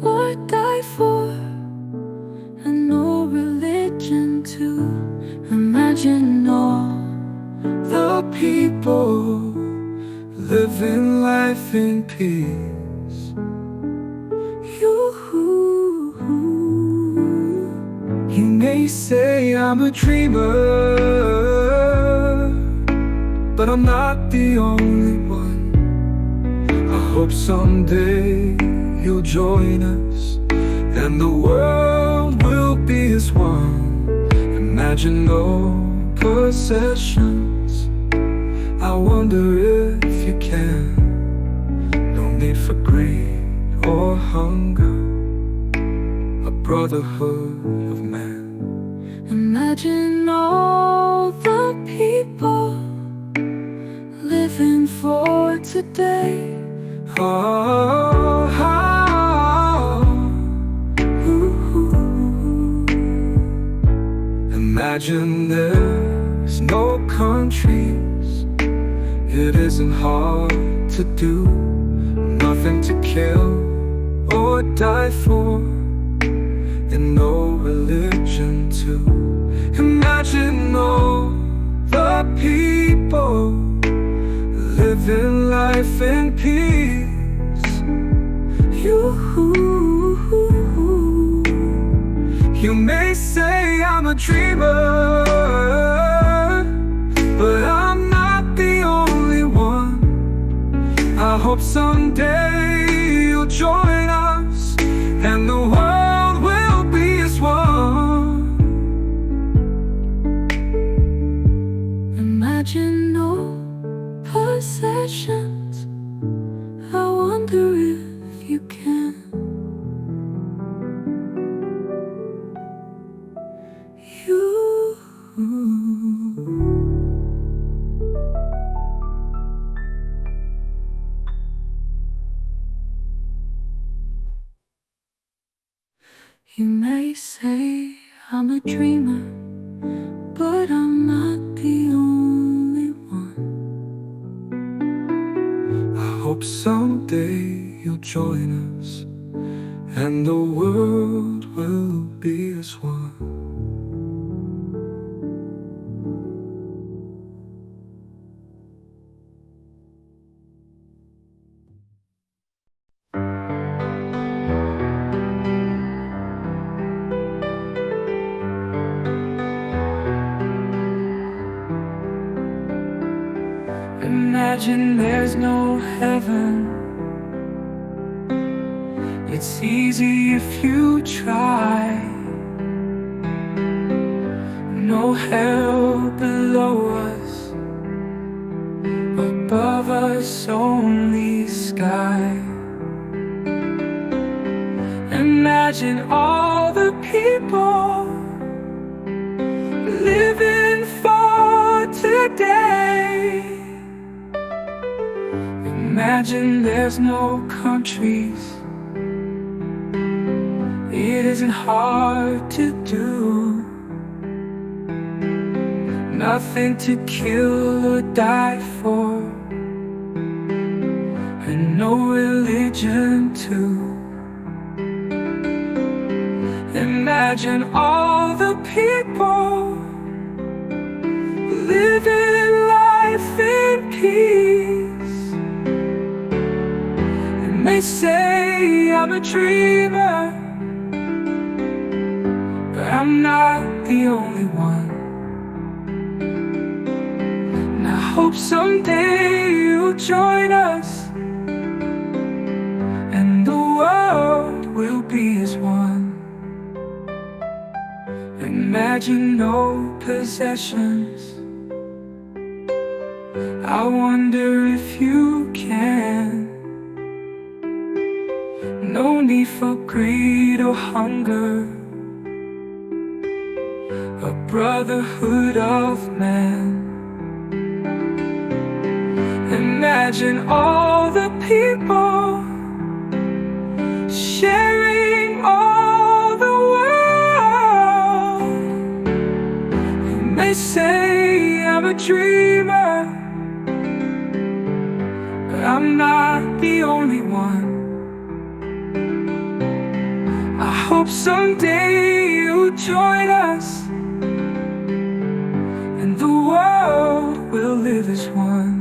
or die for, and no religion to. Imagine all the people living life in peace. You may say I'm a dreamer, but I'm not the only one. I hope someday you'll join us, and the world will be as one. Imagine no possessions. I wonder if you can. No need for greed or hunger, a brotherhood of man. Imagine all the people living for today. Imagine there's no countries. It isn't hard to do. Nothing to kill or die for, and no religion too. Imagine all the people living life in peace. You may say I'm a dreamer, but I'm not the only one. I hope someday you'll join us, and the world will be as one. Imagine no possessions. I wonder if you can. You may say I'm a dreamer, but I'm not the only one. I hope someday you'll join us, and the world will be as one. Imagine there's no heaven. It's easy if you try. No hell below us, above us only sky. Imagine all the people living for today. Imagine there's no countries. It isn't hard to do. Nothing to kill or die for, and no religion too. Imagine all the people living life in peace. And they say I'm a dreamer, but I'm not the only one. And I hope someday you'll join us, and the world will be as one. Imagine no possessions. I wonder if you can. No need for greed or hunger, a brotherhood of man. Imagine all the people sharing all the world. You may say I'm a dreamer, but I'm not the only one. I hope someday you'll join us, and the world will live as one.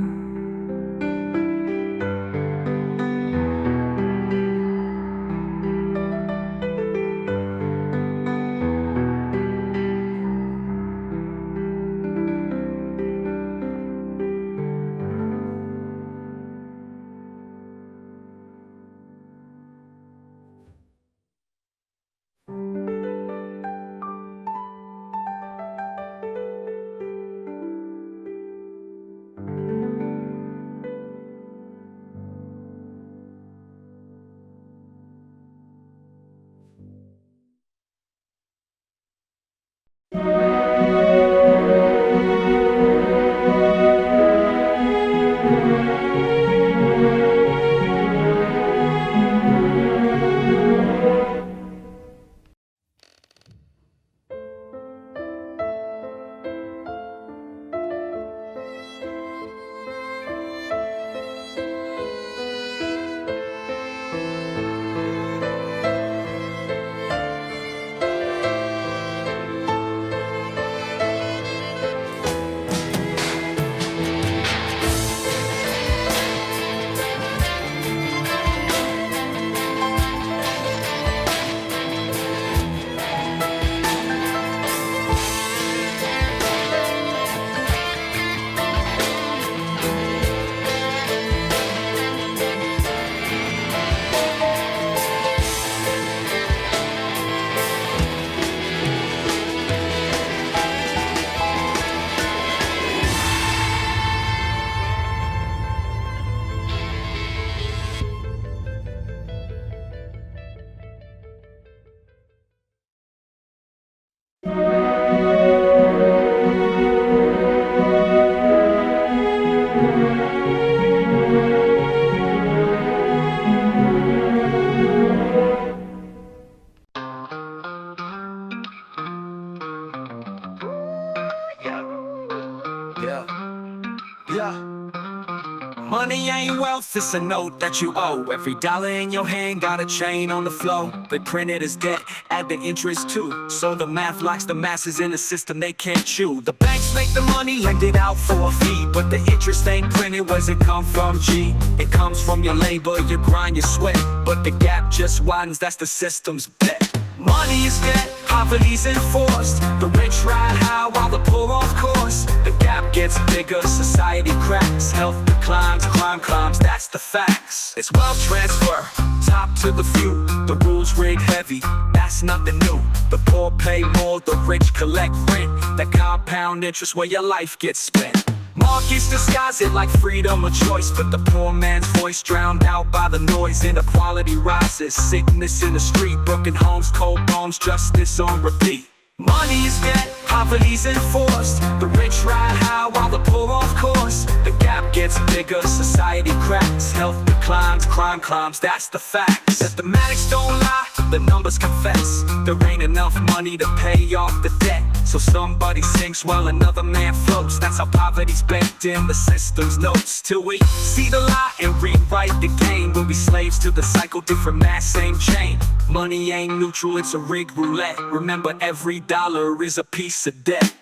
Money ain't wealth, it's a note that you owe. Every dollar in your hand got a chain on the flow. They print it as debt, add the interest too. So the math locks the masses in a system they can't chew. The banks make the money, lend it out for a fee, but the interest ain't printed. Where's it come from, G? It comes from your labor, your grind, your sweat. But the gap just widens, that's the system's bet. Money is debt, poverty's enforced. The rich ride high while the poor off course. The gap gets bigger, society cracks. Health declines, crime climbs, that's the facts. It's wealth transfer, top to the few. The rules rig heavy, that's nothing new. The poor pay more, the rich collect rent. That compound interest where your life gets spent. Markets disguise it like freedom of choice, but the poor man's voice drowned out by the noise. Inequality rises, sickness in the street, broken homes, cold bones, justice on repeat. Money is debt, poverty's enforced. The rich ride high while the poor off course. The gap gets bigger, society cracks. Health declines, crime climbs, that's the facts. Mathematics don't lie, the numbers confess. There ain't enough money to pay off the debt, so somebody sinks while another man floats. That's how poverty's baked in the system's notes. Till we see the lie and rewrite the game, we'll be slaves to the cycle, different mass, same chain. Money ain't neutral, it's a rigged roulette. Remember, every dollar is a piece of debt.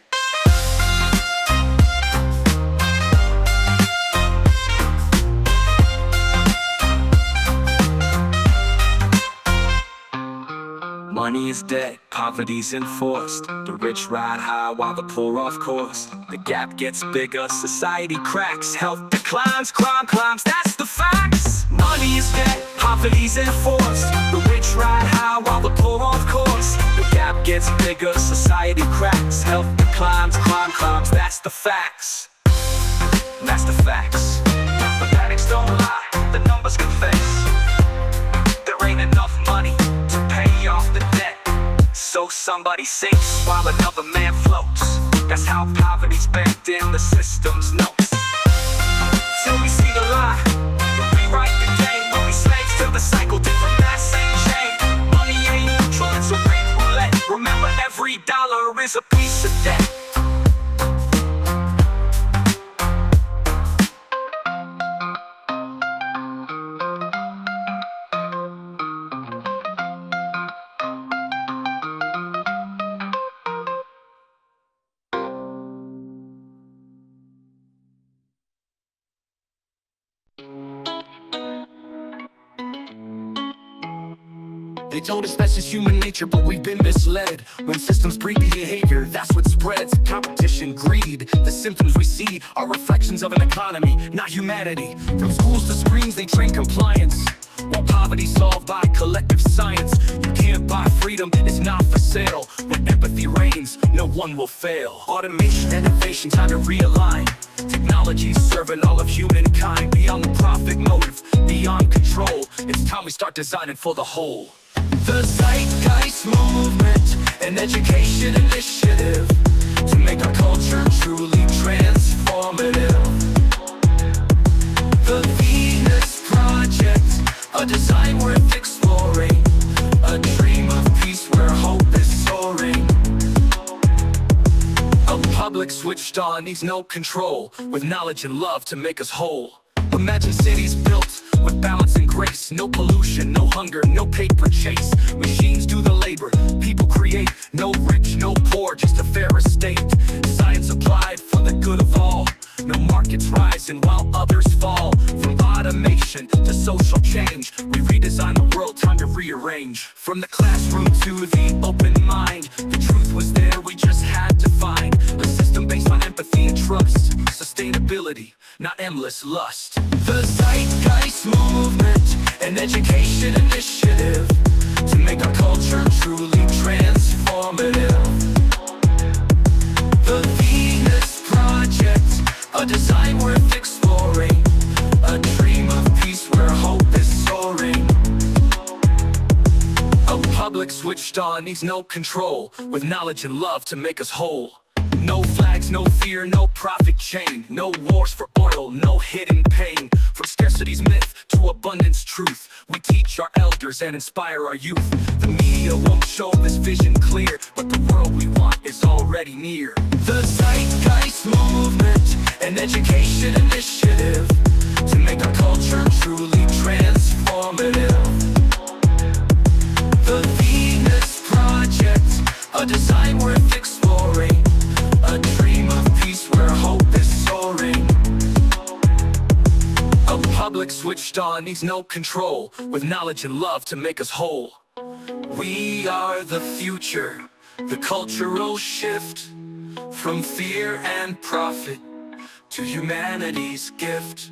Money is debt, poverty's enforced. The rich ride high while the poor off course. The gap gets bigger, society cracks. Health declines, crime climbs, that's the facts. Money is debt, poverty's enforced. The rich ride high while the poor off course. The gap gets bigger, society cracks. Health declines, crime climbs, that's the facts. That's the facts. Mathematics don't lie, the numbers confess. There ain't enough money to pay off the debt, so somebody sinks while another man floats. That's how poverty's bent in the system's notes. Till we see the lie, rewrite the game. We'll be slaves till the cycle, different mass ain't chain. Money ain't neutral, it's a ring roulette. Remember, every dollar is a piece of debt. They told us that's just human nature, but we've been misled. When systems breed behavior, that's what spreads. Competition, greed, the symptoms we see are reflections of an economy, not humanity. From schools to screens, they train compliance, while poverty solved by collective science. You can't buy freedom, it's not for sale. When empathy reigns, no one will fail. Automation, innovation, time to realign. Technology serving all of humankind. Beyond the profit motive, beyond control. It's time we start designing for the whole. The Zeitgeist Movement, an education initiative to make our culture truly transformative. The Venus Project, a design worth exploring, a dream of peace where hope is soaring. A public switched on needs no control, with knowledge and love to make us whole. Imagine cities built with balance and grace. No pollution, no hunger, no paper chase. Machines do the labor, people create. No rich, no poor, just a fair estate. Science applied for the good of all. No markets rising while others fall. From automation to social change, we redesign the world, time to rearrange. From the classroom to the open mind, the truth was there, we just had to find a system based on empathy and trust. Sustainability, not endless lust. The Zeitgeist Movement, an education initiative to make our culture truly transformative. The Venus Project, a design worth exploring, a dream of peace where hope is soaring. A public switched on needs no control, with knowledge and love to make us whole. No flags, no fear, no profit chain. No wars for oil, no hidden pain. From scarcity's myth to abundance truth, we teach our elders and inspire our youth. The media won't show this vision clear, but the world we want is already near. The Zeitgeist Movement, an education initiative to make our culture truly transformative. The Venus Project, a design worth exploring, a dream of peace where hope is soaring. A public switched on needs no control, with knowledge and love to make us whole. We are the future, the cultural shift, from fear and profit to humanity's gift.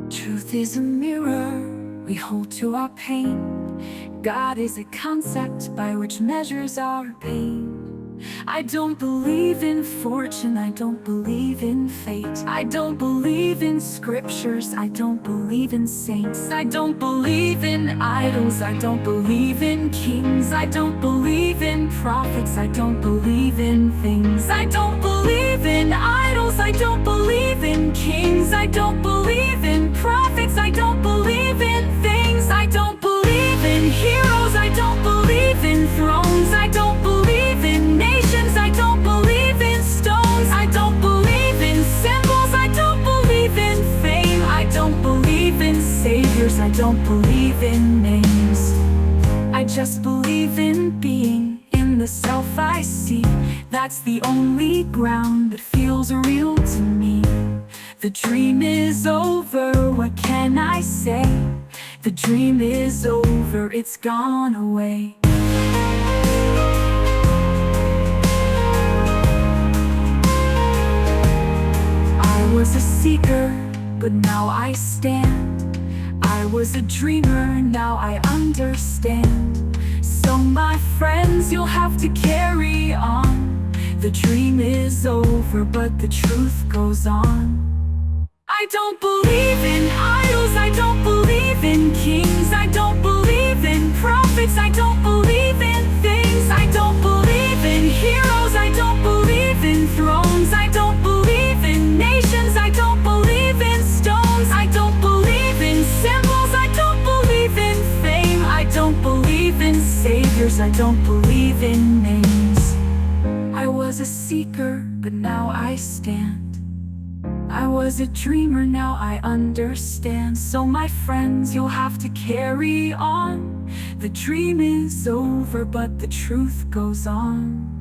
Truth is a mirror we hold to our pain. God is a concept by which measures our pain. I don't believe in fortune, I don't believe in fate. I don't believe in scriptures, I don't believe in saints. I don't believe in idols, I don't believe in kings. I don't believe in prophets, I don't believe in things. I don't believe in idols, I don't believe in kings. I don't believe in prophets, I don't believe in things. I don't believe in heroes, I don't believe in thrones. I don't believe in nations, I don't believe in stones. I don't believe in symbols, I don't believe in fame. I don't believe in saviors, I don't believe in names. I just believe in being, in the self I see. That's the only ground that feels real to me. The dream is over, what can I say? The dream is over, it's gone away. I was a seeker, but now I stand. I was a dreamer, now I understand. So friends, you'll have to carry on. The dream is over, but the truth goes on. I don't believe in idols, I don't believe in kings, I don't believe in prophets, I don't believe in things, I don't believe in heroes, I don't believe in thrones, I don't believe in nations, I don't believe in stones, I don't believe in symbols, I don't believe in fame, I don't believe in saviors, I don't believe in names. I was a seeker, but now I stand. I was a dreamer, now I understand. So my friends, you'll have to carry on. The dream is over, but the truth goes on.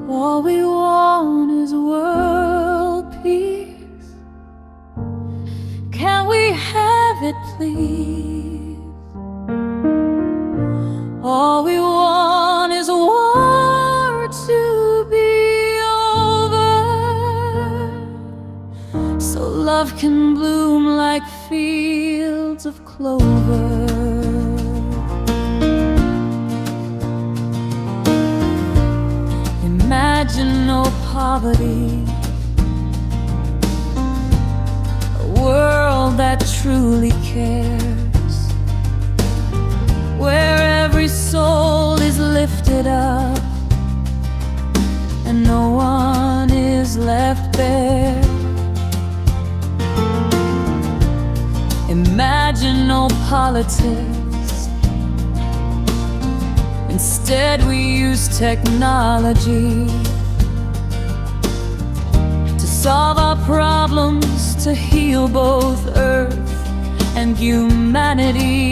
All we want is world peace. Can we have it, please? All we want is war to be over, so love can bloom like fields of clover. Imagine no poverty, a world that truly cares, where every soul is lifted up and no one is left bare. Imagine no politics, instead we use technology to solve our problems, to heal both Earth and humanity.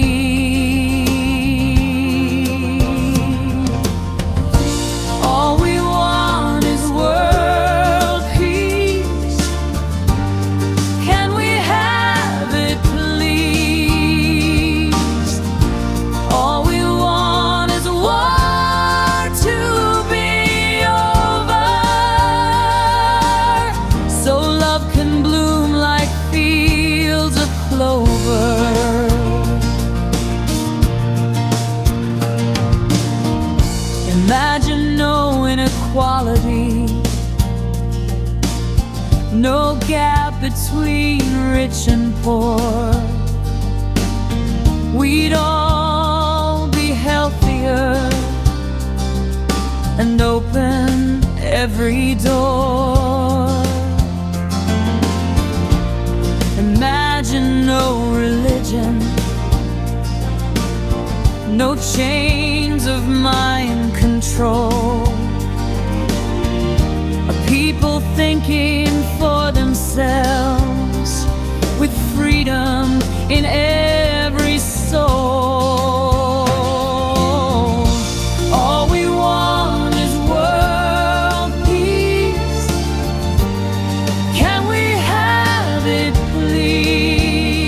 All we want is world peace. Can we have it, please? All we want is war to be over, so love can bloom like fields of clover. Imagine no inequality, no gap between rich and poor. We'd all be healthier and open every door. Imagine no religion, no chains of mind control. A people thinking for themselves, with freedom in every soul. All we want is world peace. Can we have it, please?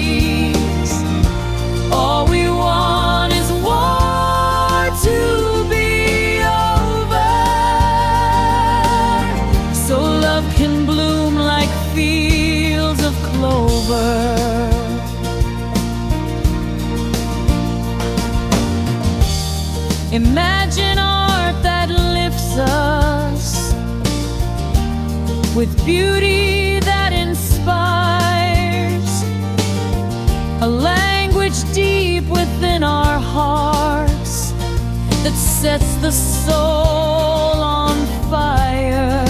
All we want is war to be over, so love can bloom like fields of clover. Imagine art that lifts us, with beauty that inspires, a language deep within our hearts that sets the soul on fire.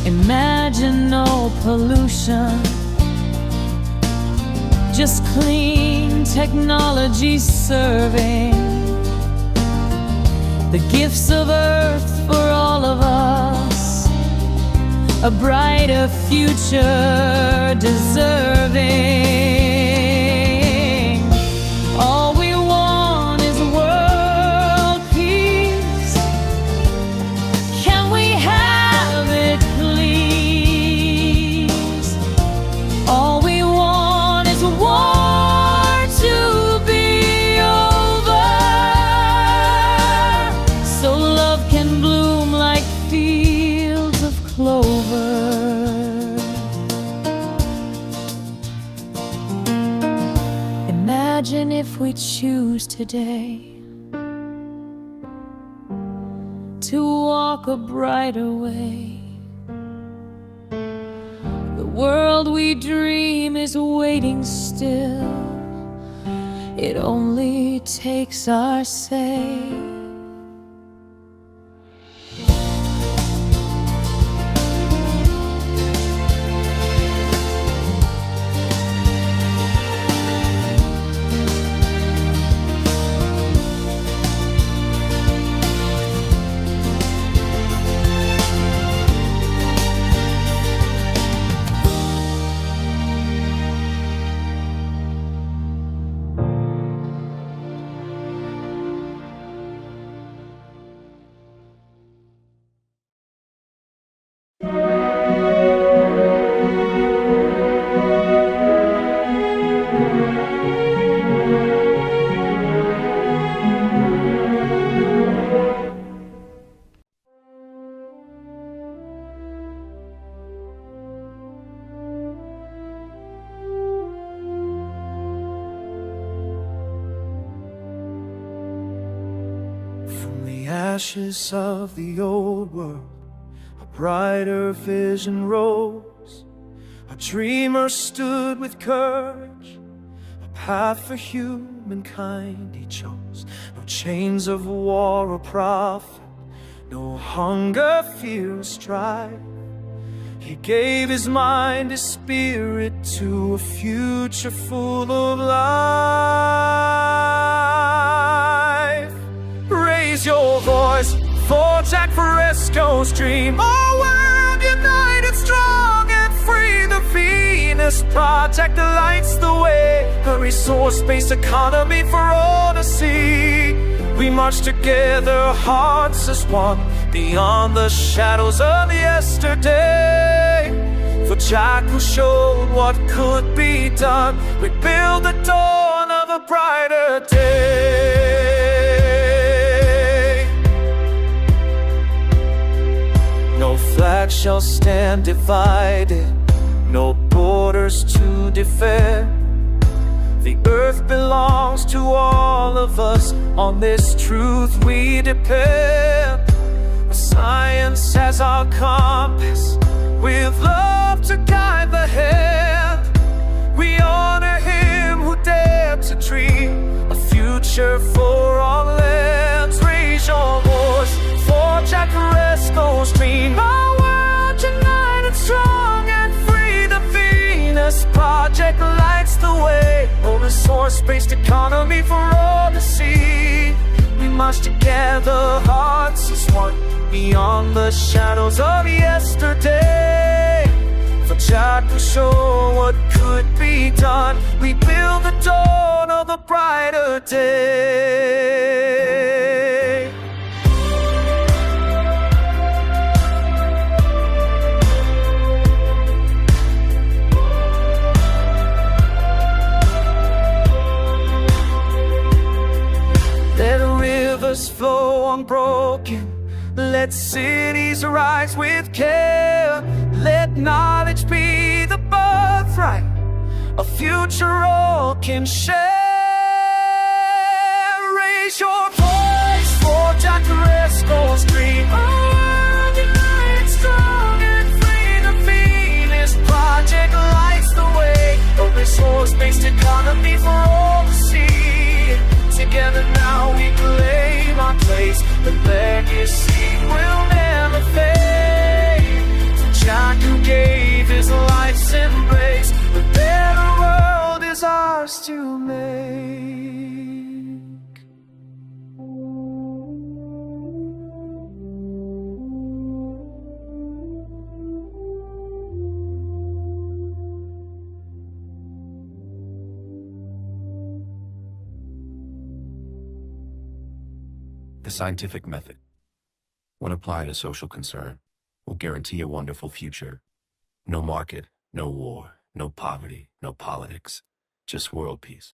Imagine no pollution, just clean technology serving the gifts of earth for all of us, a brighter future deserving. All we want is world today, to walk a brighter way. The world we dream is waiting still. It only takes our say. From the ashes of the old world, a brighter vision rose. A dreamer stood with courage, a path for humankind he chose. No chains of war or profit, no hunger, fear, or strife. He gave his mind, his spirit to a future full of life. Raise your voice for Jack Fresco's dream. Our world united, strong and free. The Venus Project lights the way, a resource-based economy for all to see. We march together, hearts as one, beyond the shadows of yesterday. For Jack who showed what could be done, we build the dawn of a brighter day. No flag shall stand divided, no borders to defend. The earth belongs to all of us, on this truth we depend. Science as our compass, with love to guide the hand. We honor him who dared to dream a future for all lands. Raise your voice for Jack Fresco's dream. Our world united, strong and free. The Venus Project lights the way, a resource-based economy for all to see. We march together, hearts as one, beyond the shadows of yesterday. For Jack to show what could be done, we build the dawn of a brighter day. Let rivers flow unbroken, let cities rise with care. Let knowledge be the birthright, a future all can share. Raise your voice for Jack Fresco's dream. A world united, strong and free. The Venus Project lights the way, a resource-based economy for all to see. Together now we claim our place, the legacy will never fade. To Jack who gave his life's embrace, the better world is ours to make. The scientific method, when applied to social concern, will guarantee a wonderful future. No market, no war, no poverty, no politics, just world peace.